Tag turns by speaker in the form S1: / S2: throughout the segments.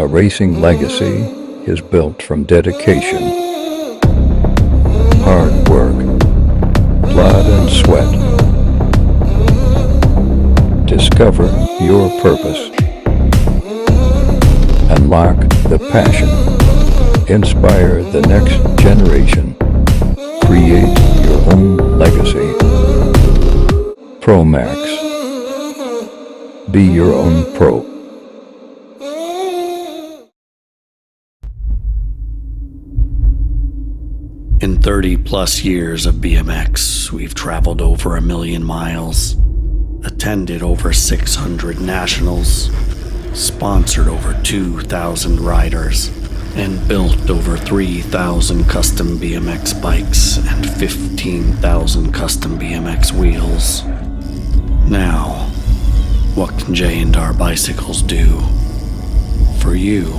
S1: racing legacy is built from dedication, hard work, blood and sweat. Discover your purpose. Unlock the passion. Inspire the next generation. Create your own legacy. ProMax. Be your own pro.
S2: In 30-plus years of BMX, we've traveled over 1 million miles, attended over 600 nationals, sponsored over 2,000 riders, and built over 3,000 custom BMX bikes and 15,000 custom BMX wheels. Now, what can Jay and our bicycles do for you?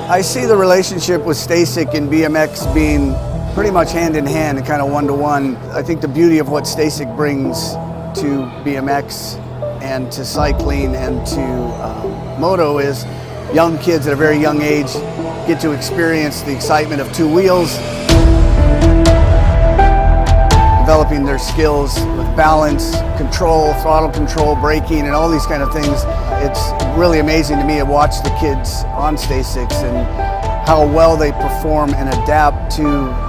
S3: I see the relationship with Stasic and BMX being pretty much hand in hand and kind of one-to-one. I think the beauty of what Stasic brings to BMX and to cycling and to moto is young kids at a very young age get to experience the excitement of two wheels, developing their skills with balance, control, throttle control, braking, and all these kind of things. It's really amazing to me to watch the kids on Stasics and how well they perform and adapt to,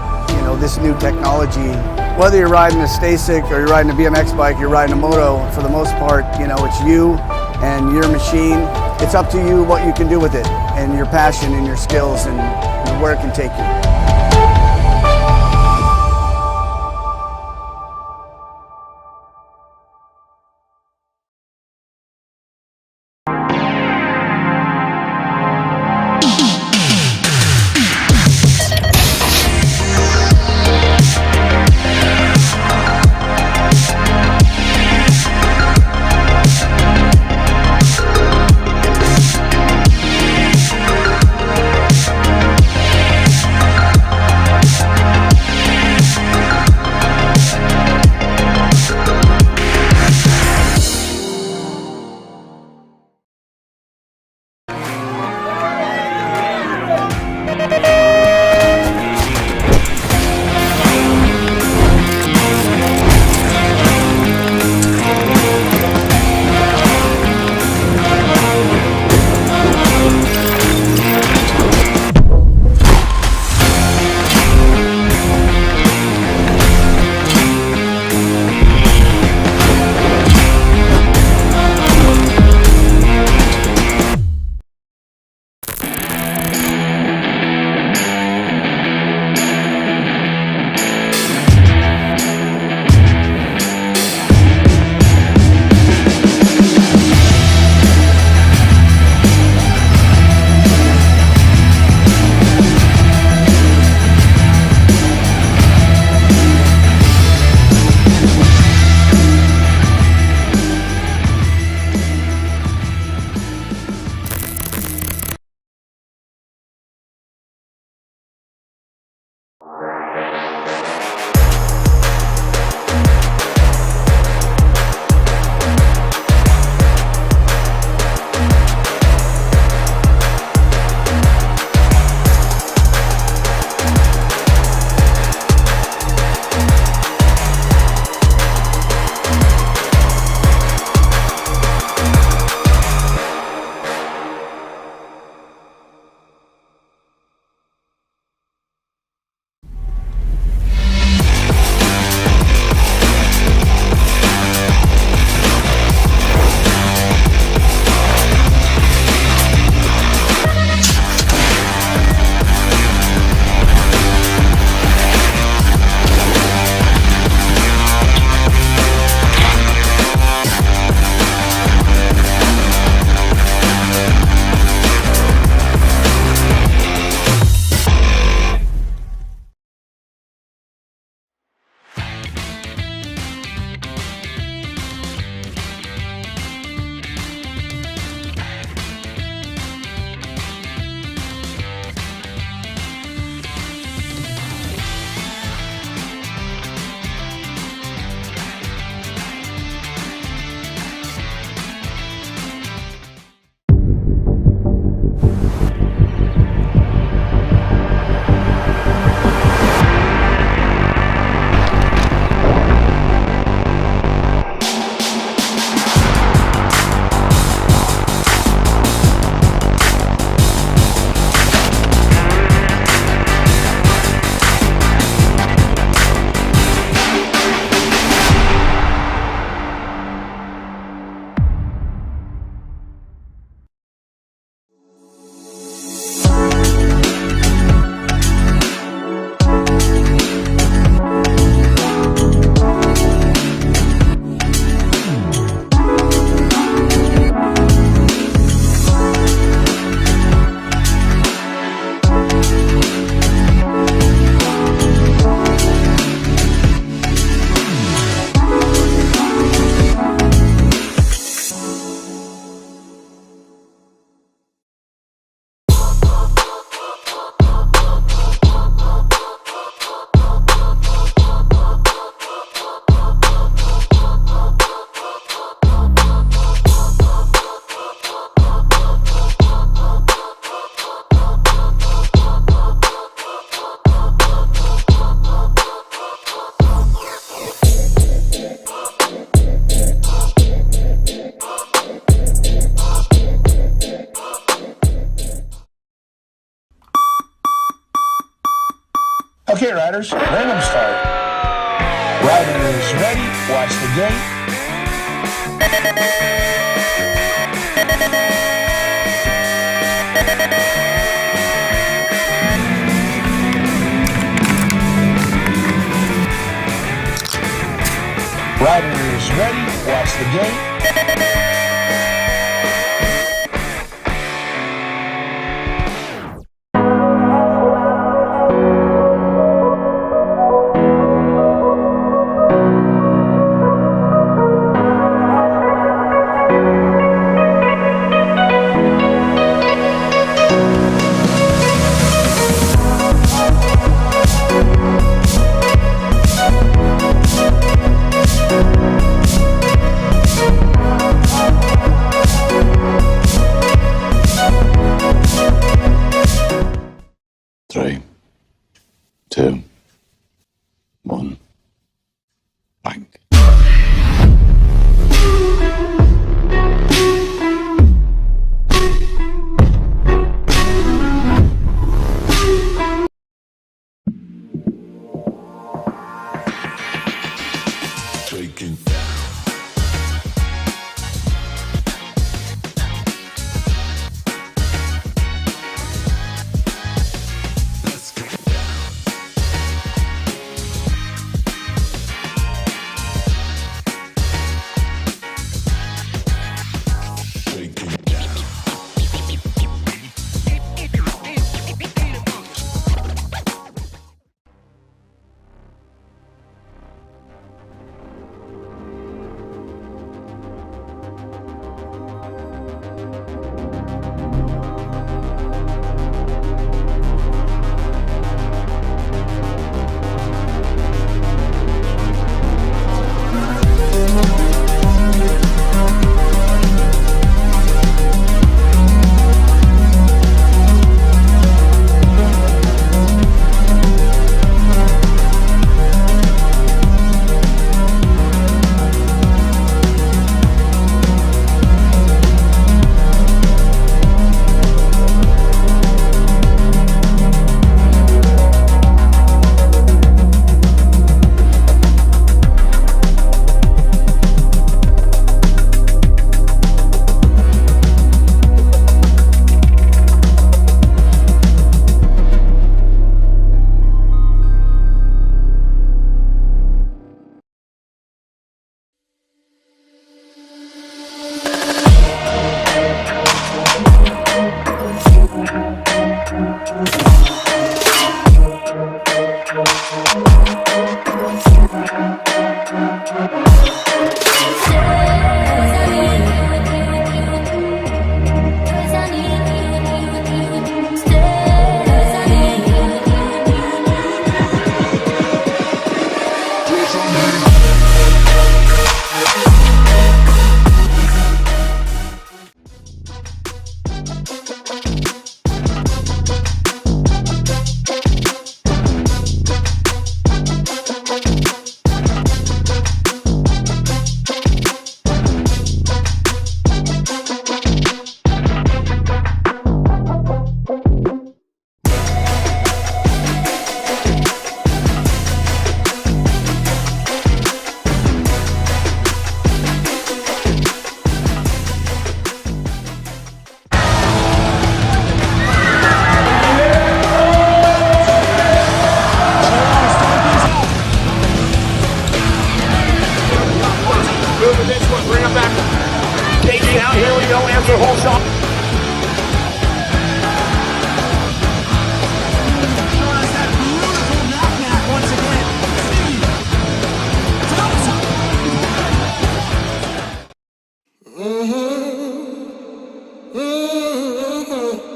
S3: this new technology. Whether you're riding a Stasic or you're riding a BMX bike, you're riding a moto, for the most part, it's you and your machine. It's up to you what you can do with it and your passion and your skills and where it can take you.
S4: Okay, riders, random start. Riders ready, watch the gate. Riders ready, watch the gate.
S5: Three, two, one, blank. Taking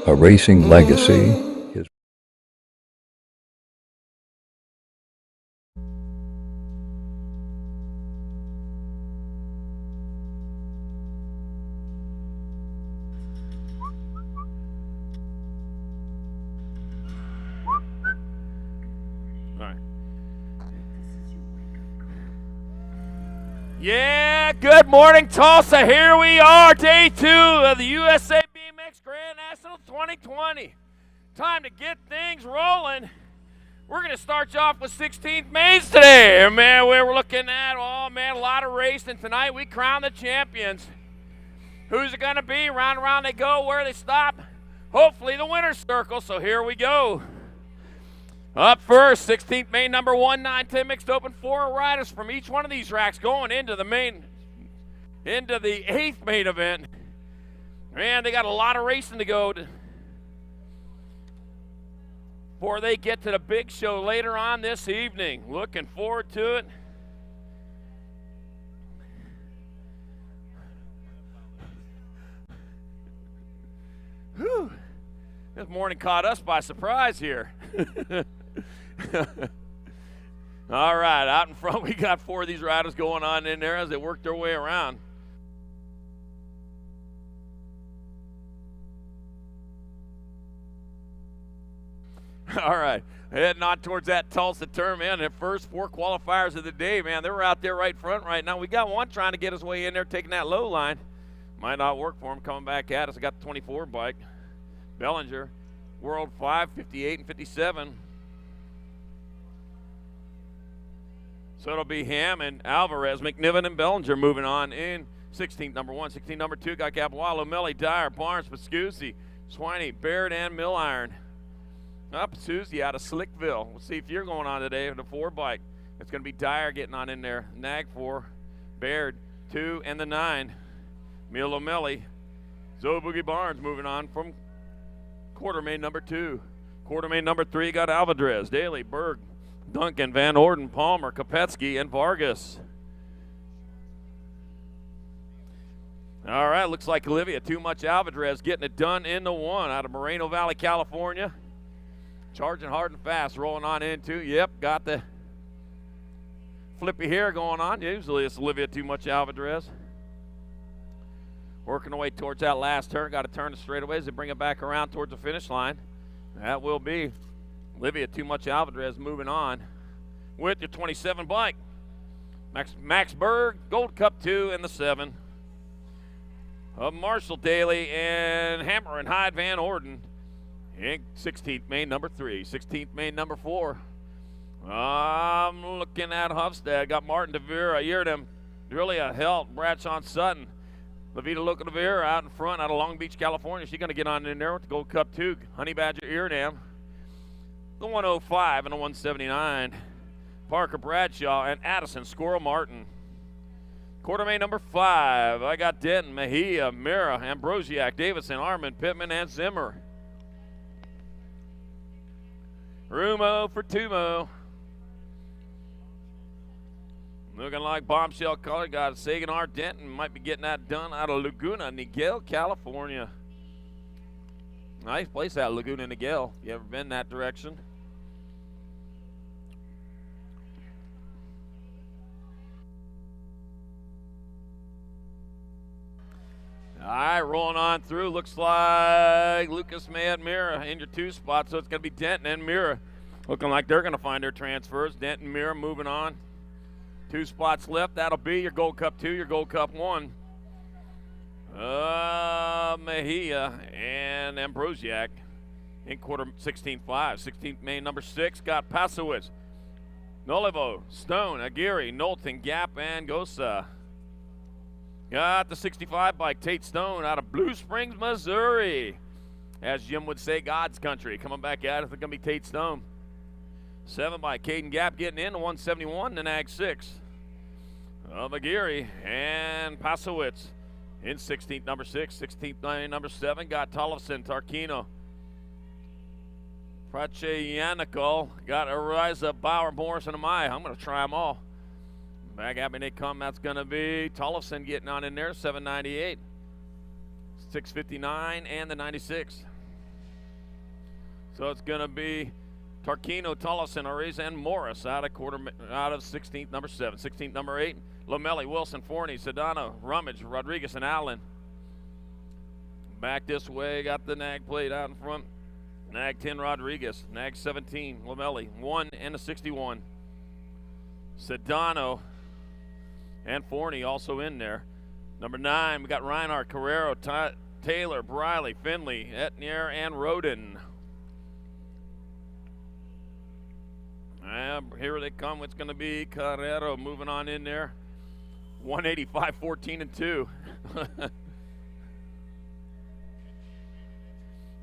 S1: A racing legacy is
S6: Yeah, good morning, Tulsa. Here we are, day 2 of the USA BMX Grand National 2020. Time to get things rolling. We're going to start you off with 16th mains today. Man, we're looking at, oh man, a lot of racing tonight. We crown the champions. Who's it going to be? Round and round they go. Where they stop? Hopefully the winner's circle. So here we go. Up first, 16th main number 1, 9-10 mixed open. 4 riders from each one of these racks going into the 8th main event. Man, they got a lot of racing to go before they get to the big show later on this evening. Looking forward to it. Whew. This morning caught us by surprise here. All right, out in front we got 4 of these riders going on in there as they work their way around. All right, heading on towards that Tulsa turn, man. The first 4 qualifiers of the day, man. They were out there right front right now. We got one trying to get his way in there, taking that low line. Might not work for him coming back at us. I got the 24 bike. Bellinger, World 5, 58 and 57. So it'll be Ham and Alvarez, McNiven and Bellinger moving on in 16th number 1. 16th number 2 got Capualo, Melly, Dyer, Barnes, Pascusi, Swiney, Baird, and Milliron. Up Susie out of Slickville. We'll see if you're going on today with the 4 bike. It's going to be Dyer getting on in there. Nag 4, Baird 2, and the 9. Milo Melly. Zoe Boogie Barnes moving on from quarter main number 2. Quarter main number 3 got Alvarez, Daly, Berg, Duncan, Van Orden, Palmer, Kopetsky, and Vargas. All right, looks like Olivia Too Much Alvarez getting it done in the 1 out of Moreno Valley, California. Charging hard and fast, rolling on into. Yep, got the flippy hair going on. Usually it's Olivia Too Much Alvarez. Working away towards that last turn. Got to turn the straightaways and bring it back around towards the finish line. That will be Olivia Too Much Alvarez moving on with your 27 bike. Max Berg, Gold Cup 2, and the 7. Marshall Daly and Hammer and Hyde Van Orden. In 16th main number 3. 16th main number 4. I'm looking at Hofstad. Got Martin DeVera, Yeardem, Drillia, Helt, Bradshaw Sutton. Levita Loca DeVera out in front out of Long Beach, California. She's going to get on in there with the Gold Cup 2. Honey Badger Eardam. The 105 and the 179. Parker Bradshaw and Addison Squirrel Martin. Quarter main number 5. I got Denton, Mejia, Mira, Ambrosiak, Davidson, Armin, Pittman, and Zimmer. Rumo for Tumo. Looking like bombshell color. Got Sagan R. Denton. Might be getting that done out of Laguna Niguel, California. Nice place out, Laguna Niguel. You ever been that direction? All right, rolling on through. Looks like Lucas May and Mira in your 2 spots, so it's going to be Denton and Mira. Looking like they're going to find their transfers. Denton, Mira moving on. 2 spots left. That'll be your Gold Cup 2, your Gold Cup 1. Mejia and Ambrosiak in quarter 16-5. 16th main number 6 got Pasowitz, Nolivo, Stone, Aguirre, Knowlton, Gap, and Gosa. Got the 65 bike, Tate Stone out of Blue Springs, Missouri. As Jim would say, God's country. Coming back at it, it's going to be Tate Stone. 7 by Caden Gap getting in to 171, the Nag 6 of Aguirre and Pasowitz in 16th number 6. 16th number 7 got Tollefson, Tarquino, Prache got Ariza, Bauer, Morrison, and Amaya. I'm going to try them all. Back at me they come. That's going to be Tollefson getting on in there, 798, 659, and the 96. So it's going to be Tarquino, Tollefson, Ariza, and Morris out of 16th number 7. 16th number 8, Lomelli, Wilson, Forney, Sedano, Rummage, Rodriguez, and Allen. Back this way, got the Nag plate out in front. Nag 10, Rodriguez. Nag 17, Lomelli. 1 and a 61. Sedano and Forney also in there. Number 9, we got Reinhardt, Carrero, Taylor, Briley, Finley, Etnier, and Roden. Here they come. It's going to be Carrero moving on in there. 185, 14 and 2.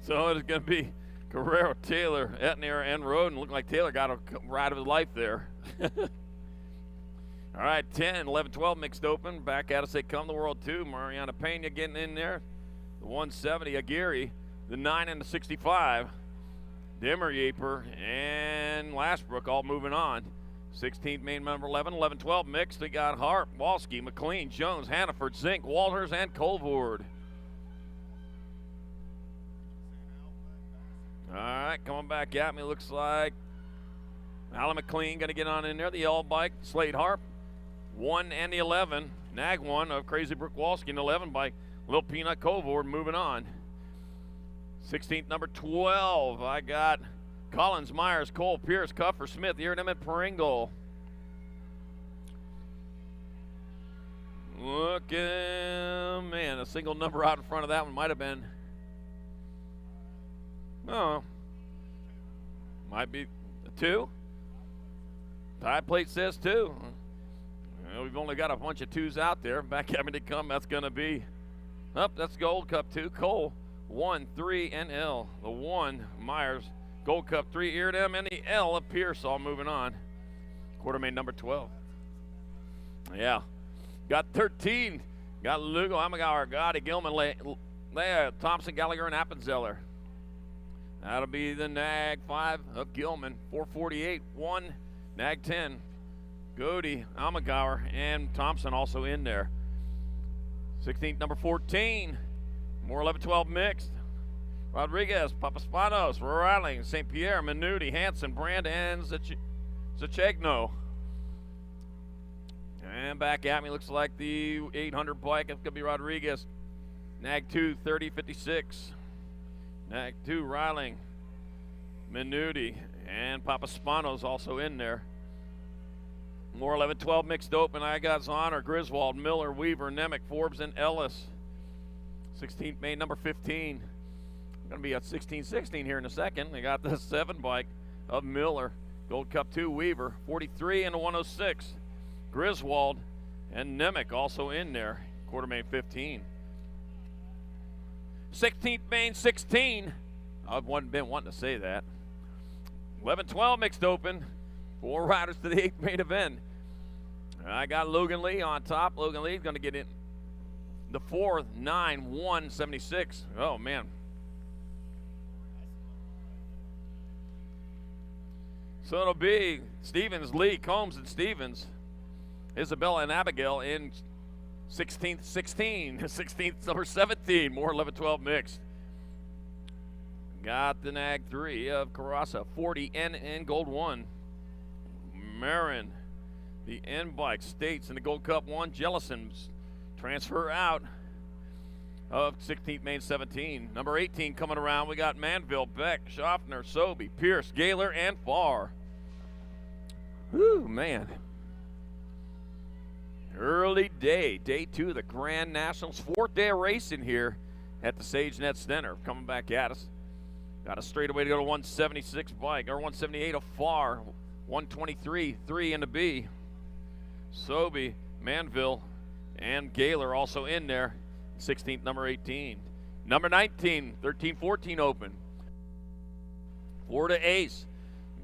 S6: So it's going to be Carrero, Taylor, Etnier, and Roden. Looked like Taylor got a ride of his life there. All right, 10, 11, 12 mixed open. Back at us they come, the World 2. Mariana Pena getting in there. The 170, Aguirre. The 9 and the 65. Dimmer, Yaper, and Lashbrook all moving on. 16th main member 11, 11, 12 mixed. They got Hart, Walski, McLean, Jones, Hannaford, Zink, Walters, and Colvord. All right, coming back at me, looks like Alan McLean going to get on in there. The yellow bike, Slade Harp, 1 and the 11. Nag 1 of Crazy Brook Walski, and 11 by Lil Peanut Colvord moving on. 16th, number 12, I got Collins, Myers, Cole, Pierce, Cuffer, Smith, Eardham, and Pringle. Look at, man, a single number out in front of that one might have been, oh, might be a 2. Tie plate says 2. Well, we've only got a bunch of 2s out there. Back at me to come, that's going to be, that's Gold Cup 2, Cole. 1, 3, and L. The 1, Myers, Gold Cup 3, Eardham, and the L of Pierce all moving on. Quarter main number 12. Yeah. Got 13. Got Lugo, Amagauer, Gotti, Gilman, Leia, Thompson, Gallagher, and Appenzeller. That'll be the Nag 5 of Gilman. 448, 1, Nag 10. Goody, Amagauer, and Thompson also in there. 16th, number 14. More 11-12 mixed. Rodriguez, Papaspanos, Roralling, St. Pierre, Minuti, Hanson, Brand, and Zachegno. And back at me, looks like the 800 bike. It's going to be Rodriguez. Nag 2, 30-56. Nag 2, Riling, Minuti, and Papaspanos also in there. More 11-12 mixed open. I got Zahner, Griswold, Miller, Weaver, Nemec, Forbes, and Ellis. 16th main number 15. Going to be at 16-16 here in a second. They got the 7 bike of Miller. Gold Cup 2, Weaver. 43 and a 106. Griswold and Nemec also in there. Quarter main 15. 16th main 16. I've been wanting to say that. 11-12 mixed open. 4 riders to the 8th main event. I got Logan Lee on top. Logan Lee is going to get in the 4th, 9, 1, 76. Oh, man. So it'll be Stevens, Lee, Combs, and Stevens. Isabella and Abigail in 16th, 16. 16th, number 17. More 11-12 mixed. Got the Nag 3 of Carassa. 40 N and Gold 1. Marin, the N bike, States in the Gold Cup 1. Jellison's transfer out of 16th main 17. Number 18 coming around. We got Manville, Beck, Schaffner, Sobey, Pierce, Gaylor, and Farr. Whew, man. Early day 2 of the Grand Nationals. 4th day of racing here at the Sage Net Center. Coming back at us. Got a straightaway to go to 176 bike, or 178 of Farr. 123, 3 in the B. Sobey, Manville, and Gaylor also in there. 16th, number 18. Number 19, 13-14 open. Florida Ace.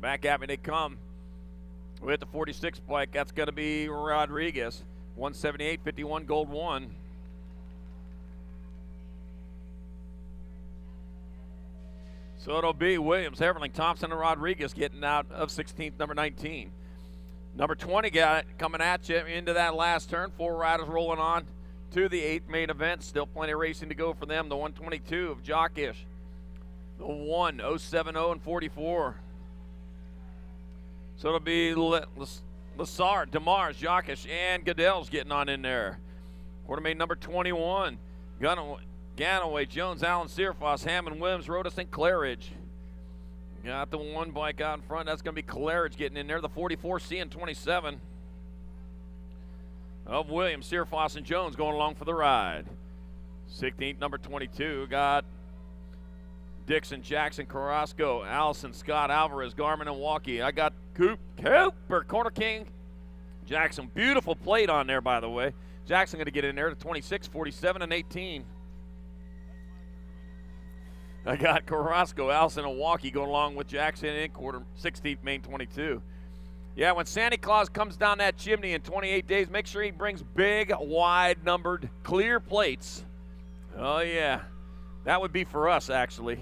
S6: Back at me they come. With the 46 bike, that's going to be Rodriguez. 178, 51, Gold 1. So it'll be Williams, Everling, Thompson, and Rodriguez getting out of 16th, number 19. Number 20 got it coming at you into that last turn. 4 riders rolling on to the 8th main event. Still plenty of racing to go for them. The 122 of Jockish. The 1, 070 and 44. So it'll be Lassard, DeMars, Jockish, and Goodell's getting on in there. Quarter main number 21. Ganaway, Jones, Allen, Searfoss, Hammond, Williams, Rodas, and Claridge. Got the 1 bike out in front. That's going to be Claridge getting in there. The 44C and 27 of Williams, Searfoss, and Jones going along for the ride. 16th, number 22, got Dixon, Jackson, Carrasco, Allison, Scott, Alvarez, Garmin, and Walkie. I got Cooper, Corner King, Jackson. Beautiful plate on there, by the way. Jackson going to get in there to 26, 47, and 18. I got Carrasco, Allison, and Walkie going along with Jackson in quarter 16th, main 22. Yeah, when Santa Claus comes down that chimney in 28 days, make sure he brings big, wide numbered, clear plates. Oh, yeah. That would be for us, actually.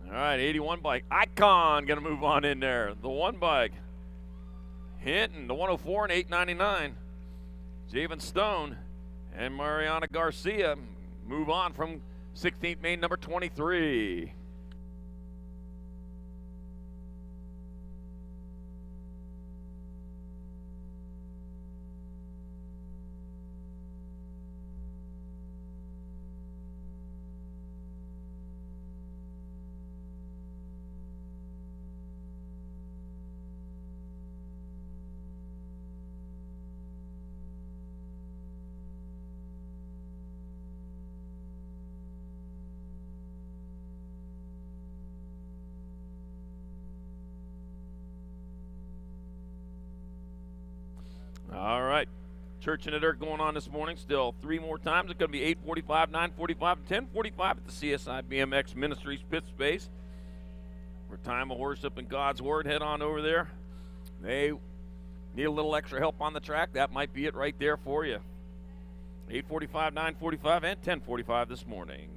S6: All right, 81 bike. Icon going to move on in there. The 1 bike. Hinton, the 104 and 899. Javen Stone and Mariana Garcia move on from 16th main, number 23. All right. Church and Dirt going on this morning. Still 3 more times. It's going to be 8:45, 9:45, 10:45 at the CSI BMX Ministries pit space. For time of worship and God's Word, head on over there. They need a little extra help on the track. That might be it right there for you. 8:45, 9:45, and 10:45 this morning.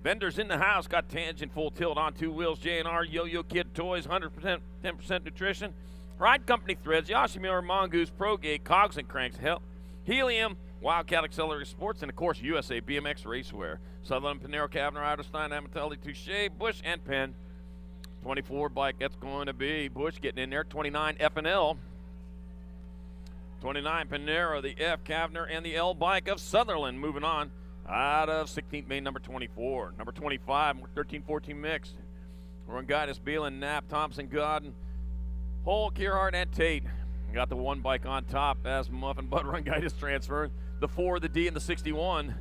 S6: Vendors in the house. Got Tangent Full Tilt on 2 wheels. J&R, Yo-Yo Kid Toys, 100%, 10% nutrition. Ride Company Threads, Yoshimura Mongoose, ProGate, Cogs and Cranks, Helium, Wildcat Accelerator Sports, and of course USA BMX Racewear. Sutherland, Panero, Kavner, Eiderstein, Amatelli, Touche, Bush, and Penn. 24 bike, that's going to be Bush getting in there. 29 F&L. 29 Panero, the F, Kavner, and the L bike of Sutherland moving on out of 16th main, number 24. Number 25, 13-14 mixed. Rungitis, Beelan, Knapp, Thompson, Godden, Hole, Kierhart, and Tate. Got the 1 bike on top as Muffin Bud Rungitis transfer. The 4, the D, and the 61.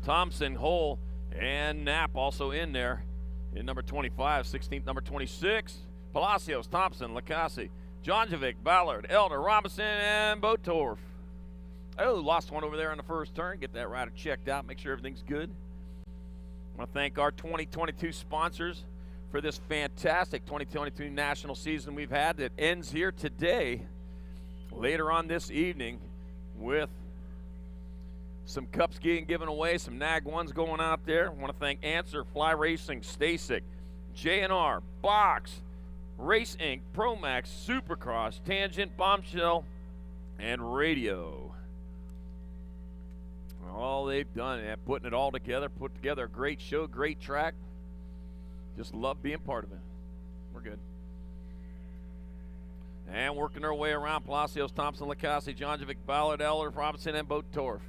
S6: Thompson, Hole, and Knapp also in there. In number 25, 16th, number 26. Palacios, Thompson, Lacassi, Jonjovic, Ballard, Elder, Robinson, and Botorf. Oh, lost one over there on the first turn. Get that rider checked out. Make sure everything's good. I want to thank our 2022 sponsors for this fantastic 2022 national season we've had that ends here today, later on this evening, with some cup skiing given away, some NAG 1s going out there. I want to thank Answer, Fly Racing, Stasic, J&R, Box, Race Inc., Promax, Supercross, Tangent, Bombshell, and Radio. All they've done, and putting it all together, put together a great show, great track. Just love being part of it. We're good. And working their way around, Palacios, Thompson, Lacassi, Jonjovic, Ballard, Eller, Robinson, and Botorf.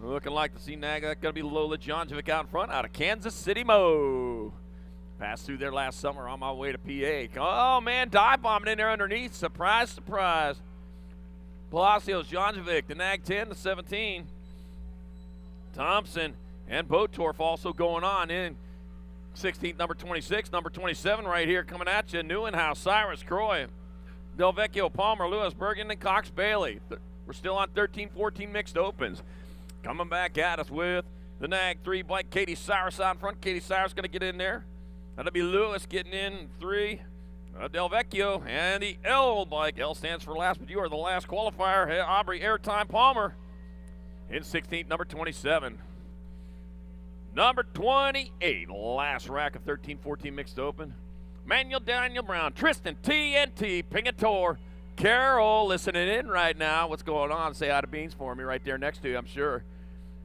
S6: Looking like to see NAG. That's going to be Lola Jonjovic out in front out of Kansas City, Mo. Passed through there last summer on my way to PA. Oh, man, dive bombing in there underneath. Surprise, surprise. Palacios, Jonjovic, the NAG 10, the 17. Thompson and Botorf also going on in 16th, number 26, number 27 right here coming at you. Newenhouse, Cyrus, Croy, Del Vecchio, Palmer, Lewis, Bergen, and Cox Bailey. We're still on 13-14 mixed opens. Coming back at us with the NAG 3 bike, Katie Cyrus out in front. Katie Cyrus going to get in there. That'll be Lewis getting in 3. Del Vecchio and the L bike. L stands for last, but you are the last qualifier. Aubrey Airtime Palmer in 16th, number 27. Number 28, last rack of 13-14 mixed open. Manuel Daniel Brown, Tristan TNT, Pingator, Carol listening in right now. What's going on? Say hi to Beans for me right there next to you, I'm sure.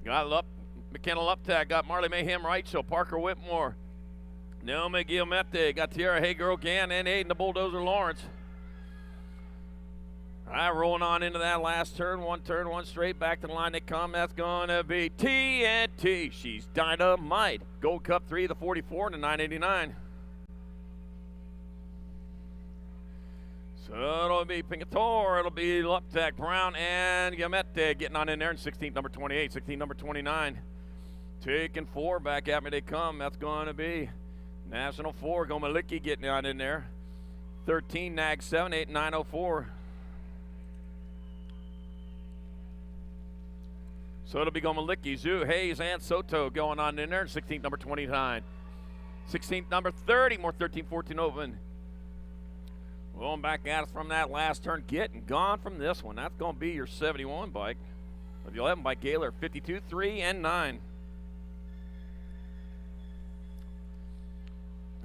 S6: Got McKenna Luptak, got Marley Mayhem Right Show, Parker Whitmore, Naomi Guillemette, got Tierra Hey Girl Gann, and Aiden the Bulldozer Lawrence. All right, rolling on into that last turn, one straight, back to the line they come. That's going to be TNT. She's dynamite. Gold Cup 3, the 44, and the 989. So it'll be Pingator, it'll be Luptak, Brown, and Yamete getting on in there in 16th, number 28, 16th, number 29. Taking 4, back at me they come. That's going to be National 4, Gomalicki getting on in there. 13, Nag 7, 8, 904. So it'll be Gomalicki, Zoo, Hayes, and Soto going on in there. 16th, number 29. 16th, number 30, more 13, 14 open. Going back at us from that last turn, getting gone from this one. That's going to be your 71 bike. With the 11 by Gaylor, 52, 3, and 9.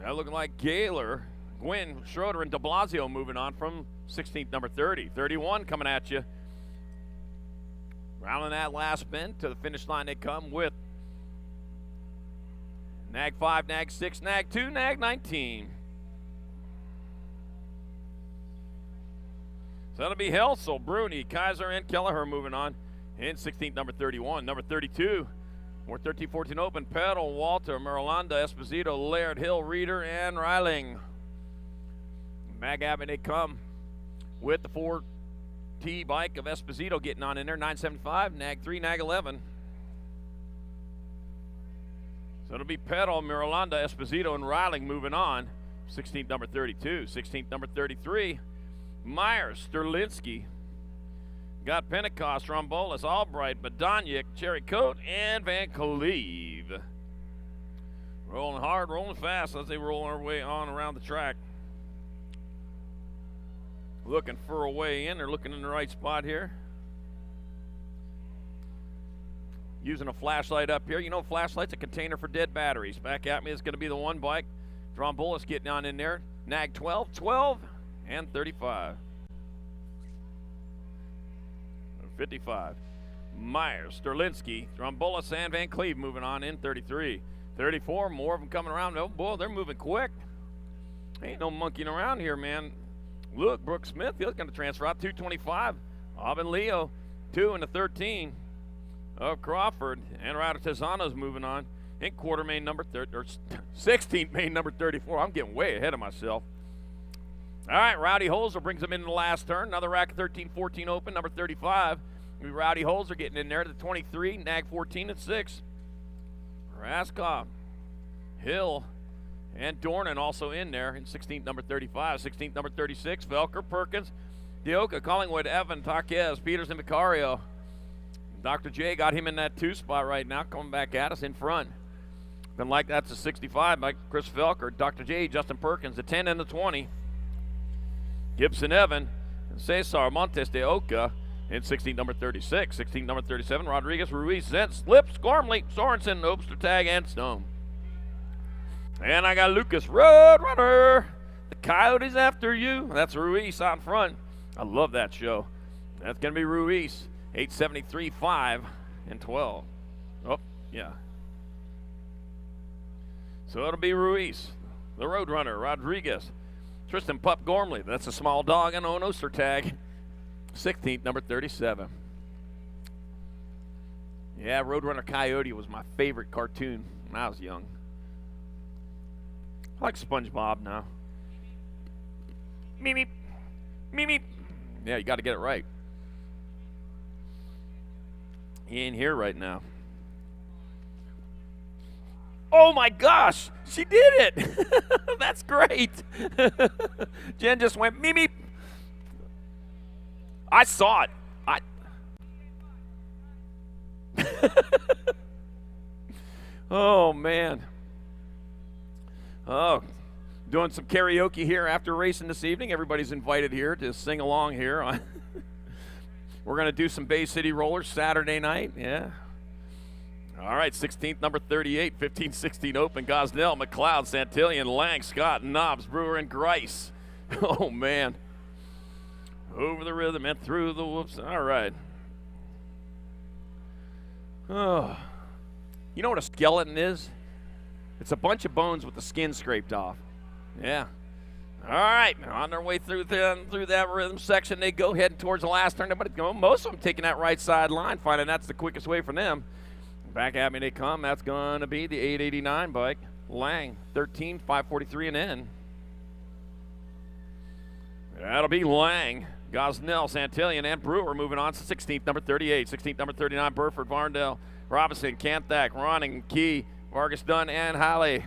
S6: That looking like Gaylor, Gwynn, Schroeder, and de Blasio moving on from 16th, number 30. 31 coming at you. Rounding that last bend to the finish line they come with Nag 5, Nag 6, Nag 2, Nag 19. So that'll be Helsel, Bruni, Kaiser, and Kelleher moving on in 16th, number 31. Number 32, more 13, 14 open, Pedal, Walter, Merlanda, Esposito, Laird, Hill, Reeder, and Reiling. Mag Abbott, they come with the 4T bike of Esposito getting on in there, 975, Nag 3, Nag 11. So it'll be Pedal, Merlanda, Esposito, and Reiling moving on. 16th, number 32. 16th, number 33, Myers, Sterlinski. Got Pentecost, Rombolis, Albright, Badoniak, Cherry Coat, and Van Cleve. Rolling hard, rolling fast as they roll our way on around the track. Looking for a way in. They're looking in the right spot here. Using a flashlight up here. You know, flashlight's a container for dead batteries. Back at me is going to be the one bike. Drombolis getting on in there. Nag 12, 12, and 35. 55. Myers, Sterlinski, Drombolis, and Van Cleve moving on in 33. 34, more of them coming around. Oh, boy, they're moving quick. Ain't no monkeying around here, man. Look, Brooks Smith, he's going to transfer out. 225. Aubin Leo, 2 in the 13 of Crawford. And Ryder Tizano's moving on in quarter main number 30, or 16th main number 34. I'm getting way ahead of myself. All right, Rowdy Holzer brings them into the last turn. Another rack of 13, 14 open, number 35. Rowdy Holzer getting in there to 23, Nag 14 and 6. Raskoff, Hill, and Dornan also in there in 16th, number 35. 16th, number 36, Velker, Perkins, Dioka, Collingwood, Evan, Taquez, Peters, and Vicario. Dr. J got him in that 2 spot right now, coming back at us in front. Been like that's a 65 by Chris Velker, Dr. J, Justin Perkins, the 10 and the 20. Gibson, Evan, and Cesar Montes de Oca in 16th, number 36. 16th, number 37, Rodriguez, Ruiz, Zentz, Lips, Gormley, Sorensen, Ostertag, and Stone. And I got Lucas Roadrunner. The Coyotes after you. That's Ruiz out front. I love that show. That's going to be Ruiz. 873, 5, and 12. Oh, yeah. So it'll be Ruiz. The Roadrunner, Rodriguez. Tristan Pup Gormley. That's a small dog and on Ostertag. 16th, number 37. Yeah, Roadrunner Coyote was my favorite cartoon when I was young. I like SpongeBob now. Meep, meep. Meep, meep. Yeah, you got to get it right. He ain't here right now. Oh my gosh, she did it. That's great. Jen just went meep, meep. I saw it. Oh, man. Oh, doing some karaoke here after racing this evening. Everybody's invited here to sing along here. We're going to do some Bay City Rollers Saturday night. Yeah. All right, 16th, number 38, 15-16 open. Gosnell, McLeod, Santillan, Lang, Scott, Knobs, Brewer, and Grice. Oh, man. Over the rhythm and through the whoops. All right. Oh. You know what a skeleton is? It's a bunch of bones with the skin scraped off. Yeah. All right. On their way through that rhythm section, they go heading towards the last turn. But most of them taking that right side line, finding that's the quickest way for them. Back at me they come. That's going to be the 889 bike. Lang, 13, 543 and in. That'll be Lang. Gosnell, Santillan, and Brewer moving on to 16th, number 38. 16th, number 39, Burford, Varndell, Robinson, Kanthak, Ronning, Key, Vargas, Dunn, and Halley.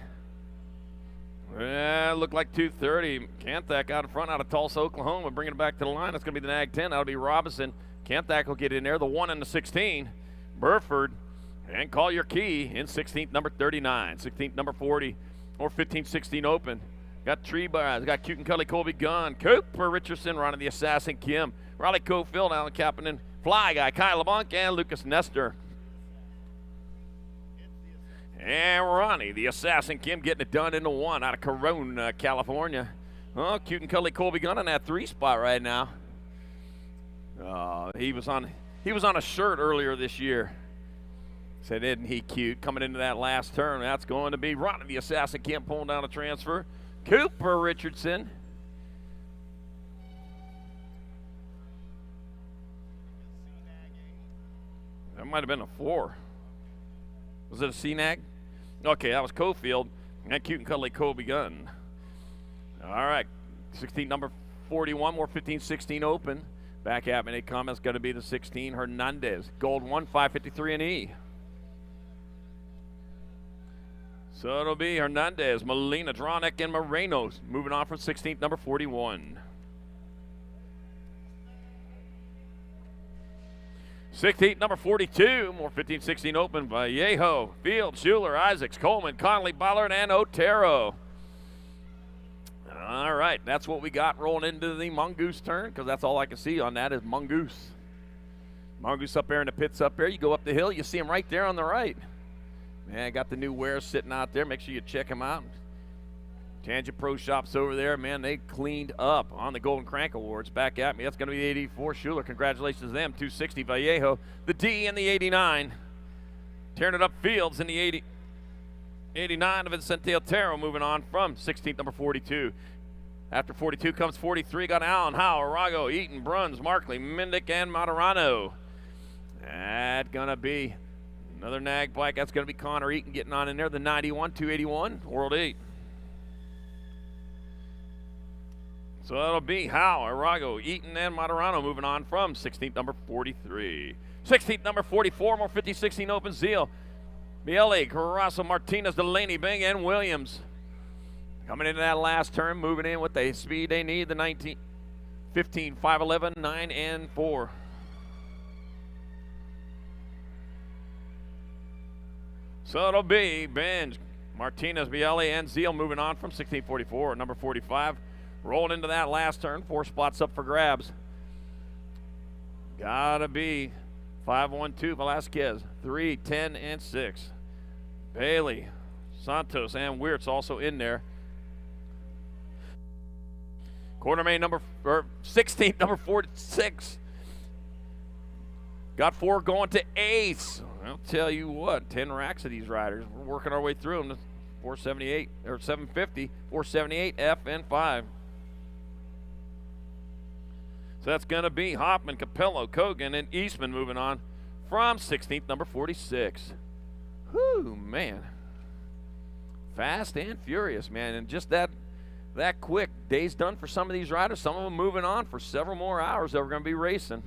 S6: Looked like 230. Kanthak out in front out of Tulsa, Oklahoma, bringing it back to the line. That's going to be the nag 10. That'll be Robinson. Kanthak will get in there. The 1 and the 16. Burford and Collier Key in 16th, number 39. 16th, number 40, or 15-16 open. Got Tree Bars, got Cute and Cuddly Colby Gunn, Cooper Richardson running the Assassin Kim, Riley Cofield, Alan Kapanen, Fly Guy, Kyle LeBlanc, and Lucas Nestor. And Ronnie, the Assassin Kim, getting it done in the 1 out of Corona, California. Oh, Cute and Cuddly Colby Gunn in that 3 spot right now. He was on a shirt earlier this year. Said, isn't he cute? Coming into that last turn, that's going to be Ronnie, the Assassin Kim, pulling down a transfer. Cooper Richardson. That might have been a 4. Was it a C-Nag? Okay, that was Cofield. And Cute and Cuddly Colby Gunn. All right, 16, number 41, more 15-16 open. Back at me, any comments? Going to be the 16, Hernandez. Gold 1, 553 and E. So it'll be Hernandez, Molina, Dronek, and Morenos. Moving on from 16th, number 41. 16th, number 42, more 15-16 open. Vallejo, Field, Schuler, Isaacs, Coleman, Connolly, Ballard, and Otero. All right, that's what we got rolling into the Mongoose turn, because that's all I can see on that is Mongoose. Mongoose up there in the pits up there. You go up the hill, you see him right there on the right. Man, got the new wares sitting out there. Make sure you check them out. Tangent Pro Shops over there, man, they cleaned up on the Golden Crank Awards. Back at me, that's going to be the 84 Schuler. Congratulations to them. 260 Vallejo, the D and the 89. Tearing it up Fields in the 89 of Vicente Otero, moving on from 16th, number 42. After 42 comes 43. Got Allen, Howe, Arago, Eaton, Bruns, Markley, Mindick, and Materano. That's going to be another nag bike. That's going to be Connor Eaton getting on in there. The 91, 281, World 8. So that'll be Howe, Arago, Eaton, and Materano moving on from 16th, number 43. 16th, number 44, more 50-16 open. Zeal, Bielli, Carrasco, Martinez, Delaney, Bing, and Williams. Coming into that last turn, moving in with the speed they need, the 19, 15, 5'11", 9, and 4. So it'll be Benj, Martinez, Bielli, and Zeal moving on from 1644, number 45. Rolling into that last turn, 4 spots up for grabs. Gotta be 512 Velasquez, 3, 10, and 6. Bailey, Santos, and Wirtz also in there. Quartermain number 16th, number 46. Got 4 going to Ace. I'll tell you what, 10 racks of these riders. We're working our way through them. 478 or 750, 478 F and 5. So that's going to be Hoffman, Capello, Kogan, and Eastman moving on from 16th, number 46. Whew, man. Fast and furious, man. And just that quick. Day's done for some of these riders. Some of them moving on for several more hours that we're going to be racing.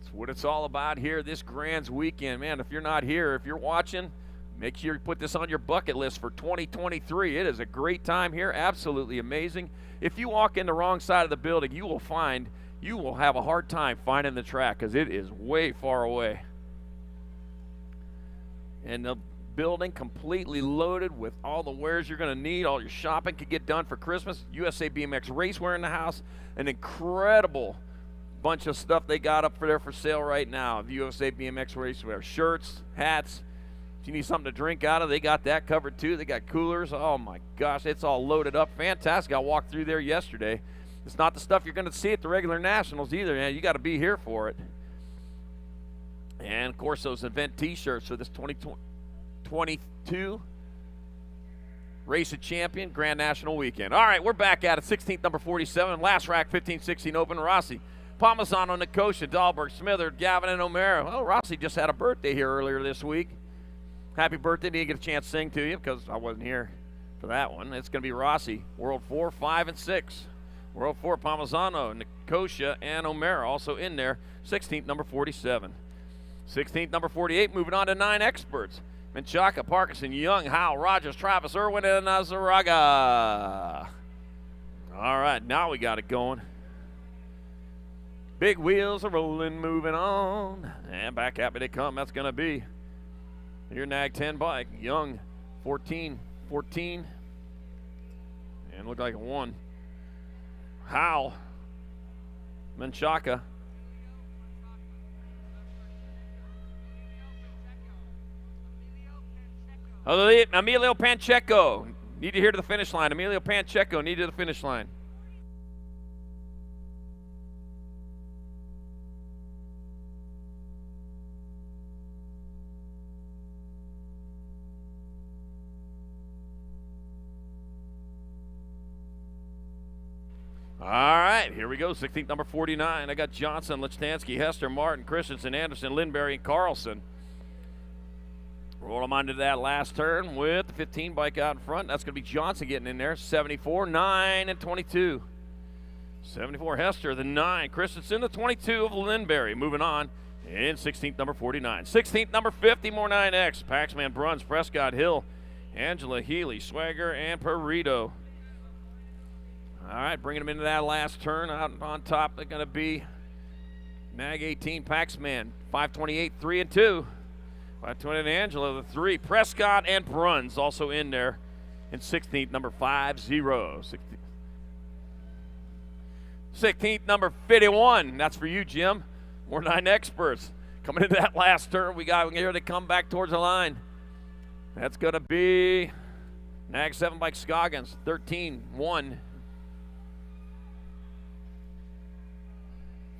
S6: It's what it's all about here this Grands weekend. Man, if you're not here, if you're watching, make sure you put this on your bucket list for 2023. It is a great time here. Absolutely amazing. If you walk in the wrong side of the building, you will have a hard time finding the track because it is way far away. And the building completely loaded with all the wares you're going to need. All your shopping could get done for Christmas. USA BMX racewear in the house. An incredible bunch of stuff they got up there for sale right now. The USA BMX racewear, shirts, hats. If you need something to drink out of, they got that covered too. They got coolers. Oh my gosh, it's all loaded up. Fantastic. I walked through there yesterday. It's not the stuff you're going to see at the regular nationals either, man. You got to be here for it. And of course, those event t-shirts for this 2022 Race of Champion Grand National Weekend. All right, we're back at it. 16th, number 47. Last rack, 15-16 open. Rossi, Palmisano, Nicosia, Dahlberg, Smitherd, Gavin, and O'Mara. Well, Rossi just had a birthday here earlier this week. Happy birthday. Didn't get a chance to sing to you because I wasn't here for that one. It's going to be Rossi, World 4, 5, and 6. World 4, Palmisano, Nicosia, and O'Mara also in there. 16th, number 47. 16th, number 48, moving on to 9 experts. Menchaca, Parkinson, Young, Howe, Rogers, Travis, Irwin, and Azaraga. All right, now we got it going. Big wheels are rolling, moving on. And back happy they come. That's going to be your Nag 10 bike. Young, 14, 14. And looked like a 1. Howe, Menchaca. Emilio Pancheco. Need to hear to the finish line. Emilio Pancheco, need to the finish line. All right, here we go. 16th, number 49. I got Johnson, Lichtansky, Hester, Martin, Christensen, Anderson, Lindberry, and Carlson. Roll them onto that last turn with the 15 bike out in front. That's going to be Johnson getting in there. 74, 9, and 22. 74, Hester, the 9. Christensen, the 22 of Lindberry. Moving on in 16th, number 49. 16th, number 50, more 9X. Paxman, Bruns, Prescott, Hill, Angela, Healy, Swagger, and Perito. All right, bringing them into that last turn. Out on top, they're going to be Nag 18, Paxman, 528, 3 and 2. 520 and Angela, the 3. Prescott and Bruns also in there. And 16th, number 50. 16th, number 51. That's for you, Jim. More 9 experts. Coming into that last turn, we here to come back towards the line. That's going to be Nag 7 bike Scoggins, 13, 1.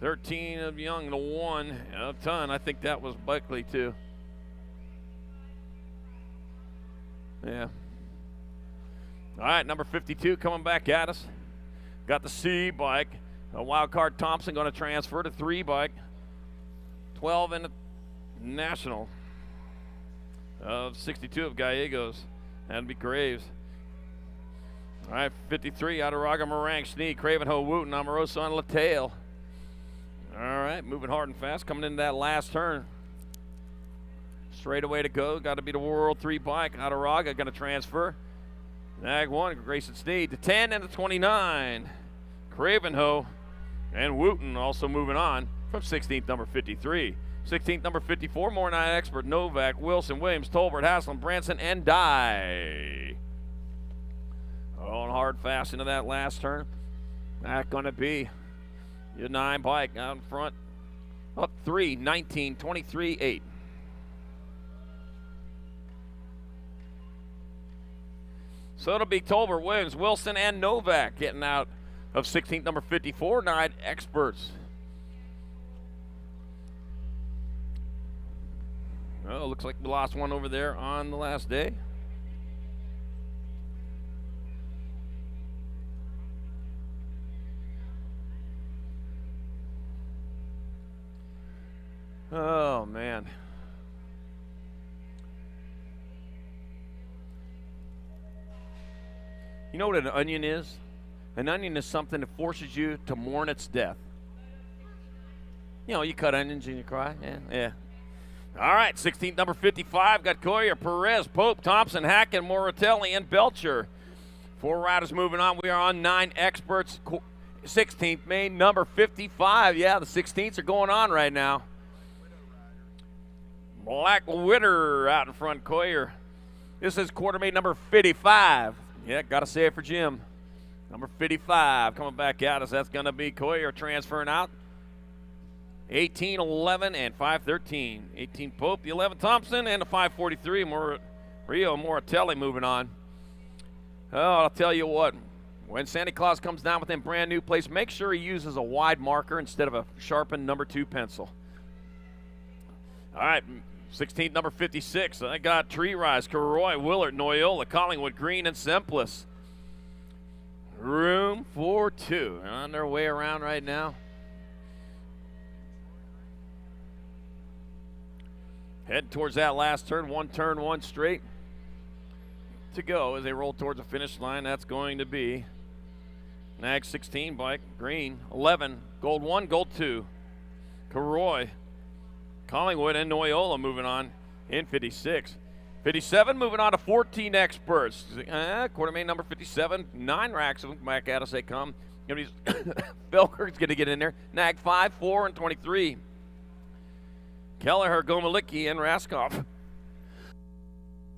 S6: 13 of Young, the 1. A ton. I think that was Buckley, too. Yeah. All right, number 52 coming back at us. Got the C bike. A wild card Thompson going to transfer to 3 bike. 12 in the National. Of 62 of Gallegos. That'd be Graves. All right, 53 Adaraga, Morank, Sneak, Cravenho, Wooten, Amoroso, and Latale. All right, moving hard and fast, coming into that last turn. Straight away to go. Got to be the World 3 bike. Adaraga going to transfer. Nag 1, Grayson Sneed. The 10 and the 29. Cravenho and Wooten also moving on from 16th, number 53. 16th, number 54, more 9 expert. Novak, Wilson, Williams, Tolbert, Haslam, Branson, and Dye. Going hard fast into that last turn. That's going to be your 9 bike out in front. Up 3, 19, 23, 8. So it'll be Tolbert, Williams, Wilson, and Novak getting out of 16th, number 54, 9 experts. Oh, looks like we lost one over there on the last day. Oh, man. You know what an onion is? An onion is something that forces you to mourn its death. You know, you cut onions and you cry. Yeah. All right, 16th, number 55, got Coyer, Perez, Pope, Thompson, Hacken, Moratelli, and Belcher. 4 riders moving on. We are on 9 experts. 16th, main number 55. Yeah, the 16ths are going on right now. Black Witter out in front, Coyer. This is quartermate number 55. Yeah, got to say it for Jim. Number 55 coming back at us. That's going to be Coyer transferring out. 18, 11, and 513. 18 Pope, the 11 Thompson, and the 543 Rio Moratelli moving on. Oh, I'll tell you what. When Santa Claus comes down with them brand new plates, make sure he uses a wide marker instead of a sharpened number 2 pencil. All right, 16th, number 56. I got Tree Rise, Carroy, Willard, Noyola, Collingwood, Green, and Sempless. Room for 2. On their way around right now. Head towards that last turn. One straight to go as they roll towards the finish line. That's going to be Nag 16 bike, Green, 11, Gold 1, Gold 2. Carroy, Collingwood and Noyola moving on in 56. 57 moving on to 14 experts. Quartermain number 57, 9 racks of them back at us they come. Felker's going to get in there. Nag 5, 4, and 23. Kelleher, Gomalicki, and Raskoff.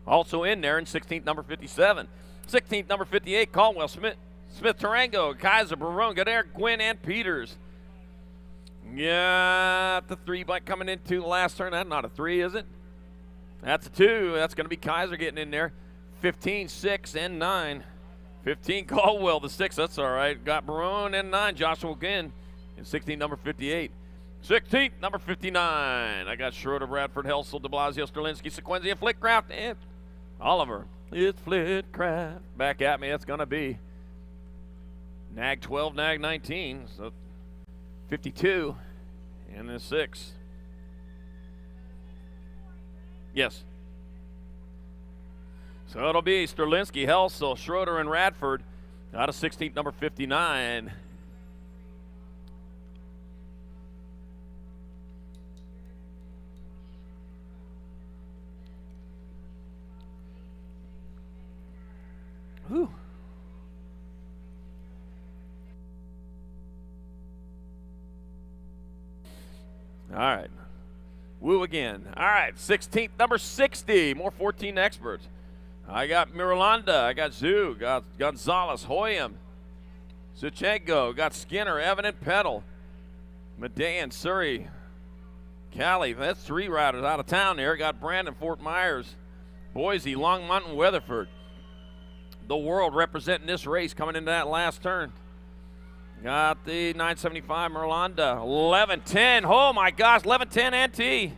S6: Also in there in 16th, number 57. 16th, number 58, Caldwell, Smith, Tarango, Kaiser, Barone, Goddard, Gwynn, and Peters. Yeah, the 3 bike coming into the last turn. That's not a 3, is it? That's a 2. That's going to be Kaiser getting in there. 15, 6, and 9. 15, Caldwell, the 6. That's all right. Got Barone and 9, Joshua Gwynn. And 16, number 58. 16th, number 59. I got Schroeder, Bradford, Helsel, de Blasio, Sterlinski, Sequenzia, Flitcraft, and Oliver. It's Flitcraft. Back at me. That's going to be Nag 12, Nag 19. So 52 and then 6. Yes. So it'll be Sterlinski, Helsel, Schroeder, and Radford out of 16th, number 59. Whew. All right. Woo again. All right, 16th, number 60. More 14 experts. I got Mirolanda. I got Zoo. Got Gonzalez, Hoyam, Suchenko. Got Skinner, Evan, and Peddle. Medan, Surrey, Cali. That's 3 riders out of town there. Got Brandon, Fort Myers, Boise, Longmont, and Weatherford. The world representing this race coming into that last turn. Got the 975 Merlanda, 1110. Oh my gosh, 1110 NT.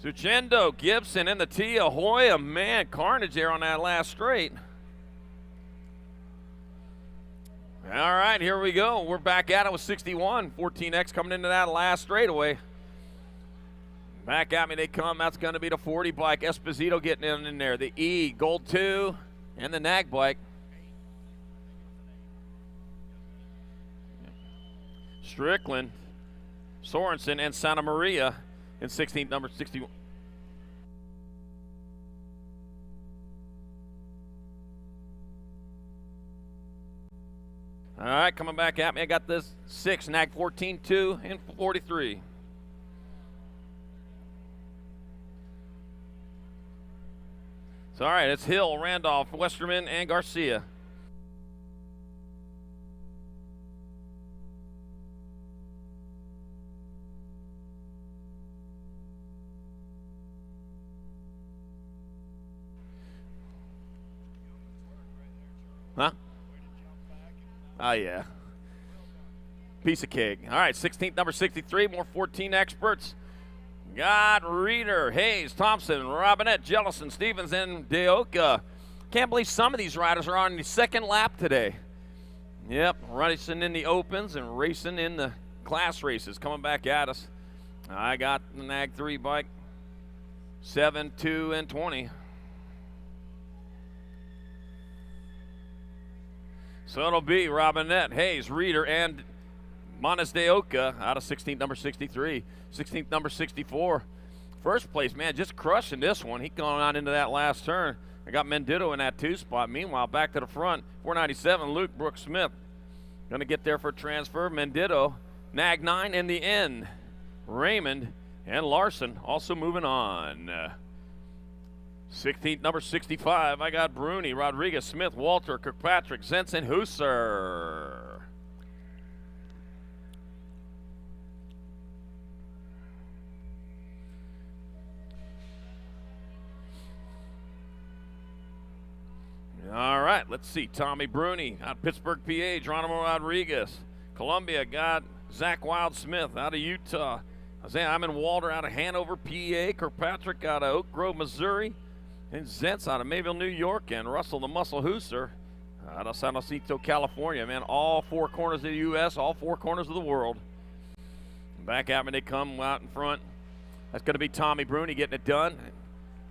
S6: Suchendo, Gibson, and the T. Ahoy, man, carnage there on that last straight. All right, here we go. We're back at it with 61. 14X coming into that last straightaway. Back at me they come. That's going to be the 40 bike. Esposito getting in there. The E, Gold 2, and the Nag bike. Strickland, Sorensen, and Santa Maria in 16th, number 61. All right, coming back at me. I got this 6, Nag 14, 2, and 43. So, all right, it's Hill, Randolph, Westerman, and Garcia. Huh? Oh, yeah. Piece of cake. All right, 16th, number 63, more 14 experts. Got Reeder, Hayes, Thompson, Robinette, Jellison, Stevens, and Deoka. Can't believe some of these riders are on the second lap today. Yep, racing in the opens and racing in the class races. Coming back at us. I got the Nag 3 bike, 7, 2, and 20. So it'll be Robinette, Hayes, Reeder, and Manas de Oca out of 16th, number 63. 16th, number 64. First place, man, just crushing this one. He going on into that last turn. I got Mendito in that 2 spot. Meanwhile, back to the front, 497, Luke Brooks Smith. Going to get there for transfer. Mendito, Nag 9 in the N. Raymond and Larson also moving on. 16th, number 65, I got Bruni, Rodriguez, Smith, Walter, Kirkpatrick, Zentz, and Husser. All right, let's see. Tommy Bruni out of Pittsburgh, PA. Geronimo Rodriguez. Columbia got Zach Wild-Smith out of Utah. I'm in Walter out of Hanover, PA. Kirkpatrick out of Oak Grove, Missouri. And Zentz out of Mayville, New York. And Russell the Muscle Husser out of San Jacinto, California. Man, all 4 corners of the U.S., all 4 corners of the world. Back at me, they come out in front. That's going to be Tommy Bruni getting it done.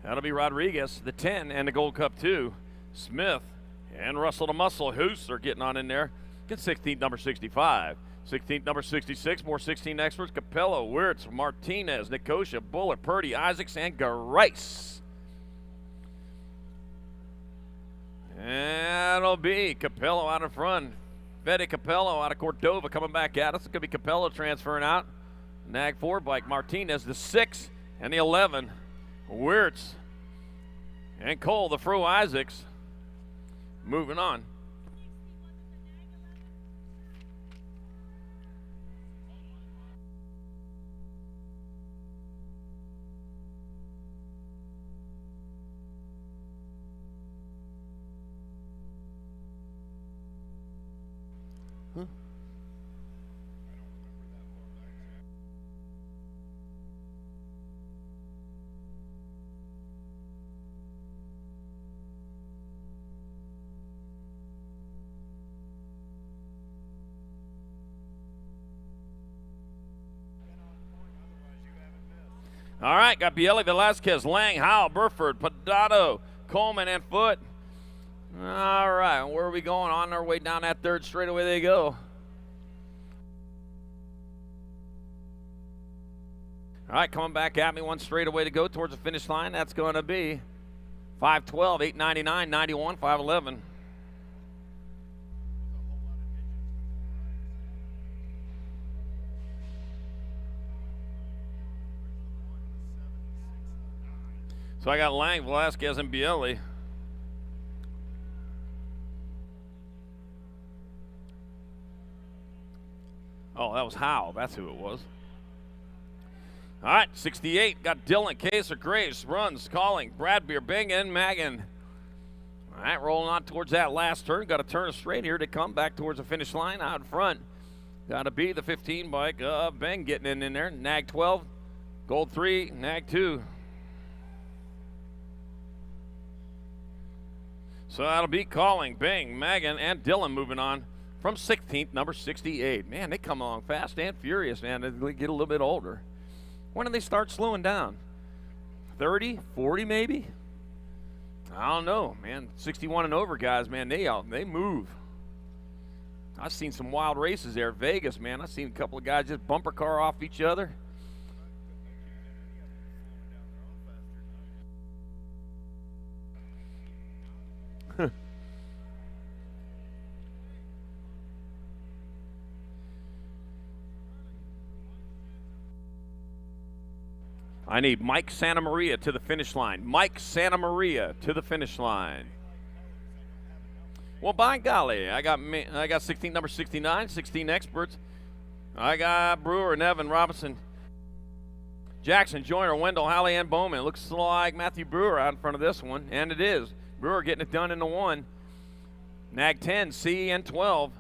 S6: That'll be Rodriguez, the 10, and the Gold Cup 2. Smith and Russell the Muscle Husser getting on in there. Get 16th, number 65. 16th, number 66, more 16 experts, Capello, Wirtz, Martinez, Nicosia, Bullard, Purdy, Isaacs, and Grice. And it'll be Capello out in front. Fede Capello out of Cordova coming back at us. It's going to be Capello transferring out. Nag 4 bike, Martinez, the 6 and the 11. Wirtz and Cole, the Fro Isaacs. Moving on. All right, got Bielli, Velasquez, Lang, Howell, Burford, Padado, Coleman, and Foote. All right, where are we going? On our way down that third straightaway they go. All right, coming back at me, one straightaway to go towards the finish line. That's going to be 512, 899, 91, 511. So I got Lang, Velasquez, and Bielli. Oh, that was Howe. That's who it was. All right, 68. Got Dillon, Kaser, Grace, Runs, Calling, Bradbeer, Bing, and Magan. All right, rolling on towards that last turn. Got to turn straight here to come back towards the finish line out in front. Got to be the 15 bike. Bing getting in there. Nag 12, Gold 3, Nag 2. So that'll be Calling, Bing, Magan, and Dillon moving on from 16th, number 68. Man, they come along fast and furious, man. They get a little bit older. When do they start slowing down? 30, 40 maybe? I don't know, man. 61 and over guys, man, they move. I've seen some wild races there at Vegas, man. I've seen a couple of guys just bumper car off each other. I need Mike Santa Maria to the finish line. Mike Santa Maria to the finish line. Well, by golly, I got 16, number 69, 16 experts. I got Brewer, Nevin, Robinson, Jackson, Joyner, Wendell, Halley, and Bowman. Looks like Matthew Brewer out in front of this one, and it is. Brewer getting it done in the 1. Nag 10, C, and 12.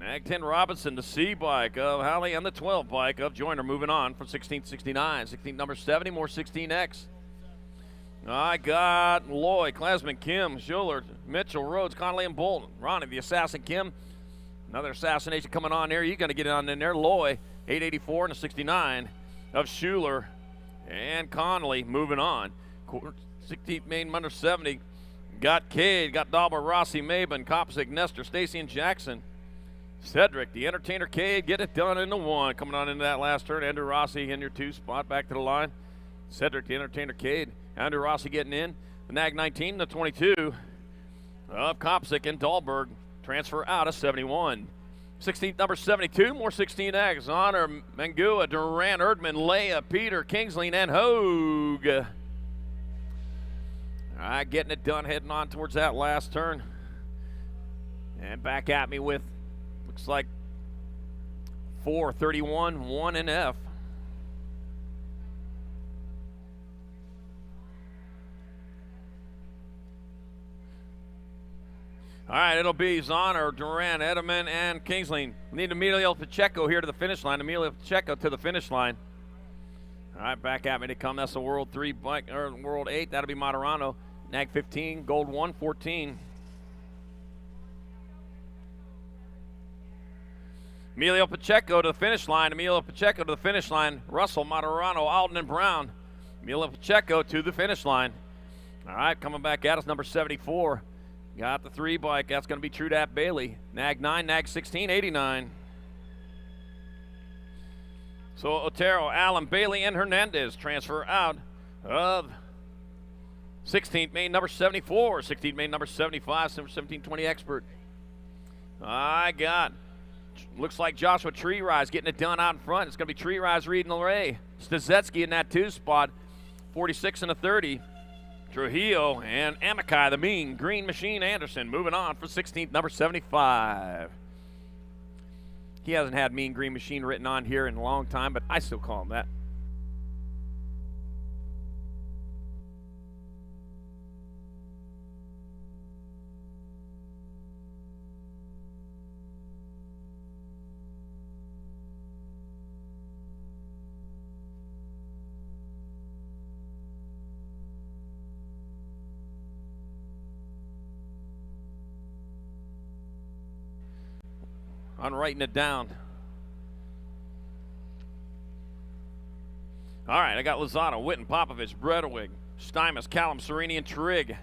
S6: Nag 10 Robinson, the C bike of Halley, and the 12 bike of Joyner moving on from 16th, 69. 16th, number 70, more 16X. I got Lloyd, Klasman, Kim, Schuler, Mitchell, Rhodes, Connolly, and Bolton. Ronnie, the assassin, Kim. Another assassination coming on there. You're going to get on in there. Lloyd, 884 and a 69 of Schuler and Connolly moving on. 16th, main under 70. Got Cade, got Dauber, Rossi, Maben, Kopsik, Nestor, Stacy, and Jackson. Cedric, the entertainer, Cade, get it done in the 1. Coming on into that last turn, Andrew Rossi in your 2 spot, back to the line. Cedric, the entertainer, Cade. Andrew Rossi getting in. The Nag 19, the 22 of Kopsik and Dahlberg. Transfer out of 71. 16th, number 72, more 16X. Honor, Mangua, Duran, Erdman, Leia, Peter, Kingsley, and Hogue. All right, getting it done, heading on towards that last turn. And back at me with, looks like 431, 1 and F. All right, it'll be Zahner, Duran, Edelman, and Kingsley. We need Emilio Pacheco here to the finish line. Emilio Pacheco to the finish line. All right, back at me to come. That's the World 3 bike, or World 8. That'll be Materano. Nag 15, Gold 1, 14. Emilio Pacheco to the finish line. Emilio Pacheco to the finish line. Russell, Materano, Alden, and Brown. Emilio Pacheco to the finish line. All right, coming back at us, number 74. Got the 3 bike. That's going to be Trudat Bailey. Nag 9, Nag 16, 89. So Otero, Allen, Bailey, and Hernandez transfer out of 16th main number 74, 16th main number 75, number 1720 expert. I got, looks like Joshua Tree Rise getting it done out in front. It's going to be Tree Rise, Reed, and Larray. Stazetsky in that 2 spot, 46 and a 30. Trujillo and Amakai, the Mean Green Machine Anderson, moving on for 16th, number 75. He hasn't had Mean Green Machine written on here in a long time, but I still call him that. On writing it down. All right, I got Lozano, Witten, Popovich, Bredewig, Steimus, Callum, Serini, and Trigg.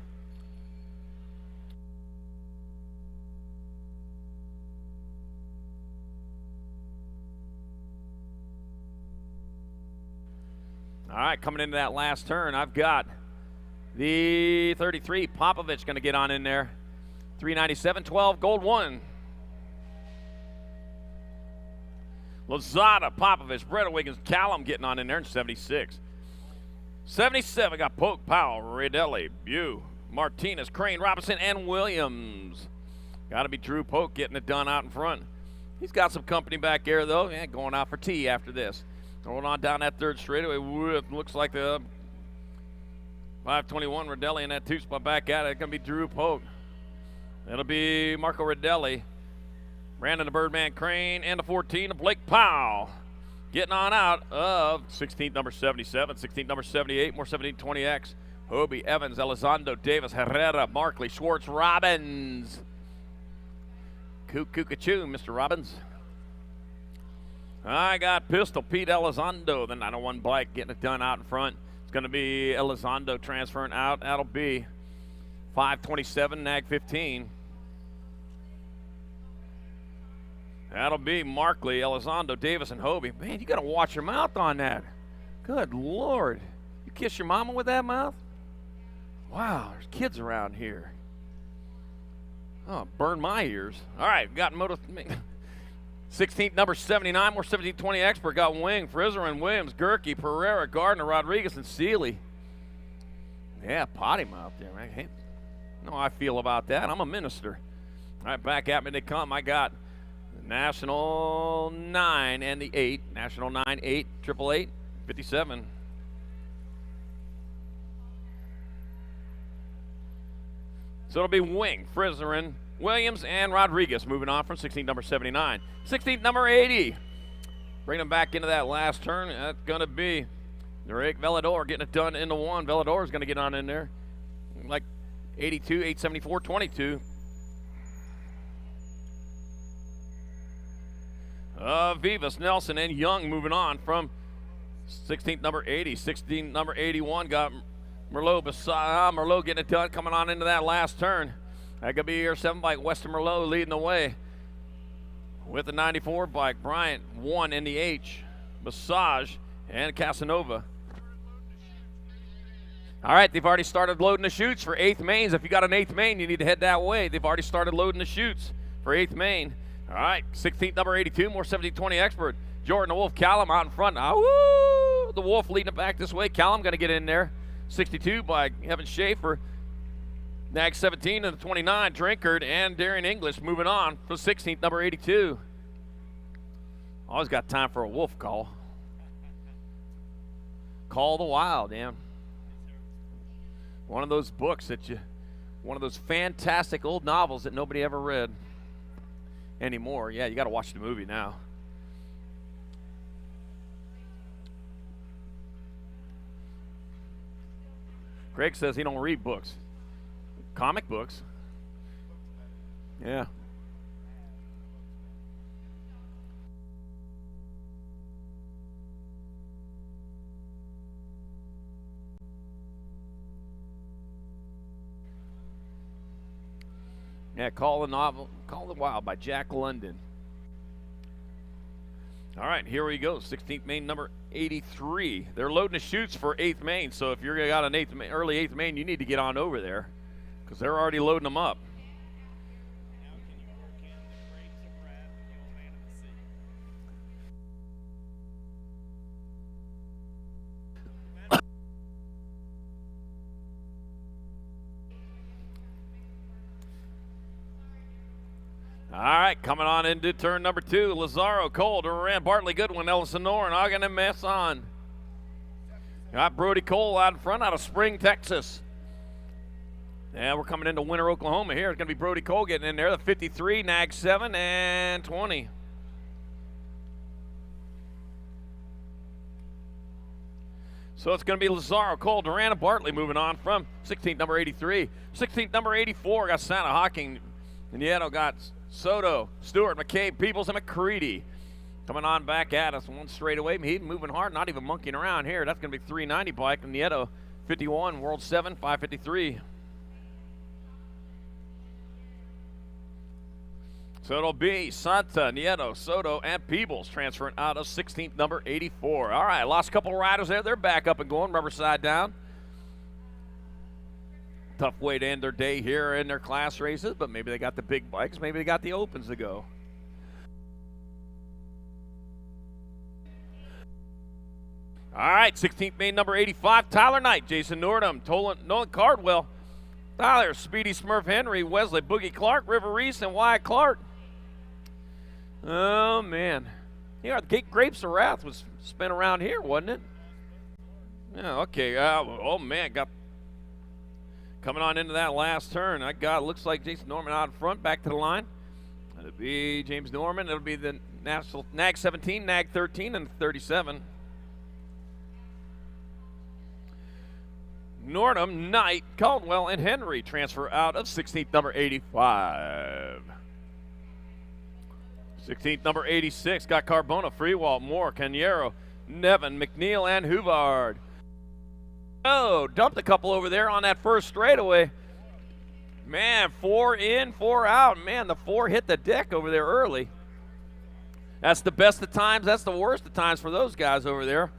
S6: All right, coming into that last turn, I've got the 33, Popovich, going to get on in there. 397, 12, gold 1. Lozada, Popovich, Bredewig, and Callum getting on in there in 76. 77, got Polk, Powell, Radelli, Bew, Martinez, Crane, Robinson, and Williams. Got to be Drew Polk getting it done out in front. He's got some company back there, though. Yeah, going out for tea after this. Going on down that 3rd straightaway with, looks like the 521 Radelli in that 2 spot back at it. It's going to be Drew Polk. It'll be Marco Radelli. Brandon the Birdman Crane, and the 14 of Blake Powell. Getting on out of 16th number 77, 16th number 78, more 1720X. Hobie, Evans, Elizondo, Davis, Herrera, Markley, Schwartz, Robbins. Cuckoo, Mr. Robbins. I got Pistol, Pete Elizondo, the 901 bike getting it done out in front. It's going to be Elizondo transferring out. That'll be 527, nag 15. That'll be Markley, Elizondo, Davis, and Hobie. Man, you got to watch your mouth on that. Good Lord. You kiss your mama with that mouth? Wow, there's kids around here. Oh, burn my ears. All right, got Moto 16th, number 79, more 1720 expert. Got Wing, Frizzerin, Williams, Gerke, Pereira, Gardner, Rodriguez, and Seeley. Yeah, potty mouth there, man. Hey, you know how I feel about that. I'm a minister. All right, back at me they come. I got National 9 and the 8. National 9, 8, 888, 57. So it'll be Wing, Frizzerin, Williams, and Rodriguez moving on from 16th number 79. 16th number 80. Bring them back into that last turn. That's going to be Rick Velador getting it done into 1. Velador is going to get on in there. Like 82, 874, 22. Vivas, Nelson, and Young moving on from 16th number 80. 16th number 81 got Merlot. Merlot getting it done, coming on into that last turn. That could be your 7 bike, Western Merlot leading the way. With the 94 bike, Bryant, 1 in the H. Massage and Casanova. All right, they've already started loading the chutes for 8th mains. If you got an 8th main, you need to head that way. They've already started loading the chutes for 8th main. All right, 16th number 82, more 1720 expert. Jordan the Wolf, Callum out in front. Woo! The Wolf leading it back this way. Callum going to get in there. 62 by Evan Schaefer. Nag 17 and the 29, Drinkard and Darian English moving on for 16th number 82. Always got time for a Wolf call. Call the Wild, yeah. One of those books that one of those fantastic old novels that nobody ever read anymore. Yeah, you got to watch the movie now. Greg says he don't read books. Comic books. Yeah. Yeah, Call the Wild by Jack London. All right, here we go. 16th main, number 83. They're loading the chutes for 8th main, so if you're got an early 8th main, you need to get on over there because they're already loading them up. All right, coming on into turn number 2. Lazaro, Cole, Duran, Bartley, Goodwin, Ellison, Noren, Ogden, and Messon. Got Brody Cole out in front out of Spring, Texas. Yeah, we're coming into Winter, Oklahoma here. It's going to be Brody Cole getting in there. The 53, nag 7, and 20. So it's going to be Lazaro, Cole, Duran, and Bartley moving on from 16th, number 83. 16th, number 84 got Santa Hawking. And Nieto got Soto, Stewart, McCabe, Peebles, and McCready. Coming on back at us, one straight away. He's moving hard, not even monkeying around here. That's going to be 390 bike. And Nieto, 51, World 7, 553. So it'll be Santa, Nieto, Soto, and Peebles transferring out of 16th, number 84. All right, lost a couple of riders there. They're back up and going, rubber side down. Tough way to end their day here in their class races, but maybe they got the big bikes. Maybe they got the opens to go. All right, 16th main, number 85, Tyler Knight, Jason Nordham, Nolan Cardwell, Tyler, Speedy Smurf Henry, Wesley Boogie Clark, River Reese, and Wyatt Clark. Oh, man. You know, the Grapes of Wrath was spent around here, wasn't it? Yeah, okay. Oh, man, got coming on into that last turn. I got, looks like Jason Norman out in front, back to the line. It'll be James Norman. It'll be the National Nag 17, Nag 13, and 37. Nordham, Knight, Caldwell, and Henry transfer out of 16th, number 85. 16th, number 86, got Carbona, Freewalt, Moore, Canyero, Nevin, McNeil, and Huvard. Oh, dumped a couple over there on that first straightaway. Man, 4 in, 4 out. Man, the 4 hit the deck over there early. That's the best of times. That's the worst of times for those guys over there.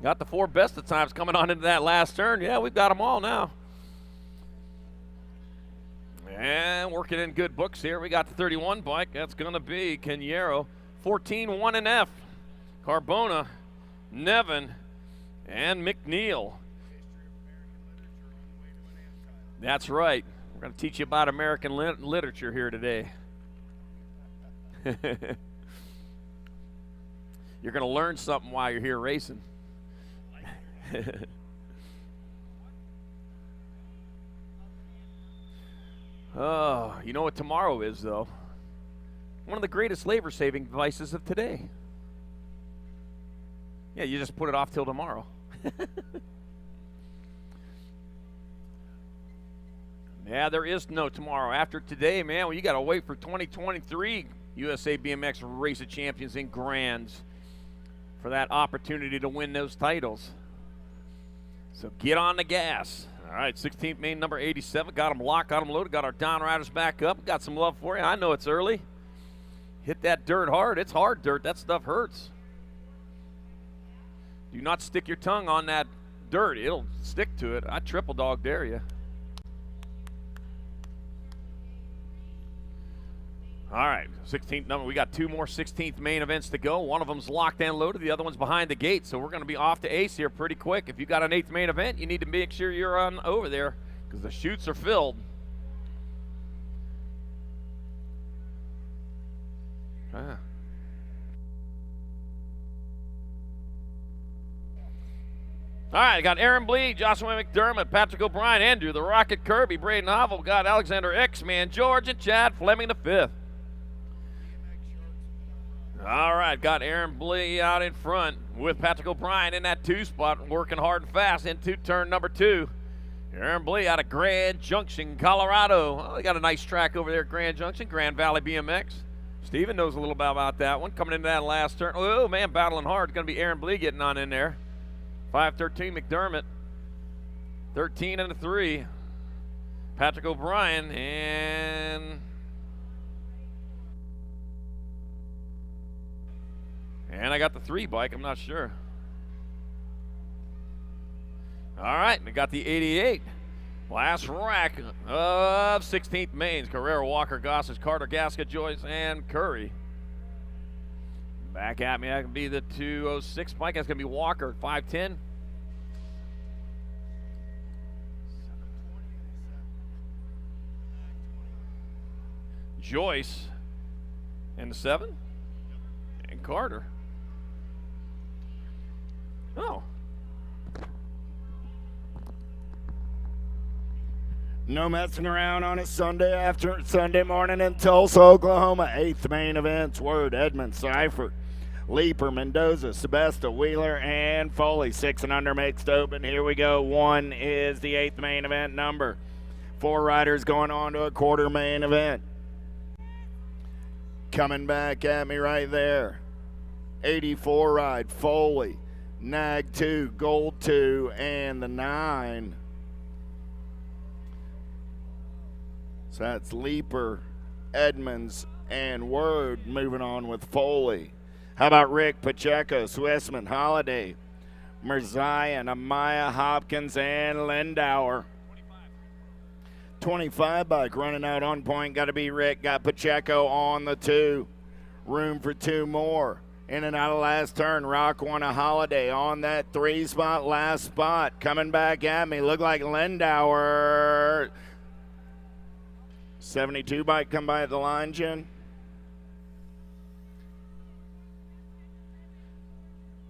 S6: Got the 4 best of times coming on into that last turn. Yeah, we've got them all now. And working in good books here. We got the 31 bike. That's going to be Canyero. 14, 1 and F. Carbona, Nevin, and McNeil. That's right. We're going to teach you about American literature here today. You're going to learn something while you're here racing. Oh, you know what tomorrow is, though? One of the greatest labor-saving devices of today. Yeah, you just put it off till tomorrow. Yeah, there is no tomorrow. After today, man, well, you got to wait for 2023 USA BMX Race of Champions in Grands for that opportunity to win those titles. So get on the gas. All right, 16th main, number 87. Got them locked, got them loaded, got our down riders back up. Got some love for you. I know it's early. Hit that dirt hard. It's hard dirt. That stuff hurts. Do not stick your tongue on that dirt. It'll stick to it. I triple dog dare you. All right, 16th number. We got 2 more 16th main events to go. One of them's locked and loaded. The other one's behind the gate. So we're going to be off to ace here pretty quick. If you got an 8th main event, you need to make sure you're on over there because the chutes are filled. All right, I got Aaron Blee, Joshua McDermott, Patrick O'Brien, Andrew, the Rocket Kirby, Braden Hovel, got Alexander X-Man, George, and Chad Fleming the 5th. All right, got Aaron Blee out in front with Patrick O'Brien in that 2 spot, working hard and fast into turn number 2. Aaron Blee out of Grand Junction, Colorado. Oh, they got a nice track over there at Grand Junction, Grand Valley BMX. Steven knows a little bit about that one. Coming into that last turn. Oh, man, battling hard. It's going to be Aaron Blee getting on in there. 5-13 McDermott. 13 and a 3. Patrick O'Brien And I got the 3 bike, I'm not sure. All right, we got the 88. Last rack of 16th mains. Carrera, Walker, Gossage, Carter, Gasket, Joyce, and Curry. Back at me, that can be the 206 bike. That's going to be Walker, 510. Joyce and the 7. And Carter. Oh.
S7: No messing around on a Sunday morning in Tulsa, Oklahoma. 8th main events. Word, Edmund, Seifert, Leaper, Mendoza, Sebesta, Wheeler, and Foley. 6 and under mixed open. Here we go. 1 is the 8th main event number. 4 riders going on to a quarter main event. Coming back at me right there. 84 ride, Foley, Nag 2, Gold 2, and the 9. So that's Leaper, Edmonds, and Word moving on with Foley. How about Rick, Pacheco, Swissman, Holiday, Mirzian, Amaya, Hopkins, and Lindauer. 25 bike running out on point. Got to be Rick. Got Pacheco on the 2. Room for 2 more. In and out of last turn. Rock won a Holiday on that 3 spot, last spot. Coming back at me. Look like Lindauer. 72 bike come by at the line, Jen.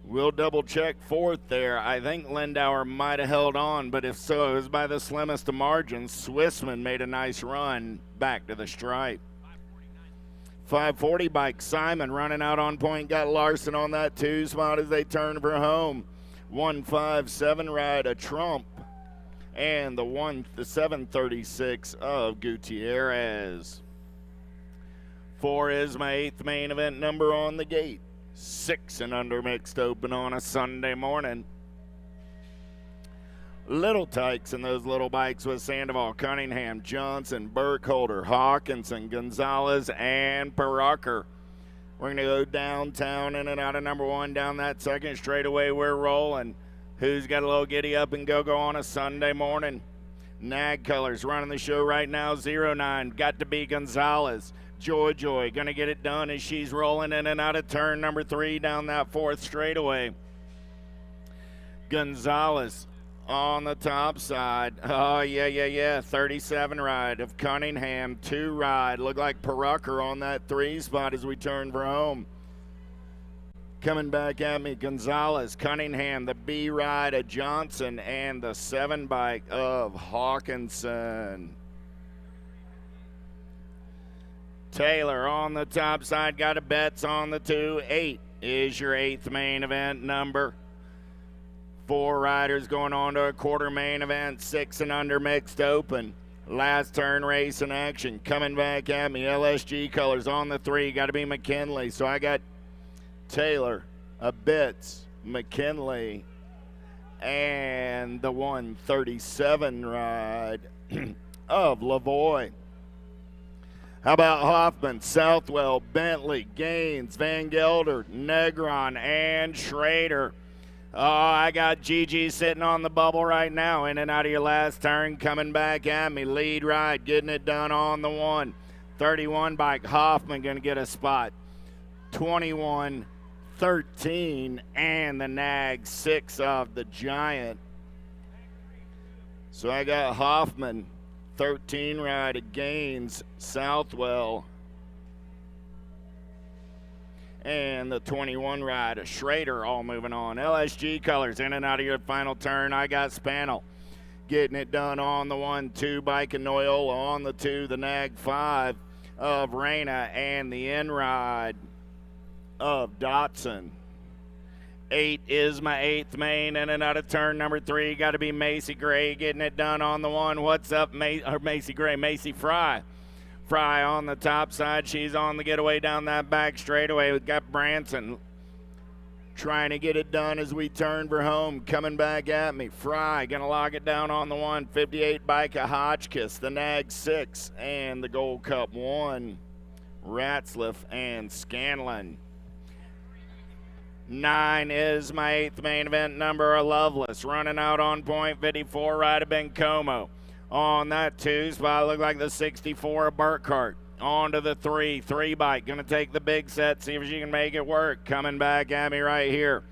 S7: We'll double check 4th there. I think Lindauer might have held on, but if so, it was by the slimmest of margins. Swissman made a nice run back to the stripe. 540 bike, Simon running out on point. Got Larson on that 2 spot as they turn for home. 157 ride, a Trump. And the 736 of Gutierrez. 4 is my 8th main event number on the gate. 6 and under mixed open on a Sunday morning. Little tykes in those little bikes with Sandoval, Cunningham, Johnson, Burkholder, Hawkinson, Gonzalez, and Perucker. We're going to go downtown in and out of number 1 down that second straightaway. We're rolling. Who's got a little giddy up and go on a Sunday morning? Nag Colors running the show right now. 09 got to be Gonzalez. Joy gonna get it done as she's rolling in and out of turn number 3 down that 4th straightaway. Gonzalez on the top side. Oh, yeah. 37 ride of Cunningham. 2 ride. Look like Perucker on that 3 spot as we turn for home. Coming back at me, Gonzalez, Cunningham, the B ride of Johnson, and the 7 bike of Hawkinson. Taylor on the top side, got a Betts on the 2. 8 is your 8th main event number. 4 riders going on to a quarter main event, 6 and under mixed open. Last turn race in action. Coming back at me, LSG Colors on the 3, got to be McKinley. So I got Taylor, a Betts, McKinley, and the 137 ride of Lavoie. How about Hoffman, Southwell, Bentley, Gaines, Van Gelder, Negron, and Schrader? Oh, I got Gigi sitting on the bubble right now. In and out of your last turn, coming back at me. Lead ride, getting it done on the 1. 31 bike, Hoffman going to get a spot. 21, 13, and the Nag 6 of the Giant. So I got Hoffman, 13 ride of Gaines, Southwell, and the 21 ride of Schrader all moving on. LSG Colors in and out of your final turn. I got Spanel getting it done on the 1, 2 bike and Noyola on the 2, the Nag 5 of Reyna, and the in ride of Dotson. 8 is my 8th main, in and out of turn number 3. Got to be Macy Gray getting it done on the 1. What's up, Macy Gray? Macy Fry. Fry on the top side. She's on the getaway down that back straightaway. We've got Branson trying to get it done as we turn for home. Coming back at me. Fry going to log it down on the 1. 58 bike of Hotchkiss, the Nag 6, and the Gold Cup 1. Ratzliff and Scanlon. 9 is my 8th main event number, a Loveless. Running out on point, 54 right of Bencomo. On that 2 spot, look like the 64 Burkhart. On to the 3 bike. Gonna take the big set, see if she can make it work. Coming back at me right here.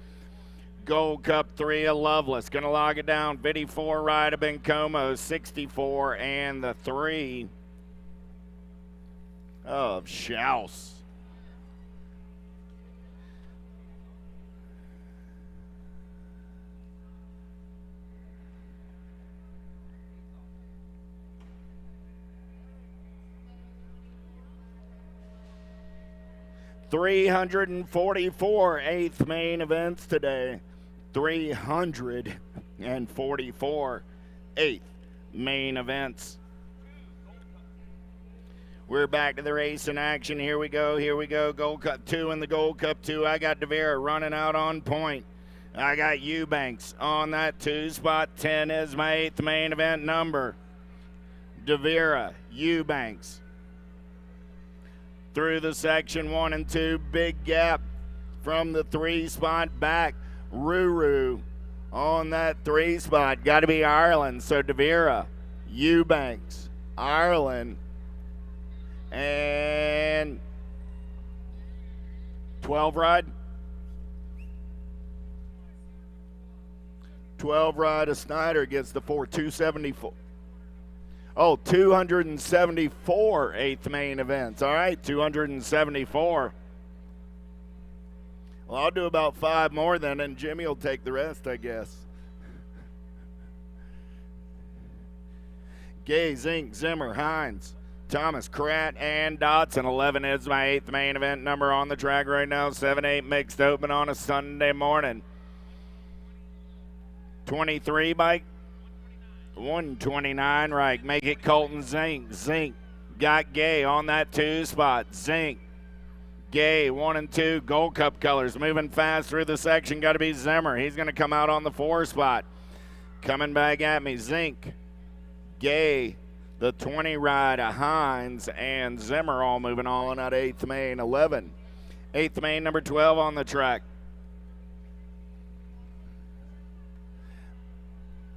S7: Gold Cup 3 of Loveless. Gonna log it down. 54 right of Bencomo, 64, and the 3 of Schaus. $344 eighth main events today. 344 eighth main events. We're back to the race in action. Here we go. Gold Cup 2 in the Gold Cup 2. I got DeVera running out on point. I got Eubanks on that 2 spot. 10 is my 8th main event number. DeVera, Eubanks. Through the section 1 and 2, big gap from the 3 spot back. Ruru on that 3 spot. Got to be Ireland. So DeVera, Eubanks, Ireland, and 12 ride. 12 ride of Snyder gets the 274. Oh, 274 eighth main events. All right, 274. Well, I'll do about 5 more then, and Jimmy will take the rest, I guess. Gay, Zink, Zimmer, Hines, Thomas, Kratt, and Dotson. 11 is my 8th main event number on the track right now. 7-8 mixed open on a Sunday morning. 23 bike. 129 right. Make it Colton Zink. Zink got Gay on that 2 spot. Zink, Gay, 1 and 2. Gold Cup colors moving fast through the section. Got to be Zimmer. He's going to come out on the 4 spot. Coming back at me. Zink, Gay, the 20 ride of Hines, and Zimmer all moving on at 8th main. 11. 8th main number 12 on the track.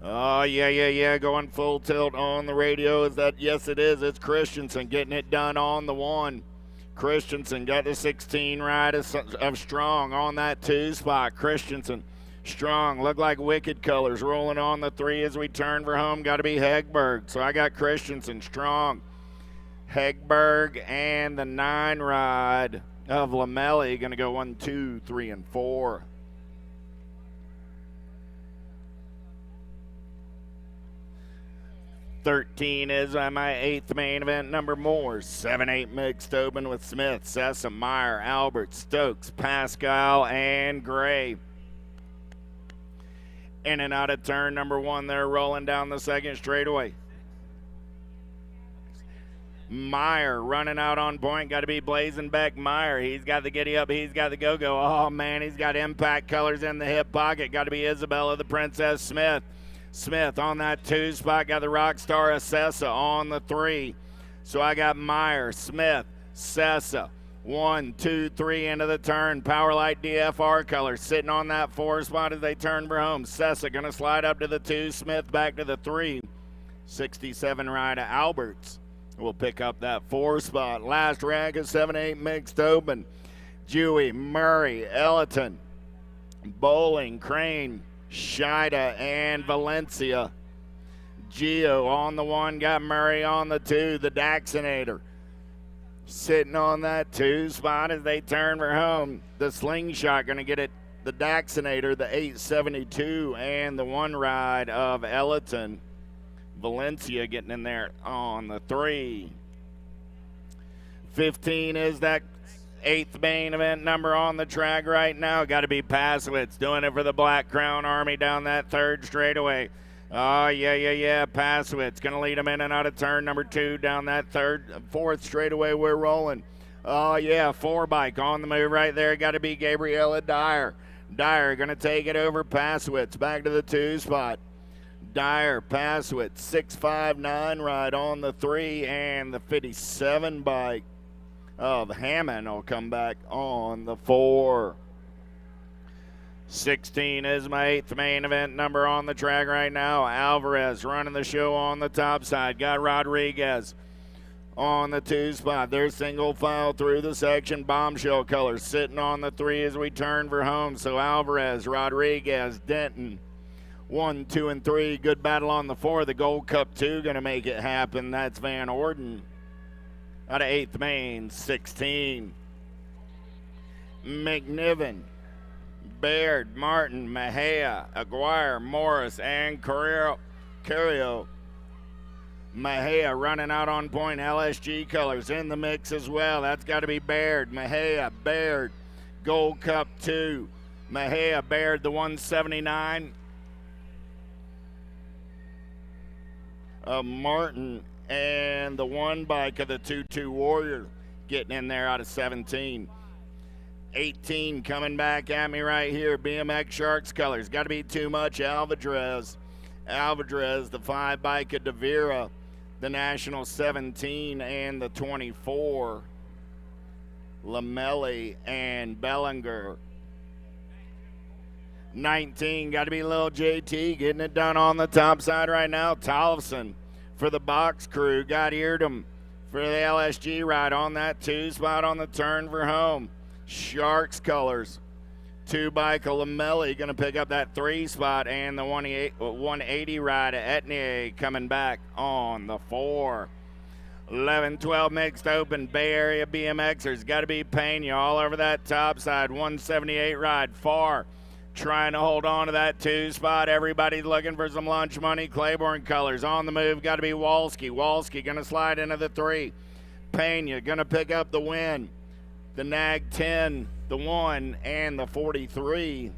S7: Oh, yeah. Going full tilt on the radio. Is that? Yes, it is. It's Christensen getting it done on the 1. Christensen got the 16 ride of Strong on that 2 spot. Christensen, Strong, look like wicked colors rolling on the 3 as we turn for home. Got to be Hegberg. So I got Christensen, Strong, Hegberg, and the 9 ride of Lamelli. Going to go 1, 2, 3, and 4. 13 is my 8th main event number more. 7-8 mixed open with Smith, Sessa, Meyer, Albert, Stokes, Pascal, and Gray. In and out of turn number 1, they're rolling down the second straightaway. Meyer running out on point. Got to be Blazenbeck Meyer. He's got the giddy up. He's got the go-go. Oh, man, he's got impact colors in the hip pocket. Got to be Isabella the Princess Smith. Smith on that 2 spot. Got the Rockstar Sessa on the 3. So I got Meyer, Smith, Sessa. 1, 2, 3 into the turn. Powerlight DFR colors sitting on that 4 spot as they turn for home. Sessa going to slide up to the 2. Smith back to the 3. 67 ride of Alberts will pick up that 4 spot. Last rack of 7-8 mixed open. Dewey, Murray, Elliton, Bowling, Crane, Shida, and Valencia. Gio on the 1, got Murray on the 2, the Daxinator. Sitting on that 2 spot as they turn for home. The Slingshot going to get it, the Daxinator, the 872, and the 1 ride of Elliton. Valencia getting in there on the 3. 15 is that 8th main event number on the track right now. Got to be Pasowitz doing it for the Black Crown Army down that 3rd straightaway. Oh, yeah. Pasowitz going to lead him in and out of turn number 2 down that 4th straightaway. We're rolling. Oh, yeah, 4 bike on the move right there. Got to be Gabriella Dyer. Dyer going to take it over Pasowitz back to the 2 spot. Dyer, Pasowitz, 659 ride on the 3, and the 57 bike of Hammond will come back on the 4. 16 is my 8th main event number on the track right now. Alvarez running the show on the top side. Got Rodriguez on the 2 spot. They're single file through the section. Bombshell colors sitting on the 3 as we turn for home. So Alvarez, Rodriguez, Denton, 1, 2, and 3. Good battle on the 4. The Gold Cup 2 going to make it happen. That's Van Orden out of 8th main, 16. McNiven, Baird, Martin, Mejia, Aguirre, Morris, and Carrillo. Mejia running out on point. LSG colors in the mix as well. That's got to be Baird. Mejia, Baird, Gold Cup 2. Mejia, Baird, the 179. Martin and the 1 bike of the 2-2 Warrior getting in there out of 17. 18 coming back at me right here. BMX Sharks colors. Got to be too much. Alvarez, the 5 bike of De Vera, the National 17 and the 24. Lamelli and Bellinger. 19, got to be little JT getting it done on the top side right now. Tollefson for the box crew. Got Eardham for the LSG ride on that 2 spot on the turn for home. Sharks colors. 2 bike of Lamelli going to pick up that 3 spot, and the 180 ride of Etnier coming back on the 4. 11-12 mixed open. Bay Area BMXers. Got to be Pena all over that top side. 178 ride far. Trying to hold on to that 2 spot. Everybody's looking for some lunch money. Claiborne colors on the move. Got to be Walski. Walski going to slide into the 3. Pena going to pick up the win. The Nag 10, the 1, and the 43.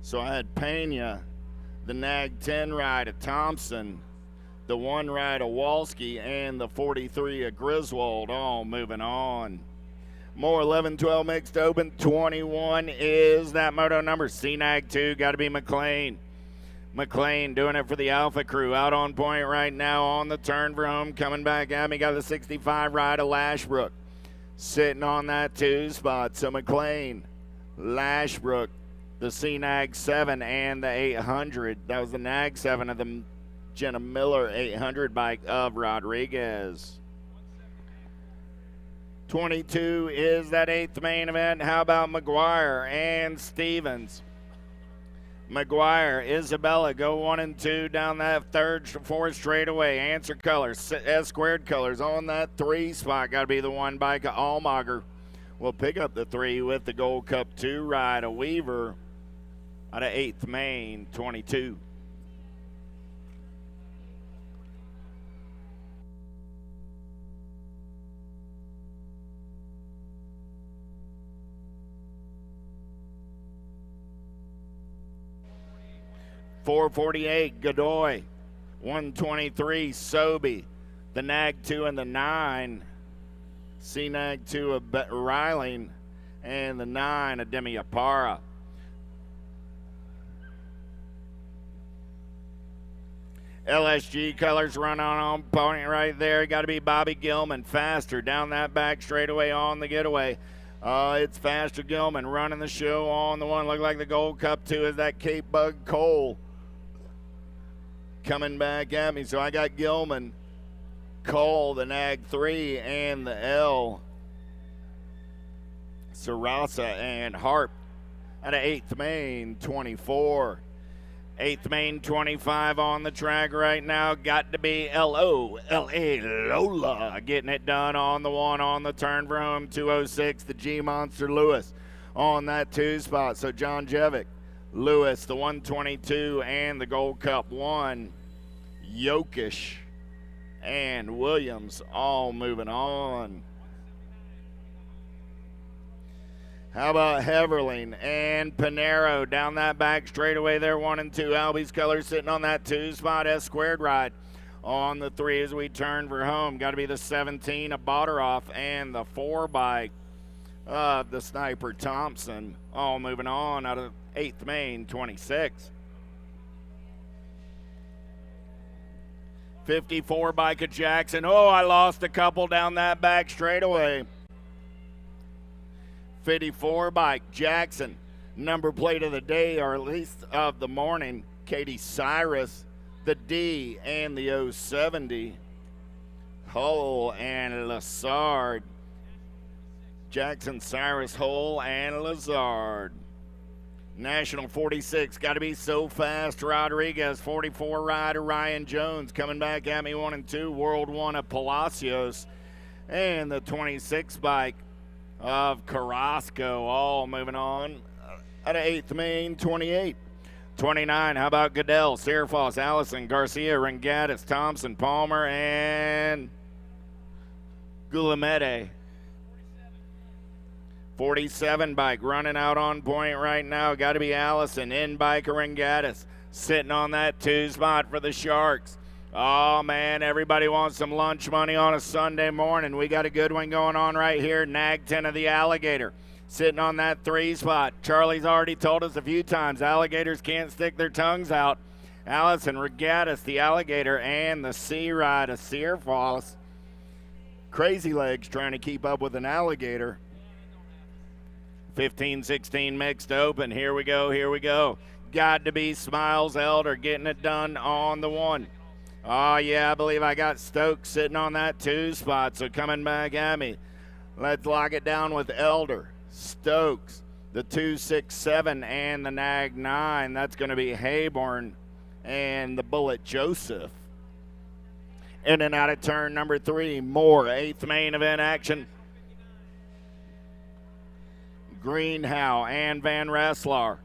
S7: So I had Pena, the Nag 10 ride of Thompson, the 1 ride of Walski, and the 43 of Griswold, all moving on. More 11-12 mixed open. 21 is that moto number. CNAG 2, got to be McLean. McLean doing it for the Alpha crew. Out on point right now on the turn for home. Coming back at me. Got the 65 ride of Lashbrook. Sitting on that 2 spot. So McLean, Lashbrook, the CNAG 7 and the 800. That was the NAG 7 of the Jenna Miller 800 bike of Rodriguez. 22 is that 8th main event. How about McGuire and Stevens? McGuire, Isabella go 1 and 2 down that 4th straightaway. Answer colors, S squared colors on that 3 spot. Got to be the 1 bike of Allmager. We'll pick up the 3 with the Gold Cup 2 ride of Weaver out of 8th main, 22. .448, Godoy. 123, Sobey. The Nag 2 and the 9. C-Nag 2 of Riling. And the 9 of Demiapara. LSG colors run on point right there. Got to be Bobby Gilman. Faster down that back straightaway on the getaway. It's Faster Gilman running the show on the 1. Look like the Gold Cup 2 is that Cape Bug Cole coming back at me. So I got Gilman, Cole, the Nag 3, and the L. Sarasa and Harp out of 8th main, 24. 8th main, 25 on the track right now. Got to be L-O-L-A Lola getting it done on the 1 on the turn for home. 206, the G-Monster Lewis on that 2 spot. So John Jevic, Lewis, the 122, and the Gold Cup 1. Yokish and Williams all moving on. How about Heverling and Pinero down that back straightaway there, 1 and 2. Albie's colors sitting on that 2 spot. S squared ride on the 3 as we turn for home. Got to be the 17 of Botteroff and the 4 bike of the Sniper Thompson. All moving on out of 8th main, 26. 54 bike of Jackson. Oh, I lost a couple down that back straightaway. 54 bike Jackson. Number plate of the day, or at least of the morning, Katie Cyrus, the D and the 070. Hull and Lazard. Jackson, Cyrus, Hull, and Lazard. National 46, got to be so fast. Rodriguez, 44 rider Ryan Jones coming back at me 1 and 2. World 1 of Palacios. And the 26 bike of Carrasco, all moving on. Out of 8th Main, 28. 29, how about Goodell, Searfoss, Allison, Garcia, Rengatis, Thompson, Palmer, and Gulamede. 47 bike running out on point right now. Got to be Allison. In bike Rengatis. Sitting on that 2 spot for the Sharks. Oh, man, everybody wants some lunch money on a Sunday morning. We got a good one going on right here. Nag 10 of the Alligator. Sitting on that 3 spot. Charlie's already told us a few times, alligators can't stick their tongues out. Allison, Regatas, the Alligator, and the Sea Ride of Searfoss. Crazy Legs trying to keep up with an alligator. 15-16 mixed open. Here we go. Got to be Smiles Elder getting it done on the 1. Oh, yeah, I believe I got Stokes sitting on that 2 spot, so coming back at me. Let's lock it down with Elder, Stokes, the 267, and the Nag 9. That's going to be Hayborn and the Bullet Joseph. In and out of turn number 3, more 8th main event action. Greenhow and Van Resslar.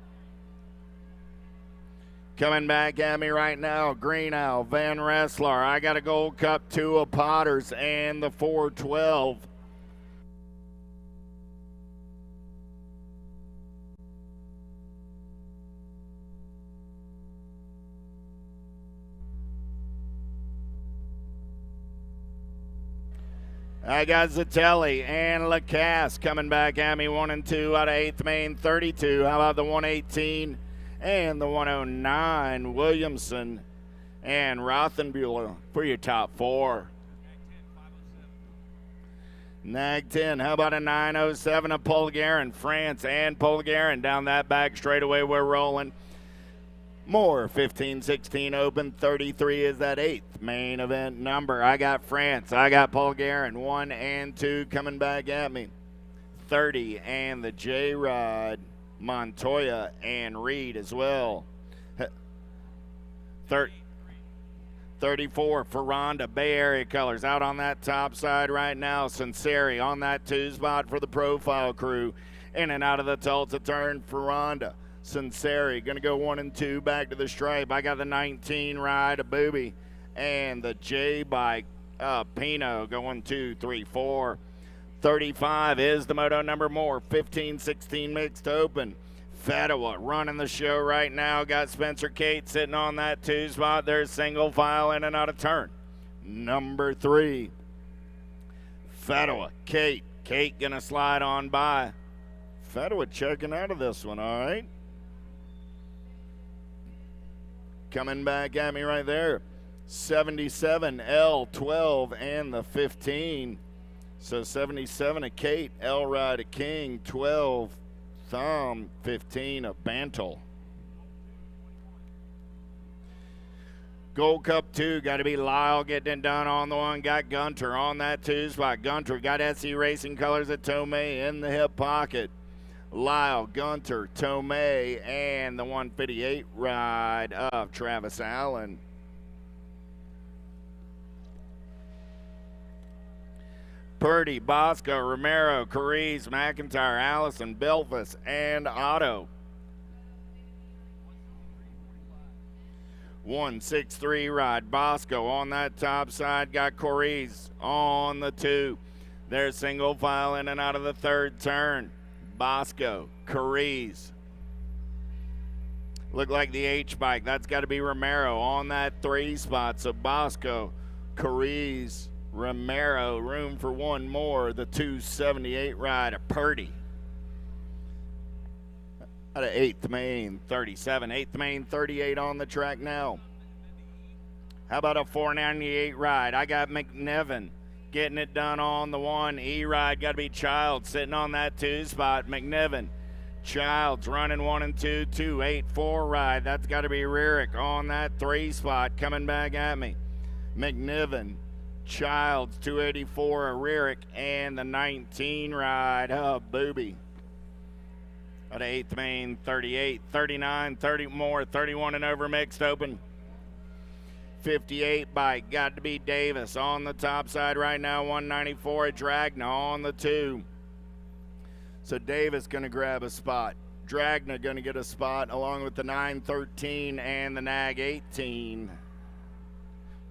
S7: Coming back at me right now, Greenhow, Van Resslar. I got a Gold Cup 2 of Potters and the 412. I got Zatelli and Lacasse coming back at me 1 and 2 out of 8th main 32. How about the 118 and the 109? Williamson and Rothenbuehler for your top 4. Nag 10, how about a 907 of Polgarin, France and Polgarin down that back straightaway. We're rolling. More 15-16 open, 33 is that 8th main event number. I got France, I got Polgarin, 1 and 2 coming back at me. 30 and the J-Rod, Montoya and Reed as well. 34 for Rhonda, Bay Area colors out on that top side right now. Sinceri on that 2 spot for the profile crew. In and out of the Tulsa turn for Rhonda. Sinceri going to go 1 and 2 back to the stripe. I got the 19 ride, a Booby, and the J bike, Pino going 2, 3, 4. 35 is the moto number more. 15-16 mixed open. Fetawa running the show right now. Got Spencer Kate sitting on that 2 spot. There's single file in and out of turn. Number 3. Fetawa, Kate. Kate going to slide on by. Fetawa checking out of this one, all right. Coming back at me right there. 77, L12, and the 15. So 77 of Kate, L-Ride of King, 12, Thumb, 15 of Bantle. Gold Cup 2, got to be Lyle getting it done on the 1. Got Gunter on that 2 spot. Gunter got SC Racing colors at Tomei in the hip pocket. Lyle, Gunter, Tomei, and the 158 ride of Travis Allen. Purdy, Bosco, Romero, Cariz, McIntyre, Allison, Belfast, and Otto. 163 ride. Bosco on that top side. Got Cariz on the 2. There's single file in and out of the 3rd turn. Bosco, Cariz. Look like the H bike. That's got to be Romero on that 3 spot. So Bosco, Cariz, Romero. Room for 1 more. The 278 ride of Purdy. Out of 8th main, 37. 8th main, 38 on the track now. How about a 498 ride? I got McNiven getting it done on the 1. E-ride got to be Childs sitting on that 2 spot. McNiven, Childs running 1 and 2, 284 ride. That's got to be Rurick on that 3 spot coming back at me. McNiven, Childs, 284 a Rurick, and the 19 ride of Booby. At 8th main, 38, 39, 30 more, 31 and over mixed open. 58 bike, got to be Davis on the top side right now, 194 at Dragna on the 2. So Davis going to grab a spot. Dragna going to get a spot along with the 913 and the Nag 18.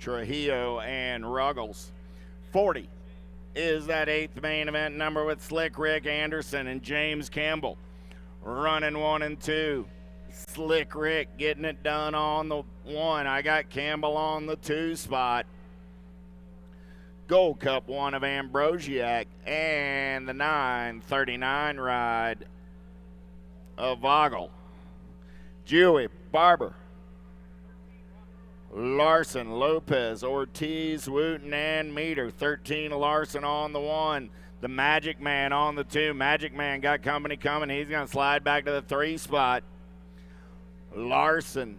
S7: Trujillo and Ruggles. 40 is that 8th main event number with Slick Rick Anderson and James Campbell. Running 1 and 2. Slick Rick getting it done on the 1. I got Campbell on the 2 spot. Gold Cup 1 of Ambrosiak and the 939 ride of Vogel. Dewey, Barber, Larson, Lopez, Ortiz, Wooten, and Meter. 13 Larson on the 1. The Magic Man on the 2. Magic Man got company coming. He's going to slide back to the 3 spot. Larson,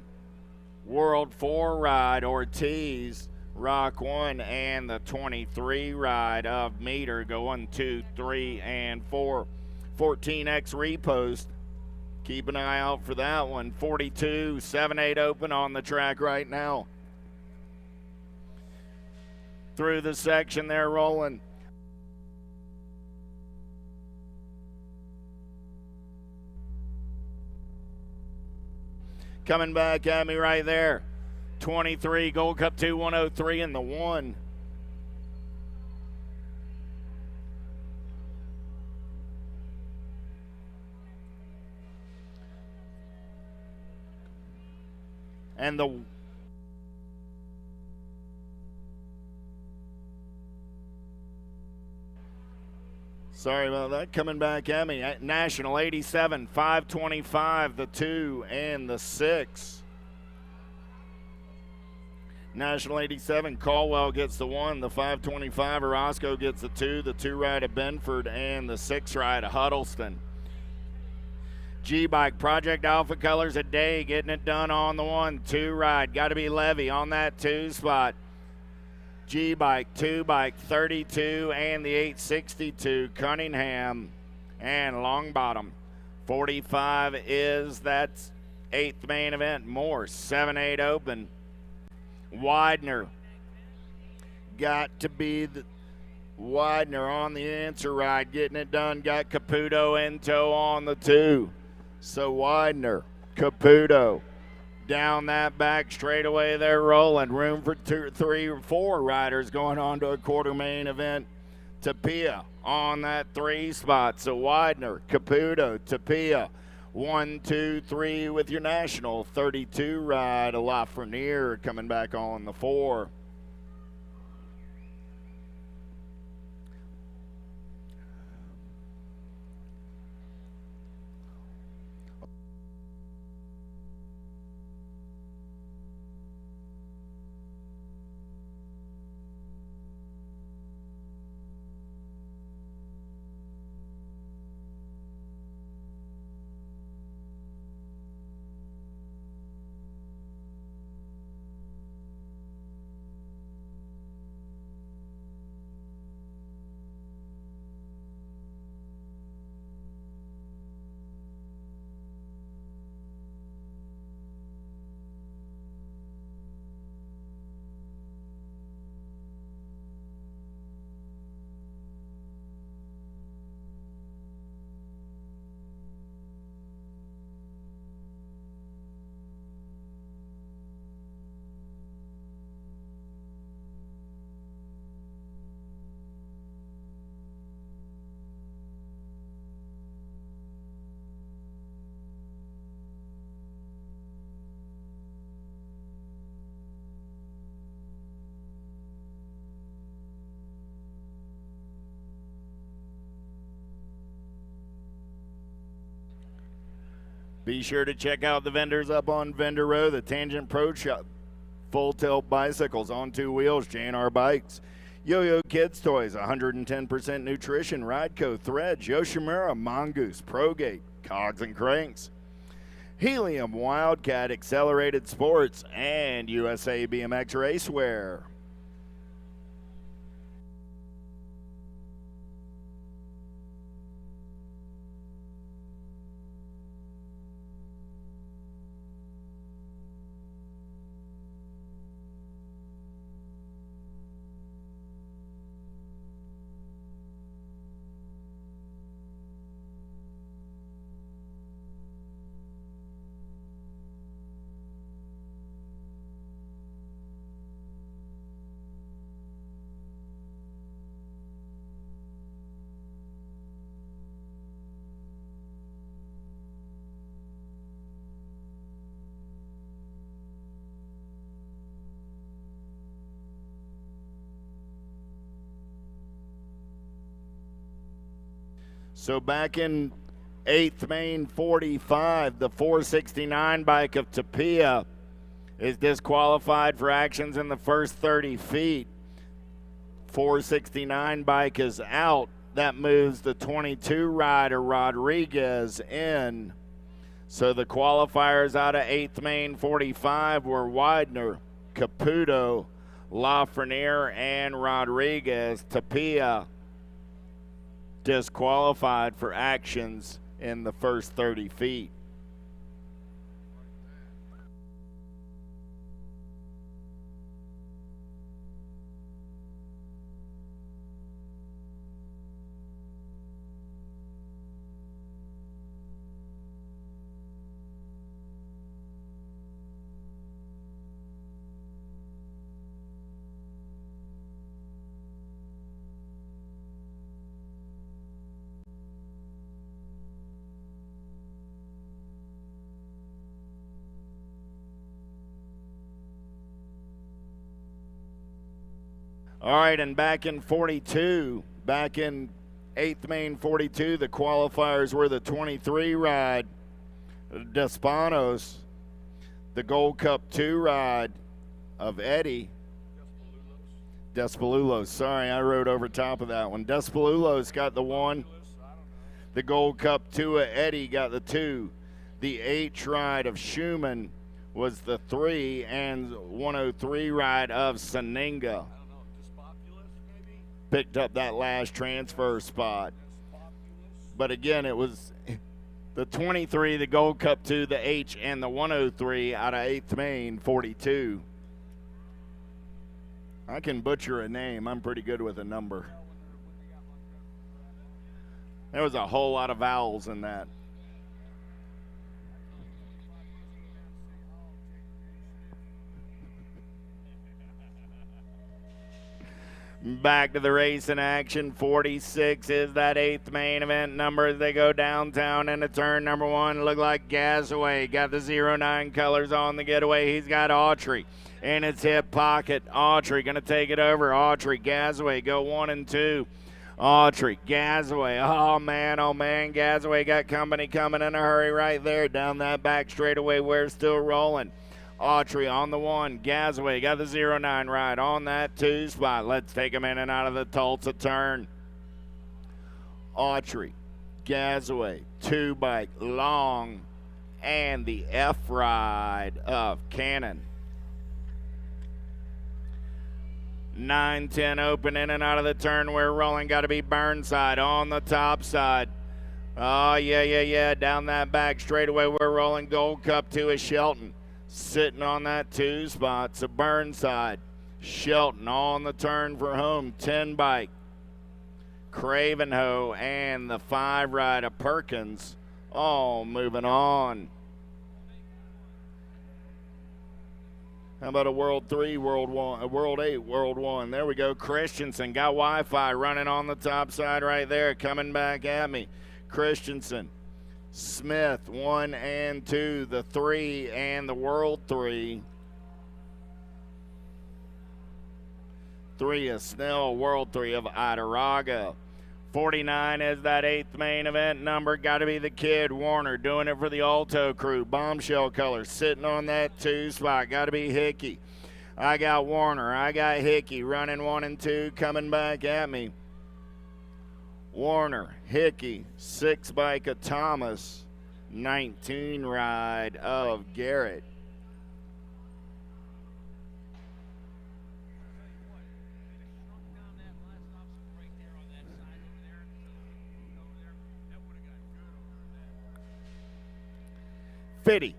S7: World 4 ride. Ortiz, Rock 1, and the 23 ride of Meter going 2, 3, and 4. 14X repost. Keep an eye out for that one. 42, 7-8 open on the track right now. Through the section they're rolling. Coming back at me right there. 23, Gold Cup 2, 103 in the 1. And the sorry about that. Coming back at me. National 87, 525, the 2 and the 6. National 87, Caldwell gets the 1, the 525, Orozco gets the 2 ride of Benford, and the 6 ride of Huddleston. G-Bike, Project Alpha Colors a day, getting it done on the 1, 2 ride. Got to be Levy on that 2 spot. G-Bike, 2 bike, 32, and the 862, Cunningham and Longbottom. 45 is that's 8th main event. More 7-8 open. Widener, got to be the Widener on the answer ride, getting it done. Got Caputo in tow on the 2. So Widener, Caputo, down that back straightaway they're rolling. Room for 2, 3, or 4 riders going on to a quarter main event. Tapia on that 3 spot. So Widener, Caputo, Tapia. 1, 2, 3 with your national 32 ride. A Lafreniere coming back on the 4. Be sure to check out the vendors up on Vendor Row, the Tangent Pro Shop Full Tilt Bicycles on 2 wheels, J&R Bikes. Yo-Yo Kids Toys, 110% nutrition, Rideco, Threads, Yoshimura, Mongoose, Progate, Cogs and Cranks. Helium Wildcat Accelerated Sports, and USA BMX Racewear. So back in 8th Main 45, the 469 bike of Tapia is disqualified for actions in the first 30 feet. 469 bike is out. That moves the 22 rider Rodriguez in. So the qualifiers out of 8th Main 45 were Widener, Caputo, Lafreniere, and Rodriguez. Tapia disqualified for actions in the first 30 feet. All right, and back in 42, back in 8th Main 42, the qualifiers were the 23 ride, Despanos, the Gold Cup 2 ride of Eddie. Despalulos, sorry, I rode over top of that one. Despalulos got the 1. The Gold Cup 2 of Eddie got the 2. The H ride of Schumann was the 3, and 103 ride of Saninga picked up that last transfer spot. But again, it was the 23, the Gold Cup 2, the H, and the 103 out of 8th Main 42. I can butcher a name. I'm pretty good with a number. There was a whole lot of vowels in that. Back to the race in action. 46 is that 8th main event number as they go downtown into turn number 1. Look like Gasaway got the 09 colors on the getaway. He's got Autry in his hip pocket. Autry going to take it over. Autry, Gasaway go 1 and 2. Autry, Gasaway. Oh, man, Gasaway got company coming in a hurry right there down that back straightaway. We're still rolling. Autry on the 1. Gasaway got the 09 ride on that 2 spot. Let's take him in and out of the Tulsa turn. Autry, Gasaway, 2 bike, long, and the F ride of Cannon. 9-10 open in and out of the turn. We're rolling. Got to be Burnside on the top side. Oh, yeah. Down that back straightaway, we're rolling. Gold Cup 2 is Shelton. Sitting on that 2 spot, so Burnside. Shelton on the turn for home, 10 bike. Cravenho and the 5 ride of Perkins all moving on. How about a World 3, World 1, a World 8, World 1? There we go. Christensen got Wi-Fi running on the top side right there, coming back at me. Christensen. Smith, 1 and 2, the 3 and the World 3. 3 is Snell, World 3 of Idaraga. 49 is that 8th main event number. Got to be the kid, Warner, doing it for the Alto crew. Bombshell color, sitting on that 2 spot. Got to be Hickey. I got Warner. I got Hickey running 1 and 2, coming back at me. Warner, Hickey, 6 bike of Thomas, 19 ride of Garrett. Fitty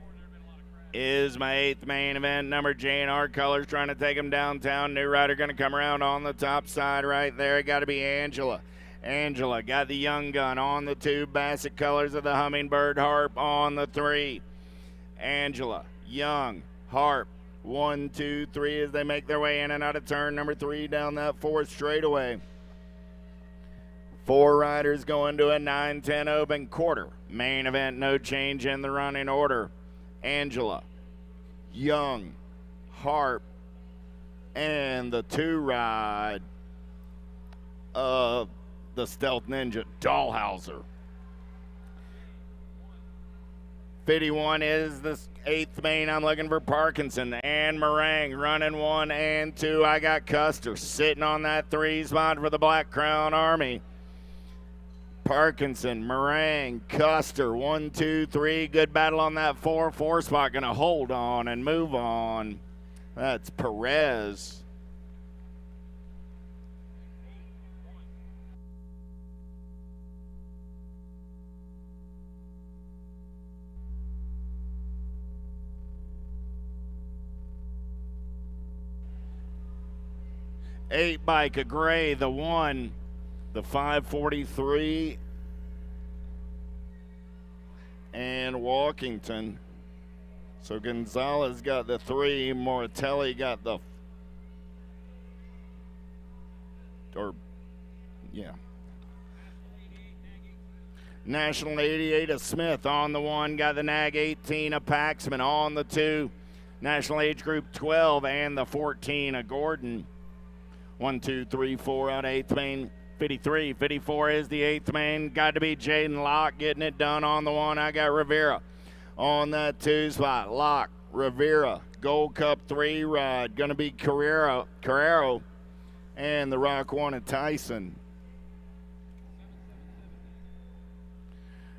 S7: is my 8th main event number. J&R Colors trying to take him downtown. New rider going to come around on the top side right there. Got to be Angela. Angela got the Young Gun on the 2. Bassett Colors of the Hummingbird Harp on the 3. Angela, Young, Harp, 1, 2, 3 as they make their way in and out of turn number 3 down that 4th straightaway. 4 riders going to a 9-10 open quarter. Main event, no change in the running order. Angela, Young, Harp, and the 2 ride of the Stealth Ninja, Dahlhauser. 51 is the 8th main. I'm looking for Parkinson and Meringue running 1 and 2. I got Custer sitting on that 3 spot for the Black Crown Army. Parkinson, Meringue, Custer, 1, 2, 3. Good battle on that 4 spot. Going to hold on and move on. That's Perez. Eight bike of Gray, the 1. The 543 and Walkington. So Gonzalez got the 3, Moratelli got the National 88 of Smith on the 1, got the Nag 18 of Paxman on the 2. National Age Group 12 and the 14 of Gordon. 1, 2, 3, 4 out of 8th main. 53, 54 is the 8th main. Got to be Jaden Locke getting it done on the 1. I got Rivera on that 2 spot. Locke, Rivera, Gold Cup 3 ride. Going to be Carrero, and the Rock 1 of Tyson.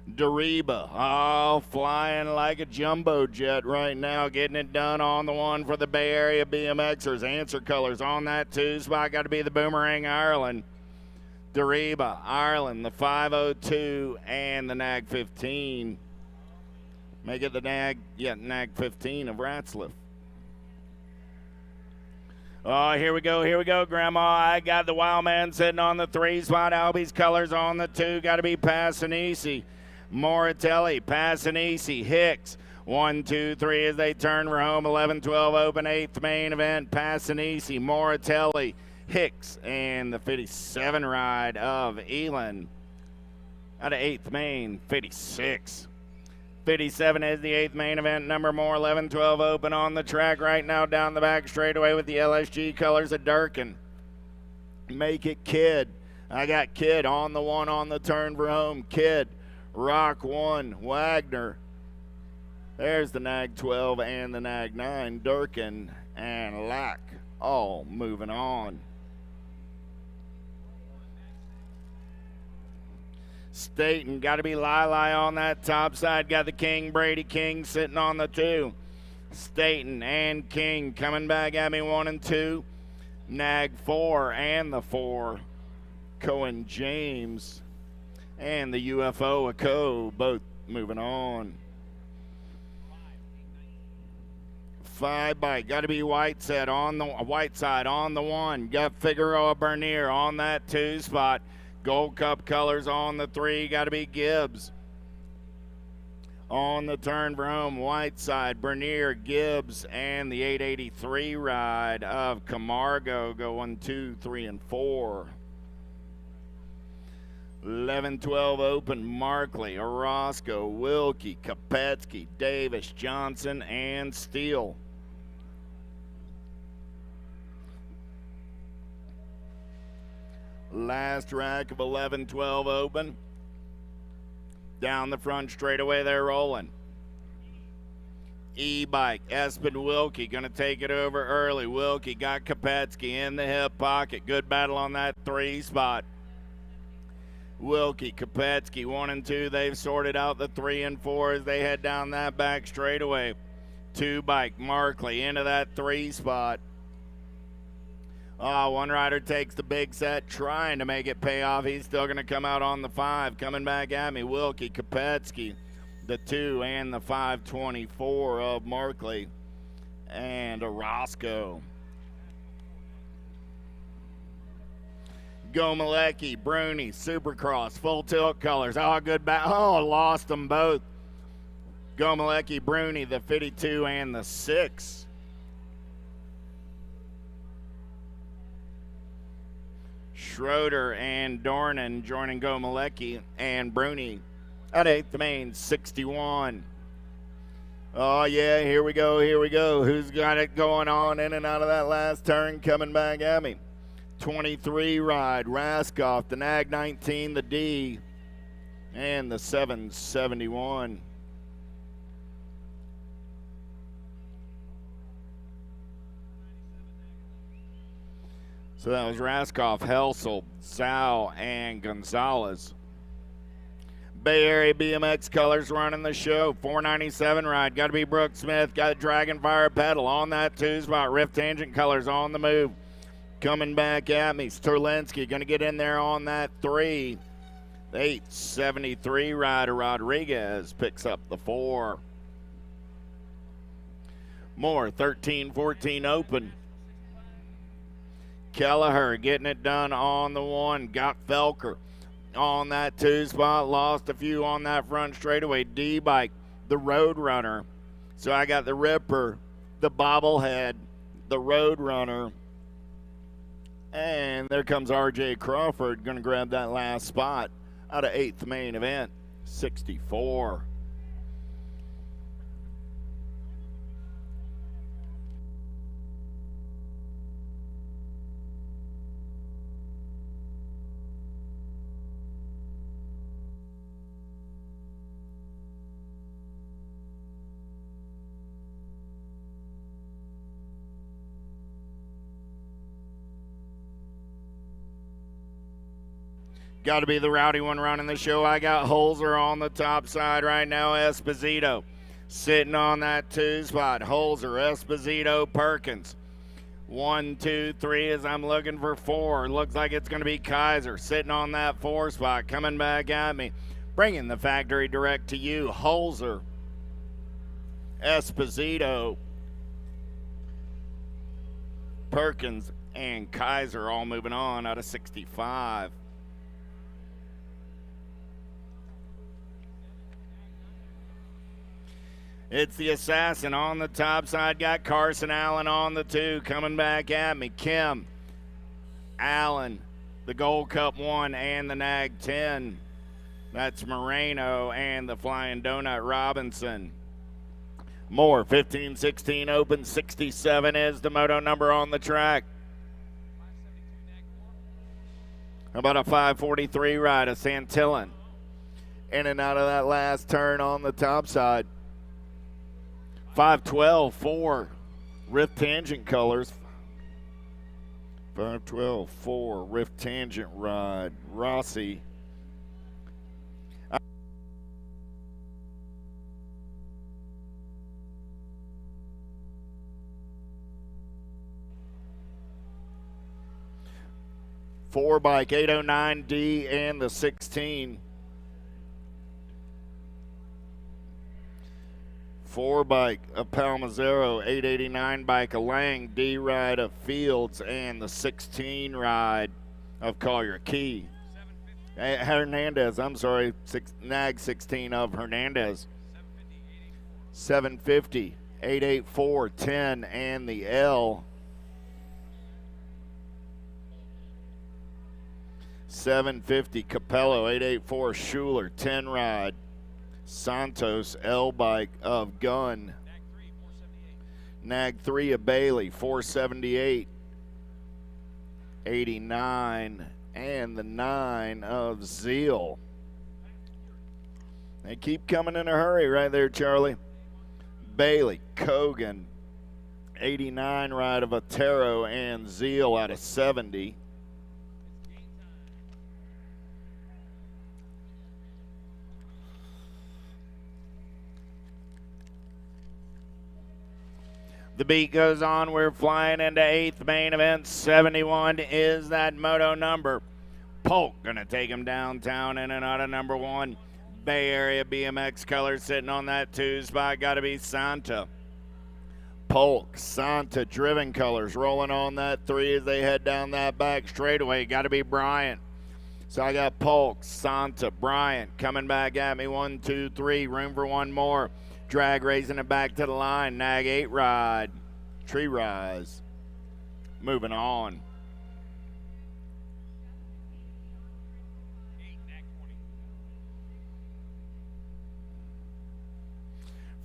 S7: Deriba, flying like a jumbo jet right now, getting it done on the 1 for the Bay Area BMXers. Answer Colors on that 2 spot. Got to be the Boomerang Ireland. Deriba, Ireland, the 502, and the Nag 15. Make it the Nag 15 of Ratzliff. Oh, here we go, Grandma. I got the Wild Man sitting on the 3 spot. Albie's Colors on the 2. Got to be Passanisi. Moratelli, Passanisi, Hicks. 1, 2, 3 as they turn for home. 11-12 open, 8th main event. Passanisi, Moratelli, Hicks, and the 57 ride of Elon. Out of 8th main, 56. 57 is the 8th main event. Number more, 11-12 open on the track right now down the back straightaway with the LSG Colors of Durkin. Make it Kid. I got Kid on the 1 on the turn for home. Kid, Rock 1, Wagner. There's the Nag 12 and the Nag 9, Durkin and Lack, all moving on. Staten, got to be Lili on that top side. Got the King, Brady King sitting on the 2. Staten and King coming back at me 1 and 2. Nag 4 and the 4. Cohen James and the UFO of Co, both moving on. 5 bike, got to be Whiteside on the 1. Got Figueroa Bernier on that 2 spot. Gold Cup Colors on the 3, got to be Gibbs. On the turn for home, Whiteside, Bernier, Gibbs, and the 883 ride of Camargo go 1, 2, 3, and 4. 11-12 open, Markley, Orozco, Wilkie, Kopetsky, Davis, Johnson, and Steele. Last rack of 11-12 open. Down the front straightaway they're rolling. E-bike, Espen Wilkie going to take it over early. Wilkie got Kopetsky in the hip pocket. Good battle on that 3 spot. Wilkie, Kopetsky, 1 and 2. They've sorted out the 3 and 4 as they head down that back straightaway. 2 bike, Markley into that 3 spot. One rider takes the big set, trying to make it pay off. He's still going to come out on the 5. Coming back at me, Wilkie, Kopetsky, the 2 and the 524 of Markley and Orozco. Gomalecki, Bruni, Supercross, full tilt colors. Good back. Lost them both. Gomalecki, Bruni, the 52 and the 6. Schroeder and Dornan joining Gomalecki and Bruni at 8th main, 61. Oh, yeah, here we go. Who's got it going on in and out of that last turn? Coming back at me. 23 ride, Raskoff, the Nag 19, the D, and the 771. So that was Raskoff, Helsel, Zhao, and Gonzalez. Bay Area BMX colors running the show. 497 ride. Got to be Brooke Smith. Got Dragonfire pedal on that 2 spot. Rift Tangent colors on the move. Coming back at me. Sterlinski going to get in there on that 3. 873 rider Rodriguez picks up the 4. More 13-14 open. Kelleher getting it done on the 1. Got Felker on that 2 spot. Lost a few on that front straightaway. D-bike, the Road Runner. So I got the Ripper, the Bobblehead, the Road Runner. And there comes R.J. Crawford, going to grab that last spot out of 8th main event, 64. Got to be the rowdy one running the show. I got Holzer on the top side right now. Esposito sitting on that 2 spot. Holzer, Esposito, Perkins. 1, 2, 3 as I'm looking for 4. Looks like it's going to be Kaiser sitting on that 4 spot. Coming back at me. Bringing the factory direct to you. Holzer, Esposito, Perkins, and Kaiser all moving on out of 65. It's the Assassin on the top side. Got Carson Allen on the 2. Coming back at me. Kim, Allen, the Gold Cup 1 and the Nag 10. That's Moreno and the Flying Donut Robinson. More 15-16 open. 67 is the moto number on the track. About a 543 ride of Santillan. In and out of that last turn on the top side. 512-4, Rift Tangent colors. 512-4, Rift Tangent ride, Rossi. Four bike, 809D and the 16. 4 bike of Palmazero, 889 bike of Lang, D ride of Fields, and the 16 ride of Collier Key. Hernandez, I'm sorry, Nag 16 of Hernandez. 750, 884, 10, and the L. 750, Capello, 884, Schuler, 10 ride. Santos, L bike of Gunn. Nag 3 of Bailey, 478. 89, and the 9 of Zeal. They keep coming in a hurry right there, Charlie. Bailey, Kogan. 89 ride of Otero and Zeal out of 70. The beat goes on. We're flying into 8th main event. 71 is that moto number. Polk gonna take him downtown in and out of number 1. Bay Area BMX colors sitting on that 2 spot. Got to be Santa. Polk, Santa, driven colors rolling on that 3 as they head down that back straightaway. Got to be Bryant. So I got Polk, Santa, Bryant coming back at me. 1, 2, 3. Room for one more. Drag raising it back to the line. Nag 8 ride. Tree rise. Moving on.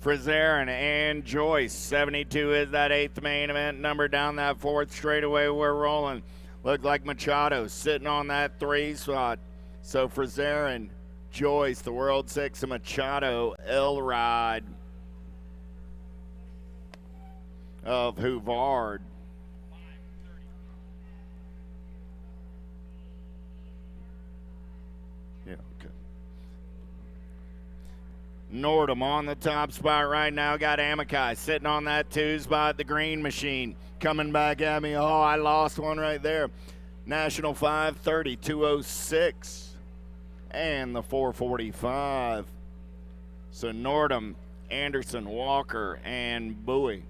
S7: Frizerin and Joyce. 72 is that 8th main event number. Down that 4th straightaway we're rolling. Looked like Machado sitting on that 3 spot. So Frizerin, Joyce, the World 6, and Machado, L ride of Huvard. Yeah, okay. Nordum on the top spot right now. Got Amakai sitting on that 2 spot. The green machine coming back at me. Oh, I lost one right there. National 530, 206. And the 445. So Nordum, Anderson, Walker, and Bowie.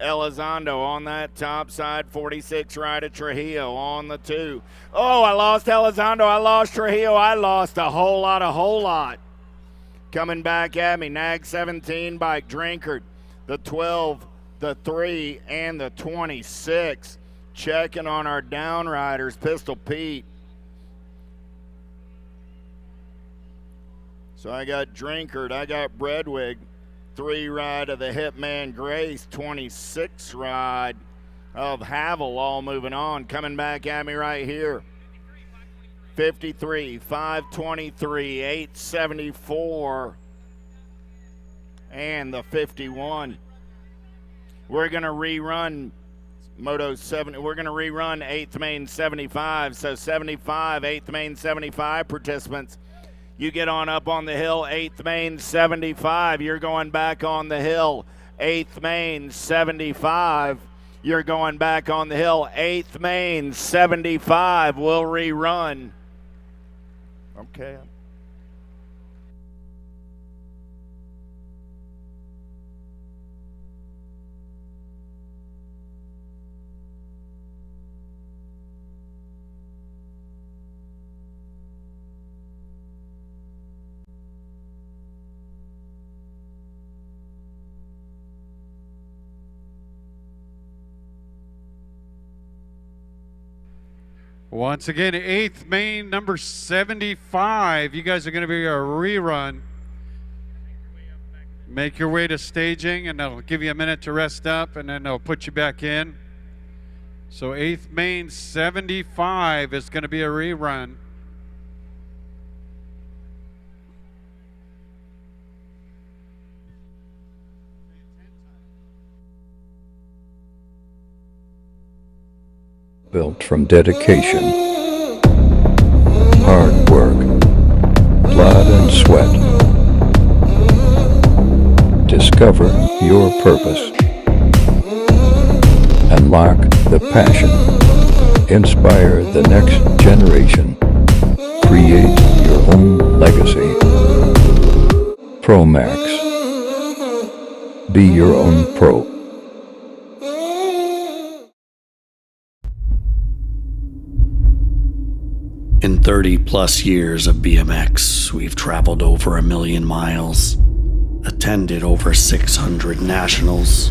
S7: Elizondo on that top side, 46 right of Trujillo on the 2. Oh, I lost Elizondo, I lost Trujillo, I lost a whole lot. Coming back at me, Nag 17 by Drinkard, the 12, the 3, and the 26. Checking on our downriders, Pistol Pete. So I got Drinkard, I got Bredwig. 3 ride of the Hitman Grace, 26 ride of Havel, all moving on. Coming back at me right here. 53, 523, 874, and the 51. We're going to rerun Moto 7. We're going to rerun 8th main 75. So 75, 8th main 75 participants. You get on up on the hill, 8th main 75. You're going back on the hill, 8th main 75. You're going back on the hill, 8th main 75. We'll rerun. Okay.
S8: Once again, 8th main, number 75. You guys are going to be a rerun. Make your way to staging, and that'll give you a minute to rest up, and then they'll put you back in. So 8th main 75 is going to be a rerun.
S1: Built from dedication, hard work, blood and sweat. Discover your purpose. Unlock the passion. Inspire the next generation. Create your own legacy. ProMax. Be your own pro.
S2: In 30 plus years of BMX, we've traveled over 1 million miles, attended over 600 nationals,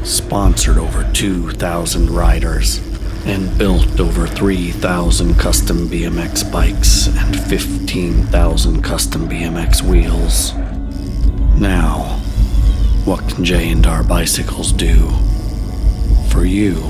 S2: sponsored over 2,000 riders, and built over 3,000 custom BMX bikes and 15,000 custom BMX wheels. Now, what can J&R Bicycles do for you?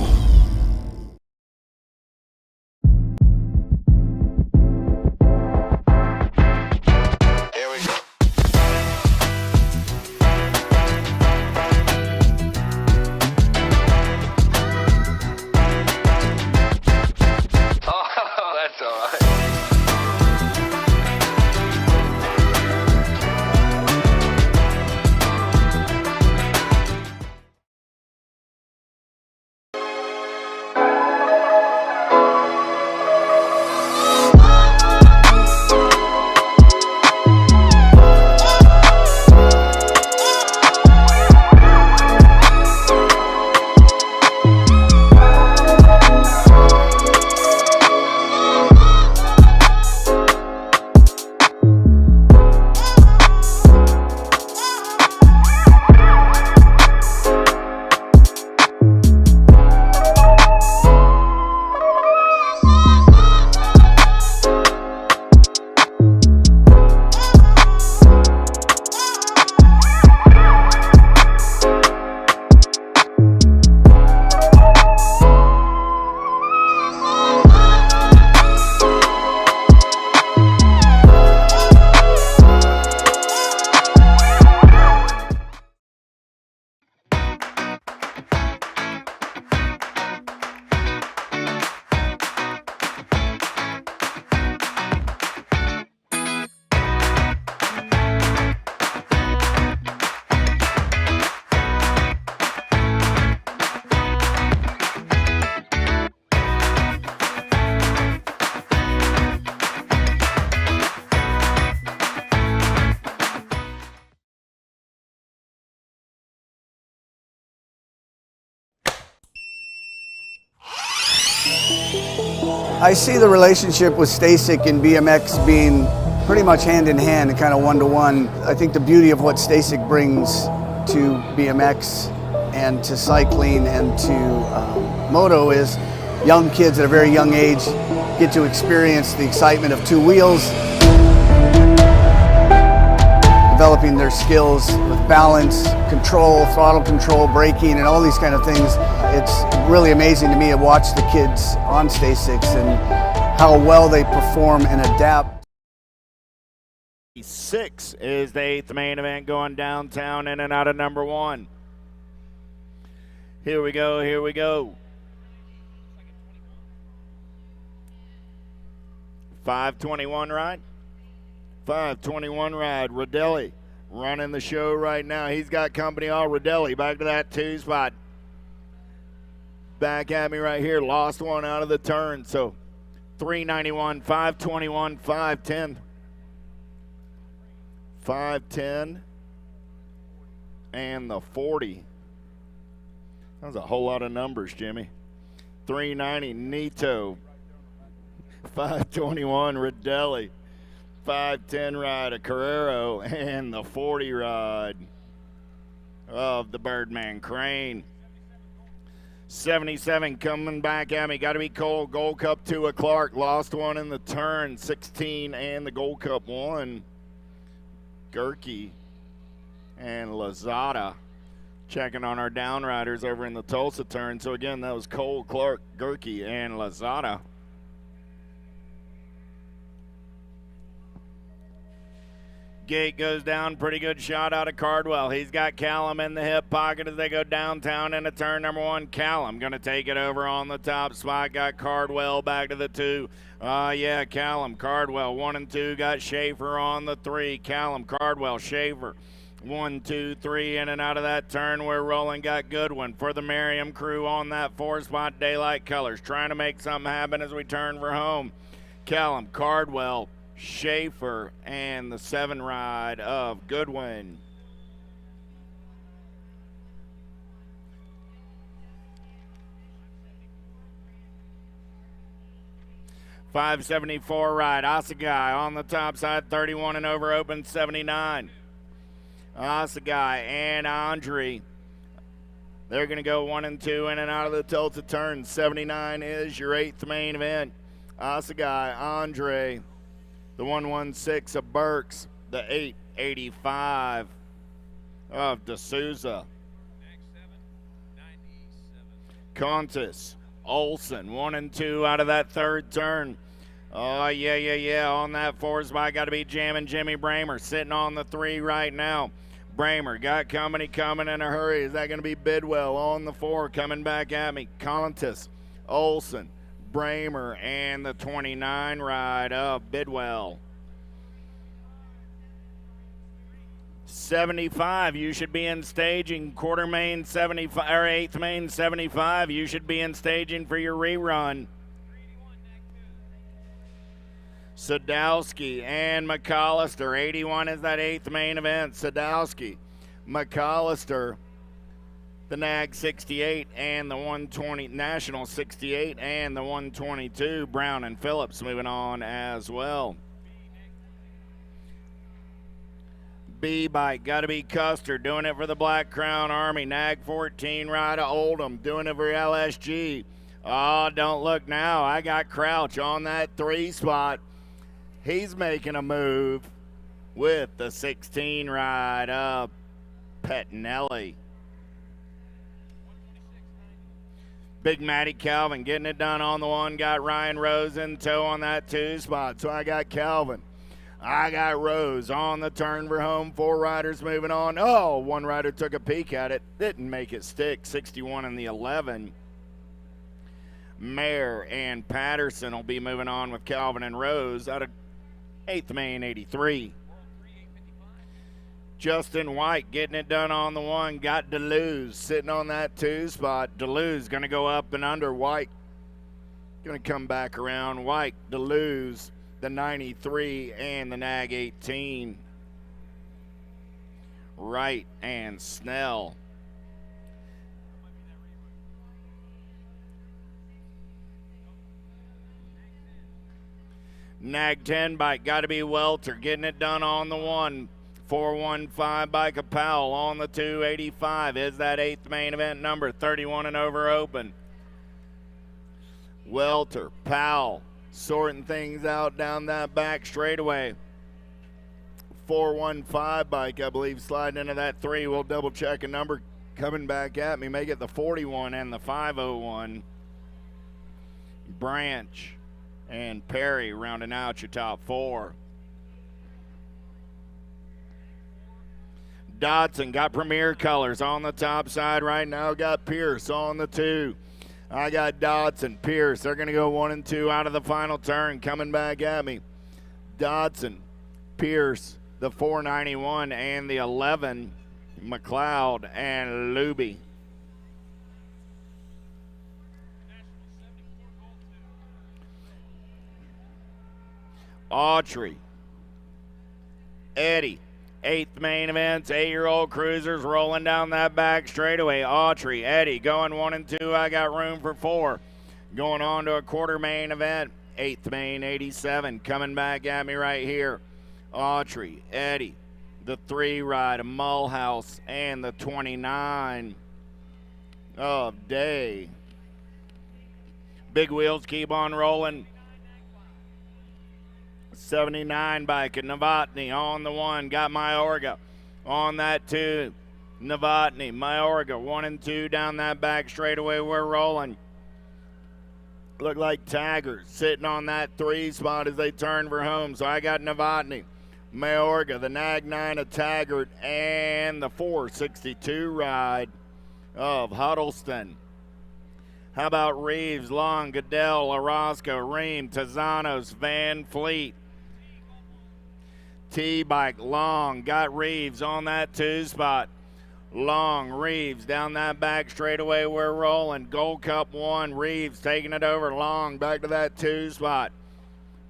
S3: I see the relationship with Stasic and BMX being pretty much hand in hand and kind of one-to-one. I think the beauty of what Stasic brings to BMX and to cycling and to moto is young kids at a very young age get to experience the excitement of two wheels, developing their skills with balance, control, throttle control, braking, and all these kind of things. It's really amazing to me to watch the kids on Stasics and how well they perform and adapt.
S7: 6 is the 8th main event going downtown in and out of number 1. Here we go, here we go. 521 ride. 521 ride. Rodelli running the show right now. He's got company all. Rodelli back to that 2 spot. Back at me right here. Lost one out of the turn. So 391, 521, 510. 510 and the 40. That was a whole lot of numbers, Jimmy. 390 Nito. 521 Rodelli. 510 ride of Carrero and the 40 ride of the Birdman Crane. 77 coming back at me. Got to be Cole. Gold Cup 2 of Clark. Lost one in the turn. 16 and the Gold Cup 1. Gerke and Lazada checking on our downriders over in the Tulsa turn. So again, that was Cole, Clark, Gerke, and Lazada. Gate goes down, pretty good shot out of Cardwell. He's got Callum in the hip pocket as they go downtown into turn number 1. Callum going to take it over on the top spot. Got Cardwell back to the 2. Yeah, Callum, Cardwell, 1 and 2. Got Schaefer on the 3. Callum, Cardwell, Schaefer. 1, 2, 3, in and out of that turn. We're rolling. Got Goodwin for the Merriam crew on that 4 spot. Daylight Colors trying to make something happen as we turn for home. Callum, Cardwell, Schaefer, and the 7 ride of Goodwin. .574 ride. Asagai on the top side, 31 and over, open 79. Asagai and Andre. They're going to go 1 and 2 in and out of the Tulsa turn. 79 is your 8th main event. Asagai, Andre. The 116 of Burks, the 885 of D'Souza. Contis, Olson, 1 and 2 out of that 3rd turn. Oh, yeah. On that 4 spot, got to be jamming Jimmy Bramer, sitting on the 3 right now. Bramer got company coming in a hurry. Is that going to be Bidwell on the 4 coming back at me? Contis, Olson, Bramer, and the 29 ride of Bidwell. 75, you should be in staging. Quarter main 75, or 8th main 75, you should be in staging for your rerun. Sadowski and McAllister. 81 is that 8th main event. Sadowski, McAllister, the NAG 68 and the 120, National 68 and the 122. Brown and Phillips moving on as well. B-Bike, got to be Custer, doing it for the Black Crown Army. NAG 14, ride of Oldham, doing it for LSG. Oh, don't look now. I got Crouch on that 3 spot. He's making a move with the 16 ride of Pettinelli. Big Matty Calvin getting it done on the 1. Got Ryan Rose in tow on that 2 spot. So I got Calvin. I got Rose on the turn for home. 4 riders moving on. Oh, 1 rider took a peek at it. Didn't make it stick. 61 in the 11. Mayer and Patterson will be moving on with Calvin and Rose out of 8th main 83. Justin White getting it done on the 1. Got Deleuze sitting on that 2 spot. Deleuze going to go up and under. White going to come back around. White, Deleuze, the 93 and the NAG 18. Wright and Snell. Nag 10 bike, got to be Welter, getting it done on the 1. 415 bike of Powell on the 285 is that 8th main event number, 31 and over open. Welter, Powell, sorting things out down that back straightaway. 415 bike, I believe, sliding into that 3. We'll double check a number coming back at me. Make it the 41 and the 501. Branch and Perry rounding out your top 4. Dodson got Premier Colors on the top side right now. Got Pierce on the 2. I got Dodson, Pierce. They're going to go 1 and 2 out of the final turn. Coming back at me. Dodson, Pierce, the 491 and the 11. McLeod and Luby. Autry, Eddie, 8th main events, 8-year-old cruisers rolling down that back straightaway. Autry, Eddie going 1 and 2. I got room for 4. Going on to a quarter main event, 8th main 87 coming back at me right here. Autry, Eddie, the 3 ride, Mulhouse, and the 29 of Day. Big wheels keep on rolling. 79 bike at Novotny on the 1. Got Mayorga on that 2. Novotny, Mayorga 1 and 2 down that back straightaway. We're rolling. Look like Taggart sitting on that 3 spot as they turn for home. So I got Novotny, Mayorga, the Nag 9 of Taggart, and the 462 ride of Huddleston. How about Reeves, Long, Goodell, Orozco, Ream, Tazanos, Van Fleet. T-bike, Long, got Reeves on that 2 spot. Long, Reeves down that back straightaway. We're rolling. Gold Cup 1, Reeves taking it over. Long back to that 2 spot.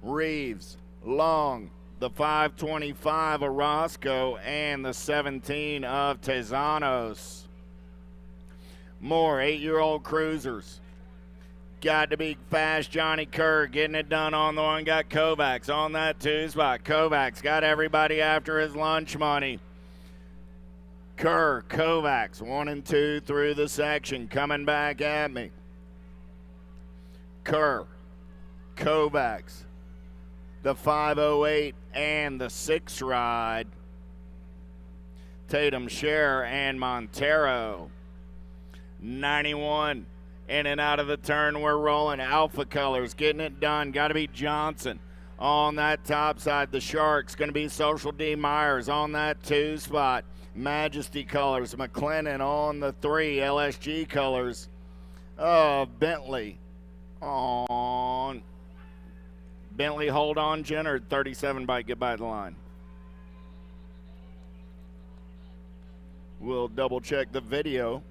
S7: Reeves, Long, the 525 of Roscoe, and the 17 of Tezanos. More 8-year-old cruisers. Got to be fast Johnny Kerr getting it done on the 1. Got Kovacs on that 2 spot. Kovacs got everybody after his lunch money. Kerr, Kovacs 1 and 2 through the section. Coming back at me. Kerr, Kovacs, the 508 and the 6 ride. Tatum, Scherer, and Montero. 91 in and out of the turn. We're rolling. Alpha Colors getting it done. Got to be Johnson on that top side. The Sharks going to be Social D. Myers on that 2 spot. Majesty Colors, McLennan on the 3. LSG Colors of Bentley on. Bentley, hold on, Jenner. 37 bike, get by the line. We'll double check the video.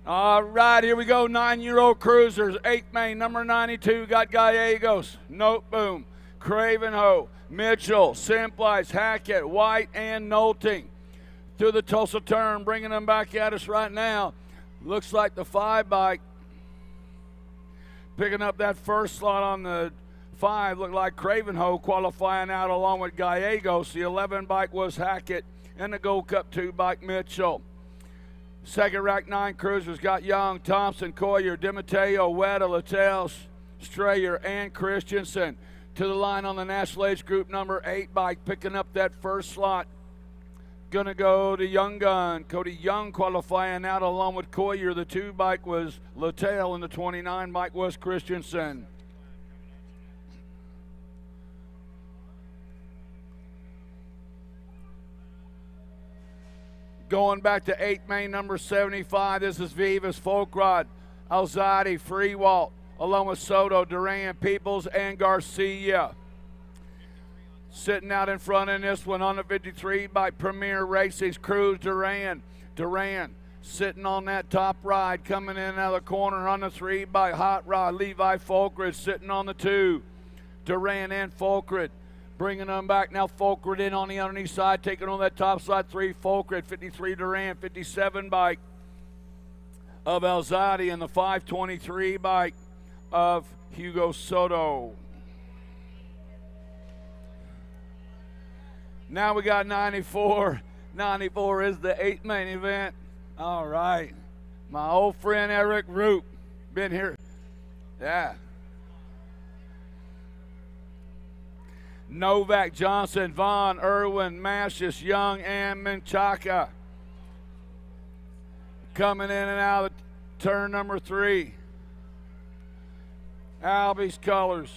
S9: All right, here we go. 9-year-old cruisers. 8th main, number 92. Got Gallegos, Note Boom, Cravenho, Mitchell, Simplice, Hackett, White, and Nolting. Through the Tulsa turn, bringing them back at us right now. Looks like the 5 bike picking up that first slot on the 5. Looked like Cravenho qualifying out along with Gallegos. The 11 bike was Hackett, and the Gold Cup 2 bike Mitchell. Second rack 9 cruisers got Young, Thompson, Coyer, DiMatteo, Wetta, Littell, Strayer, and Christensen. To the line on the National Age Group number 8 bike, picking up that first slot. Gonna go to Young Gun. Cody Young qualifying out along with Coyer. The 2 bike was Littell, and the 29 bike was Christensen. Going back to 8th main, number 75. This is Vivas, Folkrod, Alzadi, Freewalt, along with Soto, Duran, Peoples, and Garcia. Sitting out in front in this one on the 53 by Premier Racing's Cruz Duran. Duran sitting on that top ride, coming in out of the corner on the 3 by Hot Rod. Levi Folkred sitting on the 2. Duran and Folkred. Bringing them back now. Folkred in on the underneath side, taking on that top side 3. Folkred, 53 Duran, 57 bike of Elzadi and the 523 bike of Hugo Soto. Now we got 94. 94 is the 8th main event. All right. My old friend Eric Root. Been here. Yeah. Novak, Johnson, Vaughn, Irwin, Mashis, Young, and Menchaca. Coming in and out of turn number 3. Albie's colors.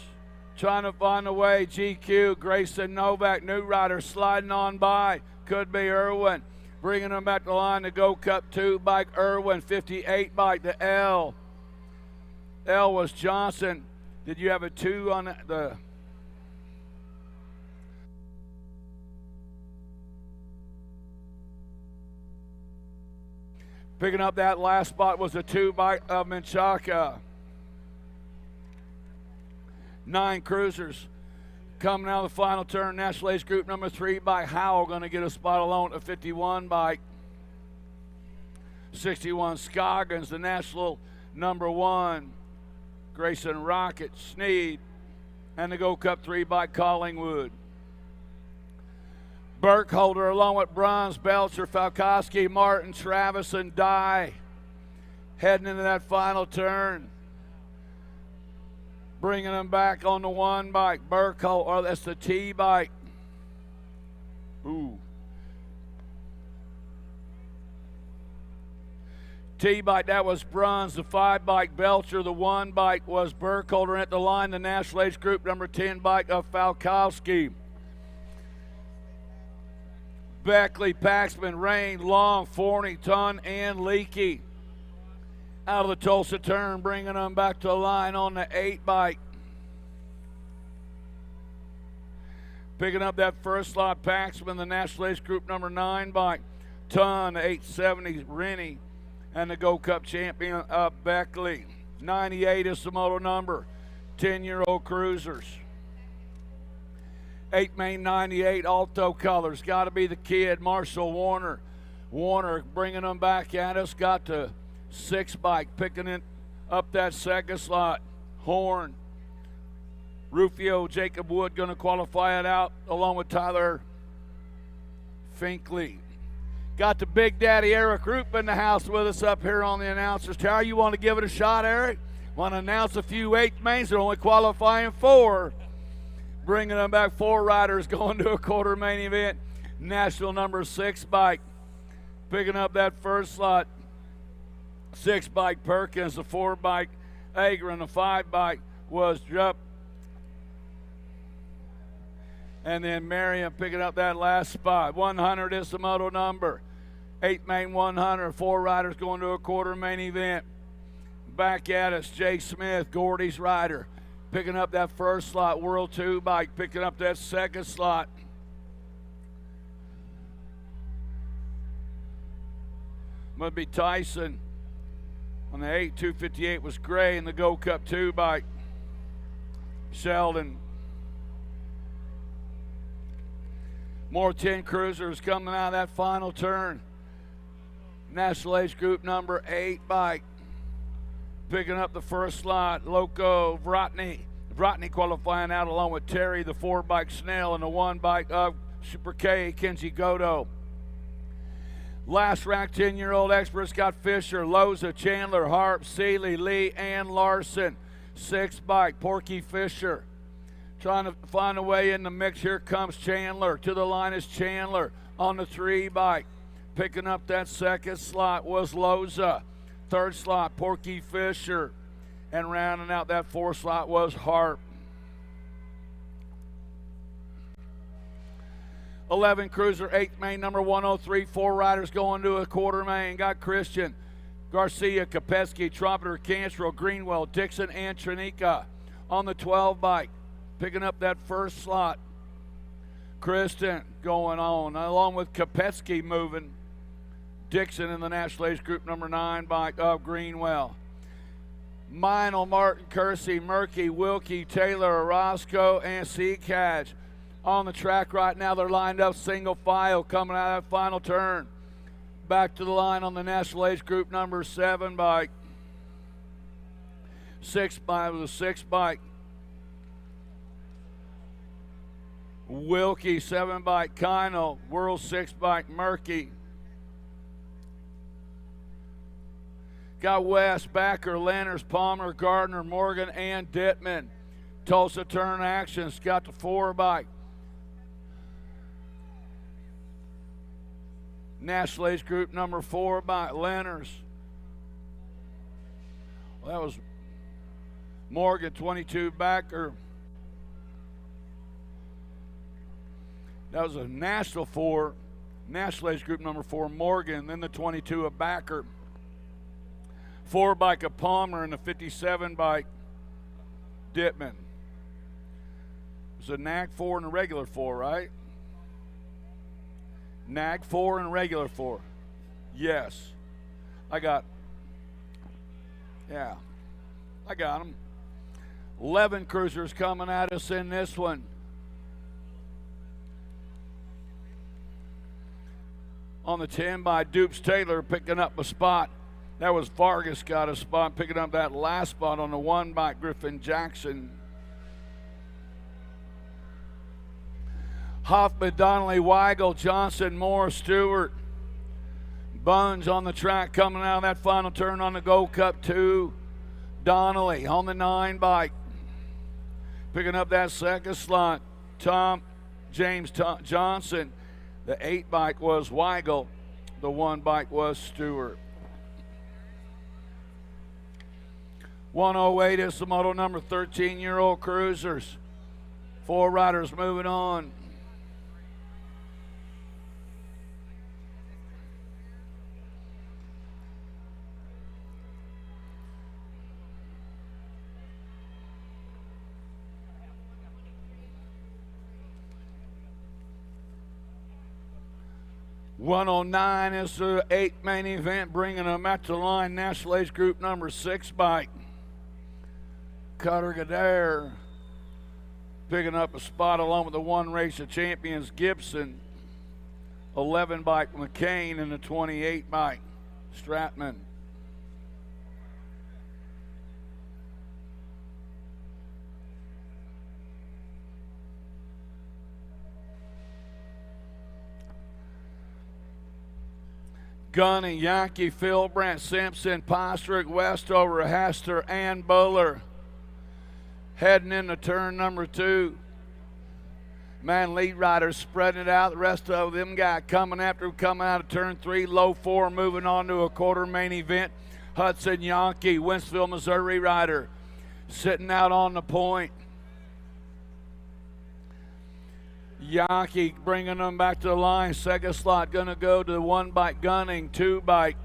S9: Trying to find a way. GQ, Grayson, Novak, new rider sliding on by. Could be Irwin. Bringing him back to the line to go Cup 2 bike. Irwin, 58 bike to L. L was Johnson. Did you have a 2 on the... Picking up that last spot was a 2 bike of Menchaca. 9 cruisers. Coming out of the final turn, National Age Group number 3 by Howell going to get a spot alone at 51 bike. 61 Scoggins, the National number 1. Grayson Rocket, Sneed, and the Go Cup 3 by Collingwood. Burkholder along with Bruns, Belcher, Falkowski, Martin, Travis, and Dye. Heading into that final turn. Bringing them back on the 1 bike. Burkholder, or that's the T bike. Ooh. T bike, that was Bruns. The 5 bike, Belcher. The 1 bike was Burkholder. At the line, the National Age Group number 10 bike of Falkowski. Beckley, Paxman, Rain, Long, Forney, Ton, and Leakey. Out of the Tulsa turn, bringing them back to the line on the 8 bike. Picking up that first slot, Paxman, the National Age Group number 9 bike. Ton, 870, Rennie, and the Go Cup champion of Beckley. 98 is the moto number. 10-year-old cruisers. 8 main 98 Alto colors. Got to be the kid, Marshall Warner. Warner bringing them back at us. Got the 6 bike, picking it up that second slot. Horn. Rufio, Jacob Wood going to qualify it out along with Tyler Finkley. Got the Big Daddy Eric Roop in the house with us up here on the announcer's tower. You want to give it a shot, Eric? Want to announce a few 8 mains? They're only qualifying 4. Bringing them back, 4 riders going to a quarter main event. National number 6 bike. Picking up that first slot. 6 bike Perkins, the 4 bike Agron, the 5 bike was Drup. And then Merriam picking up that last spot. 100 is the moto number. 8 main 100, 4 riders going to a quarter main event. Back at us, Jay Smith, Gordy's rider. Picking up that first slot, World 2 bike, picking up that second slot. Going to be Tyson. On the 8, 258 was Gray, and the Go Cup 2 bike. Sheldon. More 10 cruisers coming out of that final turn. National Age Group number 8 bike. Picking up the first slot, Loco Vrotny. Vrotny qualifying out along with Terry, the 4 bike Snell, and the 1 bike of Super K, Kenji Godo. Last ranked 10-year-old experts got Fisher, Loza, Chandler, Harp, Seeley, Lee, and Larson. 6 bike, Porky Fisher. Trying to find a way in the mix. Here comes Chandler. To the line is Chandler on the 3 bike. Picking up that second slot was Loza. 3rd slot, Porky Fisher. And rounding out that 4th slot was Harp. 11 cruiser, 8th main, number 103. 4 riders going to a quarter main. Got Christian, Garcia, Kopetsky, Trumpeter, Cantrell, Greenwell, Dixon, and Trinica on the 12 bike. Picking up that first slot. Kristen going on, along with Kopetsky moving. Dixon in the National Age Group number 9 bike of Greenwell. Meinl, Martin, Kersey, Murky, Wilkie, Taylor, Orozco, and Seacatch on the track right now. They're lined up single file coming out of that final turn. Back to the line on the National Age Group number 7 bike. 6 bike was a 6 bike. Wilkie, 7 bike Kino, World 6 bike Murky. Got West, Backer, Lenners, Palmer, Gardner, Morgan, and Dittman. Tulsa Turn Actions got the 4 bike. National Age Group number 4 by Lenners. Well, that was Morgan, 22 Backer. That was a National 4, National Age Group number 4, Morgan, then the 22 of Backer. 4 bike of Palmer and the 57 bike Dittman. It was a NAG 4 and a regular 4, right? NAG 4 and regular 4. Yes. I got them. 11 cruisers coming at us in this one. On the 10 by Dupes Taylor picking up a spot. That was Vargas got a spot, picking up that last spot on the 1 by Griffin Jackson. Hoffman, Donnelly, Weigel, Johnson, Moore, Stewart. Bunge on the track coming out of that final turn on the Gold Cup 2. Donnelly on the 9 bike. Picking up that second slot. James Johnson. The 8 bike was Weigel. The 1 bike was Stewart. 108 is the model number 13-year-old cruisers. 4 riders moving on. $109 is the 8 main event, bringing them at the line. National Age Group number 6 bike. Cutter Gadare picking up a spot along with the 1 race of champions Gibson. 11 bike McCain and the 28 bike Stratman. Gunny, Yankee, Philbrandt, Simpson, Postrick, Westover, Hester, and Buller. Heading into turn number 2. Man, lead riders spreading it out. The rest of them guys coming after, coming out of turn 3. Low 4, moving on to a quarter main event. Hudson Yankee, Wentzville, Missouri rider, sitting out on the point. Yankee bringing them back to the line. Second slot going to go to the 1 bike Gunning, 2 bike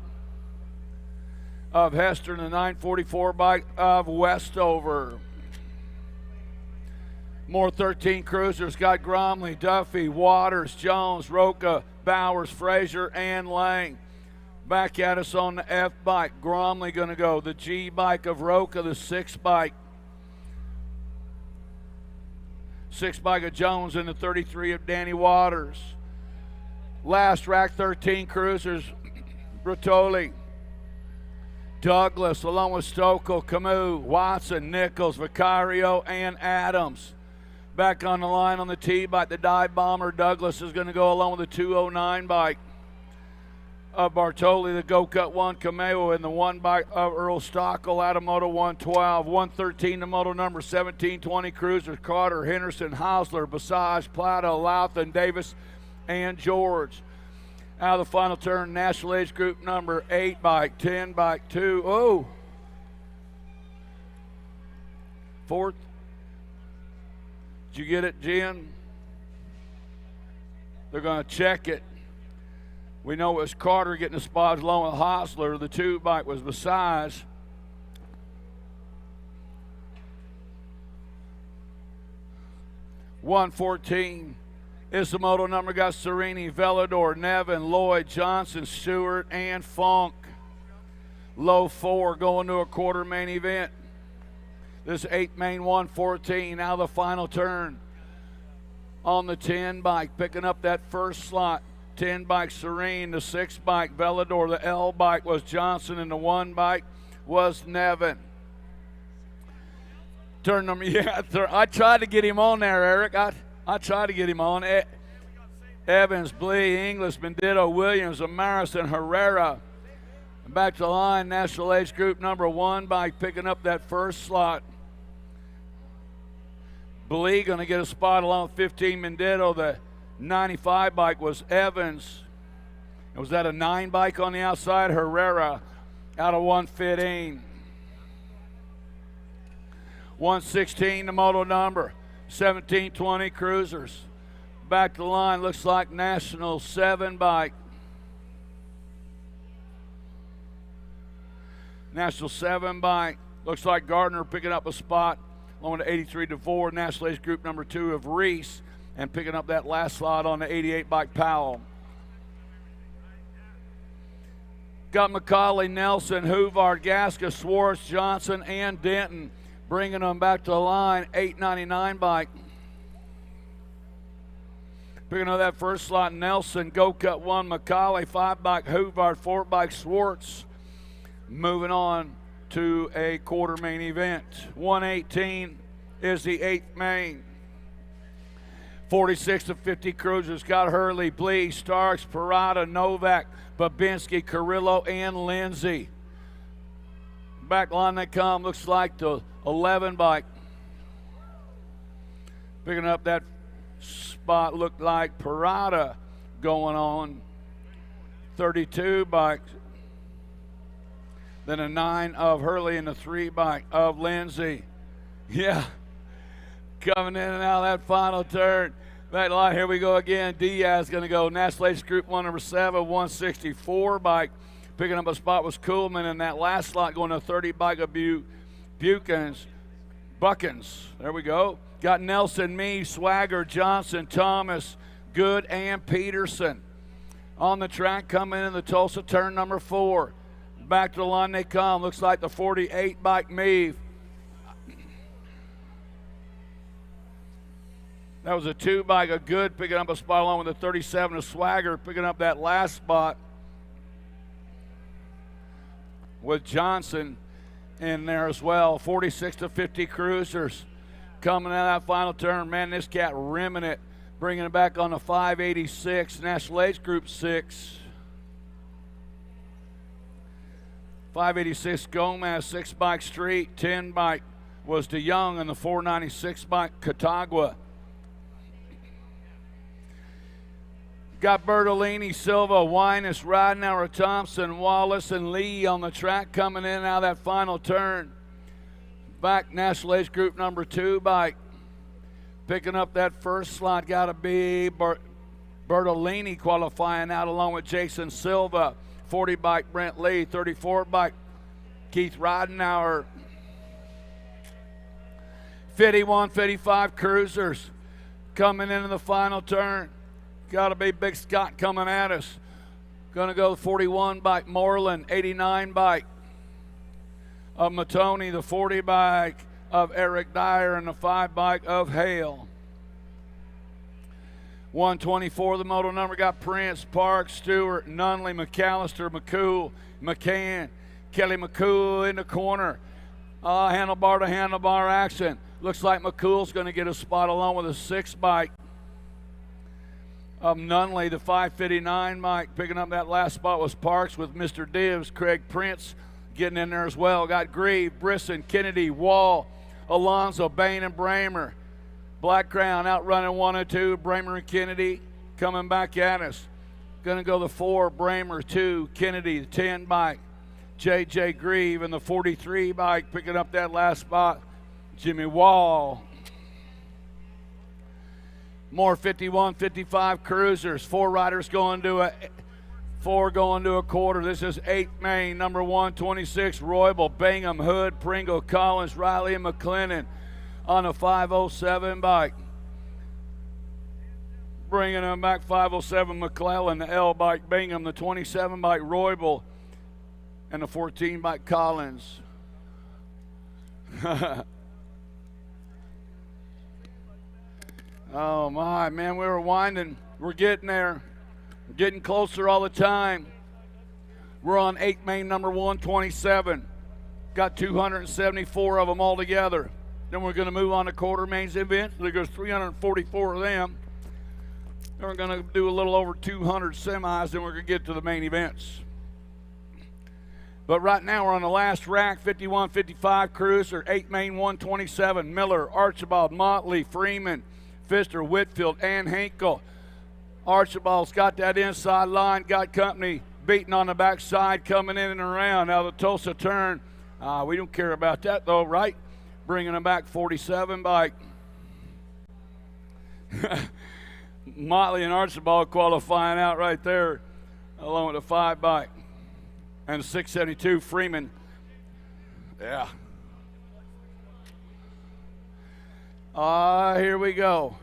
S9: of Hester, and the 944 bike of Westover. More 13 cruisers got Gromley, Duffy, Waters, Jones, Roca, Bowers, Frazier, and Lang. Back at us on the F bike. Gromley going to go. The G bike of Roca, the 6 bike. 6 bike of Jones and the 33 of Danny Waters. Last rack 13 cruisers. Bertoli, Douglas, along with Stokel, Camus, Watson, Nichols, Vicario, and Adams. Back on the line on the T bike, the dive bomber Douglas is going to go along with the 209 bike of Bartoli, the Go Cut 1 Cameo, and the 1 bike of Earl Stockel out of Moto 112. 113 to Moto number 1720 cruisers, Carter, Henderson, Hausler, Basage, Plata, Louthan, Davis, and George. Out of the final turn, National Age Group number 8 bike, 10 bike 2. Oh! Fourth. Did you get it, Jen? They're going to check it. We know it was Carter getting the spots along with Hostler. The 2 bike was Basage. $114 is the moto number. Got Serini, Velador, Nevin, Lloyd, Johnson, Stewart, and Funk. Low 4 going to a quarter main event. This 8 main 114. Now the final turn on the 10 bike, picking up that first slot. 10 bike Serene, the 6 bike Velador, the L bike was Johnson, and the 1 bike was Nevin. Turn number, yeah, I tried to get him on there, Eric. I tried to get him on. Evans, Blee, Inglis, Bendito, Williams, Amaris, and Herrera. Back to the line, National Age Group number 1 bike picking up that first slot. Blee going to get a spot along with 15 Mendito. The 95 bike was Evans. Was that a 9 bike on the outside? Herrera out of 115. 116 the moto number. 1720 Cruisers. Back to the line, looks like National 7 bike. National 7 bike. Looks like Gardner picking up a spot along with the 83 DeVore, National Age Group number 2 of Reese, and picking up that last slot on the 88 bike Powell. Got McCauley, Nelson, Huvard, Gasca, Swartz, Johnson, and Denton bringing them back to the line. 899 bike. Picking up that first slot, Nelson, Go Cut 1, McCauley, 5 bike Huvard, 4 bike Swartz. Moving on to a quarter main event. 118 is the 8th main. 46 to 50 Cruisers. Got Hurley, Blee, Starks, Parada, Novak, Babinski, Carrillo, and Lindsay. Back line they come. Looks like the 11 bike. Picking up that spot looked like Parada going on. 32 bike. Then a 9 of Hurley and a 3 bike of Lindsay. Yeah. Coming in and out of that final turn. That line, here we go again. Diaz going to go. National Age Group 1, number 7, 164 bike. Picking up a spot was Kuhlman, and that last slot going to 30 bike of Buckins. There we go. Got Nelson, me, Swagger, Johnson, Thomas, Good, and Peterson. On the track coming in the Tulsa turn number 4. Back to the line they come. Looks like the 48 bike Meave. That was a 2 bike of Good picking up a spot along with the 37 of Swagger picking up that last spot with Johnson in there as well. 46 to 50 Cruisers coming out of that final turn. Man, this cat rimming it, bringing it back on the 586 National Age Group 6. 586 Gomez, 6 bike Street, 10 bike was DeYoung, and the 496 bike Catagua. Got Bertolini, Silva, Winus, Ridenauer, Thompson, Wallace, and Lee on the track coming in out of that final turn. Back National Age Group number 2 bike. Picking up that first slot, got to be Bertolini qualifying out along with Jason Silva. 40 bike Brent Lee, 34 bike Keith Ridenauer. 51, 55 Cruisers coming into the final turn. Got to be Big Scott coming at us. Going to go 41 bike Moreland, 89 bike of Matoni, the 40 bike of Eric Dyer, and the 5 bike of Hale. 124, the moto number got Prince, Park, Stewart, Nunley, McAllister, McCool, McCann, Kelly McCool in the corner. Handlebar to handlebar action. Looks like McCool's going to get a spot along with a 6 bike of Nunley, the 559 bike. Picking up that last spot was Parks with Mr. Divs, Craig Prince getting in there as well. Got Grieve, Brisson, Kennedy, Wall, Alonzo, Bain, and Bramer. Black Crown outrunning 1 and 2. Bramer and Kennedy coming back at us. Going to go the 4, Bramer, 2, Kennedy, the 10 bike. J.J. Grieve and the 43 bike picking up that last spot. Jimmy Wall. More 51, 55 Cruisers. 4 riders going to a 4 going to a quarter. This is 8th main, number 126, Roybal, Bingham, Hood, Pringle, Collins, Riley, and McLennan on a 507 bike. Bringing them back 507 McClellan, the L bike Bingham, the 27 bike Roybal, and the 14 bike Collins. Oh my, man, we were winding. We're getting there. Getting closer all the time. We're on 8 main number 127. Got 274 of them all together. Then we're going to move on to quarter mains event. There's 344 of them. Then we're going to do a little over 200 semis. Then we're going to get to the main events. But right now we're on the last rack, 51-55 cruiser, 8 main 127. Miller, Archibald, Motley, Freeman, Pfister, Whitfield, and Hinkle. Archibald's got that inside line, got company beating on the backside, coming in and around. Now the Tulsa turn. We don't care about that though, right? Bringing them back 47 bike. Motley and Archibald qualifying out right there, along with the 5 bike. And 672 Freeman. Yeah. Here we go.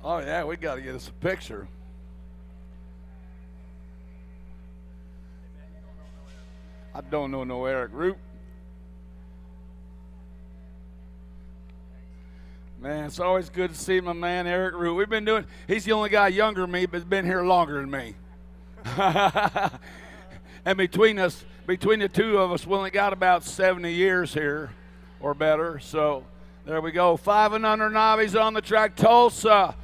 S9: Oh, yeah, we got to get us a picture. I don't know no Eric Root. Man, it's always good to see my man Eric Root. We've been doing, he's the only guy younger than me, but been here longer than me. And between the two of us, we only got about 70 years here or better. So there we go. 5 and under novice on the track. Tulsa,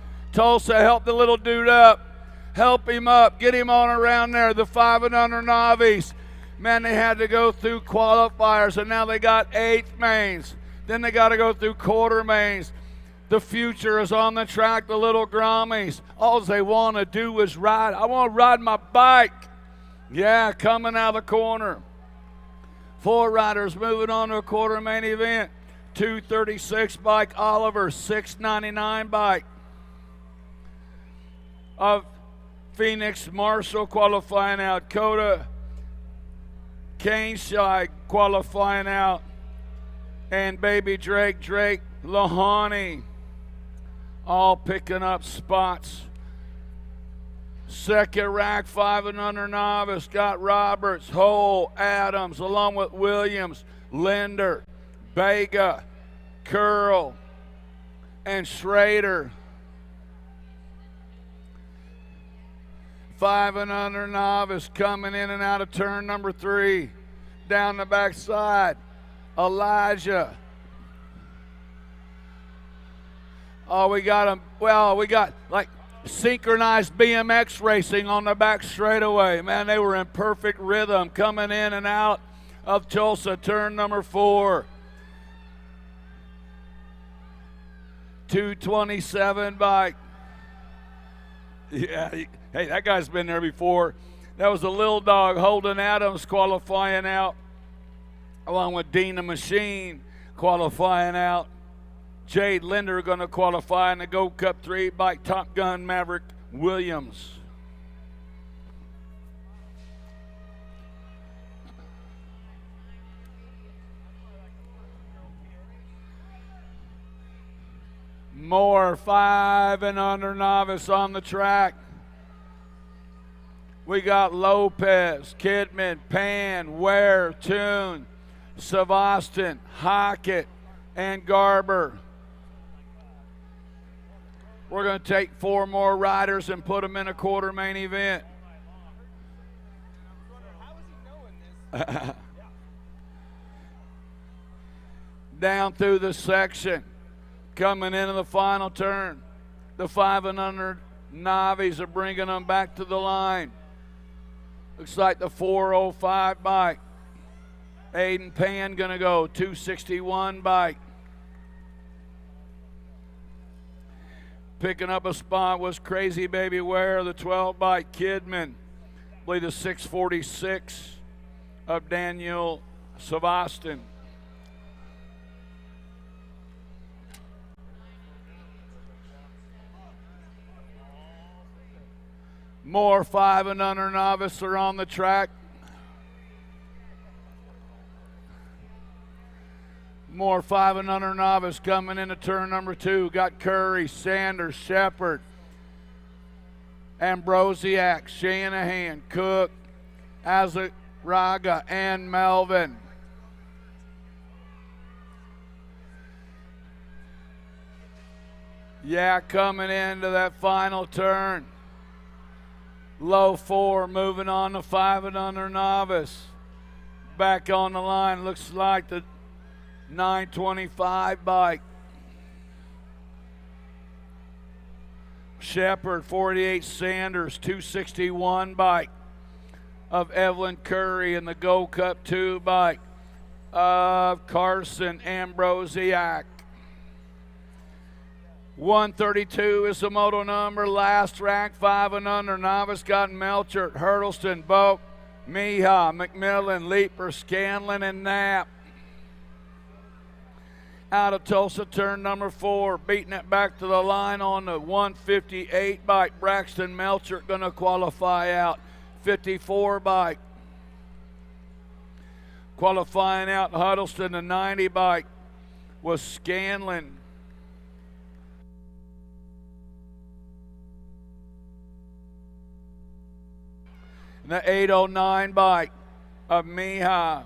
S9: help the little dude up. Help him up. Get him on around there. The 5 and under novice. Man, they had to go through qualifiers, and now they got 8th mains. Then they got to go through quarter mains. The future is on the track, the little Grammies. All they want to do is ride. I want to ride my bike. Yeah, coming out of the corner. 4 riders moving on to a quarter main event. 236 bike Oliver, 699 bike. Of Phoenix Marshall qualifying out. Coda Caneshide qualifying out. And baby Drake Lahani all picking up spots. Second rack, 5 and under novice. Got Roberts, Hole, Adams, along with Williams, Linder, Vega, Curl, and Schrader. 5 and under novice coming in and out of turn number 3. Down the backside, Elijah. Oh, we got them. Well, we got like synchronized BMX racing on the back straightaway. Man, they were in perfect rhythm coming in and out of Tulsa, turn number 4. 227 bike. Yeah, hey, that guy's been there before. That was the little dog, Holden Adams, qualifying out, along with Dean the Machine qualifying out. Jade Linder going to qualify in the Gold Cup 3 bike, Top Gun Maverick Williams. More 5 and under novice on the track. We got Lopez, Kidman, Pan, Ware, Toon, Savastin, Hockett, and Garber. We're going to take 4 more riders and put them in a quarter main event. Down through the section, coming into the final turn. The 5 and under novice are bringing them back to the line. Looks like the 405 bike. Aiden Pan going to go, 261 bike. Picking up a spot was Crazy Baby Ware, the 12 bike Kidman. I believe the 646 of Daniel Savastin. More 5 and under novice are on the track. More 5 and under novice coming into turn number 2. Got Curry, Sanders, Shepard, Ambrosiak, Shanahan, Cook, Azaraga, and Melvin. Yeah, coming into that final turn. Low 4, moving on to 5 and under novice. Back on the line, looks like the 925 bike. Shepard, 48 Sanders, 261 bike of Evelyn Curry, and the Gold Cup 2 bike of Carson Ambrosiak. 132 is the moto number. Last rack, 5 and under novice, got Melchert, Hurdleston, Boak, Mija, McMillan, Leeper, Scanlon, and Knapp. Out of Tulsa, turn number 4, beating it back to the line on the 158 bike. Braxton Melchert going to qualify out. 54 bike. Qualifying out Huddleston, the 90 bike was Scanlon. And the 809 bike of Mija.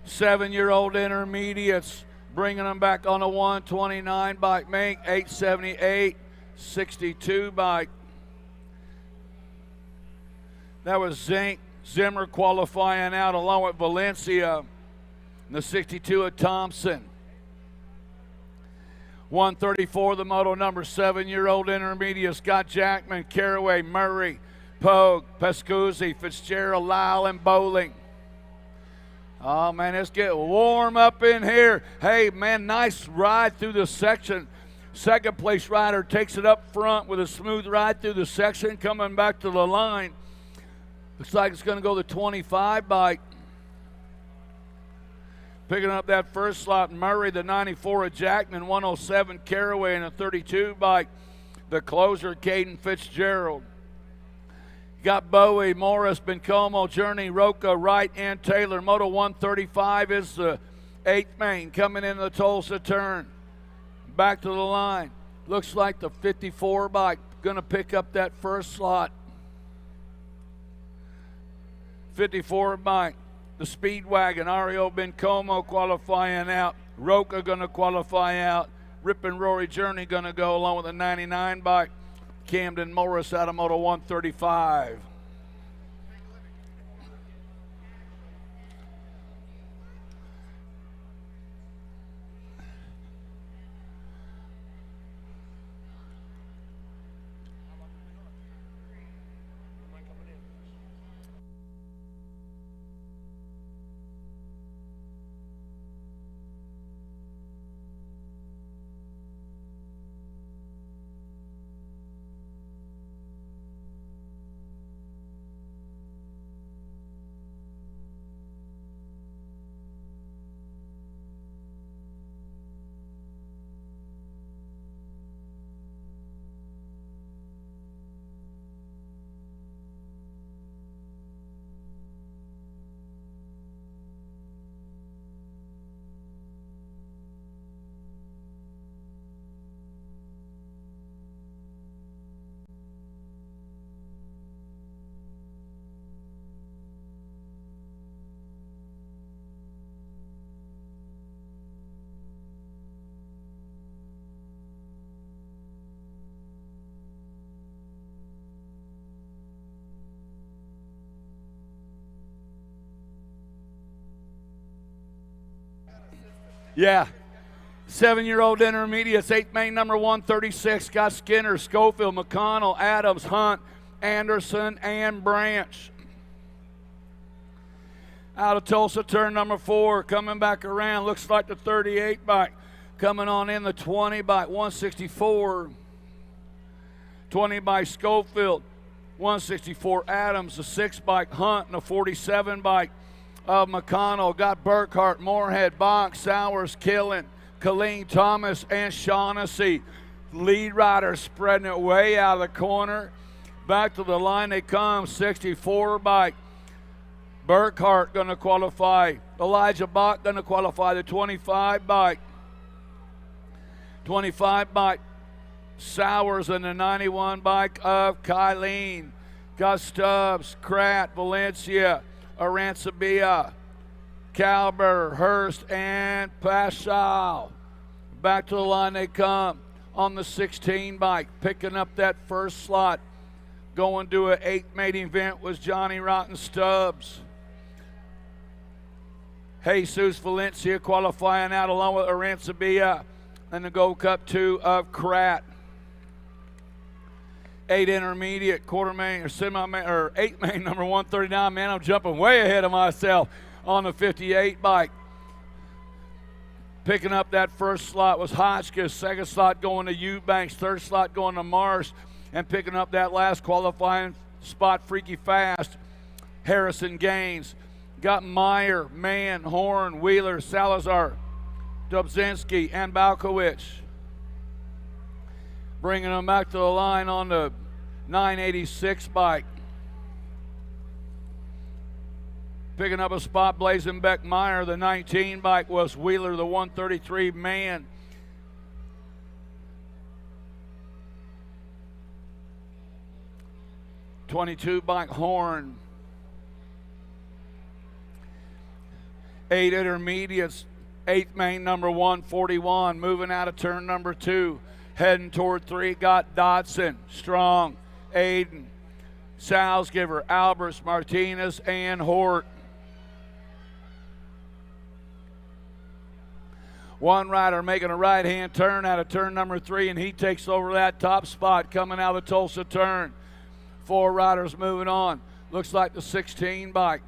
S9: 7-year-old intermediates, bringing them back on a 129 bike. Mink, 878, 62 bike. That was Zimmer qualifying out along with Valencia. And the 62 of Thompson. 134, the moto number, 7-year-old intermediate. Scott Jackman, Caraway, Murray, Pogue, Pescuzzi, Fitzgerald, Lyle, and Bowling. Oh, man, let's get warm up in here. Hey, man, nice ride through the section. Second place rider takes it up front with a smooth ride through the section, coming back to the line. Looks like it's going to go the 25 bike. Picking up that first slot, Murray, the 94 of Jackman, 107 Caraway, and a 32 bike. The closer, Caden Fitzgerald. Got Bowie, Morris, Bencomo, Journey, Roca, Wright, and Taylor. Moto 135 is the 8th main coming into the Tulsa turn. Back to the line. Looks like the 54 bike going to pick up that first slot. 54 bike. The Speedwagon, Ario Bencomo qualifying out. Roca going to qualify out. Rip and Rory Journey going to go along with the 99 bike. Camden Morris out of Moto 135. Yeah. 7-year-old intermediates, 8th main number 136. Got Skinner, Schofield, McConnell, Adams, Hunt, Anderson, and Branch. Out of Tulsa, turn number 4, coming back around. Looks like the 38 bike. Coming on in the 20 bike, 164. 20 by Schofield, 164 Adams, the 6 bike Hunt, and the 47 bike of McConnell. Got Burkhart, Moorhead, Bonk, Sowers, Killen, Colleen Thomas, and Shaughnessy. Lead rider spreading it way out of the corner. Back to the line they come, 64 bike. Burkhart going to qualify. Elijah Bach going to qualify the 25 bike. 25 bike. Sowers in the 91 bike of Kylene. Got Stubbs, Kratt, Valencia, Arancibia, Calber, Hurst, and Paschal. Back to the line they come on the 16 bike, picking up that first slot. Going to an 8-main event was Johnny Rotten Stubbs. Jesus Valencia qualifying out along with Arancibia in the Gold Cup 2 of Kratt. 8 intermediate, quarter main, or semi-main, or 8 main, number 139. Man, I'm jumping way ahead of myself on the 58 bike. Picking up that first slot was Hotchkiss. Second slot going to Eubanks. Third slot going to Marsh. And picking up that last qualifying spot, Freaky Fast, Harrison Gaines. Got Meyer, Mann, Horn, Wheeler, Salazar, Dobzinski, and Balkowicz. Bringing them back to the line on the 986 bike. Picking up a spot, Blazenbeck Meyer. The 19 bike was Wheeler, the 133 man. '22 bike Horn. 8 intermediates. 8th main, number 141, moving out of turn number 2. Heading toward 3, got Dodson, Strong, Aiden, Salzgiver, Alberts, Martinez, and Hort. One rider making a right-hand turn out of turn number 3, and he takes over that top spot coming out of the Tulsa turn. 4 riders moving on. Looks like the 16 bike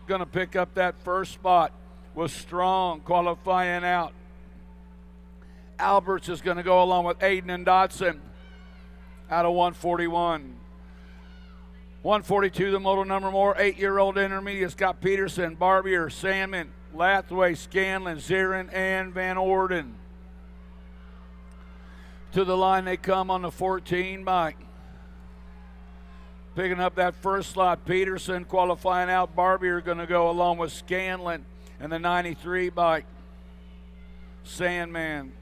S9: going to pick up that first spot. Was Strong qualifying out. Alberts is going to go along with Aiden and Dodson out of 141. 142, the moto number more. 8-year-old intermediates got Peterson, Barbier, Sandman, Lathway, Scanlon, Zirin, and Van Orden. To the line they come on the 14 bike. Picking up that first slot, Peterson qualifying out. Barbier going to go along with Scanlon and the 93 bike. Sandman.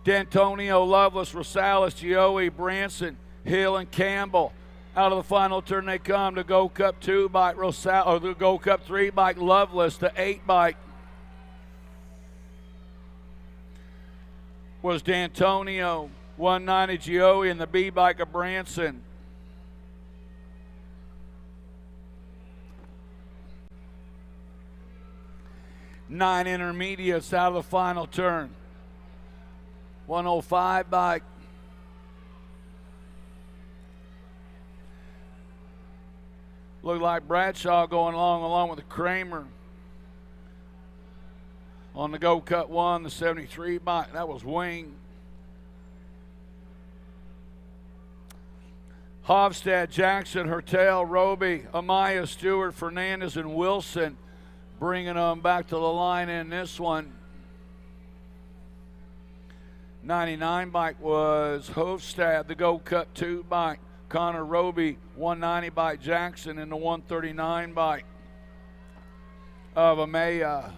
S9: D'Antonio, Lovelace, Rosales, Gioe, Branson, Hill, and Campbell. Out of the final turn they come to Gold Cup 2 bike Rosales, or the Gold Cup 3 bike Lovelace. The 8 bike was D'Antonio, 190 Gioe, and the B bike of Branson. Nine intermediates out of the final turn. 105 bike. Looked like Bradshaw going along with the Kramer. On the Gold Cup 1, the 73 bike. That was Wing. Hofstad, Jackson, Hertel, Roby, Amaya, Stewart, Fernandez, and Wilson. Bringing them back to the line in this one. 99 bike was Hofstad, the Gold Cup 2 bike. Connor Roby, 190 bike Jackson, and the 139 bike of Amaya.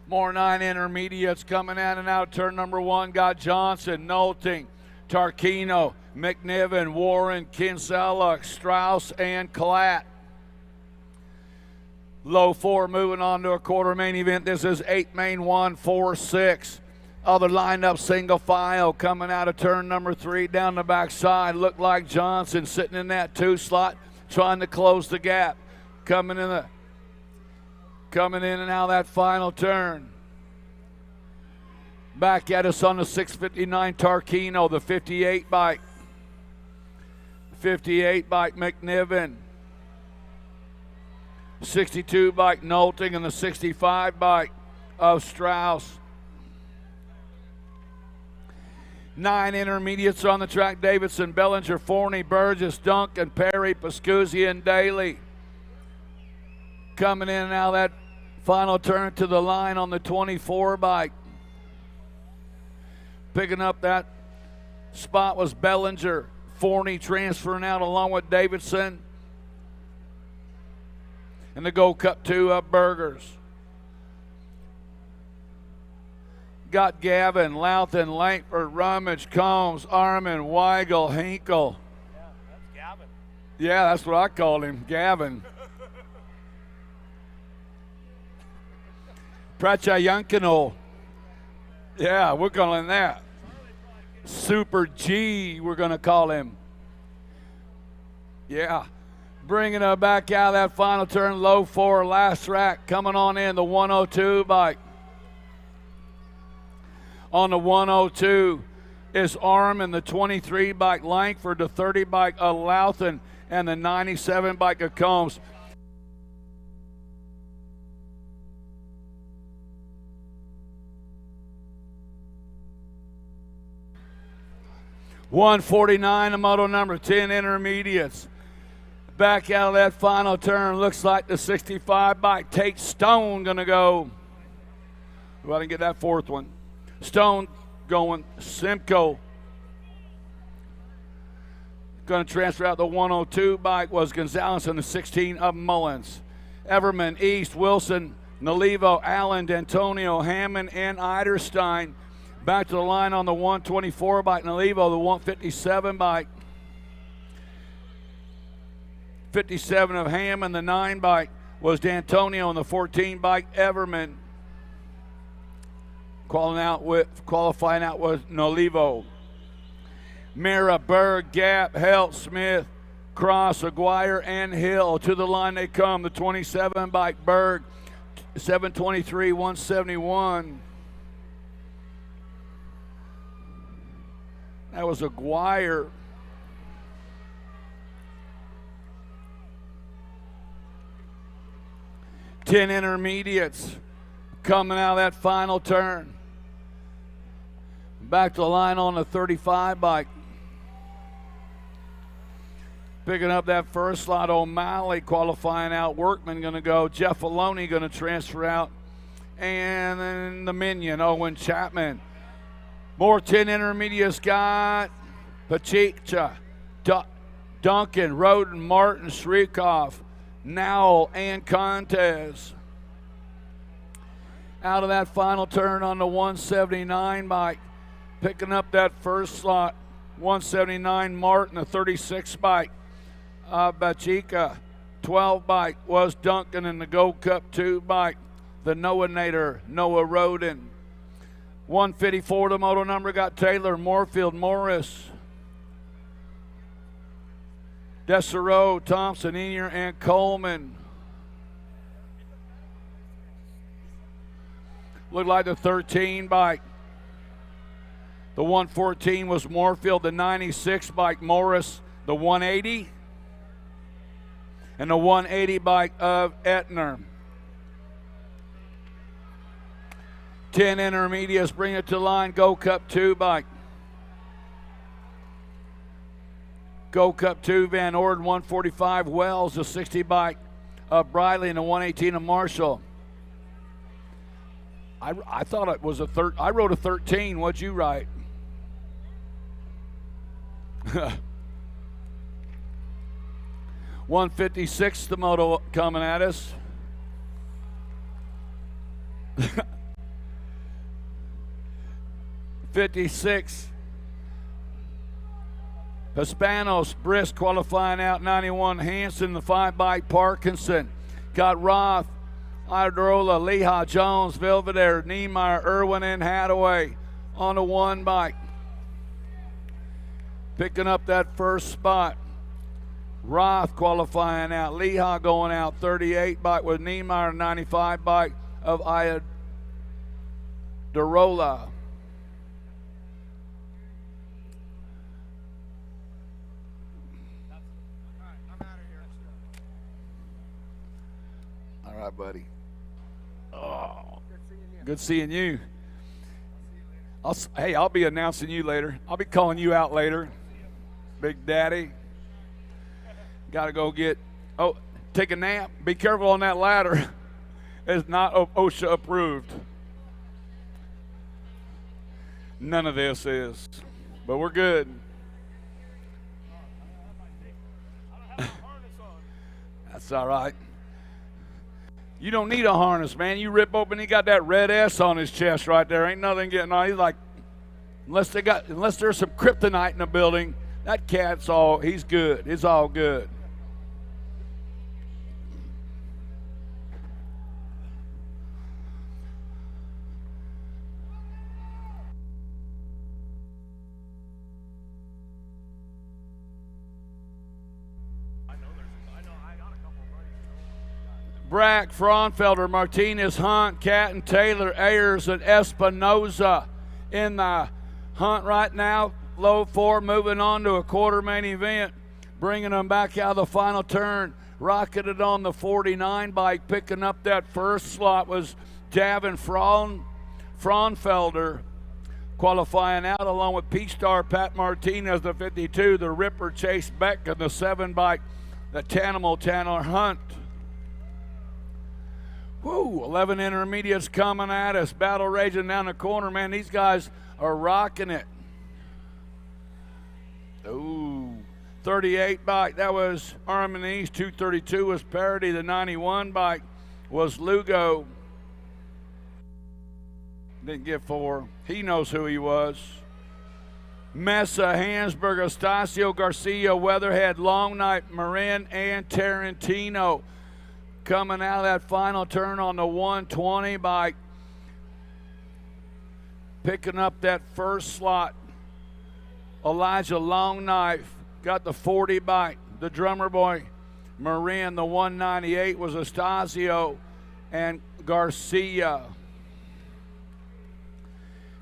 S9: More 9 intermediates coming in and out. Turn number 1 got Johnson, Nolting, Tarquino, McNiven, Warren, Kinsella, Strauss, and Klatt. Low 4 moving on to a quarter main event. This is 8 main 1, 4, 6. Other lined up single file coming out of turn number 3 down the backside. Looked like Johnson sitting in that 2 slot trying to close the gap. Coming in and out of that final turn. Back at us on the 659 Tarquino, the 58 bike. 58 bike McNiven. 62 bike Nolting, and the 65 bike of Strauss. 9 intermediates on the track. Davidson, Bellinger, Forney, Burgess, Duncan, Perry, Pascuzzi, and Daly. Coming in and out of that final turn to the line on the 24 bike. Picking up that spot was Bellinger. Forney transferring out along with Davidson. And the Gold Cup 2 of Burgers. Got Gavin, Louthan, Langford, Rummage, Combs, Armin, Weigel, Hinkle.
S10: Yeah, that's Gavin.
S9: Yeah, that's what I called him, Gavin. Prachayankino. Yeah, we're calling that. Super G, we're going to call him. Yeah. Bringing her back out of that final turn, low 4, last rack. Coming on in, the 102 bike. On the 102 is Armin, the 23 bike Langford, the 30 bike of Louthan, and the 97 bike of Combs. $149 a moto number 10 intermediates. Back out of that final turn, looks like the 65 bike Tate Stone gonna go. Well, I didn't get that fourth one. Stone going, Simcoe. Going to transfer out the 102 bike was Gonzalez and the 16 of Mullins. Everman, East, Wilson, Nalivo, Allen, D'Antonio, Hammond, and Eiderstein. Back to the line on the 124 bike, Nalivo, the 157 bike. 57 of Hammond, the 9 bike was D'Antonio, and the 14 bike Everman. Qualifying out was Nolivo. Mira, Berg, Gap, Helt, Smith, Cross, Aguirre, and Hill. To the line they come. The 27 bike Berg, 723, 171. That was Aguirre. Ten intermediates coming out of that final turn. Back to the line on the 35 bike. Picking up that first slot, O'Malley qualifying out. Workman going to go. Jeff Aloney going to transfer out. And then the minion, Owen Chapman. More 10 intermediates got Pachicha, Duncan, Roden, Martin, Shrikoff, Nowell, and Contez. Out of that final turn on the 179 bike. Picking up that first slot, 179 Martin, the 36 bike. Bachika, 12 bike was Duncan in the Gold Cup 2 bike. The Noah-nator, Noah Roden. 154, the moto number got Taylor, Moorfield, Morris. Dessereau, Thompson, Enier, and Coleman. Looked like the 13 bike. The 114 was Moorfield, the 96 bike Morris, the 180. And the 180 bike of Etner. 10 intermediates, bring it to line, Go Cup 2 bike. Go Cup 2, Van Orden, 145, Wells, the 60 bike of Briley, and the 118 of Marshall. I thought it was I wrote a 13, what'd you write? 156, the moto coming at us. '56. Hispanos, Brisk qualifying out 91. Hanson, the 5 bike Parkinson. Got Roth, Idarola, Leha, Jones, Belvedere, Niemeyer, Irwin, and Hadaway on the 1 bike. Picking up that first spot. Roth qualifying out. Leha going out 38 bike with Niemeyer, 95 bike of Idarola. All right, buddy. Oh, good seeing you. I'll be announcing you later. I'll be calling you out later. Big Daddy. Got to go take a nap. Be careful on that ladder. It's not OSHA approved. None of this is, but we're good. That's all right. You don't need a harness, man. You rip open, he got that red S on his chest right there. Ain't nothing getting on. He's like, unless there's some kryptonite in the building, that cat's he's good. It's all good. Brack, Fraunfelder, Martinez, Hunt, Catton, Taylor, Ayers, and Espinoza in the hunt right now. Low 4 moving on to a quarter main event. Bringing them back out of the final turn. Rocketed on the 49 bike. Picking up that first slot was Javin Fraunfelder. Qualifying out along with P-Star Pat Martinez, the 52. The Ripper Chase Beck and the 7 bike. The Tanimal Tanner Hunt. Woo, 11 intermediates coming at us. Battle raging down the corner, man. These guys are rocking it. Ooh, 38 bike. That was Armanese. 232 was Parody. The 91 bike was Lugo. Didn't get 4. He knows who he was. Mesa, Hansberg, Estacio, Garcia, Weatherhead, Long Night, Marin, and Tarantino. Coming out of that final turn on the 120 bike. Picking up that first slot. Elijah Longknife got the 40 bike. The drummer boy, Marin, the 198 was Estacio and Garcia.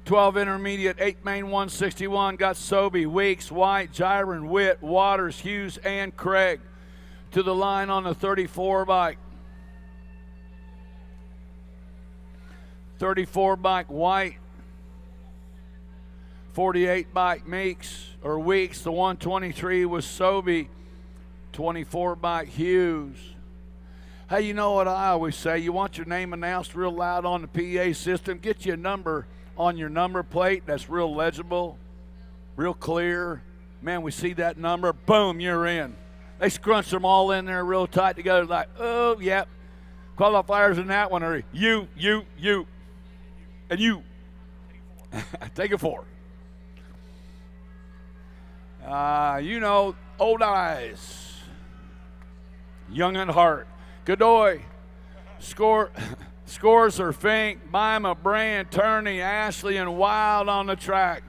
S9: 12 intermediate, 8 main 161 got Sobey, Weeks, White, Gyron, Witt, Waters, Hughes, and Craig. To the line on the 34 bike. 34 bike White, 48 bike Weeks. The 123 was Sobey, 24 bike Hughes. Hey, you know what I always say? You want your name announced real loud on the PA system? Get you a number on your number plate that's real legible, real clear. Man, we see that number, boom, you're in. They scrunch them all in there real tight together like, oh, yep. Qualifiers in that one are you, and you. Take it 4. You know, Old Eyes, Young at Heart, Godoy, Scores are Fink, Bima, Brand, Turney, Ashley, and Wild on the track.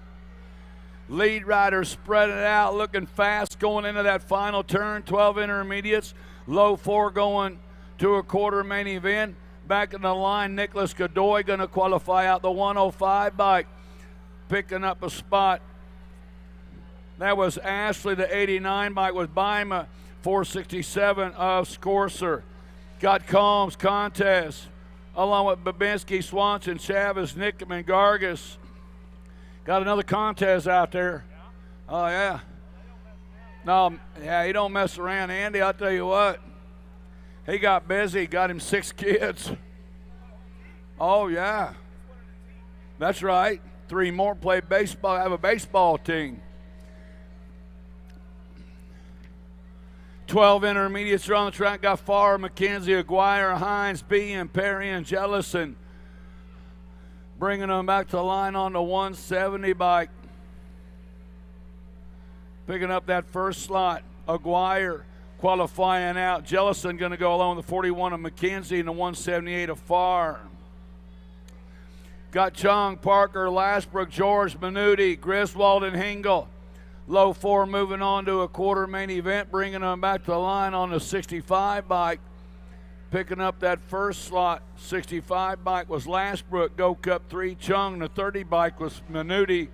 S9: Lead rider spreading it out, looking fast going into that final turn. 12 intermediates, low 4 going to a quarter main event. Back in the line, Nicholas Godoy going to qualify out the 105 bike, picking up a spot. That was Ashley. The 89 bike was Bima, 467 of Scorser. Got Combs contest along with Babinski, Swanson, Chavez, Nickerman, Gargas. Got another contest out there. Oh, yeah. No, yeah, he don't mess around. Andy, I'll tell you what. He got busy, got him 6 kids. Oh, yeah. That's right. 3 more play baseball, have a baseball team. 12 intermediates are on the track. Got Farr, McKenzie, Aguirre, Hines, B, and Perry, and Jellison. Bringing them back to the line on the 170 bike. Picking up that first slot. Aguirre qualifying out. Jellison going to go along with the 41 of McKenzie and the 178 of Farr. Got Chung, Parker, Lashbrook, George, Minuti, Griswold, and Hingle. Low 4 moving on to a quarter main event, bringing them back to the line on the 65 bike. Picking up that first slot. 65 bike was Lashbrook, Go Cup 3, Chung. The 30 bike was Minuti.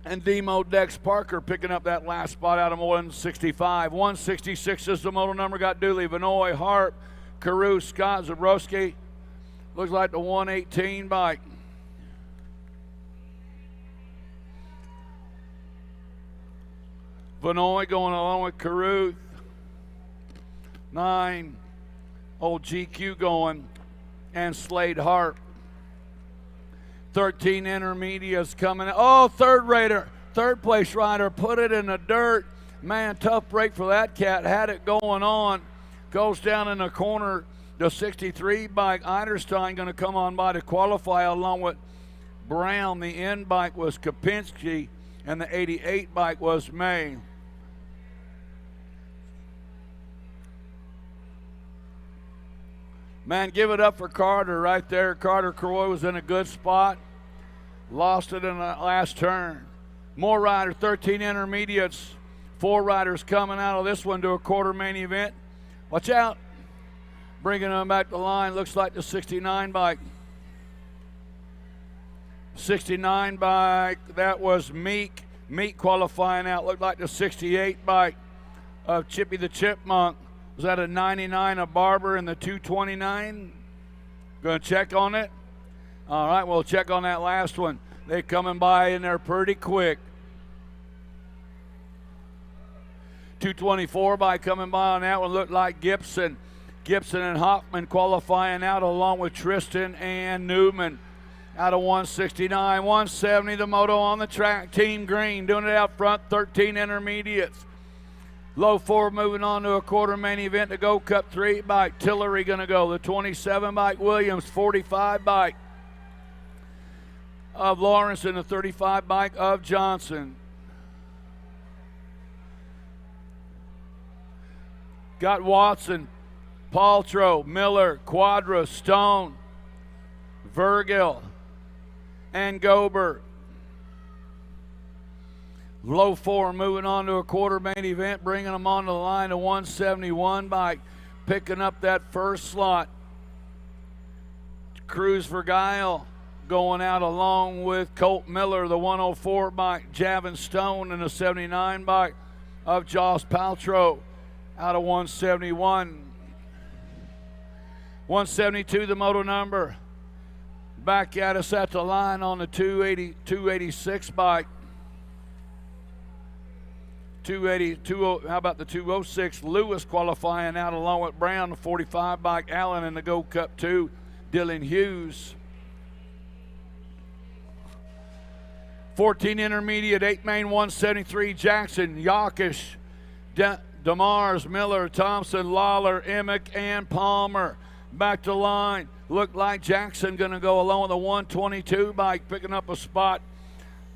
S9: And Demo Dex Parker picking up that last spot out of 165. 166 is the model number. Got Dooley, Vanoy, Harp, Carew, Scott, Zabrowski. Looks like the 118 bike. Vanoy going along with Caruth. 9, old GQ going, and Slade Harp. 13 intermediates coming. Oh, third place rider, put it in the dirt. Man, tough break for that cat. Had it going on. Goes down in the corner. The 63 bike, Eiderstein, going to come on by to qualify along with Brown. The end bike was Kopinski, and the 88 bike was May. Man, give it up for Carter right there. Carter Croy was in a good spot. Lost it in the last turn. More riders, 13 intermediates. 4 riders coming out of this one to a quarter main event. Watch out. Bringing them back to the line. Looks like the 69 bike. 69 bike, that was Meek. Meek qualifying out. Looked like the 68 bike of Chippy the Chipmunk. Was that a 99 of Barber in the 229? Going to check on it? All right, we'll check on that last one. They're coming by and they're pretty quick. 224 by coming by on that one. Looked like Gibson. Gibson and Hoffman qualifying out along with Tristan and Newman. Out of 169, 170 the moto on the track. Team Green doing it out front, 13 intermediates. Low 4 moving on to a quarter main event to go Cup 3 bike. Tillery going to go. The 27 bike Williams, 45 bike of Lawrence, and the 35 bike of Johnson. Got Watson, Paltrow, Miller, Quadra, Stone, Virgil, and Gober. Low 4 moving on to a quarter main event, bringing them on the line to 171 bike, picking up that first slot. Cruz Vergile going out along with Colt Miller, the 104 bike, Javin Stone, and the 79 bike of Joss Paltrow out of 171. 172 the moto number. Back at us at the line on the 286 bike. 280, how about the 206? Lewis qualifying out along with Brown, the 45 bike. Allen in the Gold Cup 2, Dylan Hughes. 14 intermediate, 8 main, 173, Jackson, Yakish, DeMars, Miller, Thompson, Lawler, Emick, and Palmer. Back to line. Looked like Jackson going to go along with the 122 bike, picking up a spot.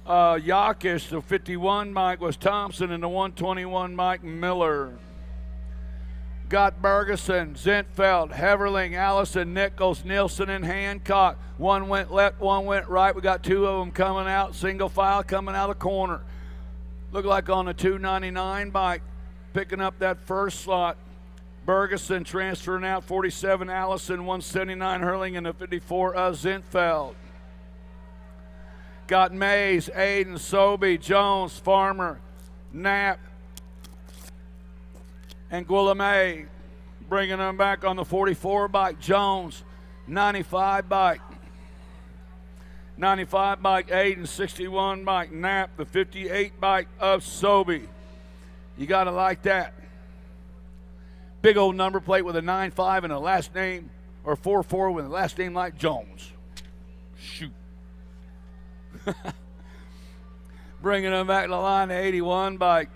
S9: Yakish, the 51 bike was Thompson, and the 121 bike Miller. Got Bergeson, Zentfeld, Heverling, Allison, Nichols, Nielsen, and Hancock. One went left, one went right. We got 2 of them coming out, single file coming out of the corner. Looked like on the 299 bike, picking up that first slot. Bergeson transferring out, 47 Allison, 179 Hurling, and the 54 Zentfeld. Got Mays, Aiden, Sobey, Jones, Farmer, Knapp, and Guillemay. Bringing them back on the 44 bike, Jones, 95 bike. 95 bike, Aiden, 61 bike, Knapp, the 58 bike of Sobey. You got to like that. Big old number plate with a 9-5 and a last name, or 4-4 with a last name like Jones. Shoot. Bringing them back to the line, the 81 bike.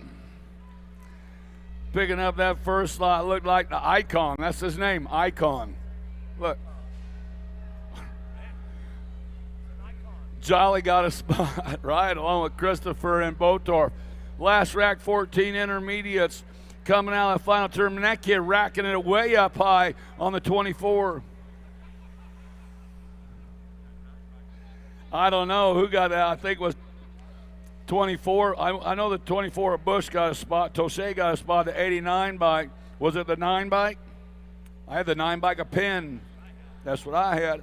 S9: Picking up that first slot, looked like the Icon. That's his name, Icon. Look. Jolly got a spot, right, along with Christopher and Botorf. Last rack, 14 intermediates coming out of the final turn. And that kid racking it way up high on the 24. I don't know who got that. I think it was 24. I know the 24 at Bush got a spot. Toshe got a spot. The 89 bike. Was it the 9 bike? I had the 9 bike, a pin. That's what I had.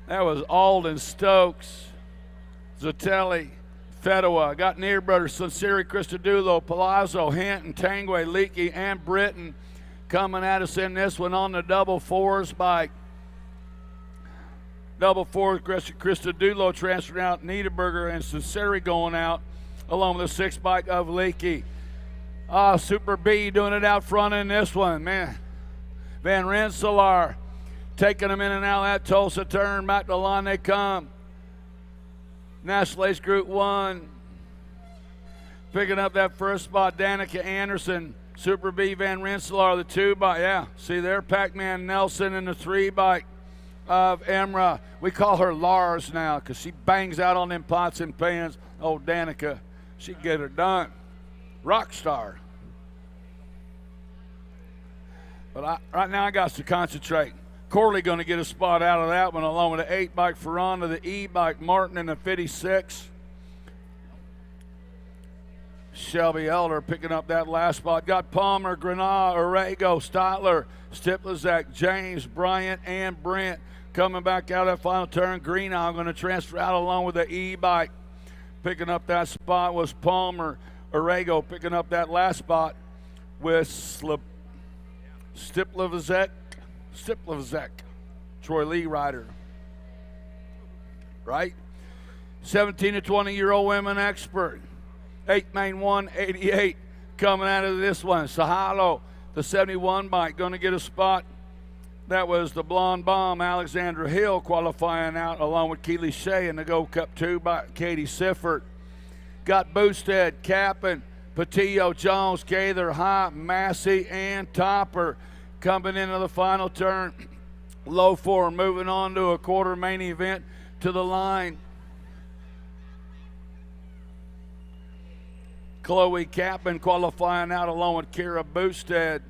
S9: That was Alden, Stokes, Zatelli, Fedua. Got Near Brothers, Sinceri, Christodulo, Palazzo, Hinton, Tangway, Leakey, and Britton coming at us in this one on the double 4s bike. Double 4s, Christodulo transferring out, Niederberger and Sinceri going out along with the 6 bike of Leakey. Super B doing it out front in this one, man. Van Rensselaer. taking them in and out of that Tulsa turn. Back to the line they come. National Ace Group 1. Picking up that first spot, Danica Anderson. Super B Van Rensselaer, the 2 bike. Yeah, see there, Pac-Man Nelson in the 3 bike of Emra. We call her Lars now because she bangs out on them pots and pans. Oh, Danica, she get her done. Rock star. But right now I got to concentrate. Corley going to get a spot out of that one along with the 8 bike Ferranda, the E bike Martin, and the 56. Shelby Elder picking up that last spot. Got Palmer, Granada, Orego, Stotler, Stiplazek, James, Bryant, and Brent coming back out of that final turn. Greenow going to transfer out along with the E-bike. Picking up that spot was Palmer. Orego picking up that last spot with Stiplazek, Troy Lee rider. Right? 17 to 20-year-old women expert. 8 main 188 coming out of this one. Sahalo, the 71 bike, going to get a spot. That was the Blonde Bomb, Alexandra Hill, qualifying out along with Keely Shea in the Gold Cup 2 by Katie Sifford. Got Boosted, Cap'n, Patillo, Jones, Gaither, High, Massey, and Topper coming into the final turn. Low 4 moving on to a quarter main event to the line. Chloe Cap'n qualifying out along with Kira Boosted.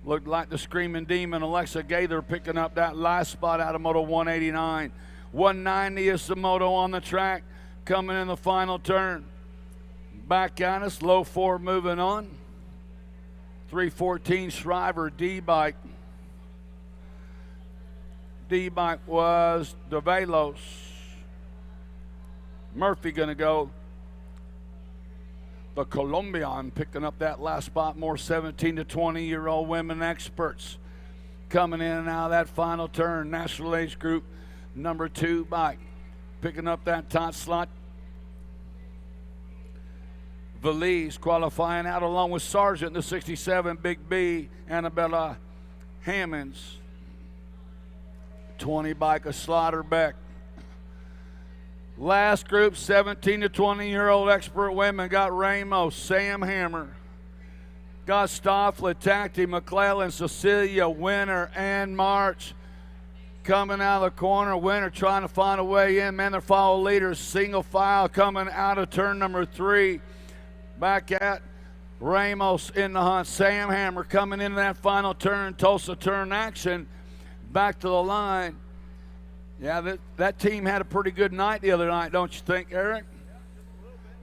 S9: Looked like the Screaming Demon, Alexa Gaither, picking up that last spot out of Moto 189. 190 is the moto on the track, coming in the final turn. Back at us, low 4 moving on. 314 Shriver D-bike. D-bike was DeVelos. Murphy gonna go. The Colombian picking up that last spot. More 17 to 20-year-old women experts coming in and out of that final turn. National Age Group number 2 bike picking up that top slot. Valise qualifying out along with Sargent, the 67 Big B, Annabella Hammonds. 20 bike of Slaughterbeck. Last group, 17 to 20-year-old expert women, got Ramos, Sam Hammer, got Stofflet, Tacti, McClellan, Cecilia, Winter, and March. Coming out of the corner, Winter trying to find a way in. Man, their follow leaders, single file coming out of turn number 3. Back at Ramos in the hunt. Sam Hammer coming into that final turn, Tulsa turn action. Back to the line. Yeah, that team had a pretty good night the other night, don't you think, Eric?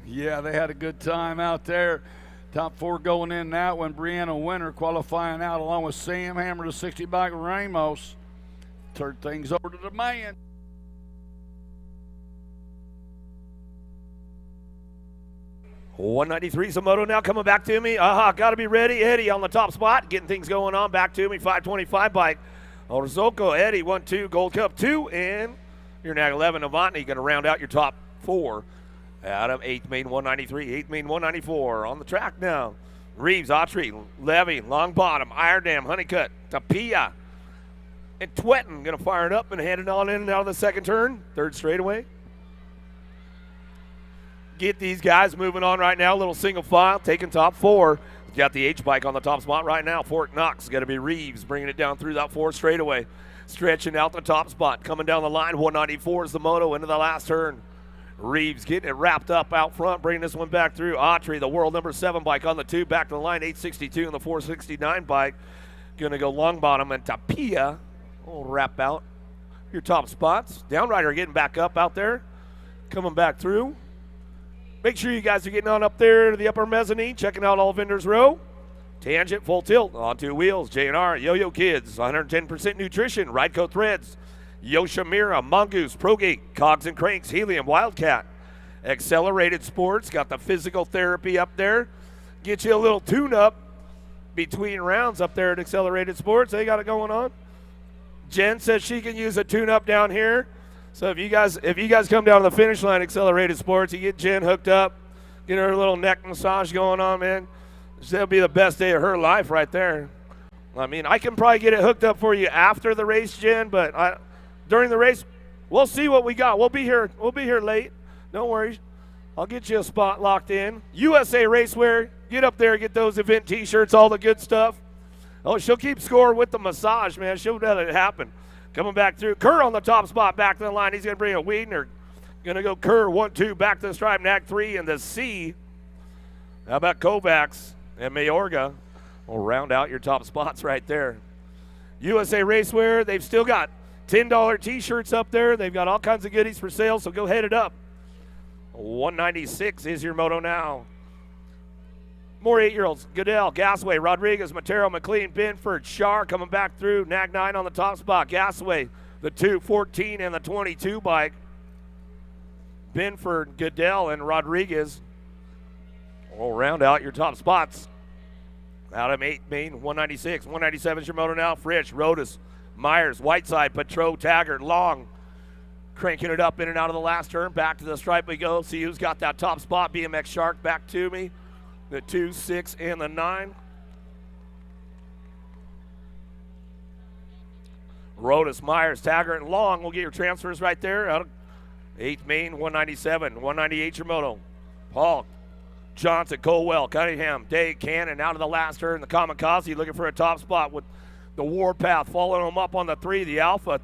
S9: Yeah, they had a good time out there. Top 4 going in that one. Brianna Winter qualifying out along with Sam Hammer, the 60 bike Ramos. Turn things over to the man.
S10: .193 is a moto now coming back to me. Got to be ready. Eddie on the top spot, getting things going on. Back to me, 525 bike. Orzoko, Eddie, 1-2, Gold Cup 2, and your NAG 11, Novotny, going to round out your top 4. Adam, 8th main 193, 8th main 194. On the track now. Reeves, Autry, Levy, Long Bottom, Iredam, Honeycutt, Tapia, and Twetton going to fire it up and head it on in and out of the second turn. Third straightaway. Get these guys moving on right now. A little single file, taking top 4. Got the H-bike on the top spot right now. Fort Knox, going to be Reeves, bringing it down through that 4th straightaway. Stretching out the top spot, coming down the line. 194 is the moto into the last turn. Reeves getting it wrapped up out front, bringing this one back through. Autry, the world number 7 bike on the 2, back to the line. 862 and the 469 bike. Going to go long bottom, and Tapia will wrap out your top spots. Downrider getting back up out there, coming back through. Make sure you guys are getting on up there to the upper mezzanine, checking out all vendors row. Tangent, full tilt, on 2 wheels. J&R, Yo-Yo Kids, 110% nutrition, Rideco Threads, Yoshimura, Mongoose, Progate, Cogs and Cranks, Helium, Wildcat. Accelerated Sports, got the physical therapy up there. Get you a little tune-up between rounds up there at Accelerated Sports. They got it going on. Jen says she can use a tune-up down here. So if you guys come down to the finish line, Accelerated Sports, you get Jen hooked up, get her a little neck massage going on, man. That'll be the best day of her life right there. I mean, I can probably get it hooked up for you after the race, Jen, but during the race, we'll see what we got. We'll be here late. Don't worry. I'll get you a spot locked in. USA Racewear, get up there, get those event T-shirts, all the good stuff. Oh, she'll keep score with the massage, man. She'll let it happen. Coming back through. Kerr on the top spot, back to the line. He's going to bring a Wiedner. Going to go Kerr, 1-2, back to the stripe, nag 3 in the C. How about Kovacs and Mayorga? We'll round out your top spots right there. USA Racewear, they've still got $10 T-shirts up there. They've got all kinds of goodies for sale, so go head it up. 196 is your moto now. More 8-year-olds. Goodell, Gasway, Rodriguez, Matero, McLean, Binford, Shar coming back through. Nag 9 on the top spot. Gasway, the 214 and the 22 bike. Binford, Goodell, and Rodriguez will round out your top spots. Out of 8 main, 196. 197 is your moto now. Fritsch, Rodas, Myers, Whiteside, Petro, Taggart, Long. Cranking it up in and out of the last turn. Back to the stripe we go. See who's got that top spot. BMX Shark back to me. The 2, 6, and the 9. Rodas, Myers, Taggart, and Long will get your transfers right there. Out of 8th main, 197. 198 your moto. Paul, Johnson, Colwell, Cunningham, Day, Cannon out of the last turn. The Kamikaze looking for a top spot with the Warpath following him up on the 3. The Alpha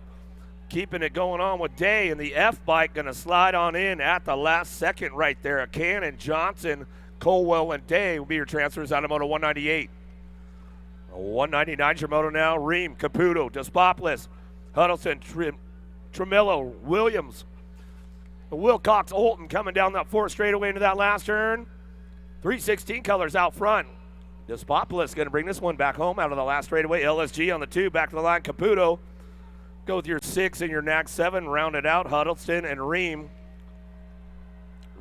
S10: keeping it going on with Day, and the F bike going to slide on in at the last second right there. Cannon, Johnson, Colwell, and Day will be your transfers out of moto 198. 199 your moto now. Ream, Caputo, Despopoulos, Huddleston, Tremello, Williams, Wilcox, Olton coming down that 4th straightaway into that last turn. 316 colors out front. Despopoulos going to bring this one back home out of the last straightaway. LSG on the 2, back to the line. Caputo, go with your 6 and your nag 7, round it out. Huddleston and Ream.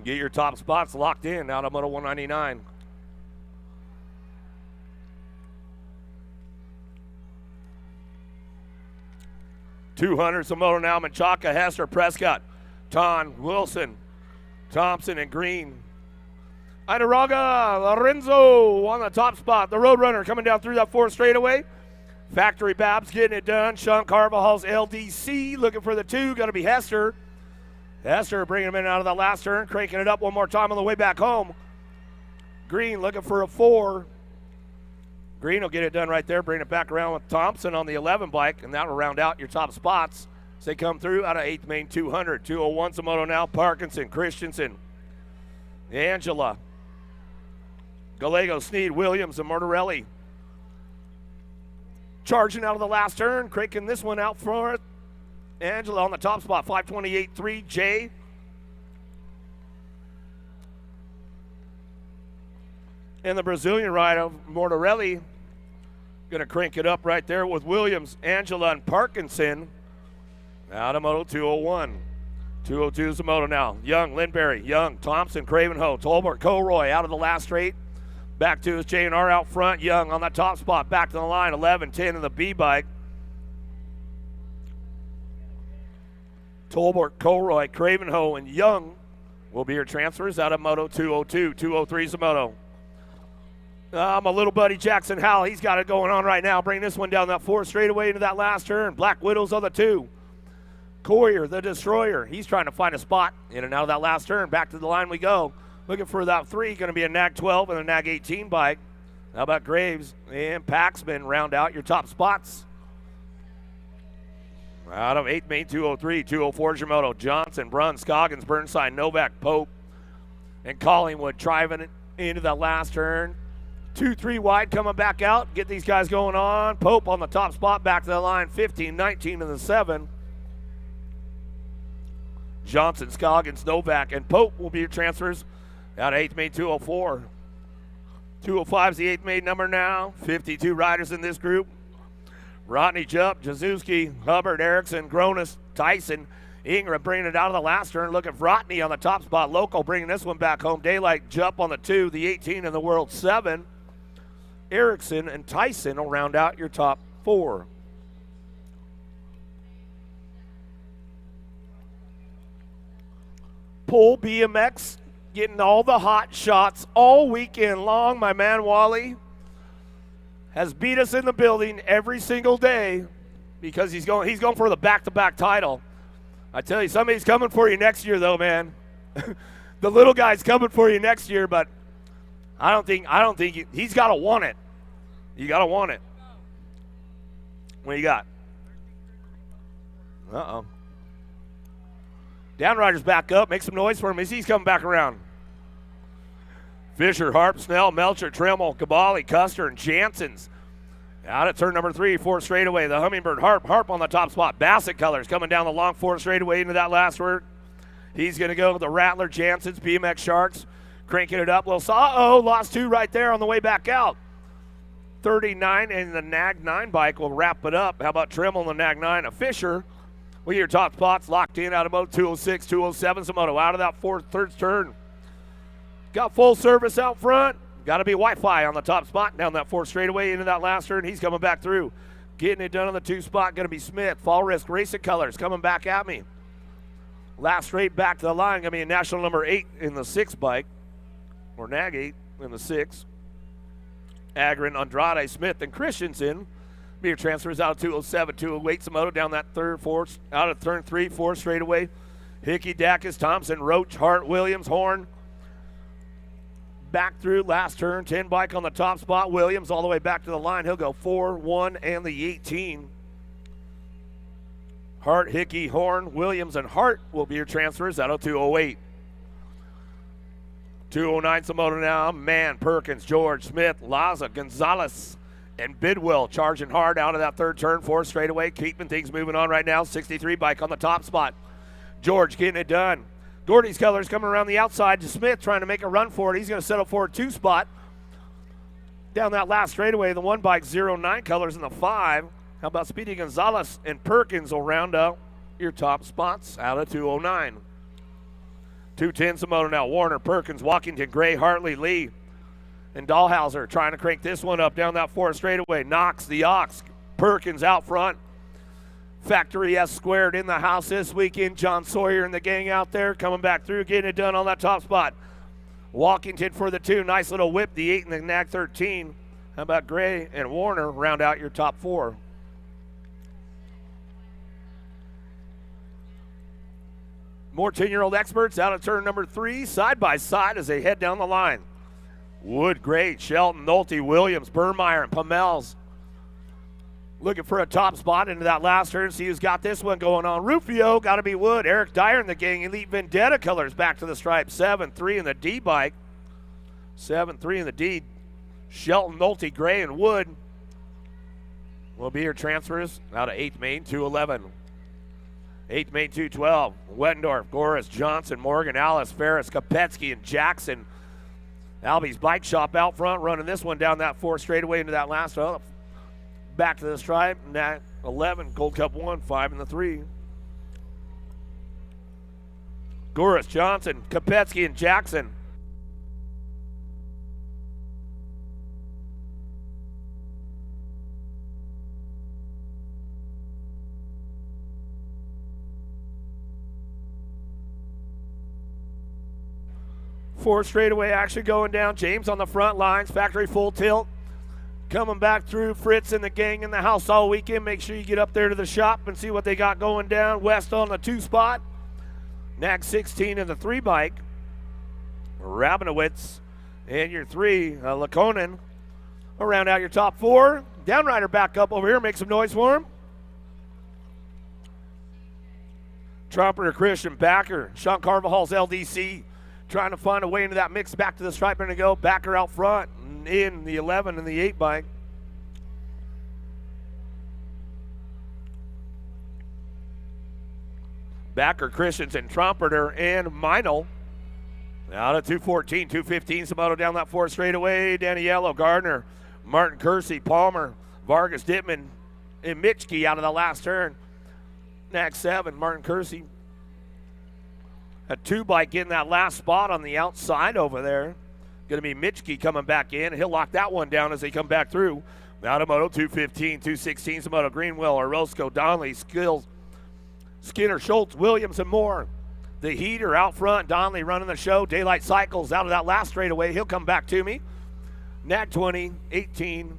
S10: Get your top spots locked in out of moto 199. $200 a moto now. Menchaca, Hester, Prescott, Ton, Wilson, Thompson, and Green. Idaraga, Lorenzo on the top spot. The Roadrunner coming down through that 4th straightaway. Factory Babs getting it done. Sean Carvajal's LDC looking for the 2. Going to be Hester. Hester bringing him in out of the last turn. Cranking it up one more time on the way back home. Green looking for a 4. Green will get it done right there. Bring it back around with Thompson on the 11 bike. And that will round out your top spots as they come through out of 8th main 200. 201 Samoto now. Parkinson, Christensen, Angela, Gallego, Sneed, Williams, and Mortarelli. Charging out of the last turn, cranking this one out for it. Angela on the top spot, 528.3. Jay. And the Brazilian rider, Mortarelli, going to crank it up right there with Williams, Angela, and Parkinson. Out of moto 201. 202 is the moto now. Young, Lindberry, Young, Thompson, Cravenho, Tolbert, Colroy out of the last straight. Back to his J&R out front. Young on the top spot. Back to the line. 11, 10 in the B bike. Tolbert, Colroy, Cravenho, and Young will be your transfers out of moto 202. 203 is the moto. My little buddy Jackson Howell, he's got it going on right now. Bring this one down that 4th straightaway into that last turn. Black Widows on the 2. Coyer, the Destroyer, he's trying to find a spot in and out of that last turn. Back to the line we go. Looking for that 3, going to be a nag 12 and a nag 18 bike. How about Graves and Paxman round out your top spots? Out of 8th main 203, 204 is your moto. Johnson, Brunn, Scoggins, Burnside, Novak, Pope, and Collingwood driving it into that last turn. 2-3 wide coming back out. Get these guys going on. Pope on the top spot, back to the line. 15, 19 and the 7. Johnson, Scoggins, Novak, and Pope will be your transfers out of 8th main 204. 205 is the 8th main number now. 52 riders in this group. Rodney, Jupp, Jazuski, Hubbard, Erickson, Gronis, Tyson, Ingram bringing it out of the last turn. Looking for Rodney on the top spot. Local bringing this one back home. Daylight, Jupp on the 2, the 18 in the World 7. Erickson and Tyson will round out your top 4. Pull BMX, getting all the hot shots all weekend long, my man Wally. has beat us in the building every single day because he's going for the back-to-back title. I tell you, somebody's coming for you next year, though, man. The little guy's coming for you next year, but I don't think he's got to want it. You got to want it. What you got? Uh-oh. Downrider's back up. Make some noise for him as he's coming back around. Fisher, Harp, Snell, Melcher, Tremmel, Cabali, Custer, and Jansen's. Out at turn number 3, 4 straightaway. The Hummingbird, Harp on the top spot. Bassett Colors coming down the long 4 straightaway into that last word. He's going to go with the Rattler, Jansen's, BMX Sharks. Cranking it up. Lost 2 right there on the way back out. 39 and the Nag 9 bike will wrap it up. How about Tremmel and the Nag 9? A Fisher with your top spots locked in out of moto 206, 207. Samoto out of that third turn. Got full service out front. Got to be Wi-Fi on the top spot. Down that 4 straightaway into that last turn. He's coming back through. Getting it done on the 2 spot. Going to be Smith. Fall Risk Racing Colors coming back at me. Last straight back to the line. Going to be a national number 8 in the 6 bike. Or Nag 8 in the 6. Agron, Andrade, Smith, and Christensen. Beer transfers out of 207, 208. Samoto down that out of turn 3, 4 straightaway. Hickey, Dacus, Thompson, Roach, Hart, Williams, Horn. Back through last turn, 10 bike on the top spot. Williams all the way back to the line. He'll go 4, 1, and the 18. Hart, Hickey, Horn, Williams, and Hart will be your transfers out of 208. 209 Samoto now. Mann, Perkins, George, Smith, Laza, Gonzalez, and Bidwell charging hard out of that third turn, 4 straightaway. Keeping things moving on right now. 63 bike on the top spot. George getting it done. Gordy's Colors coming around the outside to Smith, trying to make a run for it. He's going to settle for a 2 spot. Down that last straightaway, the 1 bike 09 Colors in the 5. How about Speedy Gonzalez and Perkins will round out your top spots out of 209. 210 Samoto now. Warner, Perkins, Walkington, Gray, Hartley, Lee, and Dahlhauser trying to crank this one up down that 4 straightaway. Knox, the Ox, Perkins out front. Factory S squared in the house this weekend. John Sawyer and the gang out there coming back through, getting it done on that top spot. Walkington for the 2. Nice little whip, the 8 and the Nag 13. How about Gray and Warner round out your top 4? More 10-year-old experts out of turn number 3, side by side as they head down the line. Wood, Great, Shelton, Nolte, Williams, Burmeyer, and Pamels. Looking for a top spot into that last turn. See who's got this one going on. Rufio, got to be Wood. Eric Dyer and the gang. Elite Vendetta Colors back to the stripe. 7-3 in the D bike. 7-3 in the D. Shelton, Nolte, Gray, and Wood will be your transfers out of 8th Main, 211. 8th Main, 212. Wettendorf, Goris, Johnson, Morgan, Alice, Ferris, Kopetsky, and Jackson. Albie's Bike Shop out front running this one down that 4 straightaway into that last one. Back to the stripe, Nat 11, Gold Cup 1, 5 in the 3. Goris, Johnson, Kopetsky, and Jackson. Four straightaway action going down. James on the front lines, factory full tilt. Coming back through, Fritz and the gang in the house all weekend. Make sure you get up there to the shop and see what they got going down. West on the 2 spot. Nag 16 in the 3 bike. Rabinowitz and your 3, Lakonen. We'll round out your top 4. Downrider back up over here. Make some noise for him. Trumpeter, Christian, Backer, Sean Carvajal's LDC. Trying to find a way into that mix back to the stripe and to go. Backer out front in the 11 and the 8 bike. Backer, Christensen, Trumpeter, and Meinl. Out of 214, 215. Samoto down that 4 straightaway. Daniello, Gardner, Martin Kersey, Palmer, Vargas, Dittman, and Mitchke out of the last turn. Nag 7, Martin Kersey. A 2 bike getting that last spot on the outside over there. Going to be Mitchke coming back in. He'll lock that one down as they come back through. Out of moto 215, 216. Samoto, Greenwell, Orozco, Donnelly, Skills, Skinner, Schultz, Williams, and more. The heater out front. Donnelly running the show. Daylight Cycles out of that last straightaway. He'll come back to me. Nag 20, 18,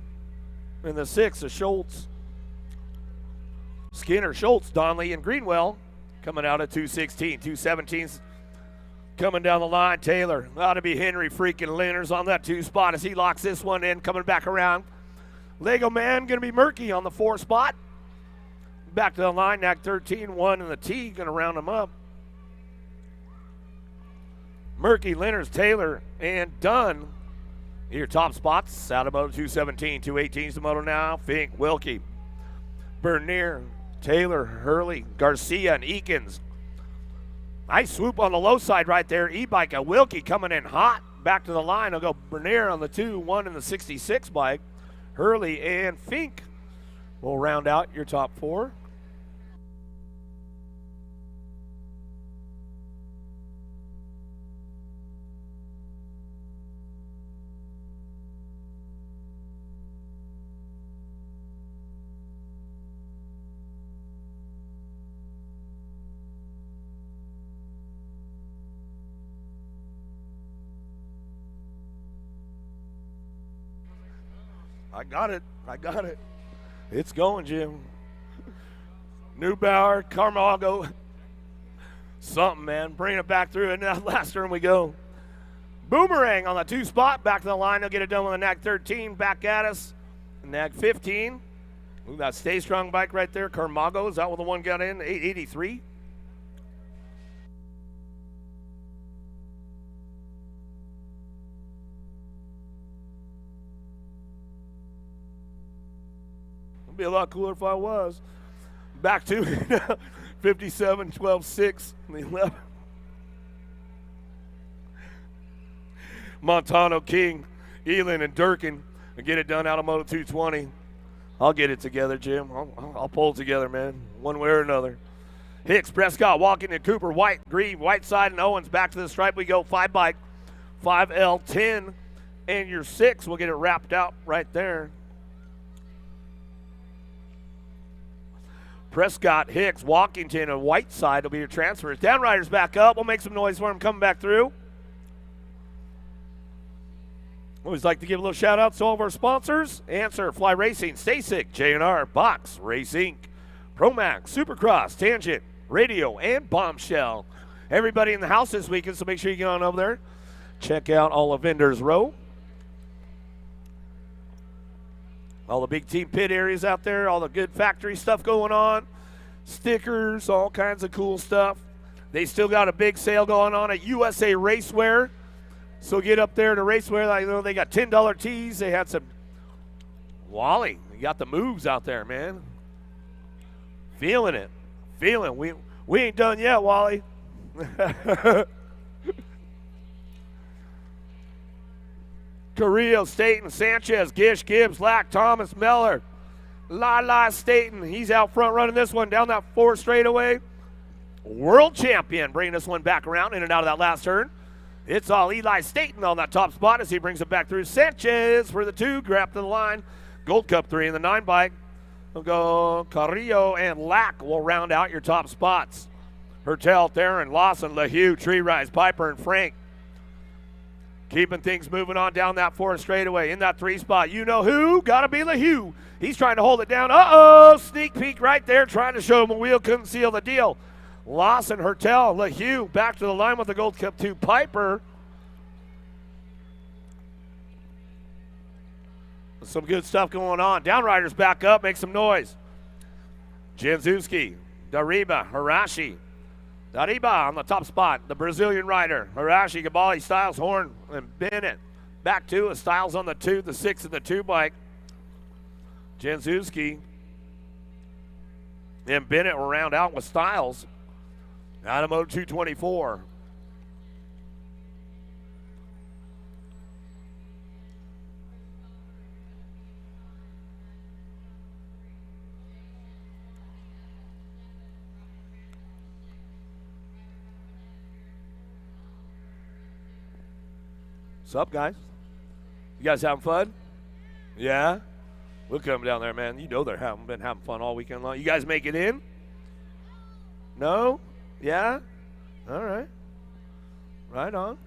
S10: In the 6 is Schultz. Skinner, Schultz, Donley, and Greenwell coming out at 216. 217's coming down the line. Taylor, ought to be Henry freaking Lenners on that 2 spot as he locks this one in, coming back around. Lego Man going to be Murky on the 4 spot. Back to the line, Knack 13, 1 in the T, going to round him up. Murky, Lenners, Taylor, and Dunn. Your top spots out of moto 217. 218's the moto now. Fink, Wilkie, Bernier, Taylor, Hurley, Garcia, and Eakins. Nice swoop on the low side right there. E-bike, a Wilkie coming in hot. Back to the line. I'll go Bernier on the 2, 1 in the 66 bike. Hurley and Fink will round out your top 4. I got it. It's going, Jim. Neubauer, Carmago. Something, man. Bring it back through, and now last turn we go. Boomerang on the 2 spot. Back to the line. They'll get it done with a Nag 13. Back at us. Nag 15. Ooh, that Stay Strong bike right there. Carmago. Is that what the one got in? 883. Be a lot cooler if I was. Back to 57, 12, 6, and 11. Montano, King, Elin, and Durkin and get it done out of Moto 220. I'll get it together, Jim. I'll pull it together, man, one way or another. Hicks, Prescott, Walking, and Cooper, White, Grieve, Whiteside, and Owens. Back to the stripe we go. 5 bike, 5L, 10, and your 6. We'll get it wrapped out right there. Prescott, Hicks, Walkington, and Whiteside will be your transfers. Downriders back up. We'll make some noise for them coming back through. Always like to give a little shout out to all of our sponsors. Answer, Fly Racing, Stasic, J&R, Box, Race Inc., Promax, Supercross, Tangent, Radio, and Bombshell. Everybody in the house this weekend, so make sure you get on over there. Check out all of Vendors Row. All the big team pit areas out there, all the good factory stuff going on, stickers, all kinds of cool stuff. They still got a big sale going on at USA Racewear. So get up there to Racewear. I know they got $10 tees. They had some Wally. You got the moves out there, man. Feeling it. We ain't done yet, Wally. Carrillo, Staten, Sanchez, Gish, Gibbs, Lack, Thomas, Meller, Lala, Staten. He's out front running this one down that 4 straightaway. World champion bringing this one back around in and out of that last turn. It's all Eli Staten on that top spot as he brings it back through. Sanchez for the 2, grab to the line. Gold Cup 3 in the 9 bike. We'll go Carrillo and Lack will round out your top spots. Hertel, Theron, Lawson, LaHue, Tree Rise, Piper, and Frank. Keeping things moving on down that 4 straightaway. In that 3 spot, you know who? Gotta be LaHue. He's trying to hold it down. Uh-oh, sneak peek right there, trying to show him a wheel, couldn't seal the deal. Lawson, Hertel, LaHue back to the line with the Gold Cup 2. Piper. Some good stuff going on. Downriders back up, make some noise. Janzewski, Dariba, Hirashi. Dariba on the top spot, the Brazilian rider. Hirashi, Gabali, Styles, Horn, and Bennett. Back to a Styles on the 2, the 6 and the 2 bike. Janzewski and Bennett will round out with Styles. Out of Moto 224. What's up, guys? You guys having fun? Yeah? We'll come down there, man. You know they're been having fun all weekend long. You guys make it in? No? Yeah? All right. Right on.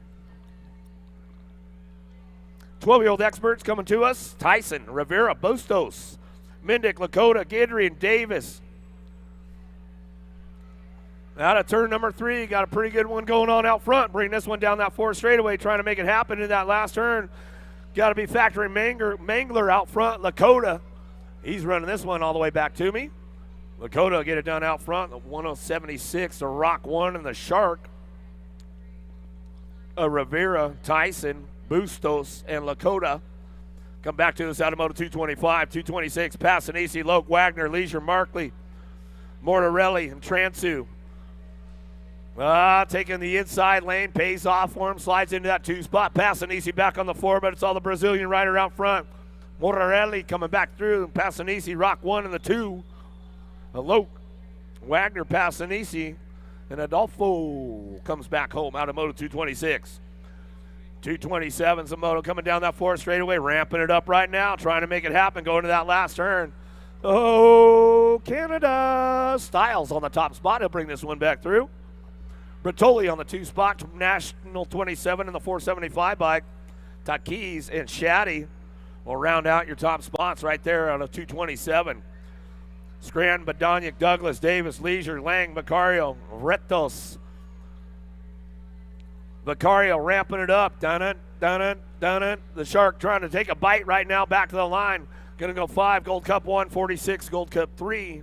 S10: 12-year-old experts coming to us. Tyson, Rivera, Bustos, Mendick, Lakota, Guidry, and Davis. Out of turn number 3, got a pretty good one going on out front. Bring this one down that 4 straightaway, trying to make it happen in that last turn. Got to be factoring Mangler out front. Lakota, he's running this one all the way back to me. Lakota will get it done out front. The 106, the Rock 1 and the Shark. Rivera, Tyson, Bustos, and Lakota. Come back to us out of Moto 225, 226, Passanisi, Loke, Wagner, Leisure, Markley, Mortarelli, and Transu. Taking the inside lane, pays off for him, slides into that 2 spot. Passanisi back on the 4, but it's all the Brazilian rider out front. Mortarelli coming back through, and Passanisi, Rock 1 and the 2. Loke, Wagner, Passanisi, and Adolfo comes back home out of Moto 226. 227's a moto coming down that 4 straightaway, ramping it up right now, trying to make it happen, going to that last turn. Oh, Canada. Styles on the top spot. He'll bring this one back through. Bertoli on the 2 spot, National 27 in the 475 bike. Takis and Shaddy will round out your top spots right there on a 227. Scranton, Badoniak, Douglas, Davis, Leisure, Lang, Vicario, Retos. Vicario ramping it up. Done it. The Shark trying to take a bite right now back to the line. Going to go 5, Gold Cup 1, 46, Gold Cup 3.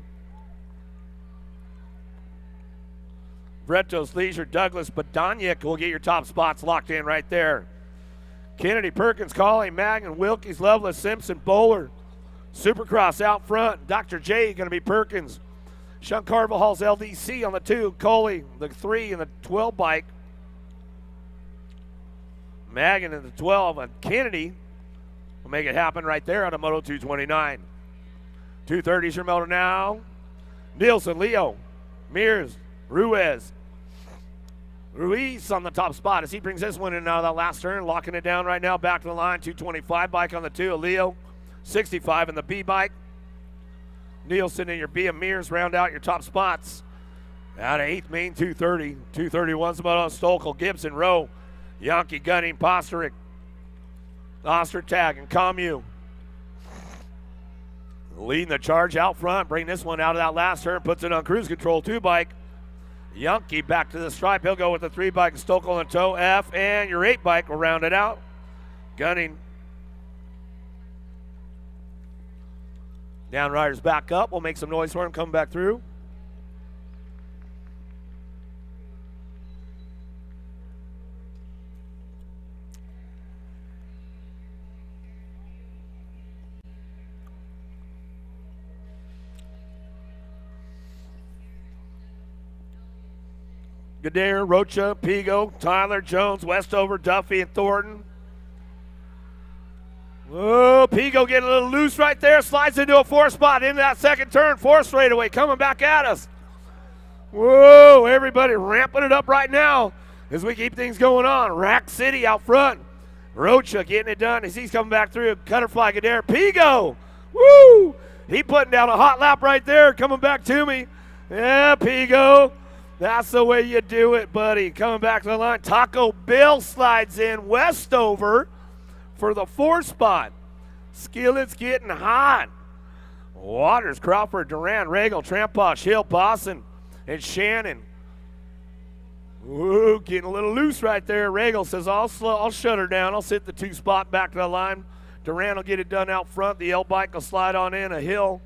S10: Bretos, Leisure, Douglas, Badoniak will get your top spots locked in right there. Kennedy, Perkins, Colley, Magnan, Wilkies, Lovelace, Simpson, Bowler. Supercross out front. Dr. J going to be Perkins. Sean Carvajal's LDC on the 2. Coley, the 3 and the 12 bike. Magnan in the 12. And Kennedy will make it happen right there on a Moto 229. 230's your moto now. Nielsen, Leo, Mears, Ruiz on the top spot as he brings this one in out of that last turn, locking it down right now. Back to the line. 225 bike on the 2. Leo, 65 in the B bike. Nielsen and your B and Mears round out your top spots. Out of 8th main, 230. 231's the moto. Stokel, Gibson, Rowe, Yankee, Gunning, Posterick, Ostertag, and Comu. Leading the charge out front. Bring this one out of that last turn. Puts it on cruise control. 2 bike. Yankee back to the stripe. He'll go with the 3 bike. Stokel on the toe. F. And your 8 bike will round it out. Gunning. Down riders back up. We'll make some noise for him coming back through. Gadare, Rocha, Pigo, Tyler, Jones, Westover, Duffy, and Thornton. Oh, Pigo getting a little loose right there. Slides into a 4 spot into that 2nd turn. 4 straightaway coming back at us. Whoa, everybody ramping it up right now as we keep things going on. Rack City out front. Rocha getting it done as he's coming back through. Cutterfly, Gadare, Pigo. Woo! He putting down a hot lap right there, coming back to me. Yeah, Pigo. That's the way you do it, buddy. Coming back to the line. Taco Bill slides in Westover for the 4 spot. Skillet's getting hot. Waters, Crawford, Duran, Regal, Tramposh, Hill, Boston, and Shannon. Ooh, getting a little loose right there. Regal says, I'll shut her down. I'll sit the 2 spot back to the line. Duran will get it done out front. The L bike will slide on in. A Hill.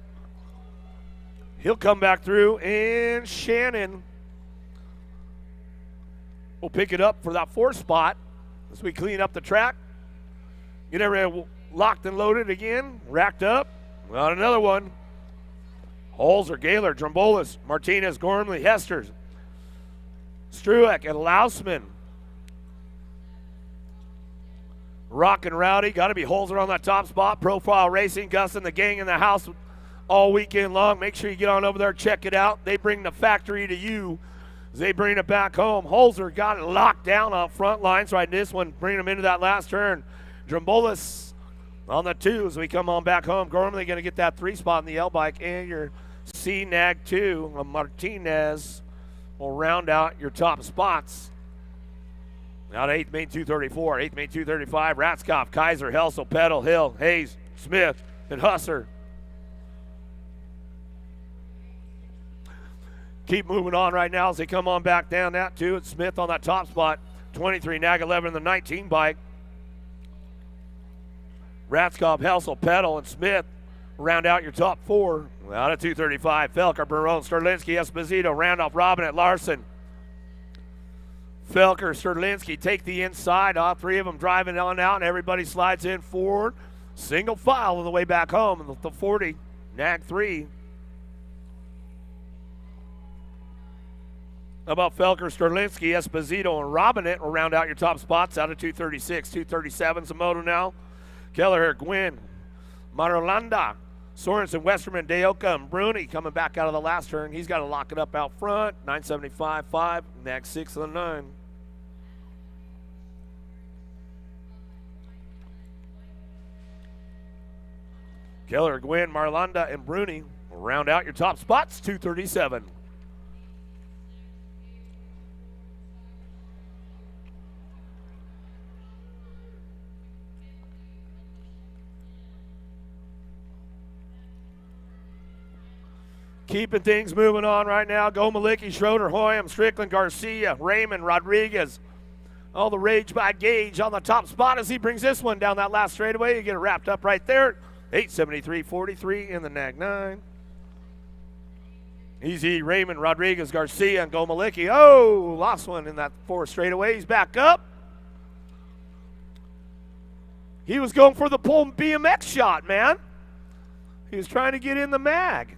S10: He'll come back through. And Shannon will pick it up for that 4 spot as we clean up the track. Get everything locked and loaded again, racked up. Got another one. Holzer, Gaylor, Drumbolis, Martinez, Gormley, Hester, Strueck, and Lausman. Rock and Rowdy, got to be Holzer on that top spot. Profile Racing, Gus and the gang in the house all weekend long. Make sure you get on over there, check it out. They bring the factory to you. They bring it back home. Holzer got it locked down on front lines right this one, bringing them into that last turn. Drumbolis on the 2 as we come on back home. Gormley going to get that 3 spot in the L bike, and your C-Nag 2, Martinez, will round out your top spots. Out of 8th main 234, 8th main 235, Ratskopf, Kaiser, Helsel, Peddle, Hill, Hayes, Smith, and Husser. Keep moving on right now as they come on back down that too. It's Smith on that top spot. 23, Nag 11 in the 19 bike. Ratskopf, Helsel, Peddle, and Smith round out your top 4. Out of 235, Felker, Barone, Sterlinski, Esposito, Randolph, Robinette, Larson. Felker, Sterlinski take the inside. All 3 of them driving on out, and everybody slides in forward. Single file on the way back home. The 40, Nag 3. How about Felker, Sterlinski, Esposito, and Robinette will round out your top spots out of 236, 237's a moto now. Kelleher, Gwynn, Marolanda, Sorensen, Westerman, Deoka, and Bruni coming back out of the last turn. He's got to lock it up out front. 975.5, Nag 6 of the 9. Kelleher, Gwynn, Marolanda, and Bruni will round out your top spots, 237. Keeping things moving on right now. Go Malicki, Schroeder, Hoyam, Strickland, Garcia, Raymond, Rodriguez. All the rage by Gage on the top spot as he brings this one down that last straightaway. You get it wrapped up right there. 873.43 in the Nag 9. Easy, Raymond, Rodriguez, Garcia, and Go Malicki. Oh, lost one in that 4 straightaway. He's back up. He was going for the pull BMX shot, man. He was trying to get in the mag.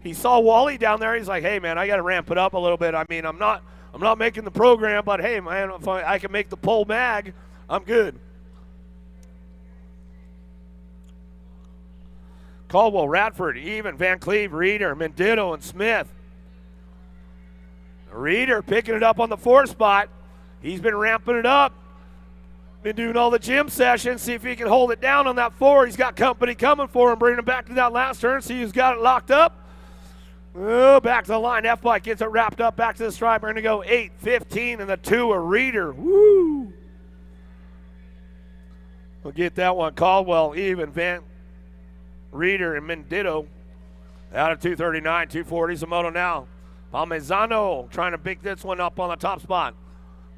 S10: He saw Wally down there. He's like, hey, man, I got to ramp it up a little bit. I mean, I'm not making the program, but, hey, man, if I can make the pole mag, I'm good. Caldwell, Radford, Even, Van Cleve, Reeder, Mendito, and Smith. Reeder picking it up on the 4 spot. He's been ramping it up. Been doing all the gym sessions. See if he can hold it down on that 4. He's got company coming for him, bringing him back to that last turn. See who's got it locked up. Oh, back to the line. F-Bike gets it wrapped up. Back to the stripe. We're going to go 8, 15, and the 2 a Reeder. Woo! We'll get that one. Caldwell, Even, Van Reeder, and Mendito. Out of 239, 240's a moto now. Palmezano trying to pick this one up on the top spot.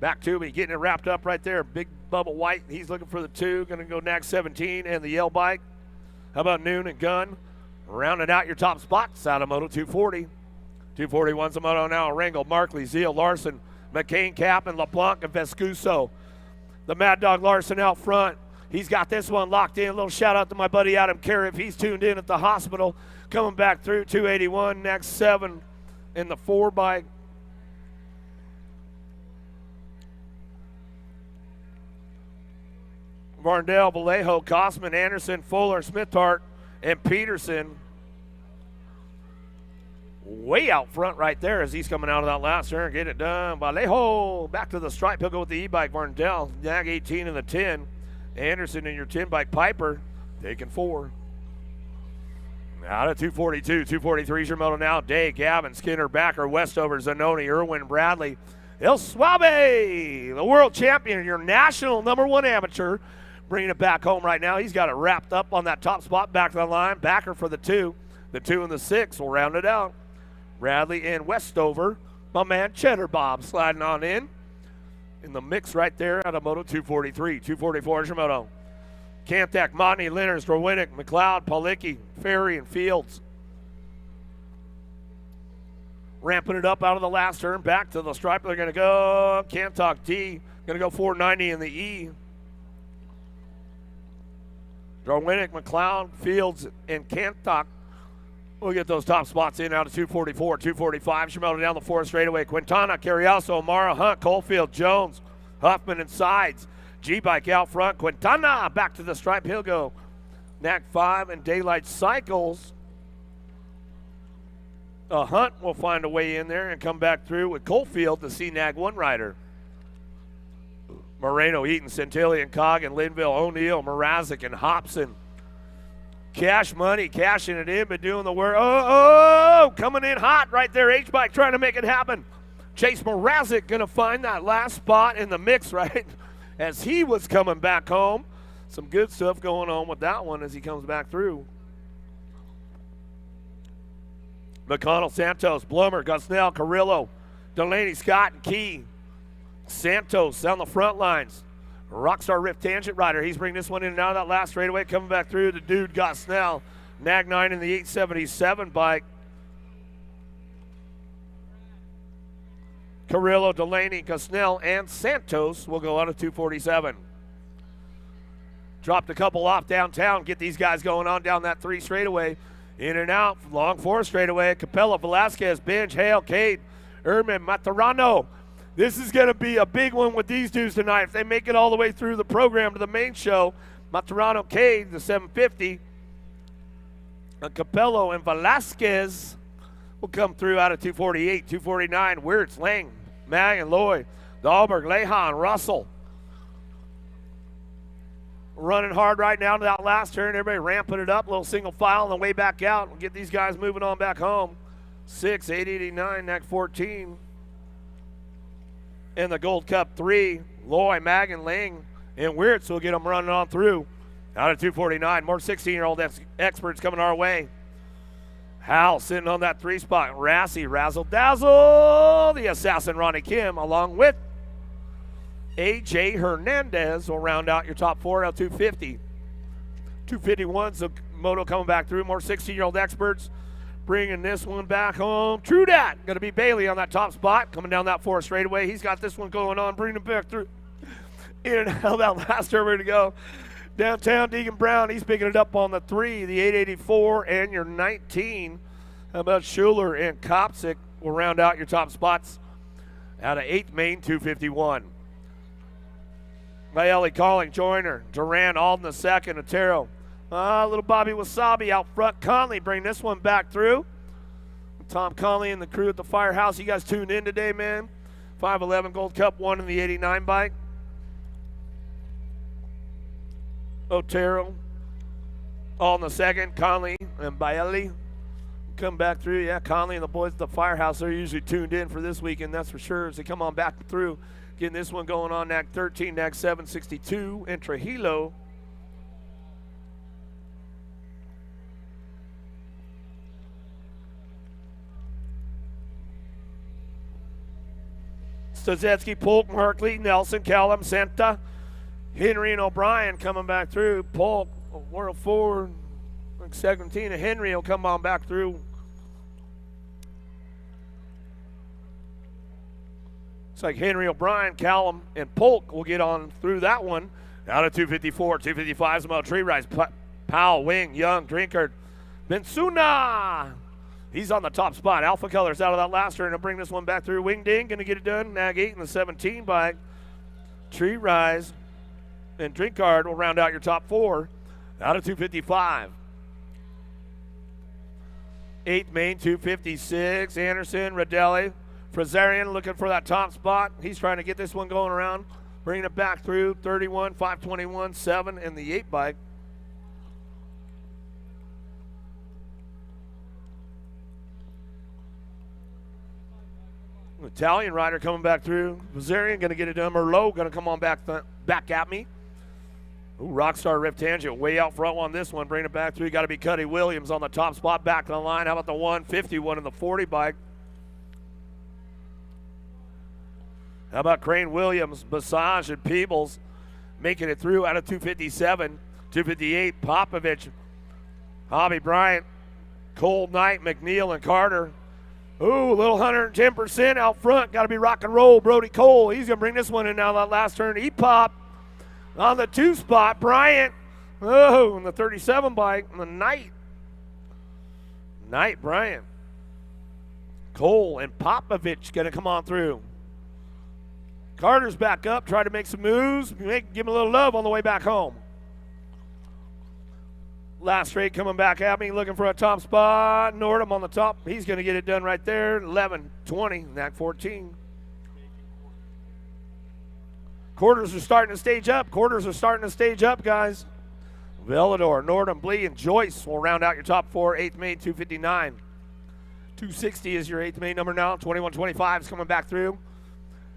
S10: Back to me, getting it wrapped up right there. Big Bubba White, he's looking for the 2. Going to go Nag 17 and the Yell Bike. How about Noon and Gunn? Rounding out your top spots out of Moto 240. 241's a moto now. Rangel, Markley, Zeal, Larson, McCain, Capman, LeBlanc, and Vescuso. The Mad Dog Larson out front. He's got this one locked in. A little shout out to my buddy Adam Carey if he's tuned in at the hospital. Coming back through 281, next 7 in the 4 bike. Varndale, Vallejo, Kosman, Anderson, Fuller, Smithart, and Peterson way out front right there as he's coming out of that last turn. Get it done. Vallejo back to the stripe. He'll go with the e-bike. Varndale, Nag 18 in the 10. Anderson in your 10 bike. Piper taking 4. Out of 242, 243's your moto now. Day, Gavin, Skinner, Backer, Westover, Zanoni, Irwin, Bradley. El Suave, the world champion, your national #1 amateur. Bringing it back home right now. He's got it wrapped up on that top spot. Back to the line. Backer for the 2. The 2 and the 6 will round it out. Bradley and Westover. My man Cheddar Bob sliding on in the mix right there out of Moto 243. 244 is your moto. Kantak, Montney, Leonard, Strowinick, McLeod, Palicki, Ferry, and Fields. Ramping it up out of the last turn. Back to the stripe. They're going to go Kantak D. Going to go 490 in the E. Darwinick, McLeod, Fields, and Kantak will get those top spots in out of 244, 245. Shimoda down the 4th straightaway. Quintana, Carriazo, Amara, Hunt, Coalfield, Jones, Huffman, and Sides. G-Bike out front. Quintana back to the stripe. He'll go Nag 5 and Daylight Cycles. Hunt will find a way in there and come back through with Coalfield to see Nag 1 rider. Moreno, Eaton, Centillion, Coggin, Linville, O'Neill, Mrazek, and Hobson. Cash Money cashing it in, but doing the work. Oh, coming in hot right there. H-Bike trying to make it happen. Chase Mrazek going to find that last spot in the mix, right? As he was coming back home. Some good stuff going on with that one as he comes back through. McConnell, Santos, Blummer, Gusnell, Carrillo, Delaney, Scott, and Key. Santos on the front lines. Rockstar Rift Tangent Rider. He's bringing this one in and out of that last straightaway. Coming back through, the dude Gusnell. Nag 9 in the 877 bike. Carrillo, Delaney, Gusnell, and Santos will go out of 247. Dropped a couple off downtown. Get these guys going on down that 3 straightaway. In and out, long 4 straightaway. Capella, Velasquez, Binge, Hale, Cade, Erman, Matarano. This is going to be a big one with these dudes tonight. If they make it all the way through the program to the main show, Matarano, Cade, the 750. Capello and Velasquez will come through out of 248, 249. Wirtz, Lang, Mag, and Lloyd. Dahlberg, Lehan, Russell. Running hard right now to that last turn. Everybody ramping it up. A little single file on the way back out. We'll get these guys moving on back home. 6, 889, neck 14. In the Gold Cup 3, Loy, Mag, and Lang, and Wirtz will get them running on through. Out of 249. More 16-year-old experts coming our way. Hal sitting on that 3 spot. Rassie, Razzle Dazzle, the assassin Ronnie Kim, along with A.J. Hernandez will round out your top 4 out 250. 251, so Moto coming back through. More 16-year-old experts bringing this one back home. True dat. Going to be Bailey on that top spot. Coming down that 4 straightaway. He's got this one going on. Bringing it back through. In and out that last turn. Ready to go. Downtown, Deegan Brown. He's picking it up on the 3, the 884, and your 19. How about Schuler and Kopsick will round out your top spots out of 8th Main 251. Maeli, Calling, Joyner, Duran, Alden the second, Otero. Little Bobby Wasabi out front. Conley bring this one back through. Tom Conley and the crew at the Firehouse. You guys tuned in today, man. 511 Gold Cup 1 in the 89 bike. Otero, Alden the second, Conley and Baeli come back through. Yeah, Conley and the boys at the Firehouse, they're usually tuned in for this weekend, that's for sure, as they come on back through. Getting this one going on, NAC 13, NAC 762, and Trujillo. Stazetsky, Polk, Markley, Nelson, Callum, Santa, Henry, and O'Brien coming back through. Polk, World 4, 17, and Henry will come on back through. It's like Henry, O'Brien, Callum, and Polk will get on through that one. Out of 254, 255 is about Tree Rise. Powell, Wing, Young, Drinkard, Bensuna. He's on the top spot. Alpha Colors out of that last turn to bring this one back through. Wing Ding going to get it done. Nag 8 and the 17 bike. Tree Rise and Drinkard will round out your top 4 out of 255. 8th Main 256. Anderson, Radelli. Frazarian looking for that top spot. He's trying to get this one going around. Bringing it back through. 31, 521, 7 in the 8 bike. Italian rider coming back through. Frazarian going to get it done. Merlot going to come on back at me. Ooh, Rockstar Rift Tangent way out front on this one. Bring it back through. Got to be Cuddy Williams on the top spot. Back to the line. How about the 151 in the 40 bike? How about Crane Williams, Basage, and Peebles making it through out of 257, 258. Popovich, Hobby Bryant, Cole Knight, McNeil, and Carter. Ooh, a little 110% out front. Got to be rock and roll. Brody Cole. He's going to bring this one in now that last turn. E-Pop on the 2 spot. Bryant. Oh, in the 37 bike. And the Knight. Bryant. Cole and Popovich going to come on through. Carter's back up, try to make some moves, give him a little love on the way back home. Last straight coming back at me, looking for a top spot. Nordham on the top, he's going to get it done right there. 11, 20, NAC 14. Quarters are starting to stage up. Guys. Velador, Nordham, Blee, and Joyce will round out your top 4. 8th Main 259. 260 is your 8th main number now. 2125 is coming back through.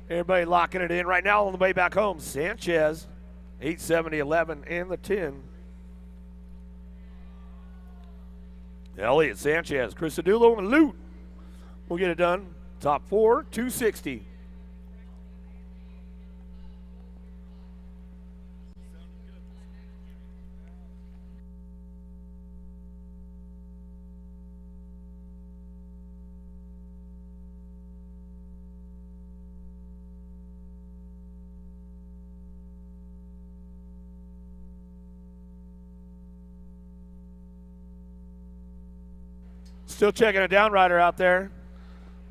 S10: Everybody locking it in right now on the way back home. Sanchez, 870-11 and the 10. Elliott, Sanchez, Crisadulo, and Lute. We'll get it done. Top 4, 260. Still checking a down rider out there.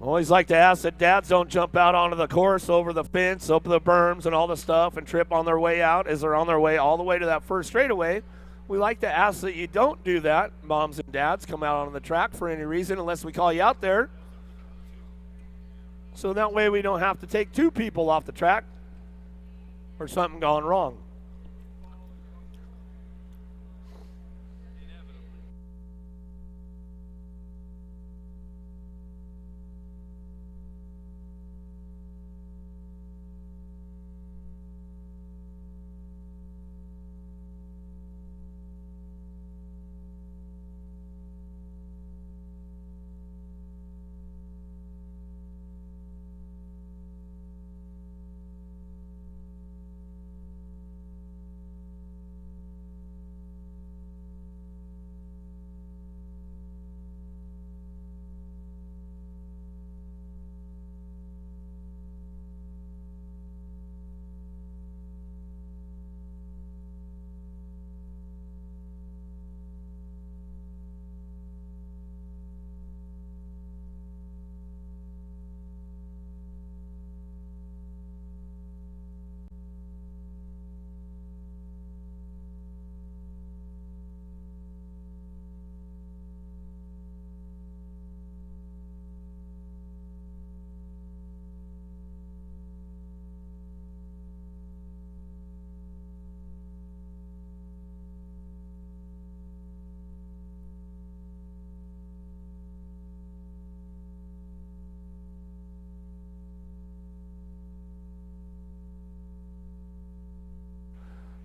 S10: Always like to ask that dads don't jump out onto the course over the fence, over the berms and all the stuff and trip on their way out as they're on their way all the way to that first straightaway. We like to ask that you don't do that. Moms and dads come out on the track for any reason unless we call you out there. So that way we don't have to take 2 people off the track or something gone wrong.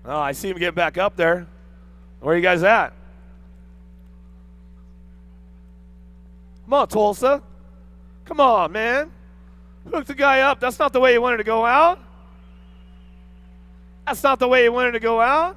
S10: Oh, I see him get back up there. Where are you guys at? Come on, Tulsa. Come on, man. Hook the guy up. That's not the way you wanted to go out. That's not the way you wanted to go out.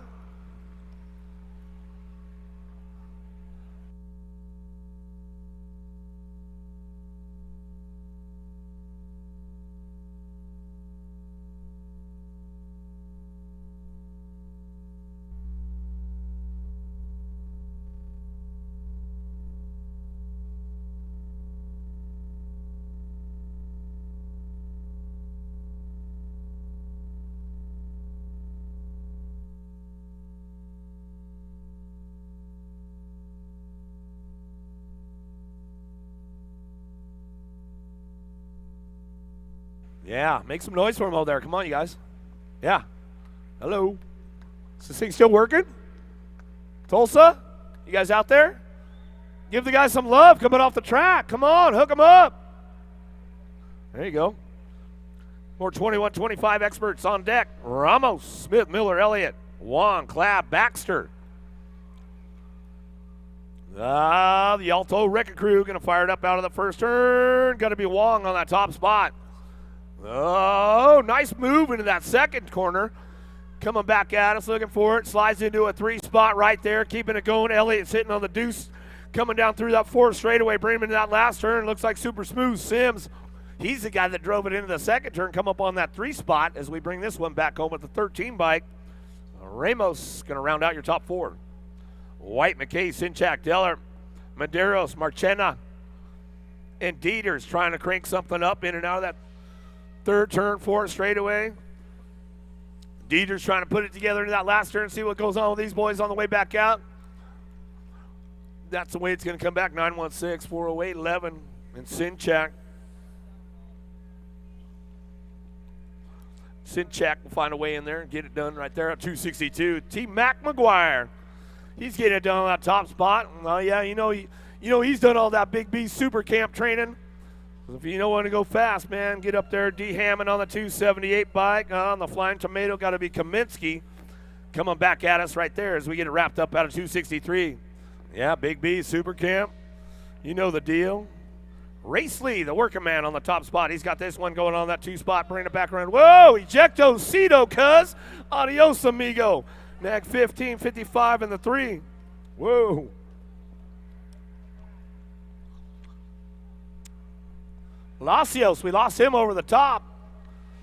S10: Yeah, make some noise for him over there. Come on, you guys. Yeah. Hello. Is this thing still working? Tulsa? You guys out there? Give the guy some love coming off the track. Come on, hook him up. There you go. More 21-25 experts on deck. Ramos, Smith, Miller, Elliott, Wong, Clabb, Baxter. The Alto Wrecker Crew going to fire it up out of the first turn. Going to be Wong on that top spot. Oh, nice move into that second corner. Coming back at us, looking for it. Slides into a 3 spot right there, keeping it going. Elliott's hitting on the deuce, coming down through that 4th straightaway, bringing him into that last turn. Looks like super smooth. Sims, he's the guy that drove it into the second turn, come up on that 3 spot as we bring this one back home with the 13 bike. Ramos going to round out your top 4. White, McKay, Sinchak, Deller, Maderos, Marchena, and Dieters trying to crank something up in and out of that 3rd turn, 4th straightaway. Dieters trying to put it together into that last turn, see what goes on with these boys on the way back out. That's the way it's going to come back. 916, 408, 11, and Sinchak. Sinchak will find a way in there and get it done right there at 262. T. Mac McGuire. He's getting it done on that top spot. Oh, yeah, you know, You know, he's done all that Big B super camp training. If you don't want to go fast, man, get up there. D. Hammond on the 278 bike. On the Flying Tomato, got to be Kaminsky coming back at us right there as we get it wrapped up out of 263. Yeah, Big B super camp. You know the deal. Race Lee, the working man on the top spot. He's got this one going on that 2 spot. Bring it back around. Whoa, ejecto Cito, cuz. Adios, amigo. Nag 15, 55 in the 3. Whoa. Lacios, we lost him over the top.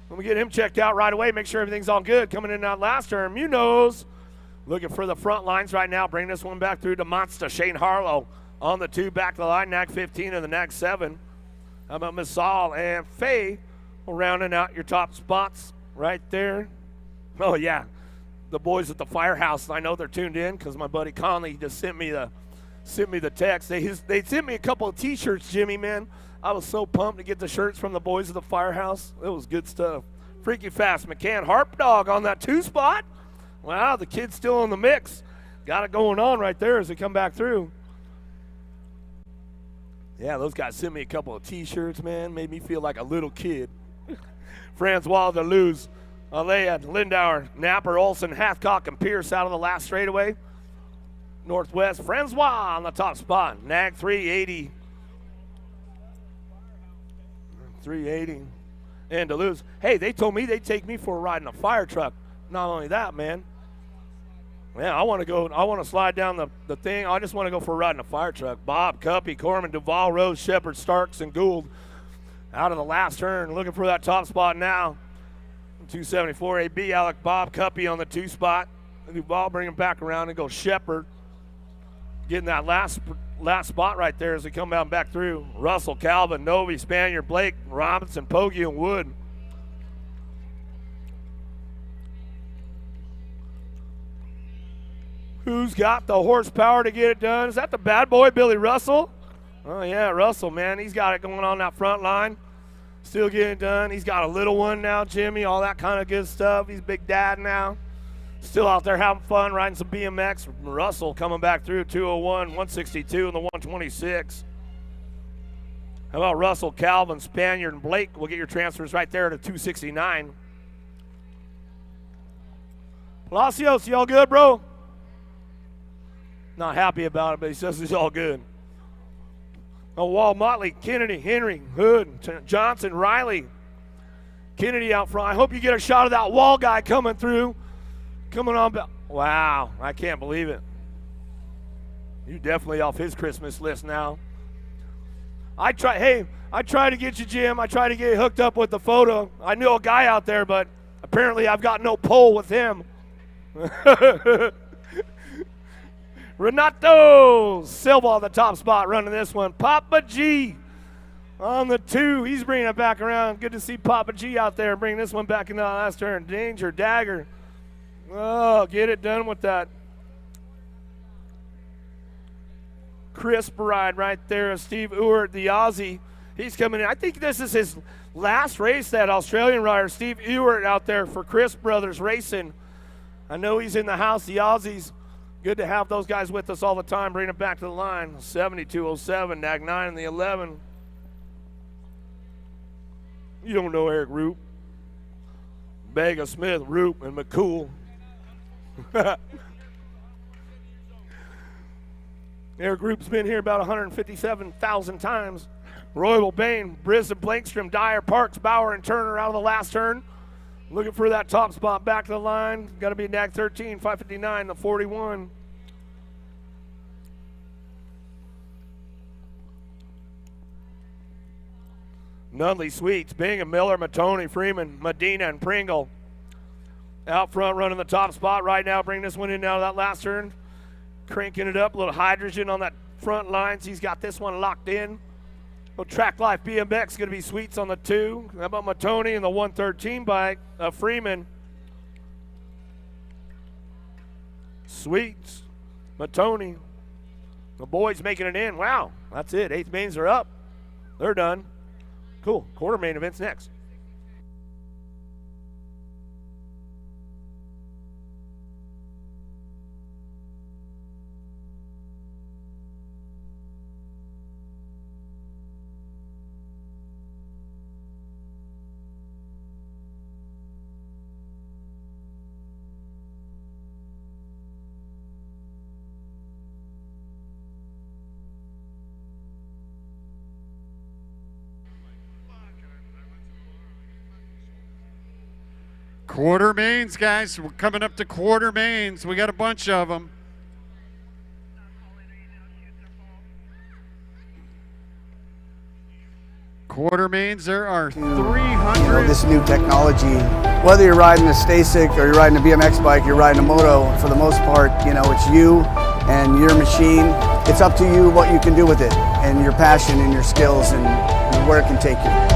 S10: Let me get him checked out right away, make sure everything's all good. Coming in that last term, Munoz. Looking for the front lines right now. Bring this one back through to Monster. Shane Harlow on the 2 back to the line. Nag 15 and the Nag 7. How about Misal and Faye rounding out your top spots right there. Oh, yeah. The boys at the firehouse, I know they're tuned in because my buddy Conley just sent me the text. They sent me a couple of T-shirts, Jimmy, man. I was so pumped to get the shirts from the boys at the firehouse. It was good stuff. Freaky Fast McCann Harp Dog on that 2 spot. Wow, the kid's still in the mix. Got it going on right there as they come back through. Yeah, those guys sent me a couple of T-shirts, man. Made me feel like a little kid. Francois Deleuze, Alea, Lindauer, Napper, Olson, Hathcock, and Pierce out of the last straightaway. Northwest, Francois on the top spot. Nag 380. 380. And Deleuze. Hey, they told me they'd take me for a ride in a fire truck. Not only that, man. Yeah, I want to slide down the thing. I just want to go for a ride in a fire truck. Bob, Cuppy, Corman, Duval, Rose, Shepard, Starks, and Gould out of the last turn. Looking for that top spot now. 274 AB, Alec Bob, Cuppy on the 2 spot. Duval bring him back around and go Shepard. Getting that last spot right there as we come out back through. Russell, Calvin, Novi, Spaniard, Blake, Robinson, Pogge, and Wood. Who's got the horsepower to get it done? Is that the bad boy, Billy Russell? Oh, yeah, Russell, man. He's got it going on that front line. Still getting it done. He's got a little one now, Jimmy, all that kind of good stuff. He's big dad now. Still out there having fun, riding some BMX. Russell coming back through 201, 162, and the 126. How about Russell, Calvin, Spaniard, and Blake? We'll get your transfers right there to 269. Palacios, you all good, bro? Not happy about it, but he says he's all good. Oh, Wall, Motley, Kennedy, Henry, Hood, Johnson, Riley. Kennedy out front. I hope you get a shot of that Wall guy coming through. Coming on. Wow, I can't believe it. You're definitely off his Christmas list now. I try to get you, Jim. I try to get you hooked up with the photo. I knew a guy out there, but apparently I've got no pull with him. Renato Silva on the top spot running this one. Papa G on the 2. He's bringing it back around. Good to see Papa G out there bringing this one back in the last turn. Danger, Dagger. Oh, get it done with that. Crisp ride right there. Steve Ewart, the Aussie. He's coming in. I think this is his last race, that Australian rider. Steve Ewart out there for Crisp Brothers Racing. I know he's in the house, the Aussies. Good to have those guys with us all the time. Bring it back to the line. 7207, Nag 9 and the 11. You don't know Eric Roop. Vega, Smith, Roop, and McCool. Eric Roop's been here about 157,000 times. Royal Bain, Brisbane, Blankstrom, Dyer, Parks, Bauer, and Turner out of the last turn. Looking for that top spot back to the line. Got to be Nag 13, 559, the 41. Nunley, Sweets, Bingham, Miller, Matone, Freeman, Medina, and Pringle. Out front running the top spot right now. Bring this one in now that last turn. Cranking it up. A little hydrogen on that front lines. He's got this one locked in. Well, Track Life BMX going to be Sweets on the 2. How about Matone and the 113 bike? Freeman. Sweets. Matone. The boys making it in. Wow, that's it. 8th mains are up. They're done. Cool. Quarter main event's next.
S8: Quarter mains, guys. We're coming up to quarter mains. We got a bunch of them. Quarter mains, there are 300.
S3: This new technology, whether you're riding a Stasic or you're riding a BMX bike, you're riding a moto, for the most part, it's you and your machine. It's up to you what you can do with it and your passion and your skills and where it can take you.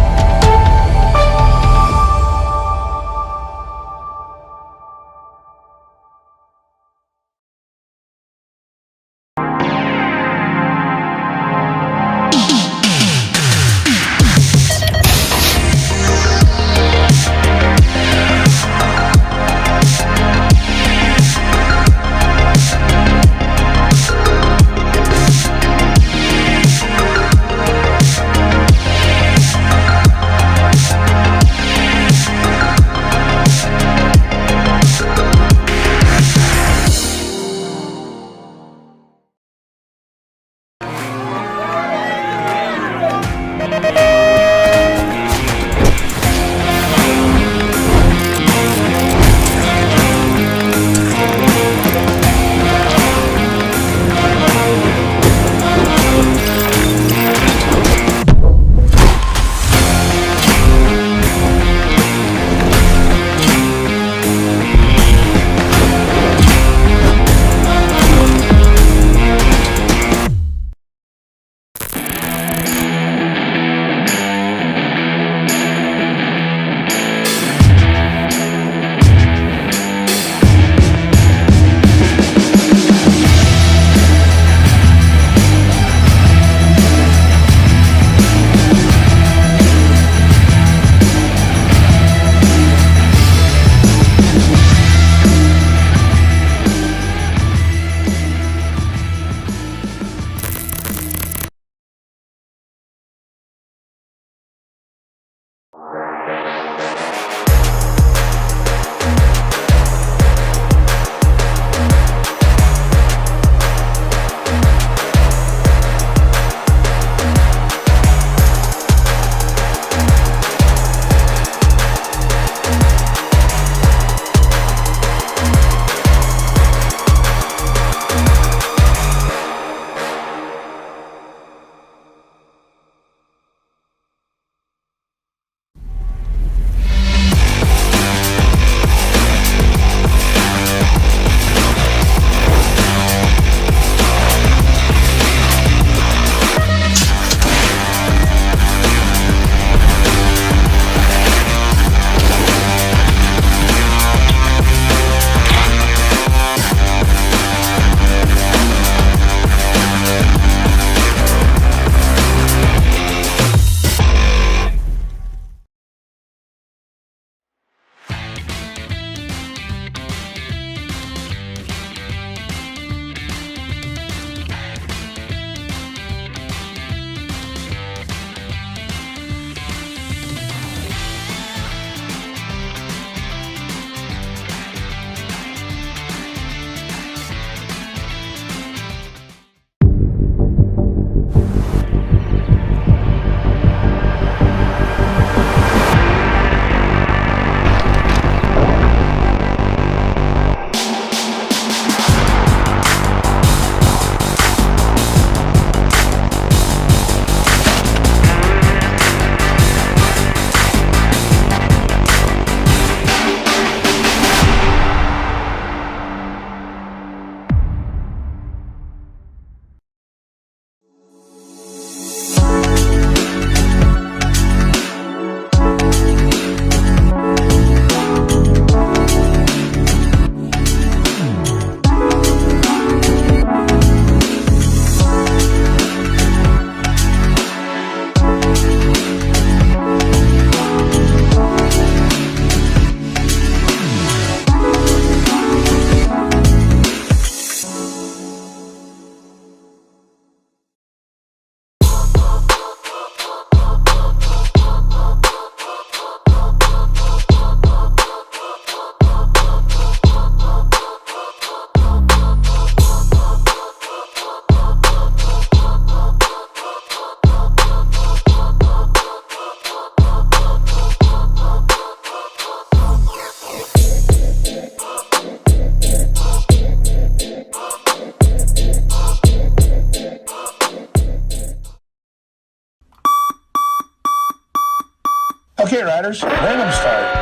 S4: riders, bring them start.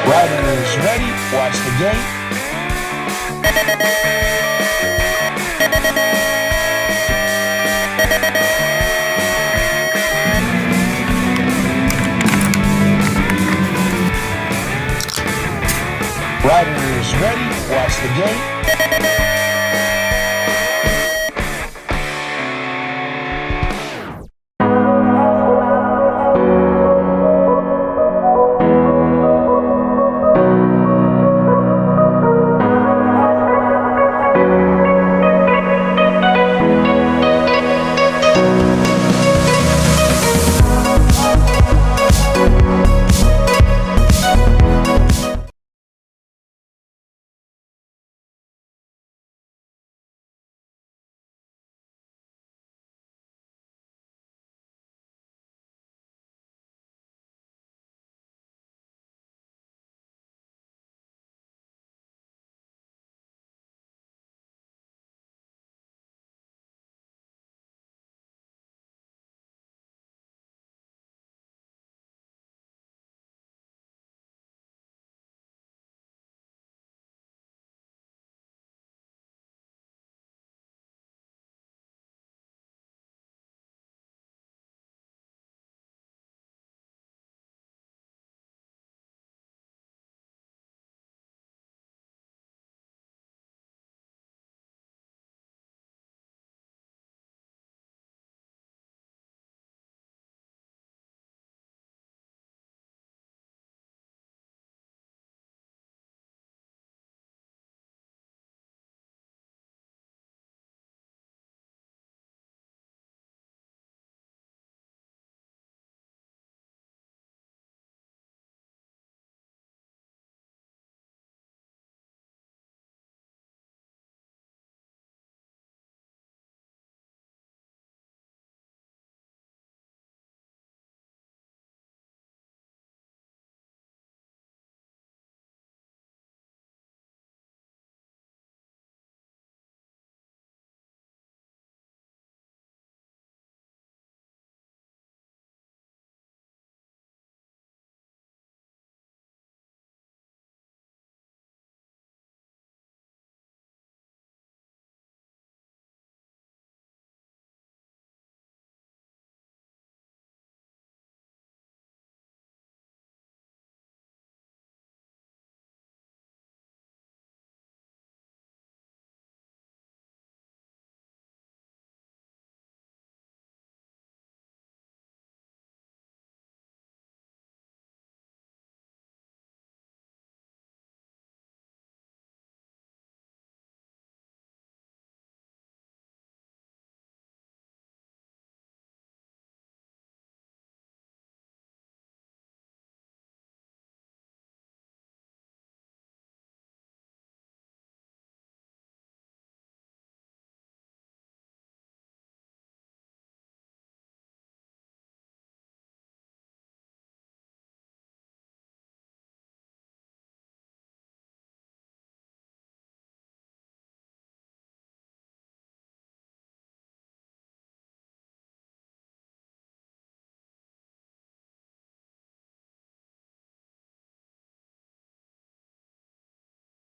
S4: Riders ready, watch the gate. Riders ready, watch the gate.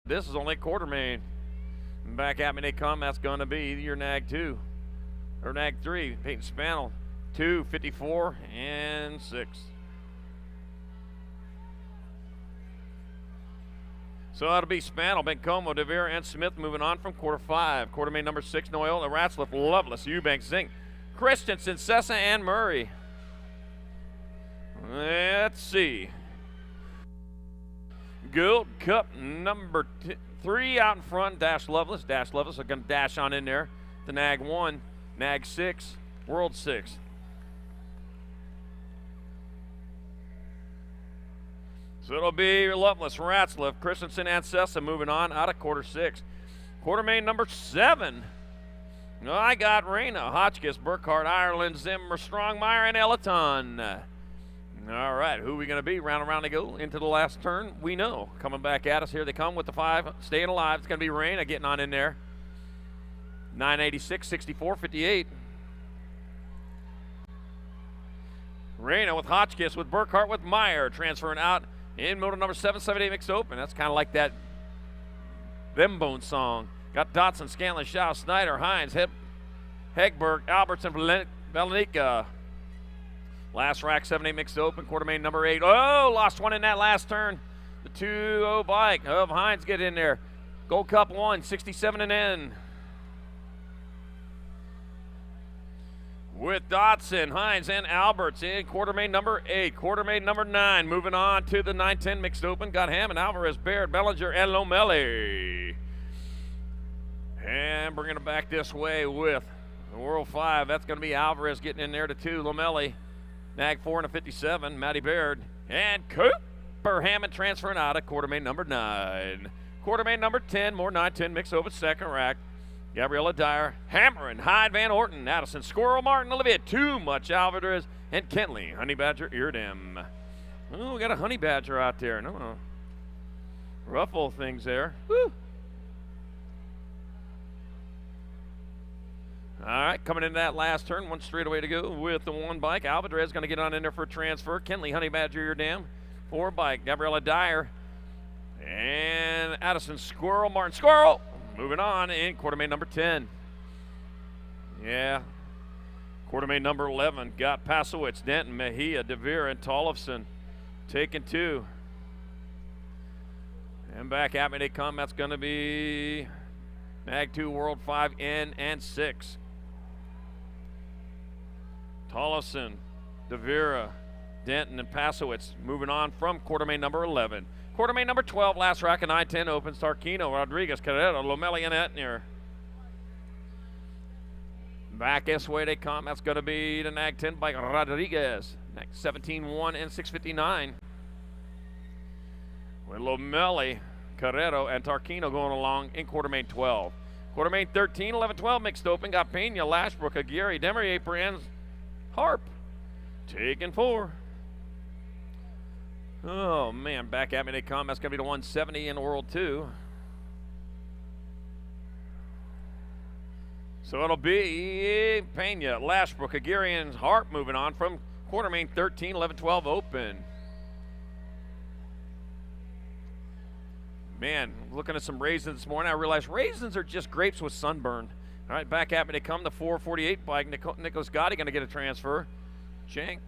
S6: This is only quarter main. Back at me they come. That's going to be your nag 2 or nag 3. Peyton Spannel 2, 54, and 6. So that'll be Spannel, Bencomo, DeVere, and Smith moving on from quarter 5. Quarter main number 6, Noel, Ratzliff, Lovelace, Eubank, Zink, Christensen, Sessa, and Murray. Let's see. Gold Cup number 3 out in front, Dash Lovelace. Dash Lovelace are going to dash on in there. The nag 1, nag 6, World 6. So it'll be Lovelace, Ratzliff, Christensen, and Sessa moving on out of quarter 6. Quarter main number 7. I got Reyna, Hotchkiss, Burkhardt, Ireland, Zimmer, Strongmeyer, and Elaton. All right, who are we going to be? Round and round they go into the last turn. We know. Coming back at us. Here they come with the 5. Staying alive. It's going to be Reyna getting on in there. 986, 64, 58. Reyna with Hotchkiss, with Burkhart, with Meyer, transferring out in motor number 778 mixed open. That's kind of like that Thembone song. Got Dotson, Scanlon, Shaw, Snyder, Hines, Hegberg, Albertson, Valenica. Last rack, 7-8 mixed open, quarter main number 8. Oh, lost one in that last turn. The 2-0 bike of Hines get in there. Gold Cup 1, 67 and in. With Dotson, Hines, and Alberts in quarter main number 8. Quarter main number 9. Moving on to the 9-10 mixed open. Got Hammond, Alvarez, Baird, Bellinger, and Lomeli. And bringing it back this way with the World 5. That's going to be Alvarez getting in there to 2. Lomeli, Nag 4 and a 57. Matty Baird. And Cooper Hammond transferring out of quarter main number 9. Quarter main number 10. More 9-10 mixed open second rack. Gabriella Dyer, Hammering, Hyde Van Orton, Addison, Squirrel, Martin, Olivia, Too Much, Alvarez, and Kentley, Honey Badger, Eardem. Oh, we got a Honey Badger out there. No, ruffle things there. Woo. All right, coming into that last turn, one straightaway to go with the 1 bike. Alvarez going to get on in there for a transfer. Kentley, Honey Badger, Eardem. 4 bike, Gabriella Dyer, and Addison, Squirrel, Martin, Squirrel. Moving on in quarter main number 10. Yeah. Quarter main number 11. Got Pasowitz, Denton, Mejia, DeVere, and Tollefson. Taking 2. And back at me they come. That's going to be Mag 2, World 5, N, and 6. Tollefson, DeVere, Denton, and Pasowitz. Moving on from quarter main number 11. Quarter main number 12, last rack of 9-10 opens. Tarquino, Rodriguez, Carrero, Lomeli, and Etnier. Back this way they come. That's going to be the Nag 10 bike, Rodriguez. Nag 17-1 and 659. With Lomeli, Carrero, and Tarquino going along in quarter main 12. Quarter main 13, 11-12 mixed open. Got Pena, Lashbrook, Aguirre, Demerier, and Harp. Taking 4. Oh, man, back at me they come. That's going to be the 170 in World 2. So it'll be Pena, Lashbrook, Aguirre, and Harp moving on from quarter main 13, 11-12 open. Man, looking at some raisins this morning, I realized raisins are just grapes with sunburn. All right, back at me they come. The 448 bike, Nicholas Gotti going to get a transfer. Shank.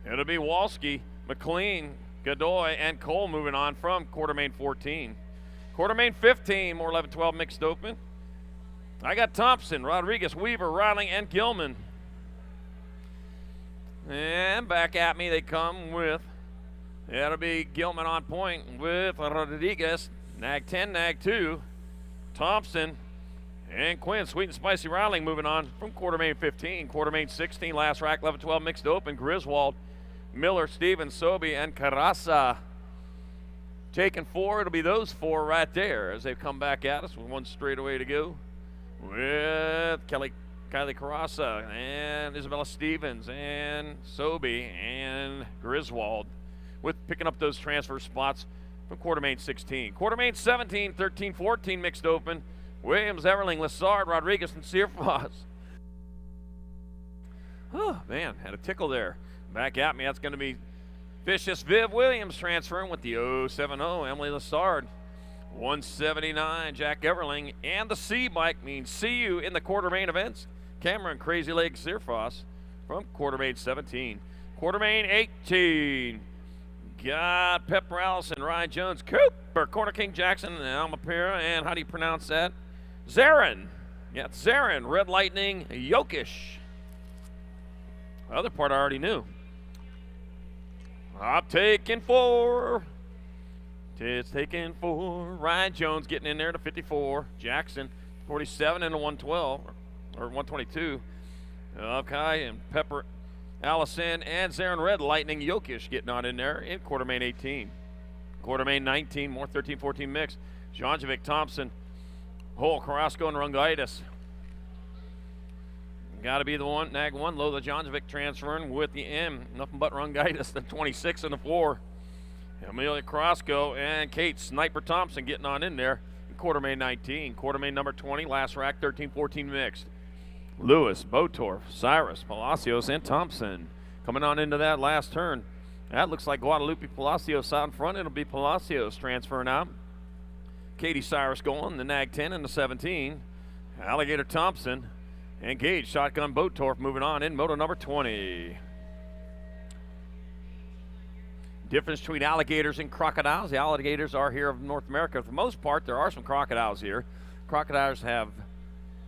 S6: It'll be Walski, McLean, Godoy, and Cole moving on from quarter main 14. Quarter main 15, more 11-12 mixed open. I got Thompson, Rodriguez, Weaver, Riley, and Gilman. And back at me they come with, that'll be Gilman on point with Rodriguez, Nag 10, Nag 2, Thompson, and Quinn. Sweet and Spicy Riley moving on from quarter main 15. Quarter main 16, last rack, 11-12 mixed open. Griswold, Miller, Stevens, Sobey, and Carasa. Taking 4, it'll be those 4 right there as they come back at us with 1 straightaway to go. With Kylie Carasa and Isabella Stevens and Sobey and Griswold with picking up those transfer spots from quarter main 16. Quarter main 17, 13, 14 mixed open. Williams, Everling, Lassard, Rodriguez, and Searfoss. Oh, man, had a tickle there. Back at me, that's going to be Vicious Viv Williams transferring with the 070, Emily Lassard. 179, Jack Everling. And the C bike means see you in the quarter main events. Cameron Crazy Leg Searfoss from quarter main 17. Quarter main 18. Got Pepper Allison, Ryan Jones, Cooper, Corner King Jackson, and Alma Pera. And how do you pronounce that? Zarin. Yeah, it's Zarin. Red Lightning, Yokish. The other part I already knew. I'm taking 4. It's taking 4. Ryan Jones getting in there to 54. Jackson, 47 and a 112, or 122. Okay, and Pepper Allison and Zarin Red Lightning Yokish getting on in there in quarter main 18. Quarter main 19, more 13-14 mix. Janjovic, Thompson, Hole, Carrasco, and Rungaitis. Got to be the one, Nag 1, Lola Janjovic transferring with the M. Nothing but Rungaitis, the 26 and the 4. Amelia Carrasco and Kate Sniper Thompson getting on in there in quarter main 19. Quarter main number 20, last rack, 13-14 mixed. Lewis, Botorf, Cyrus, Palacios, and Thompson. Coming on into that last turn. That looks like Guadalupe Palacios out in front. It'll be Palacios transferring out. Katie Cyrus going, the Nag 10 and the 17. Alligator Thompson and Gage Shotgun Botorf moving on in moto number 20. Difference between alligators and crocodiles. The alligators are here of North America. For the most part, there are some crocodiles here. Crocodiles have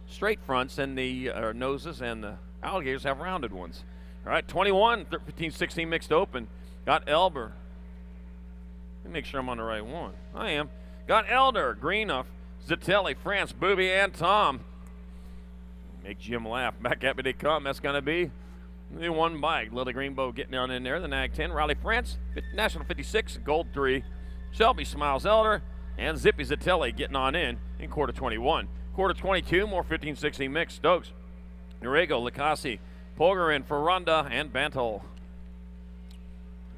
S6: straight fronts and the noses, and the alligators have rounded ones. All right, 21, 15-16 mixed open. Got Elber. Let me make sure I'm on the right one. I am. Got Elder, Greenough, Zitelli, France, Booby, and Tom. Make Jim laugh. Back at me they come. That's going to be the one bike. Lily Greenbow getting down in there. The Nag 10. Riley France, National 56, Gold 3. Shelby Smiles Elder, and Zippy Zitelli getting on in quarter 21. Quarter 22, more 15-16 mix. Stokes, Norego, Licassi, Polgarin, Ferranda, and Bantle.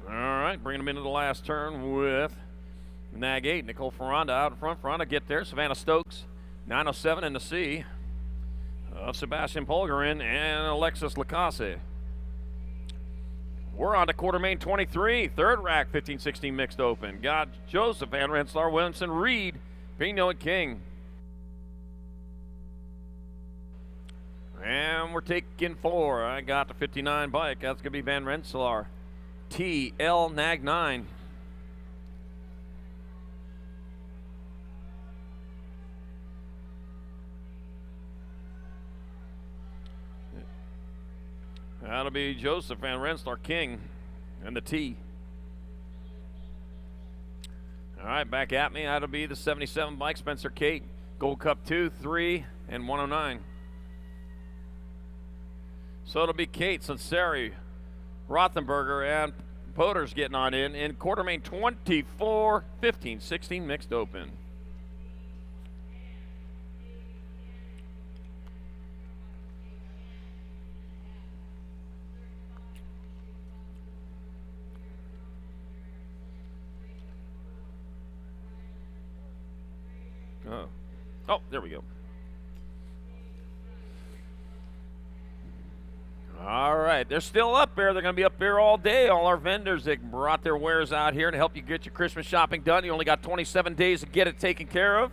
S6: All right, bringing them into the last turn with Nag 8. Nicole Ferranda out in front. Ferranda get there. Savannah Stokes, 907 in the C of Sebastian Polgarin and Alexis Licassi. We're on to quarter main 23. Third rack, 15-16 mixed open. Got Joseph, Van Rensselaer, Williamson, Reed, Pino, and King. And we're taking 4. I got the 59 bike. That's going to be Van Rensselaer. TL Nag 9. That'll be Joseph Van Rensselaer, King, and the T. All right, back at me. That'll be the 77 bike, Spencer Kate. Gold Cup 2, 3, and 109. So it'll be Kate, Sanseri, Rothenberger, and Poters getting on in quarter main 24, 15-16 mixed open. Oh, there we go. All right, they're still up there. They're going to be up there all day. All our vendors that brought their wares out here to help you get your Christmas shopping done. You only got 27 days to get it taken care of,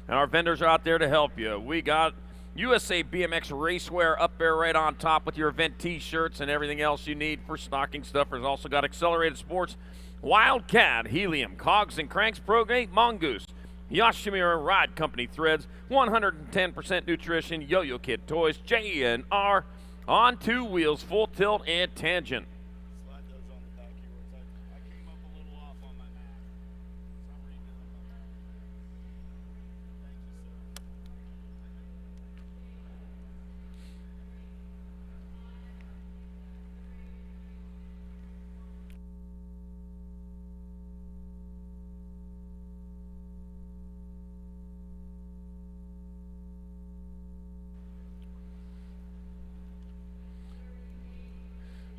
S6: and our vendors are out there to help you. We got USA BMX racewear up there right on top with your event T-shirts and everything else you need for stocking stuffers. Also got Accelerated Sports, Wildcat, Helium, Cogs and Cranks, Prograde, Mongoose, Yoshimura Ride Company threads, 110% nutrition, Yo-Yo Kid toys, J&R, on 2 wheels, full tilt and tangent.
S7: Slide those on the back here. I came up a little off on my map. For some reason,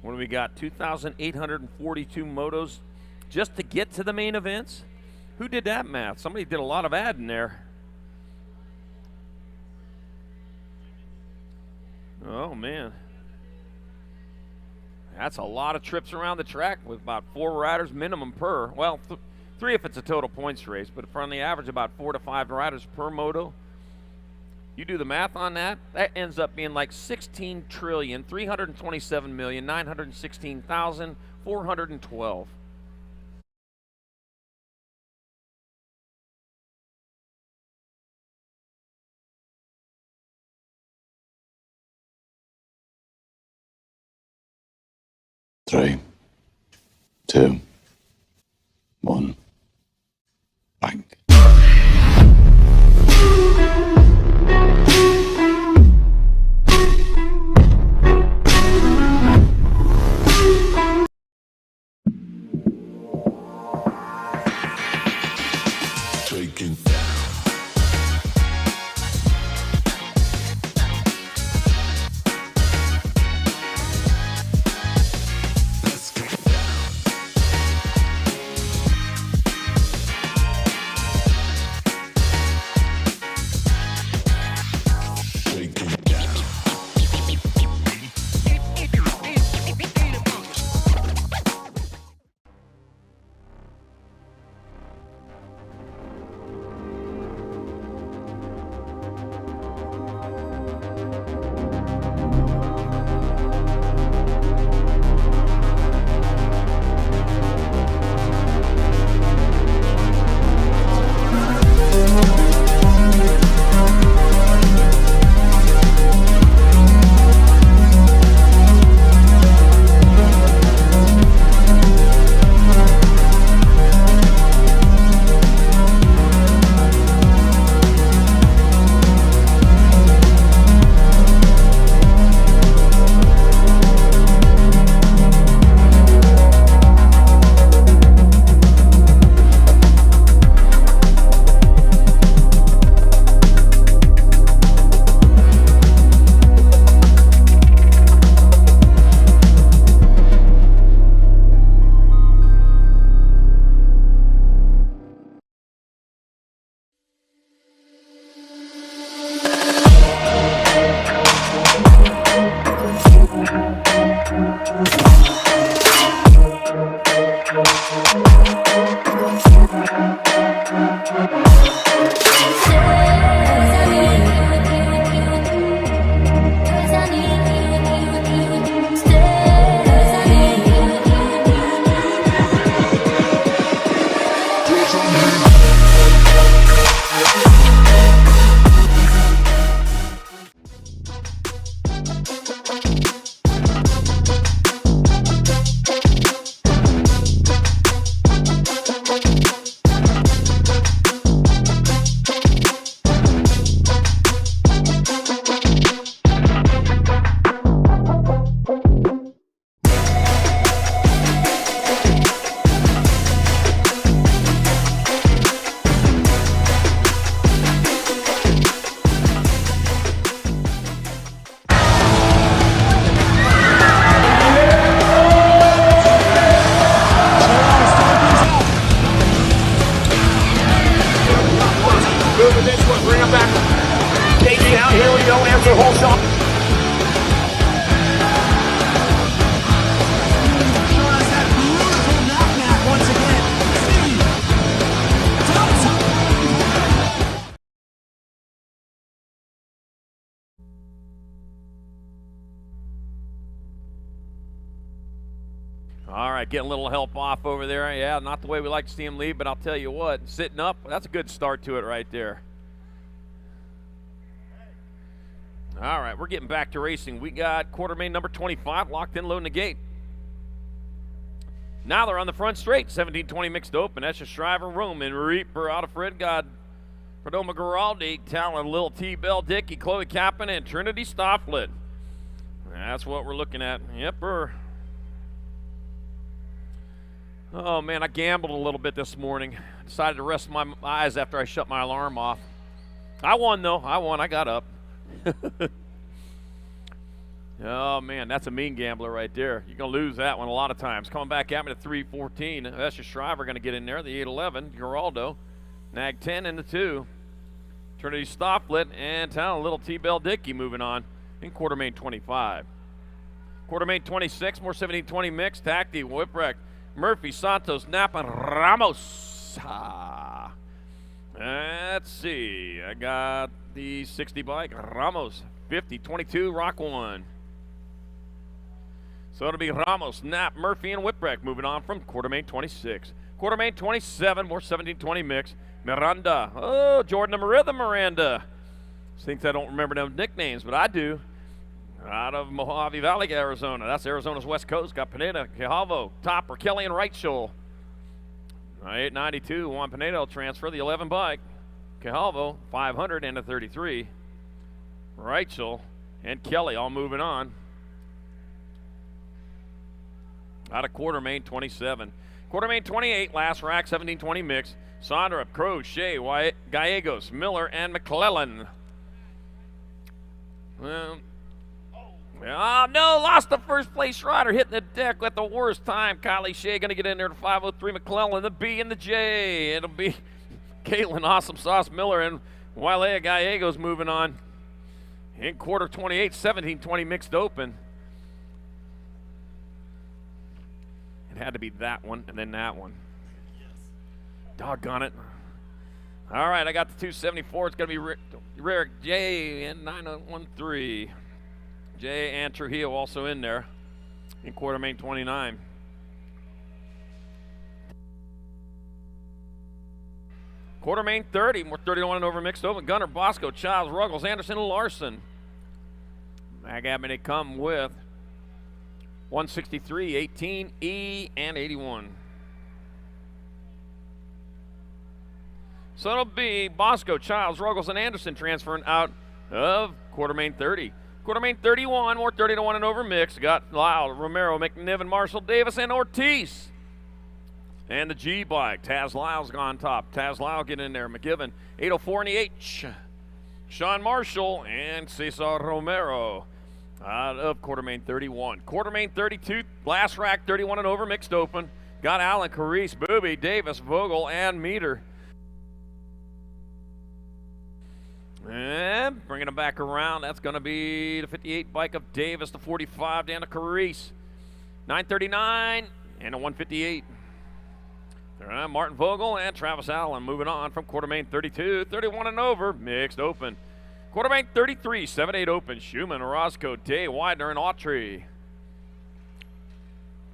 S6: What do we got? 2,842 motos just to get to the main events? Who did that math? Somebody did a lot of adding there. Oh, man. That's a lot of trips around the track with about 4 riders minimum per. Well, 3 if it's a total points race, but on the average about 4 to 5 riders per moto. You do the math on that, that ends up being like 16,327,916,412.
S5: Three, two, one, blank. Taking
S6: All right, getting a little help off over there. Yeah, not the way we like to see him lead, but I'll tell you what, sitting up, that's a good start to it right there. All right, we're getting back to racing. We got quarter main number 25 locked in, loading the gate. Now they're on the front straight, 17-20 mixed open. That's your Shriver, Roman, Reaper, out of Fred God, Perdoma Garaldi, Talon, Lil T, Bell, Dickey, Chloe Kappen, and Trinity Stofflet. That's what we're looking at. Yepper. Oh, man, I gambled a little bit this morning. Decided to rest my eyes after I shut my alarm off. I won, though. I got up. Oh, man, that's a mean gambler right there. You're going to lose that one a lot of times. Coming back at me to 314. That's your Shriver going to get in there. The 811, Geraldo. Nag 10 in the 2. Trinity Stofflet and Talon, Little T-Bell Dickey moving on in quarter main 25. Quarter main 26, more 17-20 mixed. Tacti, Whipwreck, Murphy, Santos, Napa, and Ramos. Let's see. I got the 60 bike. Ramos, 50, 22, Rock 1. So it'll be Ramos, Knapp, Murphy, and Whipwreck moving on from quarter main 26. Quarter main 27, more 17-20 mix. Miranda. Oh, Jordan Rhythm Miranda. Thinks I don't remember them nicknames, but I do. Out of Mojave Valley, Arizona. That's Arizona's west coast. Got Pineda, Quijano, Topper, Kelly, and Wrightshaw. 892, Juan Pineda will transfer the 11 bike. Quijano, 500 and a 33. Wrightshaw and Kelly all moving on. Out of quarter main 27. Quarter main 28, last rack, 17-20 mix. Sondra, Crow, Shea, Wyatt, Gallegos, Miller, and McClellan. Well, oh no, lost the first place rider, hitting the deck at the worst time. Kylie Shea going to get in there to 503. McClellan, the B and the J. It'll be Caitlin, Awesome Sauce, Miller, and Wilea Gallegos moving on. In quarter 28, 17-20 mixed open. It had to be that one and then that one. Doggone it. All right, I got the 274. It's going to be Rick J and 913. J and Trujillo also in there in quarter main 29. Quarter main 30, more 30-1 and over mixed open. Gunner, Bosco, Childs, Ruggles, Anderson, and Larson. Mag Abbott, they come with 163, 18, E, and 81. So it'll be Bosco, Childs, Ruggles, and Anderson transferring out of quarter main 30. Quarter main 31, more 30-1 and over mix. Got Lyle, Romero, McNiven, Marshall, Davis, and Ortiz. And the G bike. Taz Lyle's gone top. Taz Lyle get in there. McGiven, 804 in the H. Sean Marshall and Cesar Romero out of quarter main 31. Quarter main 32, last rack 31 and over mixed open. Got Allen, Carice, Booby, Davis, Vogel, and Meter. And bringing them back around, that's going to be the 58 bike of Davis, the 45 down to Carice. 939 and a 158. Martin Vogel and Travis Allen moving on from quarter main 32, 31 and over, mixed open. Quarter main 33, 7-8 open. Schumann, Orozco, Day, Widener, and Autry.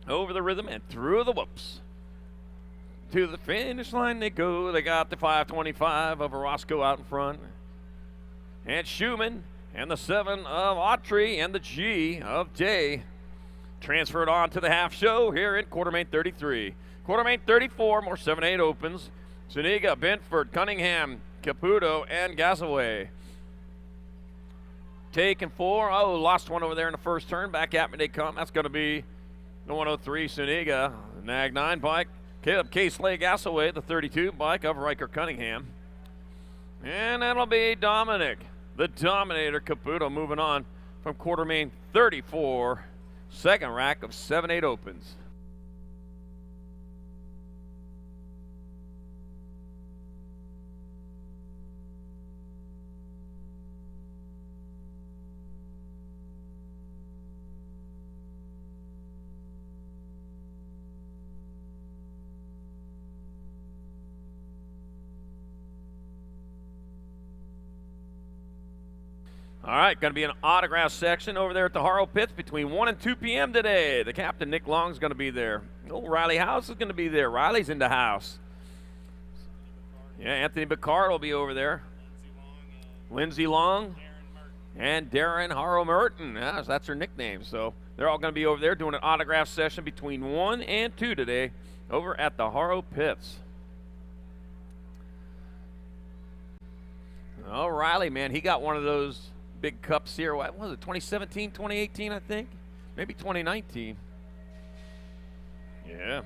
S6: Over the rhythm and through the whoops. To the finish line they go. They got the 525 of Orozco out in front. And Schumann and the 7 of Autry and the G of Day transferred on to the half show here in quarter main 33. Quarter main 34, more 7-8 opens. Zuniga, Benford, Cunningham, Caputo, and Gazaway. Taking 4. Oh, lost one over there in the first turn. Back at me they come. That's going to be the 103 Zuniga. Nag 9 bike. Caleb K-Slay Gazaway, the 32 bike of Riker Cunningham. And that'll be Dominic, the Dominator Caputo, moving on from quarter main 34. Second rack of 7-8 opens. All right, going to be an autograph section over there at the Haro Pits between 1 and 2 p.m. today. The captain, Nick Long's going to be there. Old Riley House is going to be there. Riley's in the house. Yeah, Anthony Bicard will be over there. Lindsey Long and Darren Haro Merton. Yeah, that's her nickname. So they're all going to be over there doing an autograph session between 1 and 2 today over at the Haro Pits. Oh, Riley, man, he got one of those big cups here. What was it, 2017, 2018, I think? Maybe 2019. Yeah.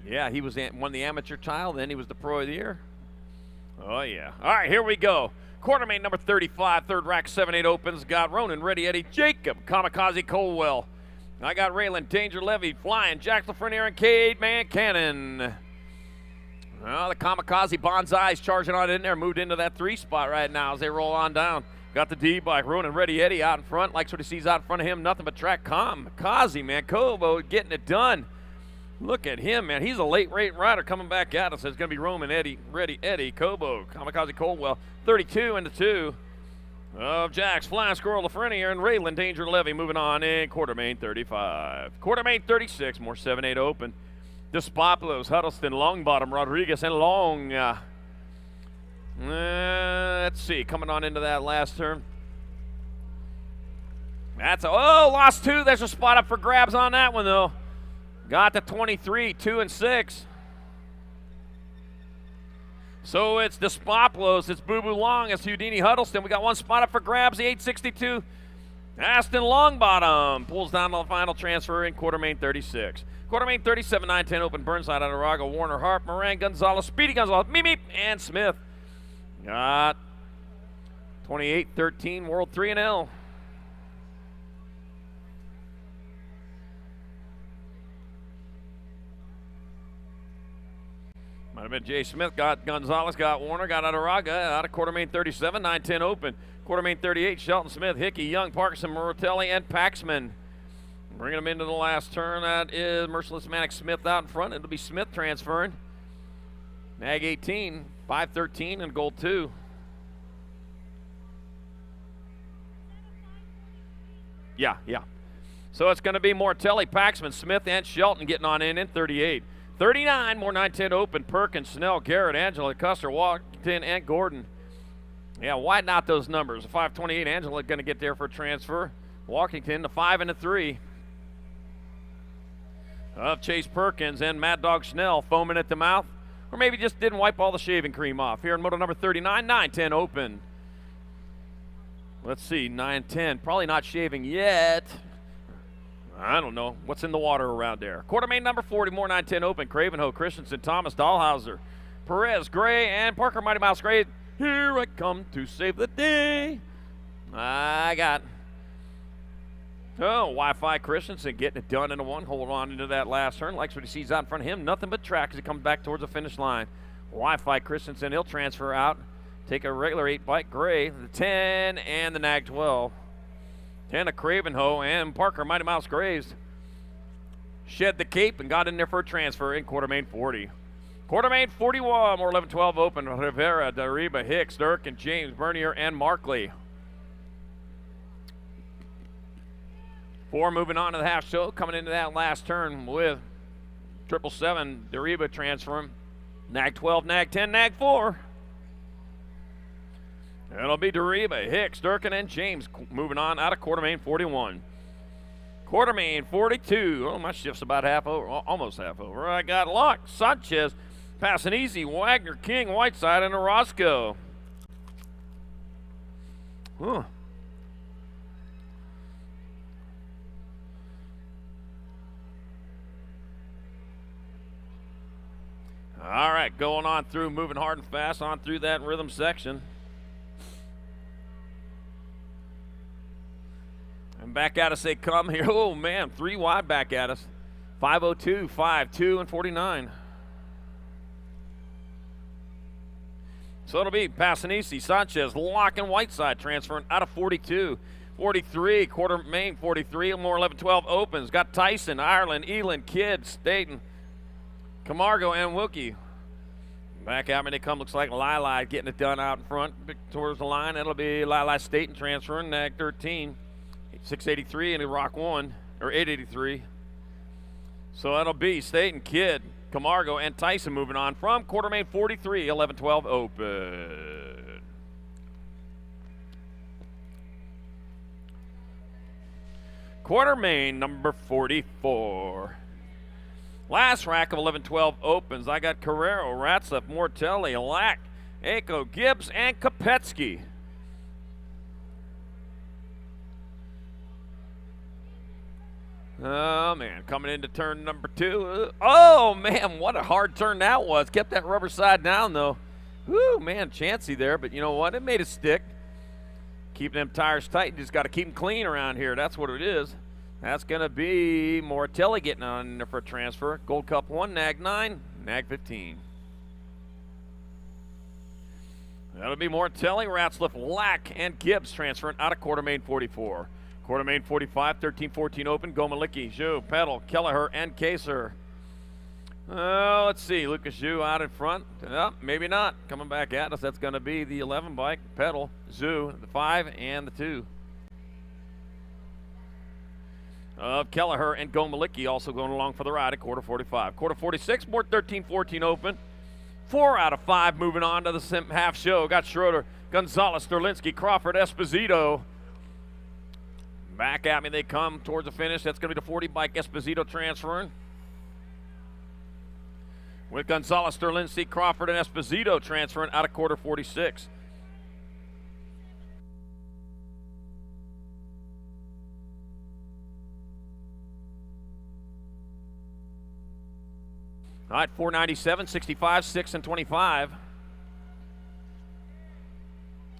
S6: Yeah, he won the amateur title, then he was the Pro of the Year. Oh, yeah. All right, here we go. Quartermain number 35, third rack 7-8 opens. Got Ronan, Ready Eddie, Jacob, Kamikaze Colwell. I got Raylan, Danger Levy, Flying, Jack LaFreniere, and Cade Man Cannon. Well, the Kamikaze Bonsai's charging on in there, moved into that 3 spot right now as they roll on down. Got the D-bike, Ronan, Ready Eddie out in front. Likes what he sees out in front of him. Nothing but track. Kamikaze, man. Kobo getting it done. Look at him, man. He's a late-rate rider coming back at us. It's going to be Roman, Eddie, Ready Eddie, Kobo, Kamikaze Coldwell. 32 into 2 of Jax, Flying Squirrel, LaFreniere, and Raylan, Danger Levy moving on in Quartermain 35. Quartermain 36, more 7-8 open. Despopoulos, Huddleston, Longbottom, Rodriguez, and Long. Let's see, coming on into that last turn. Lost 2. There's a spot up for grabs on that one, though. Got the 23, 2 and 6. So it's Despopoulos, it's Boo Boo Long, it's Houdini Huddleston. We got one spot up for grabs, the 862. Aston Longbottom pulls down the final transfer in Quartermain 36. Quartermain 37, 9-10 open. Burnside, Adaraga, Warner, Harp, Moran, Gonzalez, Speedy Gonzalez, Meep, and Smith. Got 28-13, World 3 and L. Might have been Jay Smith. Got Gonzalez, got Warner, got Adaraga out of Quartermain 37, 9-10 open. Quartermain 38, Shelton Smith, Hickey, Young, Parkinson, Morotelli, and Paxman. Bringing them into the last turn. That is Merciless Manic Smith out in front. It'll be Smith transferring. Mag 18, 5-13, and gold 2. Yeah. So it's going to be Mortelli, Paxman, Smith, and Shelton getting on in 38. 39, more 9-10 open. Perkins, Snell, Garrett, Angela, Custer, Washington, and Gordon. Yeah, widen out those numbers. 528, Angela going to get there for a transfer. Washington, the 5 and the 3. Of Chase Perkins and Mad Dog Schnell foaming at the mouth, or maybe just didn't wipe all the shaving cream off. Here in moto number 39, 9-10 open. Let's see, 9-10, probably not shaving yet. I don't know what's in the water around there. Quartermain number 40, more 9-10 open. Cravenho, Christensen, Thomas, Dahlhauser, Perez, Gray, and Parker Mighty Mouse Gray. Here I come to save the day. I got Wi-Fi Christensen getting it done in a 1. Hold on into that last turn. Likes what he sees out in front of him. Nothing but track as he comes back towards the finish line. Wi-Fi Christensen, he'll transfer out. Take a regular 8-bike Gray, the 10, and the Nag 12. 10 of Cravenho and Parker Mighty Mouse Graves. Shed the cape and got in there for a transfer in Quartermain 40. Quartermain 41, more 11-12 open. Rivera, Dariba, Hicks, Dirk, and James, Bernier, and Markley. 4 moving on to the half show, coming into that last turn with 777, Dariba transferring. Nag 12, Nag 10, Nag 4. It'll be Dariba, Hicks, Durkin, and James moving on out of Quartermain 41. Quartermain 42. Oh, my shift's about half over, almost half over. I got Locke, Sanchez, passing easy, Wagner, King, Whiteside, and Orozco. Huh. All right, going on through, moving hard and fast on through that rhythm section. And back at us they come here. Oh, man, 3 wide back at us. 502, 5-2, and 49. So it'll be Passanisi, Sanchez, Locke, and Whiteside transferring out of 42. 43, Quartermain 43, more 11-12 opens. Got Tyson, Ireland, Elin, Kidd, Staten, Camargo, and Wilkie. Back out when they come, looks like Lili getting it done out in front towards the line. That'll be Lili Staten transferring, nag 13. 683 and Rock 1, or 883. So that'll be Staten, Kidd, Camargo, and Tyson moving on from quarter-main 43, 11-12 open. Quarter-main number 44. Last rack of 11-12 opens. I got Carrero, Ratzliff, Mortelli, Lack, Aiko, Gibbs, and Kopetsky. Oh, man, coming into turn number 2. Oh, man, what a hard turn that was. Kept that rubber side down, though. Woo, man, chancy there, but you know what? It made it stick. Keeping them tires tight. You just got to keep them clean around here. That's what it is. That's going to be Mortelli getting on there for a transfer. Gold Cup 1, nag 9, nag 15. That'll be Mortelli, Ratzliff, Lack, and Gibbs transferring out of quarter main 44. Quarter main 45, 13-14 open. Gomalicki, Zhu, Pedal, Kelleher, and Kaser. Let's see. Lucas Zhu out in front. Maybe not. Coming back at us. That's going to be the 11 bike. Pedal, Zhu, the 5, and the 2. Kelleher and Gomalicki also going along for the ride at quarter 45. Quarter 46, more 13-14 open. 4 out of 5 moving on to the half show. Got Schroeder, Gonzalez, Sterlinski, Crawford, Esposito. Back at me they come towards the finish. That's going to be the 40 bike, Esposito transferring. With Gonzalez, Sterlinski, Crawford, and Esposito transferring out of quarter 46. All right, 497, 65, 6, and 25.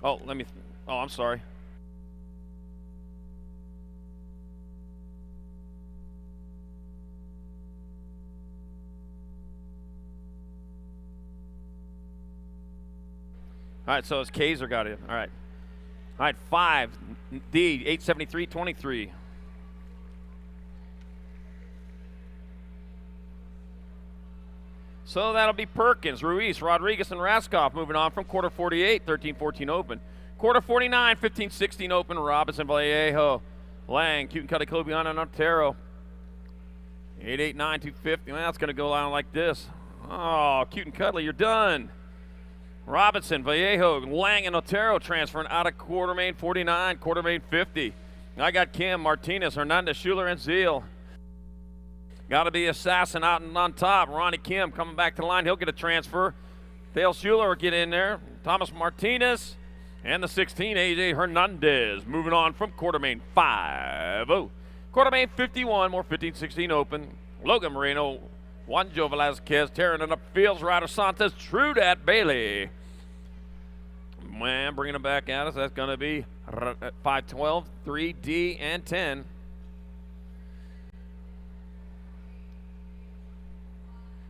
S6: I'm sorry. All right, so it's Kaiser got it. All right, 5, D, 873, 23. So that'll be Perkins, Ruiz, Rodriguez, and Raskoff moving on from quarter 48, 13-14 open. Quarter 49, 15-16 open, Robinson, Vallejo, Lang, Cute and Cuddy, Cobiana, and Otero. 889, 250. Well, that's going to go down like this. Oh, Cute and Cuddly, you're done. Robinson, Vallejo, Lang, and Otero transferring out of quarter main 49, quarter main 50. I got Kim, Martinez, Hernandez, Schuler, and Zeal. Got to be Assassin out and on top. Ronnie Kim coming back to the line. He'll get a transfer. Dale Schuler will get in there. Thomas Martinez and the 16, AJ Hernandez. Moving on from quarter main 5-0. Quarter main 51, more 15-16 open. Logan Moreno, Juanjo Velazquez tearing it up fields. Ryder Santos, Trudat Bailey. Man, bringing it back at us. That's going to be 512, 3D, and 10.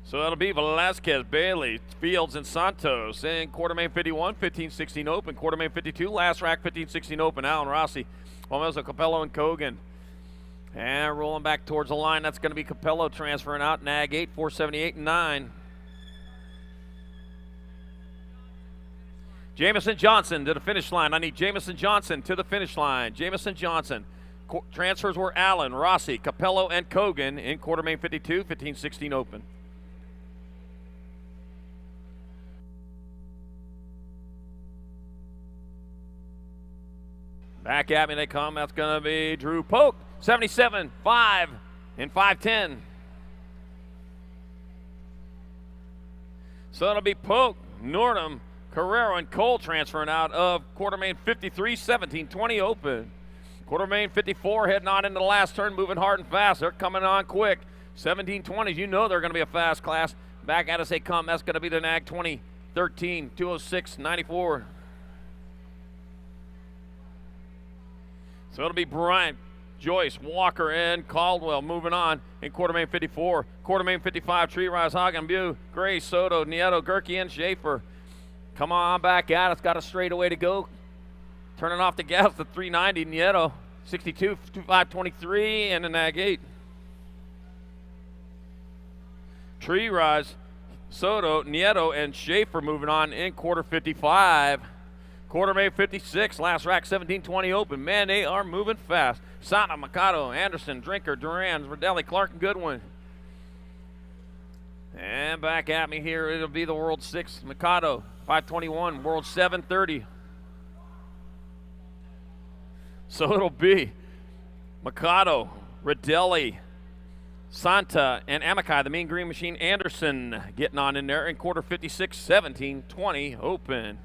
S6: So that'll be Velazquez, Bailey, Fields, and Santos. In quarter main 51, 15-16 open. Quarter main 52, last rack 15-16 open. Allen Rossi, Palmezzo, Capello, and Kogan. And rolling back towards the line, that's going to be Capello transferring out. Nag 8, 478, and 9. Jamison Johnson to the finish line. I need Jamison Johnson to the finish line. Jamison Johnson. Transfers were Allen, Rossi, Capello, and Kogan in quarter main 52, 15-16 open. Back at me they come. That's going to be Drew Polk. 77, 5, and 510. So it'll be Polk, Nordham, Carrero, and Cole transferring out of quarter main 53, 17-20 open. Quarter main 54 heading on into the last turn, moving hard and fast. They're coming on quick. 17-20s, you know they're going to be a fast class. Back at us they come. That's going to be the Nag 20, 13, 206, 94. So it'll be Bryant, Joyce, Walker, and Caldwell moving on in quarter main 54. Quarter main 55, Tree Rise, Hagen, Bew, Gray, Soto, Nieto, Gerke, and Schaefer. Come on back at us. Got a straightaway to go. Turning off the gas to 390, Nieto. 62, 523, and a Nag 8. Tree Rise, Soto, Nieto, and Schaefer moving on in quarter 55. Quarter May 56, last rack 17-20 open. Man, they are moving fast. Sana, Mikado, Anderson, Drinker, Duran, Verdelli, Clark, and Goodwin. And back at me here, it'll be the World 6, Mikado, 521, World 730. So it'll be Mikado, Verdelli, Santa, and Amakai, the Mean Green Machine, Anderson, getting on in there in quarter 56, 17-20 open.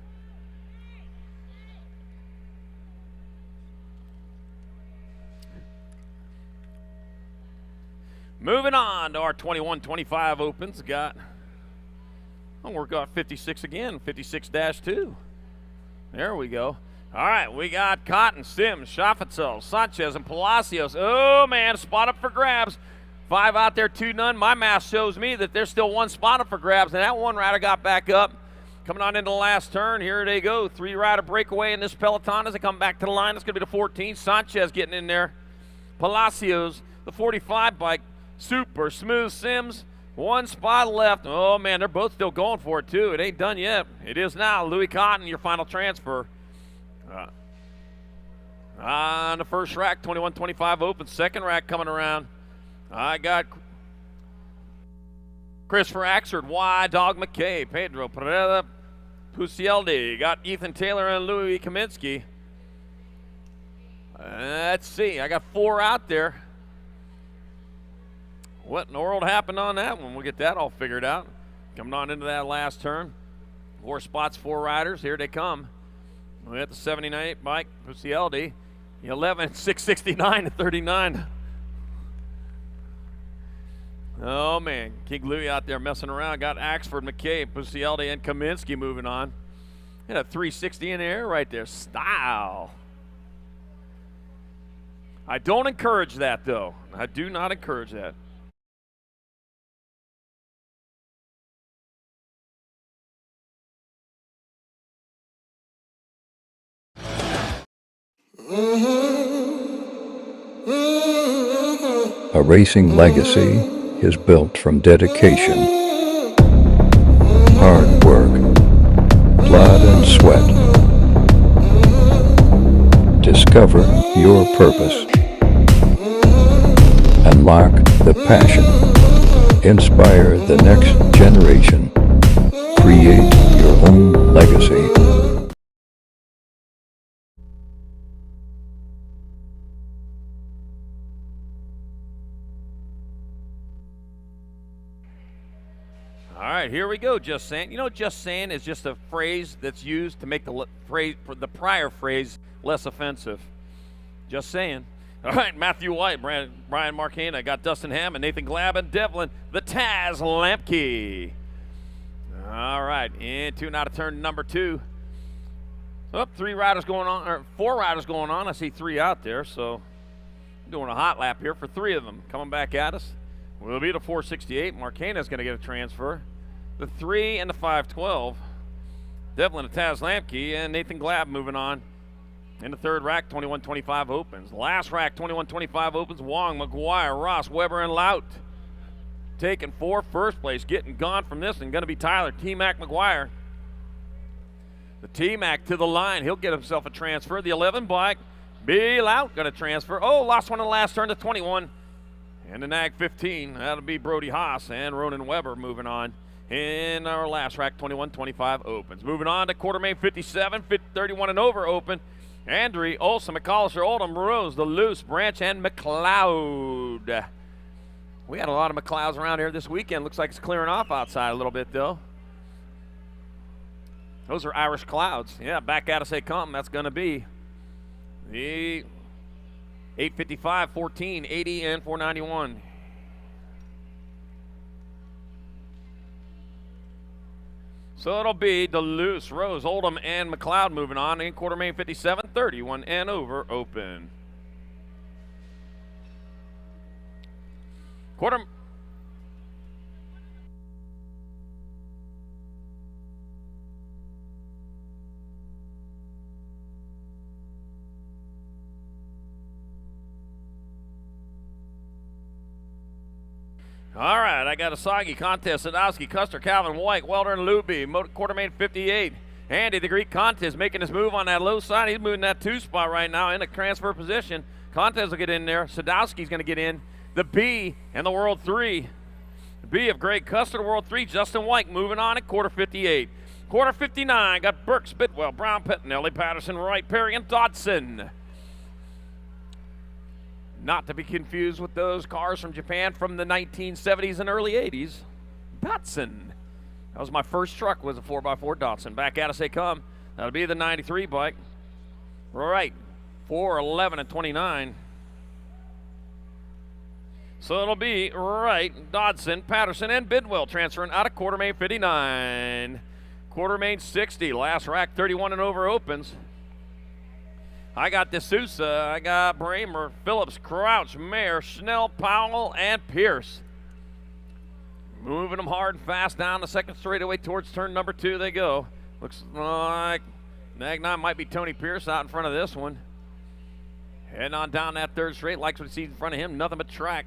S6: Moving on to our 21-25 opens. We're got 56 again, 56-2. There we go. All right, we got Cotton, Sims, Schaffetzel, Sanchez, and Palacios. Oh, man, spot up for grabs. 5 out there, 2 none. My math shows me that there's still 1 spot up for grabs, and that one rider got back up. Coming on into the last turn, here they go. 3-rider breakaway in this peloton as they come back to the line. It's going to be the 14. Sanchez getting in there. Palacios, the 45 bike. Super smooth Sims, 1 spot left. Oh man, they're both still going for it too. It ain't done yet. It is now. Louis Cotton, your final transfer. On the first rack, 21-25 open. Second rack coming around. I got Christopher Axford, Y Dog McKay, Pedro Pereira, Pucieldi. Got Ethan Taylor and Louis Kaminsky. Let's see. I got 4 out there. What in the world happened on that one? We'll get that all figured out. Coming on into that last turn. 4 spots, 4 riders. Here they come. We got the 79 bike, Pucieldi. The 11, 669 to 39. Oh, man. King Louis out there messing around. Got Axford, McCabe, Pucieldi, and Kaminsky moving on. And a 360 in the air right there. Style. I don't encourage that, though. I do not encourage that.
S1: A racing legacy is built from dedication, hard work, blood and sweat. Discover your purpose. Unlock the passion. Inspire the next generation. Create your own legacy.
S6: All right, here we go, just saying. You know, just saying is just a phrase that's used to make the prior phrase less offensive. Just saying. All right, Matthew White, Brian Marcana, got Dustin Hammond, Nathan Glab, and Devlin, the Taz Lampke. All right, into and out of turn number 2. So, 3 riders going on, or 4 riders going on. I see 3 out there, so I'm doing a hot lap here for 3 of them. Coming back at us will be the 468. Marcana's going to get a transfer. The 3 and the 512. Devlin, the Taz Lampke, and Nathan Glab moving on. In the third rack, 21-25 opens. Last rack, 21-25 opens. Wong, McGuire, Ross, Weber, and Lout. Taking 4 first place. Getting gone from this and going to be Tyler T-Mac McGuire. The T-Mac to the line. He'll get himself a transfer. The 11 bike, B. Lout, going to transfer. Oh, lost one in the last turn to 21. And the Nag 15, that'll be Brody Haas and Ronan Weber moving on. In our last rack, 21-25 opens. Moving on to quarter main 57, 31 and over open. Andre, Olson, McCollister, Oldham, Rose, The Loose, Branch, and McLeod. We had a lot of McLeods around here this weekend. Looks like it's clearing off outside a little bit, though. Those are Irish clouds. Yeah, back at us they come. That's going to be the 855, 14, 80, and 491. So it'll be DeLuce, Rose, Oldham, and McLeod moving on in quarter main 57, 31 and over open. Quarter. All right, I got a soggy contest. Sadowski, Custer, Calvin, White, Welder, and Luby. Quartermain 58. Andy, the Greek contest, making his move on that low side. He's moving that 2 spot right now in a transfer position. Contest will get in there. Sadowski's going to get in. The B and the World 3. The B of Greg Custer, World 3. Justin White moving on at quarter 58. Quarter 59, got Burks, Bidwell, Brown, Pettinelli, Patterson, Wright, Perry, and Dodson. Not to be confused with those cars from Japan from the 1970s and early 80s. Datsun. That was my first truck, was a 4x4 Datsun. Back at us they come. That'll be the 93 bike. Right, 4, 11, and 29. So it'll be Wright, Dodson, Patterson, and Bidwell transferring out of quartermain 59. Quartermain 60, last rack 31 and over opens. I got D'Souza, I got Bramer, Phillips, Crouch, Mayer, Schnell, Powell, and Pierce. Moving them hard and fast down the second straightaway towards turn number 2 they go. Looks like Nag 9 might be Tony Pierce out in front of this one. Heading on down that third straight, likes what he sees in front of him, nothing but track.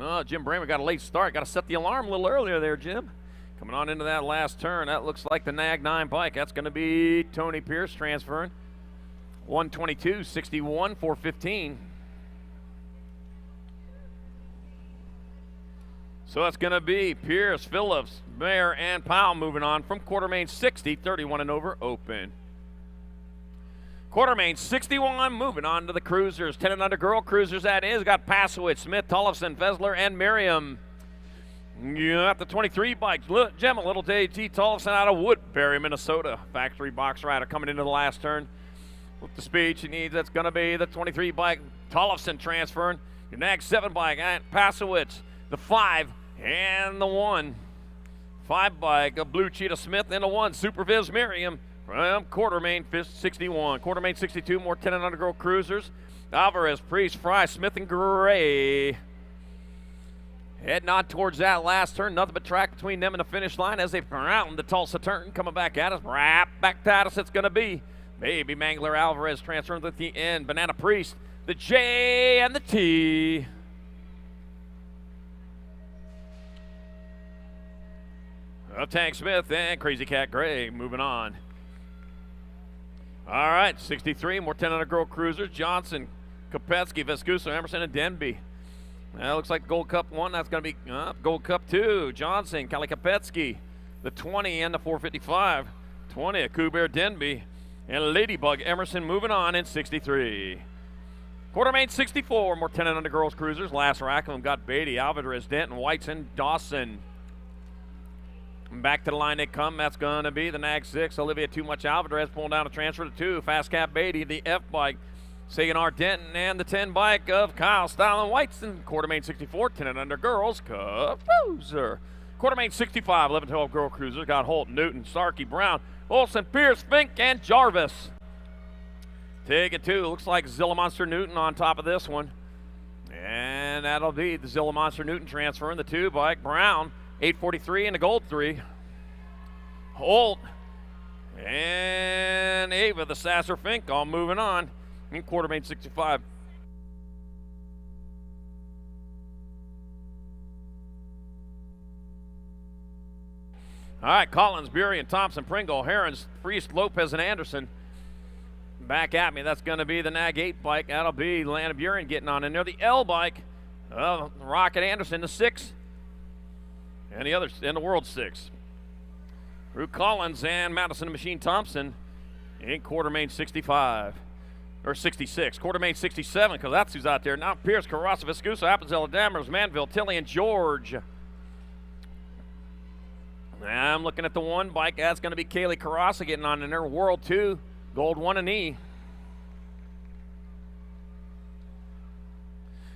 S6: Oh, Jim Bramer got a late start. Got to set the alarm a little earlier there, Jim. Coming on into that last turn, that looks like the Nag 9 bike. That's going to be Tony Pierce transferring. 122, 61, 415. So that's going to be Pierce, Phillips, Mayer, and Powell moving on from quartermain 60, 31 and over open. Quartermain 61 moving on to the cruisers. 10 and under girl cruisers, that is. Got Pasowitz, Smith, Tollefson, Vesler, and Miriam. You got the 23 bike, Gemma, Little J.T. Tollefson out of Woodbury, Minnesota. Factory box rider coming into the last turn. With the speed she needs, that's going to be the 23 bike, Tollefson transferring. Your Nag 7 bike, Pasowitz, the 5 and the 1. 5 bike, a Blue Cheetah Smith, and a 1, Superviz Miriam from quartermain 61. Quartermain 62, more 10 and under girl cruisers. Alvarez, Priest, Fry, Smith, and Gray. Heading on towards that last turn. Nothing but track between them and the finish line as they round the Tulsa turn. Coming back at us. Right back to us it's going to be. Maybe Mangler Alvarez transferring at the end. Banana Priest, the J and the T. Tank Smith and Crazy Cat Gray moving on. All right, 63, more 10 under girl cruisers. Johnson, Kopetsky, Vescuso, Emerson, and Denby. That looks like Gold Cup 1. That's going to be Gold Cup 2. Johnson, Kali Kopetsky, the 20 and the 455. 20, Kuber Denby, and Ladybug Emerson moving on in 63. Quartermain 64, more 10 and under girls cruisers. Last rack of them got Beatty, Alvarez, Denton, Whites, and Dawson. Back to the line they come. That's going to be the Nag 6. Olivia Too Much Alvarez pulling down a transfer to 2. Fast Cap Beatty, the F bike. Sagan Denton, and the 10 bike of Kyle Stalin Whites. And quartermain 64, 10 and under girls, Cruiser. Quartermain 65, 11-12 girl cruisers. Got Holt, Newton, Starkey, Brown, Olson, Pierce, Fink, and Jarvis. Take it 2. Looks like Zilla Monster Newton on top of this one. And that'll be the Zilla Monster Newton transfer in the 2 bike. Brown, 843 and the gold 3. Holt and Ava, the Sasser Fink, all moving on in quartermain 65. All right, Collins, Bury, and Thompson, Pringle, Herons, Priest, Lopez, and Anderson. Back at me, that's going to be the Nag 8 bike. That'll be Lana Buren getting on in there. The L bike, Rocket Anderson, the 6. And the others in the World 6. Drew Collins and Madison Machine Thompson in quartermain 65. Or 66. Quartermain 67, because that's who's out there. Now Pierce, Carrasa, Viscuso, Appenzella, Dammers, Manville, Tilly, and George. I'm looking at the 1 bike. That's going to be Kaylee Carrasa getting on in there. World 2, gold 1 and E.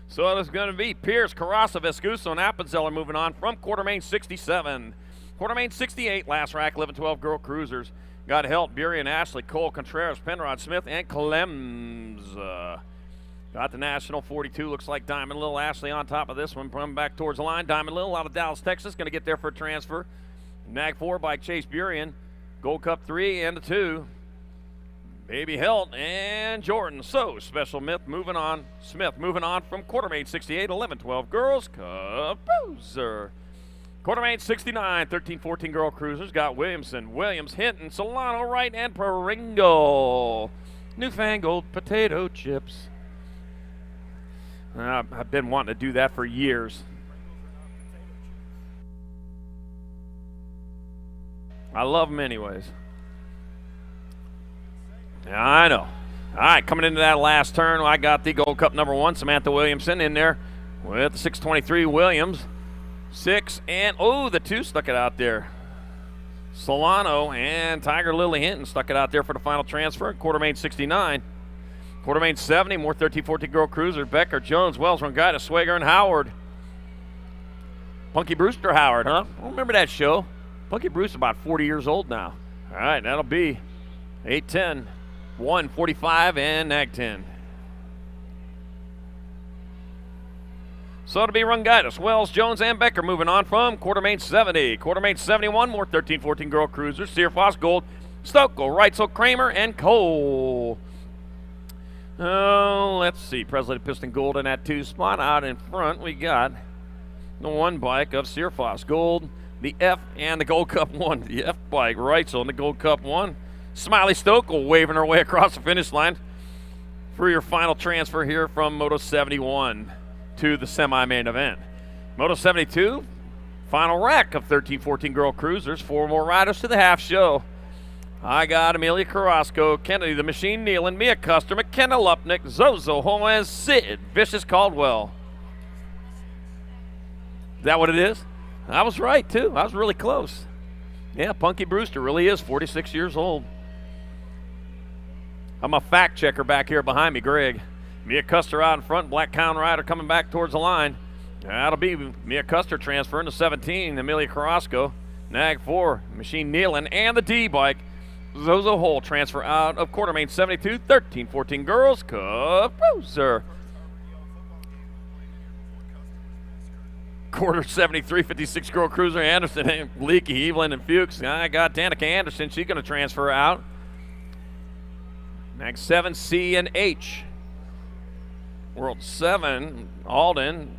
S6: So it's going to be Pierce, Carrasa, Vescuso, and Appenzeller moving on from quartermain 67. Quartermain 68, last rack, 11-12 girl cruisers. Got Helt, Bury, Ashley, Cole, Contreras, Penrod, Smith, and Clems. Got the National 42, looks like Diamond Lil Ashley on top of this one. Coming back towards the line, Diamond Lil out of Dallas, Texas, going to get there for a transfer. Nag 4 by Chase Burien, Gold Cup 3 and the 2. Baby Helt and Jordan. So Special Smith moving on. From quartermain 68, 11-12 girls. Composer. Quartermain 69, 13-14 girl cruisers. Got Williamson, Williams, Hinton, Solano, Wright, and Pringle. Newfangled potato chips. I've been wanting to do that for years. I love them anyways. Yeah, I know. All right, coming into that last turn, I got the Gold Cup number 1, Samantha Williamson, in there with the 623 Williams. 6 and, the 2 stuck it out there. Solano and Tiger Lily Hinton stuck it out there for the final transfer. Quartermain 69. Quartermain 70, more 13-14 girl cruiser. Becker, Jones, Wells, Rungita, Swager, and Howard. Punky Brewster Howard, huh? I don't remember that show. Punky Brewster about 40 years old now. All right, that'll be 8-10, 145, and nag 10. So it'll be Rungaitis, Wells, Jones, and Becker moving on from Quartermain 70. Quartermain 71, more 13-14 girl cruisers. Searfoss, Gold, Stokel, Reitzel, Kramer, and Cole. Let's see. Presley Piston Gold in that 2 spot. Out in front, we got the 1 bike of Searfoss, Gold, the F, and the Gold Cup 1. The F bike, Reitzel, and the Gold Cup 1. Smiley Stokel waving her way across the finish line for your final transfer here from Moto 71 to the semi-main event. Moto 72, final rack of 13-14 girl cruisers. 4 more riders to the half show. I got Amelia Carrasco, Kennedy the Machine Nealon, Mia Custer, McKenna Lupnick, Zozo Holmes, Sid, Vicious Caldwell. Is that what it is? I was right, too. I was really close. Yeah, Punky Brewster really is 46 years old. I'm a fact checker back here behind me, Greg. Mia Custer out in front, Black Cow Rider coming back towards the line. That'll be Mia Custer transferring to 17, Amelia Carrasco. Nag 4, Machine Nealon, and the D bike. Zozo Hole transfer out of Quartermain 72, 13-14 girls. Composer. Quarter 73, 56 girl cruiser. Anderson, Leakey, Evelyn, and Fuchs. I got Danica Anderson. She's going to transfer out. Nag 7, C and H. World 7, Alden,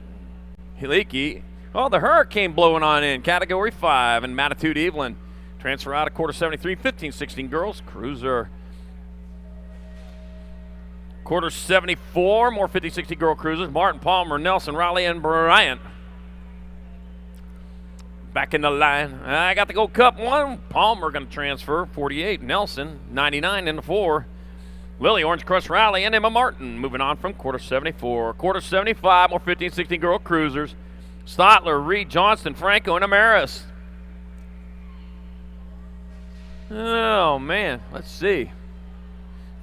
S6: Leakey. Oh, the Hurricane blowing on in. Category 5, and Matitude Evelyn. Transfer out of quarter 73, 15-16 girls, cruiser. Quarter 74, more 50-60 girl cruisers. Martin, Palmer, Nelson, Riley, and Bryant. Back in the line. I got the Gold Cup 1. Palmer going to transfer, 48. Nelson, 99 in the 4. Lily, Orange Crush, Riley, and Emma Martin moving on from quarter 74. Quarter 75, more 15-16 girl cruisers. Stotler, Reed, Johnston, Franco, and Amaris. Oh, man. Let's see.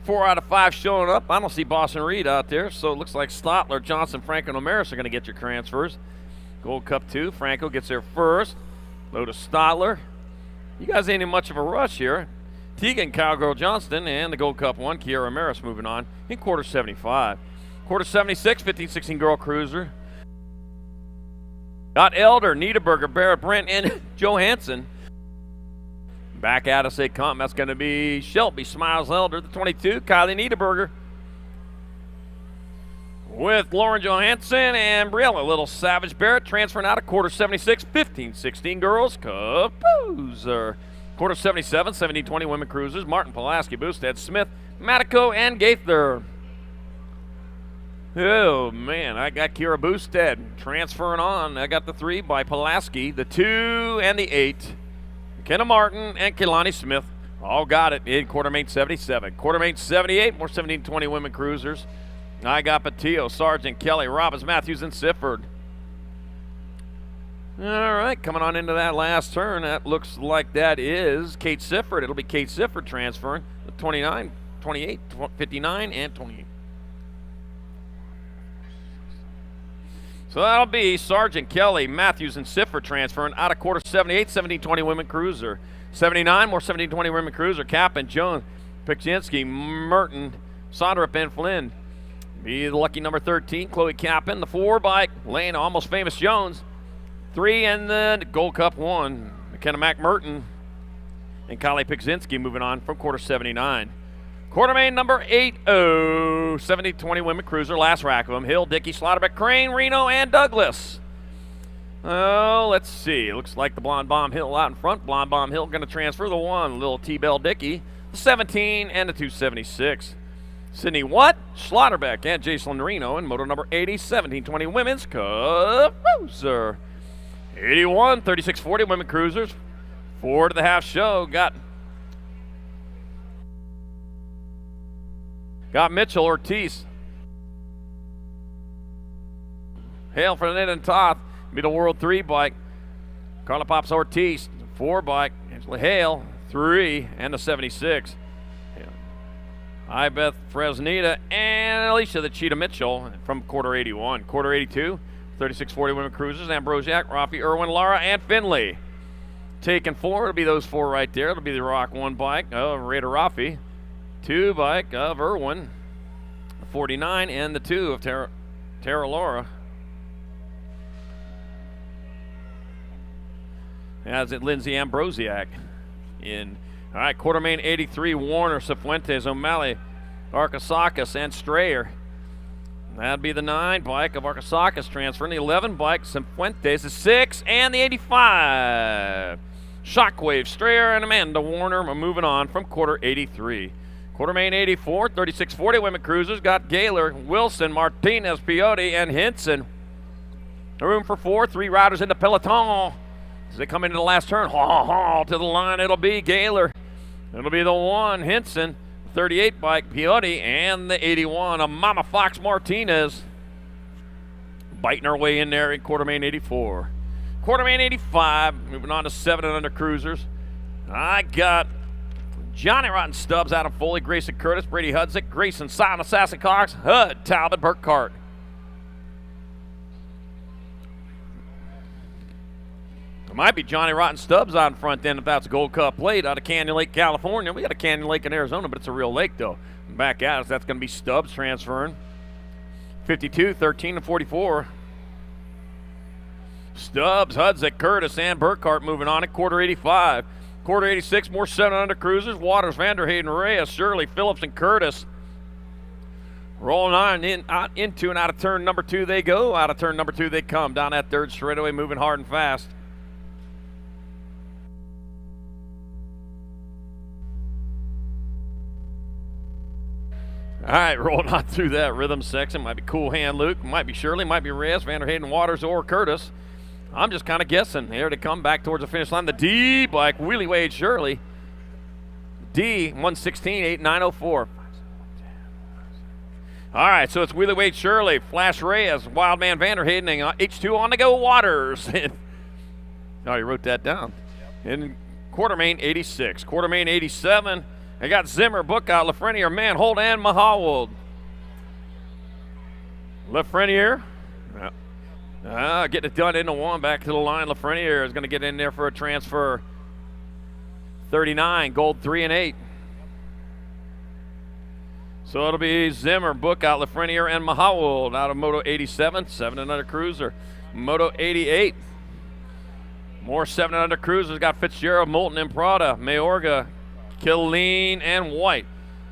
S6: 4 out of 5 showing up. I don't see Boston Reed out there, so it looks like Stotler, Johnson, Franco, and Amaris are going to get your transfers. Gold Cup 2. Franco gets there first. Lotus Stotler. You guys ain't in much of a rush here. Tegan, Cowgirl Johnston, and the Gold Cup 1, Kiara Amaris moving on in quarter 75. Quarter 76, 15-16 girl cruiser. Got Elder, Niederberger, Barrett, Brent, and Johansson. Back out of say comp, that's going to be Shelby, Smiles Elder, the 22, Kylie Niederberger. With Lauren Johansson and Briella Little Savage Barrett transferring out of quarter 76, 15-16 girls, Composer. Quarter 77, 17-20 women cruisers, Martin, Pulaski, Boosted, Smith, Matico, and Gaither. Oh, man, I got Kira Boosted transferring on. I got the 3 by Pulaski, the 2 and the 8. McKenna Martin and Kehlani Smith all got it in Quartermain 77. Quartermain 78, more 17-20 women cruisers. I got Patillo, Sargent, Kelly, Robbins, Matthews, and Sifford. All right, coming on into that last turn, that looks like that is Kate Sifford. It'll be Kate Sifford transferring the 29, 28, 59, and 28. So that'll be Sargent, Kelly, Matthews, and Sifford transferring out of quarter 78, 17-20 women cruiser. 79, more 17-20 women cruiser. Kappen, Jones, Pikczynski, Merton, Sonderup, and Flynn. Be the lucky number 13, Chloe Kappen. The 4 bike, Lane, Almost Famous Jones. 3 and the Gold Cup 1, McKenna McMurton and Kylie Pikczynski moving on from quarter 79. Quarter main number 80, 70-20 women cruiser, last rack of them. Hill, Dickey, Slaughterbeck, Crane, Reno, and Douglas. Oh, let's see. It looks like the Blonde Bomb Hill out in front. Blonde Bomb Hill going to transfer the 1. Little T-Bell Dickey, the 17, and the 276. Sydney Watt, Slaughterbeck, and Jason Reno in moto number 80, 17-20 women's cruiser. 81, 36-40 women cruisers. 4 to the half show. Got Mitchell, Ortiz, Hale, Fernandez, and Toth. Be the World 3 bike. Carla Pops Ortiz, 4 bike. Angela Hale, 3, and the 76. I Beth Fresnita and Alicia the Cheetah Mitchell from quarter 81. Quarter 82, 36-40 women cruisers. Ambrosiak, Rafi, Irwin, Lara, and Finley. Taking 4, it'll be those 4 right there. It'll be the Rock 1 bike of Raider Rafi. 2 bike of Irwin. 49 and the 2 of Tara Laura. As it Lindsay Ambrosiak in. All right, quarter main 83, Warner, Cifuentes, O'Malley, Arkasakis, and Strayer. That'd be the 9 bike of Arkasakis transferring. The 11 bike, Cifuentes, the 6, and the 85. Shockwave, Strayer, and Amanda Warner are moving on from quarter 83. Quarter main 84, 36-40 women cruisers. Got Gaylor, Wilson, Martinez, Piotti, and Hinson. Room for 4, 3 riders in the peloton. As they come into the last turn, to the line, it'll be Gaylor. It'll be the 1, Hinson, 38 bike, Piotti, and the 81, a Mama Fox Martinez. Biting our way in there in quarter main 84. Quarter main 85, moving on to 7 and under cruisers. I got Johnny Rotten Stubbs out of Foley, Grayson Curtis, Brady Hudzik, Grayson Simon, Assassin Cox, Hud, Talbot, Burkhart. It might be Johnny Rotten Stubbs out in front then if that's a Gold Cup plate out of Canyon Lake, California. We got a Canyon Lake in Arizona, but it's a real lake, though. Back at us, that's going to be Stubbs transferring. 52, 13, and 44. Stubbs, Hudzik, Curtis, and Burkhart moving on at quarter 85. Quarter 86, more 7 under cruisers. Waters, Vanderheyden, Reyes, Shirley, Phillips, and Curtis. Rolling on into and out of turn number 2 they go. Out of turn number 2 they come. Down that third straightaway, moving hard and fast. All right, rolling on through that rhythm section. Might be Cool Hand Luke, might be Shirley, might be Reyes, Vanderheyden, Waters, or Curtis. I'm just kind of guessing. Here to come back towards the finish line. The D bike, Wheelie Wade Shirley. D, 116, 8904. All right, so it's Wheelie Wade Shirley, Flash Reyes, Wildman Vanderheyden, and H2 on the go Waters. Oh, you wrote that down. In quarter main 86. Quarter main 87. I got Zimmer, Bookout, Lafreniere, Manhold, and Mahawald. Lafreniere, getting it done into 1, back to the line. Lafreniere is going to get in there for a transfer. 39, gold 3 and 8. So it'll be Zimmer, Bookout, Lafreniere, and Mahawald out of Moto 87, 7 and under cruiser. Moto 88. More 7 and under cruisers. Got Fitzgerald, Moulton, and Prada, Mayorga, Killeen, and White.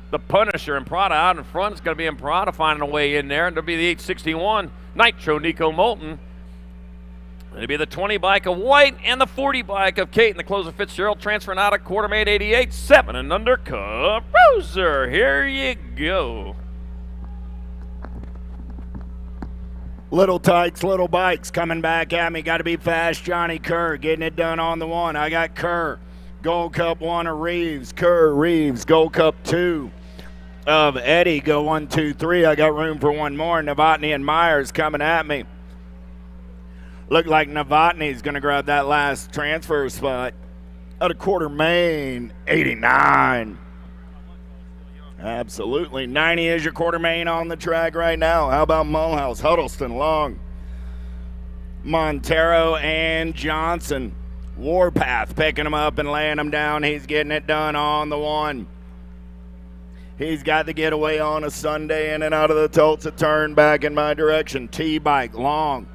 S6: The Punisher and Prada out in front. It's going to be in Prada finding a way in there. And it'll be the 861 Nitro Nico Moulton. It'll be the 20 bike of White and the 40 bike of Kate. And the close of Fitzgerald transferring out of quarter main 88. 7 and under cruiser. Here you go.
S7: Little tykes, little bikes coming back at me. Got to be fast. Johnny Kerr getting it done on the 1. I got Kerr. Gold Cup 1 of Reeves. Kerr, Reeves. Gold Cup 2 of Eddie. Go 1, 2, 3. I got room for 1 more. Novotny and Myers coming at me. Look like Novotny's going to grab that last transfer spot out of quarter main 89. Absolutely. 90 is your quarter main on the track right now. How about Mulhouse, Huddleston, Long, Montero, and Johnson. Warpath picking him up and laying him down. He's getting it done on the 1. He's got the getaway on a Sunday in and out of the Tulsa turn back in my direction. T-bike, Long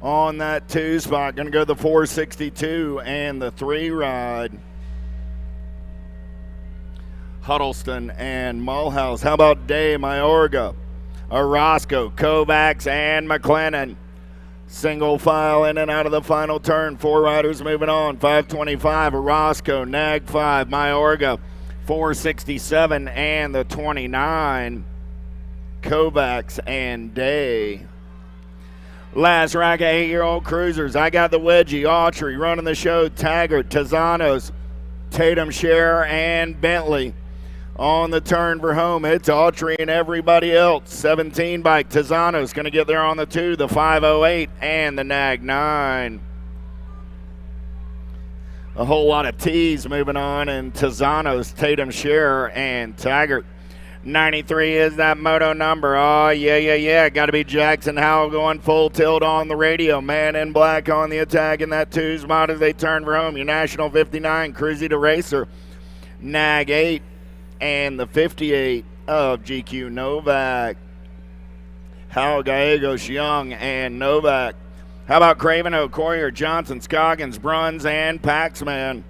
S7: on that 2 spot. Going to go the 462 and the 3 ride. Huddleston and Mulhouse. How about Day, Mayorga, Orozco, Kovacs, and McLennan? Single file in and out of the final turn. 4 riders moving on. 525, Orozco, Nag 5, Mayorga, 467, and the 29, Kovacs and Day. Last rack of 8-year-old cruisers. I got the Wedgie, Autry, running the show, Taggart, Tazanos, Tatum, Share, and Bentley. On the turn for home, it's Autry and everybody else. 17 bike, Tazanos going to get there on the 2, the 508, and the Nag 9. A whole lot of T's moving on, and Tazanos, Tatum, Share, and Taggart. 93 is that moto number. Oh, yeah. Got to be Jackson Howell going full tilt on the radio. Man in black on the attack in that 2 spot as they turn for home. Your National 59, Cruzy to Racer, Nag 8. And the 58 of GQ Novak. Howell, Gallegos, Young, and Novak. How about Craven, O'Coyer, Johnson, Scoggins, Bruns, and Paxman?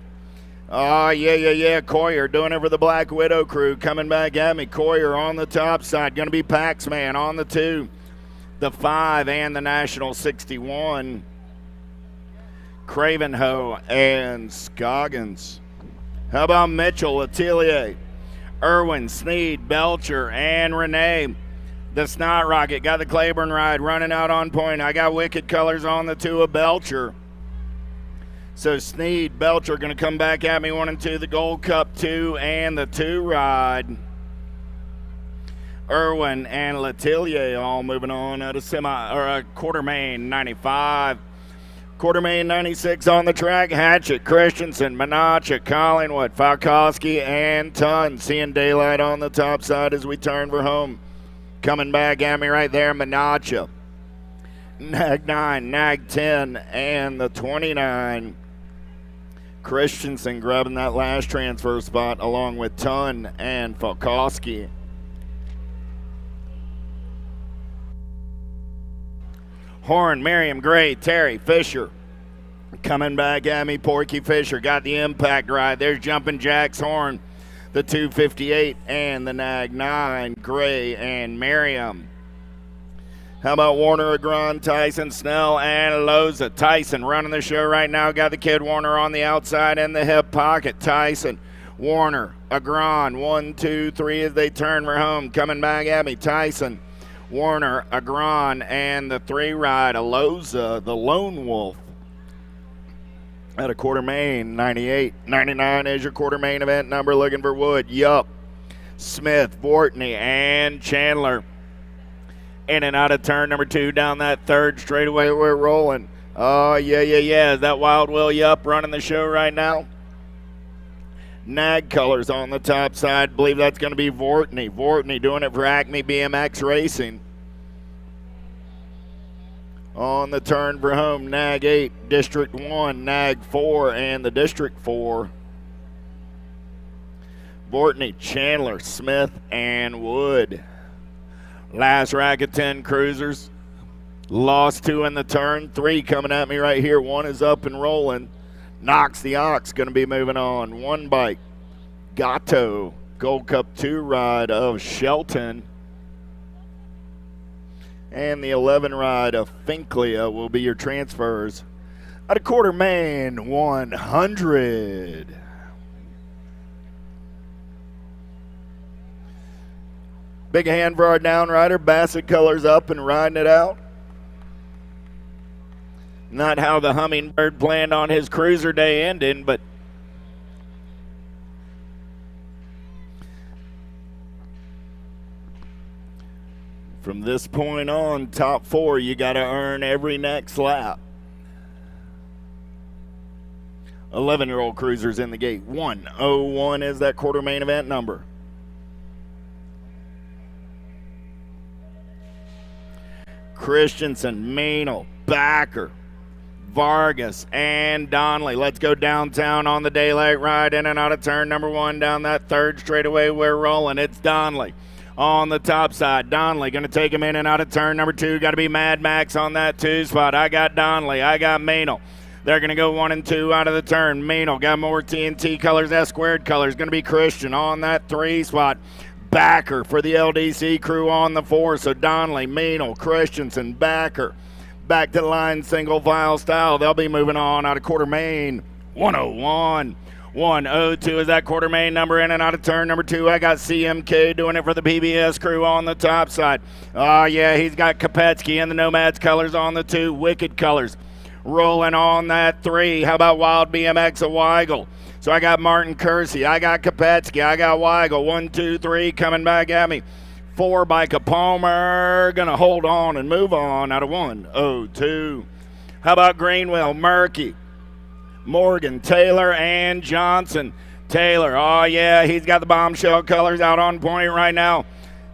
S7: Oh, yeah. Coyer doing it for the Black Widow crew. Coming back at me. Coyer on the top side. Going to be Paxman on the 2, the 5, and the National 61. Cravenho and Scoggins. How about Mitchell, Atelier, Irwin, Sneed, Belcher, and Renee? The Snot Rocket got the Claiborne ride running out on point. I got Wicked Colors on the 2 of Belcher. So Sneed, Belcher going to come back at me 1 and 2. The Gold Cup 2 and the 2 ride. Irwin and Letelier all moving on at a quarter main 95. Quarter main 96 on the track. Hatchet, Christensen, Menachem, Collingwood, Falkowski, and Tunn. Seeing daylight on the top side as we turn for home. Coming back at me right there, Menachem. Nag 9, Nag 10, and the 29. Christensen grabbing that last transfer spot along with Tunn and Falkowski. Horn, Miriam, Gray, Terry, Fisher. Coming back at me, Porky Fisher. Got the impact ride. There's Jumping Jack's Horn, the 258, and the Nag 9, Gray and Miriam. How about Warner, Agron, Tyson, Snell, and Loza? Tyson running the show right now. Got the kid Warner on the outside in the hip pocket. Tyson, Warner, Agron, 1, 2, 3 as they turn for home. Coming back at me, Tyson, Warner, Agron, and the 3 ride, Aloza, the Lone Wolf. At a quarter main, 98. 99 is your quarter main event number. Looking for Wood, Yup, Smith, Vortney, and Chandler. In and out of turn number 2 down that 3rd straightaway. We're rolling. Oh, yeah. Is that Wild Will Yup running the show right now? Nag Colors on the top side. Believe that's going to be Vortney. Vortney doing it for Acme BMX Racing. On the turn for home, Nag 8, District 1, Nag 4, and the District 4. Vortney, Chandler, Smith, and Wood. Last rack of 10 cruisers. Lost 2 in the turn. 3 coming at me right here. 1 is up and rolling. Knox the Ox going to be moving on. 1 bike. Gatto. Gold Cup 2 ride of Shelton. And the 11 ride of Finklia will be your transfers. At a quarter main 100. Big hand for our down rider. Bassett Colors up and riding it out. Not how the Hummingbird planned on his cruiser day ending, but from this point on, top 4, you got to earn every next lap. 11-year-old cruisers in the gate. 101 is that quarter main event number. Christensen, Maynell, Backer, Vargas, and Donnelly. Let's go downtown on the daylight ride. In and out of turn number 1 down that 3rd straightaway. We're rolling. It's Donnelly on the top side. Donnelly going to take him in and out of turn number 2. Got to be Mad Max on that 2 spot. I got Donnelly. I got Maynell. They're going to go 1 and 2 out of the turn. Mean'll got more TNT colors, S squared colors. Going to be Christian on that 3 spot. Backer for the LDC crew on the 4. So Donnelly, Mean'll, Christensen, Backer. Back to the line, single file style. They'll be moving on out of quarter main. 101. 102 is that quarter main number in and out of turn number 2. I got CMK doing it for the PBS crew on the top side. Oh, yeah, he's got Kopetsky and the Nomads colors on the 2. Wicked colors rolling on that 3. How about Wild BMX of Weigel? So I got Martin Kersey. I got Kopetsky. I got Weigel. 1, 2, 3 coming back at me. 4 by Palmer. Going to hold on and move on out of 102. How about Greenwell, Murky, Morgan, Taylor, and Johnson. Taylor, oh yeah, he's got the bombshell colors out on point right now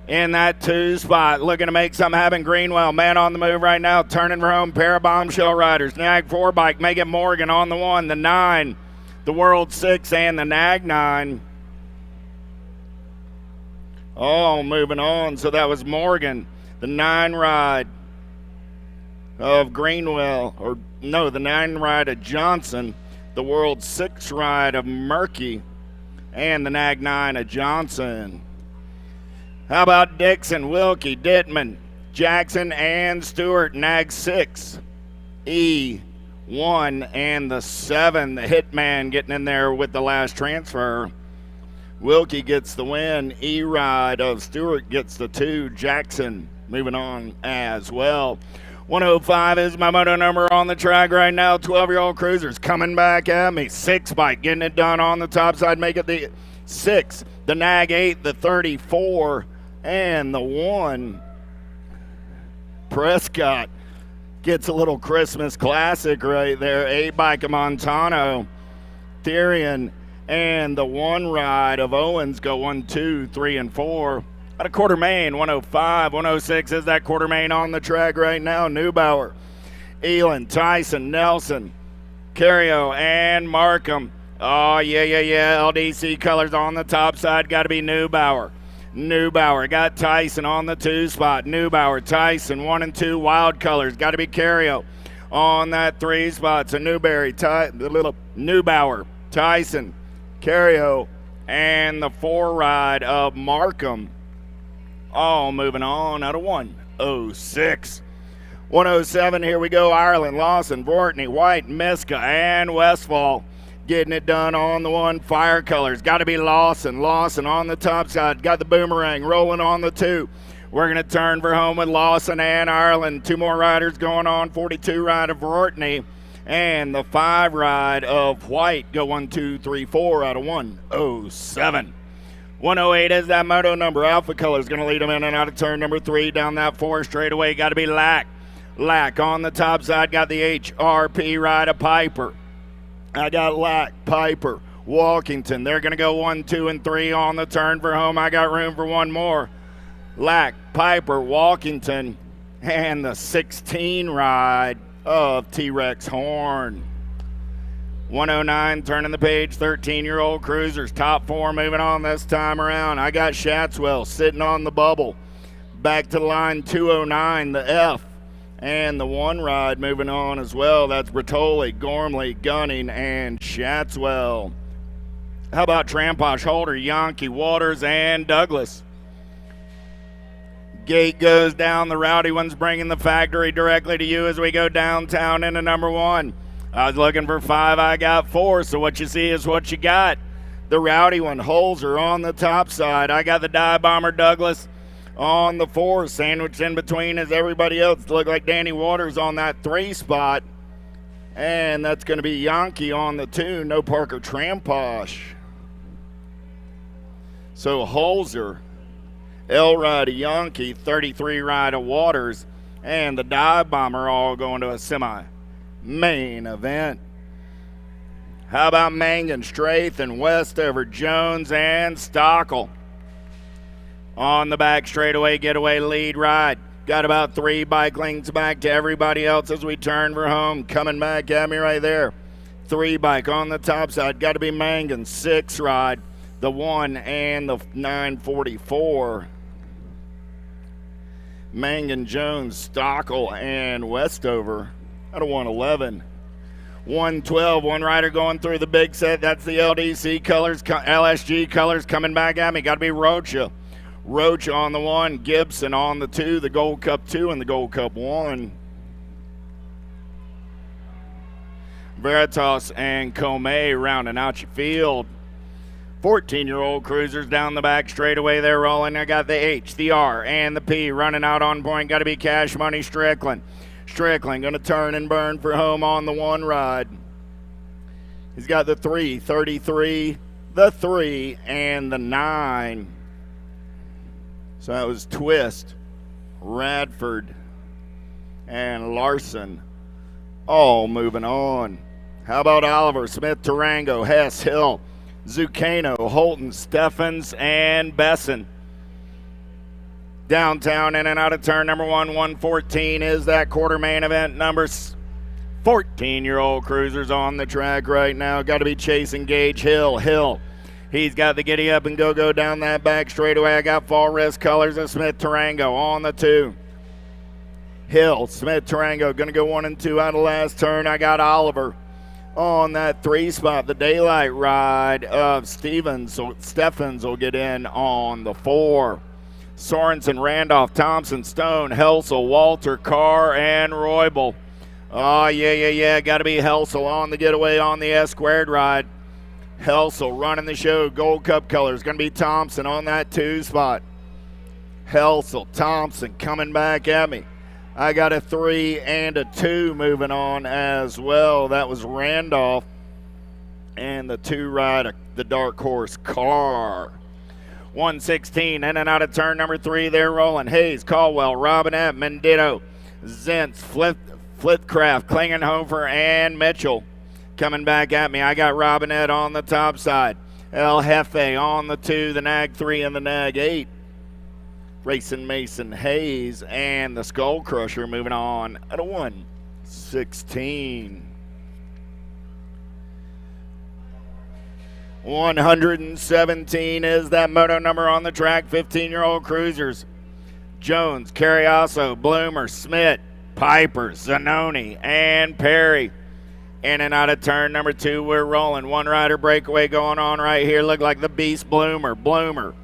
S7: in that 2 spot. Looking to make something happen. Greenwell, man on the move right now, turning for home. Pair of bombshell riders. Nag 4 bike, make it Morgan on the 1, the 9, the World 6, and the Nag 9. Oh, moving on. So that was Morgan, the 9 ride of Greenwell, or no, the 9 ride of Johnson, the World 6 ride of Murky, and the Nag 9 of Johnson. How about Dixon, Wilkie, Dittman, Jackson, and Stewart, Nag 6, E1, and the 7, the Hitman getting in there with the last transfer. Wilkie gets the win. E-ride of Stewart gets the 2. Jackson moving on as well. 105 is my moto number on the track right now. 12-year-old cruisers coming back at me. 6 bike getting it done on the top side. Make it the 6, the Nag 8, the 34, and the 1. Prescott gets a little Christmas classic right there. 8 bike of Montano. Therian and the 1 ride of Owens go 1, 2, 3, and 4. At a quarter main, 105, 106 is that quarter main on the track right now. Neubauer, Elin, Tyson, Nelson, Cario, and Markham. Oh, yeah. LDC colors on the top side. Got to be Neubauer. Neubauer got Tyson on the 2 spot. Neubauer, Tyson, 1 and 2 wild colors. Got to be Cario on that 3 spot. So Neubauer, Tyson, Cario, and the 4 ride of Markham. All moving on out of 106. 107, here we go. Ireland, Lawson, Vortney, White, Miska, and Westfall getting it done on the 1. Fire colors. Got to be Lawson. Lawson on the top side. Got the boomerang rolling on the 2. We're going to turn for home with Lawson and Ireland. 2 more riders going on. 42 ride of Vortney and the 5 ride of White go 1, 2, 3, 4 out of 107. 108 is that moto number. Alpha Color's going to lead them in and out of turn number 3 down that 4 straightaway. Got to be Lack. Lack on the top side. Got the HRP ride of Piper. I got Lack, Piper, Walkington. They're going to go 1, 2, and 3 on the turn for home. I got room for 1 more. Lack, Piper, Walkington, and the 16 ride of T-Rex Horn. 109, turning the page, 13-year-old cruisers. Top 4 moving on this time around. I got Shatswell sitting on the bubble. Back to the line, 209, the F. And the 1 ride moving on as well. That's Bertoli, Gormley, Gunning, and Shatswell. How about Tramposh, Holder, Yankee, Waters, and Douglas? Gate goes down. The rowdy one's bringing the factory directly to you as we go downtown into number 1. I was looking for 5, I got 4, so what you see is what you got. The rowdy one, Holzer on the top side. I got the Dive Bomber Douglas on the 4. Sandwiched in between is everybody else. Look like Danny Waters on that 3 spot. And that's going to be Yankee on the 2. No Parker Tramposh. So Holzer, L-Ride of Yankee, 33 ride of Waters, and the Dive Bomber all going to a semi-main event. How about Mangan, Strathen, Westover, Jones, and Stockel? On the back straightaway, getaway lead ride. Got about 3 bike lengths back to everybody else as we turn for home. Coming back at me right there. 3 bike on the top side. Got to be Mangan, 6 ride. The 1 and the 944. Mangan, Jones, Stockel, and Westover out of 111. 112, one rider going through the big set. That's the LDC colors, LSG colors coming back at me. Got to be Rocha. Rocha on the 1, Gibson on the 2, the Gold Cup 2 and the Gold Cup 1. Veritas and Comey rounding out your field. 14-year-old cruisers down the back straightaway. They're rolling. I got the H, the R, and the P running out on point. Got to be Cash Money Strickland. Strickland going to turn and burn for home on the 1 ride. He's got the 3, 33, the 3, and the 9. So that was Twist, Radford, and Larson all moving on. How about Oliver, Smith, Tarango, Hess, Hill, Zucchino, Holton, Steffens, and Besson. Downtown in and out of turn number 1, 114 is that quarter main event. Number 14-year-old cruisers on the track right now. Got to be Chase and Gage Hill. Hill. He's got the giddy up and go down that back straightaway. I got Fall Risk colors of Smith Tarango on the 2. Hill, Smith Tarango going to go 1 and 2 out of last turn. I got Oliver on that 3 spot. The daylight ride of Steffens will get in on the 4. Sorensen, Randolph, Thompson, Stone, Helsel, Walter, Carr, and Roybal. Oh, yeah. Got to be Helsel on the getaway on the S-squared ride. Helsel running the show. Gold Cup colors. Going to be Thompson on that 2 spot. Helsel, Thompson coming back at me. I got a 3 and a 2 moving on as well. That was Randolph. And the 2 ride, the dark horse, Carr. 116 in and out of turn number 3. They're rolling. Hayes, Caldwell, Robinette, Mendito, Zentz, Flitcraft, Klingenhofer, and Mitchell coming back at me. I got Robinette on the top side. El Jefe on the 2, the Nag 3, and the Nag 8. Racing Mason, Hayes, and the Skull Crusher moving on at a 116. 117 is that moto number on the track. 15-year-old cruisers. Jones, Carriasso, Bloomer, Smith, Piper, Zanoni, and Perry. In and out of turn number 2, we're rolling. 1 rider breakaway going on right here. Look like the beast Bloomer.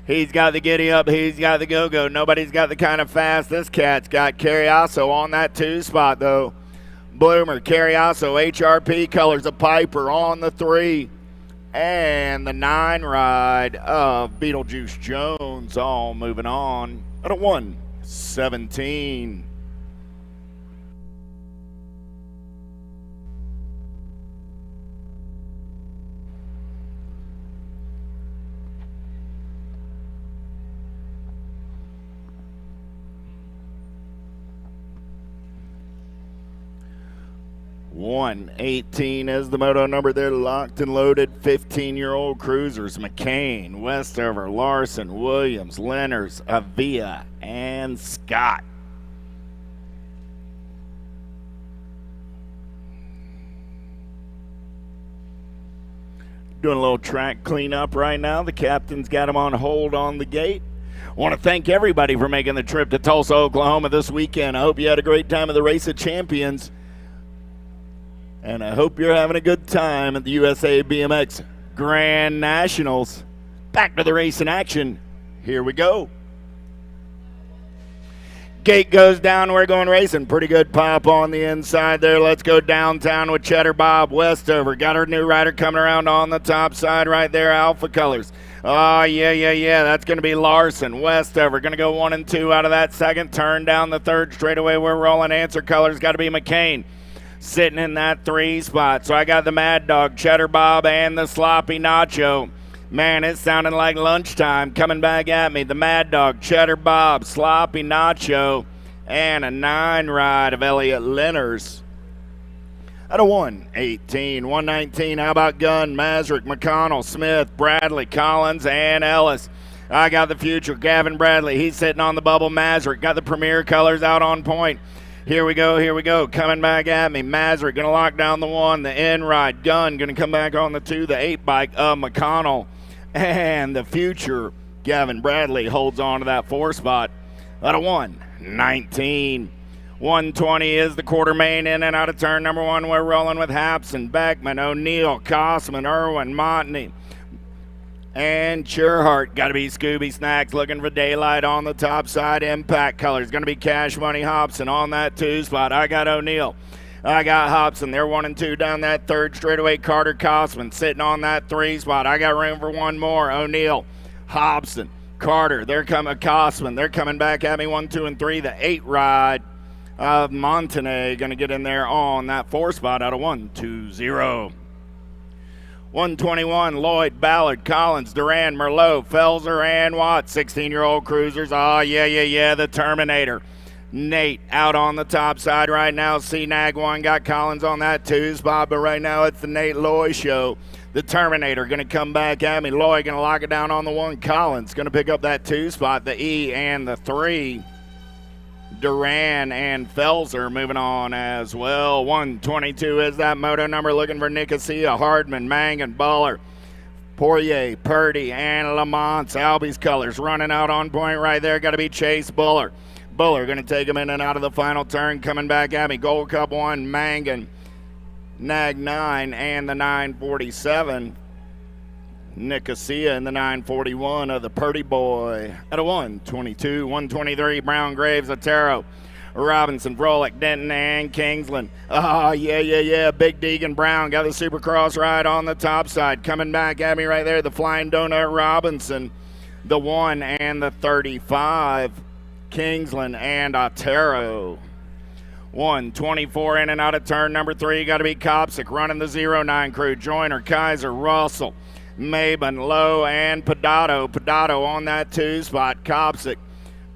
S7: He's got the giddy up. He's got the go-go. Nobody's got the kind of fast this cat's got. Carriasso on that 2 spot, though. Bloomer, Carriasso, HRP colors of Piper on the 3. And the 9 ride of Beetlejuice Jones all moving on at a 117. $118 is the moto number. They're locked and loaded. 15-year-old cruisers. McCain, Westover, Larson, Williams, Lenners, Avia, and Scott. Doing a little track cleanup right now. The captain's got them on hold on the gate. I want to thank everybody for making the trip to Tulsa, Oklahoma this weekend. I hope you had a great time at the Race of Champions. And I hope you're having a good time at the USA BMX Grand Nationals. Back to the race in action. Here we go. Gate goes down. We're going racing. Pretty good pop on the inside there. Let's go downtown with Cheddar Bob Westover. Got our new rider coming around on the top side right there. Alpha colors. Oh, yeah. That's going to be Larson. Westover going to go 1 and 2 out of that second turn. Down the third straightaway. We're rolling. Answer colors. Got to be McCain. Sitting in that 3 spot. So I got the Mad Dog, Cheddar Bob, and the Sloppy Nacho. Man, it sounded like lunchtime coming back at me. The Mad Dog, Cheddar Bob, Sloppy Nacho, and a 9 ride of Elliot Lenners. At a 118, 119, how about Gunn, Masrick, McConnell, Smith, Bradley, Collins, and Ellis. I got the future, Gavin Bradley. He's sitting on the bubble. Masrick got the Premier colors out on point. Here we go. Coming back at me. Masrick going to lock down the 1. The end ride. Gunn going to come back on the 2. The 8 bike of McConnell. And the future, Gavin Bradley, holds on to that 4 spot. At a 119. 120 is the quarter main, in and out of turn number 1. We're rolling with Hapson, Beckman, O'Neill, Kossman, Irwin, Montney, and Cherhart. Got to be Scooby Snacks looking for daylight on the top side. Impact Colors going to be Cash Money Hobson on that 2 spot. I got O'Neill. I got Hobson. They're 1 and 2 down that 3rd straightaway. Carter Kossman sitting on that 3 spot. I got room for 1 more. O'Neill, Hobson, Carter. They're coming. Kossman. They're coming back at me. 1, 2, and 3. The 8 ride of Montenay going to get in there on that 4 spot out of 1, 2, 0. 121, Lloyd, Ballard, Collins, Duran, Merlot, Felser, and Watts. 16-year-old cruisers. Oh, yeah, the Terminator. Nate out on the top side right now. C-Nag 1 got Collins on that 2 spot, but right now it's the Nate Loy show. The Terminator going to come back at me. Loy going to lock it down on the 1. Collins going to pick up that 2 spot, the E and the 3. Duran and Felser moving on as well. 122 is that moto number, looking for Nicosia, Hardman, Mang, and Baller. Poirier, Purdy, and Lamont. Albie's Colors running out on point right there. Got to be Chase Buller. Buller going to take him in and out of the final turn. Coming back at me. Gold Cup 1, Mangan, Nag 9, and the 947. Nicosia in the 941 of the Purdy Boy at a 122. 123, Brown, Graves, Otero, Robinson, Frolic, Denton, and Kingsland. Oh, yeah. Big Deegan Brown got the Supercross ride on the top side. Coming back at me right there, the Flying Donut Robinson, the 1 and the 35. Kingsland and Otero. 124 in and out of turn number 3. Got to be Kopsic running the 09 crew. Joyner, Kaiser, Russell, Maben, Lowe, and Pedato. Pedato on that 2 spot. Kopsic,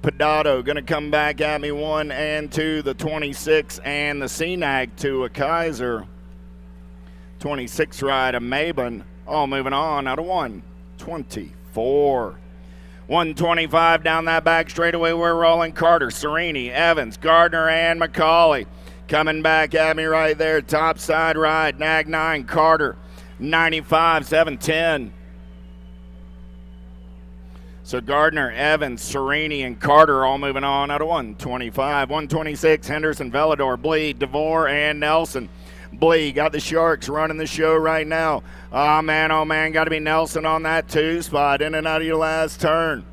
S7: Pedato going to come back at me 1 and 2. The 26 and the CNAG to a Kaiser. 26 ride of Maben. All moving on out of 124. 125 down that back straightaway. We're rolling. Carter, Serini, Evans, Gardner, and McCauley. Coming back at me right there. Top side ride. Nag 9, Carter. 95, 710. So Gardner, Evans, Serini, and Carter all moving on out of 125. 126, Henderson, Velador, Bleed, DeVore, and Nelson. Bleed got the Sharks running the show right now. Oh man, got to be Nelson on that 2 spot. In and out of your last turn.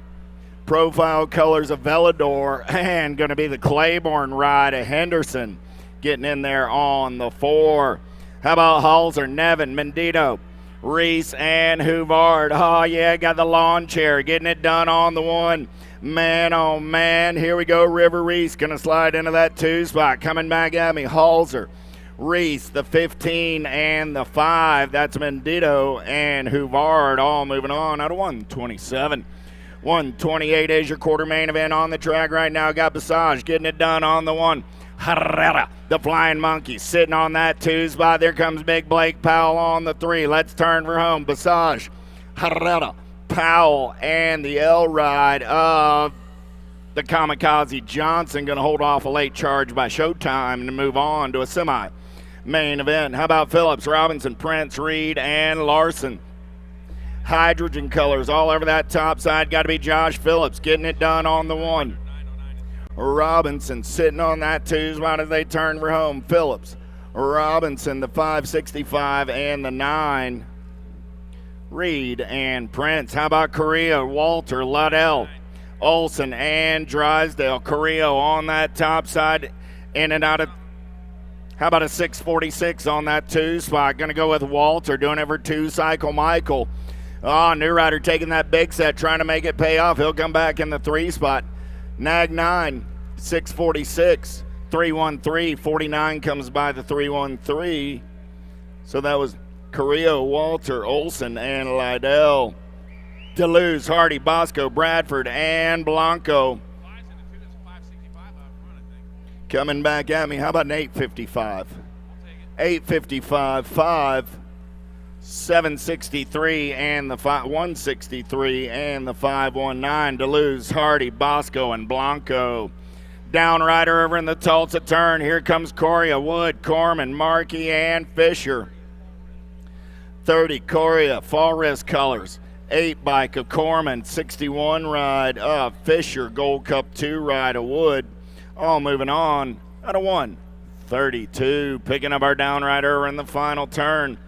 S7: Profile colors of Velador, and going to be the Claiborne ride of Henderson getting in there on the 4. How about Halser, Nevin, Mendito, Reese, and Huvard? Oh, yeah, got the lawn chair getting it done on the 1. Man, oh, man, here we go. River Reese going to slide into that 2 spot. Coming back at me, Halser, Reese, the 15, and the 5. That's Mendito and Huvard all moving on out of 127. 128 is your quarter main event on the track right now. Got Passage getting it done on the 1. Herrera, the Flying Monkey, sitting on that 2 spot. There comes Big Blake Powell on the 3. Let's turn for home. Passage, Herrera, Powell, and the L ride of the Kamikaze Johnson. Going to hold off a late charge by Showtime to move on to a semi-main event. How about Phillips, Robinson, Prince, Reed, and Larson? Hydrogen colors all over that top side. Got to be Josh Phillips getting it done on the 1. Robinson sitting on that 2 spot as they turn for home. Phillips, Robinson, the 565, and the 9. Reed and Prince. How about Correa, Walter, Luddell, Olson, and Drysdale? Correa on that top side, in and out of. How about a 646 on that 2 spot? Going to go with Walter, doing it for 2 cycle Michael. Oh, New Rider taking that big set, trying to make it pay off. He'll come back in the 3 spot. Nag 9, 646, 313, 49 comes by the 313. So that was Correa, Walter, Olson, and Lydell. Deleuze, Hardy, Bosco, Bradford, and Blanco. Coming back at me. How about an 855? 855, 5, 763, and the 163, and the 519. Deleuze, Hardy, Bosco, and Blanco. Downrider over in the Tulsa turn. Here comes Coria, Wood, Corman, Markey, and Fisher. 30, Coria, Fall Risk colors. 8 bike of Corman, 61 ride of Fisher, Gold Cup 2 ride of Wood. All moving on Out of 132. Picking up our downrider in the final turn.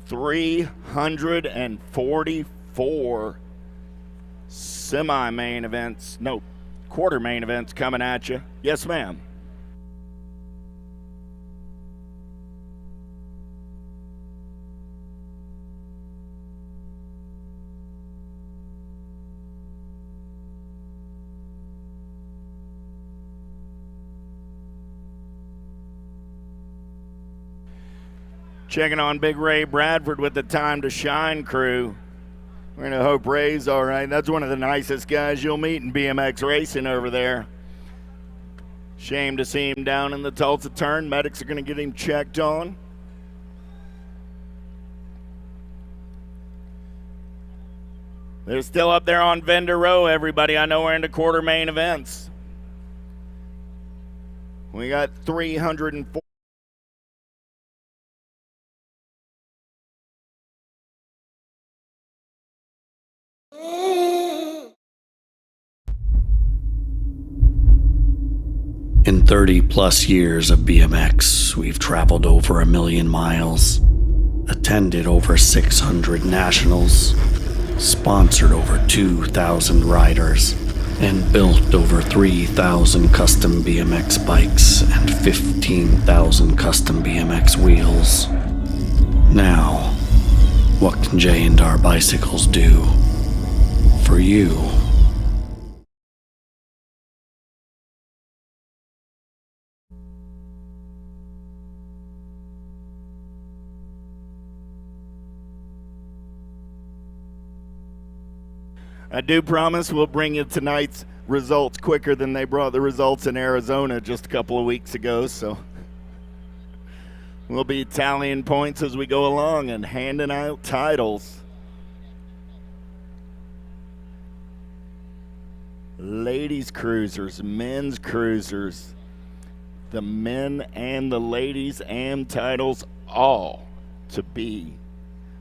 S7: 344 semi-main events. No, quarter main events coming at you. Yes, ma'am. Checking on Big Ray Bradford with the Time to Shine crew. We're going to hope Ray's all right. That's one of the nicest guys you'll meet in BMX racing over there. Shame to see him down in the Tulsa turn. Medics are going to get him checked on. They're still up there on vendor row, everybody. I know we're into quarter main events. We got 304.
S2: In 30 plus years of BMX, we've traveled over 1 million miles, attended over 600 nationals, sponsored over 2,000 riders, and built over 3,000 custom BMX bikes and 15,000 custom BMX wheels. Now, what can J&R bicycles do for you?
S7: I do promise we'll bring you tonight's results quicker than they brought the results in Arizona just a couple of weeks ago, so we'll be tallying points as we go along and handing out titles. Ladies cruisers, men's cruisers, the men and the ladies AM titles all to be,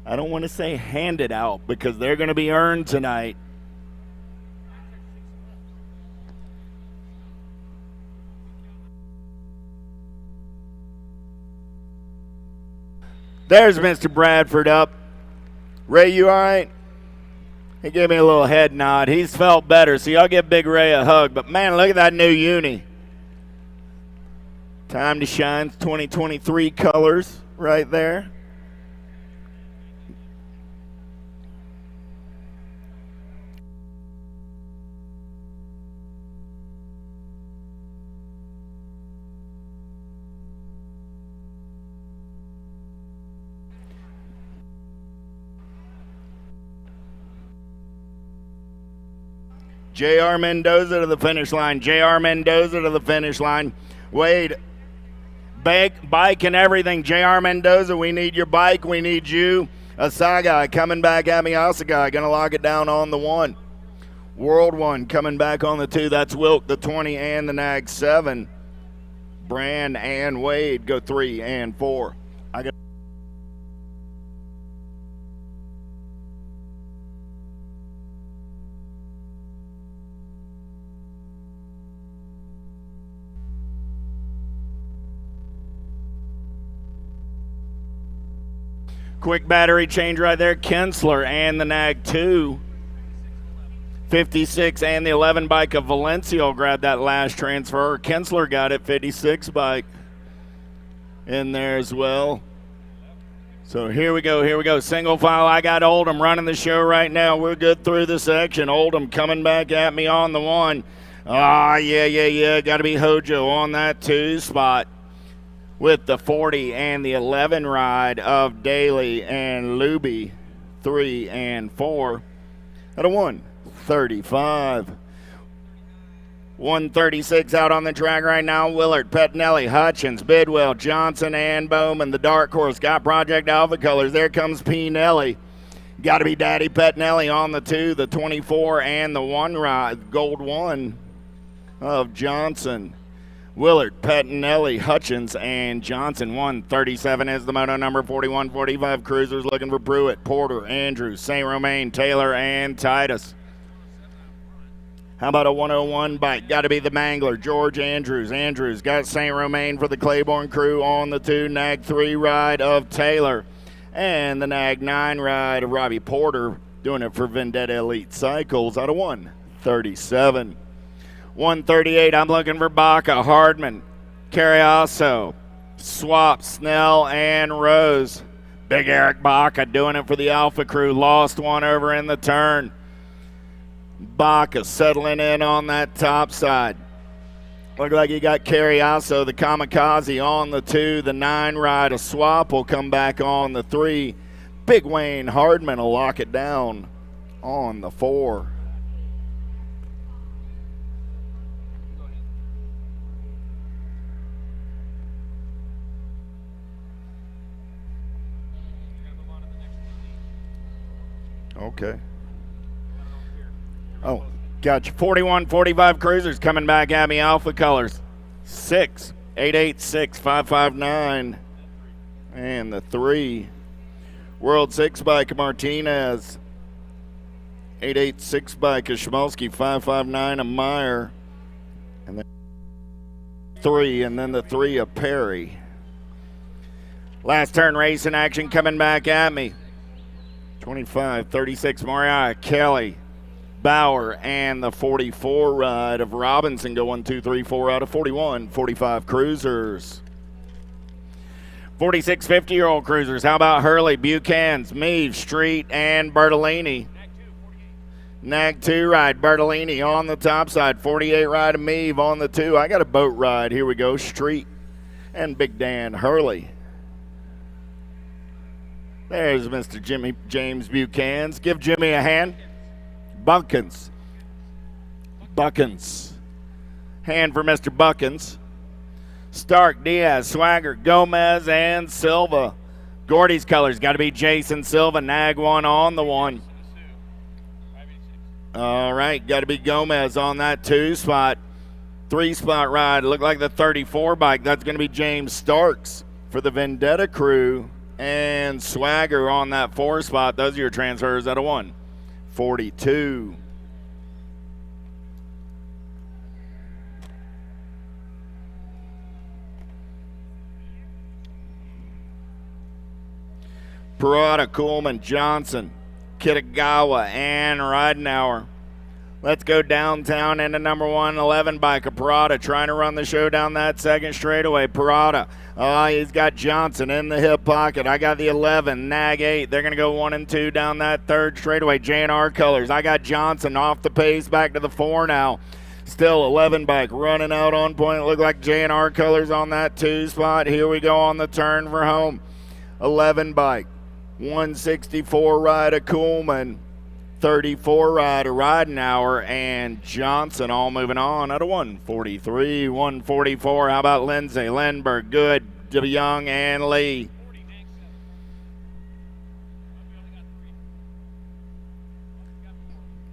S7: I don't want to say handed out because they're going to be earned tonight. There's Mr. Bradford up. Ray, you all right? He gave me a little head nod. He's felt better, so y'all give Big Ray a hug. But, man, look at that new uni. Time to Shine's 2023 colors right there. J.R. Mendoza to the finish line. J.R. Mendoza to the finish line. Wade, bike and everything. J.R. Mendoza, we need your bike. We need you. Asagai coming back at me. Asagai going to lock it down on the 1. World 1 coming back on the 2. That's Wilk, the 20, and the Nag 7. Brand and Wade go 3 and 4. Quick battery change right there. Kinsler and the Nag 2. 56 and the 11 bike of Valencia will grab that last transfer. Kinsler got it. 56 bike in there as well. So here we go. Single file. I got Oldham running the show right now. We're good through the section. Oldham coming back at me on the 1. Yeah. Got to be Hojo on that 2 spot. With the 40 and the 11 ride of Daly and Luby, 3 and 4. Out of 135. 136 out on the track right now. Willard, Pettinelli, Hutchins, Bidwell, Johnson, and Bowman. The dark horse got Project Alpha colors. There comes P. Nelly. Got to be Daddy Pettinelli on the 2, the 24, and the 1 ride. Gold 1 of Johnson. Willard, Pettinelli, Hutchins, and Johnson. 137 is the moto number. 41-45 cruisers looking for Pruitt, Porter, Andrews, St. Romain, Taylor, and Titus. How about a 101 bike? Got to be the Mangler, George Andrews. Andrews got St. Romain for the Claiborne crew on the 2. Nag 3 ride of Taylor. And the Nag 9 ride of Robbie Porter, doing it for Vendetta Elite Cycles out of 137. 138, I'm looking for Baca, Hardman, Carriasso, Swap, Snell, and Rose. Big Eric Baca doing it for the Alpha crew. Lost one over in the turn. Baca settling in on that top side. Look like he got Carriasso, the Kamikaze, on the 2. The 9 ride of Swap will come back on the 3. Big Wayne Hardman will lock it down on the 4. Okay. Oh, gotcha. 41-45 Cruisers coming back at me. Alpha colors. 6, 886, 559. And the 3. World 6 bike Martinez. 886 bike Shmolsky. 559 of Meyer. And then 3, and then the 3 of Perry. Last turn racing action coming back at me. 25-36 Mariah Kelly. Bauer and the 44 ride of Robinson go 1, 2, 3, 4 out of 41-45 Cruisers. 46 50-year-old Cruisers. How about Hurley, Buchan's, Meave, Street, and Bertolini? Nag 2 ride, Bertolini on the top side. 48 ride of Meave on the 2. I got a boat ride. Here we go. Street and Big Dan Hurley. There's Mr. James Buchan's. Give Jimmy a hand. Buckins. Hand for Mr. Buckins. Stark, Diaz, Swagger, Gomez, and Silva. Gordy's colors got to be Jason Silva. Nag 1 on the 1. All right, got to be Gomez on that 2 spot. 3 spot ride. Look like the 34 bike. That's going to be James Starks for the Vendetta crew. And Swagger on that 4 spot. Those are your transfers out of 142. Parada, Coolman, Johnson, Kitagawa, and Ridenauer. Let's go downtown into number 111 by Parada, trying to run the show down that second straightaway. Parada, he's got Johnson in the hip pocket. I got the 11, Nag 8. They're going to go 1 and 2 down that third straightaway. J&R colors. I got Johnson off the pace, back to the 4 now. Still 11 bike running out on point. Look like J&R colors on that 2 spot. Here we go on the turn for home. 11 bike. 164 ride of Coolman. 34 ride of Ridenauer, and Johnson all moving on out of 143, 144. How about Lindsay, Lindbergh, Good, DeYoung, and Lee?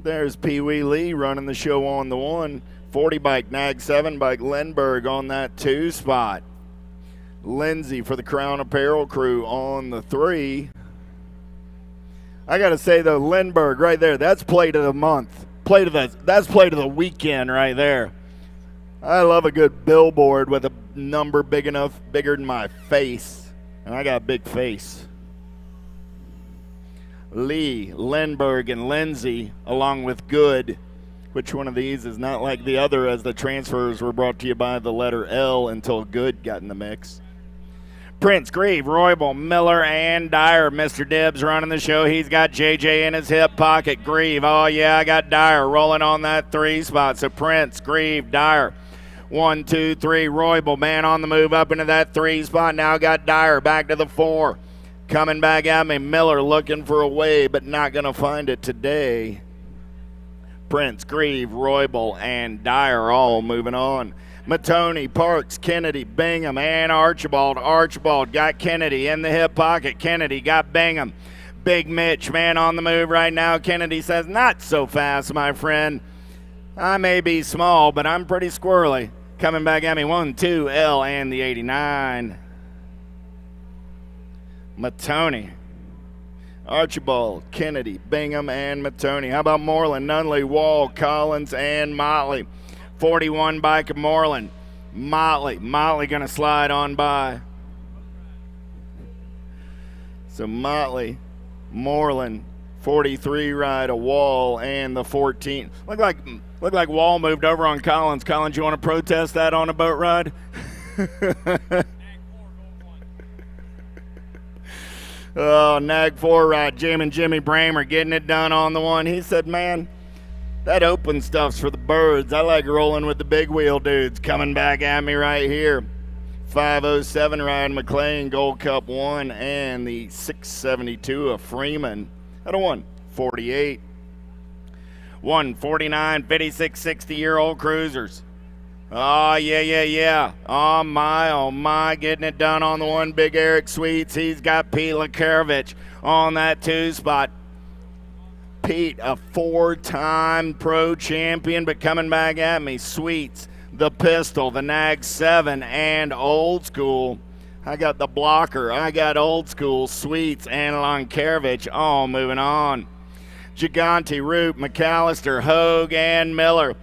S7: There's Pee Wee Lee running the show on the 140 bike, Nag 7 bike, Lindbergh on that 2 spot. Lindsay for the Crown Apparel crew on the 3. I got to say, though, Lindbergh right there, that's plate of the month. That's plate of the weekend right there. I love a good billboard with a number bigger than my face. And I got a big face. Lee, Lindbergh, and Lindsay, along with Good. Which one of these is not like the other, as the transfers were brought to you by the letter L until Good got in the mix. Prince, Grieve, Roybal, Miller, and Dyer. Mr. Dibbs running the show. He's got JJ in his hip pocket. Grieve, oh yeah, I got Dyer rolling on that 3 spot. So Prince, Grieve, Dyer. 1, 2, 3. Roybal, man on the move up into that 3 spot. Now got Dyer back to the 4. Coming back at me. Miller looking for a way, but not going to find it today. Prince, Grieve, Roybal, and Dyer all moving on. Matone, Parks, Kennedy, Bingham, and Archibald. Archibald got Kennedy in the hip pocket. Kennedy got Bingham. Big Mitch, man on the move right now. Kennedy says, not so fast, my friend. I may be small, but I'm pretty squirrely. Coming back at me, 1, 2, L, and the 89. Matone. Archibald, Kennedy, Bingham, and Matoni. How about Moreland, Nunley, Wall, Collins, and Motley? 41 bike of Moreland. Motley going to slide on by. So Motley, Moreland, 43 ride a Wall, and the 14. Look like Wall moved over on Collins. Collins, you want to protest that on a boat ride? Oh, Nag 4 ride. Jim and Jimmy Bramer getting it done on the one. He said, man, that open stuff's for the birds. I like rolling with the big wheel dudes. Coming back at me right here. 507 ride McLean, Gold Cup 1, and the 672 of Freeman. At a 148. 149, 56, 60-year-old cruisers. Oh, yeah. Oh, my. Getting it done on the one, Big Eric Sweets. He's got Pete Lekarovich on that 2 spot. Pete, a 4-time pro champion, but coming back at me. Sweets, the Pistol, the Nag 7, and Old School. I got the blocker. I got Old School, Sweets, and Lekarovich all moving on. Gigante, Root, McAllister, Hogue, and Miller.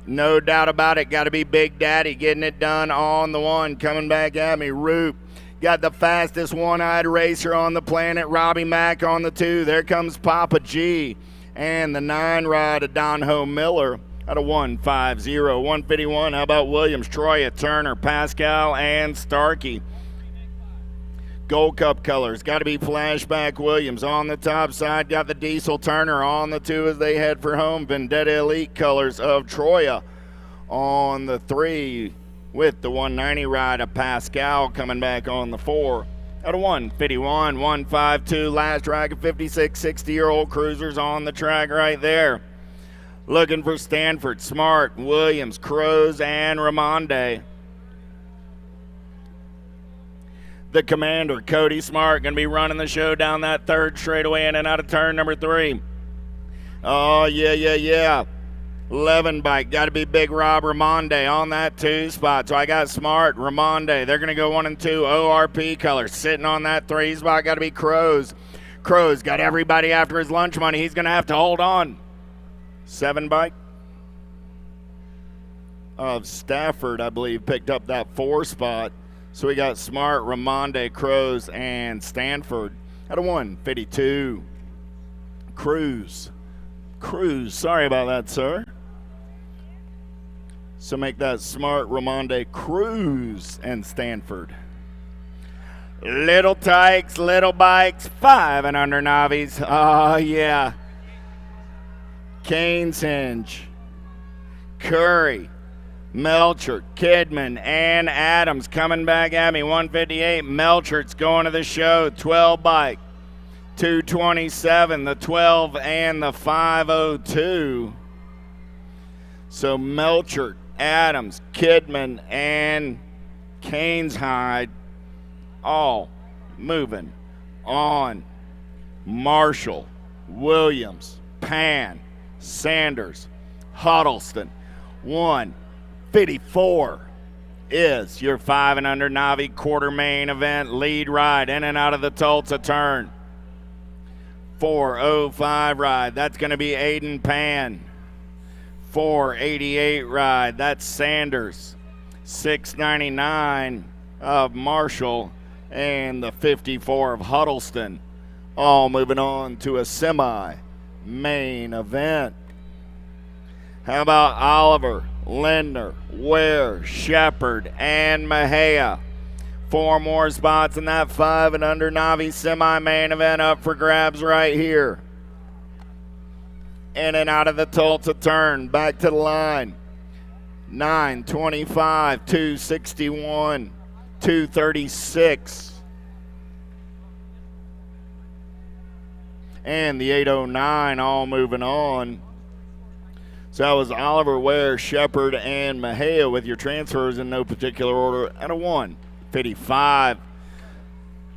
S7: No doubt about it, got to be Big Daddy getting it done on the one. Coming back at me, Root. Got the fastest one-eyed racer on the planet, Robbie Mack on the 2. There comes Papa G. And the 9 ride of Don Ho Miller at a 150. 151, how about Williams, Troya, Turner, Pascal, and Starkey. Gold Cup colors, got to be Flashback Williams on the top side. Got the Diesel Turner on the 2 as they head for home. Vendetta Elite colors of Troya on the 3 with the 190 ride of Pascal coming back on the 4. At a 151, 152, last track of 56, 60-year-old cruisers on the track right there. Looking for Stanford, Smart, Williams, Crows, and Ramonde. The Commander, Cody Smart, going to be running the show down that 3rd straightaway in and out of turn number 3. Oh, yeah. 11 bike, got to be Big Rob Ramonde on that 2 spot. So I got Smart, Ramonde. They're going to go 1 and 2. ORP colors sitting on that 3 spot. Got to be Crows. Crows got everybody after his lunch money. He's going to have to hold on. 7 bike of Stafford, I believe, picked up that 4 spot. So we got Smart, Ramonde, Crows, and Stanford at a 152. Cruz, sorry about that, sir. So make that Smart, Ramonde, Cruz, and Stanford. Little tykes, little bikes, 5 and under Navis. Oh, yeah. Canes Hinge, Curry, Melchert, Kidman, and Adams coming back at me. 158. Melchert's going to the show. 12 bike. 227, the 12, and the 502. So Melchert, Adams, Kidman, and Caneshyde all moving on. Marshall, Williams, Pan, Sanders, Huddleston. 154 is your 5 and under Navi quarter main event lead ride in and out of the Tulsa turn. 405 ride, that's going to be Aiden Pan. 488 ride, that's Sanders. 699 of Marshall and the 54 of Huddleston. All moving on to a semi main event. How about Oliver, Lindner, Ware, Shepard, and Mejia? 4 more spots in that 5 and under Navi semi-main event up for grabs right here. In and out of the Tulsa turn, back to the line. 925, 261, 236. And the 809 all moving on. So that was Oliver, Ware, Shepard, and Mejia with your transfers in no particular order at a 155.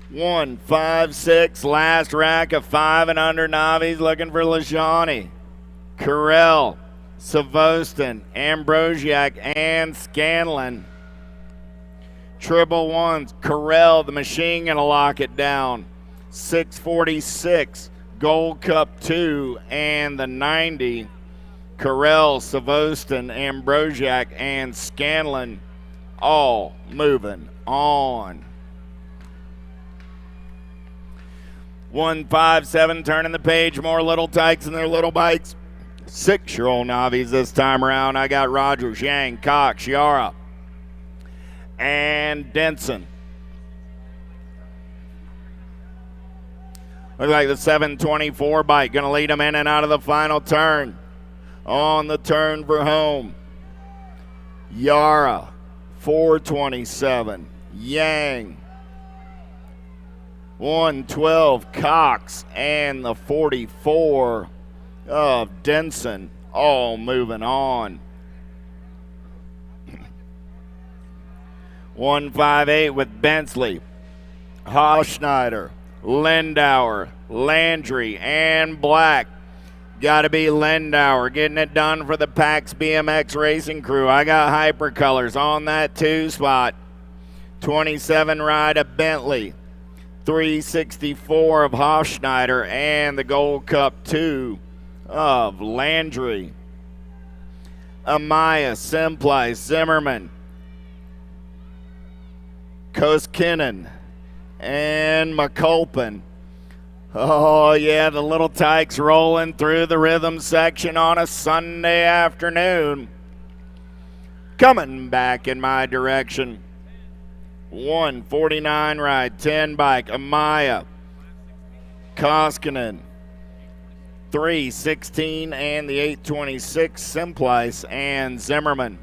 S7: 156, last rack of 5 and under Navis looking for Lajani, Carell, Savostin, Ambrosiak, and Scanlon. Triple ones, Carell, the machine gonna lock it down. 646 Gold Cup 2 and the 90. Carell, Savostin, Ambrosiak, and Scanlon all moving on. 157 turning the page. More little tykes and their little bikes. 6-year-old Navis this time around. I got Roger, Zhang, Cox, Yara, and Denson. Looks like the 724 bike going to lead them in and out of the final turn. On the turn for home, Yara, 427, Yang, 112, Cox, and the 44 of Denson, all moving on. 158 with Bensley, Hochschneider, Lindauer, Landry, and Black. Got to be Lindauer getting it done for the PAX BMX racing crew. I got Hypercolors on that 2 spot. 27 ride of Bentley. 364 of Hochschneider and the Gold Cup 2 of Landry. Amaya, Simplice, Zimmerman, Koskinen, and McCulpin. Oh, yeah, the little tykes rolling through the rhythm section on a Sunday afternoon. Coming back in my direction. 149 ride, 10 bike, Amaya, Koskinen, 316, and the 826, Simplice and Zimmerman.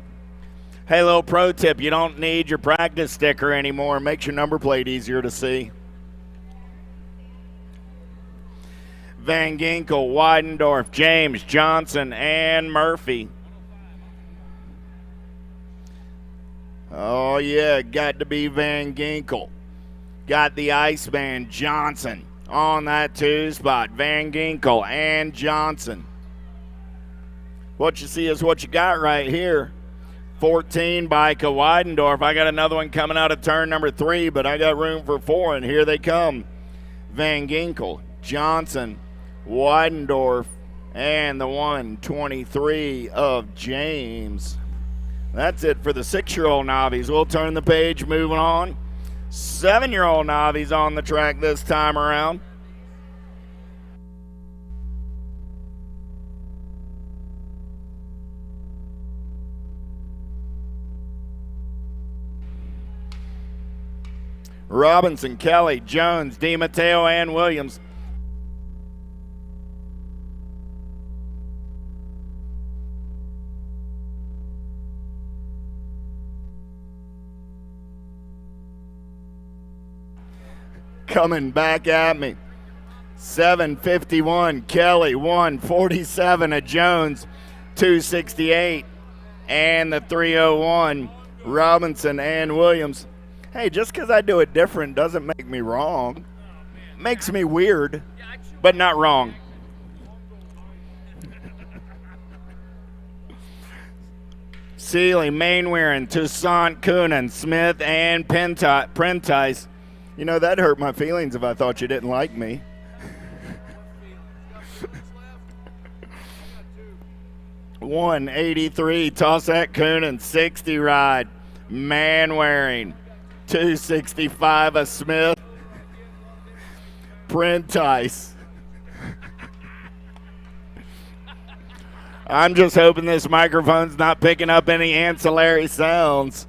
S7: Hey, little pro tip, you don't need your practice sticker anymore. It makes your number plate easier to see. Van Ginkel, Weidendorf, James, Johnson, and Murphy. Oh, yeah, got to be Van Ginkel. Got the Iceman, Johnson, on that 2 spot. Van Ginkel and Johnson. What you see is what you got right here. 14 by Weidendorf. I got another one coming out of turn number 3, but I got room for 4, and here they come. Van Ginkel, Johnson, Weidendorf, and the 123 of James. That's it for the 6-year-old Navis. We'll turn the page, moving on. 7-year-old Navis on the track this time around. Robinson, Kelly, Jones, DiMatteo, and Williams. Coming back at me. 751, Kelly, 147 of Jones, 268, and the 301, Robinson and Williams. Hey, just because I do it different doesn't make me wrong. Makes me weird, but not wrong. Seeley, Mainwaring, Toussaint, Coonan, Smith, and Prentice. You know, that hurt my feelings if I thought you didn't like me. $183, Tossack, Coonan, 60 ride, Manwaring. 265 of Smith. Prentice. I'm just hoping this microphone's not picking up any ancillary sounds.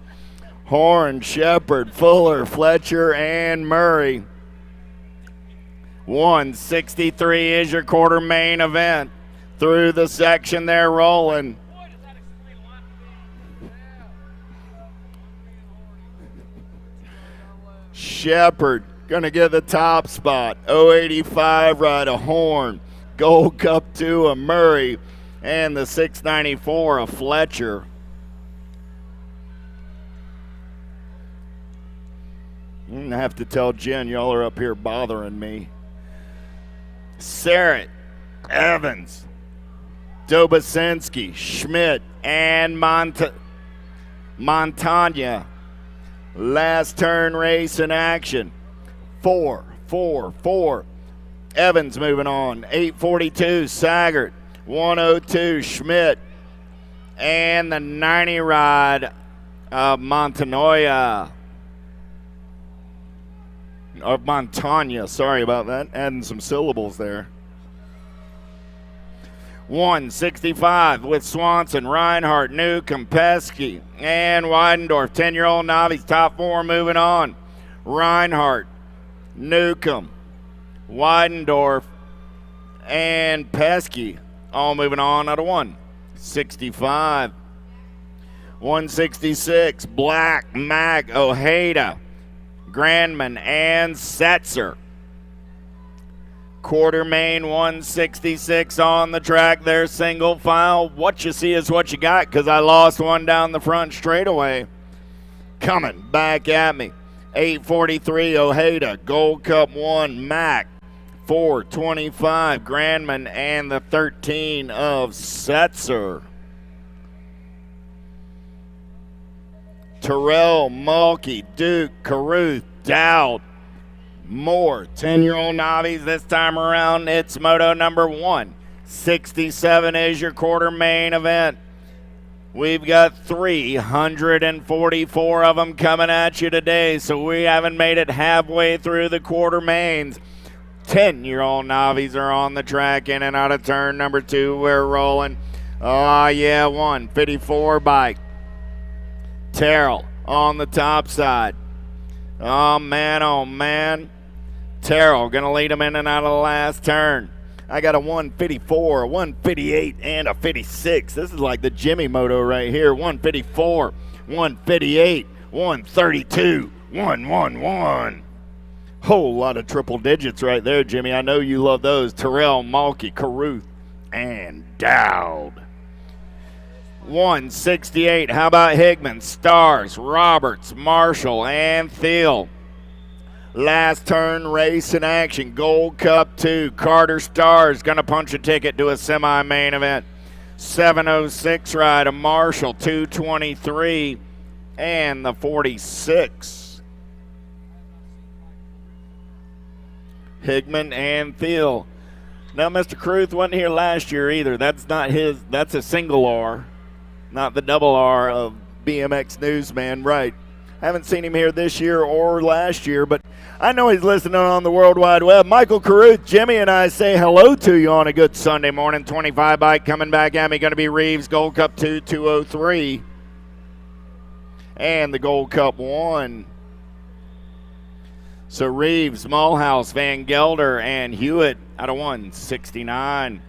S7: Horn, Shepard, Fuller, Fletcher, and Murray. 163 is your quarter main event. Through the section they're rolling. Shepard gonna get the top spot. 085 ride a Horn. Gold Cup 2 of Murray. And the 694 of Fletcher. I'm gonna have to tell Jen y'all are up here bothering me. Sarrett, Evans, Dobosinski, Schmidt, and Montagna. Last turn race in action. 4, 4, 4. Evans moving on. 842, Saggart. 102, Schmidt. And the 90 ride of Montanoia. Of Montagna, sorry about that. Adding some syllables there. 165 with Swanson, Reinhardt, Newcomb, Pesky, and Weidendorf. 10-year-old novice, top 4 moving on. Reinhardt, Newcomb, Weidendorf, and Pesky all moving on out of 165. 166, Black, Mack, Ojeda, Grandman, and Setzer. Quarter main 166 on the track there, single file. What you see is what you got, because I lost one down the front straightaway. Coming back at me. 843 Ojeda, Gold Cup 1 Mack, 425 Grandman, and the 13 of Setzer. Terrell, Mulkey, Duke, Caruth, Dowd, Moore. 10-year-old novice this time around. It's moto number 167 is your quarter main event. We've got 344 of them coming at you today, so we haven't made it halfway through the quarter mains. 10-year-old novices are on the track in and out of turn number 2. We're rolling. Oh, yeah, 154 bike. Terrell on the top side. Oh, man. Terrell going to lead him in and out of the last turn. I got a 154, a 158, and a 56. This is like the Jimmy moto right here. 154, 158, 132, 111. Whole lot of triple digits right there, Jimmy. I know you love those. Terrell, Mulkey, Caruth, and Dowd. 168. How about Higman, Stars, Roberts, Marshall, and Thiel? Last turn race in action. Gold Cup 2. Carter Stars going to punch a ticket to a semi-main event. 706 ride of Marshall, 223, and the 46. Higman and Thiel. Now, Mr. Caruth wasn't here last year either. That's not his. That's a single R, not the double R of BMX Newsman. Right. Haven't seen him here this year or last year, but I know he's listening on the World Wide Web. Michael Caruth, Jimmy, and I say hello to you on a good Sunday morning. 25 bike coming back at me. Going to be Reeves, Gold Cup 2, 203. And the Gold Cup 1. So Reeves, Mulhouse, Van Gelder, and Hewitt out of 169.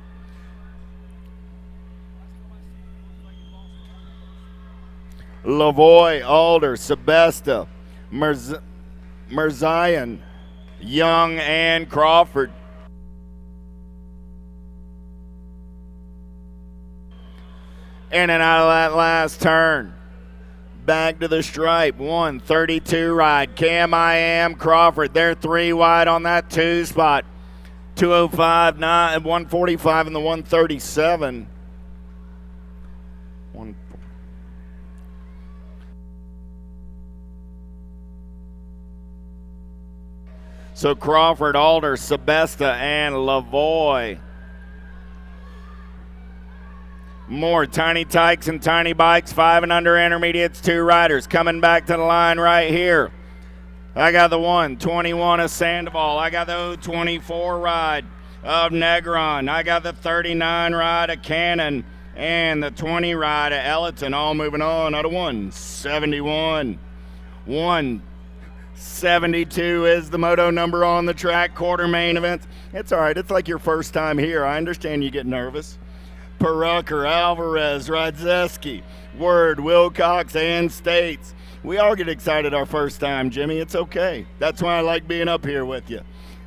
S7: Lavoie, Alder, Sebesta, Mirzayan, Young, and Crawford. In and out of that last turn. Back to the stripe. 132 ride. Cam I Am, Crawford. They're 3 wide on that 2 spot. 205, 145 and the 137. So Crawford, Alder, Sebesta, and Lavoie. More Tiny Tykes and Tiny Bikes, 5 and under intermediates, 2 riders coming back to the line right here. I got the 121 of Sandoval. I got the 024 ride of Negron. I got the 39 ride of Cannon and the 20 ride of Ellerton. All moving on out of 171. 172 is the moto number on the track. Quarter main events. It's all right. It's like your first time here. I understand you get nervous. Perucker, Alvarez, Radzeski, Word, Wilcox, and States. We all get excited our first time, Jimmy. It's okay. That's why I like being up here with you.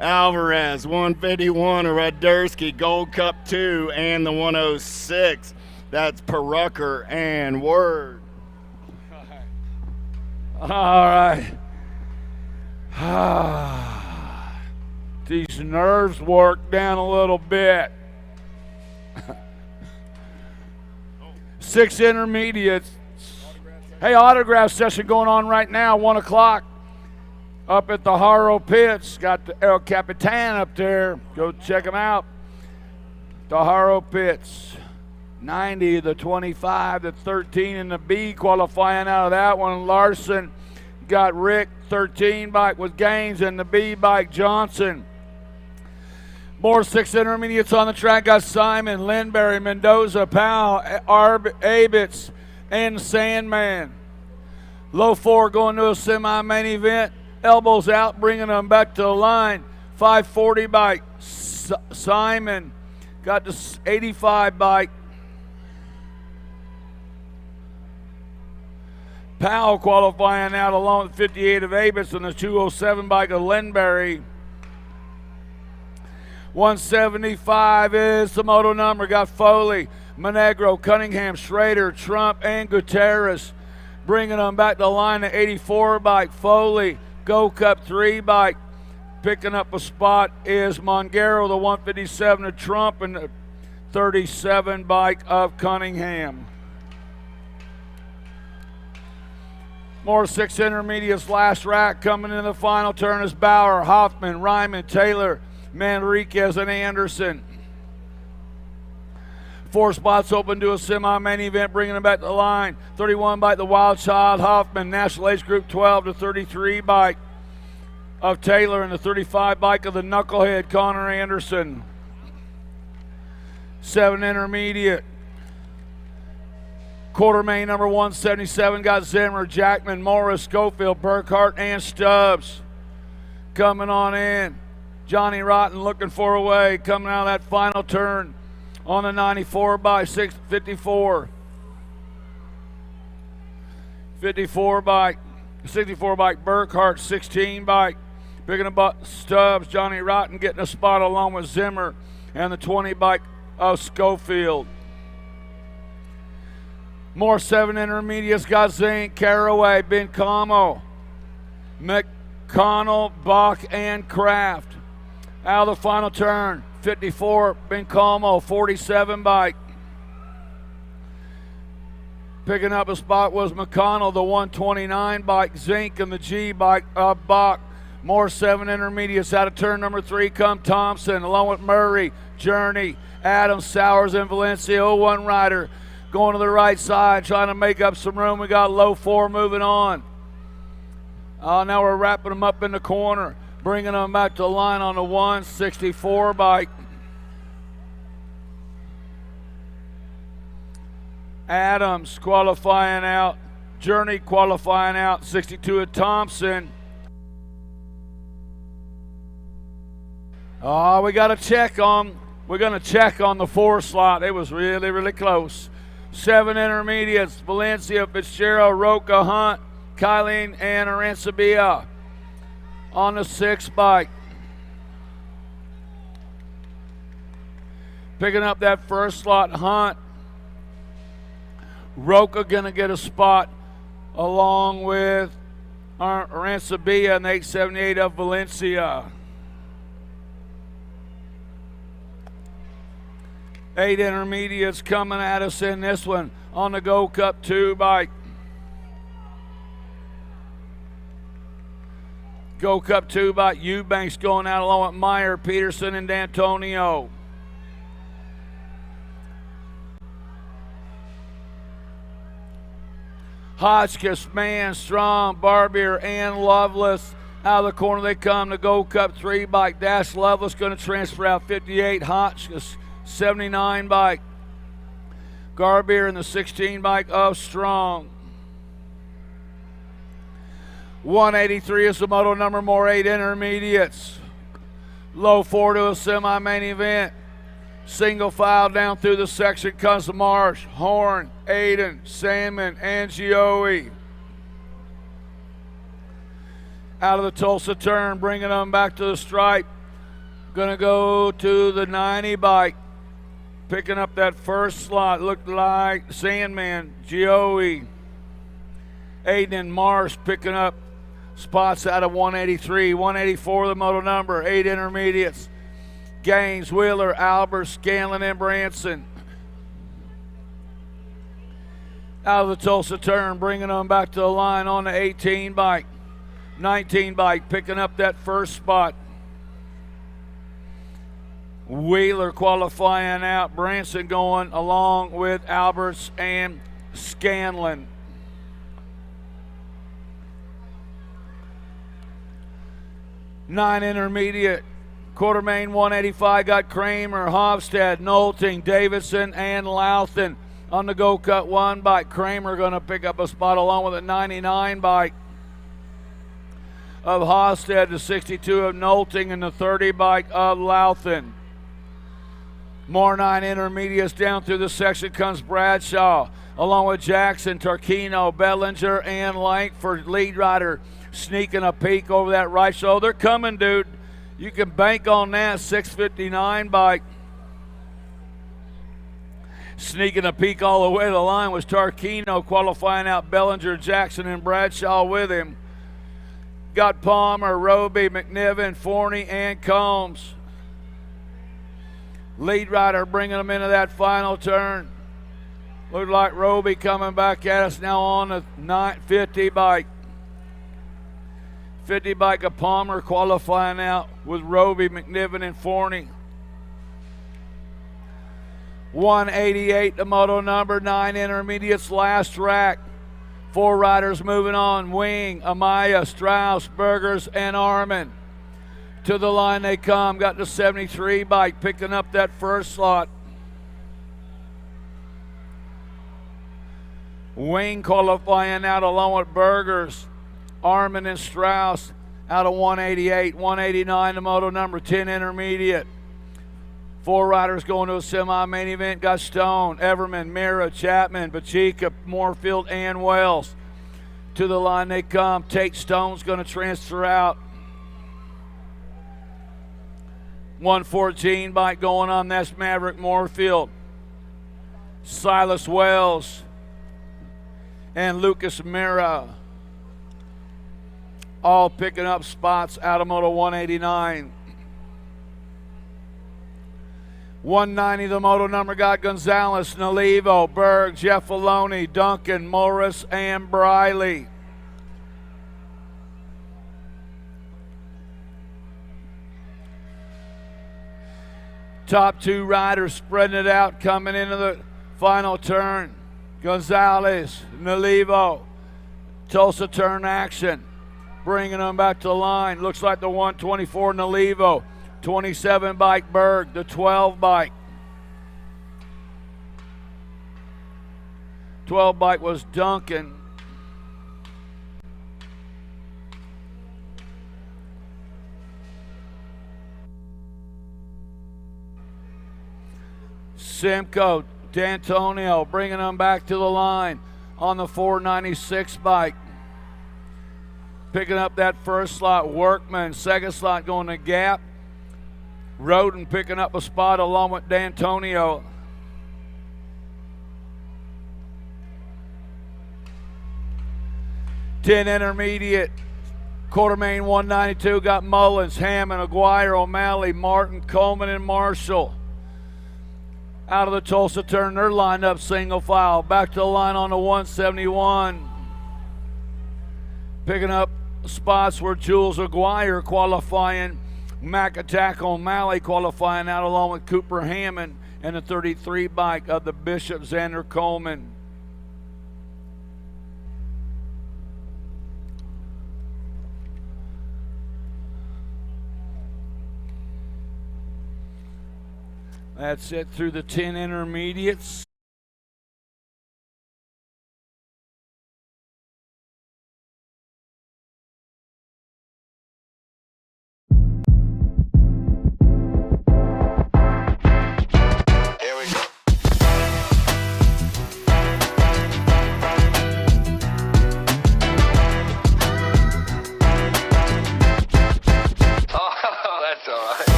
S7: Alvarez, 151, Radersky, Gold Cup 2, and the 106. That's Perucker and Word.
S9: All right. These nerves work down a little bit. 6 intermediates. Hey, autograph session going on right now, 1 o'clock. up at the Haro Pits. Got the El Capitan up there. Go check them out. The Haro Pits. 90, the 25, the 13 in the B qualifying out of that one. Larson got Rick, 13 bike with Gaines, and the B bike Johnson. More 6 intermediates on the track. Got Simon, Lindberry, Mendoza, Powell, Abitz, and Sandman. Low 4 going to a semi-main event. Elbows out, bringing them back to the line. 540 bike. Simon got the 85 bike. Powell qualifying out along with 58 of Abitz and the 207 bike of Lindberry. 175 is the moto number. Got Foley, Monegro, Cunningham, Schrader, Trump, and Gutierrez. Bringing them back to the line, the 84 bike. Foley, Go Cup 3 bike. Picking up a spot is Mongero, the 157 of Trump, and the 37 bike of Cunningham. More 6 intermediates, last rack. Coming in the final turn is Bauer, Hoffman, Ryman, Taylor, Manriquez, and Anderson. 4 spots open to a semi-main event, bringing them back to the line. 31 bike, the Wild Child, Hoffman, National Age Group 12 to 33 bike of Taylor, and the 35 bike of the Knucklehead, Connor Anderson. 7 intermediate. Quarter main number 177 got Zimmer, Jackman, Morris, Schofield, Burkhart, and Stubbs. Coming on in. Johnny Rotten looking for a way. Coming out of that final turn on the 94 by 654. 54 bike. 64 bike Burkhart, 16 bike. Picking up Stubbs, Johnny Rotten getting a spot along with Zimmer and the 20 bike of Schofield. More 7 intermediates got Zink, Caraway, Bencamo, McConnell, Bach, and Kraft. Out of the final turn, 54, Bencamo, 47 bike. Picking up a spot was McConnell, the 129 bike, Zink, and the G bike of Bach. More 7 intermediates. Out of turn number 3 come Thompson, along with Murray, Journey, Adams, Sowers, and Valencia. 01 rider going to the right side, trying to make up some room. We got low 4 moving on. Now we're wrapping them up in the corner, bringing them back to the line on the 164 bike. Adams qualifying out, Journey qualifying out, 62 at Thompson. We're going to check on the 4 slot. It was really, really close. 7 intermediates, Valencia, Fitzgerald, Roca, Hunt, Kylene, and Arancibia on the 6 bike. Picking up that first slot, Hunt. Roca going to get a spot along with Arancibia and the 878 of Valencia. 8 intermediates coming at us in this one on the Go Cup 2 bike. Go Cup 2 bike, Eubanks going out along with Meyer, Peterson, and D'Antonio. Hotchkiss, Mann, Strong, Barbier, and Lovelace. Out of the corner they come. The Go Cup 3 bike. Dash Lovelace going to transfer out 58. Hotchkiss, 79 bike. Garbier in the 16 bike of Strong. 183 is the moto number. More 8 intermediates. Low 4 to a semi-main event. Single file down through the section comes the Marsh, Horn, Aiden, Salmon, and Gioe. Out of the Tulsa turn, bringing them back to the stripe. Gonna go to the 90 bike. Picking up that first slot, looked like Sandman, Gioe. Aiden and Marsh picking up spots out of 183. 184 the moto number, 8 intermediates. Gaines, Wheeler, Albert, Scanlon, and Branson. Out of the Tulsa turn, bringing them back to the line on the 18 bike. 19 bike picking up that first spot. Wheeler qualifying out. Branson going along with Alberts and Scanlon. Nine intermediate. Quarter main 185 got Kramer, Hofstad, Nolting, Davidson, and Louthen. On the go cut one bike. Kramer going to pick up a spot along with a 99 bike of Hofstad, the 62 of Nolting, and the 30 bike of Louthen. More 9 intermediates down through the section comes Bradshaw, along with Jackson, Tarquino, Bellinger, and Langford. Lead rider sneaking a peek over that right shoulder. They're coming, dude. You can bank on that. 659 bike. Sneaking a peek all the way to the line was Tarquino, qualifying out Bellinger, Jackson, and Bradshaw with him. Got Palmer, Roby, McNiven, Forney, and Combs. Lead rider bringing them into that final turn. Looked like Roby coming back at us now on the 950 bike. 50 bike of Palmer qualifying out with Roby, McNiven, and Forney. 188 the moto number, 9 intermediates, last rack. 4 riders moving on. Wing, Amaya, Strauss, Burgers, and Armin. To the line they come. Got the 73 bike picking up that first slot. Wing qualifying out along with Burgers, Armin, and Strauss out of 188. 189 the moto number, 10 intermediate. 4 riders going to a semi-main event. Got Stone, Everman, Mira, Chapman, Bachika, Moorfield, and Wells. To the line they come. Tate Stone's going to transfer out. 114 bike going on. That's Maverick Moorfield. Silas Wells and Lucas Mira. All picking up spots out of Moto 189. 190 the moto number got Gonzalez, Nalivo, Berg, Jeff Aloni, Duncan, Morris, and Briley. Top 2 riders spreading it out coming into the final turn. Gonzalez, Nalivo, Tulsa turn action. Bringing them back to the line. Looks like the 124 Nalivo. 27 bike Berg, the 12 bike. 12 bike was Duncan. Simcoe, D'Antonio bringing them back to the line on the 496 bike. Picking up that first slot, Workman. Second slot going to Gap. Roden picking up a spot along with D'Antonio. Ten intermediate. Quarter main 192 got Mullins, Hammond, Aguirre, O'Malley, Martin, Coleman, and Marshall. Out of the Tulsa turn, they're lined up single file. Back to the line on the 171. Picking up spots where Jules Aguirre qualifying. Mac Attack O'Malley qualifying out along with Cooper Hammond and the 33 bike of the Bishop, Xander Coleman. That's it through the 10 intermediates.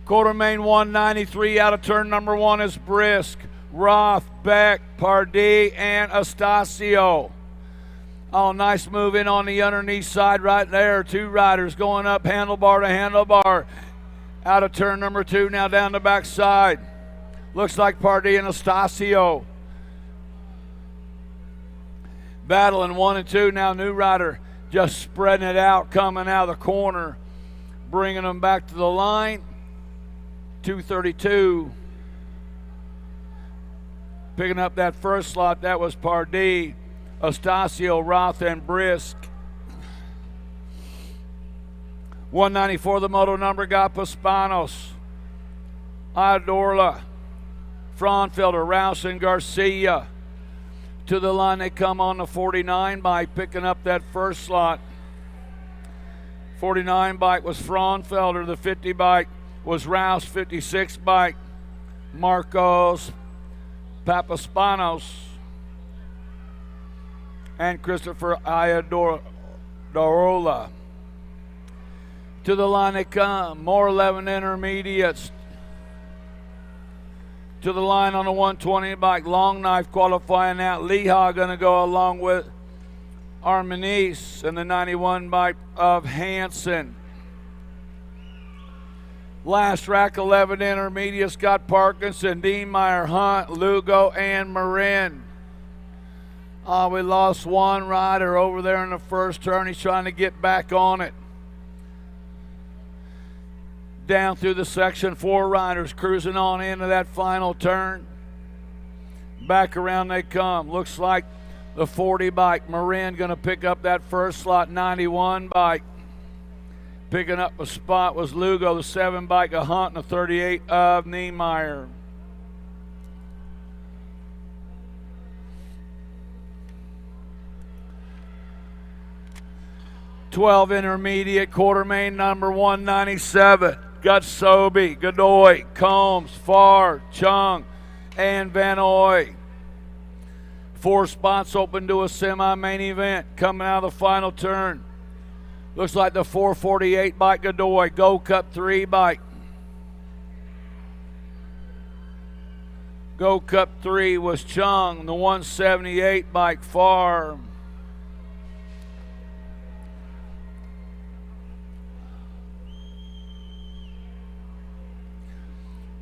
S9: Quarter main 193 out of turn number 1 is Brisk, Roth, Beck, Pardee, and Astacio. Oh, nice move in on the underneath side right there. 2 riders going up handlebar to handlebar. Out of turn number 2, now down the back side. Looks like Pardee and Estacio. Battling 1 and 2. Now new rider just spreading it out, coming out of the corner, bringing them back to the line. 232. Picking up that first slot, that was Pardee, Estacio, Roth, and Brisk. 194, the moto number, got Paspanos, Iodorla, Fraunfelder, Rouse, and Garcia. To the line they come on the 49 bike, picking up that first slot. 49 bike was Fraunfelder, the 50 bike was Rouse, 56 bike Marcos Papaspanos, and Christopher Iodorola. To the line they come, more 11 intermediates. To the line on the 120 bike, Long Knife qualifying out. Leha going to go along with Armenice and the 91 bike of Hansen. Last rack, 11 intermediates, got Parkinson, Deemeyer, Hunt, Lugo, and Marin. We lost one rider over there in the first turn. He's trying to get back on it. Down through the section, 4 riders cruising on into that final turn. Back around they come. Looks like the 40 bike, Marin going to pick up that first slot. 91 bike picking up a spot was Lugo, the 7 bike of Hunt, and the 38 of Niemeyer. #12 intermediate, quarter main number 197. Got Sobey, Godoy, Combs, Farr, Chung, and Van Oy. 4 spots open to a semi-main event coming out of the final turn. Looks like the 448 bike Godoy, Go Cup 3 bike. Go Cup 3 was Chung, the 178 bike Farr.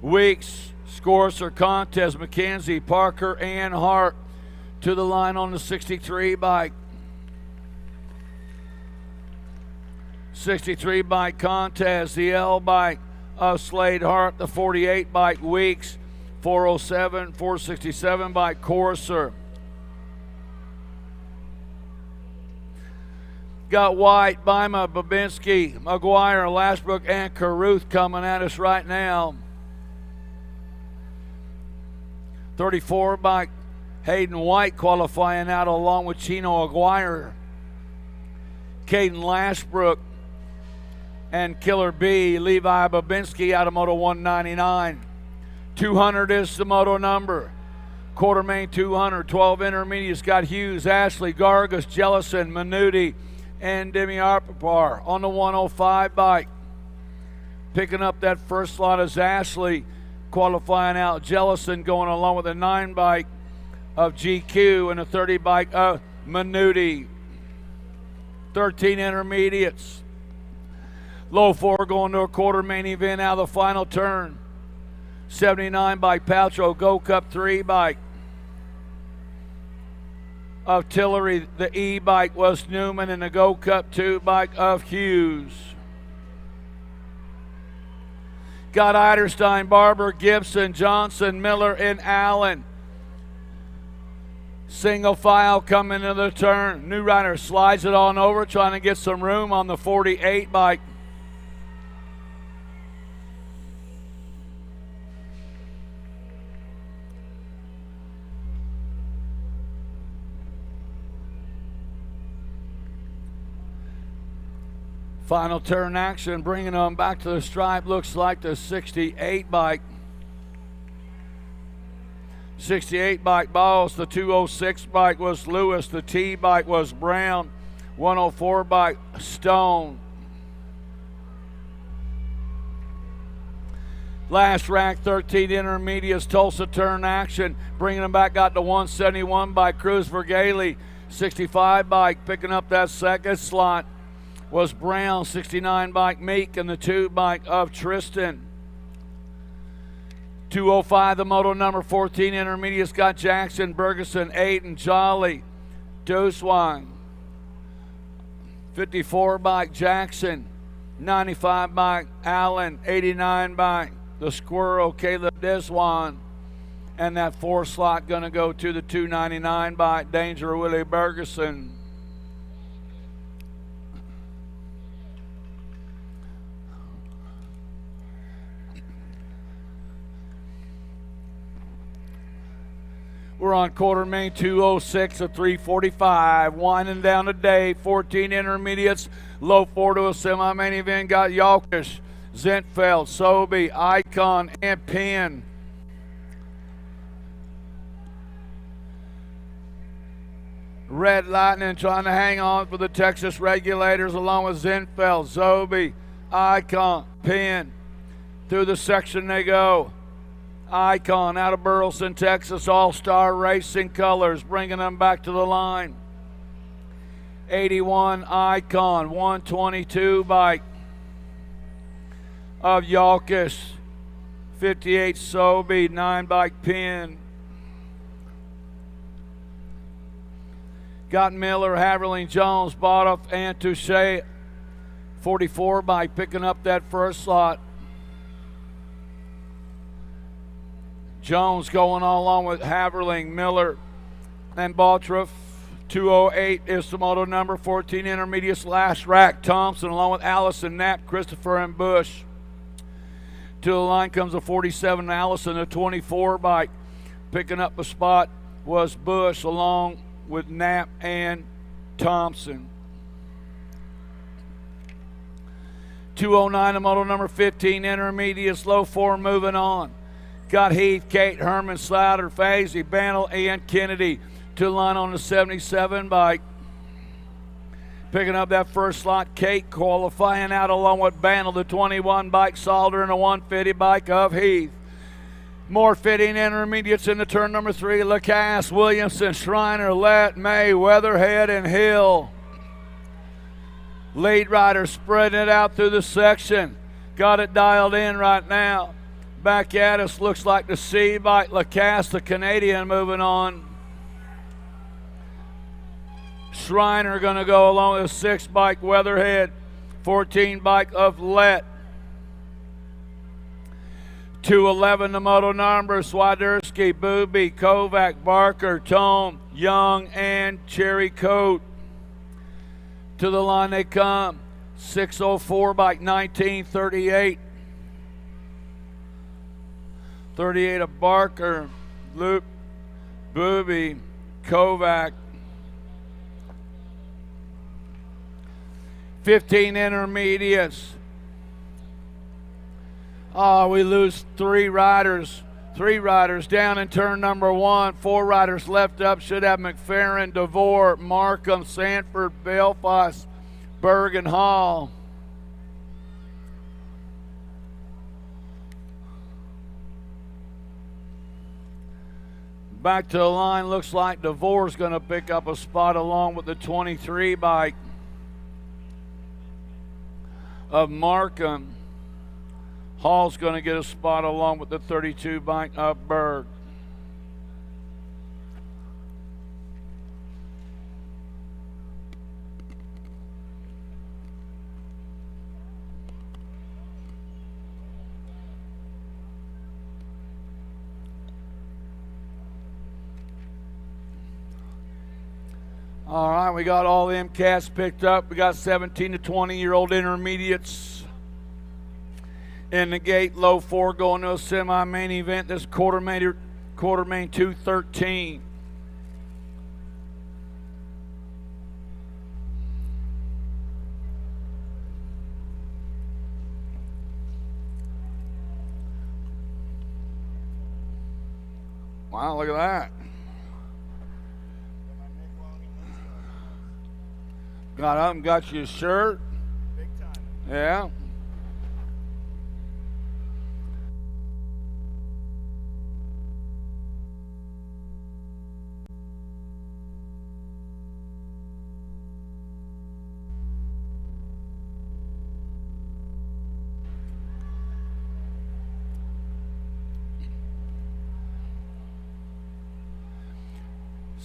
S9: Weeks, scores or contest, McKenzie, Parker, and Hart. To the line on the 63 bike. 63 bike contest, the L bike of Slade Hart, the 48 bike Weeks, 407, 467 bike Courser. Got White, Bima, Babinski, McGuire, Lashbrook, and Caruth coming at us right now. 34 bike Hayden White qualifying out along with Chino Aguirre. Caden Lashbrook and Killer B, Levi Babinski out of Moto 199. 200 is the moto number. Quarter main 200, 12 intermediates got Hughes, Ashley, Gargas, Jellison, Minuti, and Demi Arpapar on the 105 bike. Picking up that first slot is Ashley, qualifying out Jellison, going along with the 9 bike of GQ and the 30 bike of Minuti. 13 intermediates. Low 4 going to a quarter main event out of the final turn. 79 bike Paltrow, Go Cup 3 bike of Tillery. The E bike was Newman, and the Go Cup 2 bike of Hughes. Got Eiderstein, Barber, Gibson, Johnson, Miller, and Allen. Single file coming into the turn. New rider slides it on over, trying to get some room on the 48 bike. Final turn action, bringing them back to the stripe. Looks like the 68 bike. 68 bike Balls. The 206 bike was Lewis. The T bike was Brown. 104 bike Stone. Last rack, 13 intermediates, Tulsa turn action. Bringing them back, got the 171 by Cruz Vergaley. 65 bike picking up that second slot was Brown. 69 bike Meek, and the 2 bike of Tristan. 205, the moto number 14 intermediates got Jackson, Bergeson, Aiden, Jolly, Doswang. 54 bike Jackson, 95 bike Allen, 89 bike the Squirrel, Caleb Deswan. And that 4 slot going to go to the 299 bike Danger Willie Bergeson. We're on quarter main 206 of 345. Winding down today. 14 intermediates. Low 4 to a semi-main event. Got Yalkish, Zentfeld, Sobey, Icon, and Penn. Red Lightning trying to hang on for the Texas Regulators along with Zenfeld, Zobe, Icon, Penn. Through the section they go. Icon out of Burleson, Texas, All-Star Racing colors, bringing them back to the line. 81 Icon, 122 bike of Yalkish, 58 Sobey, 9 bike Penn. Got Miller, Haverling, Jones, Botoff, and Touche. 44 by picking up that first slot. Jones going all along with Haverling, Miller, and Botroff. 208 is the moto number 14 intermediates last rack. Thompson along with Allison, Knapp, Christopher, and Bush. To the line comes a 47 Allison, a 24 bike. Picking up a spot was Bush along with Knapp and Thompson. 209, the moto number 15 intermediates, low 4 moving on. Got Heath, Kate, Herman, Slider, Fazy, Bantle, and Kennedy to the line on the 77 bike. Picking up that first slot, Kate qualifying out along with Bantle, the 21 bike, Salder, and a 150 bike of Heath. More fitting intermediates in the turn number 3, Lacasse, Williamson, Schreiner, Lett, May, Weatherhead, and Hill. Lead rider spreading it out through the section. Got it dialed in right now. Back at us, looks like the C bike, Lacasse, the Canadian, moving on. Schreiner going to go along with 6 bike, Weatherhead, 14 bike of Lett. 211, the moto number, Swiderski, Booby, Kovac, Barker, Tome, Young, and Cherry Coat. To the line they come. 604 bike, 1938. 38 of Barker, Loop, Booby, Kovac. 15 intermediates. Oh, we lose 3 riders. 3 riders down in turn number 1. 4 riders left up. Should have McFerrin, DeVore, Markham, Sanford, Belfast, Bergen Hall. Back to the line. Looks like DeVore's going to pick up a spot along with the 23 bike of Markham. Hall's going to get a spot along with the 32 bike of Berg. All right, we got all the MCAS picked up. We got 17 to 20-year-old intermediates in the gate. Low 4 going to a semi-main event. This quarter main 213. Wow, look at that. Got up and got you a shirt. Big time. Yeah.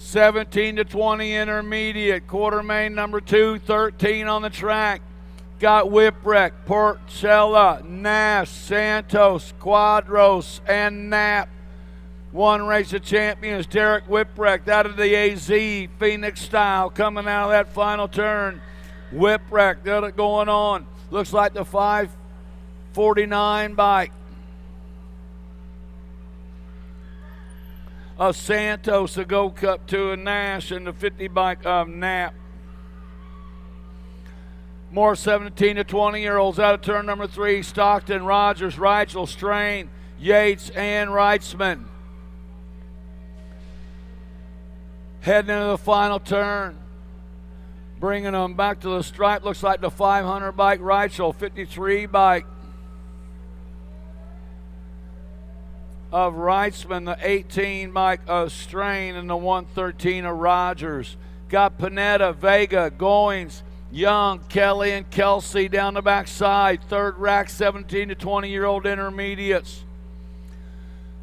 S9: 17 to 20 intermediate. Quarter main number 2, 13 on the track. Got Whipwreck, Porcella, Nash, Santos, Quadros, and Knapp. One race of champions, Derek Whipwreck, out of the AZ, Phoenix style, coming out of that final turn. Whipwreck got it going on. Looks like the 549 bike of Santos, the Gold Cup 2 of Nash, and the 50 bike of Knapp. More 17 to 20-year-olds out of turn number 3. Stockton, Rogers, Reichel, Strain, Yates, and Reitzman. Heading into the final turn. Bringing them back to the stripe. Looks like the 500 bike, Reichel, 53 bike of Reitzman, the 18 bike of Strain, and the 113 of Rogers. Got Panetta, Vega, Goins, Young, Kelly, and Kelsey down the backside. Third rack, 17 to 20-year-old intermediates.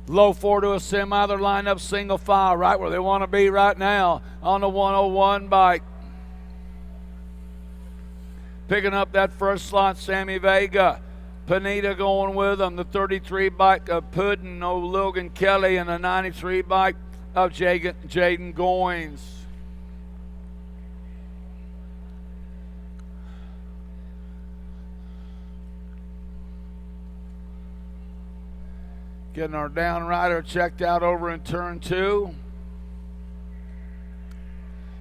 S9: Low 4 to a semi. They're lined up single file right where they want to be right now on the 101 bike. Picking up that first slot, Sammy Vega. Panetta going with them. The 33 bike of Puddin, Logan Kelly, and the 93 bike of Jaden Goins. Getting our down rider checked out over in turn 2.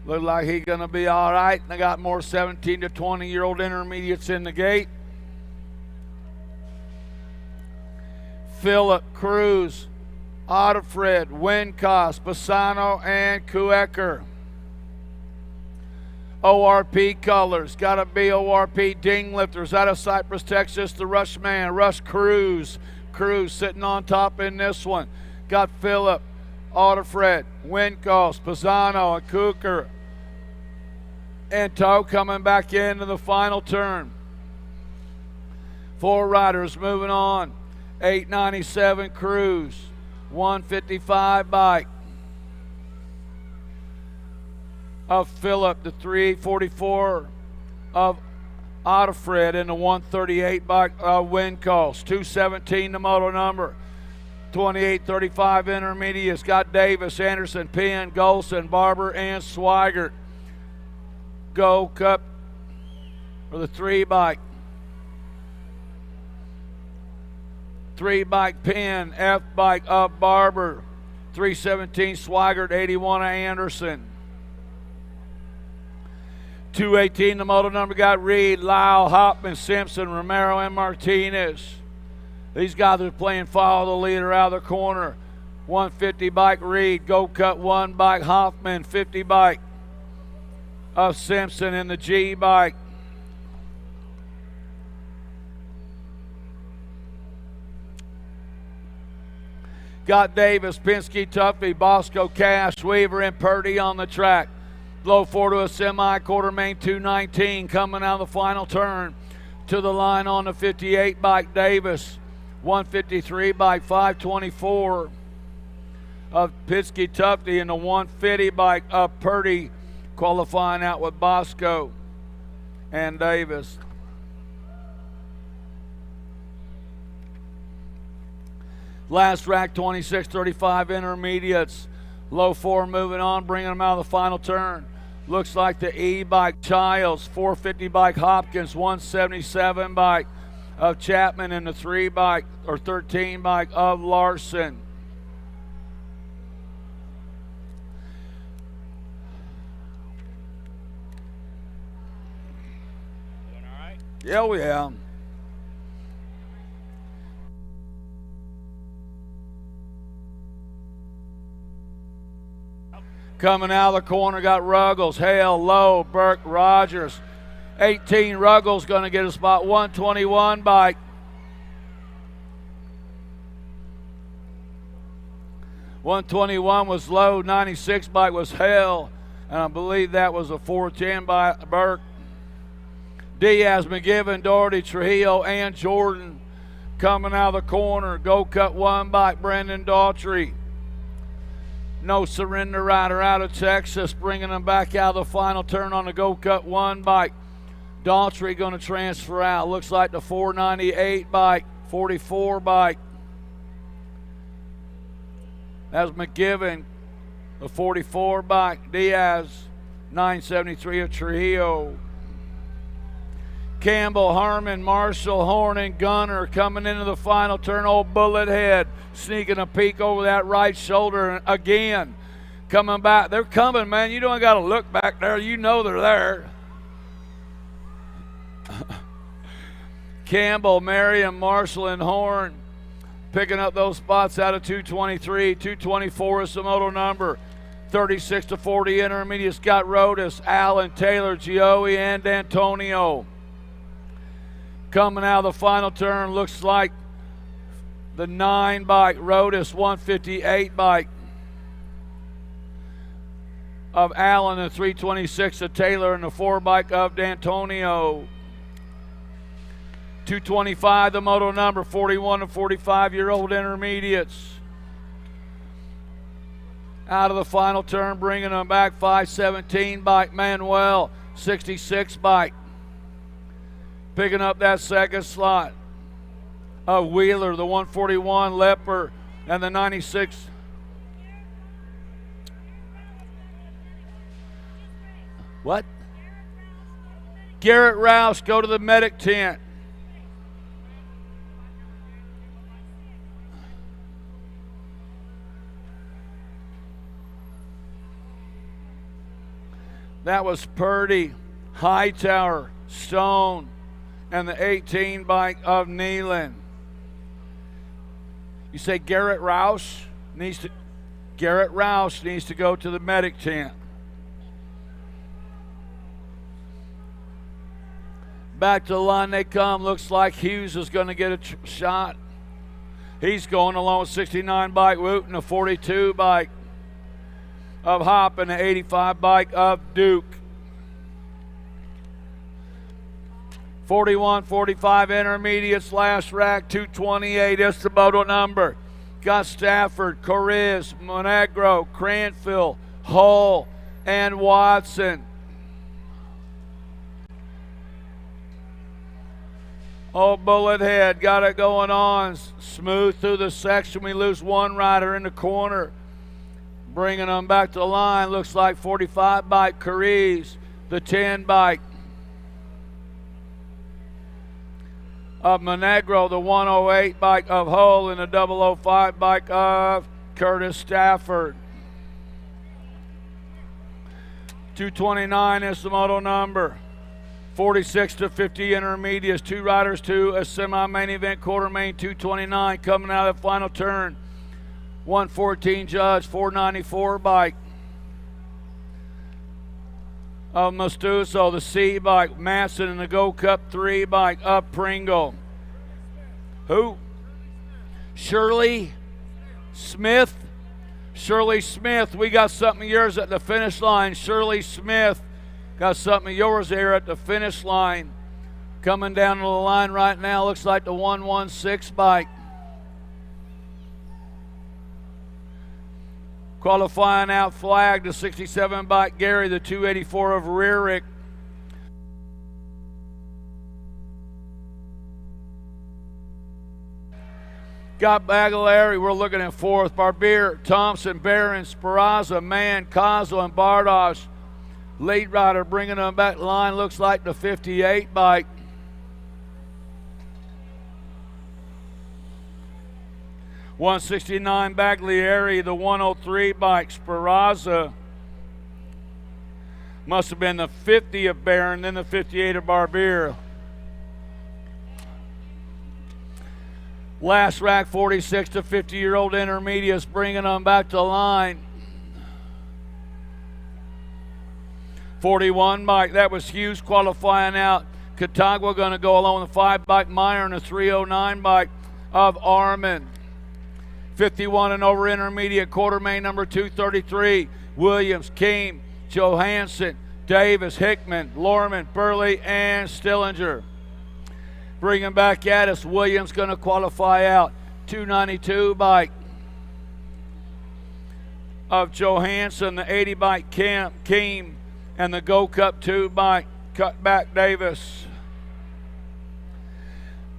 S9: Look like he's going to be all right. They got more 17 to 20-year-old intermediates in the gate. Phillip, Cruz, Otterfred, Wincos, Bassano, and Kuecker. ORP colors. Got to be ORP ding lifters out of Cypress, Texas. The Rush Man, Rush Cruz. Cruz sitting on top in this one. Got Phillip, Otterfred, Wincos, Pisano, and Cooker. And Toe coming back into the final turn. 4 riders moving on. 897 Cruz, 155 bike of Phillip, the 344 of Otterfred, and the 138 bike Wincos. 217 the moto number. 2835 intermediates. Got Davis, Anderson, Penn, Golson, Barber, and Swigert. Go Cup for the 3 bike. 3 bike Penn, F bike of Barber. 317 Swigert, 81 of Anderson. 218 the moto number got Reed, Lyle, Hopman, Simpson, Romero, and Martinez. These guys are playing follow the leader out of the corner. 150 bike Reed, Go Cut 1 bike Hoffman, 50 bike of Simpson in the G bike. Got Davis, Penske, Tuffy, Bosco, Cash, Weaver, and Purdy on the track. Low 4 to a semi, quarter main 219 coming out of the final turn. To the line on the 58 bike Davis. 153 bike 524 of Penske, Tuffy, and the 150 bike of Purdy qualifying out with Bosco and Davis. Last rack, 2635 intermediates. Low 4 moving on, bringing them out of the final turn. Looks like the E bike Childs, 450 bike Hopkins, 177 bike of Chapman, and the 3 bike or 13 bike of Larson.
S7: Doing all right?
S9: Yeah, we have. Coming out of the corner, got Ruggles, Hale, Lowe, Burke, Rogers. 18, Ruggles going to get a spot. 121 bike. was Lowe, 96 bike was Hale, and I believe that was a 410 by Burke. Diaz, McGiven, Doherty, Trujillo, and Jordan coming out of the corner. Go Cut 1 bike, Brendan Daughtry. No Surrender rider out of Texas, bringing them back out of the final turn on the Go Cut 1 bike. Daughtry going to transfer out. Looks like the 498 bike, 44 bike. That's McGivern, the 44 bike. Diaz, 973 of Trujillo. Campbell, Harmon, Marshall, Horn, and Gunner coming into the final turn. Old Bullet Head sneaking a peek over that right shoulder. And again, coming back. They're coming, man. You don't got to look back there. You know they're there. Campbell, Merriam, Marshall, and Horn picking up those spots out of 223. 224 is the moto number. 36 to 40 intermediate. Scott Rodas, Allen, Taylor, Gioia, and Antonio. Coming out of the final turn, looks like the 9 bike, Rodas, 158 bike of Allen, the 326 of Taylor, and the 4 bike of D'Antonio. 225, the moto number, 41 to 45-year-old intermediates. Out of the final turn, bringing them back, 517 bike, Manuel, 66 bike. Picking up that second slot of Wheeler, the 141, Lepper, and the 96. What? Garrett Rouse, go to the medic tent. That was Purdy, Hightower, Stone, and the 18 bike of Nealon. You say Garrett Rouse needs to go to the medic tent. Back to the line they come. Looks like Hughes is going to get a shot. He's going along with 69 bike Wooten, a 42 bike of Hop, and the 85 bike of Duke. 41, 45 intermediates, last rack, 228 is the moto number. Got Stafford, Coriz, Monegro, Cranfield, Hull, and Watson. Old Bullet Head got it going on. Smooth through the section. We lose one rider in the corner. Bringing them back to the line. Looks like 45 bike Coriz, the 10 bike of Monegro, the 108 bike of Hull, and the 005 bike of Curtis Stafford. 229 is the moto number. 46 to 50 intermediates. 2 riders to a semi-main event quarter main. 229 coming out of the final turn. 114 Judge, 494 bike of Mastuso, the C bike, Masson, and the Go Cup 3 bike of Pringle. Who? Shirley Smith. Shirley Smith, we got something of yours at the finish line. Shirley Smith, got something of yours here at the finish line. Coming down to the line right now, looks like the 116 bike. Qualifying out flag, the 67 bike Gary, the 284 of Rearick. Got Bagalari, we're looking at 4th. Barbier, Thompson, Barron, Speraza, Mann, Kozlo, and Bardosh. Lead rider bringing them back line, looks like the 58 bike. $169 Baglieri, the 103 bike. Speraza must have been the 50 of Barron, then the 58 of Barbier. Last rack, 46 to 50-year-old intermediates, bringing them back to the line. 41 bike, that was Hughes qualifying out. Catagua going to go along with the 5 bike Meyer and a 309 bike of Armin. 51 and over intermediate quarter main number 233. Williams, Keem, Johansson, Davis, Hickman, Lorman, Burley, and Stillinger. Bringing back at us, Williams going to qualify out. 292 bike of Johansson, the 80 bike Keem, and the Go Cup 2 bike Cutback Davis.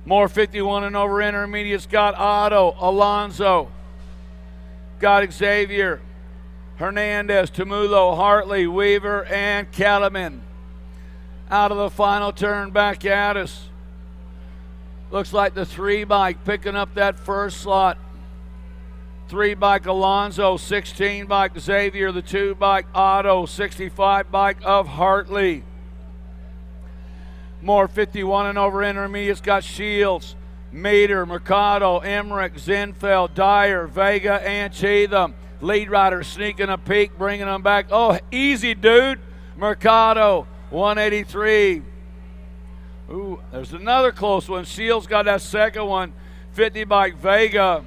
S9: More 51 and over intermediates got Otto, Alonzo, got Xavier, Hernandez, Tamulo, Hartley, Weaver, and Kellerman. Out of the final turn back at us. Looks like the 3 bike picking up that first slot. 3 bike Alonzo, 16 bike Xavier, the 2 bike Otto, 65 bike of Hartley. More 51 and over intermediates got Shields, Meter, Mercado, Emmerich, Zinfeld, Dyer, Vega, and Cheatham. Lead rider sneaking a peek, bringing them back. Oh, easy, dude. Mercado, 183. Ooh, there's another close one. Shields got that second one. 50 bike Vega.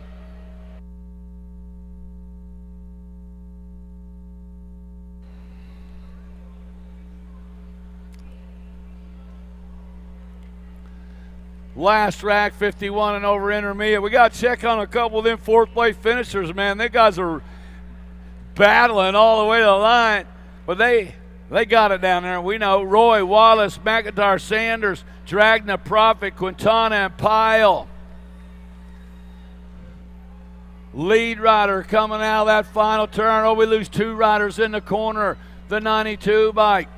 S9: Last rack, 51 and over intermediate. We got to check on a couple of them fourth place finishers, man. They guys are battling all the way to the line, but they got it down there. We know Roy, Wallace, McIntyre, Sanders, Dragna, Prophet, Quintana, and Pyle. Lead rider coming out of that final turn. Oh, we lose 2 riders in the corner. The 92 bike.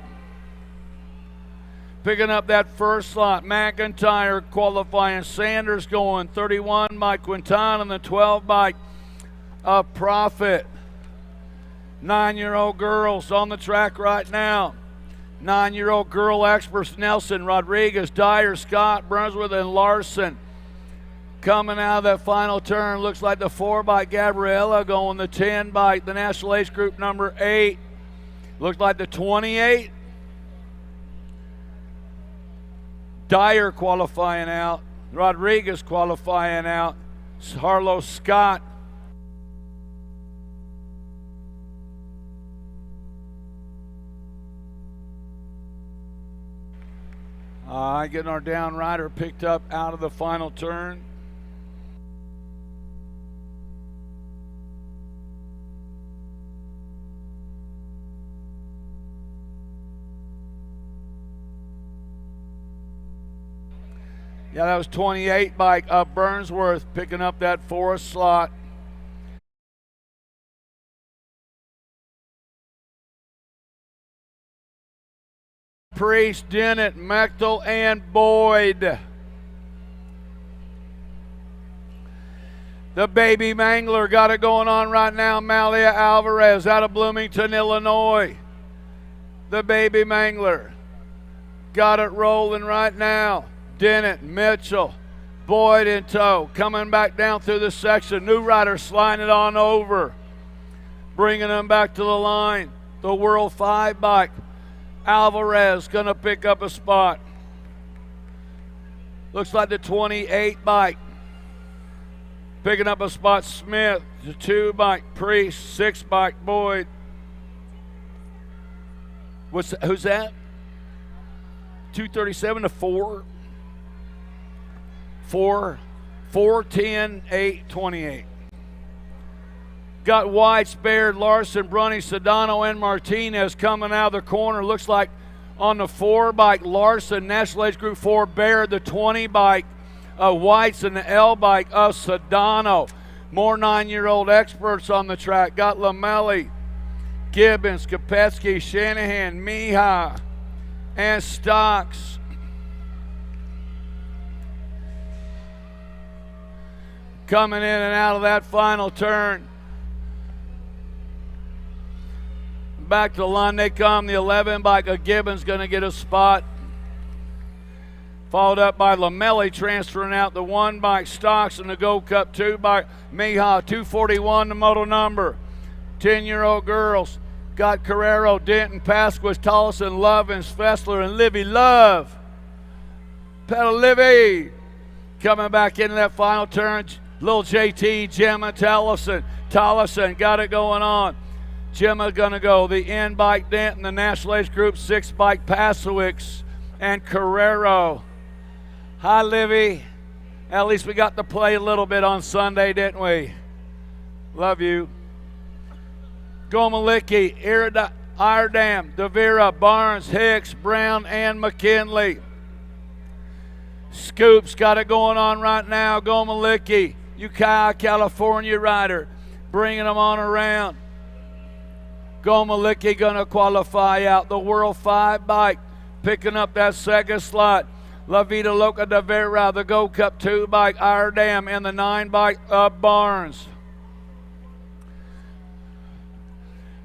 S9: Picking up that first slot, McIntyre qualifying, Sanders going, 31 by Quintana, and the 12 by Prophet. 9-year-old girls on the track right now. 9-year-old girl experts, Nelson, Rodriguez, Dyer, Scott, Brunswick, and Larson. Coming out of that final turn, looks like the 4 by Gabriella going, the 10 by the National Age Group number 8. Looks like the 28. Dyer qualifying out. Rodriguez qualifying out. Harlow Scott. Getting our down rider picked up out of the final turn. Yeah, that was 28 by Burnsworth picking up that 4th slot. Priest, Dennett, Mechtel, and Boyd. The baby Mangler got it going on right now. Malia Alvarez out of Bloomington, Illinois. The baby Mangler got it rolling right now. Dennett, Mitchell, Boyd in tow. Coming back down through the section. New rider sliding it on over. Bringing them back to the line. The World 5 bike. Alvarez going to pick up a spot. Looks like the 28 bike. Picking up a spot, Smith. The 2 bike, Priest. 6 bike, Boyd. Who's that? 237 to 4. 4, 10, 8, 28. Got White, Baird, Larson, Brunny, Sedano, and Martinez coming out of the corner. Looks like on the 4 bike, Larson, National Age Group 4, Baird, the 20 bike, Whites, and the L bike of Sedano. More 9-year-old experts on the track. Got Lamelli, Gibbons, Kopetsky, Shanahan, Mihai, and Stocks. Coming in and out of that final turn. Back to the line they come. The 11 bike of Gibbons going to get a spot. Followed up by Lamelli transferring out the 1 bike Stocks and the Go Cup 2 bike Mihai, 241 the moto number. 10-year-old girls got Carrero, Denton, Pasquez, Tollison, Lovins, Fessler, and Livy Love. Pedal Livy. Coming back into that final turn. Little JT, Gemma, Tollison got it going on. Gemma gonna go. The N bike Denton, the National Age Group 6 bike Pasowicz, and Carrero. Hi, Livy. At least we got to play a little bit on Sunday, didn't we? Love you. Gomalicki, Iredam, Devera, Barnes, Hicks, Brown, and McKinley. Scoops got it going on right now. Gomalicki, Ukiah, California rider, bringing them on around. Gomalicki going to qualify out. The World 5 bike picking up that second slot. La Vida Loca de Vera, the Go Cup 2 bike, Iredam, and the 9 bike of Barnes.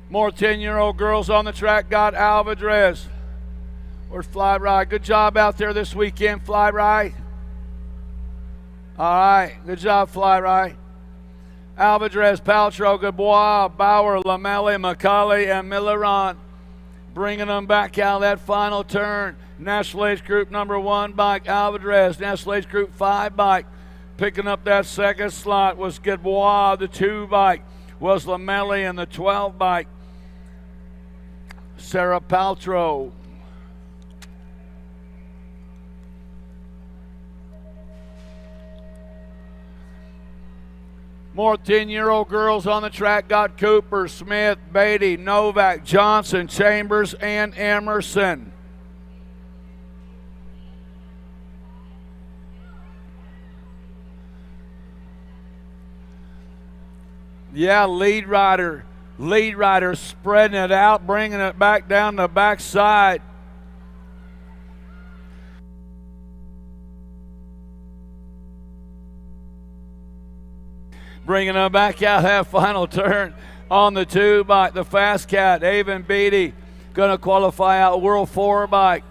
S9: More 10-year-old girls on the track. Got Alvarez. Where's Fly Ride? Good job out there this weekend, Fly Ride. All right, good job, Fly Ride. Alvarez, Paltrow, Gabois, Bauer, Lamelli, McCauley, and Milleron. Bringing them back out of that final turn. National Age Group number 1 bike, Alvarez. National Age Group 5 bike. Picking up that second slot was Gabois. The 2 bike was Lamelli, and the 12 bike, Sarah Paltrow. More 10-year-old girls on the track. Got Cooper, Smith, Beatty, Novak, Johnson, Chambers, and Emerson. Yeah, lead rider spreading it out, bringing it back down the backside. Bringing them back out that final turn on the 2 bike. The Fast Cat, Avon Beatty, going to qualify out. World 4 bike,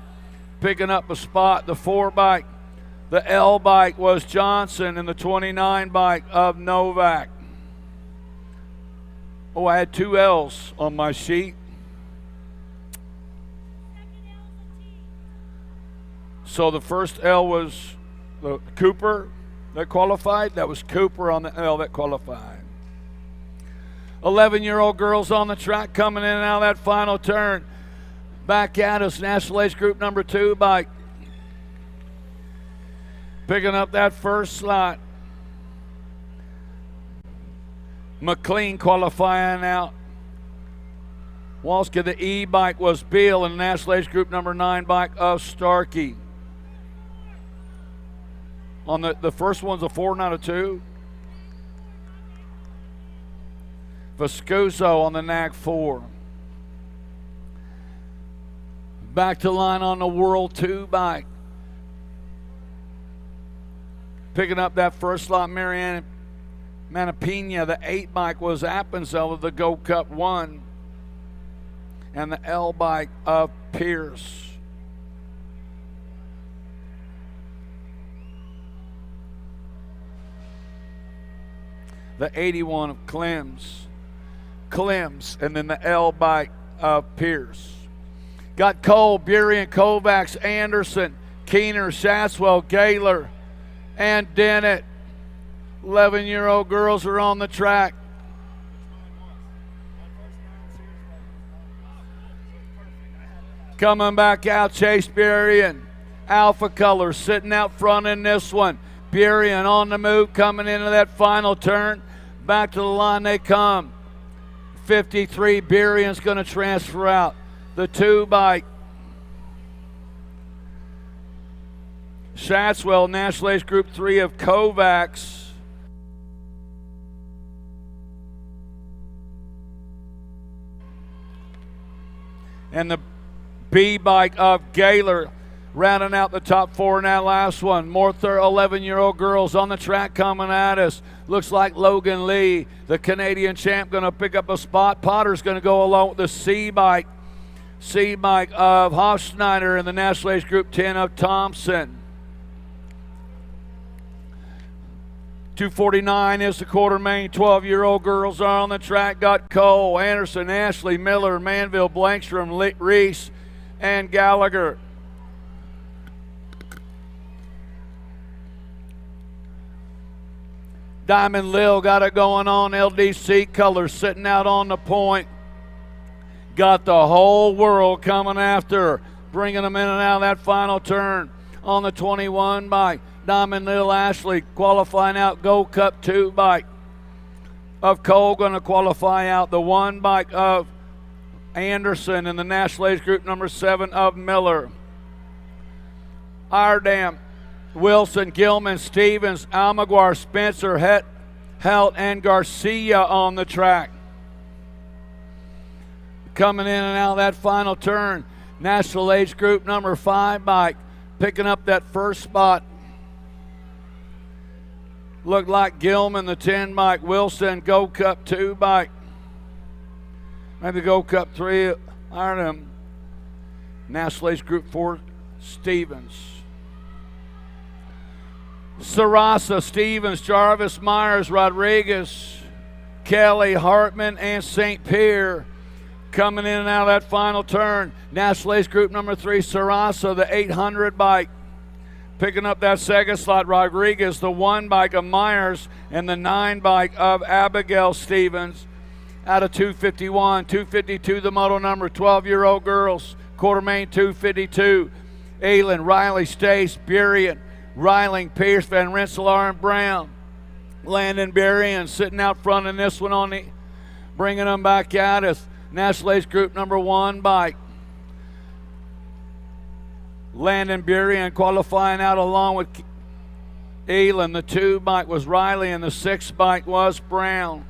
S9: picking up a spot. The 4 bike, the L bike was Johnson, and the 29 bike of Novak. Oh, I had 2 L's on my sheet. So the first L was the Cooper that qualified. That was Cooper on the L that qualified. 11-year-old girls on the track coming in and out of that final turn. Back at us, National Age Group number 2 bike. Picking up that first slot. McLean qualifying out. Walska, the E bike was Beal, and the National Age Group number 9 bike of Starkey. On the first one's a 4, not a 2. Viscuso on the NAC 4. Back to line on the World 2 bike. Picking up that first slot, Mariana Manapina. The 8 bike was Appenzell of the Go Cup 1. And the L bike of Pierce. The 81 of Clems, and then the L bike of Pierce. Got Cole, Burien, Kovacs, Anderson, Keener, Shatswell, Gaylor, and Dennett. 11-year-old girls are on the track. Coming back out, Chase Burien. Alpha Color sitting out front in this one. Burien on the move, coming into that final turn. Back to the line they come. 53, Burien's going to transfer out. The 2 bike. Shatswell, National Age Group 3 of Kovacs. And the B bike of Gaylor, rounding out the top 4 in that last one. More 11-year-old girls on the track coming at us. Looks like Logan Lee, the Canadian champ, going to pick up a spot. Potter's going to go along with the C bike of Hofschneider in the National Age Group 10 of Thompson. 249 is the quarter main. 12-year-old girls are on the track. Got Cole, Anderson, Ashley, Miller, Manville, Blankstrom, Reese, and Gallagher. Diamond Lil got it going on. LDC colors sitting out on the point. Got the whole world coming after her, bringing them in and out of that final turn on the 21 bike. Diamond Lil Ashley qualifying out Gold Cup 2 bike. of Cole going to qualify out. The 1 bike of Anderson in the national age group number 7 of Miller. Iredam, Wilson, Gilman, Stevens, Almaguer, Spencer, Helt, and Garcia on the track. Coming in and out of that final turn, national age group number 5 bike, picking up that first spot. Looked like Gilman, the 10 bike, Wilson, Go Cup 2 bike. Maybe Go Cup 3, Iredam. National age group 4, Stevens. Sarasa, Stevens, Jarvis, Myers, Rodriguez, Kelly, Hartman, and St. Pierre coming in and out of that final turn. National age group number 3, Sarasa, the 800 bike. Picking up that second slot, Rodriguez, the 1 bike of Myers, and the 9 bike of Abigail Stevens. Out of 251, 252, the model number, 12-year-old girls. Quartermain 252. Aylin, Riley, Stace, Burien, Reiling, Pierce, Van Rensselaer, and Brown. Landon Burien sitting out front in this one on the, bringing them back out as national age group number 1 bike. Landon Burien qualifying out along with Elin. The 2 bike was Riley, and the 6 bike was Brown.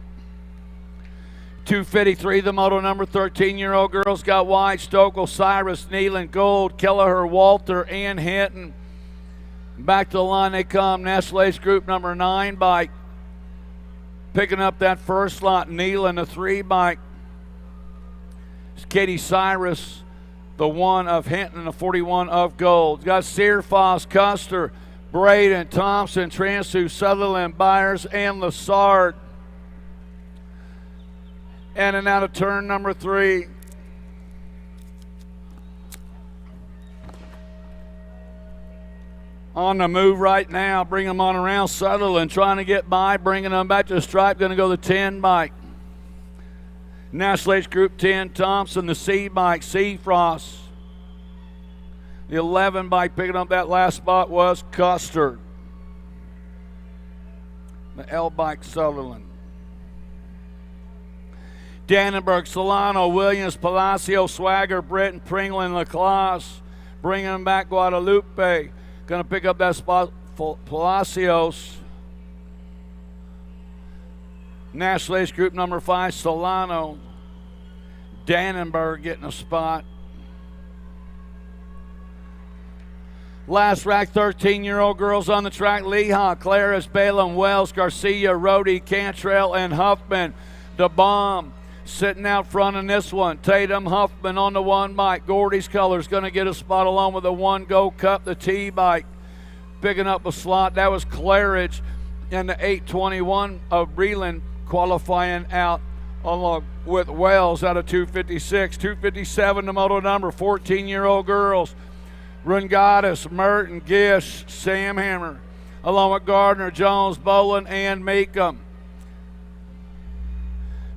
S9: 253, the moto number, 13-year-old girls got White, Stokel, Cyrus, Nealon, Gold, Kelleher, Walter, and Hinton. Back to the line they come. National age group number 9 bike. Picking up that first slot, Nealon, the 3 bike. It's Katie Cyrus, the 1 of Hinton, the 41 of Gold. Got Searfoss, Custer, Braden, Thompson, Transu, Sutherland, Byers, and Lassard. And then out of turn number 3. On the move right now, bring them on around. Sutherland trying to get by, bringing them back to the stripe. Going to go the 10 bike. National age group 10, Thompson, the C bike, Seafrost. The 11 bike picking up that last spot was Custer. The L bike, Sutherland. Dannenberg, Solano, Williams, Palacio, Swagger, Britton, Pringle, and LaClasse. Bringing them back, Guadalupe. Going to pick up that spot for Palacios. National age group number 5, Solano. Dannenberg getting a spot. Last rack, 13-year-old girls on the track. Leha, Claris, Balaam, Wells, Garcia, Rhodey, Cantrell, and Huffman. The bomb sitting out front in this one. Tatum, Huffman on the 1 bike. Gordy's Colors going to get a spot along with the 1 Go Cup, the T bike. Picking up a slot. That was Claridge, and the 821 of Breland qualifying out along with Wells out of 256. 257, the moto number, 14-year-old girls. Rungatis, Merton, Gish, Sam Hammer, along with Gardner, Jones, Boland, and Meekum.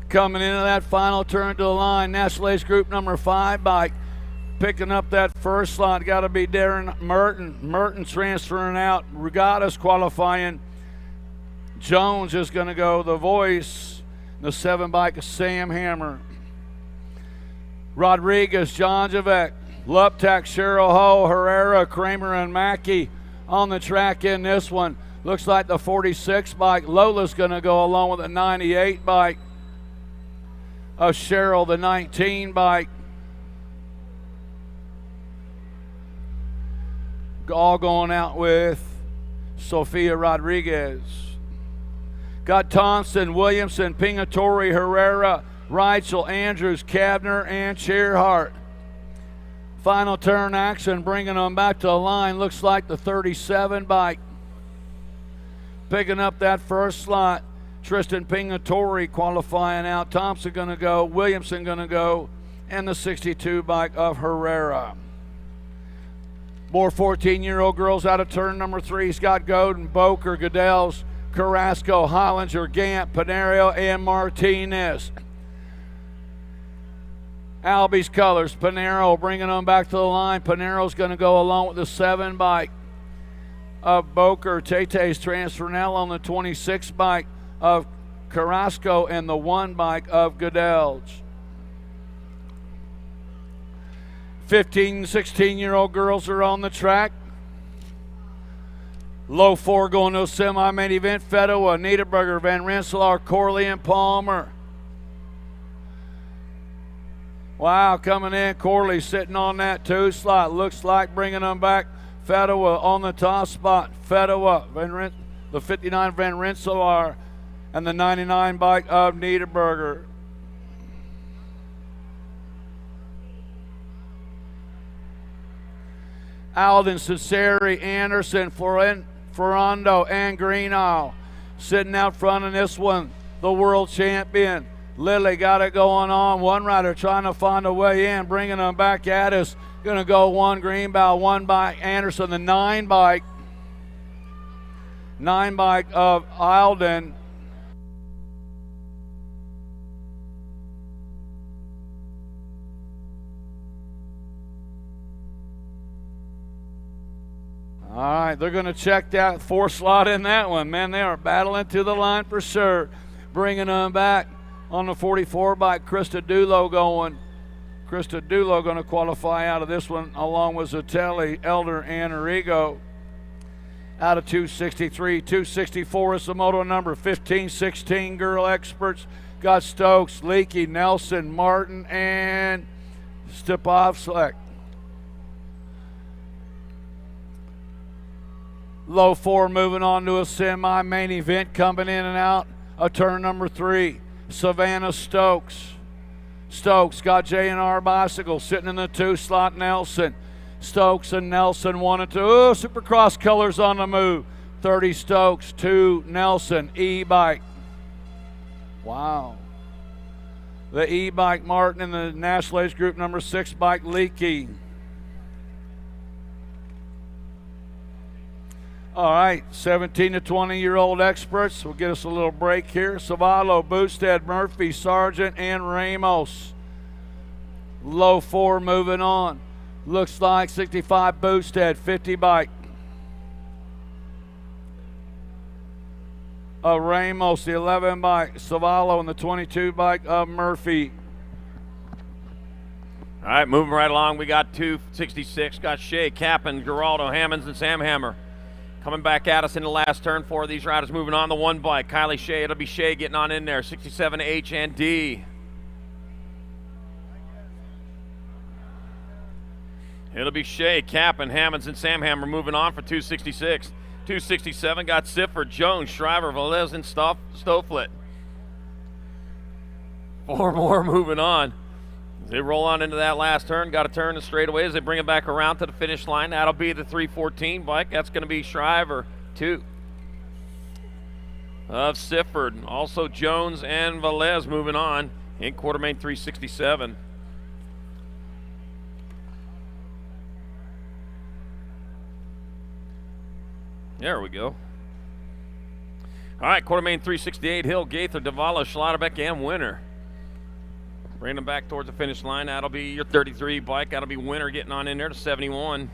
S9: Coming into that final turn to the line, National age group number 5 bike. Picking up that first slot, got to be Darren Merton. Merton transferring out. Regattas qualifying. Jones is going to go the voice. The 7 bike is Sam Hammer. Rodriguez, John Javek, Luptak, Cheryl Ho, Herrera, Kramer, and Mackey on the track in this one. Looks like the 46 bike. Lola's going to go along with the 98 bike of Cheryl, the 19 bike. All going out with Sofia Rodriguez. Got Thompson, Williamson, Pingatori, Herrera, Reichel, Andrews, Kavner, and Shearhart. Final turn action, bringing them back to the line. Looks like the 37 bike. Picking up that first slot. Tristan Pingatori qualifying out. Thompson going to go. Williamson going to go. And the 62 bike of Herrera. More 14-year-old girls out of turn number 3. Scott Godin, Boker, Goodell's, Carrasco, Hollinger, Gant, Panerio, and Martinez. Albie's Colors, Panero bringing them back to the line. Panero's going to go along with the 7 bike of Boker. Tete's transferring out on the 26 bike of Carrasco and the 1 bike of Goodell's. 15, 16-year-old girls are on the track. Low 4 going to a semi-main event. Fedua, Niederberger, Van Rensselaer, Corley, and Palmer. Wow, coming in, Corley sitting on that 2 slot. Looks like bringing them back. Fedua on the top spot. Fedua, the 59 Van Rensselaer, and the 99 bike of Niederberger. Alden, Cesari, Anderson, Ferrando, and Greenow sitting out front in this one. The world champion. Lilly got it going on. One rider trying to find a way in, bringing them back at us. Going to go 1 Greenbow, 1 bike Anderson, the 9 bike. 9 bike of Alden. All right, they're going to check that 4 slot in that one. Man, they are battling to the line for sure. Bringing them back on the 44 bike, Krista Dulo going. Krista Dulo going to qualify out of this one along with Zatelli, Elder, and Arrigo. Out of 263, 264 is the moto number. 15, 16 girl experts. Got Stokes, Leakey, Nelson, Martin, and Stepovsek. Low 4 moving on to a semi-main event, coming in and out of turn number 3. Savannah Stokes. Stokes got J&R Bicycle sitting in the 2 slot. Nelson. Stokes and Nelson 1 and 2. Oh, Supercross colors on the move. 30 Stokes, 2 Nelson. E-bike. Wow. The E-bike Martin in the National Age Group number 6 bike Leakey. All right, 17 to 20-year-old experts. We'll get us a little break here. Savallo, Boosted, Murphy, Sargent, and Ramos. Low 4 moving on. Looks like 65 Boosted, 50 bike. Ramos, the 11 bike. Savallo and the 22 bike of Murphy.
S6: All right, moving right along. We got 266. Got Shea, Kappen, Geraldo, Hammonds, and Sam Hammer. Coming back at us in the last turn. 4 of these riders moving on the 1 bike. Kylie Shea, it'll be Shea getting on in there. 67 H and D. It'll be Shea, Kappen, Hammonds, and Sam Hammer moving on for 266. 267 got Sifford, Jones, Shriver, Velez, and Stoflet. 4 more moving on. As they roll on into that last turn, got to turn the straightaway as they bring it back around to the finish line. That'll be the 314 bike. That's going to be Shriver, 2. Of Sifford. Also Jones and Velez moving on in quarter main 367. There we go. All right, quarter main 368, Hill, Gaither, Davalo, Schlotterbeck, and Winter. Bring them back towards the finish line. That'll be your 33 bike. That'll be Winter getting on in there to 71.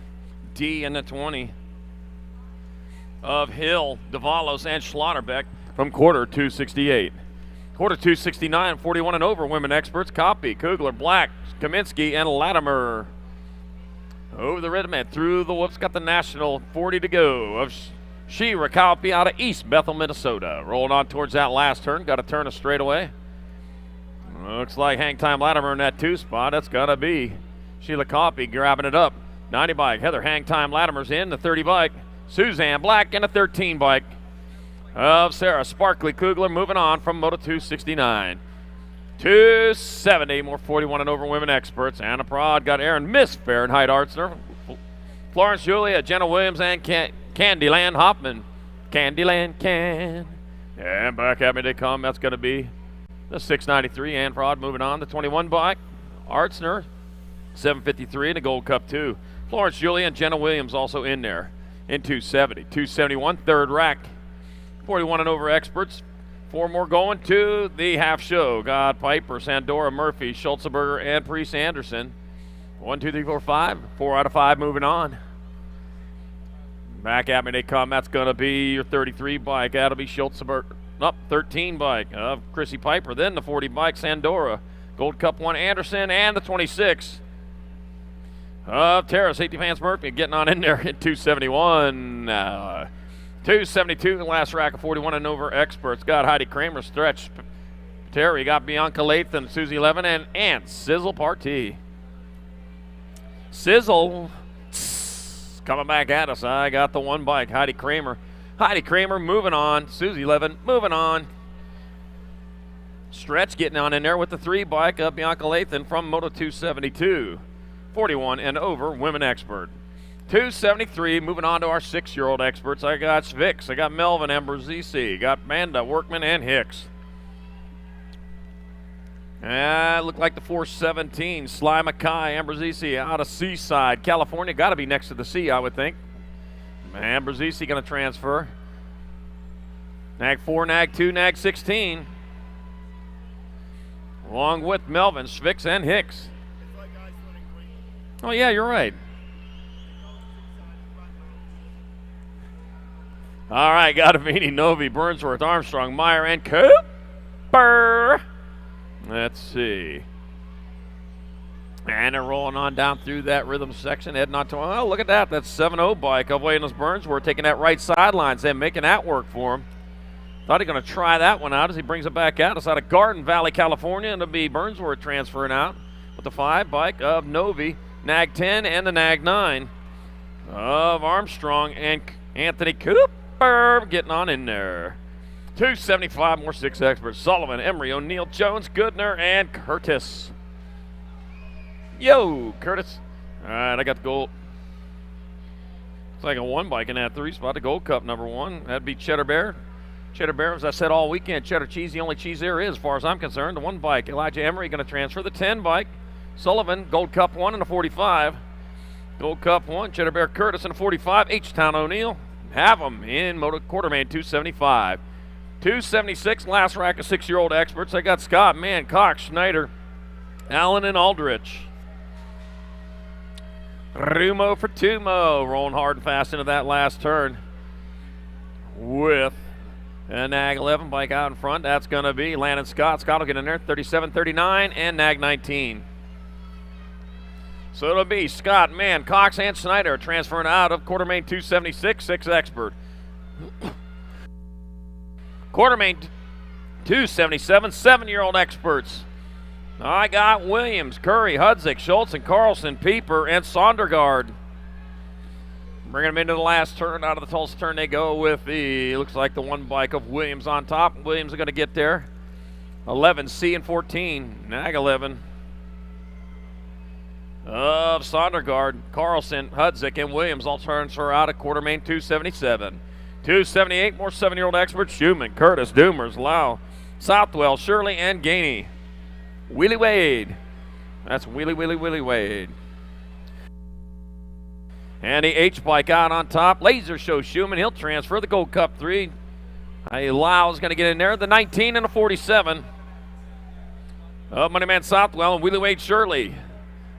S6: D and the 20 of Hill, Davalos, and Schlotterbeck from quarter 268. Quarter 269, 41 and over women experts. Copy, Kugler, Black, Kaminsky, and Latimer. Over the rhythm and through the whoops. Got the national 40 to go of Shira Copy out of East Bethel, Minnesota. Rolling on towards that last turn. Got to turn a straightaway. Looks like hang time Latimer in that 2 spot. That's got to be Sheila Coffey grabbing it up. 90 bike. Heather hang time Latimer's in. The 30 bike. Suzanne Black and a 13 bike of Sarah Sparkly Kugler moving on from Moto 269. 270. More 41 and over women experts. Anna Prod got Aaron Miss Fahrenheit Artsner. Florence Julia, Jenna Williams, and Candyland Hoffman. Candyland can. And back at me they come. That's going to be the 693, Ann Fraud moving on. The 21 bike, Artsner, 753 in the Gold Cup 2. Florence Julia and Jenna Williams also in there in 270. 271, third rack. 41 and over experts. 4 more going to the half show. Got Piper, Sandora, Murphy, Schulzeberger, and Priest Anderson. 1, 2, 3, 4, 5. 4 out of 5 moving on. Back at me they come. That's going to be your 33 bike. That'll be Schulzeberger. up 13 bike of Chrissy Piper. Then the 40 bike, Sandora. Gold Cup 1, Anderson, and the 26 of Tara Safety Pants Murphy getting on in there at 271. 272 in the last rack of 41 and over experts. Got Heidi Kramer, Stretch Terry, got Bianca Lathan, Susie Levin, and Sizzle Partee. Sizzle coming back at us. I got the one bike, Heidi Kramer. Heidi Kramer moving on. Susie Levin moving on. Stretch getting on in there with the 3 bike of Bianca Lathan from Moto 272. 41 and over women expert. 273, moving on to our 6-year-old experts. I got Svix, I got Melvin Ambrosisi, got Manda, Workman, and Hicks. Looked like the 417, Sly Mackay, Ambrosisi out of Seaside, California. Got to be next to the sea, I would think. Ambrosisi going to transfer. Nag 4, Nag 2, Nag 16. Along with Melvin, Svix, and Hicks. Oh, yeah, you're right. All right, Gattavini, Novi, Burnsworth, Armstrong, Meyer, and Cooper. Let's see. And they're rolling on down through that rhythm section, heading on to, oh, look at that. That's 7-0 bike of Williams Burnsworth taking that right sidelines and making that work for him. Thought he's going to try that one out as he brings it back out. It's out of Garden Valley, California, and it'll be Burnsworth transferring out with the 5 bike of Novi, Nag 10, and the Nag 9 of Armstrong and Anthony Cooper getting on in there. 275, more 6 experts. Sullivan, Emery, O'Neill, Jones, Goodner, and Curtis. Yo, Curtis. All right, I got the gold. It's like a 1 bike in that 3 spot. The Gold Cup number 1. That'd be Cheddar Bear. Cheddar Bear, as I said all weekend, cheddar cheese, the only cheese there is, as far as I'm concerned. The 1 bike, Elijah Emery going to transfer. The 10 bike, Sullivan, Gold Cup 1 and the 45. Gold Cup 1, Cheddar Bear Curtis and the 45. H-Town O'Neill. Have them in Moto Quartermain 275. 276, last rack of 6-year-old experts. I got Scott, Mann, Cox, Schneider, Allen, and Aldrich. Rumo for Tumo, rolling hard and fast into that last turn with a Nag 11 bike out in front. That's going to be Landon Scott. Scott will get in there, 37-39, and Nag 19. So it'll be Scott, Mann, Cox, and Schneider transferring out of Quartermain 276, 6 expert. Quartermain 277, 7-year-old experts. I got Williams, Curry, Hudzik, Schultz, and Carlson, Pieper, and Sondergaard. Bringing them into the last turn. Out of the Tulsa turn they go with the, looks like the 1 bike of Williams on top. Williams are going to get there. 11, C, and 14. Nag 11 of Sondergaard, Carlson, Hudzik, and Williams all transfer out of Quartermain 277. 278, more 7-year-old experts. Schumann, Curtis, Doomers, Lau, Southwell, Shirley, and Gainey. Willie Wade. That's Willie Wade. And the H-bike out on top. Laser Show Schumann. He'll transfer the Gold Cup 3. Lau's going to get in there. The 19 and the 47. Moneyman Southwell and Willie Wade Shirley.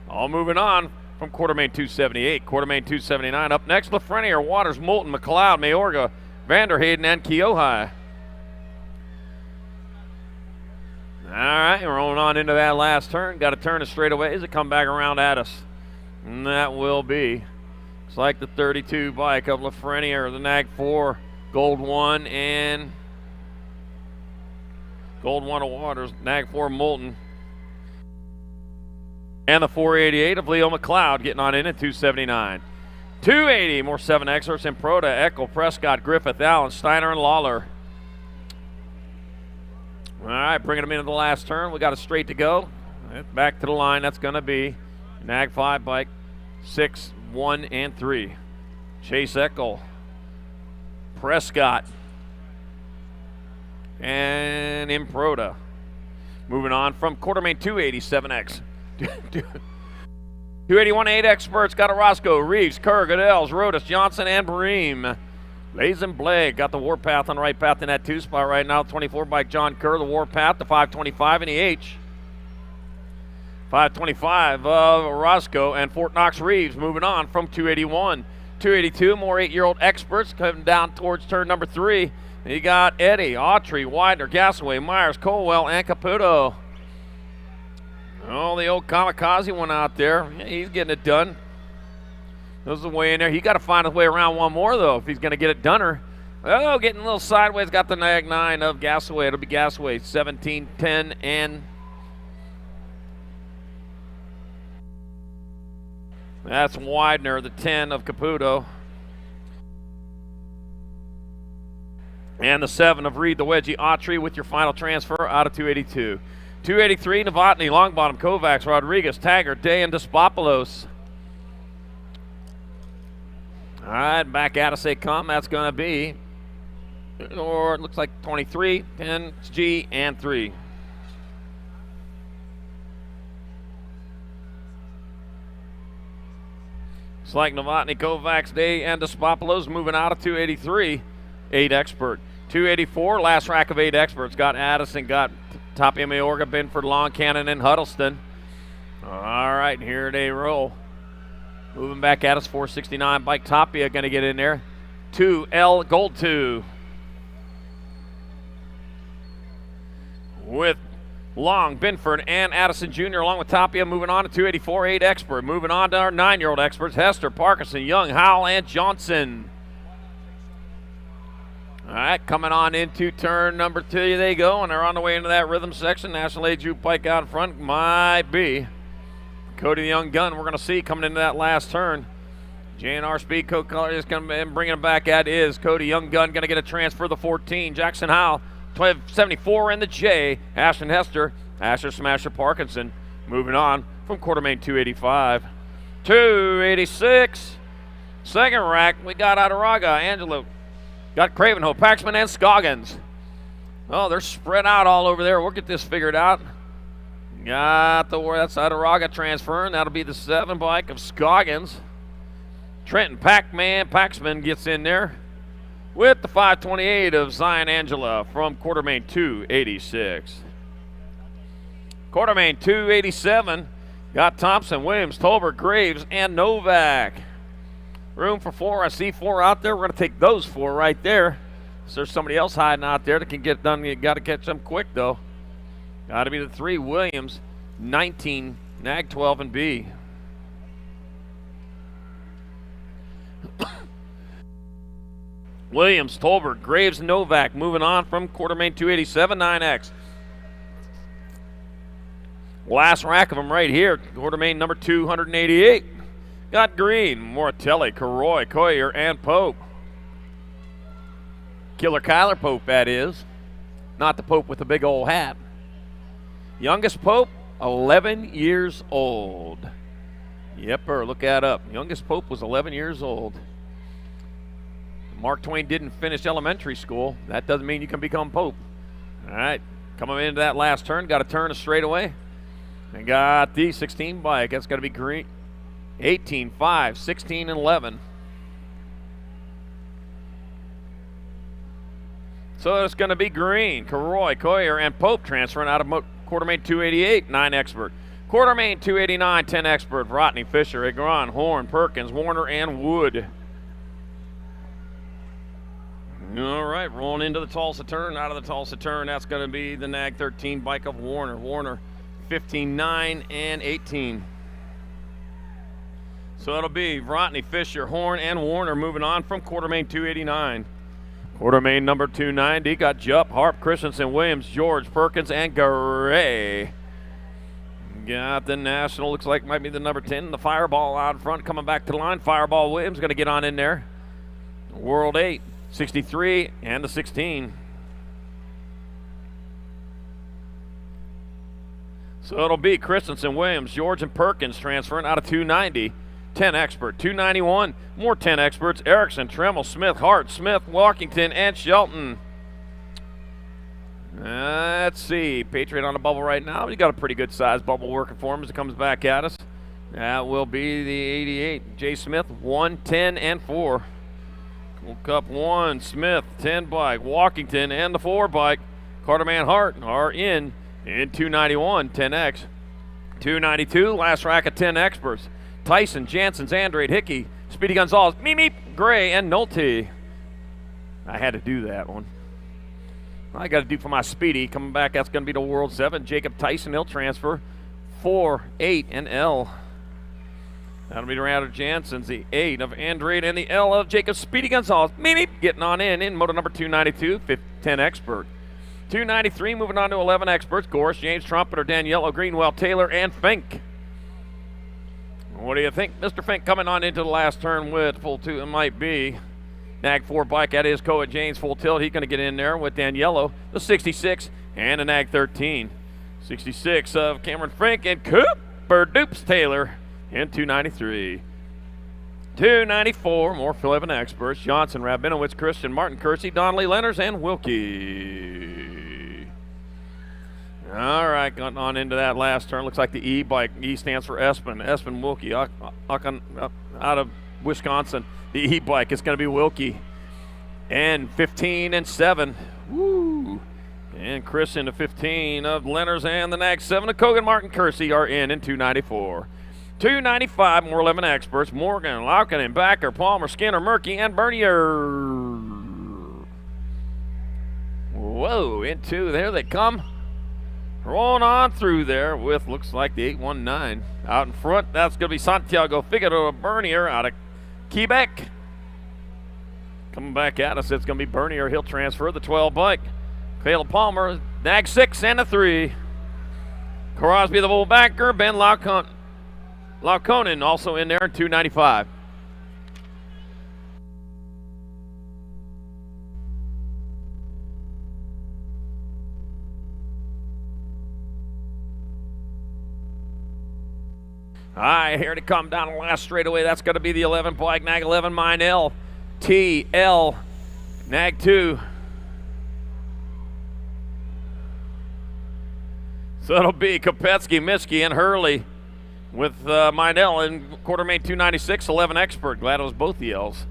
S6: All moving on from Quartermain 278. Quartermain 279. Up next, Lafreniere, Waters, Moulton, McLeod, Mayorga, Vanderhayden, and Keohai. All right, we're rolling on into that last turn. Got to turn it straight away as it come back around at us. And that will be, it's like the 32 bike of Lafreniere, the Nag 4, Gold 1, and Gold 1 of Waters, Nag 4 Moulton. And the 488 of Leo McLeod getting on in at 279. 280, more 7 experts in Proda, Eckel, Prescott, Griffith, Allen, Steiner, and Lawler. All right, bringing them into the last turn. We got a straight to go. Back to the line. That's going to be Nag 5 bike 6, 1, and 3. Chase Eckel, Prescott, and Improda. Moving on from Quartermain 287X. 281 8 experts. Got a Roscoe, Reeves, Kerr, Goodels, Rodas, Johnson, and Bream. Lazen Blake got the Warpath on the right path in that 2 spot right now. 24 bike John Kerr, the Warpath, the 525 in the H. 525 of Roscoe and Fort Knox Reeves moving on from 281. 282, more 8-year-old experts coming down towards turn number 3. You got Eddie, Autry, Widener, Gasaway, Myers, Colwell, and Caputo. Oh, the old kamikaze one out there. Yeah, he's getting it done. Goes the way in there. He got to find his way around one more, though, if he's going to get it done. Oh, getting a little sideways. Got the nag 9 of Gasaway. It'll be Gasaway, 17, 10, and that's Widener, the 10 of Caputo. And the 7 of Reed, the wedgie, Autry, with your final transfer out of 282. 283, Novotny, Longbottom, Kovacs, Rodriguez, Taggart, Day, and Despopoulos. All right, back at us they come. That's going to be, or it looks like 23, 10, G, and 3. It's like Novotny, Kovacs, Day, and Despopoulos moving out of 283. 8 expert. 284, last rack of 8 experts. Got Addison, got Tapia, Mayorga, Binford, Long Cannon, and Huddleston. All right, here they roll. Moving back at us, 469 bike. Tapia going to get in there. 2L Gold 2. With Long, Binford, and Addison Jr. along with Tapia. Moving on to 284, 8 expert. Moving on to our 9-year-old experts, Hester, Parkinson, Young, Howell, and Johnson. All right, coming on into turn number 2, they go, and they're on the way into that rhythm section. National Age Group bike out in front might be Cody the Young Gun. We're going to see coming into that last turn. JNR Speed Co-Color is going to bring it back at is Cody Young Gun going to get a transfer the 14. Jackson Howell, 1274 in the J. Ashton Hester, Asher Smasher Parkinson. Moving on from Quartermain 285. 286. Second rack, we got Adaraga, Angelo. Got Cravenhoe, Paxman, and Scoggins. Oh, they're spread out all over there. We'll get this figured out. Got the that's Adaraga transferring. That'll be the 7 bike of Scoggins. Trenton Paxman gets in there with the 528 of Zion Angela from Quartermain 286. Quartermain 287 got Thompson, Williams, Tolbert, Graves, and Novak. Room for 4. I see 4 out there. We're going to take those 4 right there. So there's somebody else hiding out there that can get done. You got to catch them quick, though. Got to be the 3. Williams, 19, Nag 12, and B. Williams, Tolbert, Graves, Novak. Moving on from Quartermain 287, 9X. Last rack of them right here. Quartermain number 288. Got Green, Mortelli, Carroy, Coyer, and Pope. Killer Kyler Pope, that is. Not the Pope with the big old hat. Youngest Pope, 11 years old. Yepper, look that up. Youngest Pope was 11 years old. Mark Twain didn't finish elementary school. That doesn't mean you can become Pope. All right, coming into that last turn, got to turn a straightaway. And got the 16 bike. That's got to be Green. 18, 5, 16, and 11. So it's going to be Green, Carroy, Coyer, and Pope transferring out of Quartermain 288, 9 expert. Quartermain 289, 10 expert. Rotney, Fisher, Igron, Horn, Perkins, Warner, and Wood. All right, rolling into the Tulsa turn. Out of the Tulsa turn, that's going to be the Nag 13 bike of Warner. Warner, 15, 9, and 18. So it'll be Rotney, Fisher, Horn, and Warner moving on from Quartermain 289. Quartermain number 290 got Jupp, Harp, Christensen, Williams, George, Perkins, and Gray. Got the National, looks like might be the number 10, the Fireball out in front, coming back to the line. Fireball Williams going to get on in there. World 8, 63, and the 16. So it'll be Christensen, Williams, George, and Perkins transferring out of 290. 10 expert, 291, more 10 experts, Erickson, Tremmel, Smith, Hart, Smith, Walkington, and Shelton. Let's see, Patriot on the bubble right now. He's got a pretty good size bubble working for him as it comes back at us. That will be the 88, Jay Smith, 1, 10, and 4. Cup 1, Smith, 10 bike, Walkington, and the 4 bike. Carterman Hart are in 291, 10X. 292, last rack of 10 experts. Tyson, Jansen's, Andrade, Hickey, Speedy Gonzalez, Meep, Gray, and Nolte. I had to do that one. I got to do for my Speedy. Coming back, that's going to be the World 7. Jacob Tyson, he'll transfer. 4, 8, and L. That'll be the Router Jansen's, the 8 of Andrade, and the L of Jacob Speedy Gonzalez. Meep, getting on in moto number 292, 10 expert. 293, moving on to 11 experts. Gorse, James Trumpeter, Daniello, Greenwell, Taylor, and Fink. What do you think? Mr. Fink coming on into the last turn with full 2. It might be Nag 4 bike at his co at James full tilt. He's going to get in there with Daniello, the 66, and the Nag 13. 66 of Cameron Fink and Cooper Dupes Taylor in 293. 294, more for 11 experts. Johnson, Rabinowitz, Christian, Martin, Kersey, Donnelly, Lenners, and Wilkie. All right, going on into that last turn. Looks like the E bike. E stands for Espen. Espen Wilkie out of Wisconsin. The E bike is going to be Wilkie. And 15 and 7. Woo. And Chris into 15 of Lenners, and the Nag 7 of Kogan, Martin, Kersey are in 294. 295, more 11 experts. Morgan, Lauken, and Backer, Palmer, Skinner, Murky, and Bernier. Whoa, into there they come. Rolling on through there with, looks like the 819. Out in front, that's going to be Santiago Figueroa Bernier out of Quebec. Coming back at us, it's going to be Bernier. He'll transfer the 12 bike. Caleb Palmer, Nag 6 and a 3. Crosby the bull backer, Ben Laukonen also in there in 295. All right, here to come down the last straightaway. That's going to be the 11 bike, Nag 11, mine L, T, L, Nag 2. So it'll be Kopetsky, Miskey, and Hurley with Minell in quartermain 296, 11 expert. Glad it was both the L's.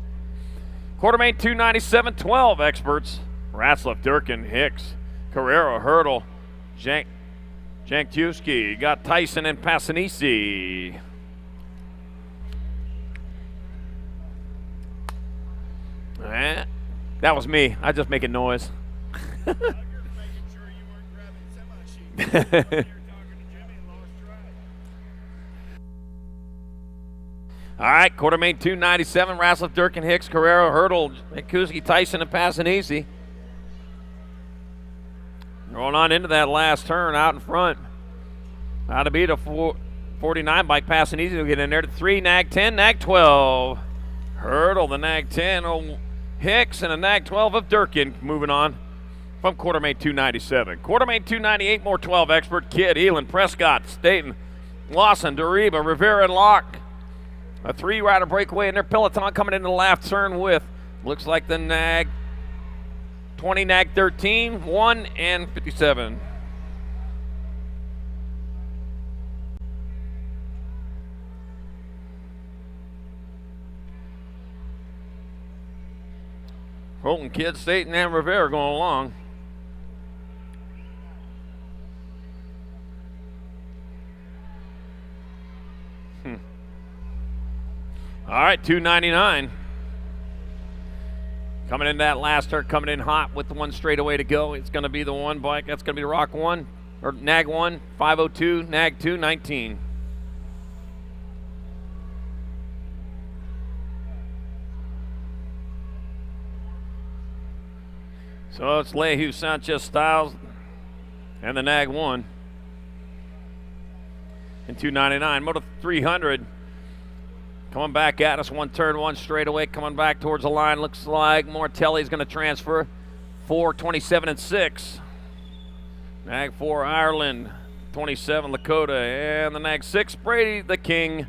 S6: Quartermain 297, 12 experts. Ratzlaff, Durkin, Hicks, Carrero, Hurdle, Jankowski. Got Tyson and Passanisi. That was me. I just making noise. All right, quartermain 297, Ratzlaff, Durkin, Hicks, Carrero, Hurdle, Jankowski, Tyson, and Passanisi. Going on into that last turn out in front. How to beat a 49 bike. Passanisi will get in there to 3, Nag 10, Nag 12. Hurdle, the Nag 10, Hicks, and a Nag 12 of Durkin moving on from quartermain 297. Quartermain 298, more 12 expert. Kidd, Elon, Prescott, Staten, Lawson, Deriba, Rivera, and Locke. A 3-rider breakaway in their peloton coming into the last turn with, looks like the Nag 20, Nag 13, 1, and 57. Holton, Kidd, Staten, and Rivera going along. All right, 299. Coming in that last turn, coming in hot with the one straightaway to go. It's going to be the one bike. That's going to be Rock 1, or Nag 1, 502, Nag 2, 19. So it's Leahy, Sanchez, Styles, and the Nag 1. In 299. Moto 300. Coming back at us, one turn, one straightaway, coming back towards the line. Looks like Mortelli's going to transfer. 4, 27, and 6. Nag 4, Ireland. 27, Lakota. And the Nag 6, Brady the King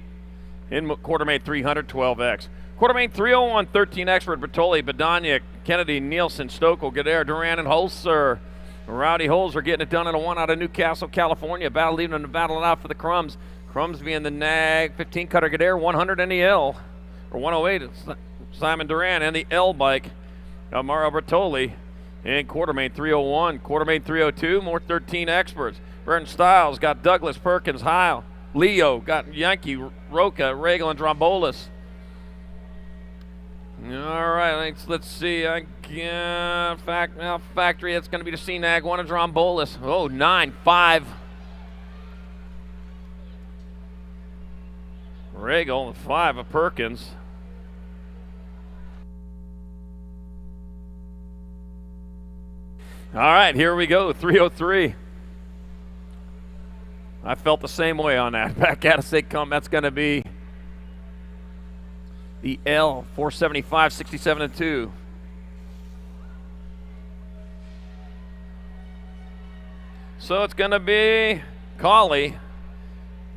S6: in quartermain 300, 12X. Quartermain 301, 13 expert. Bertoli, Badania, Kennedy, Nielsen, Stokel, Gadare, Duran, and Holzer. Rowdy Holzer getting it done in a 1 out of Newcastle, California. Battle even and battling out for the Crumbs. Crumbs being the Nag 15 Cutter Gadare, 100 and the L, or 108, Simon Duran, and the L bike, Mauro Bertoli, and quartermain 301, quartermain 302, more 13 experts. Burton Styles got Douglas, Perkins, Heil, Leo, got Yankee, Roca, Regal, and Drombolis. All right, let's see. Factory, that's going to be the CNAG. One to Drombolis. Oh, 9-5. Regal, 5 of Perkins. All right, here we go, 303. I felt the same way on that. Back at us they come. That's going to be the L, 475, 67 and 2. So it's going to be Colley,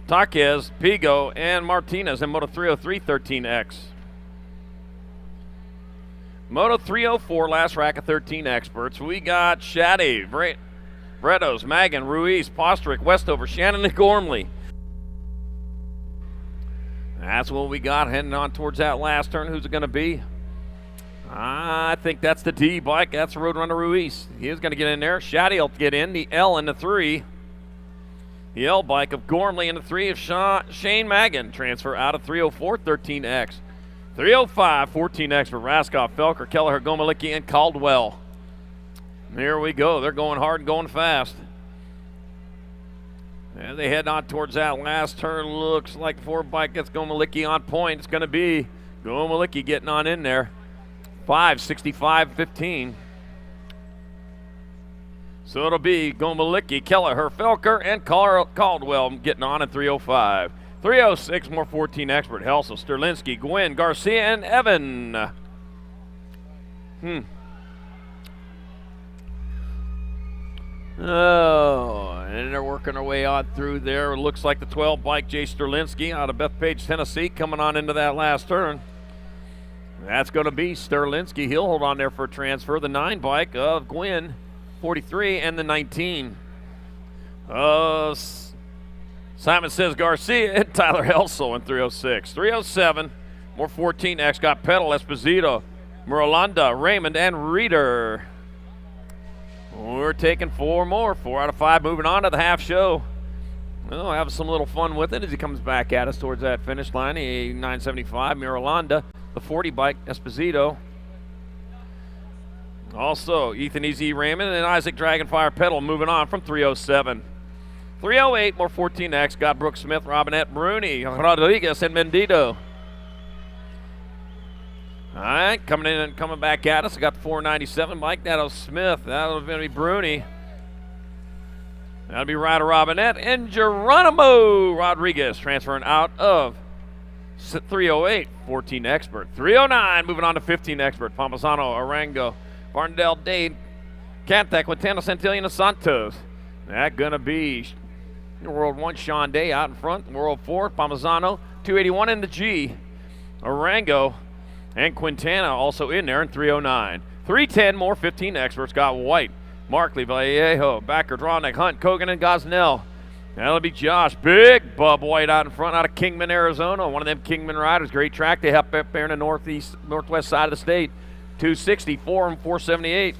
S6: Taquez, Pigo, and Martinez in Moto 303 13X. Moto 304 last rack of 13 experts. We got Shaddy, Bredos, Magan, Ruiz, Postrick, Westover, Shannon, and Gormley. That's what we got heading on towards that last turn. Who's it going to be? I think that's the D bike. That's Roadrunner Ruiz. He is going to get in there. Shaddy will get in. The L in the 3. The L bike of Gormley in the 3 of Shane Magan. Transfer out of 304 13X. 305 14X for Raskoff, Felker, Kelleher, Gomalicki, and Caldwell. There we go. They're going hard and going fast. And they head on towards that last turn. Looks like 4 bike gets Gomalicki on point. It's going to be Gomalicki getting on in there. 5:65.15. So it'll be Gomalicki, Kelleher, Felker, and Caldwell getting on at 305. 306, more 14 expert. Helsel, Sterlinski, Gwynn, Garcia, and Evan. Oh, and they're working their way on through there. It looks like the 12 bike, Jay Sterlinski, out of Bethpage, Tennessee, coming on into that last turn. That's going to be Sterlinski. He'll hold on there for a transfer. The 9 bike of Gwynn, 43, and the 19. Simon says Garcia and Tyler Helsel in 306. 307, more 14X. Got Pedal, Esposito, Merolanda, Raymond, and Reeder. We're taking 4 more. 4 out of 5 moving on to the half show. We'll have some little fun with it as he comes back at us towards that finish line. A 975, Merolanda. The 40 bike, Esposito. Also, Ethan Easy Raymond and Isaac Dragonfire Pedal moving on from 307. 308, more 14X. Got Brooke Smith, Robinette Bruni, Rodriguez, and Mendito. All right, coming in and coming back at us. I got the 497 bike. That'll Smith. That'll be Bruni. That'll be Ryder Robinette and Geronimo Rodriguez transferring out of 308, 14 expert. 309, moving on to 15 expert. Pompazano, Arango, Barndell, Dade, Cantek, Quintana, Santillan, and Santos. That's going to be World 1, Sean Day out in front. World 4, Pompazano, 281 in the G. Arango and Quintana also in there in 309. 310, more 15 experts. Got White, Markley, Vallejo, Backer, Drawneck, Hunt, Kogan, and Gosnell. That'll be Josh. Big Bub White out in front out of Kingman, Arizona. One of them Kingman riders. Great track. They help up there in the northwest side of the state. 264 and 478.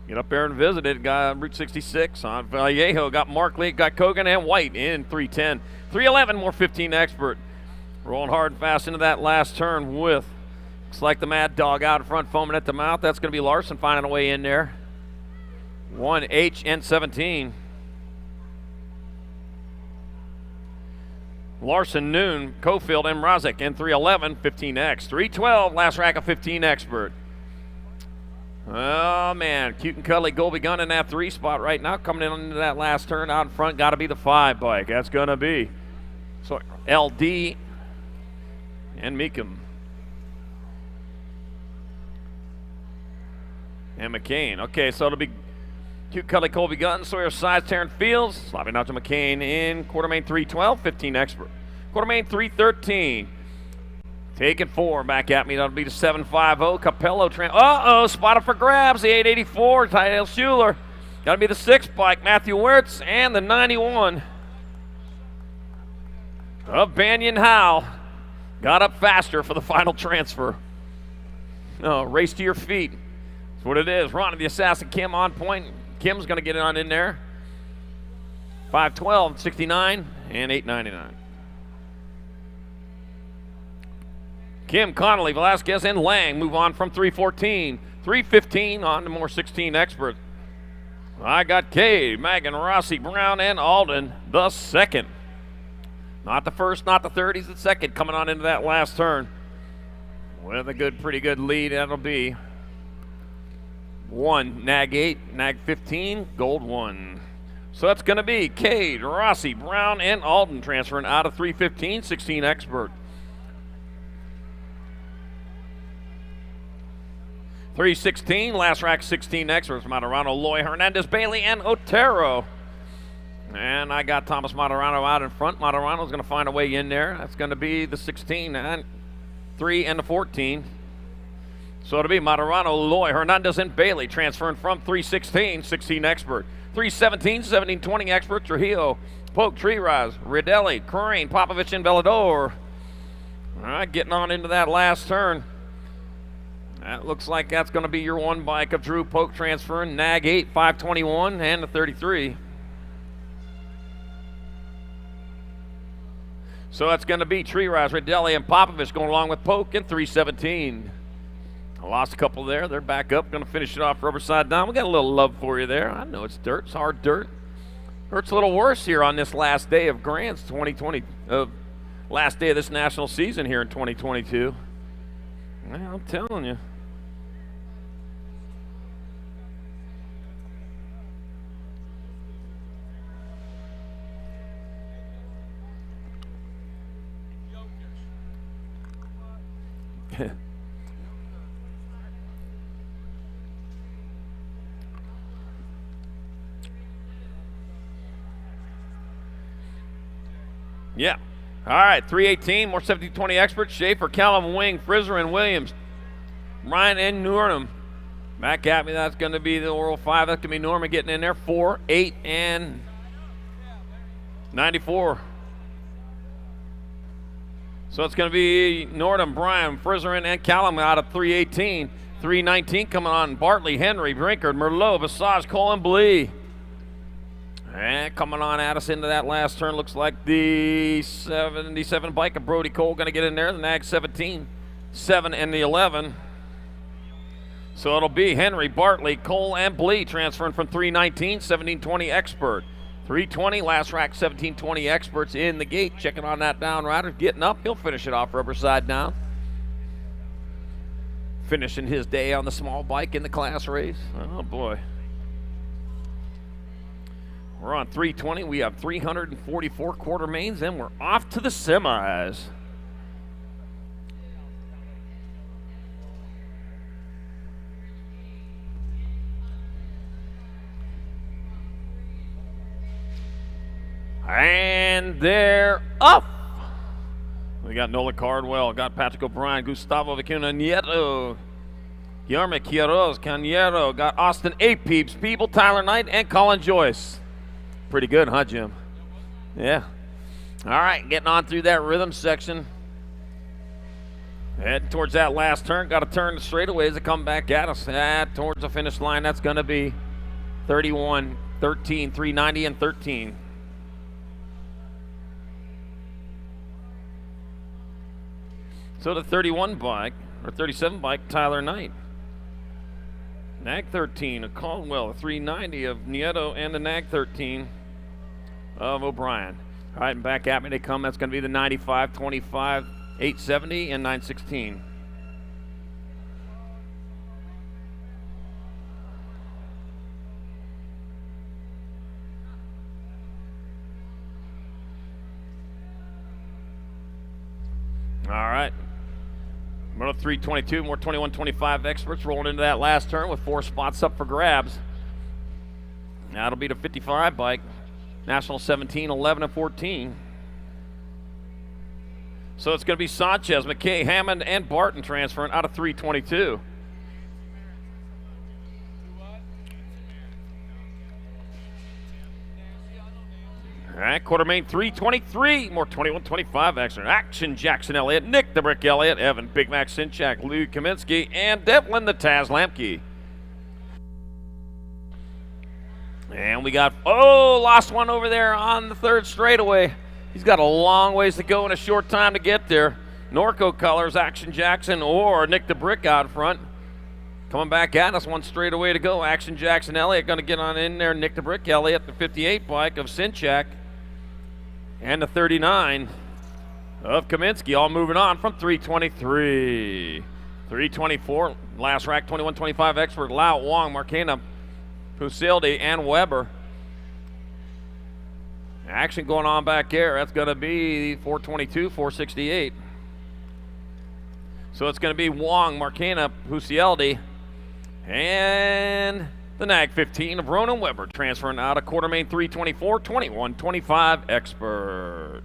S6: Get up there and visit it. Got Route 66 on Vallejo. Got Markley, got Kogan, and White in 310. 311, more 15 expert. Rolling hard and fast into that last turn with, looks like the Mad Dog out in front foaming at the mouth. That's going to be Larson finding a way in there. 1H and 17. Larson, Noon, Cofield, and Mrazek in 311, 15X. 312, last rack of 15 expert. Oh, man. Cute and cuddly Golby Gun in that 3 spot right now. Coming in into that last turn out in front. Got to be the 5 bike. That's going to be LD and Meekum. And McCain. Okay, so it'll be Cute Cuddly Colby Gunn, Sawyer Sides, Taryn Fields, Slapping out to McCain in Quartermain 312, 15 expert. Quartermain 313. Taking 4 back at me. That'll be the 750. Capello. Spotted for grabs. The 884. Tydale Schuler. Got to be the 6 bike. Matthew Wirtz. And the 91 of Banyan Howe. Got up faster for the final transfer. Race to your feet. That's what it is. Ronnie the Assassin Kim on point. Kim's going to get it on in there. 512, 69, and 899. Kim, Connolly, Velasquez, and Lang move on from 314. 315 on to more 16 experts. I got Cade, Megan, Rossi, Brown, and Alden, the second. Not the first, not the third, he's the second coming on into that last turn. With a pretty good lead, that'll be 1, Nag 8, Nag 15, Gold 1. So that's going to be Cade, Rossi, Brown, and Alden transferring out of 315, 16 expert. 316, last rack 16 experts, Matarano, Loy, Hernandez, Bailey, and Otero. And I got Thomas Matarano out in front. Matarano's going to find a way in there. That's going to be the 16, and 3, and the 14. So it'll be Matarano, Loy, Hernandez, and Bailey transferring from 316, 16 expert. 317, 17, 20 expert, Trujillo, Polk, Tree Rise, Ridelli, Crane, Popovich, and Velador. All right, getting on into that last turn. That looks like that's going to be your one bike of Drew Polk transferring. Nag 8, 521, and the 33. So that's going to be Tree Rise, Ridelli, and Popovich going along with Polk in 317. I lost a couple there. They're back up. Going to finish it off rubber side down. We got a little love for you there. I know it's dirt. It's hard dirt. Hurts a little worse here on this last day of Grants 2020. Last day of this national season here in 2022. Well, I'm telling you. Yeah. All right, 318, more 70-20 experts. Schaefer, Callum, Wing, Frizzer, and Williams. Ryan and Norman. Back at me, that's going to be the Oral 5. That's going to be Norman getting in there. 4, 8, and 94. So it's going to be Nordham, Brian, Frizzer, and Callum out of 318. 319 coming on. Bartley, Henry, Brinkard, Merlot, Visage, Cole, and Blee. And coming on at us into that last turn, looks like the 77 bike of Brody Cole going to get in there. The Nag 17, 7, and the 11. So it'll be Henry, Bartley, Cole, and Blee transferring from 319, 1720 expert. 320, last rack 1720 experts in the gate. Checking on that down rider, getting up. He'll finish it off rubber side down. Finishing his day on the small bike in the class race. Oh boy. We're on 320. We have 344 quarter mains, and we're off to the semis. And they're up. We got Nola Cardwell, got Patrick O'Brien, Gustavo Vicuna Nieto, Yarmik Quiroz, Cañero, got Austin A. Peeps, Peeble, Tyler Knight, and Colin Joyce. Pretty good, huh, Jim? Yeah. All right, getting on through that rhythm section. Heading towards that last turn. Got to turn the straightaways to come back at us. Towards the finish line, that's going to be 31, 13, 390, and 13. So the 31 bike, or 37 bike, Tyler Knight. Nag 13 of Caldwell, the 390 of Nieto, and the Nag 13 of O'Brien. All right, and back at me they come. That's going to be the 95, 25, 870, and 916. All right. Another 322, more 21-25 experts rolling into that last turn with 4 spots up for grabs. That'll be the 55 bike. National 17, 11, and 14. So it's going to be Sanchez, McKay, Hammond, and Barton transferring out of 322. All right, quarter main 323, more 21-25 action. Jackson Elliott, Nick the Brick Elliott, Evan Big Mac Sinchak, Lou Kaminsky, and Devlin the Taz Lamke. And we got, lost one over there on the third straightaway. He's got a long ways to go and a short time to get there. Norco colors, Action Jackson or Nick the Brick out front. Coming back at us, one straightaway to go. Action Jackson Elliott going to get on in there. Nick the Brick Elliott, the 58 bike of Sinchak. And the 39 of Kaminsky, all moving on from 323. 324, last rack, 21-25 expert, Lau, Wong, Marquena, Pusildi, and Weber. Action going on back there. That's going to be 422, 468. So it's going to be Wong, Marquena, Pusildi, and the Nag 15 of Ronan Weber, transferring out of quarter main 324, 21-25 expert.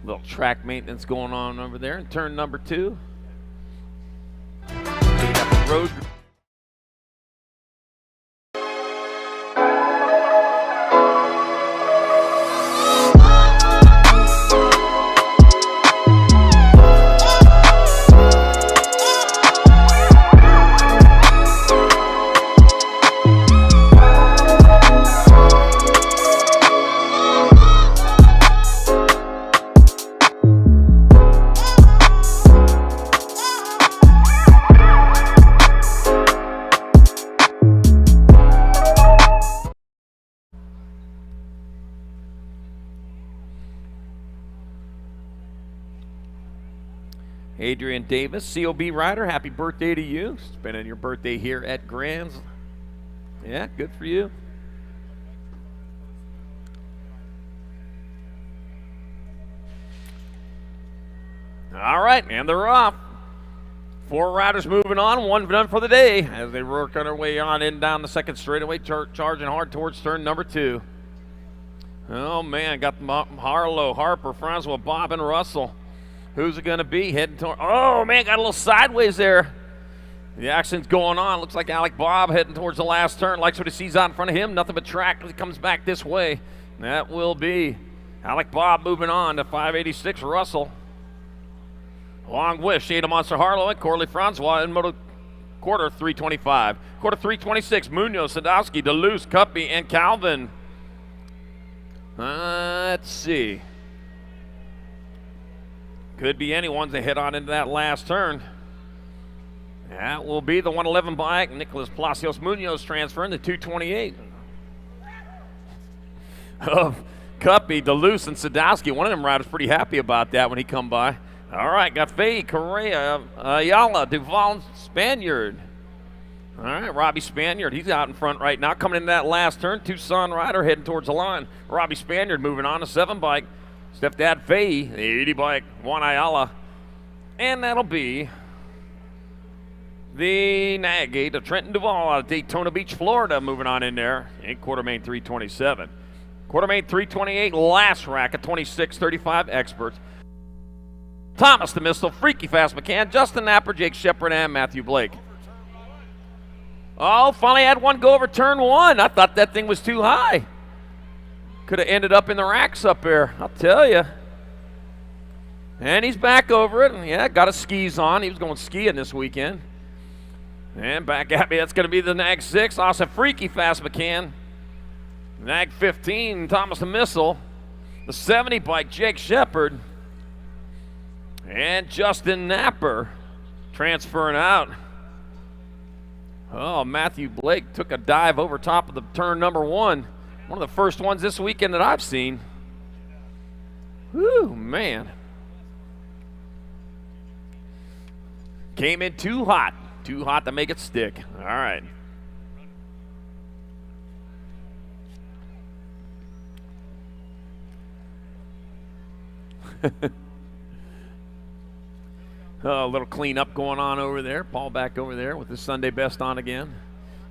S6: Little track maintenance going on over there in turn number 2. So we got the road. Adrian Davis, COB rider, happy birthday to you. Spending your birthday here at Grands. Yeah, good for you. All right, and they're off. 4 riders moving on, 1 done for the day as they work on their way on in down the second straightaway, charging hard towards turn number 2. Oh, man, got Harlow, Harper, Francois, Bob, and Russell. Who's it going to be? Heading toward. Oh, man, got a little sideways there. The action's going on. Looks like Alec Bob heading towards the last turn. Likes what he sees out in front of him. Nothing but track as he comes back this way. That will be Alec Bob moving on to 586 Russell. Long with Shada Monster Harlow and Corley Francois in moto quarter 325. Quarter 326, Munoz, Sadowski, DeLuce, Cuppy, and Calvin. Let's see. Could be anyone's to head on into that last turn. That will be the 111 bike. Nicholas Palacios Munoz transferring to 228. Of Cuppy, DeLuce, and Sadowski. One of them riders pretty happy about that when he come by. All right, got Faye, Correa, Ayala, Duval, Spaniard. All right, Robbie Spaniard, he's out in front right now. Coming into that last turn, Tucson rider heading towards the line. Robbie Spaniard moving on to 7 bike. Stepdad Faye, the 80 bike, Juan Ayala. And that'll be the Nag 8 of Trenton Duval out of Daytona Beach, Florida, moving on in there in quarter main 327. Quarter main 328, last rack at 26-35 experts. Thomas the Missile, Freaky Fast McCann, Justin Napper, Jake Shepard, and Matthew Blake. Oh, finally had one go over turn 1. I thought that thing was too high. Could have ended up in the racks up there, I'll tell you. And he's back over it. Yeah, got his skis on. He was going skiing this weekend. And back at me, that's going to be the Nag 6. Also, Freaky Fast McCann. Nag 15, Thomas the Missile. The 70 bike, Jake Shepard. And Justin Napper transferring out. Oh, Matthew Blake took a dive over top of the turn number 1. One of the first ones this weekend that I've seen. Whew, man. Came in too hot to make it stick. All right. A little cleanup going on over there. Paul back over there with his Sunday best on again.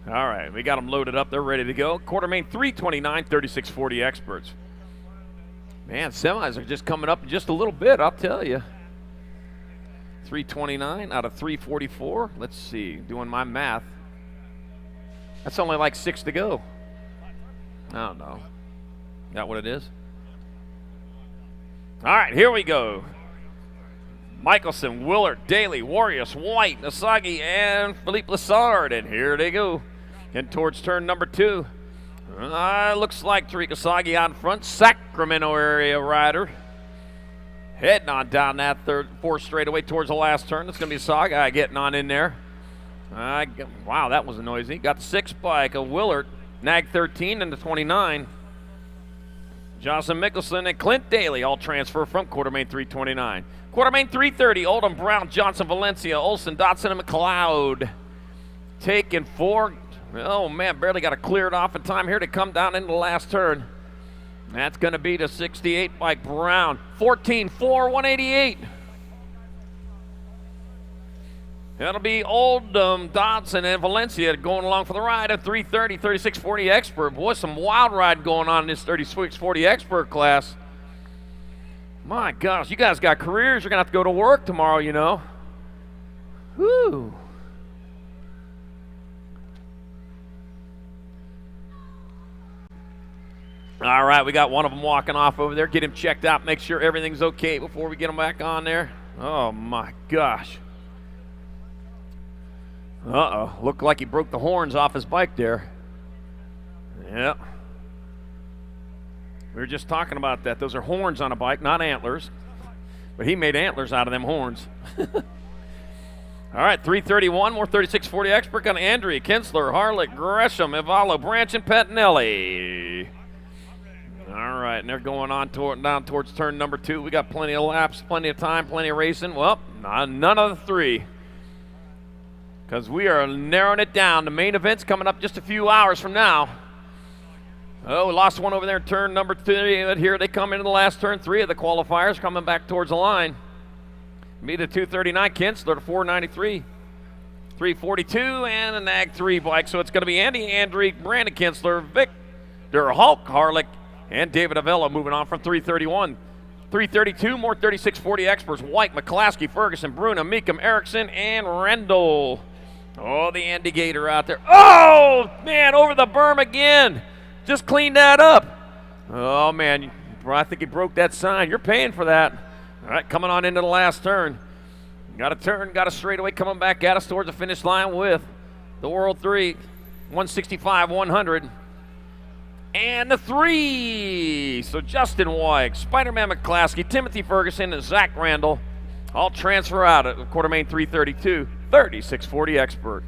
S6: All right, we got them loaded up. They're ready to go. Quarter main 329, 3640 experts. Man, semis are just coming up just a little bit, I'll tell you. 329 out of 344. Let's see, doing my math. That's only like 6 to go. I don't know. Is that what it is? All right, here we go. Michelson, Willard, Daly, Warriors, White, Nasagi, and Philippe Lassard. And here they go. And towards turn number 2. Looks like Tariq Asagi out in front. Sacramento area rider. Heading on down that fourth straightaway towards the last turn. It's going to be Asagi getting on in there. Wow, that was noisy. Got the 6 bike of Willard. Nag 13 and the 29. Johnson Mickelson and Clint Daly all transfer from Quartermain 329. Quartermain 330, Oldham, Brown, Johnson, Valencia, Olson, Dotson, and McLeod. Taking 4. Oh, man, barely got to clear it off in time here to come down into the last turn. That's going to be the 68 bike Brown. 14-4, 188. That'll be Oldham, Dodson, and Valencia going along for the ride at 330, 3640 Expert. Boy, some wild ride going on in this 3640 Expert class. My gosh, you guys got careers. You're going to have to go to work tomorrow, you know. Whew. All right, we got one of them walking off over there. Get him checked out, make sure everything's okay before we get him back on there. Oh, my gosh. Uh-oh, looked like he broke the horns off his bike there. Yep. We were just talking about that. Those are horns on a bike, not antlers. But he made antlers out of them horns. All right, 331, more 3640 Expert on Andrea, Kinsler, Harlech, Gresham, Ivalo, Branch, and Pettinelli. All right, and they're going on down towards turn number 2. We got plenty of laps, plenty of time, plenty of racing. Well, none of the 3. Because we are narrowing it down. The main event's coming up just a few hours from now. Oh, we lost one over there in turn number 3. But here they come into the last turn 3 of the qualifiers, coming back towards the line. Be the 239 Kinsler to 493. 342 and a Nag 3 bike. So it's going to be Andy Andreek, Brandon Kinsler, Victor Hulk, Harlech, and David Avella moving on from 331. 332, more 3640 Experts. White, McClaskey, Ferguson, Bruna, Meekum, Erickson, and Rendell. Oh, the Andy Gator out there. Oh, man, over the berm again. Just cleaned that up. Oh, man, I think he broke that sign. You're paying for that. All right, coming on into the last turn. Got a turn, got a straightaway coming back at us towards the finish line with the World 3, 165, 100. And the 3. So Justin White, Spider-Man McClaskey, Timothy Ferguson, and Zach Randall all transfer out at Quartermain 332, 3640 Expert.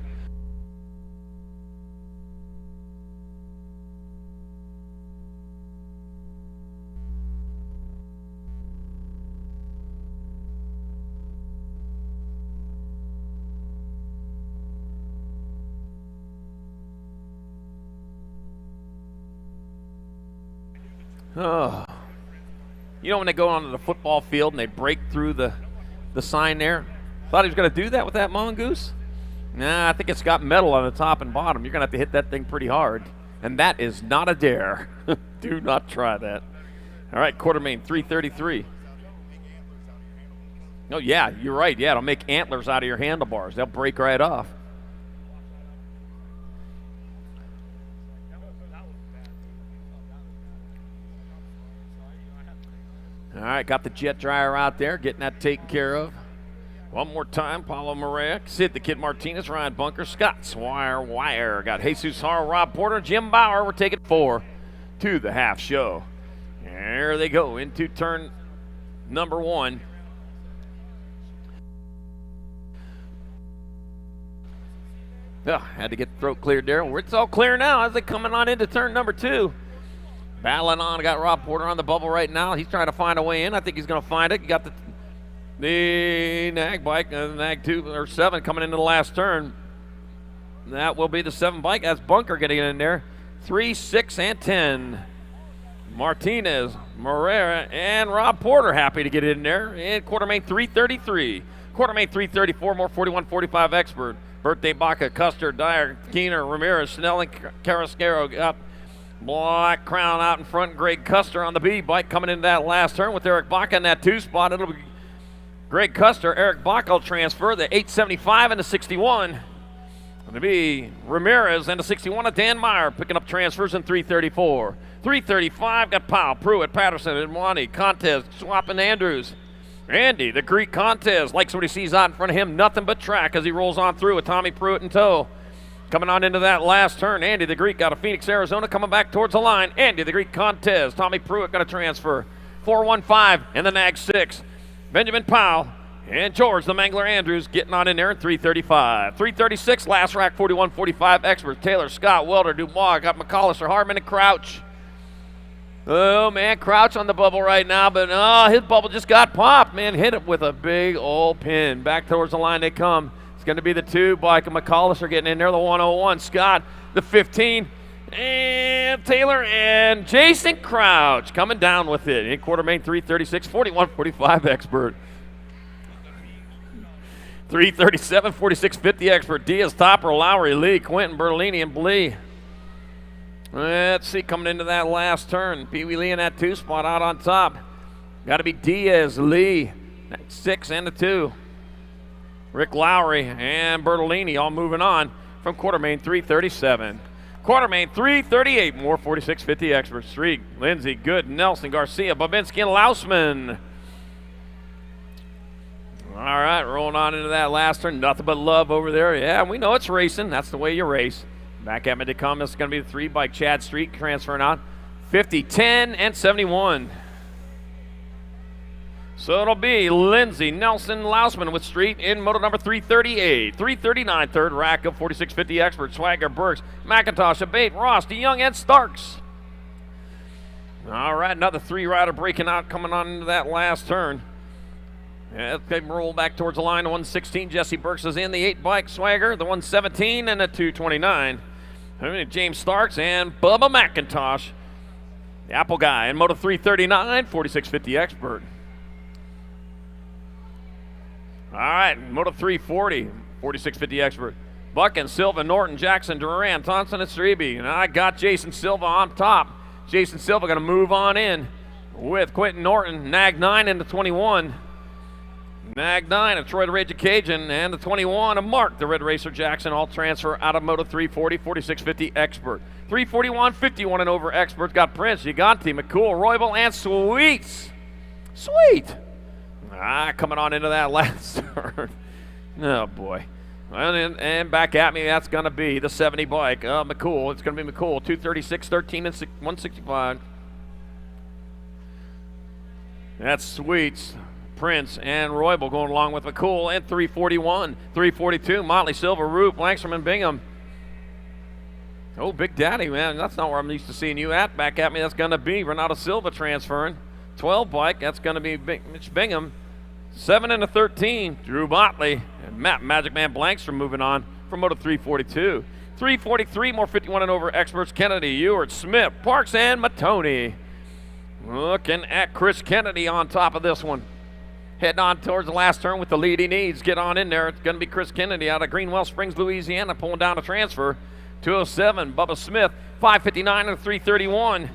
S6: Oh. You know when they go onto the football field and they break through the sign there? Thought he was going to do that with that mongoose? Nah, I think it's got metal on the top and bottom. You're going to have to hit that thing pretty hard. And that is not a dare. Do not try that. All right, Quartermain 333. Oh, yeah, you're right. Yeah, it'll make antlers out of your handlebars. They'll break right off. All right, got the jet dryer out there, getting that taken care of. One more time, Paulo Morea, Sid the Kid Martinez, Ryan Bunker, Scott Swire, got Jesus Harrell, Rob Porter, Jim Bauer. We're taking 4 to the half show. There they go into turn number 1. Had to get the throat cleared there. It's all clear now as they're coming on into turn number 2. Battling on. I got Rob Porter on the bubble right now. He's trying to find a way in. I think he's going to find it. You got the Nag bike, Nag 2 or 7 coming into the last turn. That will be the 7 bike. That's Bunker getting in there. 3, 6, and 10. Martinez, Morera, and Rob Porter happy to get in there. And Quartermain 333. Quartermain 334, more 41-45 Expert. Birthday Baca, Custer, Dyer, Keener, Ramirez, Snell, and Carrasquero got Black Crown out in front. Greg Custer on the B bike coming into that last turn with Eric Bach in that 2 spot. It'll be Greg Custer. Eric Bach will transfer the 875 into 61. It'll be Ramirez into 61 of Dan Meyer picking up transfers in 334. 335 got Powell, Pruitt, Patterson, Edwani, Contest, swapping Andrews. Andy, the Greek Contest, likes what he sees out in front of him. Nothing but track as he rolls on through with Tommy Pruitt in tow. Coming on into that last turn, Andy the Greek out of Phoenix, Arizona, coming back towards the line. Andy the Greek Contest. Tommy Pruitt going to transfer. 415 and the Nag 6. Benjamin Powell and George the Mangler Andrews getting on in there in 335. 336, last rack, 41-45 experts. Taylor, Scott, Welder, Dubois, got McCollister, Harmon, and Crouch. Oh, man, Crouch on the bubble right now, but his bubble just got popped, man. Hit it with a big old pin. Back towards the line they come. It's going to be the 2 bike, and McCollister getting in there, the 101. Scott, the 15, and Taylor and Jason Crouch coming down with it. In quarter main, 336, 41-45 expert. 337, 46-50 expert. Diaz, Topper, Lowry, Lee, Quentin, Bertolini, and Blee. Let's see, coming into that last turn. Pee Wee Lee in that 2 spot out on top. Got to be Diaz, Lee, 6 and the 2. Rick Lowry and Bertolini all moving on from quarter main 337. Quarter main 338, more 46-50 experts. Street, Lindsay, Good, Nelson, Garcia, Babinski, and Lausman. All right, rolling on into that last turn. Nothing but love over there. Yeah, we know it's racing. That's the way you race. Back at me to come. This is going to be the 3 bike. Chad Street transferring on. 50, 10, and 71. So it'll be Lindsay, Nelson, Lausman with Street in moto number 338. 339, third rack of 46-50 experts. Swagger, Burks, McIntosh, Abate, Ross, DeYoung, and Starks. All right, another 3-rider breaking out, coming on into that last turn. Yeah, they roll back towards the line. The 116, Jesse Burks is in. The 8 bike, Swagger, the 117, and the 229. James Starks and Bubba McIntosh. The Apple guy in moto 339, 46-50 expert. All right, moto 340, 46-50 expert. Buck and Silva, Norton, Jackson, Duran, Thompson, and Strebe. And I got Jason Silva on top. Jason Silva going to move on in with Quentin Norton, Nag 9 and the 21. Nag 9 of Troy the Rage Cajun and the 21 of Mark the Red Racer Jackson, all transfer out of moto 340, 46-50 expert. 341, 51 and over experts. Got Prince, Gigante, McCool, Roybal, and Sweets. Sweet. Coming on into that last turn. Oh, boy. And back at me, that's going to be the 70 bike. McCool, it's going to be McCool, 236, 13, and 165. That's Sweets, Prince, and Roybal going along with McCool, and 341, 342, Motley, Silver, Roop, Langstrom, and Bingham. Oh, Big Daddy, man, that's not where I'm used to seeing you at. Back at me, that's going to be Renato Silva transferring. 12 bike, that's going to be Mitch Bingham. 7 and a 13, Drew Motley, and Matt Magic Man Blankstrom moving on from moto 342. 343, more 51 and over experts. Kennedy, Ewart, Smith, Parks, and Matoni. Looking at Chris Kennedy on top of this one. Heading on towards the last turn with the lead he needs. Get on in there. It's going to be Chris Kennedy out of Greenwell Springs, Louisiana, pulling down a transfer. 207, Bubba Smith, 559 and 331.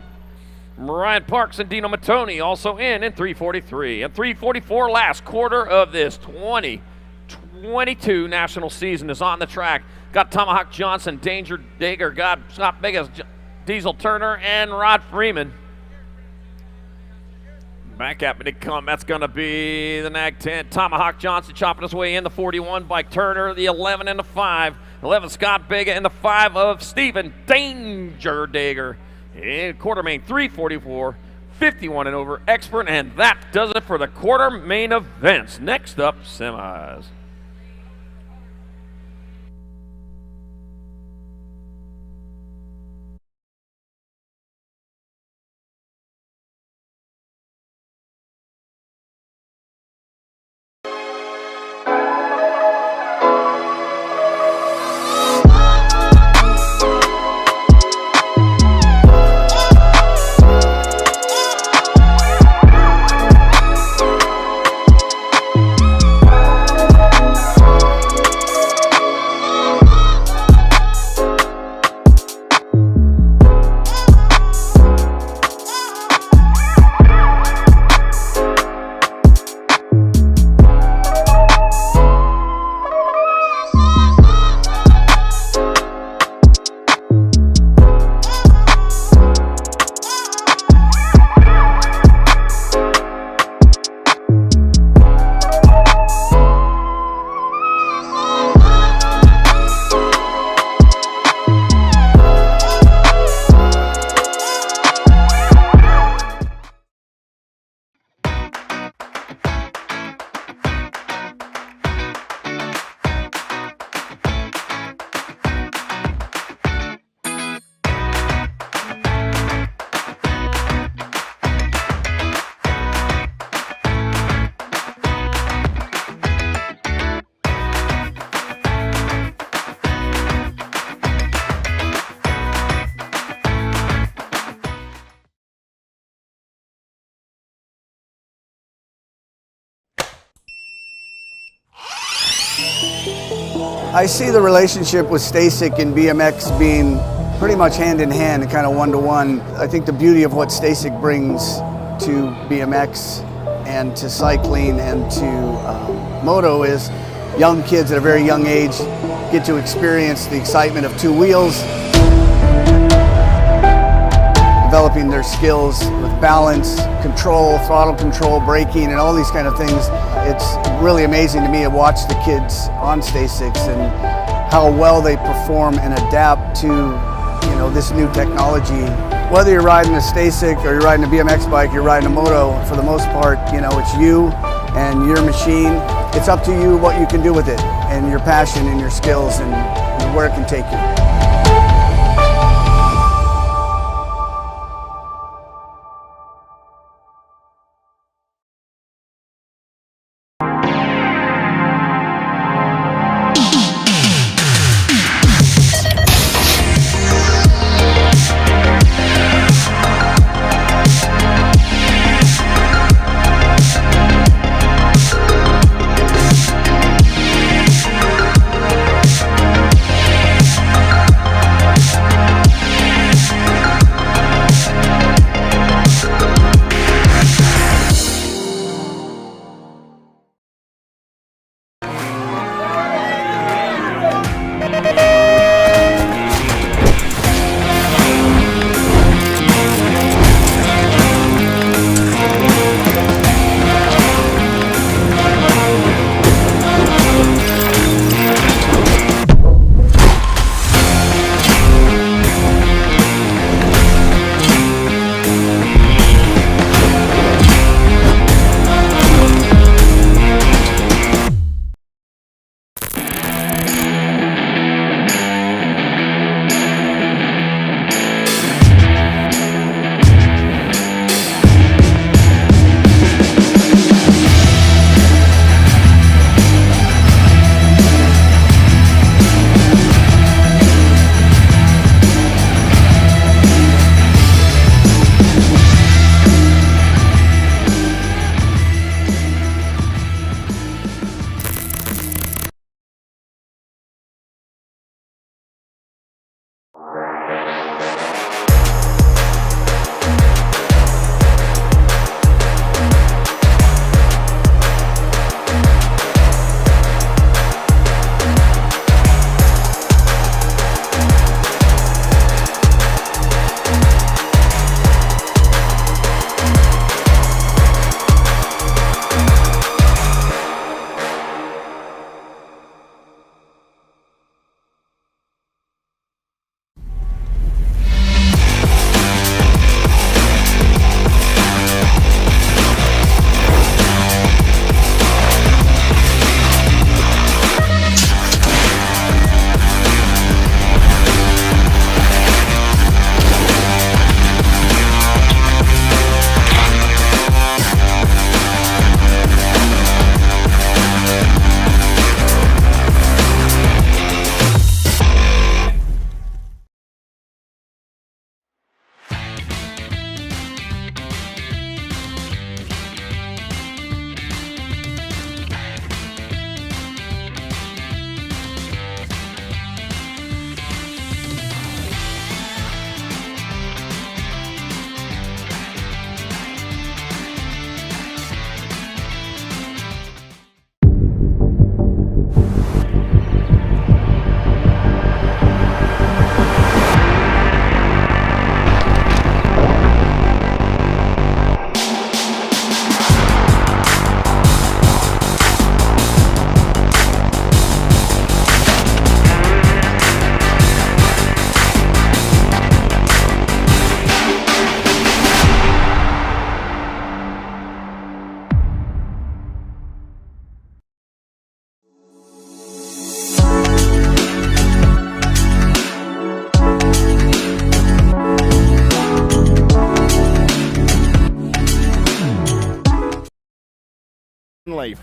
S6: Ryan Parks and Dino Matoni also in 343. And 344, last quarter of this 2022 national season is on the track. Got Tomahawk Johnson, Danger Dager, got Scott Biggins, Diesel Turner, and Rod Freeman. Back at me to come. That's going to be the Nag 10. Tomahawk Johnson chopping his way in. The 41 by Turner, the 11 and the 5. 11 Scott Biga, and the 5 of Steven Danger Dager. In quarter main 344, 51 and over expert, and that does it for the quarter main events. Next up, semis.
S3: I see the relationship with Stasic and BMX being pretty much hand in hand and kind of one-to-one. I think the beauty of what Stasic brings to BMX and to cycling and to moto is young kids at a very young age get to experience the excitement of two wheels, developing their skills with balance, control, throttle control, braking, and all these kind of things. It's really amazing to me to watch the kids on Stasics and how well they perform and adapt to this new technology. Whether you're riding a Stasic or you're riding a BMX bike, you're riding a moto, for the most part, it's you and your machine. It's up to you what you can do with it and your passion and your skills and where it can take you.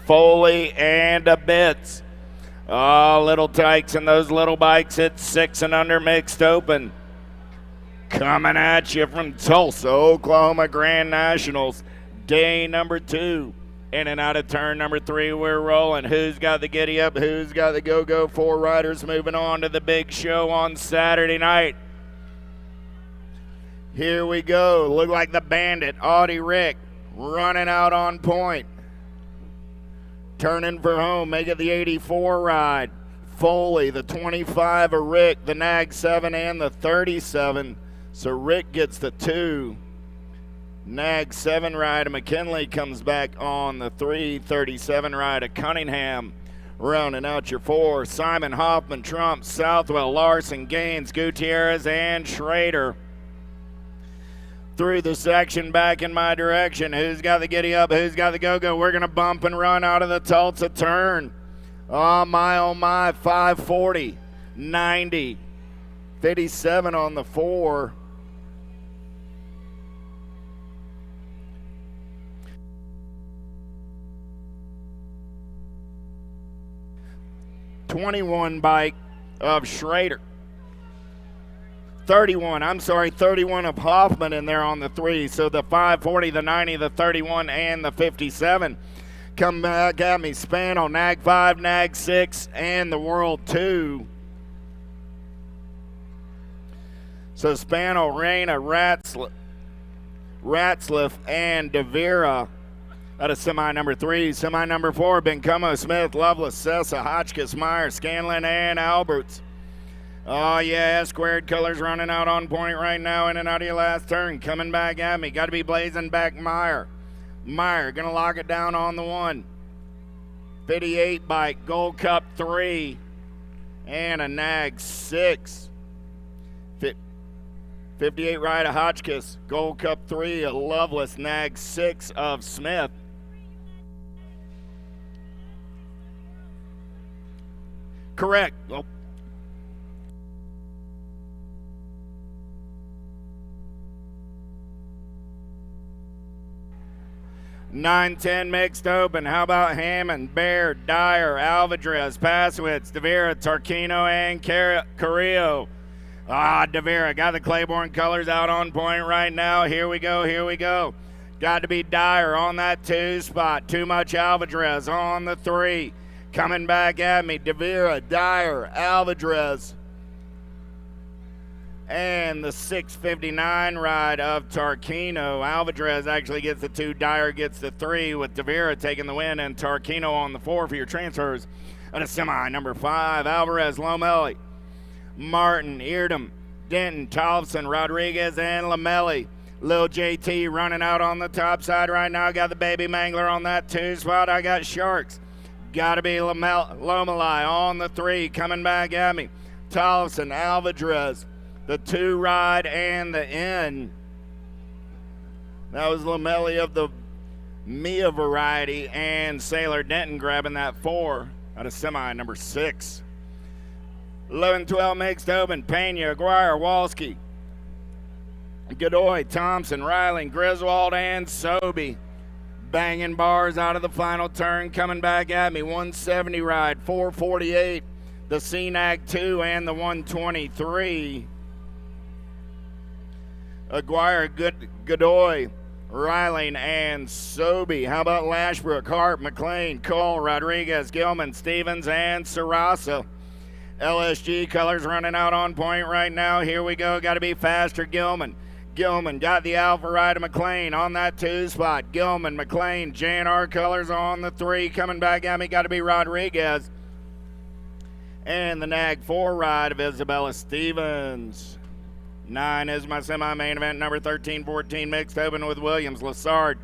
S7: Foley and a bits. Oh, little tykes and those little bikes at 6 and under mixed open. Coming at you from Tulsa, Oklahoma Grand Nationals, day number 2. In and out of turn number 3, we're rolling. Who's got the giddy up? Who's got the go-go? 4 riders moving on to the big show on Saturday night. Here we go. Look like the Bandit, Audie Rick, running out on point. Turning for home, make it the 84 ride. Foley, the 25 of Rick, the Nag 7 and the 37. So Rick gets the 2. Nag 7 ride of McKinley comes back on the 337 ride of Cunningham. Rounding out your 4, Simon, Hoffman, Trump, Southwell, Larson, Gaines, Gutierrez, and Schrader. Through the section back in my direction. Who's got the giddy up? Who's got the go-go? We're going to bump and run out of the Tulsa turn. Oh my, 540, 90, 57 on the 4. '21 bike of Schrader. 31 of Hoffman in there on the 3. So the 540, the 90, the 31, and the 57 come back at me. Spano, Nag 5, Nag 6, and the World 2. So Spano, Reyna, Ratzliff, and DeVera out of semi number 3. Semi number 4, Bencomo, Smith, Lovelace, Sessa, Hotchkiss, Meyer, Scanlon, and Alberts. Oh, yeah, squared colors running out on point right now in and out of your last turn. Coming back at me. Got to be blazing back Meyer. Meyer going to lock it down on the 1. 58 bike, Gold Cup 3, and a Nag 6. 58 ride of Hotchkiss, Gold Cup 3, a Loveless, Nag 6 of Smith. Correct. Oh. $9-10 mixed open. How about Hammond, Baird, Dyer, Alvarez, Pasowitz, DeVera, Tarquino, and Carrillo? DeVera got the Claiborne colors out on point right now. Here we go. Got to be Dyer on that 2 spot. Too much Alvarez on the 3. Coming back at me. DeVera, Dyer, Alvarez. And the 659 ride of Tarquino. Alvarez actually gets the 2. Dyer gets the 3 with DeVera taking the win and Tarquino on the 4 for your transfers. And a semi number 5, Alvarez, Lomelli, Martin, Eardham, Denton, Thompson, Rodriguez, and Lamelli. Lil JT running out on the top side right now. Got the Baby Mangler on that 2 spot. I got Sharks. Got to be Lomelli on the 3 coming back at me. Thompson, Alvarez, the 2 ride and the N. That was Lamelli of the Mia variety, and Sailor Denton grabbing that 4 out of semi number 6. 11-12 mixed open. Pena, Aguirre, Walski, Godoy, Thompson, Riley, Griswold, and Sobey. Banging bars out of the final turn. Coming back at me. 170 ride, 448. The CNAG 2 and the 123. Aguirre, Godoy, Riley, and Sobey. How about Lashbrook, Hart, McLean, Cole, Rodriguez, Gilman, Stevens, and Sarasa? LSG colors running out on point right now. Here we go. Got to be faster, Gilman. Gilman got the Alpha ride of McLean on that 2 spot. Gilman, McLean, JNR colors on the 3. Coming back at me, got to be Rodriguez. And the Nag 4 ride of Isabella Stevens. 9 is my semi-main event. Number 13-14 mixed open with Williams, Lassard,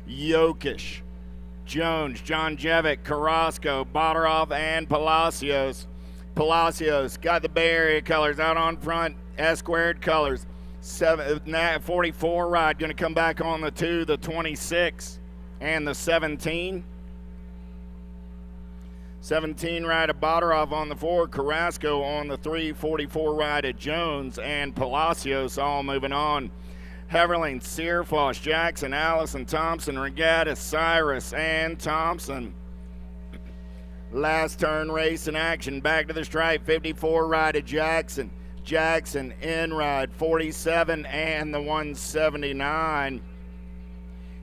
S7: Jokic, Jones, John Jevic, Carrasco, Botteroff, and Palacios. Palacios got the Bay Area colors out on front, S-squared colors. 44 ride going to come back on the 2, the 26, and the 17. 17 ride of Botteroff on the 4, Carrasco on the 3, 44 ride of Jones, and Palacios all moving on. Heverling, Searfoss, Jackson, Allison, Thompson, Regatta, Cyrus, and Thompson. Last turn race in action. Back to the stripe. 54 ride of Jackson. Jackson in ride 47 and the 179.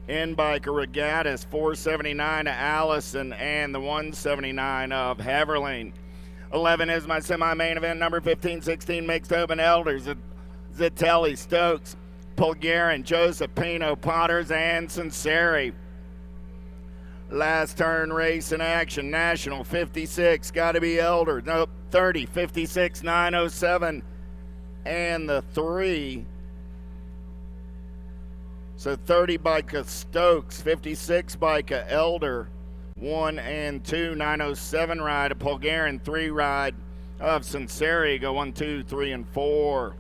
S7: In biker Regattas, 479 to Allison, and the 179 of Heverling. 11 is my semi-main event, number 15, 16 mixed open elders. Zitelli, Stokes, Pulgarin, Joseph, Pino, Potters, and Sinceri. Last turn race in action, National 56, got to be Elder. Nope, 30, 56, 907, and the 3. So 30 Bica Stokes, 56 Bica Elder, 1 and 2, 907 ride of Pulgarin, 3 ride of Sinceri, go 1, 2, 3, and 4.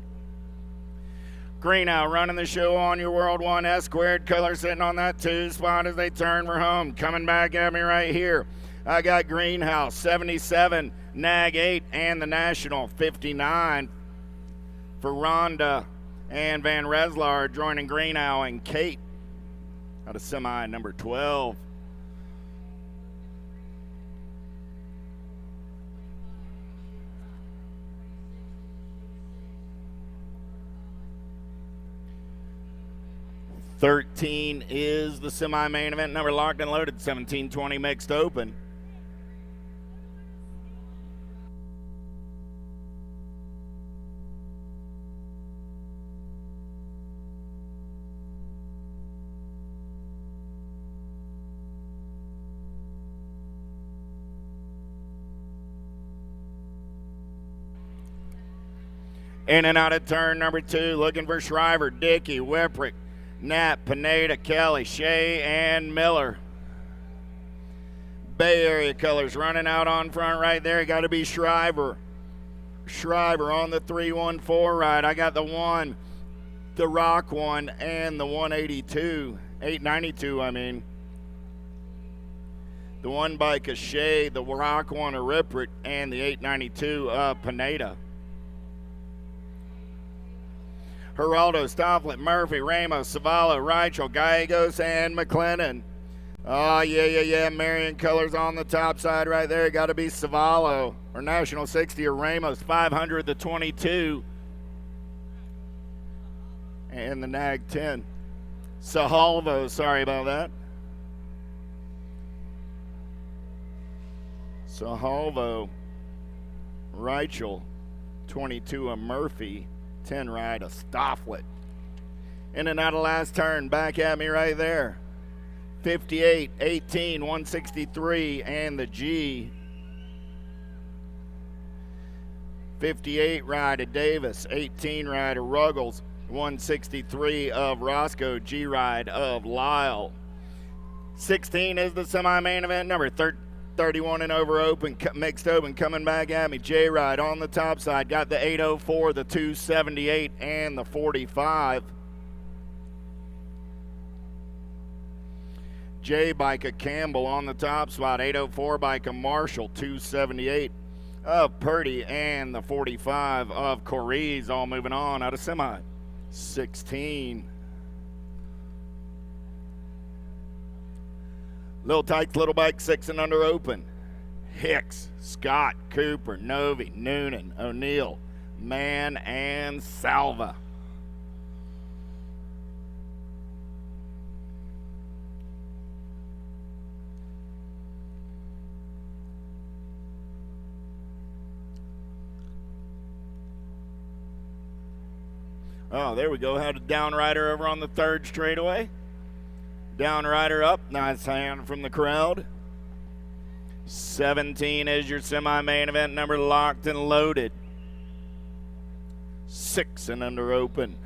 S7: Greenow running the show on your World 1 S squared color sitting on that 2 spot as they turn for home. Coming back at me right here. I got Greenhouse 77, Nag 8, and the National 59 for Rhonda and Van Reslar joining Greenow and Kate out of semi number 12. $13 is the semi-main event number, locked and loaded, 1720 mixed open. In and out of turn number 2, looking for Shriver, Dickey, Whipprick, Nat, Pineda, Kelly, Shea, and Miller. Bay Area colors running out on front right there. Got to be Shriver. Shriver on the 314 ride. I got the 1, the Rock 1, and the 182. 892, I mean. The 1 by Shea, the Rock 1 of Rippert, and the 892 of Pineda. Geraldo, Stofflet, Murphy, Ramos, Savala, Reichel, Gallegos, and McLennan. Oh, yeah. Marion colors on the top side right there. Got to be Savala or National 60 or Ramos. 500, the 22. And the Nag 10. Sahalvo, sorry about that. Sahalvo, Reichel, 22 of Murphy. 10 ride of Stofflet. In and out of last turn, back at me right there. 58, 18, 163, and the G. 58 ride of Davis, 18 ride of Ruggles, 163 of Roscoe, G ride of Lyle. 16 is the semi-main event number, 31 and over open, mixed open, coming back at me. J-Ride on the top side. Got the 804, the 278, and the 45. J-Bike Campbell on the top spot. 804 Bike Marshall, 278 of Purdy, and the 45 of Correes, all moving on out of semi. 16. Little Tykes, Little Bike, 6 and under open. Hicks, Scott, Cooper, Novi, Noonan, O'Neill, Mann, and Salva. Oh, there we go. Had a down rider over on the 3rd straightaway. Down rider up. Nice hand from the crowd. 17 is your semi-main event number, locked and loaded. 6 and under open.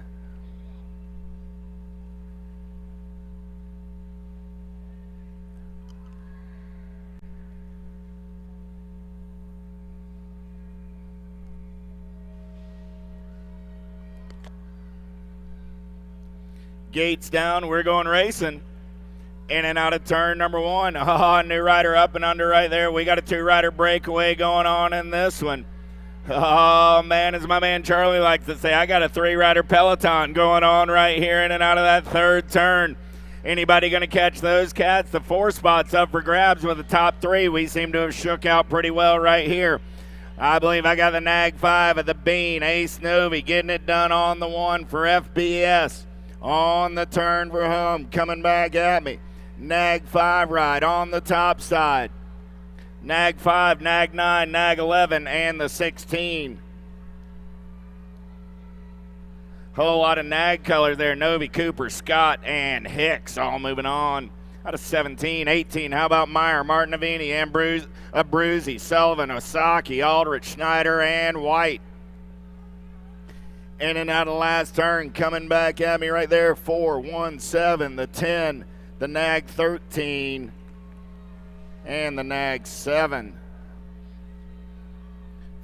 S7: Gates down. We're going racing. In and out of turn number 1. Oh, new rider up and under right there. We got a 2-rider breakaway going on in this one. Oh, man, as my man Charlie likes to say, I got a 3-rider peloton going on right here in and out of that 3rd turn. Anybody going to catch those cats? The 4 spots up for grabs with the top 3. We seem to have shook out pretty well right here. I believe I got the Nag 5 at the Bean. Ace Novi getting it done on the 1 for FBS. On the turn for home, coming back at me. Nag 5 ride on the top side. Nag 5, Nag 9, Nag 11, and the 16. Whole lot of Nag colors there. Novi, Cooper, Scott, and Hicks all moving on. Out of 17, 18, how about Meyer, Martin Avini, Abruzzi, Sullivan, Osaki, Aldrich, Schneider, and White. In and out of last turn, coming back at me right there, 4-1-7, the 10, the Nag 13, and the Nag 7.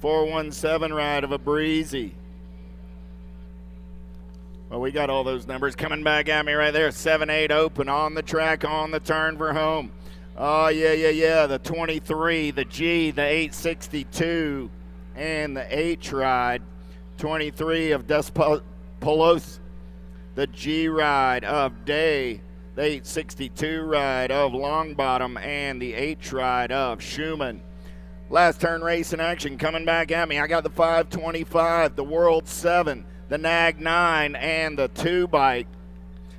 S7: 4-1-7 ride of Abruzzi. Well, we got all those numbers coming back at me right there. 7-8 open on the track, on the turn for home. Oh, yeah. The 23, the G, the 862, and the H ride. 23 of Despolos, the G ride of Day, the 862 ride of Longbottom, and the H ride of Schumann. Last turn race in action coming back at me. I got the 525, the World 7, the Nag 9, and the 2 bike.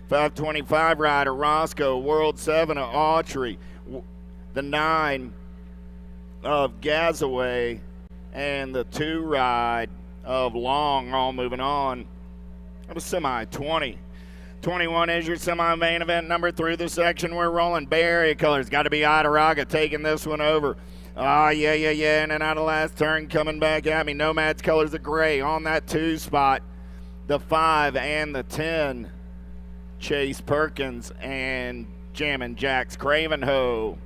S7: 525 ride of Roscoe, World 7 of Autry, the 9 of Gazaway, and the 2 ride of Long, all moving on. That was semi 20. 21 is your semi-main event number through the section. We're rolling. Bay Area colors. Got to be Itaraga taking this one over. Yeah. In and out of last turn coming back at me. Nomad's colors of gray on that 2 spot. The 5 and the 10. Chase Perkins and Jammin' Jack's Cravenho.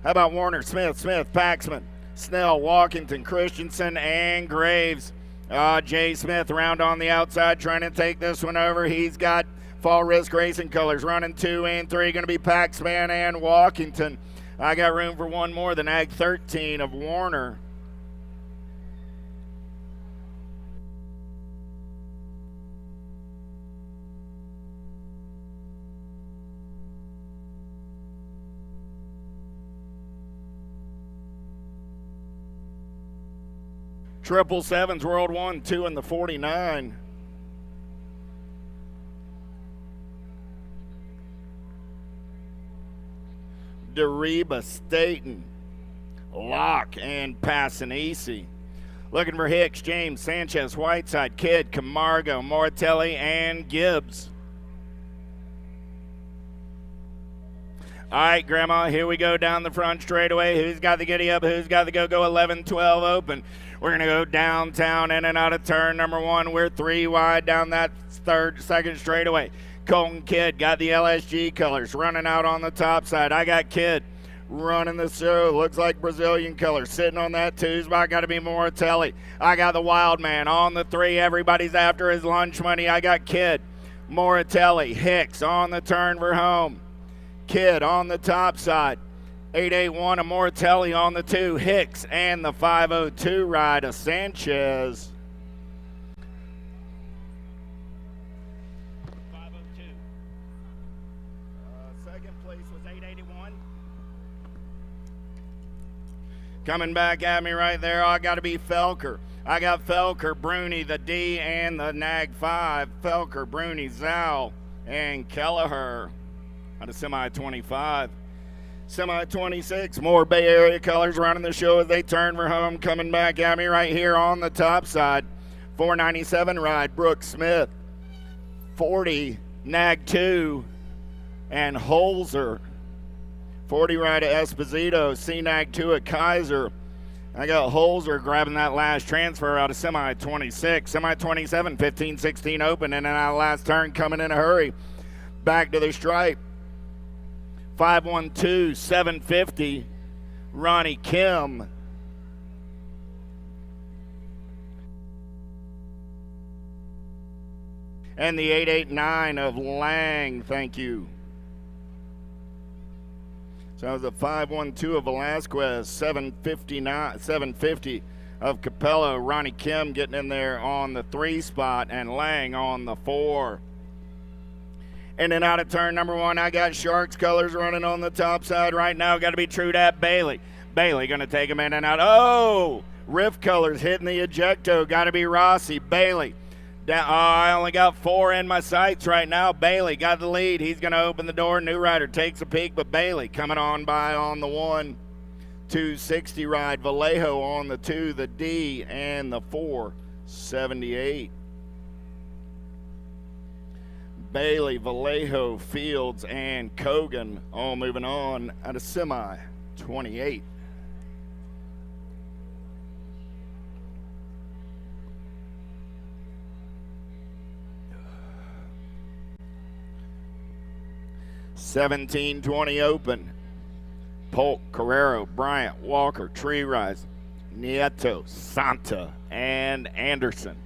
S7: How about Warner, Smith, Paxman, Snell, Walkington, Christensen, and Graves. Jay Smith round on the outside trying to take this one over. He's got Fall Risk Racing colors running 2 and 3. Going to be Paxman and Walkington. I got room for one more, the Nag 13 of Warner. Triple Sevens, World 1, 2, and the 49. Deriba, Staten, Locke, and Passanisi. Looking for Hicks, James, Sanchez, Whiteside, Kidd, Camargo, Moratelli, and Gibbs. All right, Grandma, here we go down the front straightaway. Who's got the giddy up? Who's got the go-go? 11-12 open. We're going to go downtown in and out of turn number 1. We're 3 wide down that second straightaway. Colton Kidd got the LSG colors running out on the top side. I got Kidd running the show. Looks like Brazilian colors sitting on that 2 spot. Got to be Moratelli. I got the Wild Man on the 3. Everybody's after his lunch money. I got Kidd, Moratelli, Hicks on the turn for home. Kidd on the top side. 881 of Moratelli on the 2. Hicks and the 502 ride of Sanchez. 502. Second place was 881. Coming back at me right there, I got to be Felker. I got Felker, Bruni, the D, and the Nag 5. Felker, Bruni, Zhao, and Kelleher. Out of semi 25. Semi 26, more Bay Area colors running the show as they turn for home. Coming back at me right here on the top side. 497 ride, Brooks Smith. 40, Nag 2, and Holzer. 40 ride at Esposito, C-Nag 2 at Kaiser. I got Holzer grabbing that last transfer out of semi 26. Semi 27, 15-16 open, and then our last turn coming in a hurry. Back to the stripe. 512, 750, Ronnie Kim. And the 889 of Lang, thank you. So that was a 512 of Velasquez, 750 of Capello. Ronnie Kim getting in there on the 3 spot, and Lang on the 4. In and out of turn number 1, I got Sharks colors running on the top side right now. Got to be Trudat Bailey. Bailey going to take him in and out. Oh, Riff colors hitting the ejecto. Got to be Rossi. Bailey I only got 4 in my sights right now. Bailey got the lead. He's going to open the door. New rider takes a peek, but Bailey coming on by on the 1, 260 ride. Vallejo on the 2, the D, and the 478. Bailey, Vallejo, Fields, and Kogan all moving on at a semi 28. $17.20 open. Polk, Carrero, Bryant, Walker, Tree Rise, Nieto, Santa, and Anderson.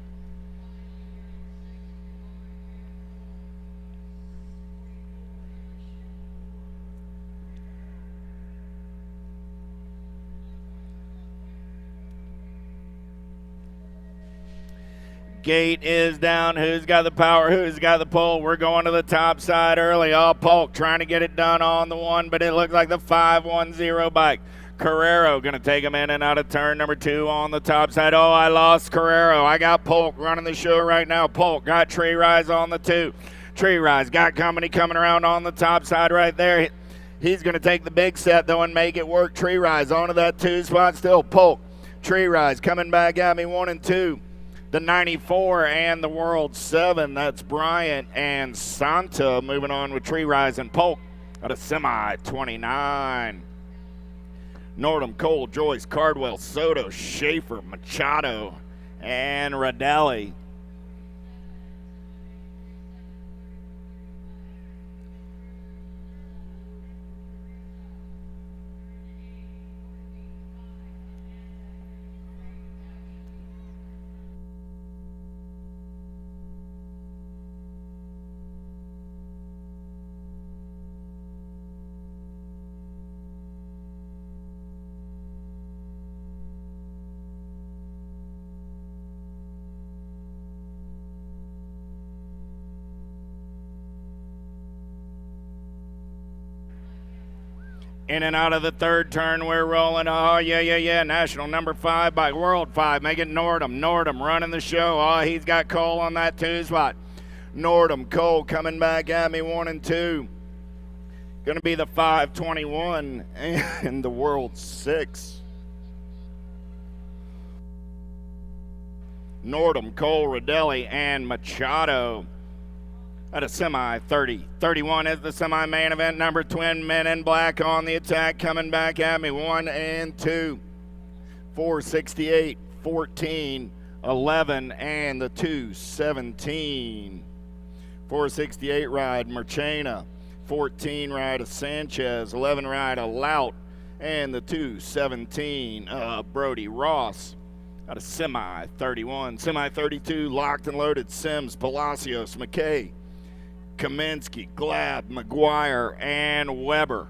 S7: Gate is down. Who's got the power? Who's got the pull? We're going to the top side early. Oh, Polk trying to get it done on the 1, but it looks like the 510 bike. Carrero going to take him in and out of turn number 2 on the top side. Oh, I lost Carrero. I got Polk running the show right now. Polk got Tree Rise on the 2. Tree Rise got company coming around on the top side right there. He's going to take the big set, though, and make it work. Tree Rise onto that 2 spot still. Polk, Tree Rise coming back at me 1 and 2. The 94 and the World 7. That's Bryant and Santa moving on with Tree Rise and Polk at a semi 29. Nordham, Cole, Joyce, Cardwell, Soto, Schaefer, Machado, and Radelli. In and out of the third turn, we're rolling. Oh, yeah. National number 5 by World 5. Make it Nordham. Nordham running the show. Oh, he's got Cole on that 2 spot. Nordham, Cole coming back at me 1 and 2. Going to be the 521 and the World 6. Nordham, Cole, Radelli, and Machado. At a semi 30. 31 is the semi-main event number. Twin Men in Black on the attack, coming back at me 1 and 2. 468, 14, 11, and the 217. 468 ride Marchena. 14 ride of Sanchez. 11 ride of Lout. And the 217 Brody Ross. At a semi 31. Semi 32 locked and loaded Sims, Palacios, McKay, Kaminsky, Glab, McGuire, and Weber.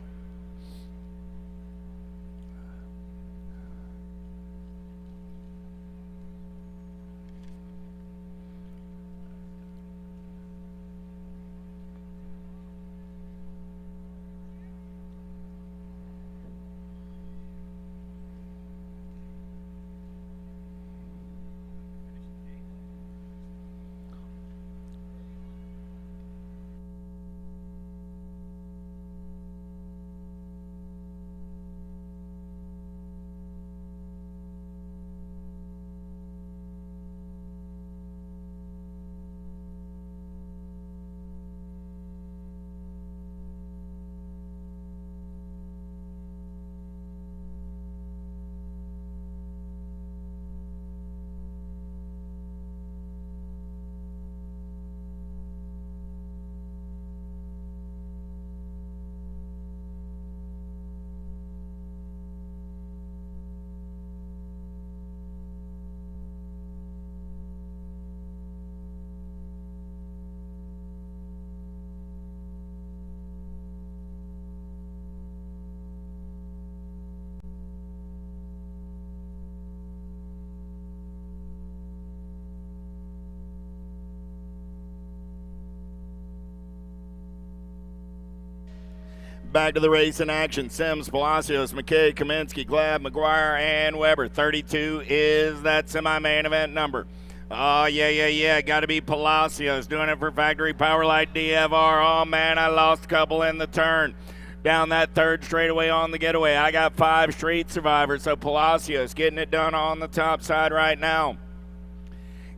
S7: Back to the race in action. Sims, Palacios, McKay, Kaminsky, Glab, McGuire, and Weber. 32 is that semi-main event number. Oh, yeah. Got to be Palacios doing it for Factory Powerlight DFR. Oh, man, I lost a couple in the turn. Down that third straightaway on the getaway. I got 5 Street Survivors, so Palacios getting it done on the top side right now.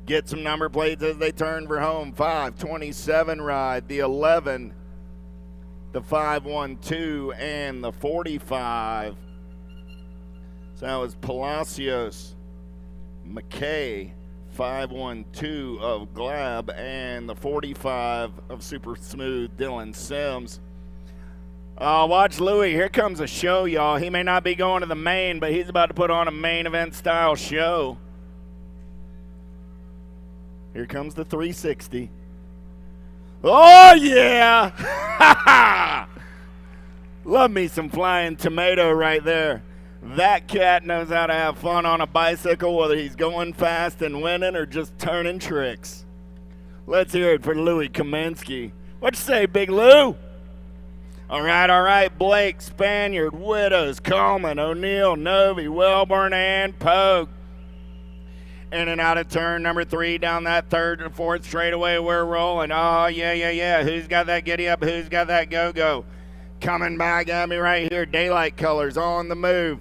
S7: Get some number plates as they turn for home. 527 ride, the 11, the 512, and the 45. So that was Palacios, McKay, 512 of Glab, and the 45 of Super Smooth, Dylan Sims. Watch Louie. Here comes a show, y'all. He may not be going to the main, but he's about to put on a main event style show. Here comes the 360. Oh, yeah! Love me some flying tomato right there. That cat knows how to have fun on a bicycle, whether he's going fast and winning or just turning tricks. Let's hear it for Louie Kaminsky. What you say, Big Lou? All right. Blake, Spaniard, Widows, Coleman, O'Neill, Novi, Welborn, and Pogue. In and out of turn number 3 down that third and fourth straightaway. We're rolling. Oh, yeah. Who's got that giddy up? Who's got that go-go? Coming back at me right here. Daylight colors on the move.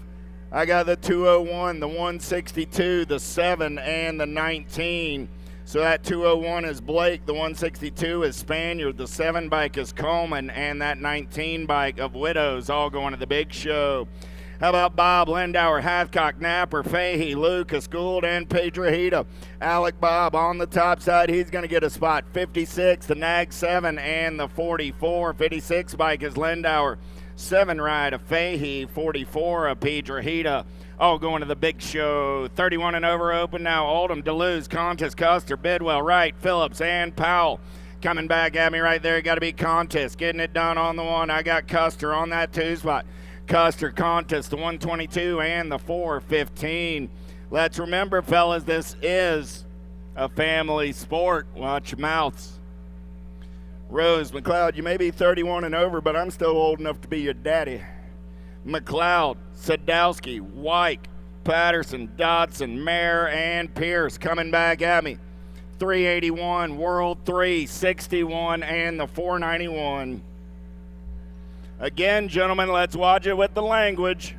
S7: I got the 201, the 162, the 7, and the 19. So that 201 is Blake, the 162 is Spaniard, the 7 bike is Coleman, and that 19 bike of Widows all going to the big show. How about Bob, Lindauer, Hathcock, Napper, Fahey, Lucas, Gould, and Pedrojita? Alec Bob on the top side, he's going to get a spot. 56, the Nag 7, and the 44. 56 bike is Lindauer. 7 ride of Fahey, 44 of Pedrojita. All going to the big show. 31 and over open now. Oldham, Deleuze, Contest, Custer, Bidwell, Wright, Phillips, and Powell. Coming back at me right there. Got to be Contest. Getting it done on the 1. I got Custer on that 2 spot. Custer, Contest, the 122 and the 415. Let's remember, fellas, this is a family sport. Watch your mouths. Rose, McLeod, you may be 31 and over, but I'm still old enough to be your daddy. McLeod, Sadowski, White, Patterson, Dodson, Mayer, and Pierce coming back at me. 381, World 3, 61, and the 491. Again, gentlemen, let's watch it with the language.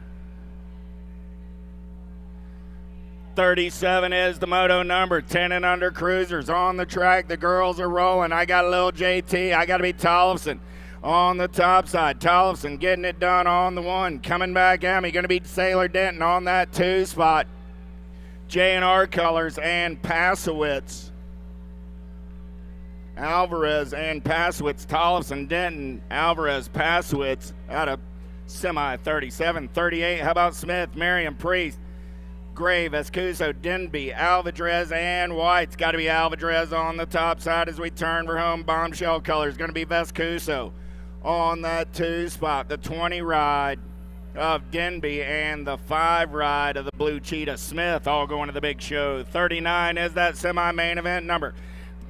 S7: 37 is the moto number. 10 and under cruisers on the track. The girls are rolling. I got a little JT. I got to be Tollefson on the top side. Tollefson getting it done on the 1. Coming back at me. Going to beat Sailor Denton on that 2 spot. J&R Colors and Pasowitz. Alvarez and Pasowitz. Tollefson, Denton, Alvarez, Pasowitz out of semi 37. 38. How about Smith, Marion, Priest, Gray, Vescuso, Denby, Alvadrez, and White's got to be Alvadrez on the top side as we turn for home. Bombshell colors going to be Vescuso on that 2 spot. The 20 ride of Denby and the 5 ride of the Blue Cheetah Smith all going to the big show. 39 is that semi-main event number.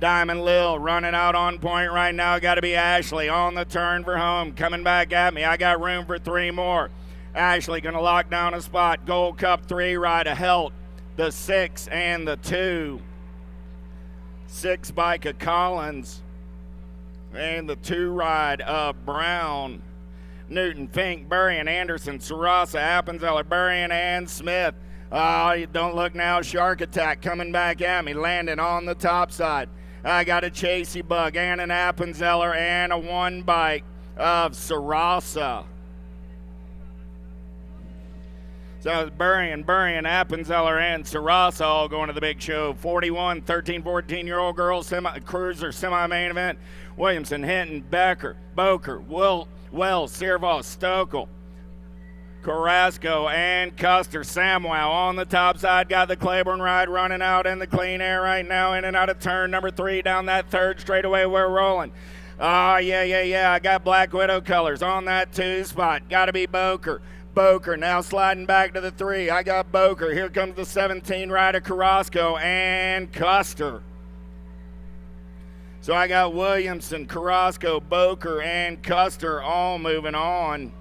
S7: Diamond Lil running out on point right now. Got to be Ashley on the turn for home. Coming back at me. I got room for 3 more. Ashley going to lock down a spot. Gold Cup 3 ride of Helt. The 6 and the 2. 6 bike of Collins. And the 2 ride of Brown. Newton, Fink, Burrian, Anderson, Sarasa, Appenzeller, Burrian, and Smith. Don't look now. Shark Attack coming back at me. Landing on the top side. I got a Chasey Bug and an Appenzeller and a 1 bike of Sarasa. So it's Burrian, Appenzeller, and Sarasa all going to the big show. 41, 13, 14-year-old girls, cruiser, semi-main event. Williamson, Hinton, Becker, Boker, Wells, Sirval, Stokel, Carrasco, and Custer. Samwow on the top side. Got the Claiborne ride running out in the clean air right now. In and out of turn number 3 down that third straightaway. We're rolling. Yeah. I got Black Widow colors on that 2 spot. Got to be Boker. Boker now sliding back to the 3. I got Boker. Here comes the 17 rider Carrasco and Custer. So I got Williamson, Carrasco, Boker, and Custer all moving on.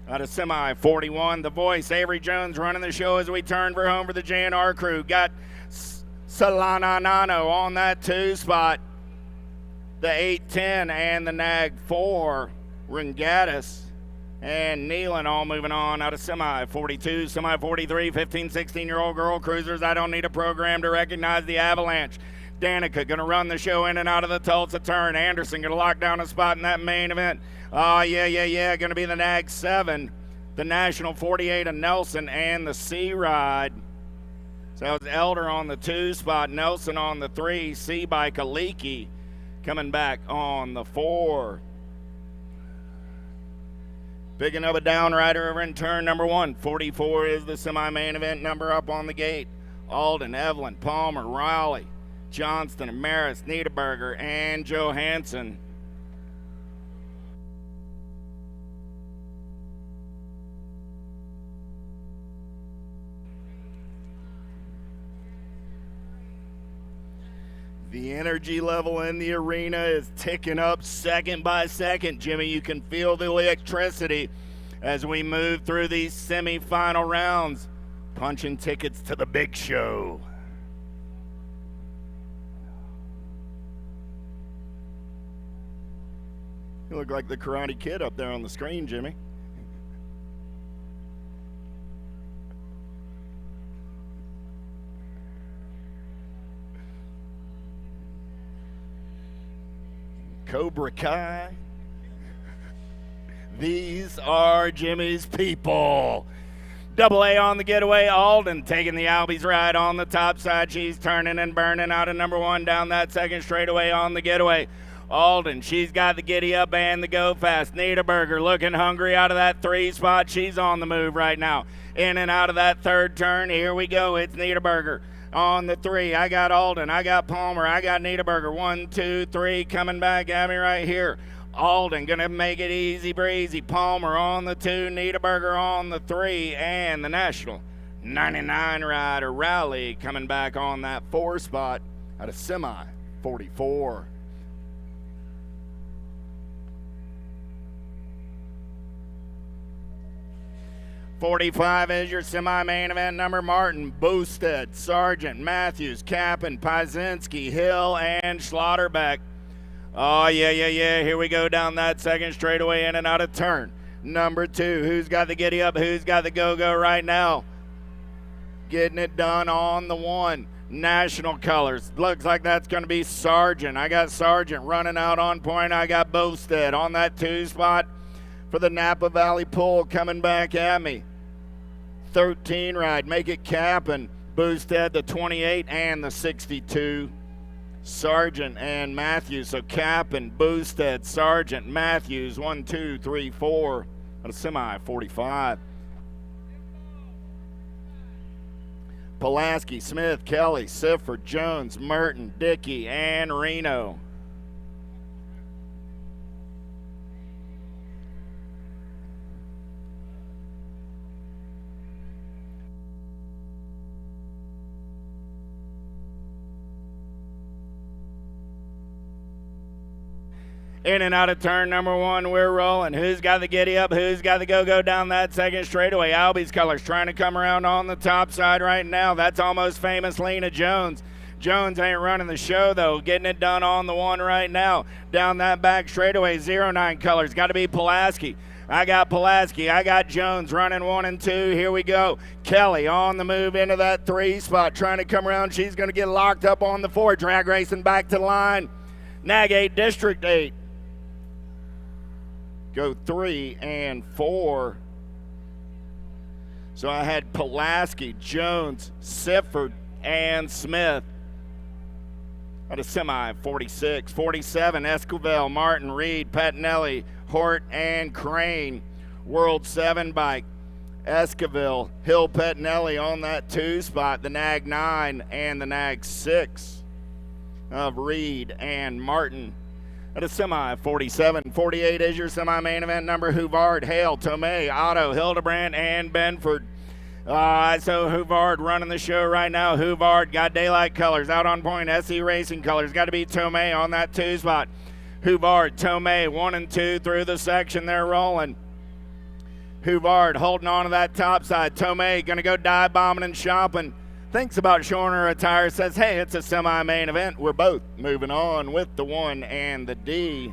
S7: Out of semi 41, the voice, Avery Jones, running the show as we turn for home for the JNR crew. Got Solana Nano on that 2 spot. The 810 and the Nag 4, Rengatus and Nealon all moving on out of semi 42, semi 43, 15, 16-year-old girl cruisers. I don't need a program to recognize the Avalanche. Danica going to run the show in and out of the Tulsa turn. Anderson going to lock down a spot in that main event. Oh, yeah. Going to be the Nag 7, the National 48 of Nelson, and the Sea Ride. So that was Elder on the 2 spot, Nelson on the 3, Sea Bike Aliki coming back on the 4. Picking up a down rider over in turn number 1. 44 is the semi-main event number up on the gate. Alden, Evelyn, Palmer, Raleigh, Johnston, Maris, Niederberger, and Johansson. The energy level in the arena is ticking up second by second. Jimmy, you can feel the electricity as we move through these semifinal rounds, punching tickets to the big show. You look like the Karate Kid up there on the screen, Jimmy. Cobra Kai. These are Jimmy's people. Double A on the getaway. Alden taking the Albies ride on the top side. She's turning and burning out of number 1 down that second straightaway on the getaway. Alden, she's got the giddy up and the go fast. Niederberger looking hungry out of that 3 spot. She's on the move right now. In and out of that 3rd turn. Here we go. It's Niederberger. On the 3, I got Alden, I got Palmer, I got Niederberger. 1, 2, 3, coming back at me right here. Alden gonna make it easy breezy. Palmer on the 2, Niederberger on the 3, and the National 99 rider Rally coming back on that 4 spot out of semi 44. .45 is your semi-main event number. Martin, Boosted, Sargent, Matthews, Kappen, Pazinski, Hill, and Schlotterbeck. Oh, yeah. Here we go down that second straightaway in and out of turn. Number 2, who's got the giddy up? Who's got the go-go right now? Getting it done on the 1. National colors. Looks like that's going to be Sargent. I got Sargent running out on point. I got Boosted on that 2 spot for the Napa Valley Pull coming back at me. 13 ride, make it Kappen, Boosted the 28 and the 62. Sargent and Matthews, so Kappen, Boosted, Sargent, Matthews, 1, 2, 3, 4, out of semi 45. Pulaski, Smith, Kelly, Sifford, Jones, Merton, Dickey, and Reno. In and out of turn number 1, we're rolling. Who's got the giddy up? Who's got the go-go down that second straightaway? Albie's colors trying to come around on the top side right now. That's almost famous Lena Jones. Jones ain't running the show, though. Getting it done on the 1 right now. Down that back straightaway, 09 colors. Got to be Pulaski. I got Pulaski. I got Jones running 1 and 2. Here we go. Kelly on the move into that 3 spot. Trying to come around. She's going to get locked up on the 4. Drag racing back to the line. Nag 8, District 8. Go 3 and 4. So I had Pulaski, Jones, Sifford, and Smith. Out of semi 46. 47, Esquivel, Martin, Reed, Patinelli, Hort, and Crane. World 7 bike. Esquivel, Hill, Patinelli on that 2 spot. The Nag 9 and the Nag 6 of Reed and Martin. At a semi 47. 48 is your semi-main event number. Huvard, Hale, Tomei, Otto, Hildebrand, and Benford. So Huvard running the show right now. Huvard got daylight colors out on point. SE Racing colors. Got to be Tomei on that 2 spot. Huvard, Tomei, 1 and 2 through the section. They're rolling. Huvard holding on to that top side. Tomei going to go dive bombing and shopping. Thinks about showing her a tire. Says, hey, it's a semi-main event. We're both moving on with the 1 and the D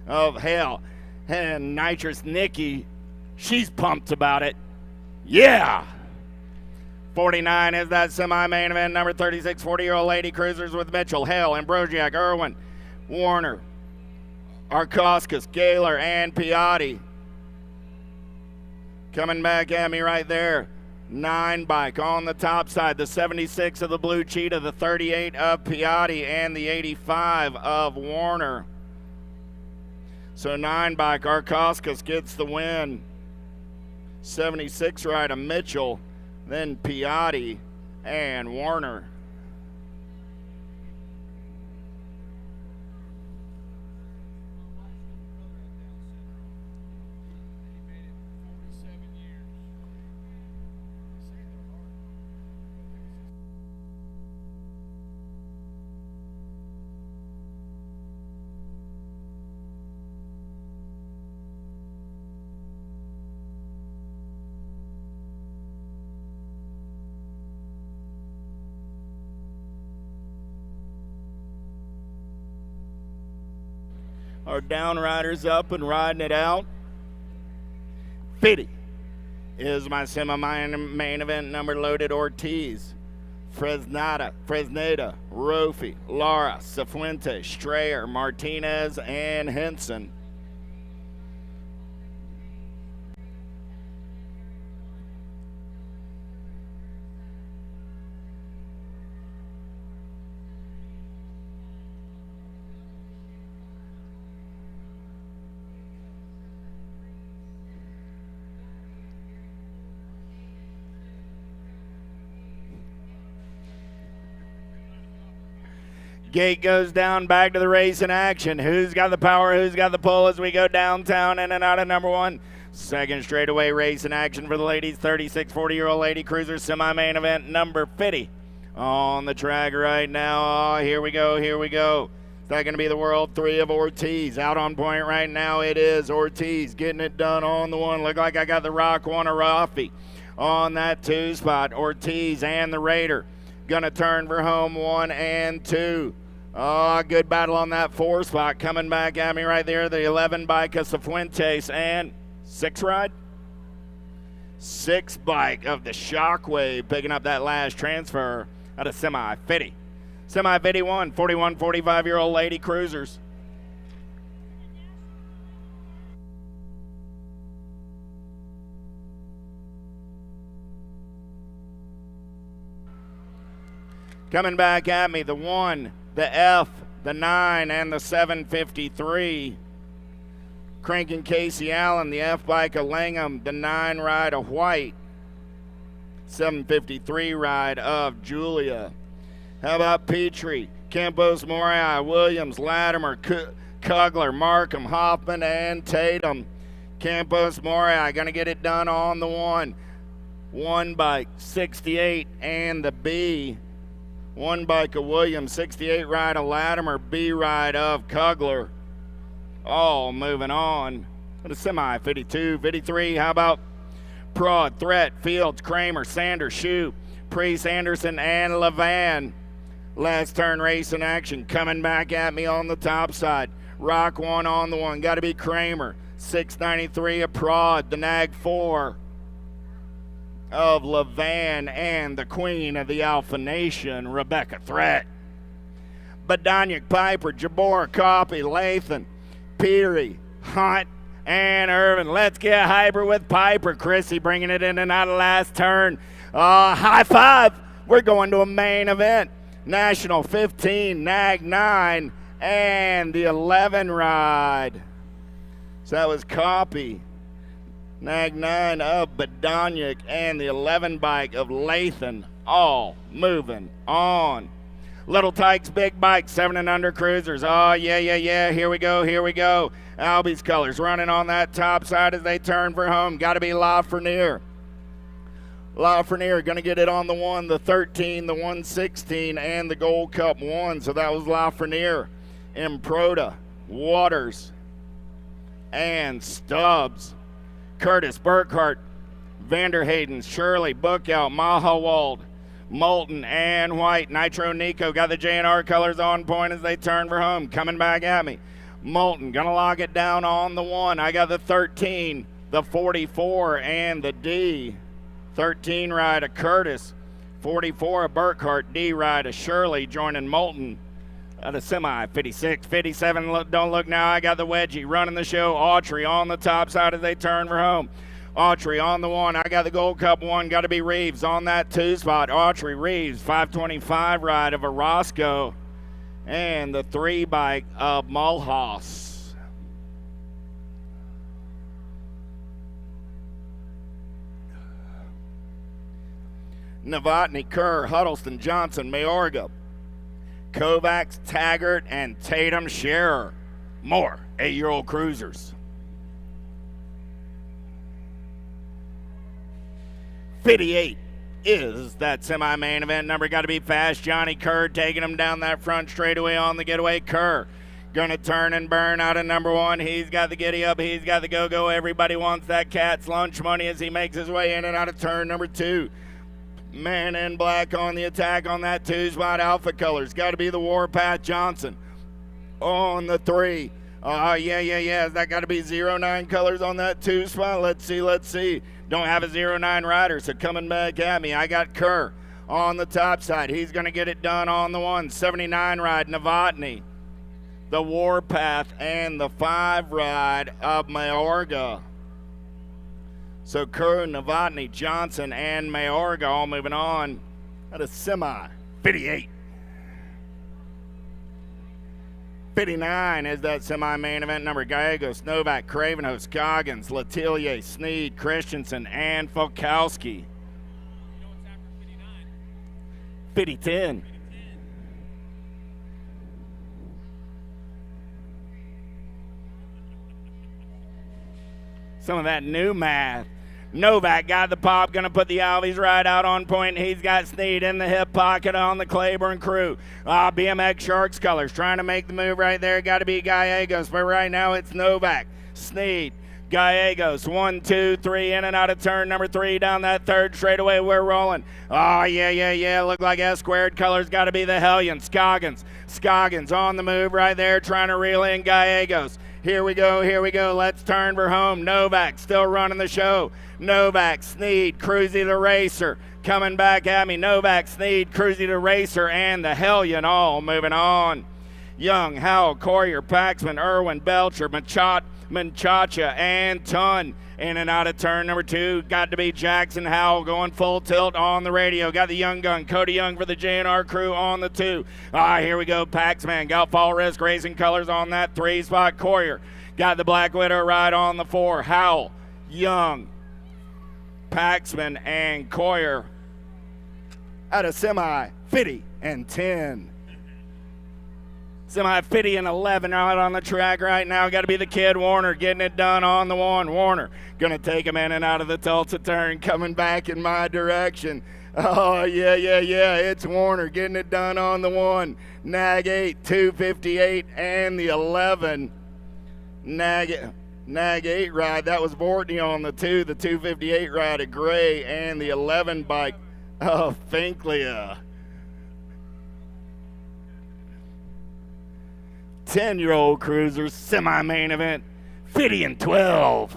S7: of hell. And Nitrous Nikki, she's pumped about it. Yeah! 49 is that semi-main event. Number 36, 40-year-old lady cruisers with Mitchell, Hale, Ambrosiak, Irwin, Warner, Arkoskis, Gaylor, and Piatti. Coming back at me right there. 9 bike on the top side. The 76 of the Blue Cheetah, the 38 of Piatti, and the 85 of Warner. So 9 bike, Arkoskis gets the win. 76 ride of Mitchell, then Piatti and Warner. Our down riders up and riding it out. 50 is my semi-main event number loaded. Ortiz, Fresneda, Rofi, Lara, Cifuentes, Strayer, Martinez, and Henson. Gate goes down, back to the race in action. Who's got the power? Who's got the pull as we go downtown in and out of number 1? Second straightaway race in action for the ladies. 36, 40-year-old lady cruiser semi-main event number 50 on the track right now. Oh, here we go. Is that going to be the World 3 of Ortiz? Out on point right now it is. Ortiz getting it done on the 1. Look like I got the Rock 1 of Rafi on that 2 spot. Ortiz and the Raider gonna turn for home 1 and 2. Oh, good battle on that 4 spot. Coming back at me right there, the 11 bike of Cifuentes and 6 ride? 6 bike of the Shockwave picking up that last transfer out of semi-50. Semi-50 1, 41, 45-year-old lady cruisers. Coming back at me, the 1, the F, the 9, and the 753. Cranking Casey Allen, the F bike of Langham, the 9 ride of White. 753 ride of Julia. How about Petrie, Campos, Morai, Williams, Latimer, Kugler, Markham, Hoffman, and Tatum. Campos, Morai going to get it done on the 1. 1 bike, 68, and the B. 1 bike of Williams, 68 ride of Latimer, B ride of Kugler. All moving on to the semi, 52, 53. How about Prod, Threat, Fields, Kramer, Sanders, Shue, Priest, Anderson, and Levan. Last turn race in action. Coming back at me on the top side. Rock 1 on the 1. Got to be Kramer. 693 of Prod, the Nag 4 of Levan, and the queen of the Alpha Nation, Rebecca Threat. Badaniak, Piper, Jabor, Copy, Lathan, Peary, Hunt, and Irvin. Let's get hyper with Piper. Chrissy bringing it in and out of last turn. High five. We're going to a main event. National 15, Nag 9, and the 11 ride. So that was Copy, Nag 9 of Badaniak, and the 11 bike of Lathan, all moving on. Little Tykes, big bike, 7 and under cruisers. Oh, yeah. Here we go. Albie's colors running on that top side as they turn for home. Got to be Lafreniere. Lafreniere going to get it on the 1, the 13, the 116, and the Gold Cup 1. So that was Lafreniere, Improda, Waters, and Stubbs. Curtis, Burkhart, Vanderhayden, Shirley, Bookout, Mahawald, Moulton, and White. Nitro Nico got the J&R colors on point as they turn for home. Coming back at me. Moulton gonna lock it down on the 1. I got the 13, the 44, and the D. 13 ride of Curtis, 44 of Burkhart, D ride of Shirley joining Moulton at a semi. 56, 57, don't look now. I got the wedgie running the show. Autry on the top side as they turn for home. Autry on the 1. I got the Gold Cup 1. Got to be Reeves on that 2 spot. Autry, Reeves, 525 ride of a Roscoe. And the 3 bike of Mulhouse. Novotny, Kerr, Huddleston, Johnson, Mayorga, Kovacs, Taggart, and Tatum Scherer. More 8-year-old cruisers. 58 is that semi-main event number. Got to be fast. Johnny Kerr taking him down that front straightaway on the getaway. Kerr gonna turn and burn out of number 1. He's got the giddy up. He's got the go-go. Everybody wants that cat's lunch money as he makes his way in and out of turn number 2. Man in black on the attack on that 2 spot. Alpha colors. Got to be the Warpath Johnson on the 3. Yeah. Has that got to be 09 colors on that 2 spot? Let's see. Don't have a 09 rider, so coming back at me, I got Kerr on the top side. He's going to get it done on the 1. 79 ride, Novotny, the Warpath, and the 5 ride of Mayorga. So Kerr, Novotny, Johnson, and Mayorga all moving on at a semi. 58. 59 is that semi-main event number. Gallegos, Novak, Cravenhos, Goggins, Letelier, Sneed, Christensen, and Folkowski. 50-10. Some of that new math. Novak got the pop, gonna put the Alvies right out on point. He's got Sneed in the hip pocket on the Claiborne crew. BMX Sharks colors, trying to make the move right there. Got to be Gallegos, but right now it's Novak, Sneed, Gallegos. 1, 2, 3, in and out of turn number 3 down that 3rd straightaway. We're rolling. Yeah. Look like S squared colors. Got to be the Hellion. Scoggins on the move right there, trying to reel in Gallegos. Here we go. Let's turn for home. Novak still running the show. Novak, Sneed, Cruzy the Racer coming back at me. Novak, Sneed, Cruzy the Racer, and the Hellion all moving on. Young, Howell, Courier, Paxman, Irwin, Belcher, Manchacha, and Tunn. In and out of turn number 2. Got to be Jackson Howell going full tilt on the radio. Got the young gun, Cody Young for the J&R crew on the 2. Here we go. Paxman got Fall Risk Racing colors on that 3 spot. Courier got the Black Widow ride on the 4. Howell, Young, Paxman, and Courier at a semi 50 and 10. Semi 50 and 11 out on the track right now. Got to be the kid Warner getting it done on the 1. Warner going to take him in and out of the Tulsa turn, coming back in my direction. Yeah. It's Warner getting it done on the 1. Nag 8, 258, and the 11. Nag 8 ride. That was Bortney on the 2. The 258 ride of Gray, and the 11 bike of Finklia. 10-year-old cruisers, semi-main event, 50 and 12.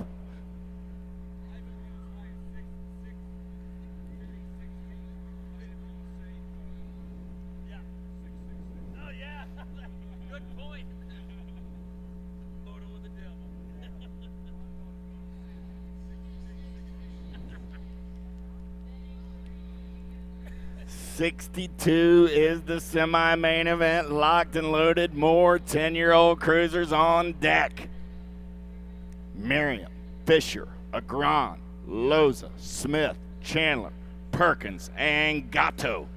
S6: Good point. Photo of the devil.
S7: 62 is the semi-main event, locked and loaded. More 10-year-old cruisers on deck. Merriam, Fisher, Agron, Loza, Smith, Chandler, Perkins, and Gatto.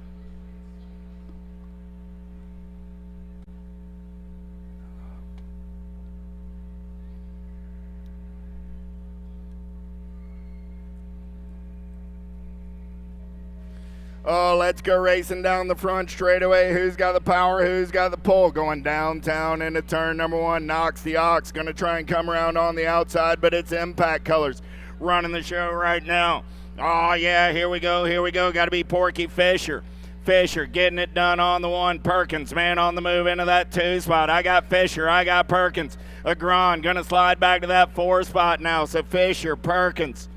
S7: Oh, let's go racing down the front straightaway. Who's got the power? Who's got the pull? Going downtown into turn number 1. Knox the Ox. Going to try and come around on the outside, but it's Impact colors. running the show right now. Oh, yeah, here we go. Got to be Porky Fisher. Fisher getting it done on the 1. Perkins, man, on the move into that 2 spot. I got Fisher. I got Perkins. Agron going to slide back to that 4 spot now. So Fisher, Perkins,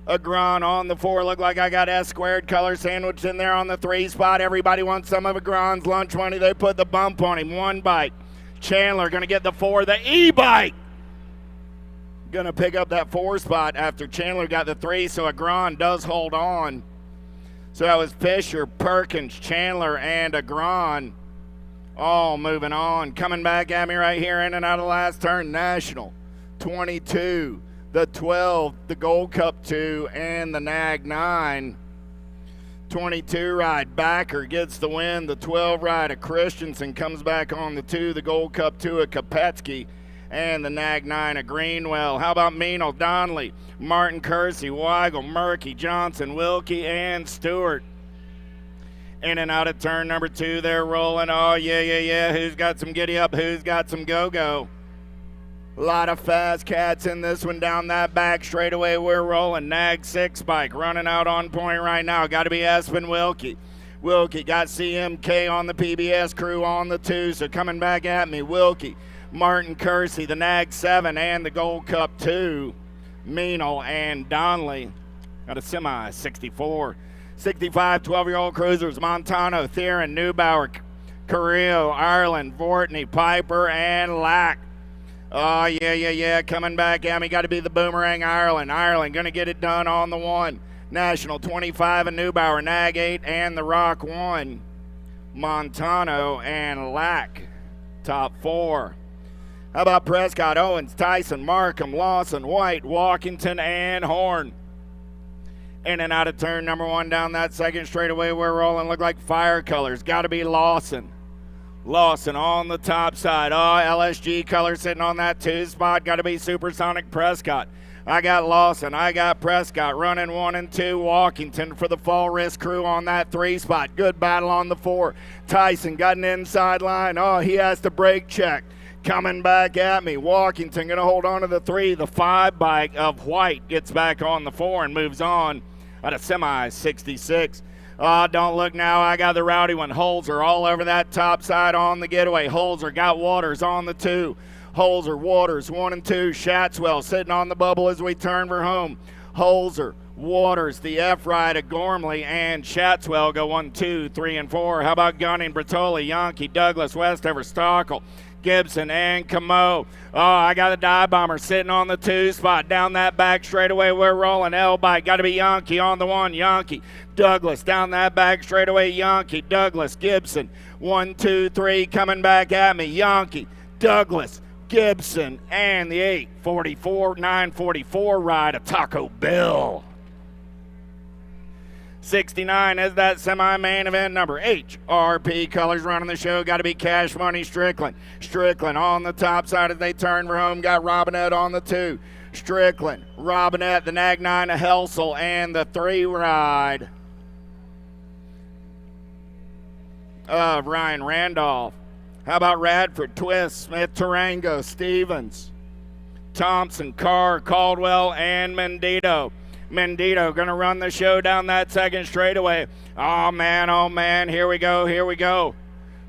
S7: Agron on the 4. Look like I got S squared color sandwiched in there on the 3 spot. Everybody wants some of Agron's lunch money. They put the bump on him. 1 bike. Chandler going to get the 4. The E-bike going to pick up that 4 spot after Chandler got the 3. So Agron does hold on. So that was Fisher, Perkins, Chandler, and Agron all moving on. Coming back at me right here in and out of last turn. National, 22, the 12, the Gold Cup 2, and the Nag 9. 22 ride, Backer gets the win. The 12 ride of Christensen comes back on the 2, the Gold Cup 2 of Kopetsky, and the Nag 9 of Greenwell. How about Meanle, Donnelly, Martin Kersey, Weigel, Murky, Johnson, Wilkie, and Stewart. In and out of turn number 2, they're rolling. Oh, yeah. Who's got some giddy up? Who's got some go-go? A lot of fast cats in this one down that back straightaway. We're rolling. Nag 6 bike running out on point right now. Got to be Espen Wilkie. Wilkie got CMK on the PBS crew on the 2, so coming back at me. Wilkie, Martin Kersey, the Nag 7, and the Gold Cup 2. Meanle and Donnelly. Got a semi, 64. 65 12-year-old cruisers, Montano, Theron, Neubauer, Carrillo, Ireland, Vortney, Piper, and Lack. Oh, yeah. Coming back at me. Got to be the Boomerang Ireland. Ireland going to get it done on the 1. National, 25 and Neubauer, Nag 8, and the Rock 1. Montano and Lack, top 4. How about Prescott, Owens, Tyson, Markham, Lawson, White, Walkington, and Horn? In and out of turn number 1 down that second straightaway. We're rolling. Look like fire colors. Got to be Lawson. Lawson on the top side. Oh, LSG color sitting on that 2 spot. Got to be Supersonic Prescott. I got Lawson. I got Prescott running 1 and 2. Walkington for the Fall Risk crew on that 3 spot. Good battle on the 4. Tyson got an inside line. Oh, he has to brake check. Coming back at me. Walkington going to hold on to the 3. The 5 bike of White gets back on the 4 and moves on at a semi 66. Oh, don't look now. I got the rowdy one. Holzer all over that top side on the getaway. Holzer got Waters on the 2. Holzer, Waters, 1 and 2. Shatswell sitting on the bubble as we turn for home. Holzer, Waters, the F ride of Gormley, and Shatswell go 1, 2, 3, and 4. How about Gunning, Bertoli, Yankee, Douglas, Westover, Stockel, Gibson, and Camo. Oh, I got a dive bomber sitting on the 2 spot. Down that back straightaway, we're rolling. L-bike, got to be Yankee on the 1. Yankee, Douglas, down that back straightaway. Yankee, Douglas, Gibson. 1, 2, 3, coming back at me. Yankee, Douglas, Gibson, and the 844, 944 ride of Taco Bill. 69 is that semi-main event number. HRP colors running the show. Got to be Cash Money Strickland. Strickland on the top side as they turn for home. Got Robinette on the 2. Strickland, Robinette, the Nag 9 of Helsel, and the 3 ride of Ryan Randolph. How about Radford, Twist, Smith, Tarango, Stevens, Thompson, Carr, Caldwell, and Mendito. Mendito going to run the show down that second straightaway. Oh, man, here we go.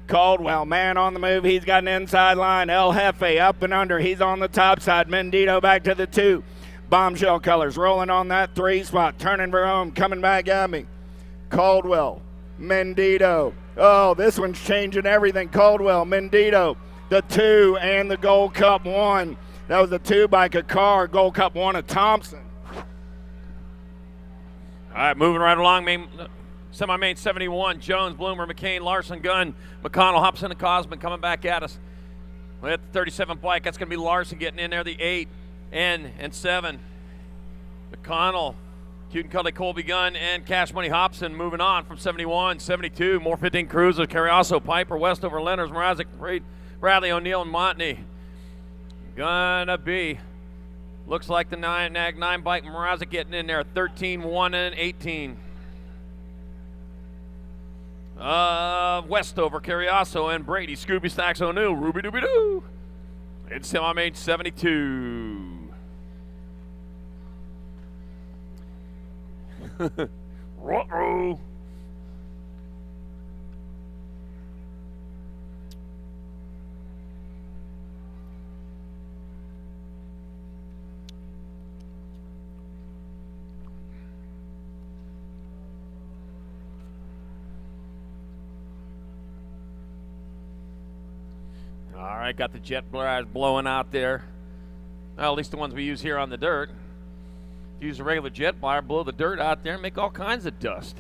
S7: Caldwell, man on the move. He's got an inside line. El Jefe up and under. He's on the top side. Mendito back to the 2. Bombshell colors rolling on that 3 spot. Turning for home. Coming back at me. Caldwell, Mendito. Oh, this one's changing everything. Caldwell, Mendito, the 2 and the Gold Cup 1. That was the 2 by Kakar. Gold Cup 1 of Thompson.
S6: All right, moving right along. Semi-main 71, Jones, Bloomer, McCain, Larson, Gunn, McConnell, Hobson, and Cosman coming back at us. We have the 37 bike. That's going to be Larson getting in there, the 8, N, and 7. McConnell, Cute and Cuddly, Colby, Gunn, and Cash Money Hobson moving on from 71, 72. More 15 cruisers, Carriazo, Piper, Westover, Leonard, Mrazek, Bradley, O'Neill, and Montney. Gonna be, looks like the Nag 9 bike, Mrazek getting in there, 13, 1, and 18. Westover, Carriazo, and Brady, Scooby, Stacks, O'Neill, Ruby Dooby Doo. It's semi-main 72. Ruh-roh. All right, got the jet blast blowing out there. Well, at least the ones we use here on the dirt. Use a regular jet blare, blow the dirt out there, and make all kinds of dust.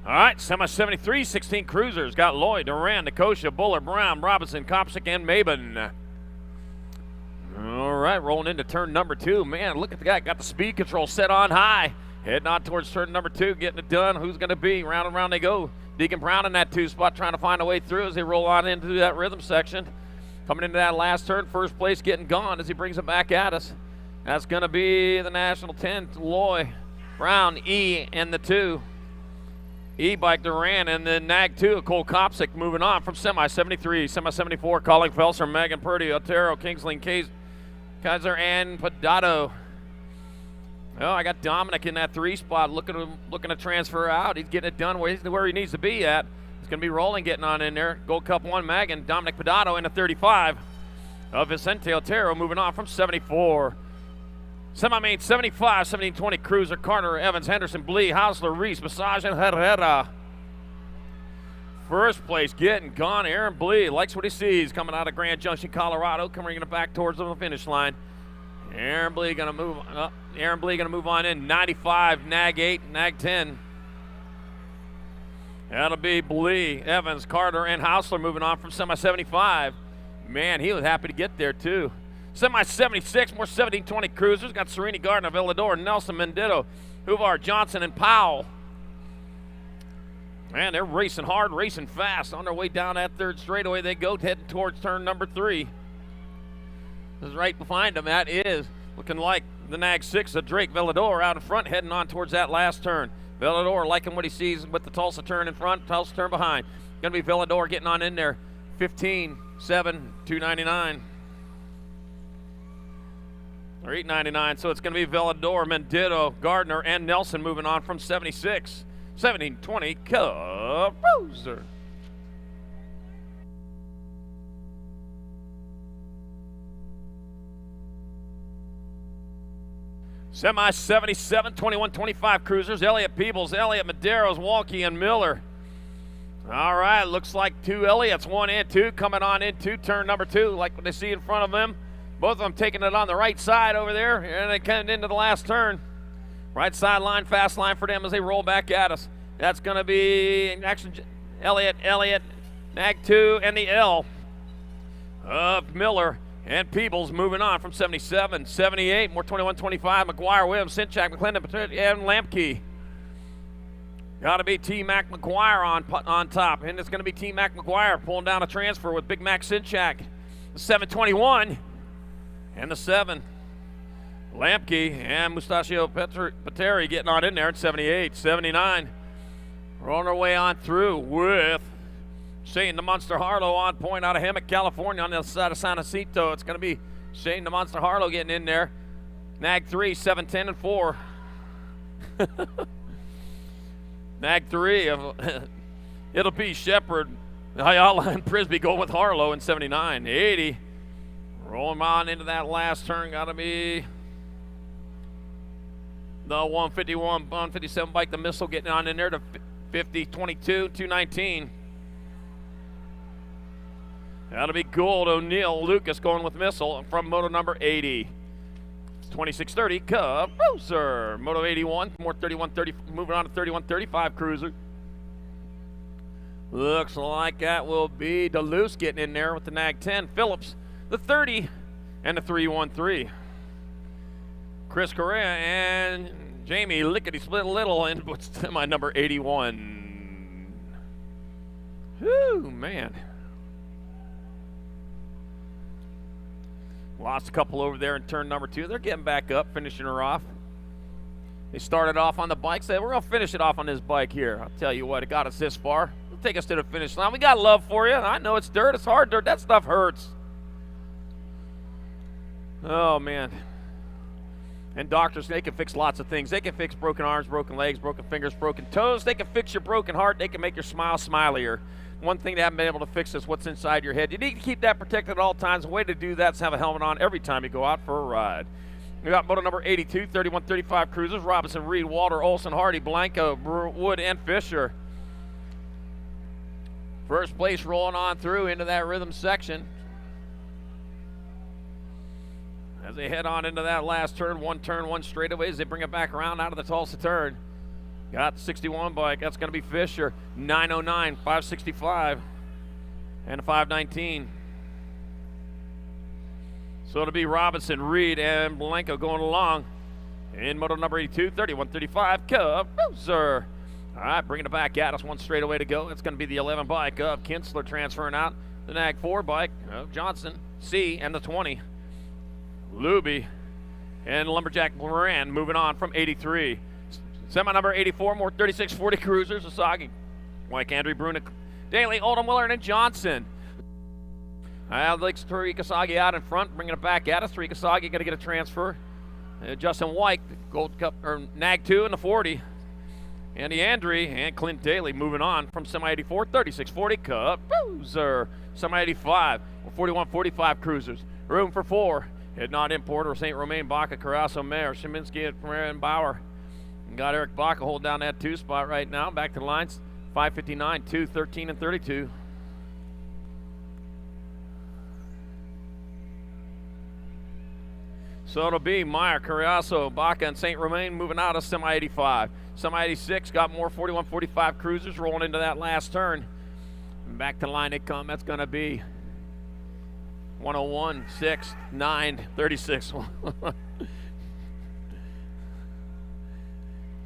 S6: All right, semi-73, 16 cruisers. Got Lloyd, Duran, Nicosia, Buller, Brown, Robinson, Kopsick, and Maben. All right, rolling into turn number 2. Man, look at the guy. Got the speed control set on high. Heading on towards turn number 2, getting it done. Who's going to be? Round and round they go. Deacon Brown in that 2 spot, trying to find a way through as they roll on into that rhythm section. Coming into that last turn, first place getting gone as he brings it back at us. That's going to be the National 10, Lloyd, Brown, E, and the 2. E-Bike Duran, and then Nag 2, Cole Kopsick moving on from semi-73, semi-74, Colin Felser, Megan Purdy, Otero, Kingsley, Kaiser, and Pedato. Oh, I got Dominic in that 3 spot looking to transfer out. He's getting it done where he needs to be at. It's going to be Rolling getting on in there. Gold Cup 1, Megan, Dominic Pedato in the 35 of Vicente Otero moving on from 74. Semi-main 75, 1720 Cruiser, Carter, Evans, Henderson, Blee, Hausler, Reese, Massage, and Herrera. First place getting gone. Aaron Blee likes what he sees coming out of Grand Junction, Colorado, coming it back towards the finish line. Aaron Blee gonna move up. Aaron Blee gonna move on in. 95, Nag 8, Nag 10. That'll be Blee, Evans, Carter, and Hausler moving on from semi-75. Man, he was happy to get there too. Semi-76, more 1720 cruisers. Got Serini Gardner, Villador, Nelson, Mendito, Huvar, Johnson, and Powell. Man, they're racing hard, racing fast. On their way down that third straightaway they go, heading towards turn number 3. This is right behind them. That is looking like the Nag 6 of Drake Villador out in front, heading on towards that last turn. Villador liking what he sees with the Tulsa turn in front, Tulsa turn behind. Going to be Villador getting on in there. 15, 7, 299. Or 899, so it's going to be Villador, Mendito, Gardner, and Nelson moving on from 76. 1720, Cruiser. Semi-77, 2125 cruisers. Elliott Peebles, Elliott Medeiros, Walkie, and Miller. All right, looks like 2 Elliott's, 1 and 2, coming on into turn number 2, like what they see in front of them. Both of them taking it on the right side over there, and they come into the last turn. Right side line, fast line for them as they roll back at us. That's going to be action. Elliott, Nag 2, and the L of Miller and Peebles moving on from 77, 78, more 2125. McGuire, Williams, Sinchak, McClendon, and Lampkey. Got to be T-Mac McGuire on top, and it's going to be T-Mac McGuire pulling down a transfer with Big Mac Sinchak. The 721 and the 7. Lampkey and Mustachio Pateri getting on in there at 78, 79. We're on our way on through with Shane the Monster Harlow on point out of Hammock, California on the side of San Jacinto. It's going to be Shane the Monster Harlow getting in there. Nag 3, 7, 10, and 4. Nag 3, it'll be Shepard, Ayala, and Prisby go with Harlow in 79, 80. Rolling on into that last turn, got to be the 151, 157 bike, the Missile getting on in there to 50, 22, 219. That'll be Gould, O'Neill, Lucas going with Missile from moto number 80. 2630 Cruiser. Moto 81, more 3130, moving on to 3135 Cruiser. Looks like that will be Duluth getting in there with the Nag 10. Phillips, the 30, and the 313. Chris Correa and Jamie Lickety Split Little in what's my number 81. Whew, man. Lost a couple over there in turn number 2. They're getting back up, finishing her off. They started off on the bike, said, we're going to finish it off on this bike here. I'll tell you what, it got us this far. It'll take us to the finish line. We got love for you. I know it's dirt. It's hard dirt. That stuff hurts. Oh, man. And doctors, they can fix lots of things. They can fix broken arms, broken legs, broken fingers, broken toes. They can fix your broken heart. They can make your smile smilier. One thing they haven't been able to fix is what's inside your head. You need to keep that protected at all times. The way to do that is have a helmet on every time you go out for a ride. We got moto number 82, 3135 cruisers. Robinson, Reed, Walter, Olson, Hardy, Blanco, Wood, and Fisher. First place rolling on through into that rhythm section. As they head on into that last turn, one straightaway as they bring it back around out of the Tulsa turn. Got the 61 bike. That's going to be Fisher. 909, 565, and a 519. So it'll be Robinson, Reed, and Blanco going along in moto number 82, 3135, Cruiser. All right, bringing it back at us, one straightaway to go. It's going to be the 11 bike of Kinsler transferring out. The Nag 4 bike of Johnson, C, and the 20. Luby and Lumberjack Moran moving on from 83. Semi number 84, more 3640 cruisers. Asagi, Mike, Andrew, Brunick, Daly, Oldham, Willard, and Johnson. Alex Kasagi out in front, bringing it back at us. Kasagi going to get a transfer. Justin White, Gold Cup or Nag 2 in the 40. Andy Andre and Clint Daly moving on from semi 84, 3640 Cup Cruiser. Semi 85, 4145 cruisers. Room for 4. Head not importer, St. Romain, Baca, Carasso, Mayer, Sheminsky, and Bauer. And got Eric Baca hold down that 2 spot right now. Back to the lines, 559, 2, 13, and 32. So it'll be Meyer, Carasso, Baca, and St. Romain moving out of semi 85. Semi 86 got more 4145 cruisers rolling into that last turn. And back to the line they come. That's going to be 101, 6, 9, 36.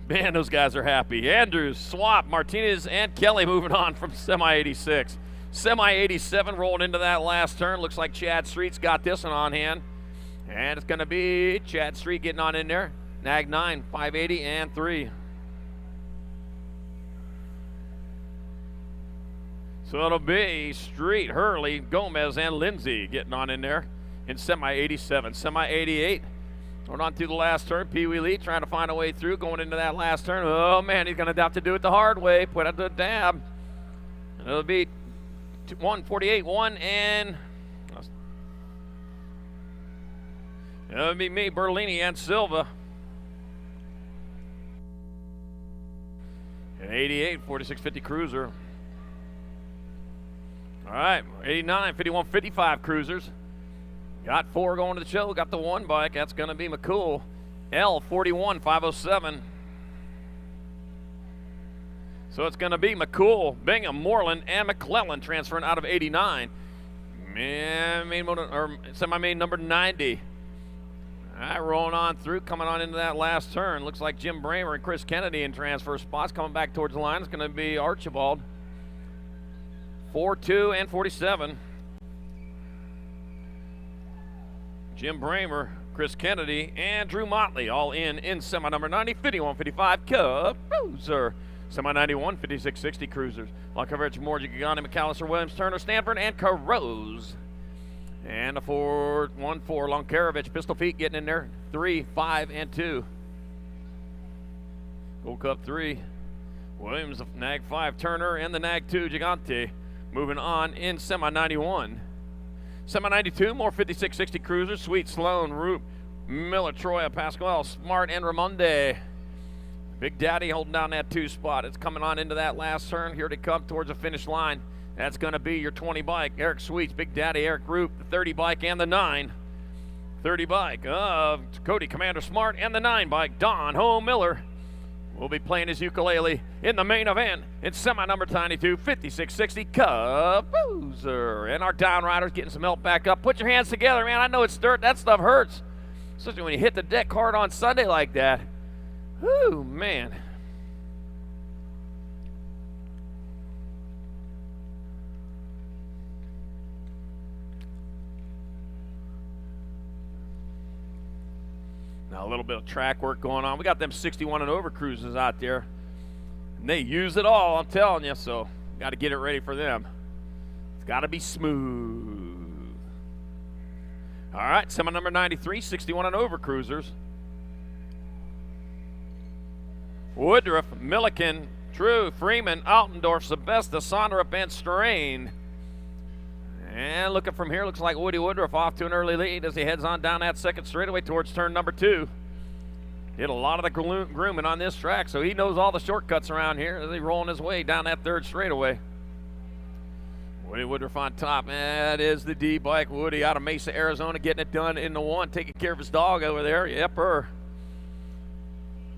S6: Man, those guys are happy. Andrews, Swap, Martinez, and Kelly moving on from semi 86. Semi 87 rolling into that last turn. Looks like Chad Street's got this one on hand. And it's going to be Chad Street getting on in there. Nag 9, 580, and 3. So it'll be Street, Hurley, Gomez, and Lindsay getting on in there in semi 87. Semi 88. Going on through the last turn. Pee Wee Lee trying to find a way through, going into that last turn. Oh, man, he's going to have to do it the hard way. Put out the dab. And it'll be 148, 1, and it'll be me, Berlini, and Silva. An 88, 4650 cruiser. All right, 89, 51, 55 cruisers. Got 4 going to the show. Got the 1 bike. That's going to be McCool. L, 41, 507. So it's going to be McCool, Bingham, Moreland, and McClellan transferring out of 89. Semi-main number 90. All right, rolling on through, coming on into that last turn. Looks like Jim Bramer and Chris Kennedy in transfer spots. Coming back towards the line, it's going to be Archibald. 4-2 and 47. Jim Bramer, Chris Kennedy, and Drew Motley all in semi number 90, 51-55 Cup Cruiser. Semi 91, 56-60 cruisers. Long coverage, Morgie, Gagani, McAllister, Williams, Turner, Stanford, and Carose. And a 4-1-4, Lonkarovich, Pistol Feet getting in there. 3, 5, and 2. Gold Cup 3. Williams, Nag 5, Turner, and the Nag 2, Gigante. Moving on in semi 91. Semi 92, more 56-60 cruisers. Sweet, Sloan, Roop, Miller, Troya, Pasquale, Smart, and Ramonde. Big Daddy holding down that 2 spot. It's coming on into that last turn. Here they come towards the finish line. That's going to be your 20 bike. Eric Sweets, Big Daddy, Eric Roop, the 30 bike, and the 9. 30 bike of Cody Commander Smart, and the 9 bike, Don Ho Miller. Will be playing his ukulele in the main event. It's semi number 92, 56-60 Cup Cruiser. And our down riders getting some help back up. Put your hands together, man. I know it's dirt. That stuff hurts. Especially when you hit the deck hard on Sunday like that. Whew, man. Now a little bit of track work going on. We got them 61 and over cruisers out there. And they use it all, I'm telling you, so got to get it ready for them. It's got to be smooth. All right, semi number 93, 61 and over cruisers. Woodruff, Milliken, True, Freeman, Altendorf, Sebesta, Sonderup, and Strain. And looking from here, looks like Woody Woodruff off to an early lead as he heads on down that second straightaway towards turn number 2. Did a lot of the grooming on this track, so he knows all the shortcuts around here as he's rolling his way down that third straightaway. Woody Woodruff on top. That is the D-bike. Woody out of Mesa, Arizona, getting it done in the 1, taking care of his dog over there. Yep,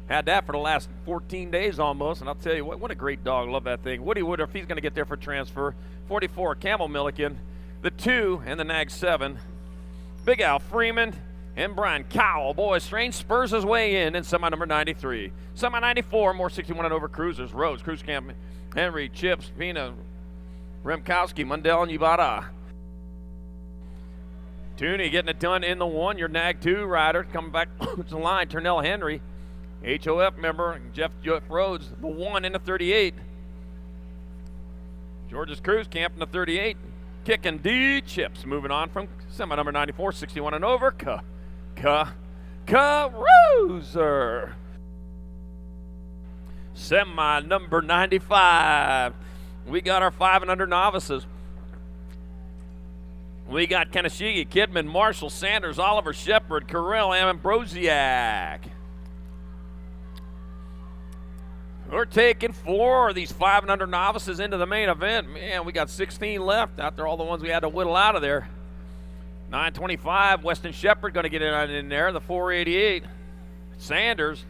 S6: had that for the last 14 days almost, and I'll tell you what a great dog. Love that thing. Woody Woodruff, he's going to get there for transfer. 44, Camel Milliken. The 2 and the Nag 7. Big Al Freeman and Brian Cowell. Boy, Strange spurs his way in semi number 93. Semi 94, more 61 and over cruisers. Rhodes, Cruise Camp, Henry, Chips, Pina, Remkowski, Mundell, and Yubara. Tooney getting it done in the 1. Your Nag 2 rider coming back to the line. Turnell Henry, HOF member, Jeff Rhodes, the 1 in the 38. George's Cruise Camp in the 38. Kicking D Chips, moving on from semi number 94, 61 and over. Caruser. Semi number 95. We got our 5 and under novices. We got Kanashigi, Kidman, Marshall, Sanders, Oliver, Shepard, Carell, Ambrosiak. We're taking 4 of these 5 and under novices into the main event. Man, we got 16 left after all the ones we had to whittle out of there. 925, Weston Shepard going to get in there. The 488, Sanders.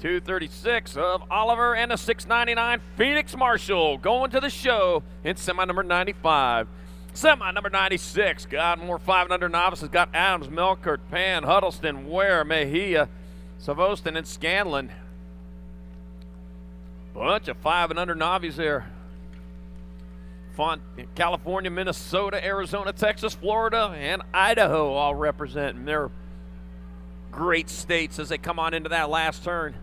S6: 236 of Oliver, and a 699 Phoenix Marshall going to the show in semi number 95. Semi number 96, got more 5 and under novices. Got Adams, Melkert, Pan, Huddleston, Ware, Mejia, Savostin, and Scanlon. Bunch of 5 and under novices there. California, Minnesota, Arizona, Texas, Florida, and Idaho all representing their great states as they come on into that last turn.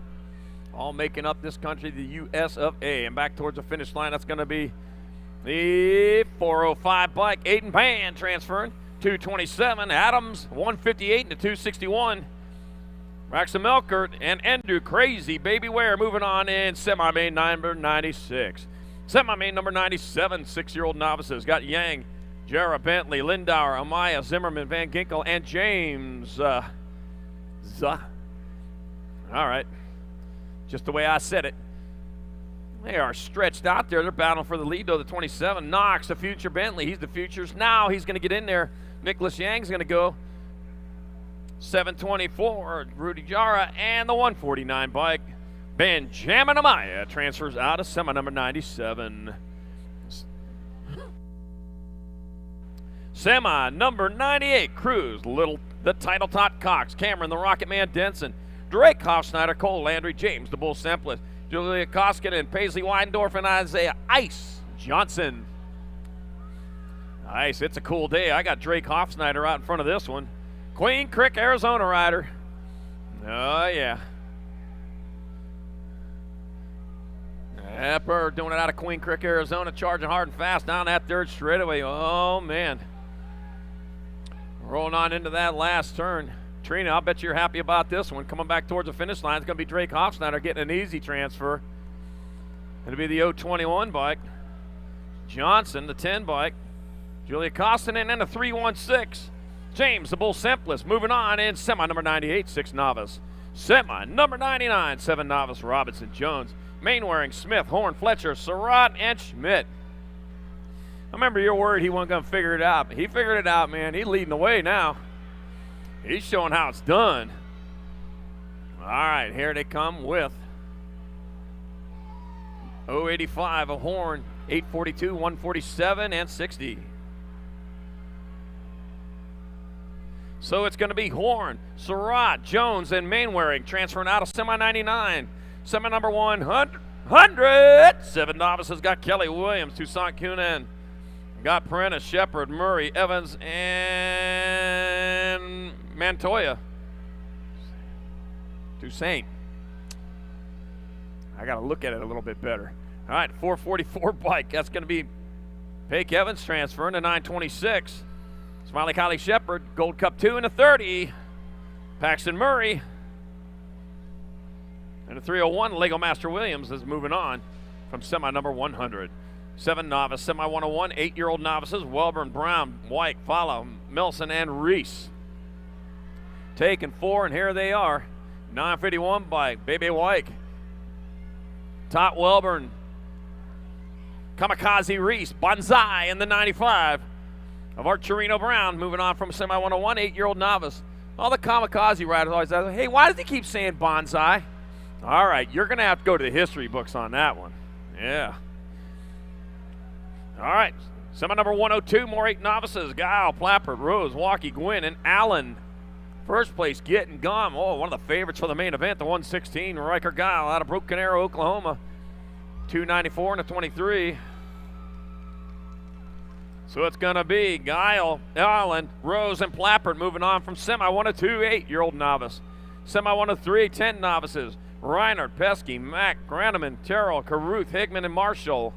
S6: All making up this country, the U.S. of A. And back towards the finish line, that's going to be the 405 bike. Aiden Pan transferring. 227. Adams, 158 into 261. Braxton Melkert and Andrew Crazy Baby Ware moving on in semi-main number 96. Semi-main number 97, 6-year-old novices. Got Yang, Jarrah Bentley, Lindauer, Amaya, Zimmerman, Van Ginkel, and James All right. Just the way I said it. They are stretched out there. They're battling for the lead, though. The 27, Knox, the future Bentley. He's the futures. Now he's going to get in there. Nicholas Yang's going to go. 724, Rudy Jara, and the 149 bike. Benjamin Amaya transfers out of semi number 97. Semi number 98, Cruz, the title tot Cox, Cameron, the Rocket Man Denson, Drake Hofsnyder, Cole Landry, James, the Bull Sempless, Julia Koskinen, Paisley Weindorf, and Isaiah Ice Johnson. Nice, it's a cool day. I got Drake Hofsnyder out in front of this one. Queen Creek, Arizona rider. Oh, yeah. Epper doing it out of Queen Creek, Arizona, charging hard and fast down that third straightaway. Oh, man. Rolling on into that last turn. Trina, I'll bet you're happy about this one. Coming back towards the finish line, it's going to be Drake Hofsnyder getting an easy transfer. It'll be the 021 bike. Johnson, the 10 bike. Julia Koskinen, and the 316. James, the Bull Sempless, moving on in semi number 98, 6 novice. Semi number 99, 7 novice. Robinson, Jones, Mainwaring, Smith, Horn, Fletcher, Surratt, and Schmidt. I remember your word he wasn't going to figure it out. He figured it out, man. He's leading the way now. He's showing how it's done. All right, here they come with 085 of Horn, 842, 147, and 60. So it's going to be Horn, Surratt, Jones, and Mainwaring transferring out of semi 99. Semi number 100. 7 novices got Kelly Williams, Toussaint Kunin. Got Prentice, Shepard, Murray, Evans, and Montoya. Toussaint. I got to look at it a little bit better. All right, 444 bike. That's going to be Paik Evans transferring to 926. Smiley Kylie Shepard, Gold Cup 2 in the 30. Paxton Murray. And the 301, Lego Master Williams is moving on from semi number 100. 7 novice, semi 101, 8-year-old novices, Welburn, Brown, White, Follow, Milson, and Reese. Taking 4, and here they are. 951 bike, Baby White. Tot Welburn, Kamikaze Reese, Bonsai in the 95 of Archerino Brown, moving on from semi 101, 8-year-old novice. All the Kamikaze riders always ask, hey, why does he keep saying Bonsai? All right, you're going to have to go to the history books on that one. Yeah. All right, semi number 102, more 8 novices. Guile, Plappert, Rose, Walkie, Gwynn, and Allen. First place, getting gone. Oh, one of the favorites for the main event, the 116, Riker Guile out of Broken Arrow, Oklahoma. 294 and a 23. So it's going to be Guile, Allen, Rose, and Plappert moving on from semi 102, 8-year-old novice. Semi 103, 10 novices. Reinhardt, Pesky, Mack, Granneman, Terrell, Caruth, Higman, and Marshall.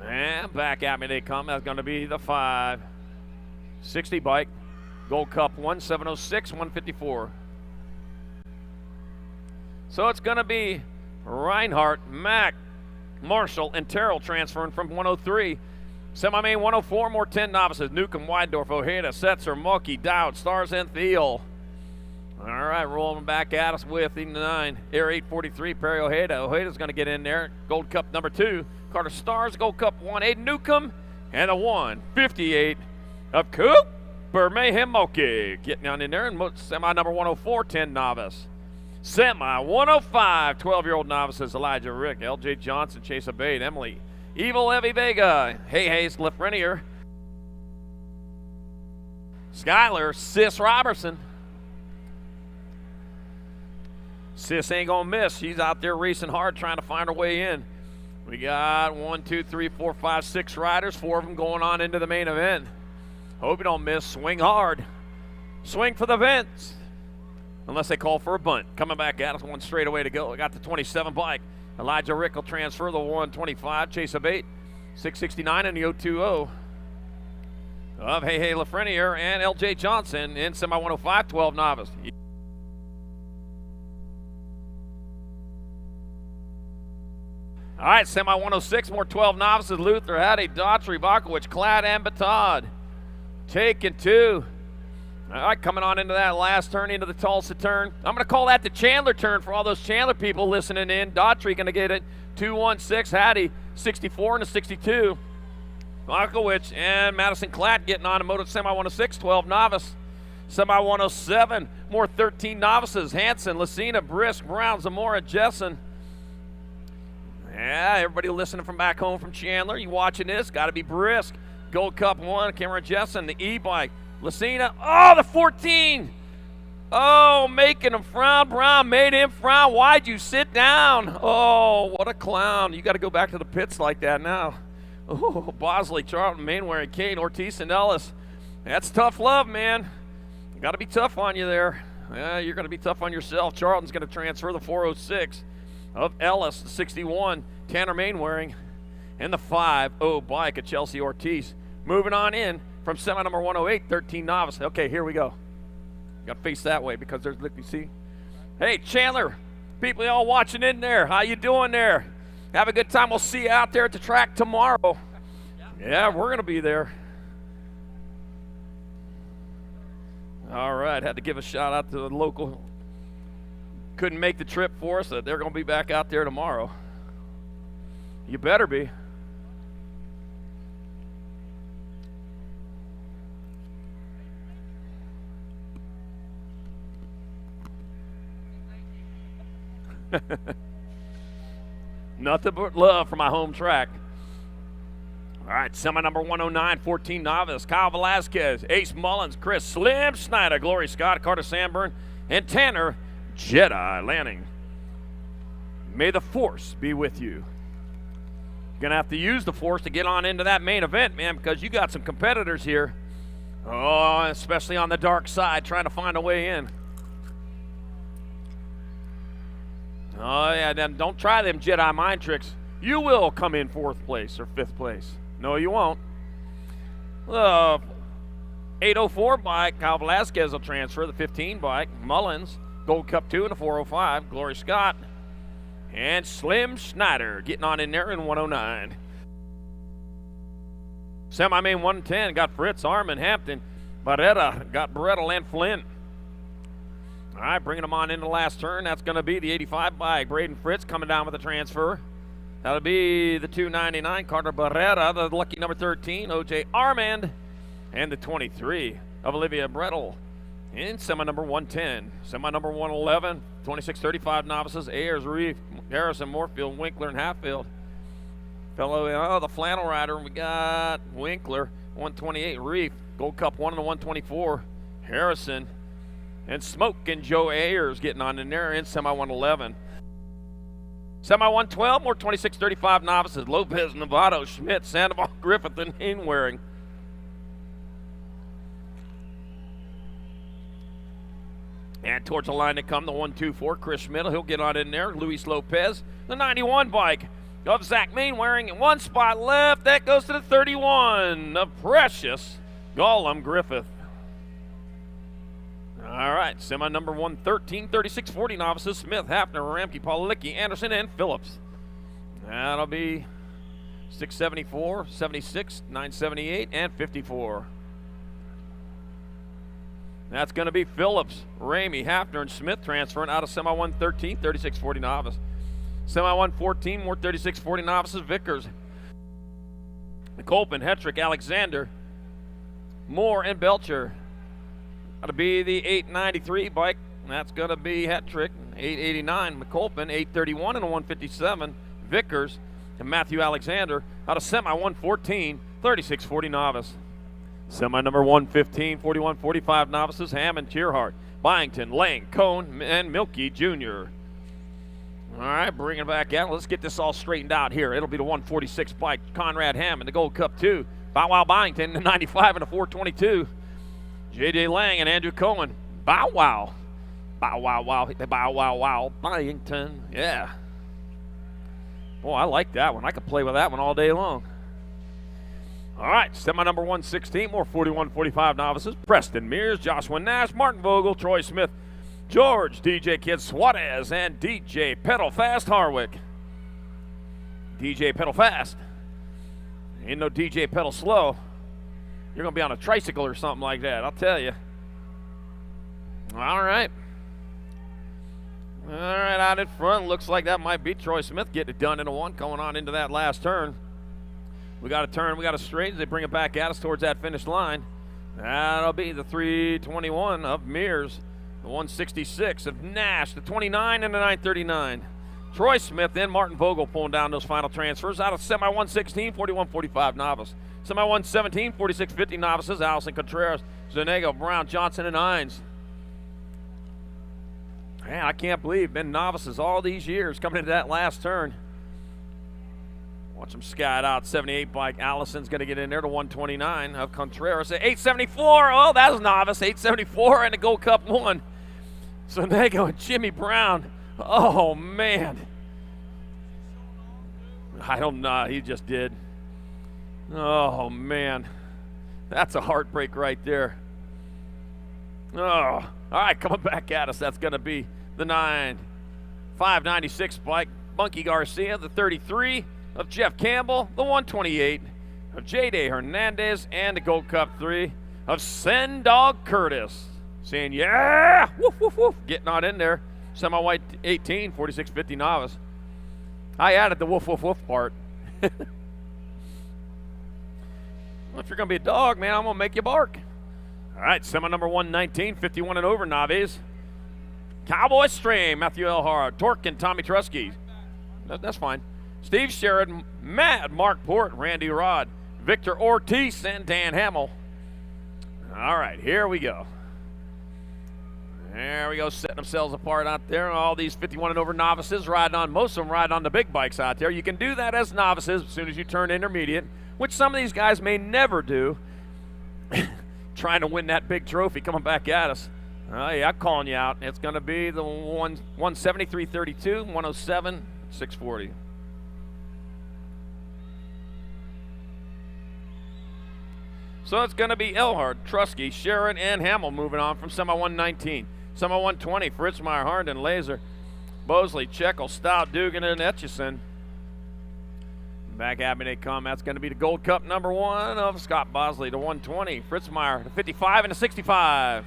S6: And back at me they come. That's going to be the 560 bike. Gold Cup 1, 706, 154. So it's going to be Reinhardt, Mack, Marshall, and Terrell transferring from 103. Semi-main 104, more 10 novices. Newcomb, Weidorf, Ojeda, Setzer, Mulkey, Dowd, Stars, and Thiel. All right, rolling back at us with the 9. Air 843, Perry Ojeda. Ojeda's going to get in there. Gold Cup number 2. Carter Stars, Gold Cup 1, Aiden Newcomb, and a 158 of Cooper Mayhem Mulkey. Getting on in there, and semi number 104, 10 novice. Semi 105, 12-year-old novices, Elijah Rick, LJ Johnson, Chase Abate, Emily, Evil Evie Vega, Hayes Lefrenier, Skyler, Sis Robertson. Sis ain't gonna miss. She's out there racing hard, trying to find her way in. We got 1, 2, 3, 4, 5, 6 riders, 4 of them going on into the main event. Hope you don't miss. Swing hard. Swing for the vents. Unless they call for a bunt. Coming back at us, 1 straight away to go. We got the 27 bike. Elijah Rick will transfer the 125. Chase Abate, 669 in the 020 of Hey Lafreniere and LJ Johnson in semi 105, 12 novice. All right, semi 106, more 12 novices. Luther, Hattie, Daughtry, Bakowicz, Clad, and Batad. Taking 2. All right, coming on into that last turn, into the Tulsa turn. I'm going to call that the Chandler turn for all those Chandler people listening in. Daughtry going to get it. 216, Hattie, 64 and a 62. Bakowicz and Madison Clatt getting on to Moto Semi 106, 12 novice. Semi 107, more 13 novices. Hanson, Lucina, Brisk, Brown, Zamora, Jessen. Yeah, everybody listening from back home from Chandler, you watching this, got to be Brisk. Gold Cup 1, Cameron Jessen, the E-bike. Lucina, oh, the 14. Oh, making him frown. Brown made him frown. Why'd you sit down? Oh, what a clown. You got to go back to the pits like that now. Oh, Bosley, Charlton, Mainwaring, Kane, Ortiz, and Ellis. That's tough love, man. Got to be tough on you there. Yeah, you're going to be tough on yourself. Charlton's going to transfer the 406 of Ellis, the 61, Tanner Mainwaring, and the 5-0 bike of Chelsea Ortiz. Moving on in from semi number 108, 13 novice. Okay, here we go. Got to face that way because there's, look, you see. Hey, Chandler, people y'all watching in there, how you doing there? Have a good time. We'll see you out there at the track tomorrow. Yeah, we're going to be there. All right, had to give a shout out to the local. Couldn't make the trip for us. They're going to be back out there tomorrow. You better be. Nothing but love for my home track. All right, semi number 109, 14 novice. Kyle Velasquez, Ace Mullins, Chris Slim Snyder, Glory Scott, Carter Sanborn, and Tanner Jedi Lanning. May the force be with you. You're going to have to use the force to get on into that main event, man, because you got some competitors here. Oh, especially on the dark side, trying to find a way in. Oh, yeah, then don't try them Jedi mind tricks. You will come in 4th place or 5th place. No, you won't. 804 bike, Kyle Velasquez will transfer. The 15 bike, Mullins, Gold Cup 2 in the 405. Glory Scott and Slim Schneider getting on in there in 109. Semi-main 110 got Fritz, Armin, Hampton, Barretta, got Barretta and Flynn. All right, bringing them on into the last turn. That's going to be the 85 bike. Braden Fritz coming down with the transfer. That'll be the 299, Carter Barrera, the lucky number 13, O.J. Armand, and the 23 of Olivia Brettel in semi number 110. Semi number 111, 2635 novices, Ayers, Reef, Harrison, Moorfield, Winkler, and Hatfield. The flannel rider, we got Winkler, 128, Reef, Gold Cup 1 and the 124, Harrison, and Smoke and Joe Ayers getting on in there in semi 111. Semi 112, more 2635 novices, Lopez, Novato, Schmidt, Sandoval, Griffith, and Ainwaring. And towards the line to come, the 124, Chris Schmidt, he'll get on in there. Luis Lopez, the 91 bike of Zach Mainwaring, and 1 spot left. That goes to the 31 of Precious Gollum Griffith. All right, semi number 113, 3640 novices, Smith, Hafner, Ramke, Paulicki, Anderson, and Phillips. That'll be 674, 76, 978, and 54. That's going to be Phillips, Ramey, Hafner, and Smith transferring out of semi 113, 3640 novice. Semi 114, more 3640 novices, Vickers, Colpin, Hetrick, Alexander, Moore, and Belcher. That'll be the 893 bike. That's going to be Hetrick, 889, McColpin, 831, and a 157, Vickers, and Matthew Alexander out of semi 114, 3640 novice. Semi number 115, 4145 novices, Hammond, Tierhart, Byington, Lang, Cone, and Milky Jr. All right, bringing it back out. Let's get this all straightened out here. It'll be the 146 bike, Conrad Hammond, the Gold Cup 2, Bow Wow Byington, the 95 and a 422. J.J. Lang and Andrew Cohen. Bow Wow. Bow Wow Wow. Bow Wow Wow. Byington. Yeah. Boy, I like that one. I could play with that one all day long. All right, semi number 116, more 41-45 novices. Preston Mears, Joshua Nash, Martin Vogel, Troy Smith, George, DJ Kid Suarez, and DJ Pedal Fast Harwick. DJ Pedal Fast. Ain't no DJ Pedal Slow. You're going to be on a tricycle or something like that, I'll tell you. All right. All right, out in front, looks like that might be Troy Smith getting it done in a 1, going on into that last turn. We got a turn, we got a straight. They bring it back at us towards that finish line. That'll be the 321 of Mears, the 166 of Nash, the 29 and the 939. Troy Smith and Martin Vogel pulling down those final transfers out of semi 116, 41-45 novice. Semi 117, 46-50 novices, Allison Contreras, Zanego, Brown, Johnson, and Hines. Man, I can't believe been novices all these years coming into that last turn. Watch them sky out. 78 bike. Allison's going to get in there to 129 of Contreras. 874. Oh, that was novice. 874 and the Gold Cup 1. Zanego and Jimmy Brown. Oh, man. I don't know. He just did. Oh, man. That's a heartbreak right there. Oh. All right, coming back at us. That's going to be the 596 bike. Bunky Garcia, the 33 of Jeff Campbell, the 128 of J.Day Hernandez, and the Gold Cup 3 of Sendog Curtis. Saying, yeah! Woof, woof, woof. Getting on in there. Semi-white 18, 46-50 novice. I added the woof, woof, woof part. Well, if you're going to be a dog, man, I'm going to make you bark. All right, semi number 119, 51 and over novice. Cowboy Stream, Matthew Elhard, Torque, and Tommy Trusky. That's fine. Steve Sheridan, Matt, Mark Port, Randy Rod, Victor Ortiz, and Dan Hamill. All right, here we go. There we go, setting themselves apart out there. All these 51 and over novices riding on, most of them riding on the big bikes out there. You can do that as novices as soon as you turn intermediate, which some of these guys may never do. trying to win that big trophy coming back at us. Yeah, I'm calling you out. It's going to be the 173.32, 107, 640. So it's going to be Elhard, Trusky, Sharon, and Hamill moving on from semi 119. Semi 120, Fritzmeyer, Harnden, Laser, Bosley, Checkle, Stout, Dugan, and Etchison. Back at me they come. That's going to be the Gold Cup number 1 of Scott Bosley, the 120. Fritzmeyer, the 55 and the 65.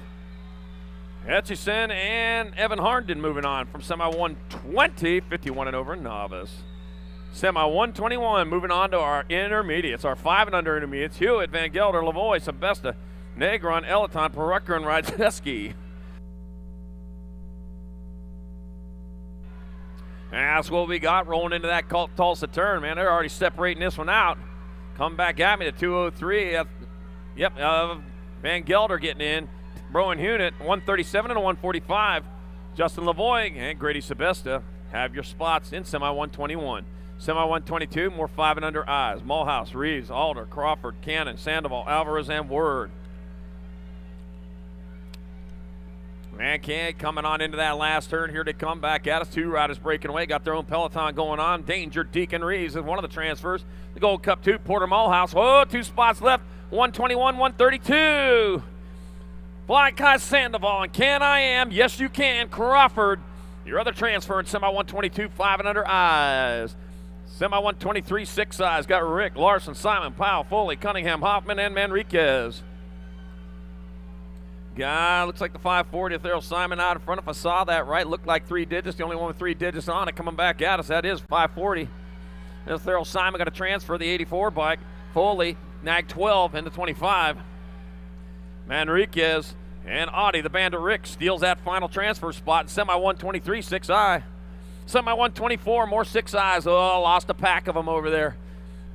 S6: Etchison and Evan Harnden moving on from semi 120, 51 and over novice. Semi 121 moving on to our intermediates, our 5 and under intermediates. Hewitt, Van Gelder, Lavoie, Sebesta, Negron, Elaton, Perucker, and Rydzeski. That's what we got rolling into that Tulsa turn, man. They're already separating this one out. Come back at me to 203. Van Gelder getting in. Broen Hunit, 137 and a 145. Justin Lavoie and Grady Sebesta have your spots in semi 121. Semi 122, more 5 and under eyes. Mulhouse, Reeves, Alder, Crawford, Cannon, Sandoval, Alvarez, and Word. Man, coming on into that last turn. Here they come back at us. 2 riders breaking away. Got their own peloton going on. Danger, Deacon Reeves is one of the transfers. The Gold Cup 2, Porter Mulhouse. Whoa, 2 spots left. 121, 132. Fly Kai Sandoval and Can I Am. Yes, you can. Crawford. Your other transfer in semi 122, 5 and under eyes. Semi 123, 6 eyes. Got Rick, Larson, Simon, Powell, Foley, Cunningham, Hoffman, and Manriquez. Guy looks like the 540. Earl Simon out in front. If I saw that right, looked like 3 digits. The only one with 3 digits on it coming back at us. That is 540. There's Earl Simon got to transfer the 84 bike. Foley, nag 12 into 25. Manriquez and Audie, the Bandit Rick, steals that final transfer spot in semi 123, 6i. Semi 124, more 6is. Oh, lost a pack of them over there.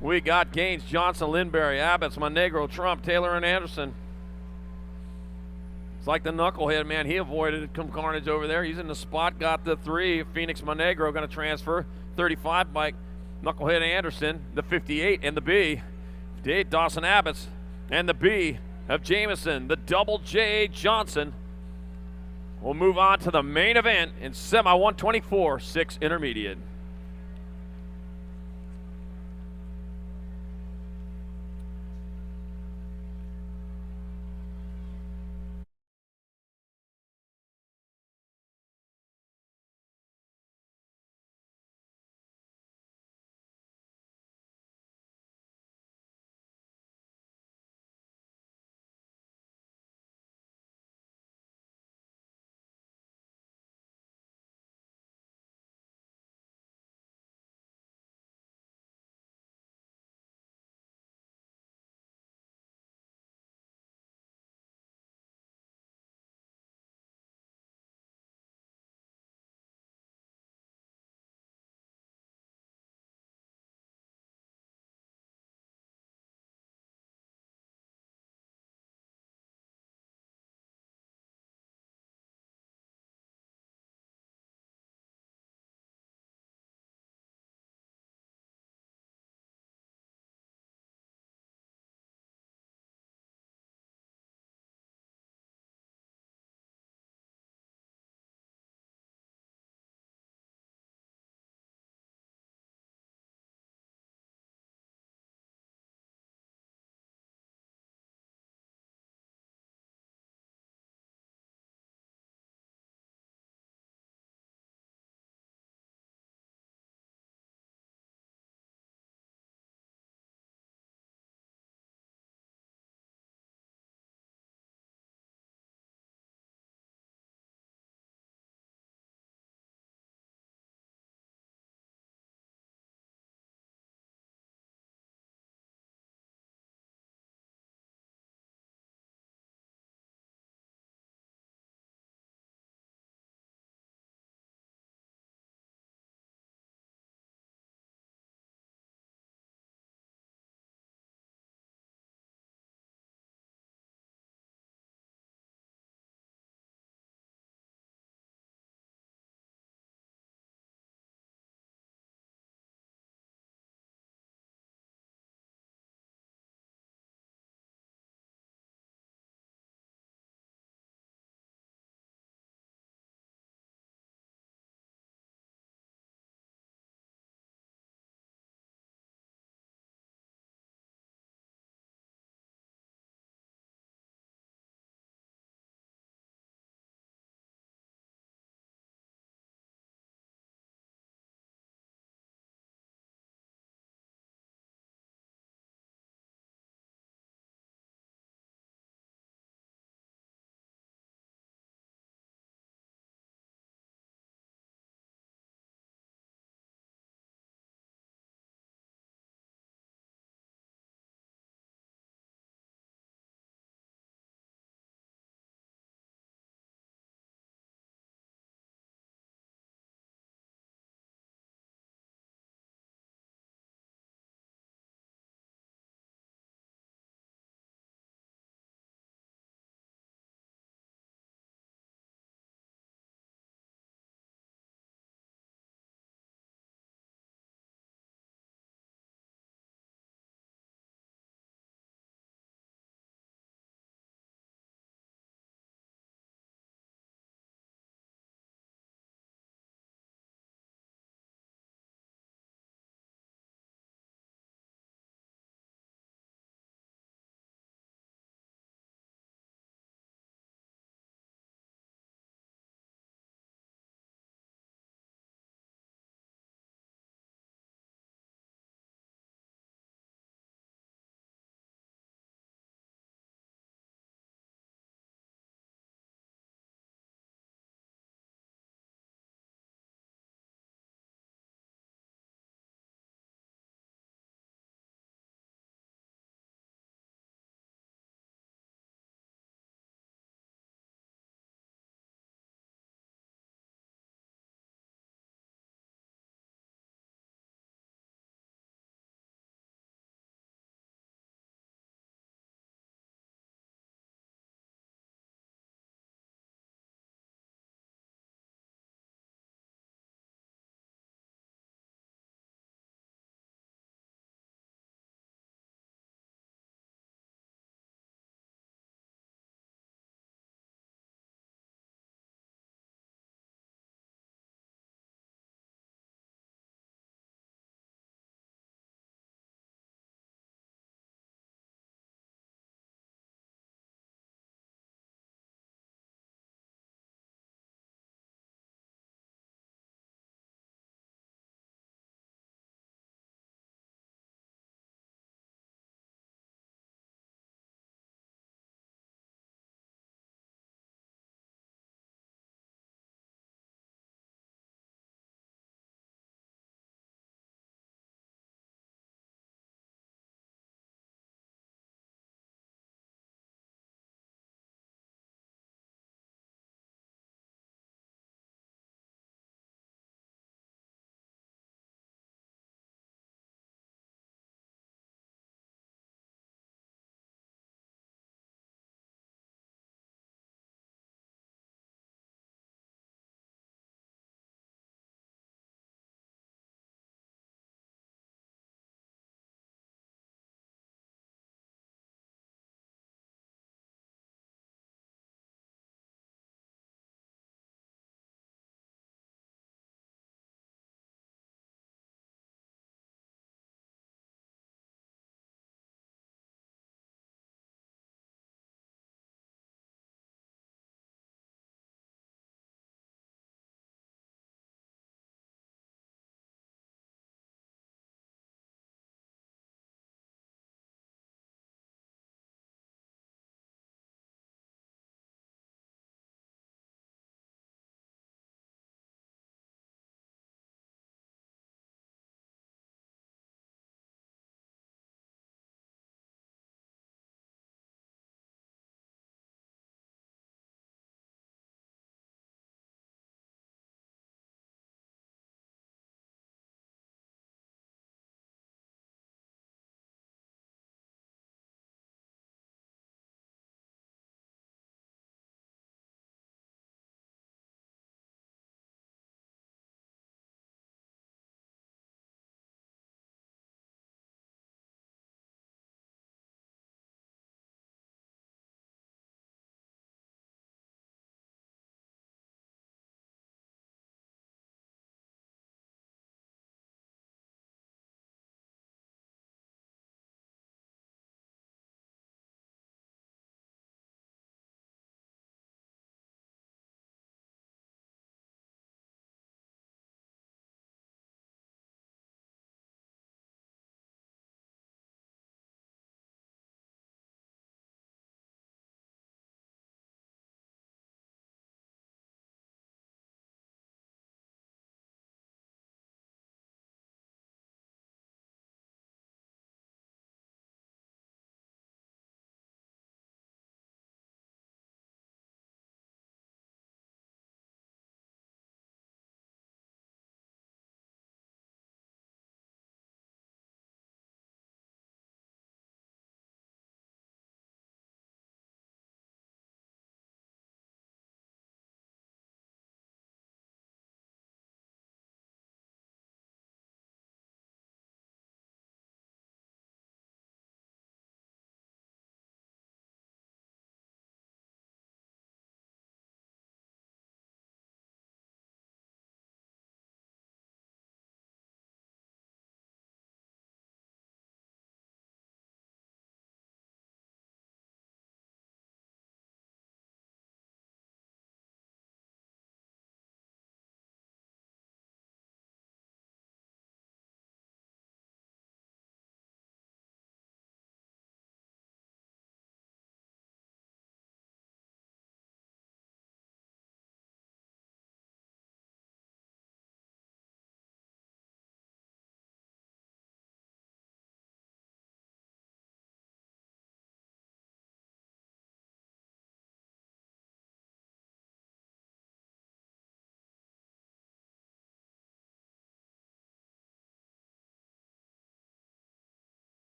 S6: We got Gaines, Johnson, Lindberry, Abbott's, Monegro, Trump, Taylor, and Anderson. It's like the knucklehead, man. He avoided some carnage over there. He's in the spot, got the 3. Phoenix Monegro going to transfer. 35 bike, knucklehead Anderson, the 58, and the B. Dawson Abbott's, and the B of Jameson, the double J Johnson. We'll move on to the main event in semi 124, 6 intermediate.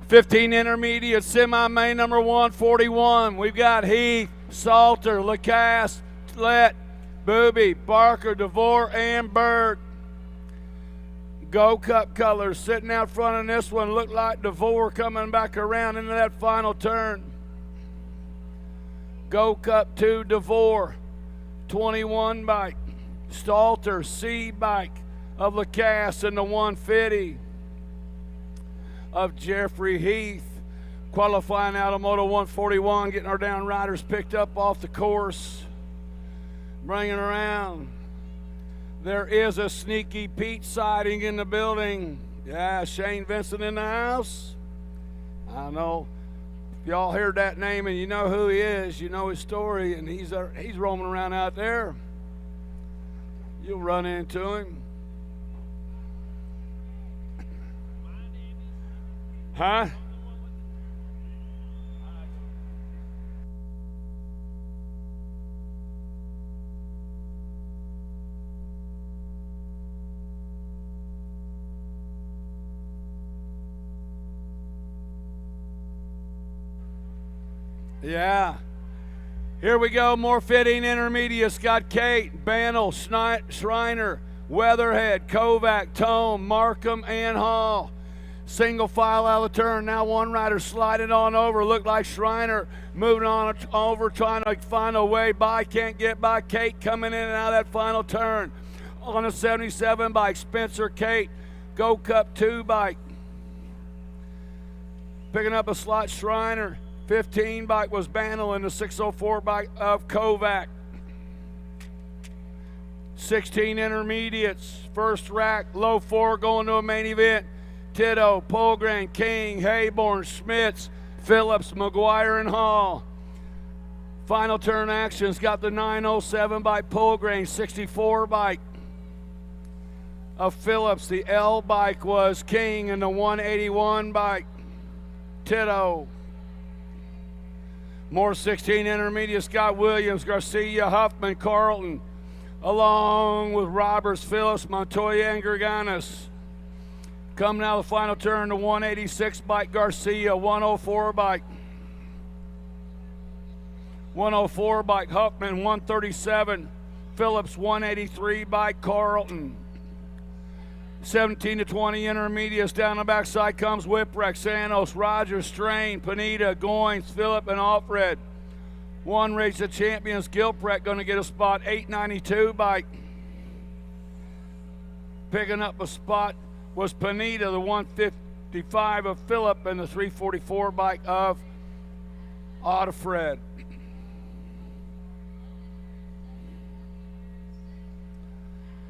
S9: 15 intermediate, semi-main number 141. We've got Heath, Salter, Lacasse, Let, Booby, Barker, DeVore, and Bird. Go Cup colors sitting out front in this one. Look like DeVore coming back around into that final turn. Go Cup 2, DeVore, 21 bike. Stalter, C bike of Lacasse in the 150 of Jeffrey Heath. Qualifying out of Moto 141, getting our down riders picked up off the course. Bringing around. There is a Sneaky Pete sighting in the building. Yeah, Shane Vincent in the house. I know. If y'all heard that name and you know who he is, you know his story, and he's roaming around out there. You'll run into him. Huh? Yeah. Here we go. More fitting intermediates. Got Kate, Banel, Schreiner, Weatherhead, Kovac, Tome, Markham, and Hall. Single file out of the turn. Now one rider sliding on over. Looked like Schreiner moving on over, trying to find a way by. Can't get by. Kate coming in and out of that final turn. On a 77 bike, Spencer Kate. Go Cup 2 bike. Picking up a slot, Schreiner. 15 bike was Banel in the 604 bike of Kovac. 16 intermediates. First rack, low 4 going to a main event. Tito, Polgren, King, Hayborn, Schmitz, Phillips, McGuire, and Hall. Final turn actions got the 907 bike Polgren, 64 bike of Phillips. The L bike was King, and the 181 bike Tito. More 16 intermediate, Scott Williams, Garcia, Huffman, Carlton, along with Roberts, Phillips, Montoya, and Gerganis. Coming out of the final turn, the 186 bike, Garcia, 104 bike. 104 bike, Huffman, 137. Phillips, 183 bike, Carlton. 17 to 20 intermediates. Down the backside comes Whipwreck, Santos, Rogers, Strain, Panita, Goins, Phillip, and Alfred. One Race of Champions, Gilprett going to get a spot, 892 bike. Picking up a spot was Panita, the 155 of Phillip, and the 344 bike of Otterfred.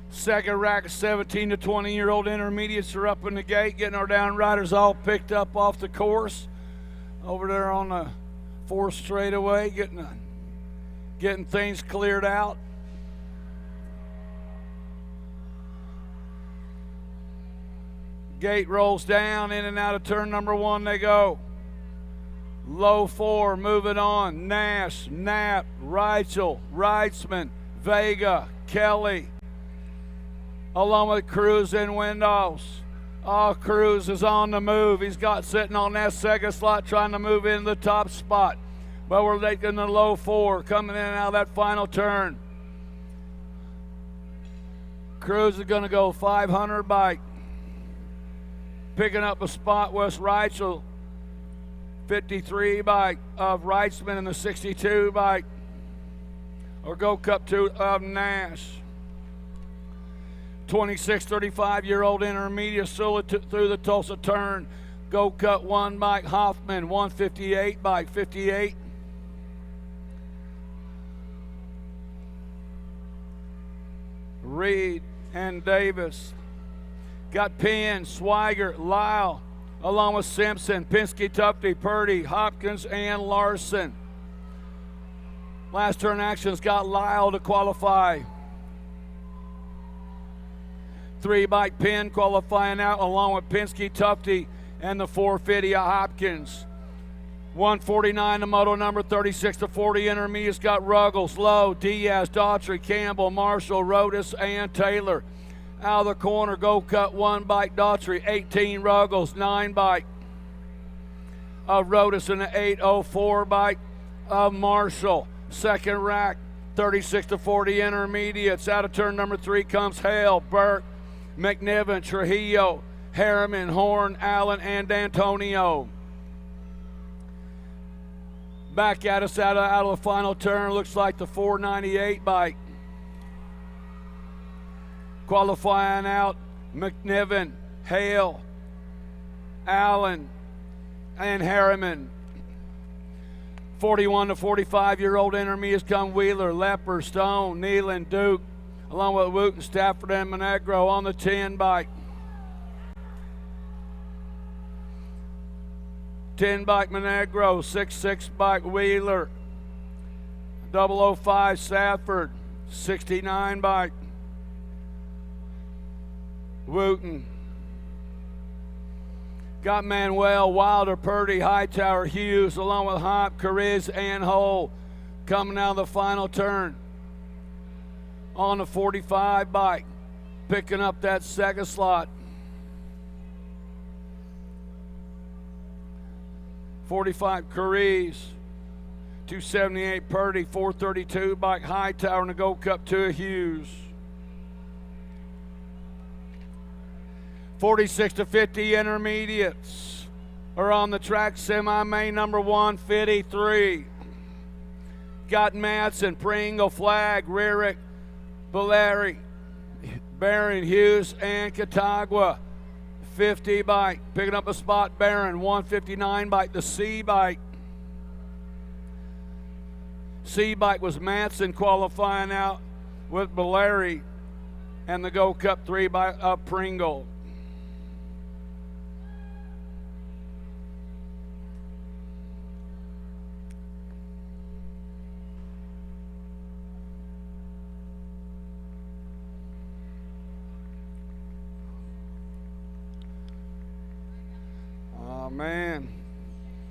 S9: Second rack, 17 to 20-year-old intermediates are up in the gate, getting our down riders all picked up off the course. Over there on the 4th straightaway, getting things cleared out. Gate rolls down, in and out of turn number 1 they go. Low 4, moving on. Nash, Knapp, Reichel, Reitzman, Vega, Kelly, along with Cruz and Windows. Oh, Cruz is on the move. He's got sitting on that second slot trying to move into the top spot. But we're taking the low 4, coming in and out of that final turn. Cruz is going to go 500 bike. Picking up a spot was Reichel, 53 bike of Reitzman, and the 62 bike, or Go Cup 2 of Nash. 26, 35-year-old intermediate through the Tulsa turn. Go Cup 1 bike, Hoffman, 158 bike, 58. Reed and Davis. Got Penn, Swigert, Lyle, along with Simpson, Pinsky, Tufty, Purdy, Hopkins, and Larson. Last turn actions got Lyle to qualify. 3 bike Penn qualifying out, along with Pinsky, Tufty, and the 450 of Hopkins. 149 to moto number 36 to 40 intermediates got Ruggles, Lowe, Diaz, Daughtry, Campbell, Marshall, Rodas, and Taylor. Out of the corner, Go Cut 1 bike Daughtry, 18 Ruggles, 9 bike. of Rodas in the 804 bike of Marshall. Second rack, 36 to 40 intermediates. Out of turn number 3 comes Hale, Burke, McNiven, Trujillo, Harriman, Horn, Allen, and Antonio. Back at us out of the final turn, looks like the 498 bike. Qualifying out, McNiven, Hale, Allen, and Harriman. 41 to 45-year-old intermediates come Wheeler, Lepper, Stone, Nealon, Duke, along with Wooten, Stafford, and Monegro on the 10 bike. 10 bike Monegro, 6-6 bike Wheeler, 005 Stafford, 69 bike Wooten. Got Manuel, Wilder, Purdy, Hightower, Hughes, along with Hop, Cariz, and Hull coming out of the final turn on the 45 bike, picking up that second slot. 45 Cariz, 278 Purdy, 432 bike Hightower in the Gold Cup 2 Hughes. 46 to 50 intermediates are on the track. Semi-main number 153. Got Madsen, Pringle, Flag, Rarick, Valeri, Barron, Hughes, and Catagua. 50 bike. Picking up a spot, Barron. 159 bike, the C bike. C bike was Madsen qualifying out with Valeri and the Gold Cup 3 by Pringle. Oh, man.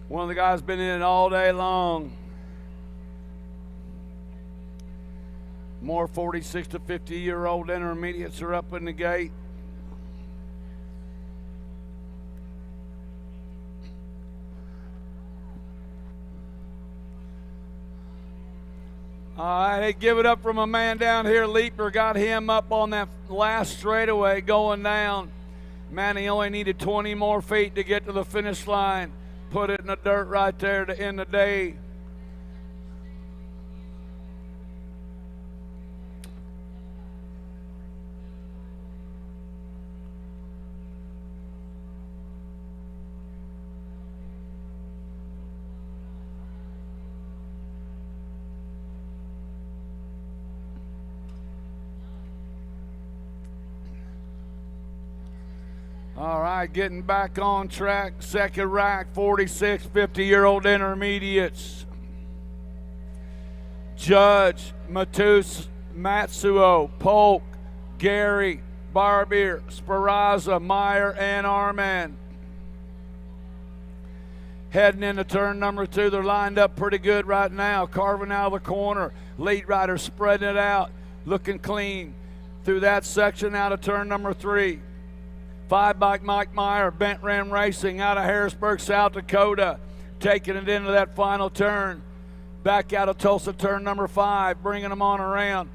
S9: One of the guys been in it all day long. More 46 to 50-year-old intermediates are up in the gate. All right, hey, give it up from a man down here. Leaper got him up on that last straightaway going down. Man, he only needed 20 more feet to get to the finish line. Put it in the dirt right there to end the day. All right, getting back on track. Second rack, 46, 50-year-old intermediates. Judge, Matus, Matsuo, Polk, Gary, Barbier, Speraza, Meyer, and Arman. Heading into turn number 2, they're lined up pretty good right now. Carving out of the corner. Lead rider spreading it out, looking clean through that section out of turn number 3. 5 bike Mike Meyer, Bent Ram Racing out of Harrisburg, South Dakota, taking it into that final turn. Back out of Tulsa, turn number 5, bringing them on around.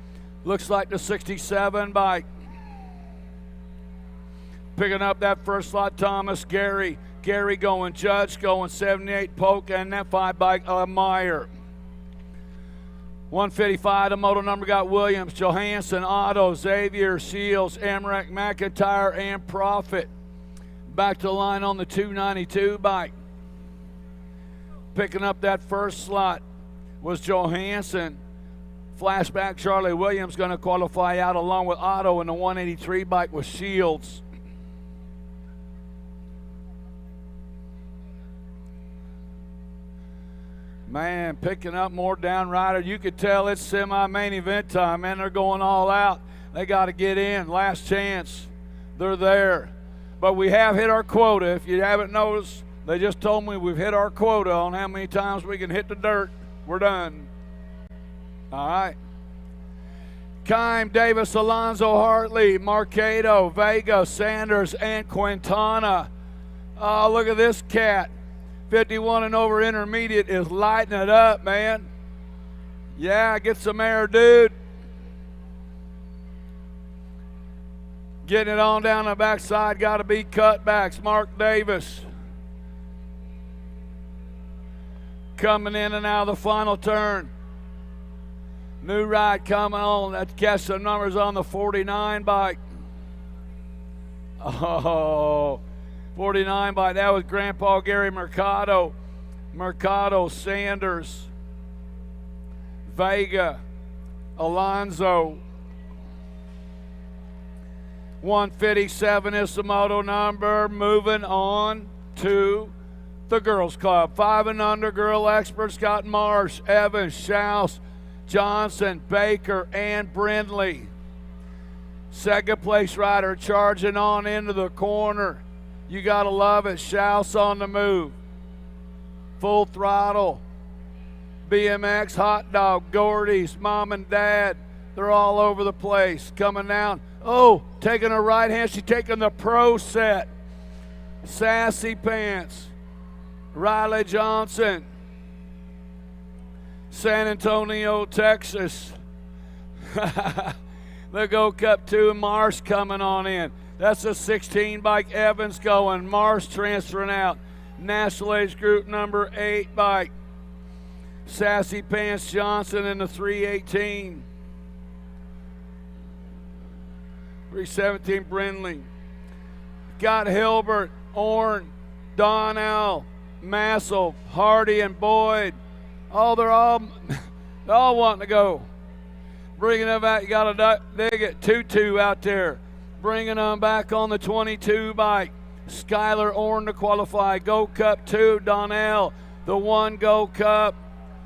S9: Looks like the 67 bike. Picking up that first slot, Thomas, Gary. Gary going, Judge going, 78 Polk, and that 5 bike Meyer. 155, the motor number got Williams, Johansson, Otto, Xavier, Shields, Emmerich, McIntyre, and Profit. Back to the line on the 292 bike. Picking up that first slot was Johansson. Flashback, Charlie Williams going to qualify out along with Otto, and the 183 bike was Shields. Man, picking up more down rider. You could tell it's semi-main event time, man. They're going all out. They got to get in. Last chance. They're there. But we have hit our quota. If you haven't noticed, they just told me we've hit our quota on how many times we can hit the dirt. We're done. All right. Kime, Davis, Alonzo, Hartley, Marcado, Vega, Sanders, and Quintana. Oh, look at this cat. 51 and over intermediate is lighting it up, man. Yeah, get some air, dude. Getting it on down the backside, got to be cutbacks. Mark Davis. Coming in and out of the final turn. New ride coming on. Let's catch some numbers on the 49 bike. Oh, 49 bike. That was Grandpa Gary Mercado. Mercado, Sanders, Vega, Alonzo. 157 is the moto number. Moving on to the girls club. 5 and under girl experts got Marsh, Evans, Schaus, Johnson, Baker, and Brindley. Second place rider charging on into the corner. You gotta love it. Schaus on the move. Full throttle. BMX, Hot Dog, Gordy's, Mom and Dad. They're all over the place. Coming down. Oh, taking a right hand. She's taking the pro set. Sassy Pants. Riley Johnson. San Antonio, Texas. The Go Cup 2, Marsh coming on in. That's a 16 bike. Evans going. Marsh transferring out. National Age Group number 8 bike. Sassy Pants Johnson in the 318. 317 Brindley. Got Hilbert, Orn, Donnell, Massel, Hardy, and Boyd. Oh, they're all wanting to go. Bringing them back, you got to dig it. 2-2 out there. Bringing them back on the 22 bike. Skylar Orn to qualify. Go Cup 2, Donnell. The 1 Go Cup,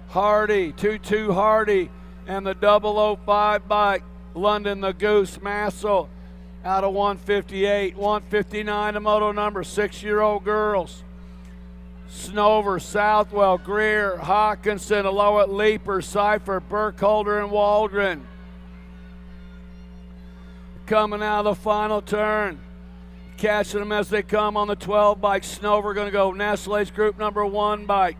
S9: Hardy. 2-2 Hardy. And the 005 bike, London the Goose, Massel. Out of 158. 159, the moto number, 6-year-old girls. Snover, Southwell, Greer, Hawkinson, Aloha, Leaper, Cipher, Burkholder, and Waldron. Coming out of the final turn. Catching them as they come on the 12 bike. Snover going to go National Age Group number 1 bike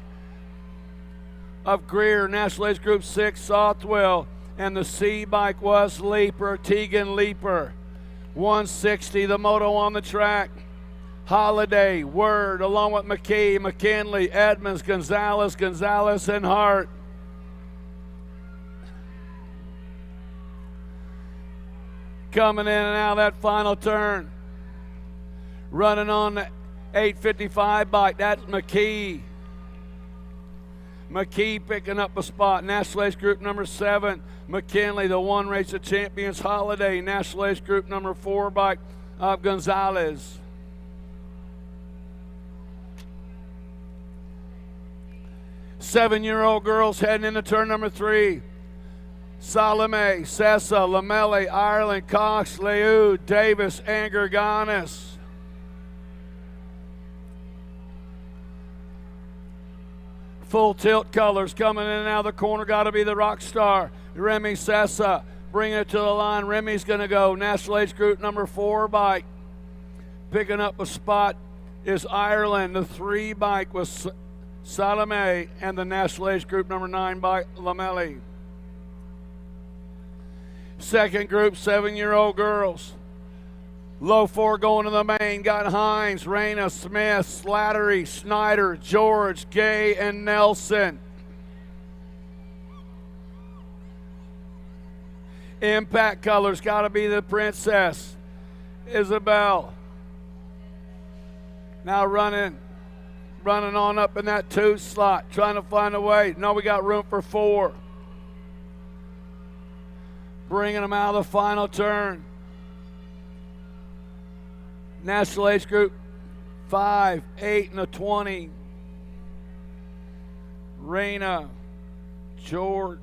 S9: of Greer. National Age Group 6, Southwell. And the C bike was Leaper, Tegan Leaper. 160, the moto on the track. Holiday, Word, along with McKee, McKinley, Edmonds, Gonzalez, and Hart. Coming in and out of that final turn. Running on the 855 bike, that's McKee. McKee picking up a spot. National Age Group number 7. McKinley, the 1 Race of Champions. Holiday, National Age Group number 4 bike of Gonzalez. Seven-year-old girls heading into turn number 3. Salome, Sessa, Lamelli, Ireland, Cox, Leu, Davis, and Gerganis. Full tilt colors coming in and out of the corner. Got to be the rock star. Remy Sessa bringing it to the line. Remy's going to go. National Age Group number 4 bike. Picking up a spot is Ireland. The 3 bike was Salome, and the National Age Group number 9 bike, Lamelli. Second group, 7-year-old girls. Low 4 going to the main. Got Hines, Raina, Smith, Slattery, Snyder, George, Gay, and Nelson. Impact colors got to be the Princess. Isabel. Now running on up in that 2 slot. Trying to find a way. No, we got room for 4. Bringing them out of the final turn. National Age Group 5, 8, and a 20. Raina, George.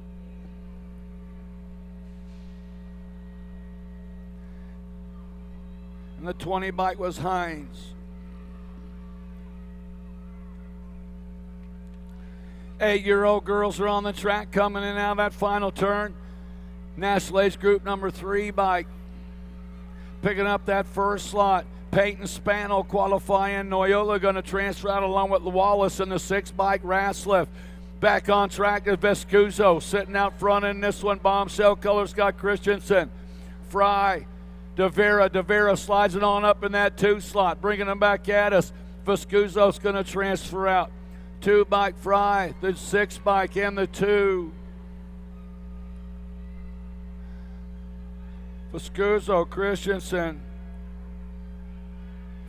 S9: And the 20 bike was Hines. 8-year-old girls are on the track coming in and out of that final turn. National Age Group number 3 bike. Picking up that first slot. Peyton Spano qualifying. Noyola going to transfer out along with Wallace in the 6-bike. Rasliff back on track is Vescuso sitting out front in this one. Bombshell colors got Christensen. Fry, De Vera slides it on up in that 2 slot, bringing them back at us. Vescuso's going to transfer out. 2-bike Fry, the 6-bike and the 2. Vescuso, Christensen,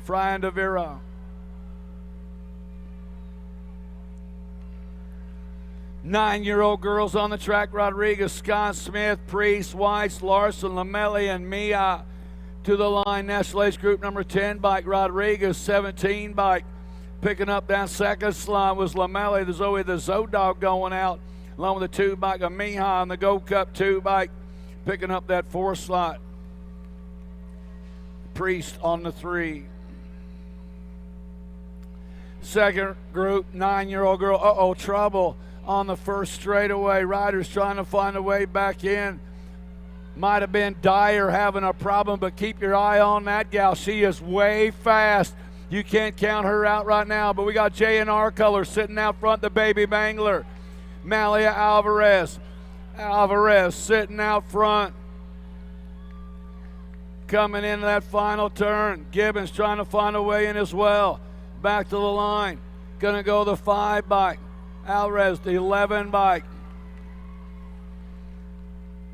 S9: Fry and De Vera. Nine-year-old girls on the track: Rodriguez, Scott, Smith, Priest, Weiss, Larson, Lamelli, and Mia. To the line, National Age Group number 10 bike, Rodriguez. 17 bike, picking up that 2nd slot was Lamelli. There's always the Zodog going out, along with the 2 bike of Mija on the Gold Cup 2 bike, picking up that 4th slot. Priest on the 3. Second group, 9-year-old girl. Trouble on the first straightaway. Riders trying to find a way back in. Might have been Dyer having a problem, but keep your eye on that gal. She is way fast. You can't count her out right now, but we got J&R Color sitting out front, the Baby Bangler. Malia Alvarez sitting out front. Coming into that final turn, Gibbons trying to find a way in as well. Back to the line. Gonna go the 5 bike. Alvarez, the 11 bike.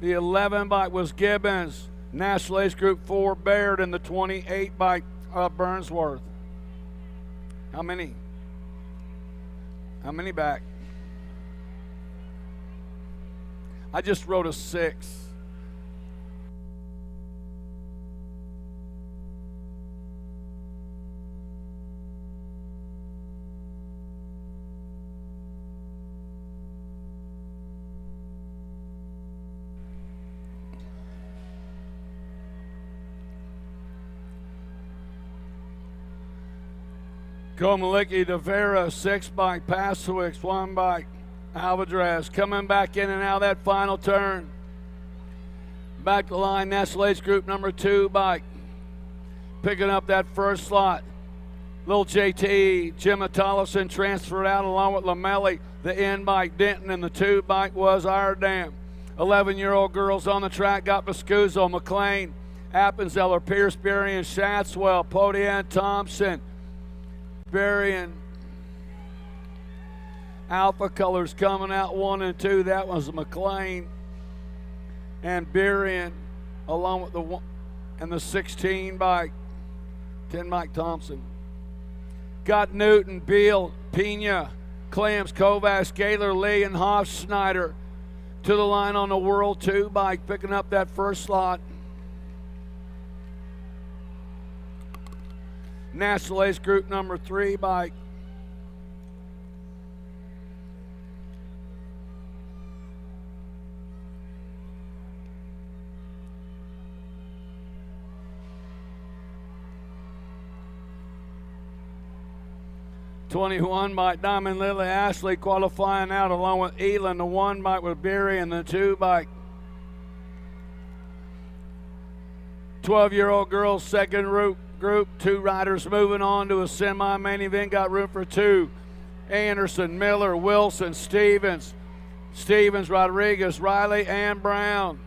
S9: The 11 bike was Gibbons. National Age Group 4 Baird, and the 28 bike Burnsworth. How many? How many back? I just wrote a 6. Komalicki, De Vera, 6 bike, Pasowicz, 1 bike, Alvarez coming back in and out of that final turn. Back to line, National Age Group number 2 bike, picking up that 1st slot. Little JT, Jim Tollefson transferred out along with Lamelli, the N bike, Denton, and the 2 bike was Iredam. 11-year-old girls on the track got Vescuso, McLean, Appenzeller, Pierce, Berrien, Shatswell, Podian, Thompson, Berrien. Alpha Colors coming out 1 and 2. That was McLean and Berrien, along with the 1 and the 16 bike, 10 bike Thompson. Got Newton, Beal, Pena, Clems, Kovacs, Gaylor, Lee, and Hofschneider to the line on the World 2 bike, picking up that 1st slot. National Ace Group number 3 bike. '21 bike, Diamond Lily Ashley qualifying out along with Elin. The 1 bike with Beery and the 2 bike. 12-year-old girls, 2nd group, 2 riders moving on to a semi-main event. Got room for 2. Anderson, Miller, Wilson, Stevens, Rodriguez, Riley, and Brown.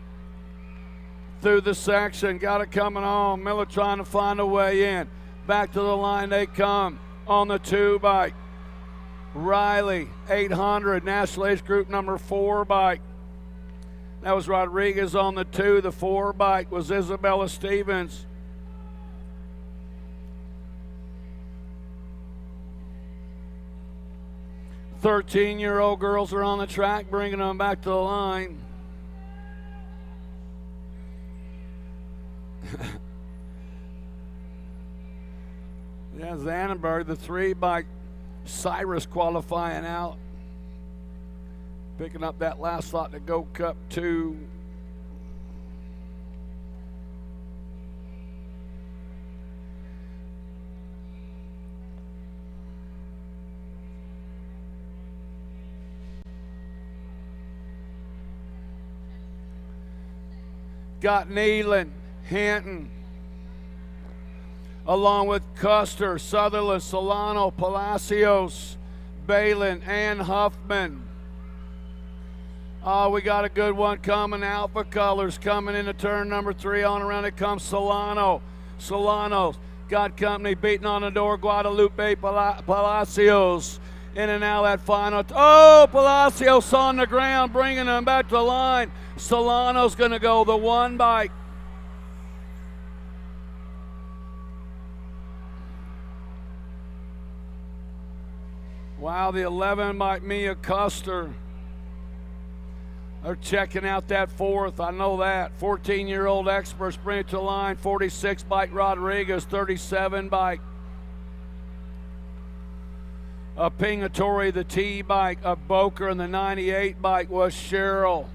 S9: Through the section, got it coming on. Miller trying to find a way in. Back to the line they come on the 2 bike. Riley, 800, National Ace Group number 4 bike. That was Rodriguez on the 2. The 4 bike was Isabella Stevens. Thirteen-year-old girls are on the track, bringing them back to the line. Yeah, Zannenberg, the 3 bike, Cyrus qualifying out. Picking up that last slot to Go Cup 2. Got Nealon, Hinton, along with Custer, Sutherland, Solano, Palacios, Balin, and Huffman. Oh, we got a good one coming. Alpha Colors coming into turn number 3. On around it comes Solano. Solano's got company beating on the door. Guadalupe Palacios in and out that final. Oh, Palacios on the ground, bringing him back to the line. Solano's going to go the 1 bike. Wow, the 11 bike Mia Custer. They're checking out that 4th. I know that. 14-year-old experts bring it to the line. 46 bike Rodriguez, 37 bike. A Pingatory, the T bike of Boker, and the 98 bike was Cheryl.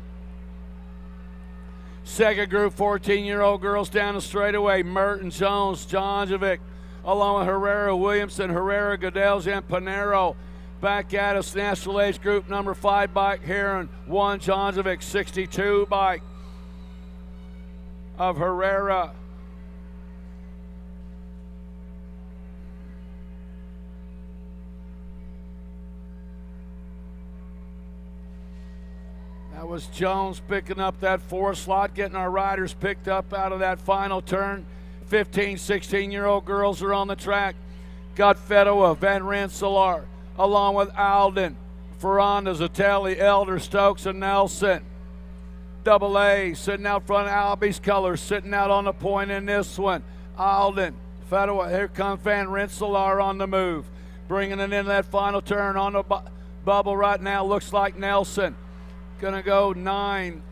S9: Second group, 14-year-old girls down the straightaway. Merton, Jones, Jonjovic, along with Herrera, Williamson, Herrera, Godelja, and Panero. Back at us, national age group number 5 bike, Heron, 1 Jonjovic, 62 bike of Herrera. That was Jones picking up that 4th slot, getting our riders picked up out of that final turn. 15, 16-year-old girls are on the track. Got Fedua, Van Rensselaer, along with Alden, Ferranda, Zatelli, Elder, Stokes, and Nelson. Double A sitting out front of Albie's Colors, sitting out on the point in this one. Alden, Fedua, here comes Van Rensselaer on the move. Bringing it into that final turn on the bubble right now. Looks like Nelson. Gonna go 9.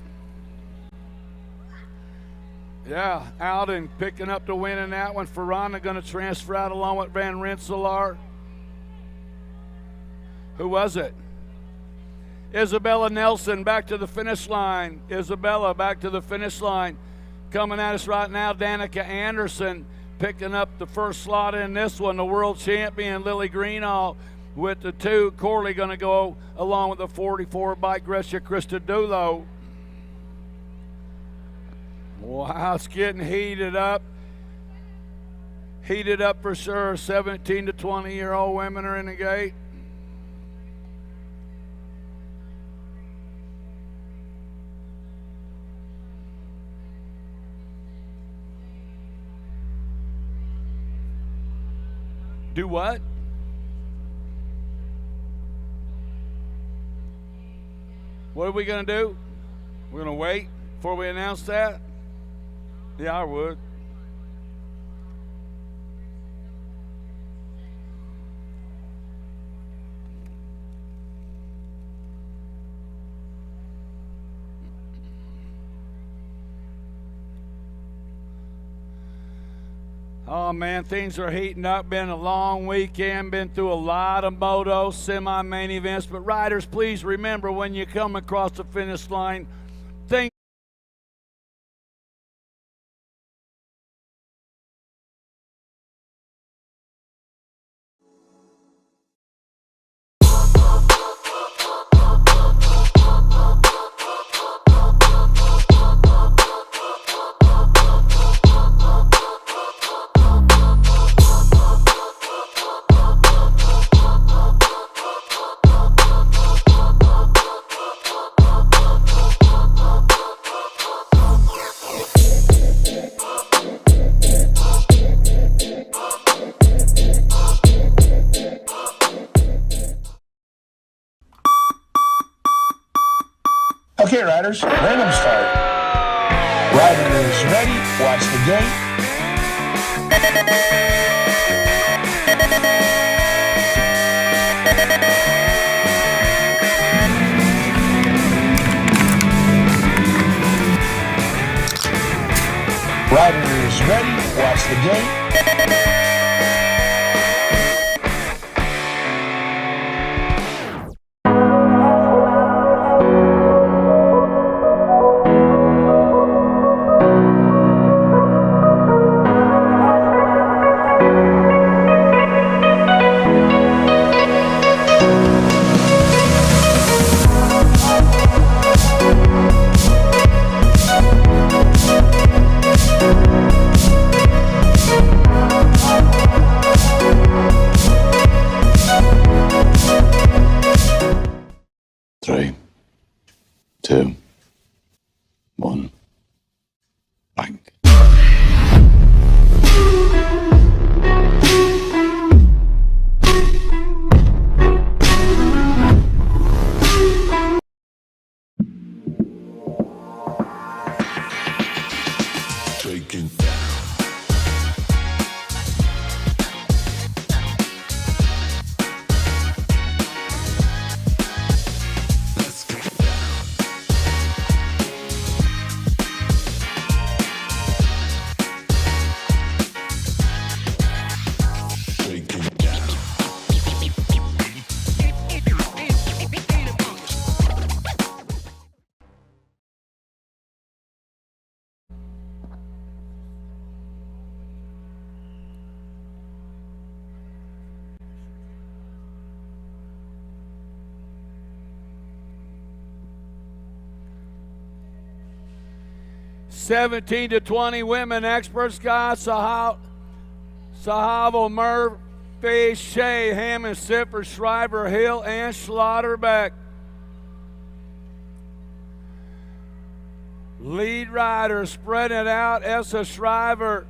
S9: Yeah, Alden picking up the win in that one. Ferranda gonna transfer out along with Van Rensselaer. Who was it? Isabella Nelson back to the finish line. Isabella back to the finish line. Coming at us right now, Danica Anderson picking up the first slot in this one. The world champion, Lily Greenall, with the 2. Corley going to go along with the 44 bike, Grecia Christodoulou. Wow, it's getting heated up. Heated up for sure. 17 to 20-year-old women are in the gate. Do what? What are we going to do? We're going to wait before we announce that? Yeah, I would. Oh man, things are heating up. Been a long weekend, been through a lot of moto, semi-main events. But riders, please remember when you come across the finish line, think
S4: Okay, riders, random start. Riders ready, watch the gate. Riders ready, watch the gate.
S5: taken down. Let's go down. Taken down.
S9: 17 to 20 women experts, guys. Sahavo, Murphy, Shea, Hammond, Sipper, Schreiber, Hill, and Schlotterbeck. Lead riders spread it out. Essa Schreiber,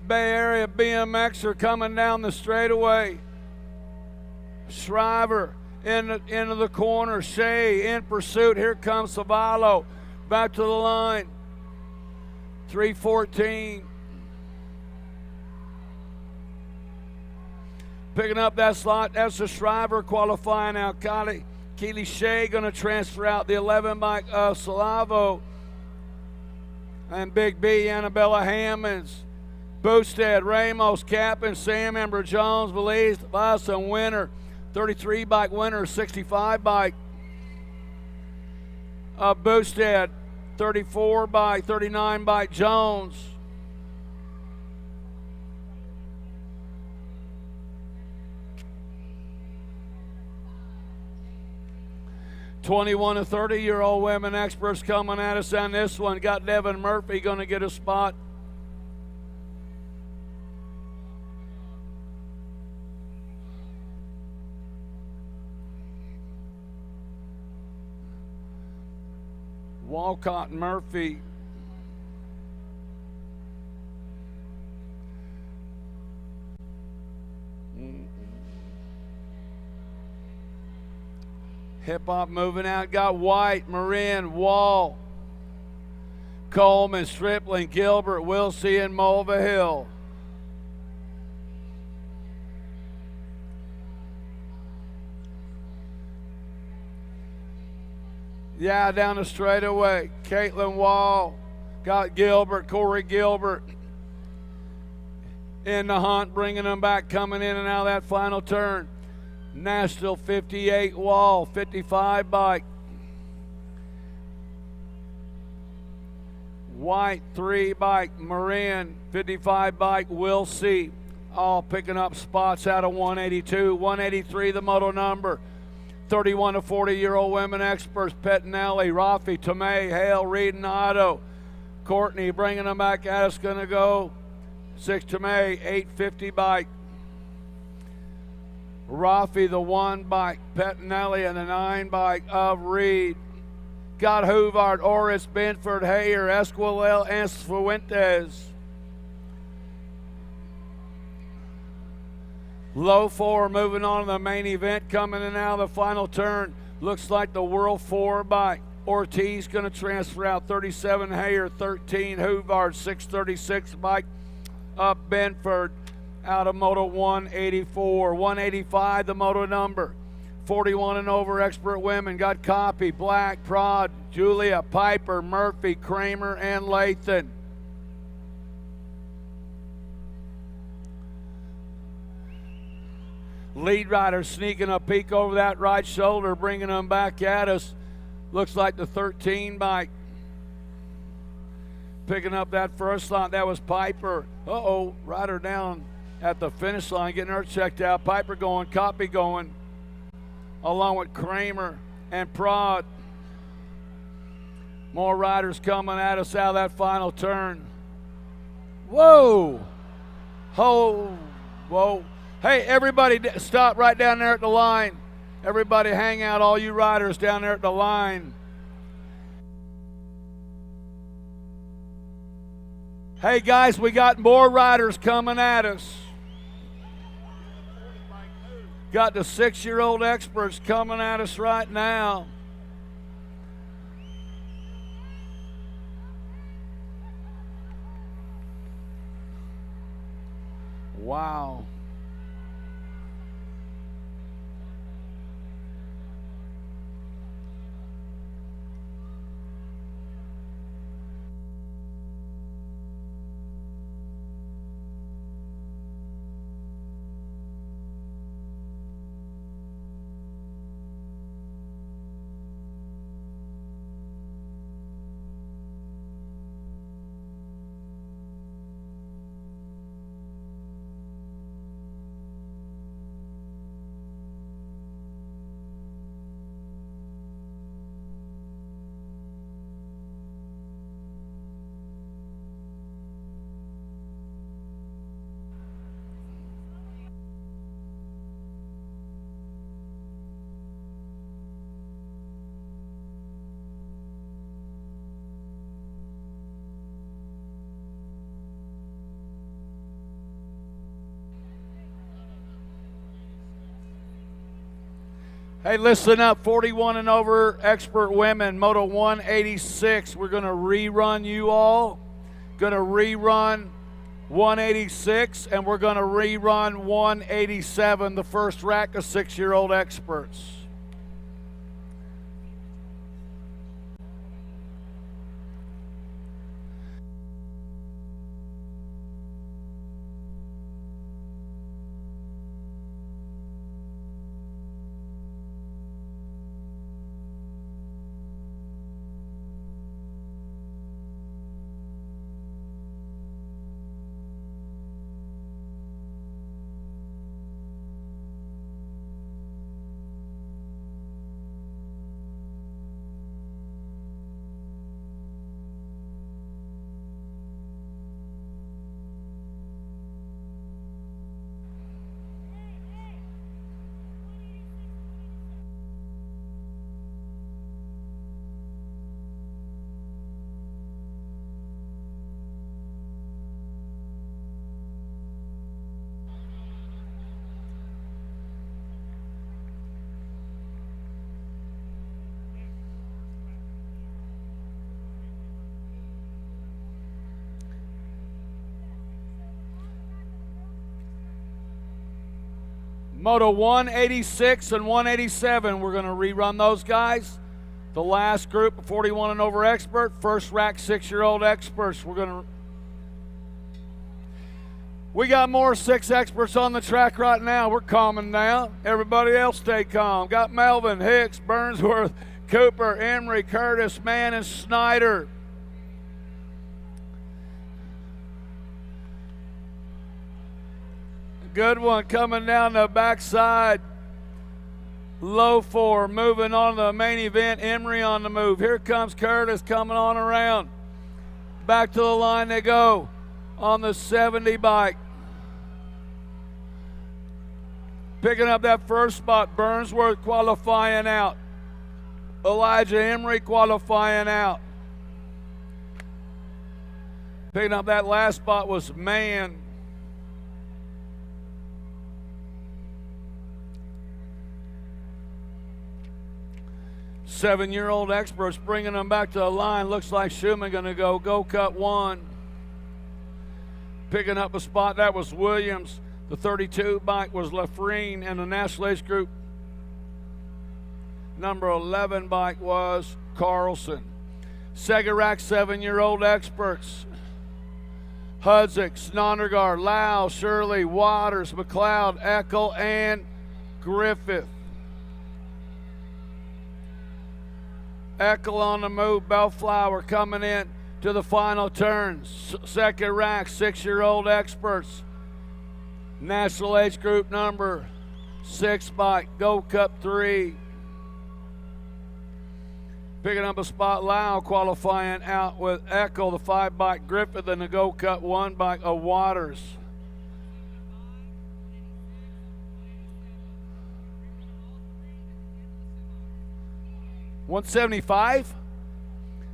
S9: Bay Area BMX are coming down the straightaway. Schreiber into the corner. Shea in pursuit. Here comes Savallo. Back to the line. 3:14. Picking up that slot. Essa Schreiber qualifying now. Keely Shea going to transfer out the 11 bike of Salavo. And Big B, Annabella Hammonds. Boosted, Ramos, Captain, Sam Ember Jones, Valisa winner. 33 bike winner, 65 bike. Boosted, 34 bike, 39 bike Jones. "21 to 30-year-old women experts coming at us on this one. Got Devin Murphy going to get a spot. Walcott Murphy. Hip hop moving out. Got White, Marin, Wall, Coleman, Stripling, Gilbert, Wilsey, and Mulvihill. Yeah, down the straightaway. Caitlin Wall got Gilbert, Corey Gilbert in the hunt, bringing them back, coming in and out of that final turn. Nashville 58 Wall, 55 bike. White 3 bike, Marin 55 bike, Will C. All picking up spots out of 182, 183 the moto number. 31 to 40-year-old women experts, Pettinelli, Rafi, Tomei, Hale, Reed, and Otto. Courtney bringing them back at us, going to go 6 Tomei, 850 bike. Rafi, the 1 bike, Pettinelli, and the 9 bike of Reed. Got Huvard, Oris, Benford, Hayer, Esquivel, and Fuentes. Low 4 moving on to the main event, coming in out of the final turn. Looks like the World 4 bike. Ortiz going to transfer out 37 Hayer, 13 Huvard, 636 bike up Benford out of Moto 184. 185 the moto number. 41 and over expert women. Got Copy, Black, Prod, Julia, Piper, Murphy, Kramer, and Lathan. Lead rider sneaking a peek over that right shoulder, bringing them back at us. Looks like the 13 bike. Picking up that first slot, that was Piper. Uh-oh, rider down at the finish line, getting her checked out. Piper going, Copy going, along with Kramer and Prod. More riders coming at us out of that final turn. Whoa! Oh, whoa. Hey, everybody stop right down there at the line. Everybody hang out, all you riders down there at the line. Hey, guys, we got more riders coming at us. Got the 6-year-old experts coming at us right now. Wow. Hey, listen up, 41 and over expert women, Moto 186. We're going to rerun you all. Going to rerun 186, and we're going to rerun 187, the first rack of 6-year-old experts. Moto 186 and 187, we're going to rerun those guys. The last group, 41 and over expert, first rack 6-year-old experts. We got more 6 experts on the track right now. We're calming down. Everybody else stay calm. Got Melvin, Hicks, Burnsworth, Cooper, Emery, Curtis, Mann, and Snyder. Good one coming down the backside. Low 4 moving on to the main event. Emery on the move. Here comes Curtis coming on around. Back to the line they go on the 70 bike. Picking up that first spot. Burnsworth qualifying out. Elijah Emery qualifying out. Picking up that last spot was Mann. Seven-year-old experts bringing them back to the line. Looks like Schumann going to go cut 1. Picking up a spot, that was Williams. The 32 bike was Lafrine, and the national age group number 11 bike was Carlson. Second rack, 7-year-old experts. Hudzik, Snondergaard, Lau, Shirley, Waters, McLeod, Eckel, and Griffith. Eckel on the move, Bellflower coming in to the final turn. Second rack, 6-year-old experts. National age group number 6 bike, Go Cup 3. Picking up a spot, Lau qualifying out with Eckel, the 5 bike, Griffith, and the Go Cup 1 bike of Waters. $175.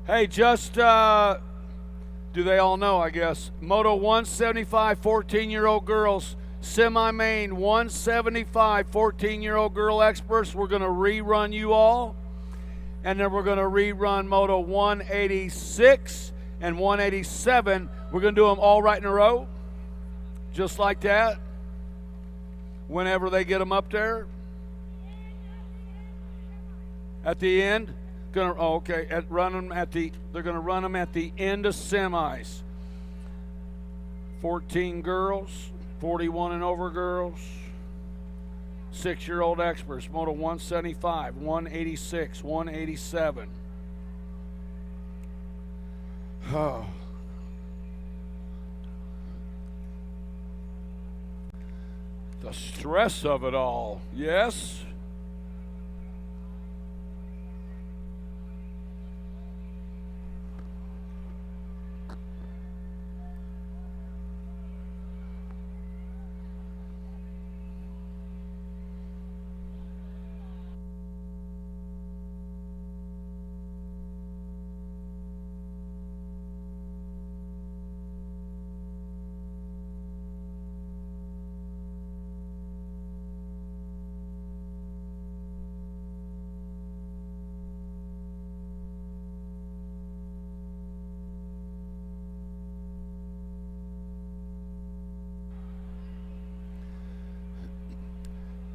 S9: Hey, just do they all know, I guess? Moto 175, 14-year-old girls, semi-main 175, 14-year-old girl experts. We're going to rerun you all, and then we're going to rerun Moto 186 and 187. We're going to do them all right in a row. Just like that. Whenever they get them up there. At the end. They're going to run them at the end of semis. 14 girls, 41 and over girls. 6-year-old experts, moto 175, 186, 187. Oh. The stress of it all, yes?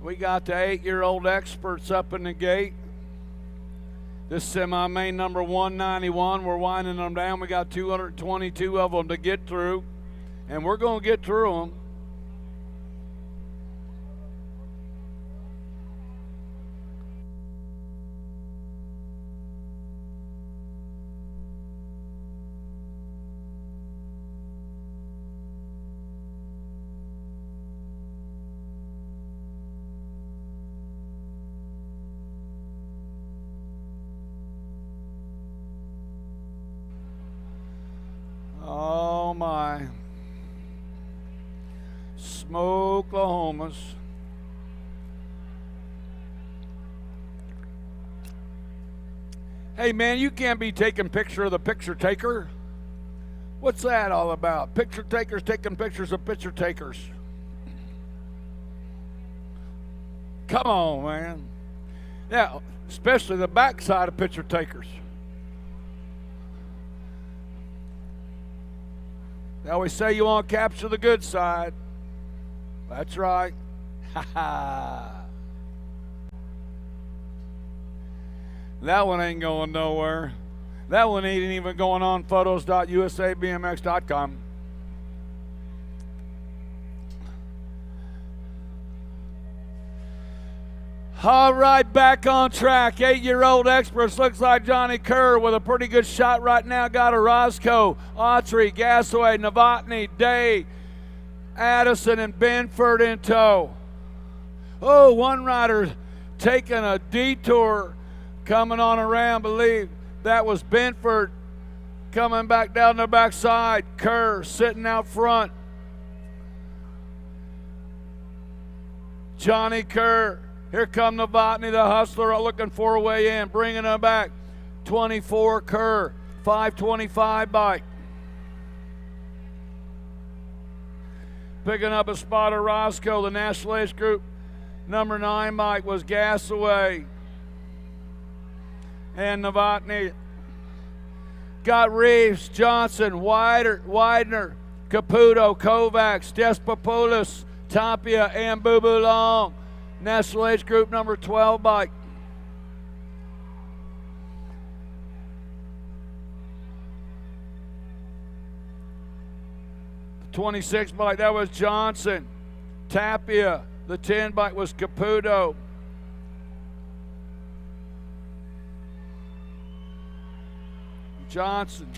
S9: We got the 8-year-old experts up in the gate. This semi-main number 191, we're winding them down. We got 222 of them to get through, and we're going to get through them. Oh my. Smoklahomas. Hey man, you can't be taking picture of the picture taker. What's that all about? Picture takers taking pictures of picture takers. Come on, man. Yeah, especially the backside of picture takers. They always say you want to capture the good side. That's right. Ha ha. That one ain't going nowhere. That one ain't even going on photos.usabmx.com. All right, back on track. 8-year-old experts. Looks like Johnny Kerr with a pretty good shot right now. Got a Roscoe, Autry, Gasaway, Novotny, Day, Addison, and Benford in tow. Oh, one rider taking a detour coming on around. Believe that was Benford coming back down the backside. Kerr sitting out front. Johnny Kerr. Here come Novotny, the hustler, looking for a way in, bringing him back. 24 Kerr, 525 bike. Picking up a spot of Roscoe, the National Age Group. Number 9 bike was Gasaway. And Novotny. Got Reeves, Johnson, Widener, Caputo, Kovacs, Despopoulos, Tapia, and Boo Long. National Age Group number 12 bike. The 26 bike, that was Johnson. Tapia. The 10 bike was Caputo. Johnson.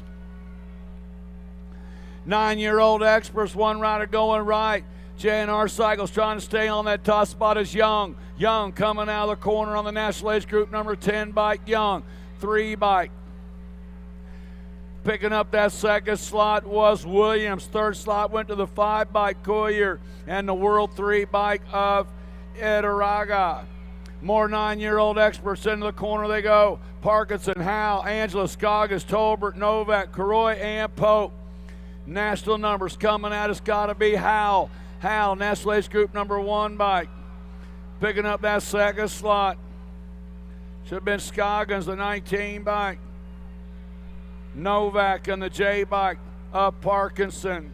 S9: 9-year-old experts, one rider going right. J&R Cycles trying to stay on that top spot is Young. Young coming out of the corner on the National Age Group number 10 bike. Young, 3 bike. Picking up that second slot was Williams. Third slot went to the 5 bike Collier and the World 3 bike of Edaraga. More 9-year-old experts into the corner they go. Parkinson, Howe, Angela, Scoggins, Tolbert, Novak, Karoy, and Pope. National numbers coming at us, gotta be Howe. Howe, National Age Group number 1 bike. Picking up that second slot. Should have been Scoggins, the 19 bike. Novak and the J bike of Parkinson.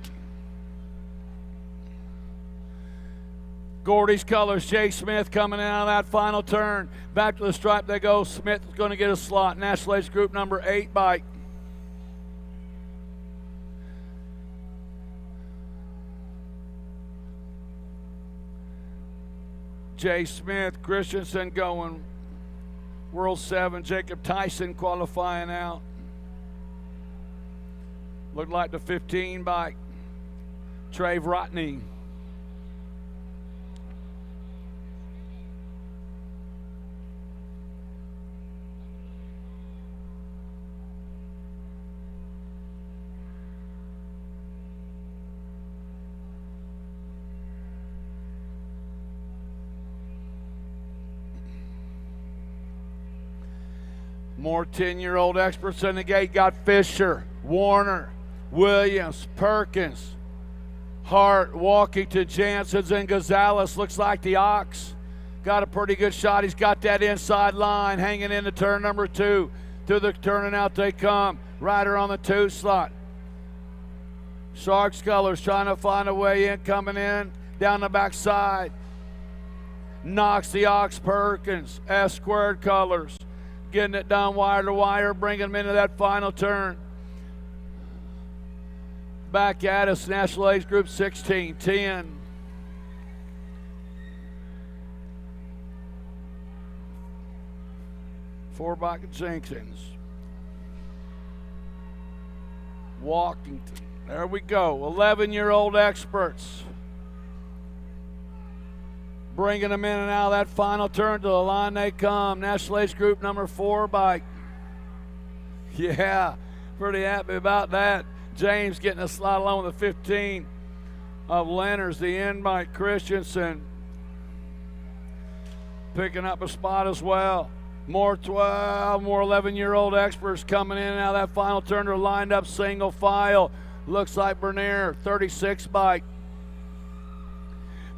S9: Gordy's colors, Jay Smith coming out of that final turn. Back to the stripe they go. Smith is going to get a slot. National Age Group number 8 bike. Jay Smith, Christensen going. World 7, Jacob Tyson qualifying out. Looked like the 15 bike. Trey Rotney. More 10-year-old experts in the gate. Got Fisher, Warner, Williams, Perkins, Hart, Walkington, Janssens, and Gonzalez. Looks like the Ox got a pretty good shot. He's got that inside line hanging into turn number 2. To the turning out they come. Rider on the 2 slot. Sharks colors trying to find a way in, coming in down the backside. Knocks the Ox, Perkins, S squared colors. Getting it down wire to wire, bringing them into that final turn. Back at us, National Age Group 16, 10. Four back at Jenkins. Walkington. There we go. 11-year-old experts. Bringing them in and out of that final turn. To the line they come. National Age Group number 4 bike. Yeah, pretty happy about that. James getting a slot along with the 15 of Leonard's. The end bike, Christensen. Picking up a spot as well. More 12, more 11-year-old experts coming in and out of that final turn. They're lined up single file. Looks like Bernier, 36 bike.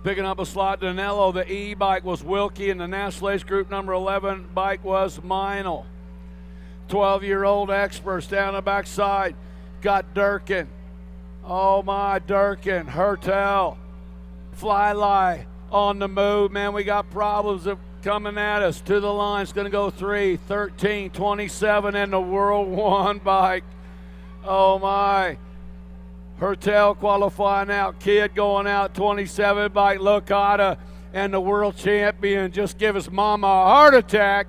S9: Picking up a slot, Danello. The E bike was Wilkie, and the National Age Group number 11 bike was Meinl. 12-year-old experts down the backside. Got Durkin. Oh my, Durkin. Hertel. Flylie on the move. Man, we got problems coming at us. To the line, it's going to go 3, 13, 27, and the World 1 bike. Oh my. Hertel qualifying out, Kid going out, 27 bike, Lokata, and the world champion just give his mama a heart attack.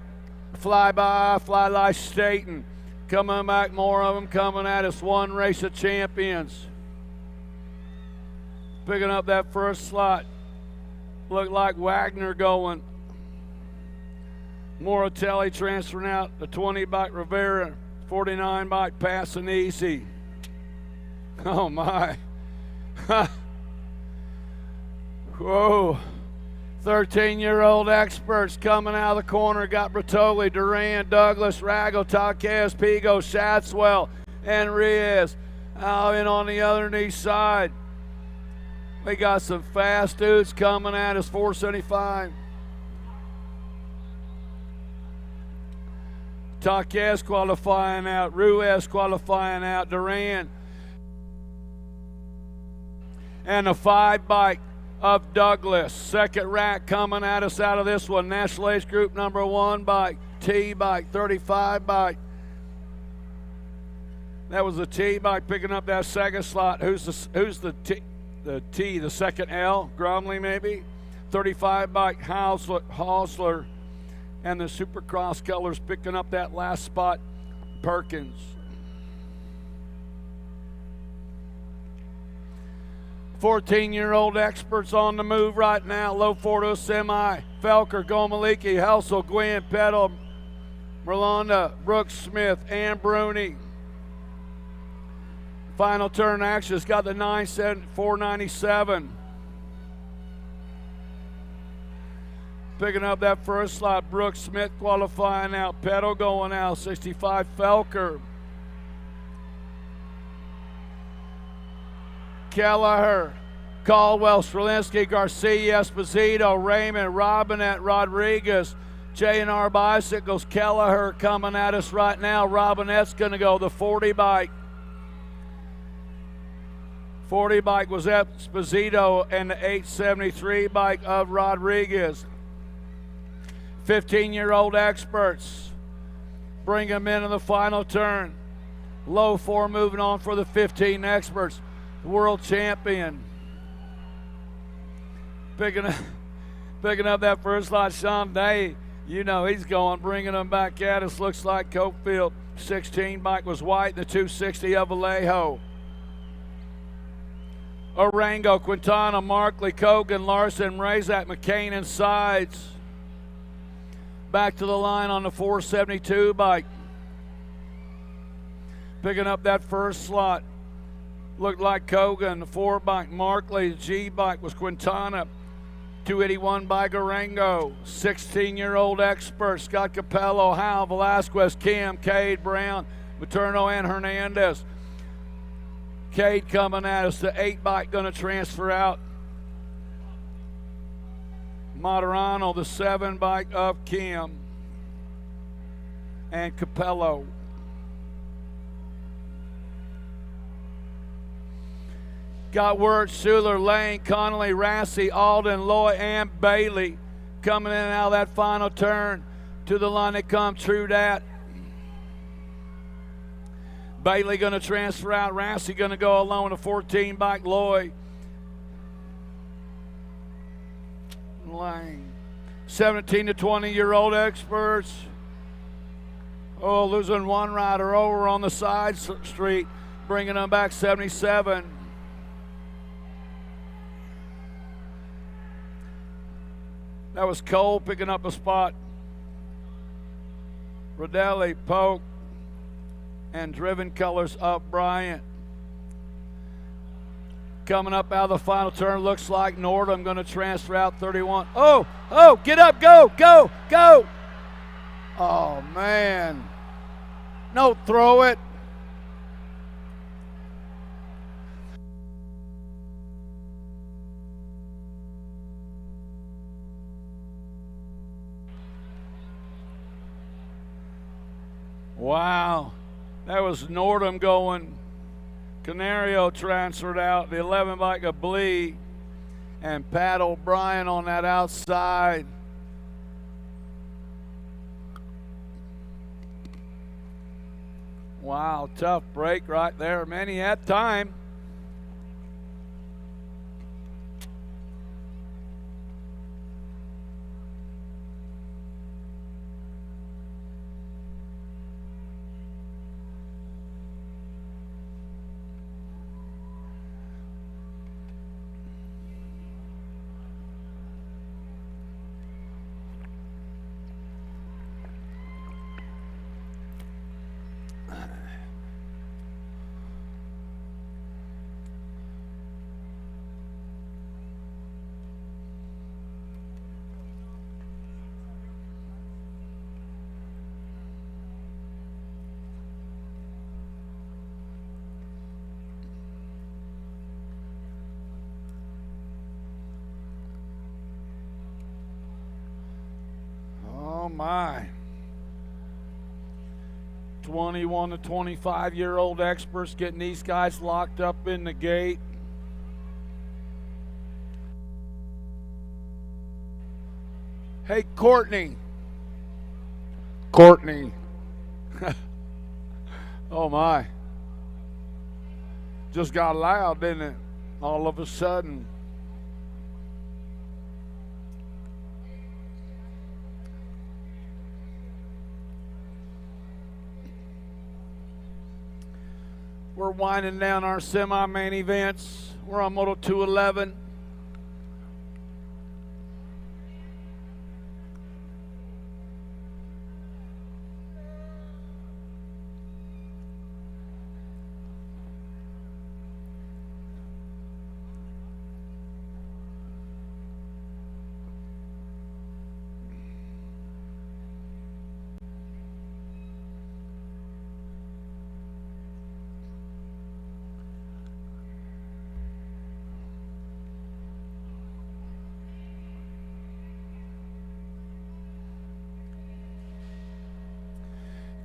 S9: Flylie Staten. Coming back, more of them coming at us. One race of champions. Picking up that first slot. Looked like Wagner going. Moratelli transferring out. The 20 bike Rivera. 49 bike passing easy. Oh my. Whoa. 13-year-old experts coming out of the corner. Got Bertoli, Duran, Douglas, Rago, Talquez, Pigo, Shatswell, and Reyes. Out in on the other knee side. We got some fast dudes coming at us, 475. Talquez qualifying out, Ruiz qualifying out, Duran. And the 5 bike of Douglas. Second rack coming at us out of this one. National Age Group number 1 bike. T bike, 35 bike. That was the T bike picking up that second slot. Who's the T, the second L? Grumley maybe? 35 bike, Hausler. And the Supercross colors picking up that last spot, Perkins. 14-year-old experts on the move right now. Low 4 semi. Felker, Gomaliki, Helsel, Gwynn, Petal, Merlonda, Brooks Smith, and Bruni. Final turn action has got the 497. Picking up that first slot, Brooks Smith qualifying out. Petal going out, 65 Felker. Kelleher, Caldwell, Strelinsky, Garcia, Esposito, Raymond, Robinette, Rodriguez, J&R Bicycles, Kelleher coming at us right now. Robinette's going to go the 40 bike. 40 bike was Esposito and the 873 bike of Rodriguez. 15-year-old experts bring them into the final turn. Low 4 moving on for the 15 experts. World champion. Picking up that first lot, Sean Day. You know he's going, bringing them back at us. Looks like Copefield. 16 bike was White, the 260 of Vallejo. Arango, Quintana, Markley, Kogan, Larson, Razak, McCain, and Sides. Back to the line on the 472 bike. Picking up that first slot. Looked like Kogan, the 4 bike, Markley, the G bike was Quintana. 281 bike, Arango. 16-year-old expert, Scott Capello, Hal, Velasquez, Kim, Cade, Brown, Materno, and Hernandez. Cade coming at us. The 8 bike going to transfer out. Materano, the 7 bike of Kim and Capello. Got Wirt, Schuler, Lane, Connolly, Rassi, Alden, Loy, and Bailey coming in and out of that final turn. To the line they come, true that. Bailey going to transfer out. Rassi going to go along with a 14 bike, Loy. Lane. 17 to 20-year-old experts. Oh, losing one rider over on the side street, bringing them back 77. That was Cole picking up a spot. Rodelli, Polk, and Driven Colors of Bryant. Coming up out of the final turn, looks like Nordham going to transfer out 31. Oh, get up, go. Oh, man. No, throw it. Wow, that was Nordham going. Canario transferred out, the 11 bike of Blee, and Pat O'Brien on that outside. Wow, tough break right there. Man, he had time. My 21 to 25-year-old experts getting these guys locked up in the gate. Hey, Courtney. Oh my. Just got loud, didn't it? All of a sudden. We're winding down our semi-main events. We're on Moto 211.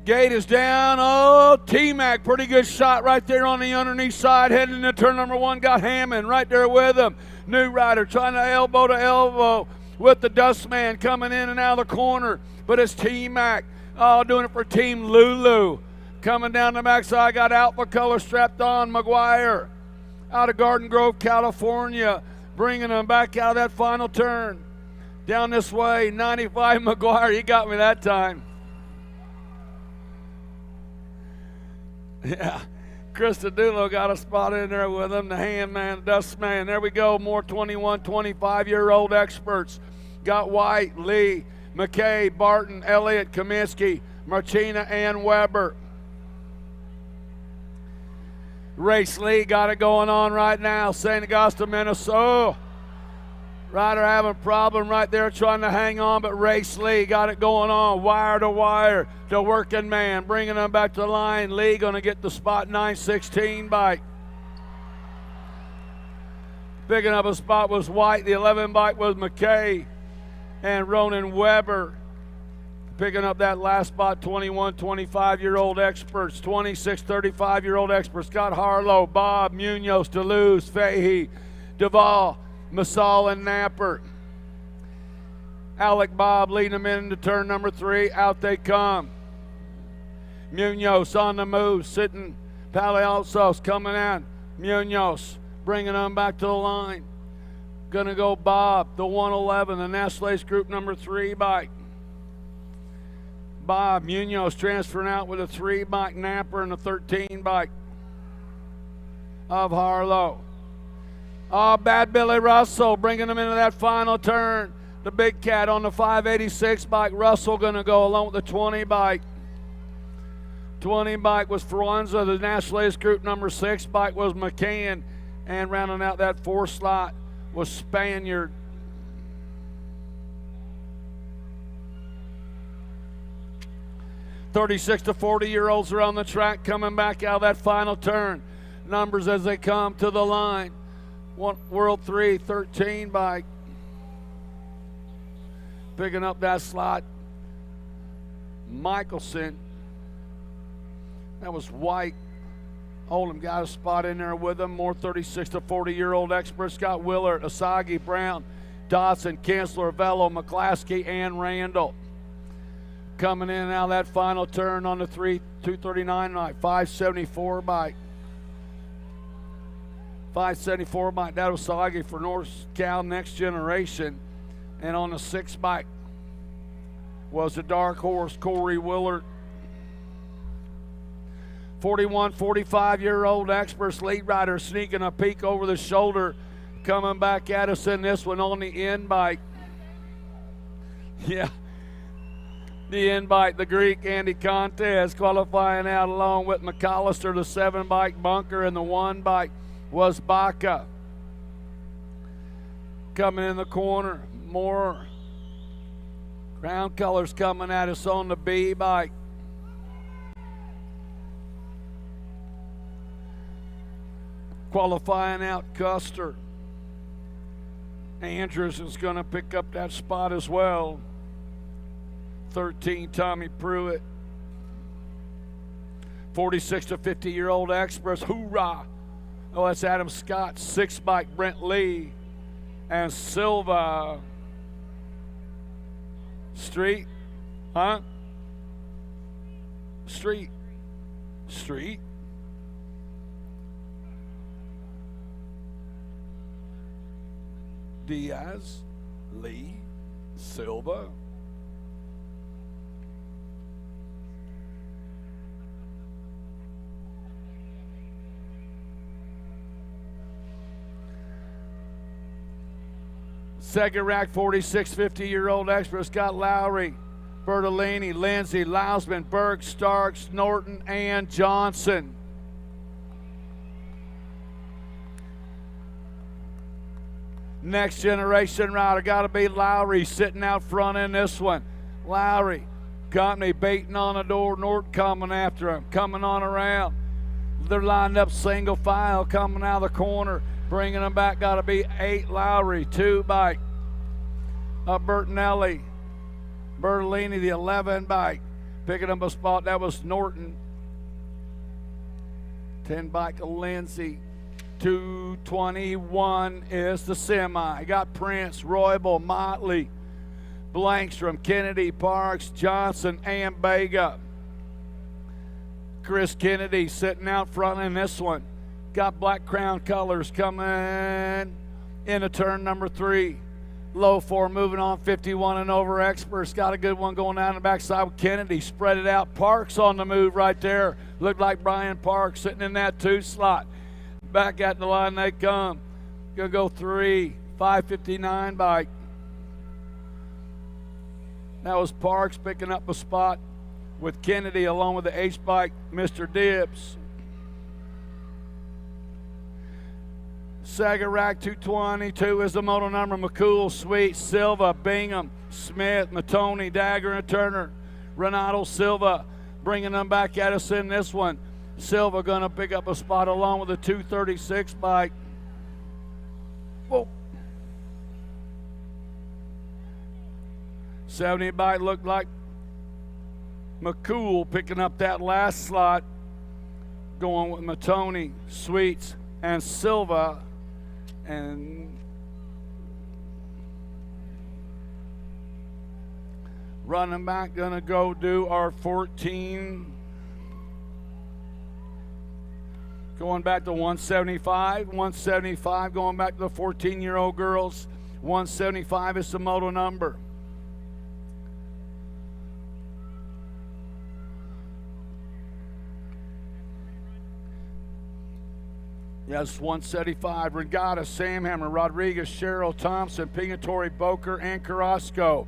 S9: Gate is down. Oh, T-Mac, pretty good shot right there on the underneath side. Heading into turn number 1, got Hammond right there with him. New rider trying to elbow with the Dustman coming in and out of the corner. But it's T-Mac. Oh, doing it for Team Lulu. Coming down the backside, got Alpha Color strapped on. McGuire out of Garden Grove, California. Bringing them back out of that final turn. Down this way, 95 McGuire. He got me that time. Yeah, Krista Dulo got a spot in there with him, the Handman, Dustman. There we go, more 21, 25-year-old experts. Got White, Lee, McKay, Barton, Elliott, Kaminsky, Marchina, and Weber. Race Lee got it going on right now, St. Augusta, Minnesota. Rider having a problem right there trying to hang on, but Race Lee got it going on, wire to wire, to working man, bringing them back to the line. Lee going to get the spot 916 bike. Picking up a spot was White, the 11 bike was McKay, and Ronan Weber. Picking up that last spot, 21, 25-year-old experts, 26, 35-year-old experts. Scott Harlow, Bob, Munoz, Toulouse, Fahey, Duvall, Masal, and Napper. Alec Bob leading them into turn number 3. Out they come. Munoz on the move, sitting. Palealsos coming out. Munoz bringing them back to the line. Gonna go Bob, the 111, the National Ace Group number 3 bike. Bob Munoz transferring out with a 3 bike, Napper, and a 13 bike of Harlow. Oh, Bad Billy Russell bringing them into that final turn. The big cat on the 586 bike. Russell going to go along with the 20 bike. 20 bike was Franza. The National Ace Group number 6 bike was McCann. And rounding out that 4 slot was Spaniard. "36 to 40-year-olds are on the track coming back out of that final turn. Numbers as they come to the line. World 3, 13 bike. Picking up that slot, Michelson. That was White. Oldham got a spot in there with them. More 36 to 40-year-old experts. Scott Willard, Asagi, Brown, Dodson, Kinsler, Velo, McClaskey, and Randall. Coming in and out of that final turn on the 239 night, 574 bike. 574 bike, that was Asagi for North Cal Next Generation. And on the 6 bike was the dark horse, Corey Willard. 41, 45-year-old experts, lead rider sneaking a peek over the shoulder, coming back at us in this one on the end bike. Yeah, the end bike, the Greek Andy Contes qualifying out along with McAllister, the 7 bike bunker, and the 1 bike was Baca. Coming in the corner, more ground colors coming at us on the B bike. Qualifying out Custer. Andrews is going to pick up that spot as well. 13, Tommy Pruitt. 46 to 50-year-old experts, hoorah. Oh, that's Adam Scott. 6 bike, Brent Lee. And Silva. Street. Huh? Street. Street. Diaz. Lee. Silva. Second rack, 46, 50-year-old expert, Scott Lowry, Bertolini, Lindsay, Lousman, Berg, Starks, Norton, and Johnson. Next generation rider, got to be Lowry sitting out front in this one. Lowry, company beating on the door, Norton coming after him, coming on around. They're lined up single file, coming out of the corner. Bringing them back, got to be 8 Lowry, 2 bike. Bertinelli, Bertolini, the 11 bike. Picking up a spot, that was Norton. 10 bike of Lindsay. 221 is the semi. Got Prince, Roybal, Motley, Blankstrom, Kennedy, Parks, Johnson, and Bega. Chris Kennedy sitting out front in this one. Got Black Crown colors coming into turn number 3. Low 4 moving on, 51 and over. Experts got a good one going down the backside with Kennedy. Spread it out. Parks on the move right there. Looked like Brian Parks sitting in that 2 slot. Back at the line they come. Gonna go 3, 5:59 bike. That was Parks picking up a spot with Kennedy along with the H bike, Mr. Dibbs. Sagarack 222 is the moto number. McCool, Sweet, Silva, Bingham, Smith, Matoni, Dagger, and Turner. Renato Silva bringing them back at us in this one. Silva going to pick up a spot along with the 236 bike. Whoa. 70 bike looked like McCool picking up that last slot. Going with Matoni, Sweets, and Silva. And running back gonna go do our 14. Going back to 175. 175 going back to the 14-year-old girls. 175 is the moto number. Yes, 175. Regatta, Samhammer, Rodriguez, Sherrill, Thompson, Pingatori, Boker, and Carrasco.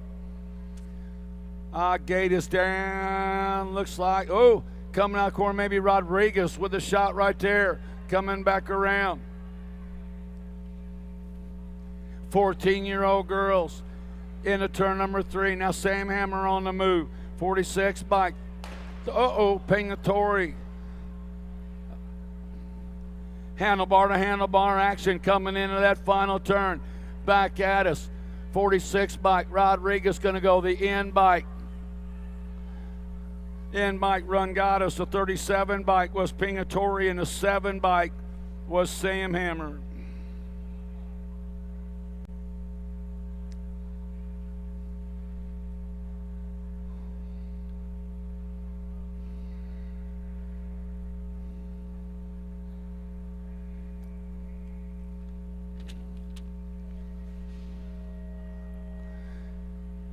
S9: Gate is down. Looks like, oh, coming out corner, maybe Rodriguez with a shot right there. Coming back around. 14-year-old girls into turn number 3. Now Samhammer on the move. 46 bike. Pingatori. Handlebar to handlebar action coming into that final turn. Back at us. 46 bike. Rodriguez going to go the end bike. End bike run got us. The 37 bike was Pingatori and the 7 bike was Samhammer.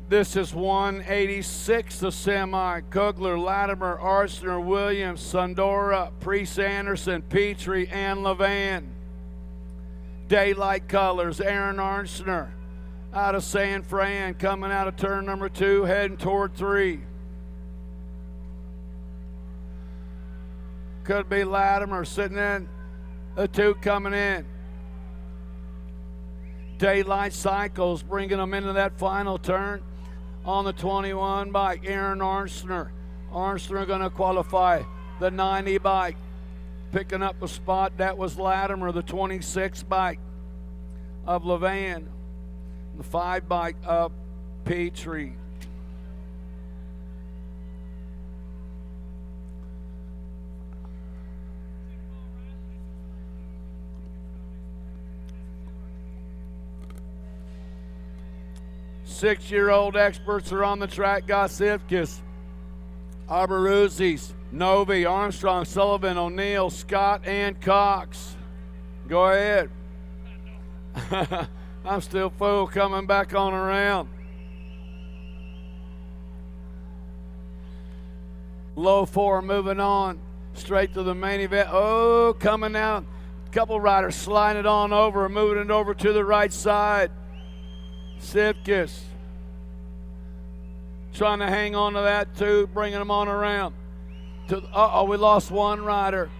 S9: This is 186, the semi. Kugler, Latimer, Arsener, Williams, Sundora, Priest Anderson, Petrie, and Levan. Daylight colors, Aaron Arsener out of San Fran, coming out of turn number 2, heading toward 3. Could be Latimer sitting in, the 2 coming in. Daylight Cycles bringing them into that final turn. On the 21 bike, Aaron Arsener. Arsener going to qualify the 90 bike. Picking up a spot, that was Latimer, the 26 bike of Levan. The 5 bike of Petrie. Six-year-old experts are on the track. Gossifkis, Arboruzzi's, Novi, Armstrong, Sullivan, O'Neill, Scott, and Cox. Go ahead. I'm still full coming back on around. Low 4 moving on straight to the main event. Oh, coming out. Couple riders sliding it on over, moving it over to the right side. Sipkis trying to hang on to that too, bringing them on around. We lost one rider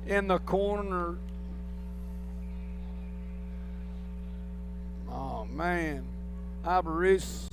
S9: in the corner. Oh man, Abruzzese.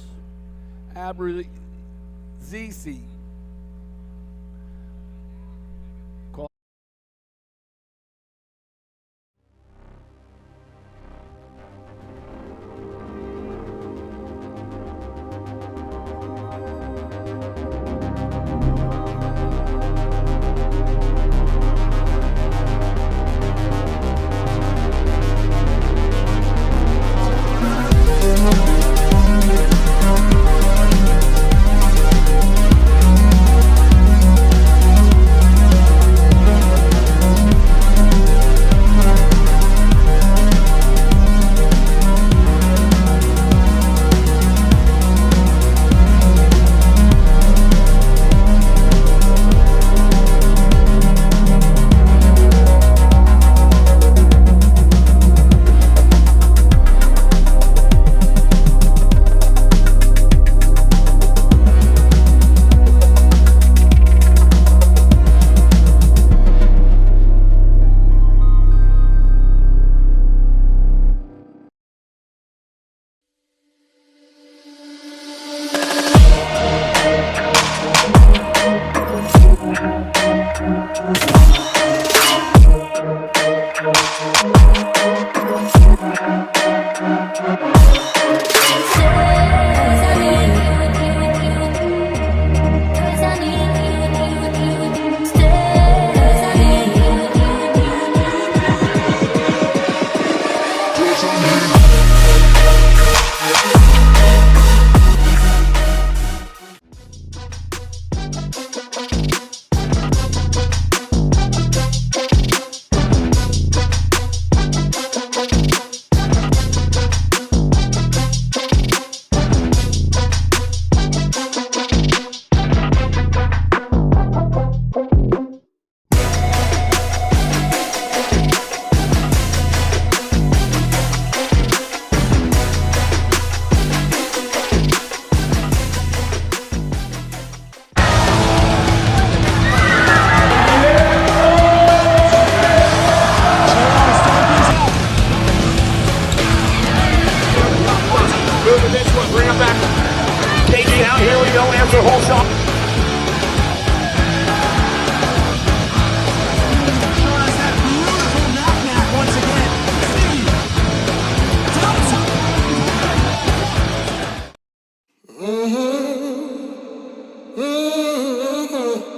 S4: their whole shot.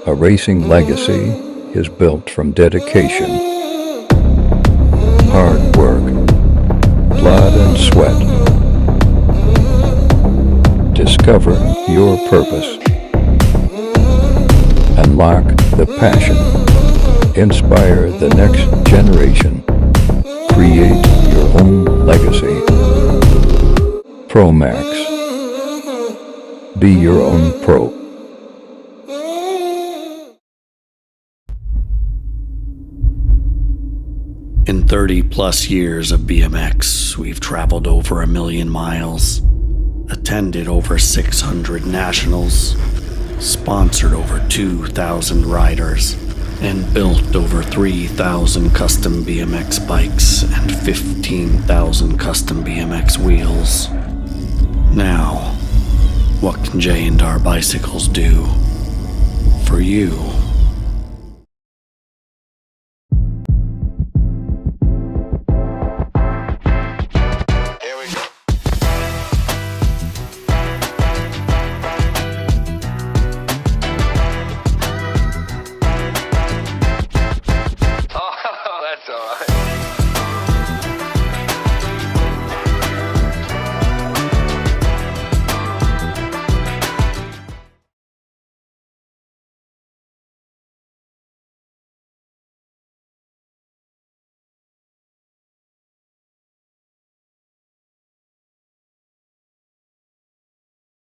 S1: A racing legacy is built from dedication, hard work, blood and sweat. Discover your purpose. Unlock the passion. Inspire the next generation. Create your own legacy. ProMax. Be your own pro.
S2: In 30 plus years of BMX, we've traveled over 1 million miles, attended over 600 nationals, sponsored over 2,000 riders, and built over 3,000 custom BMX bikes and 15,000 custom BMX wheels. Now, what can Jay and our bicycles do for you?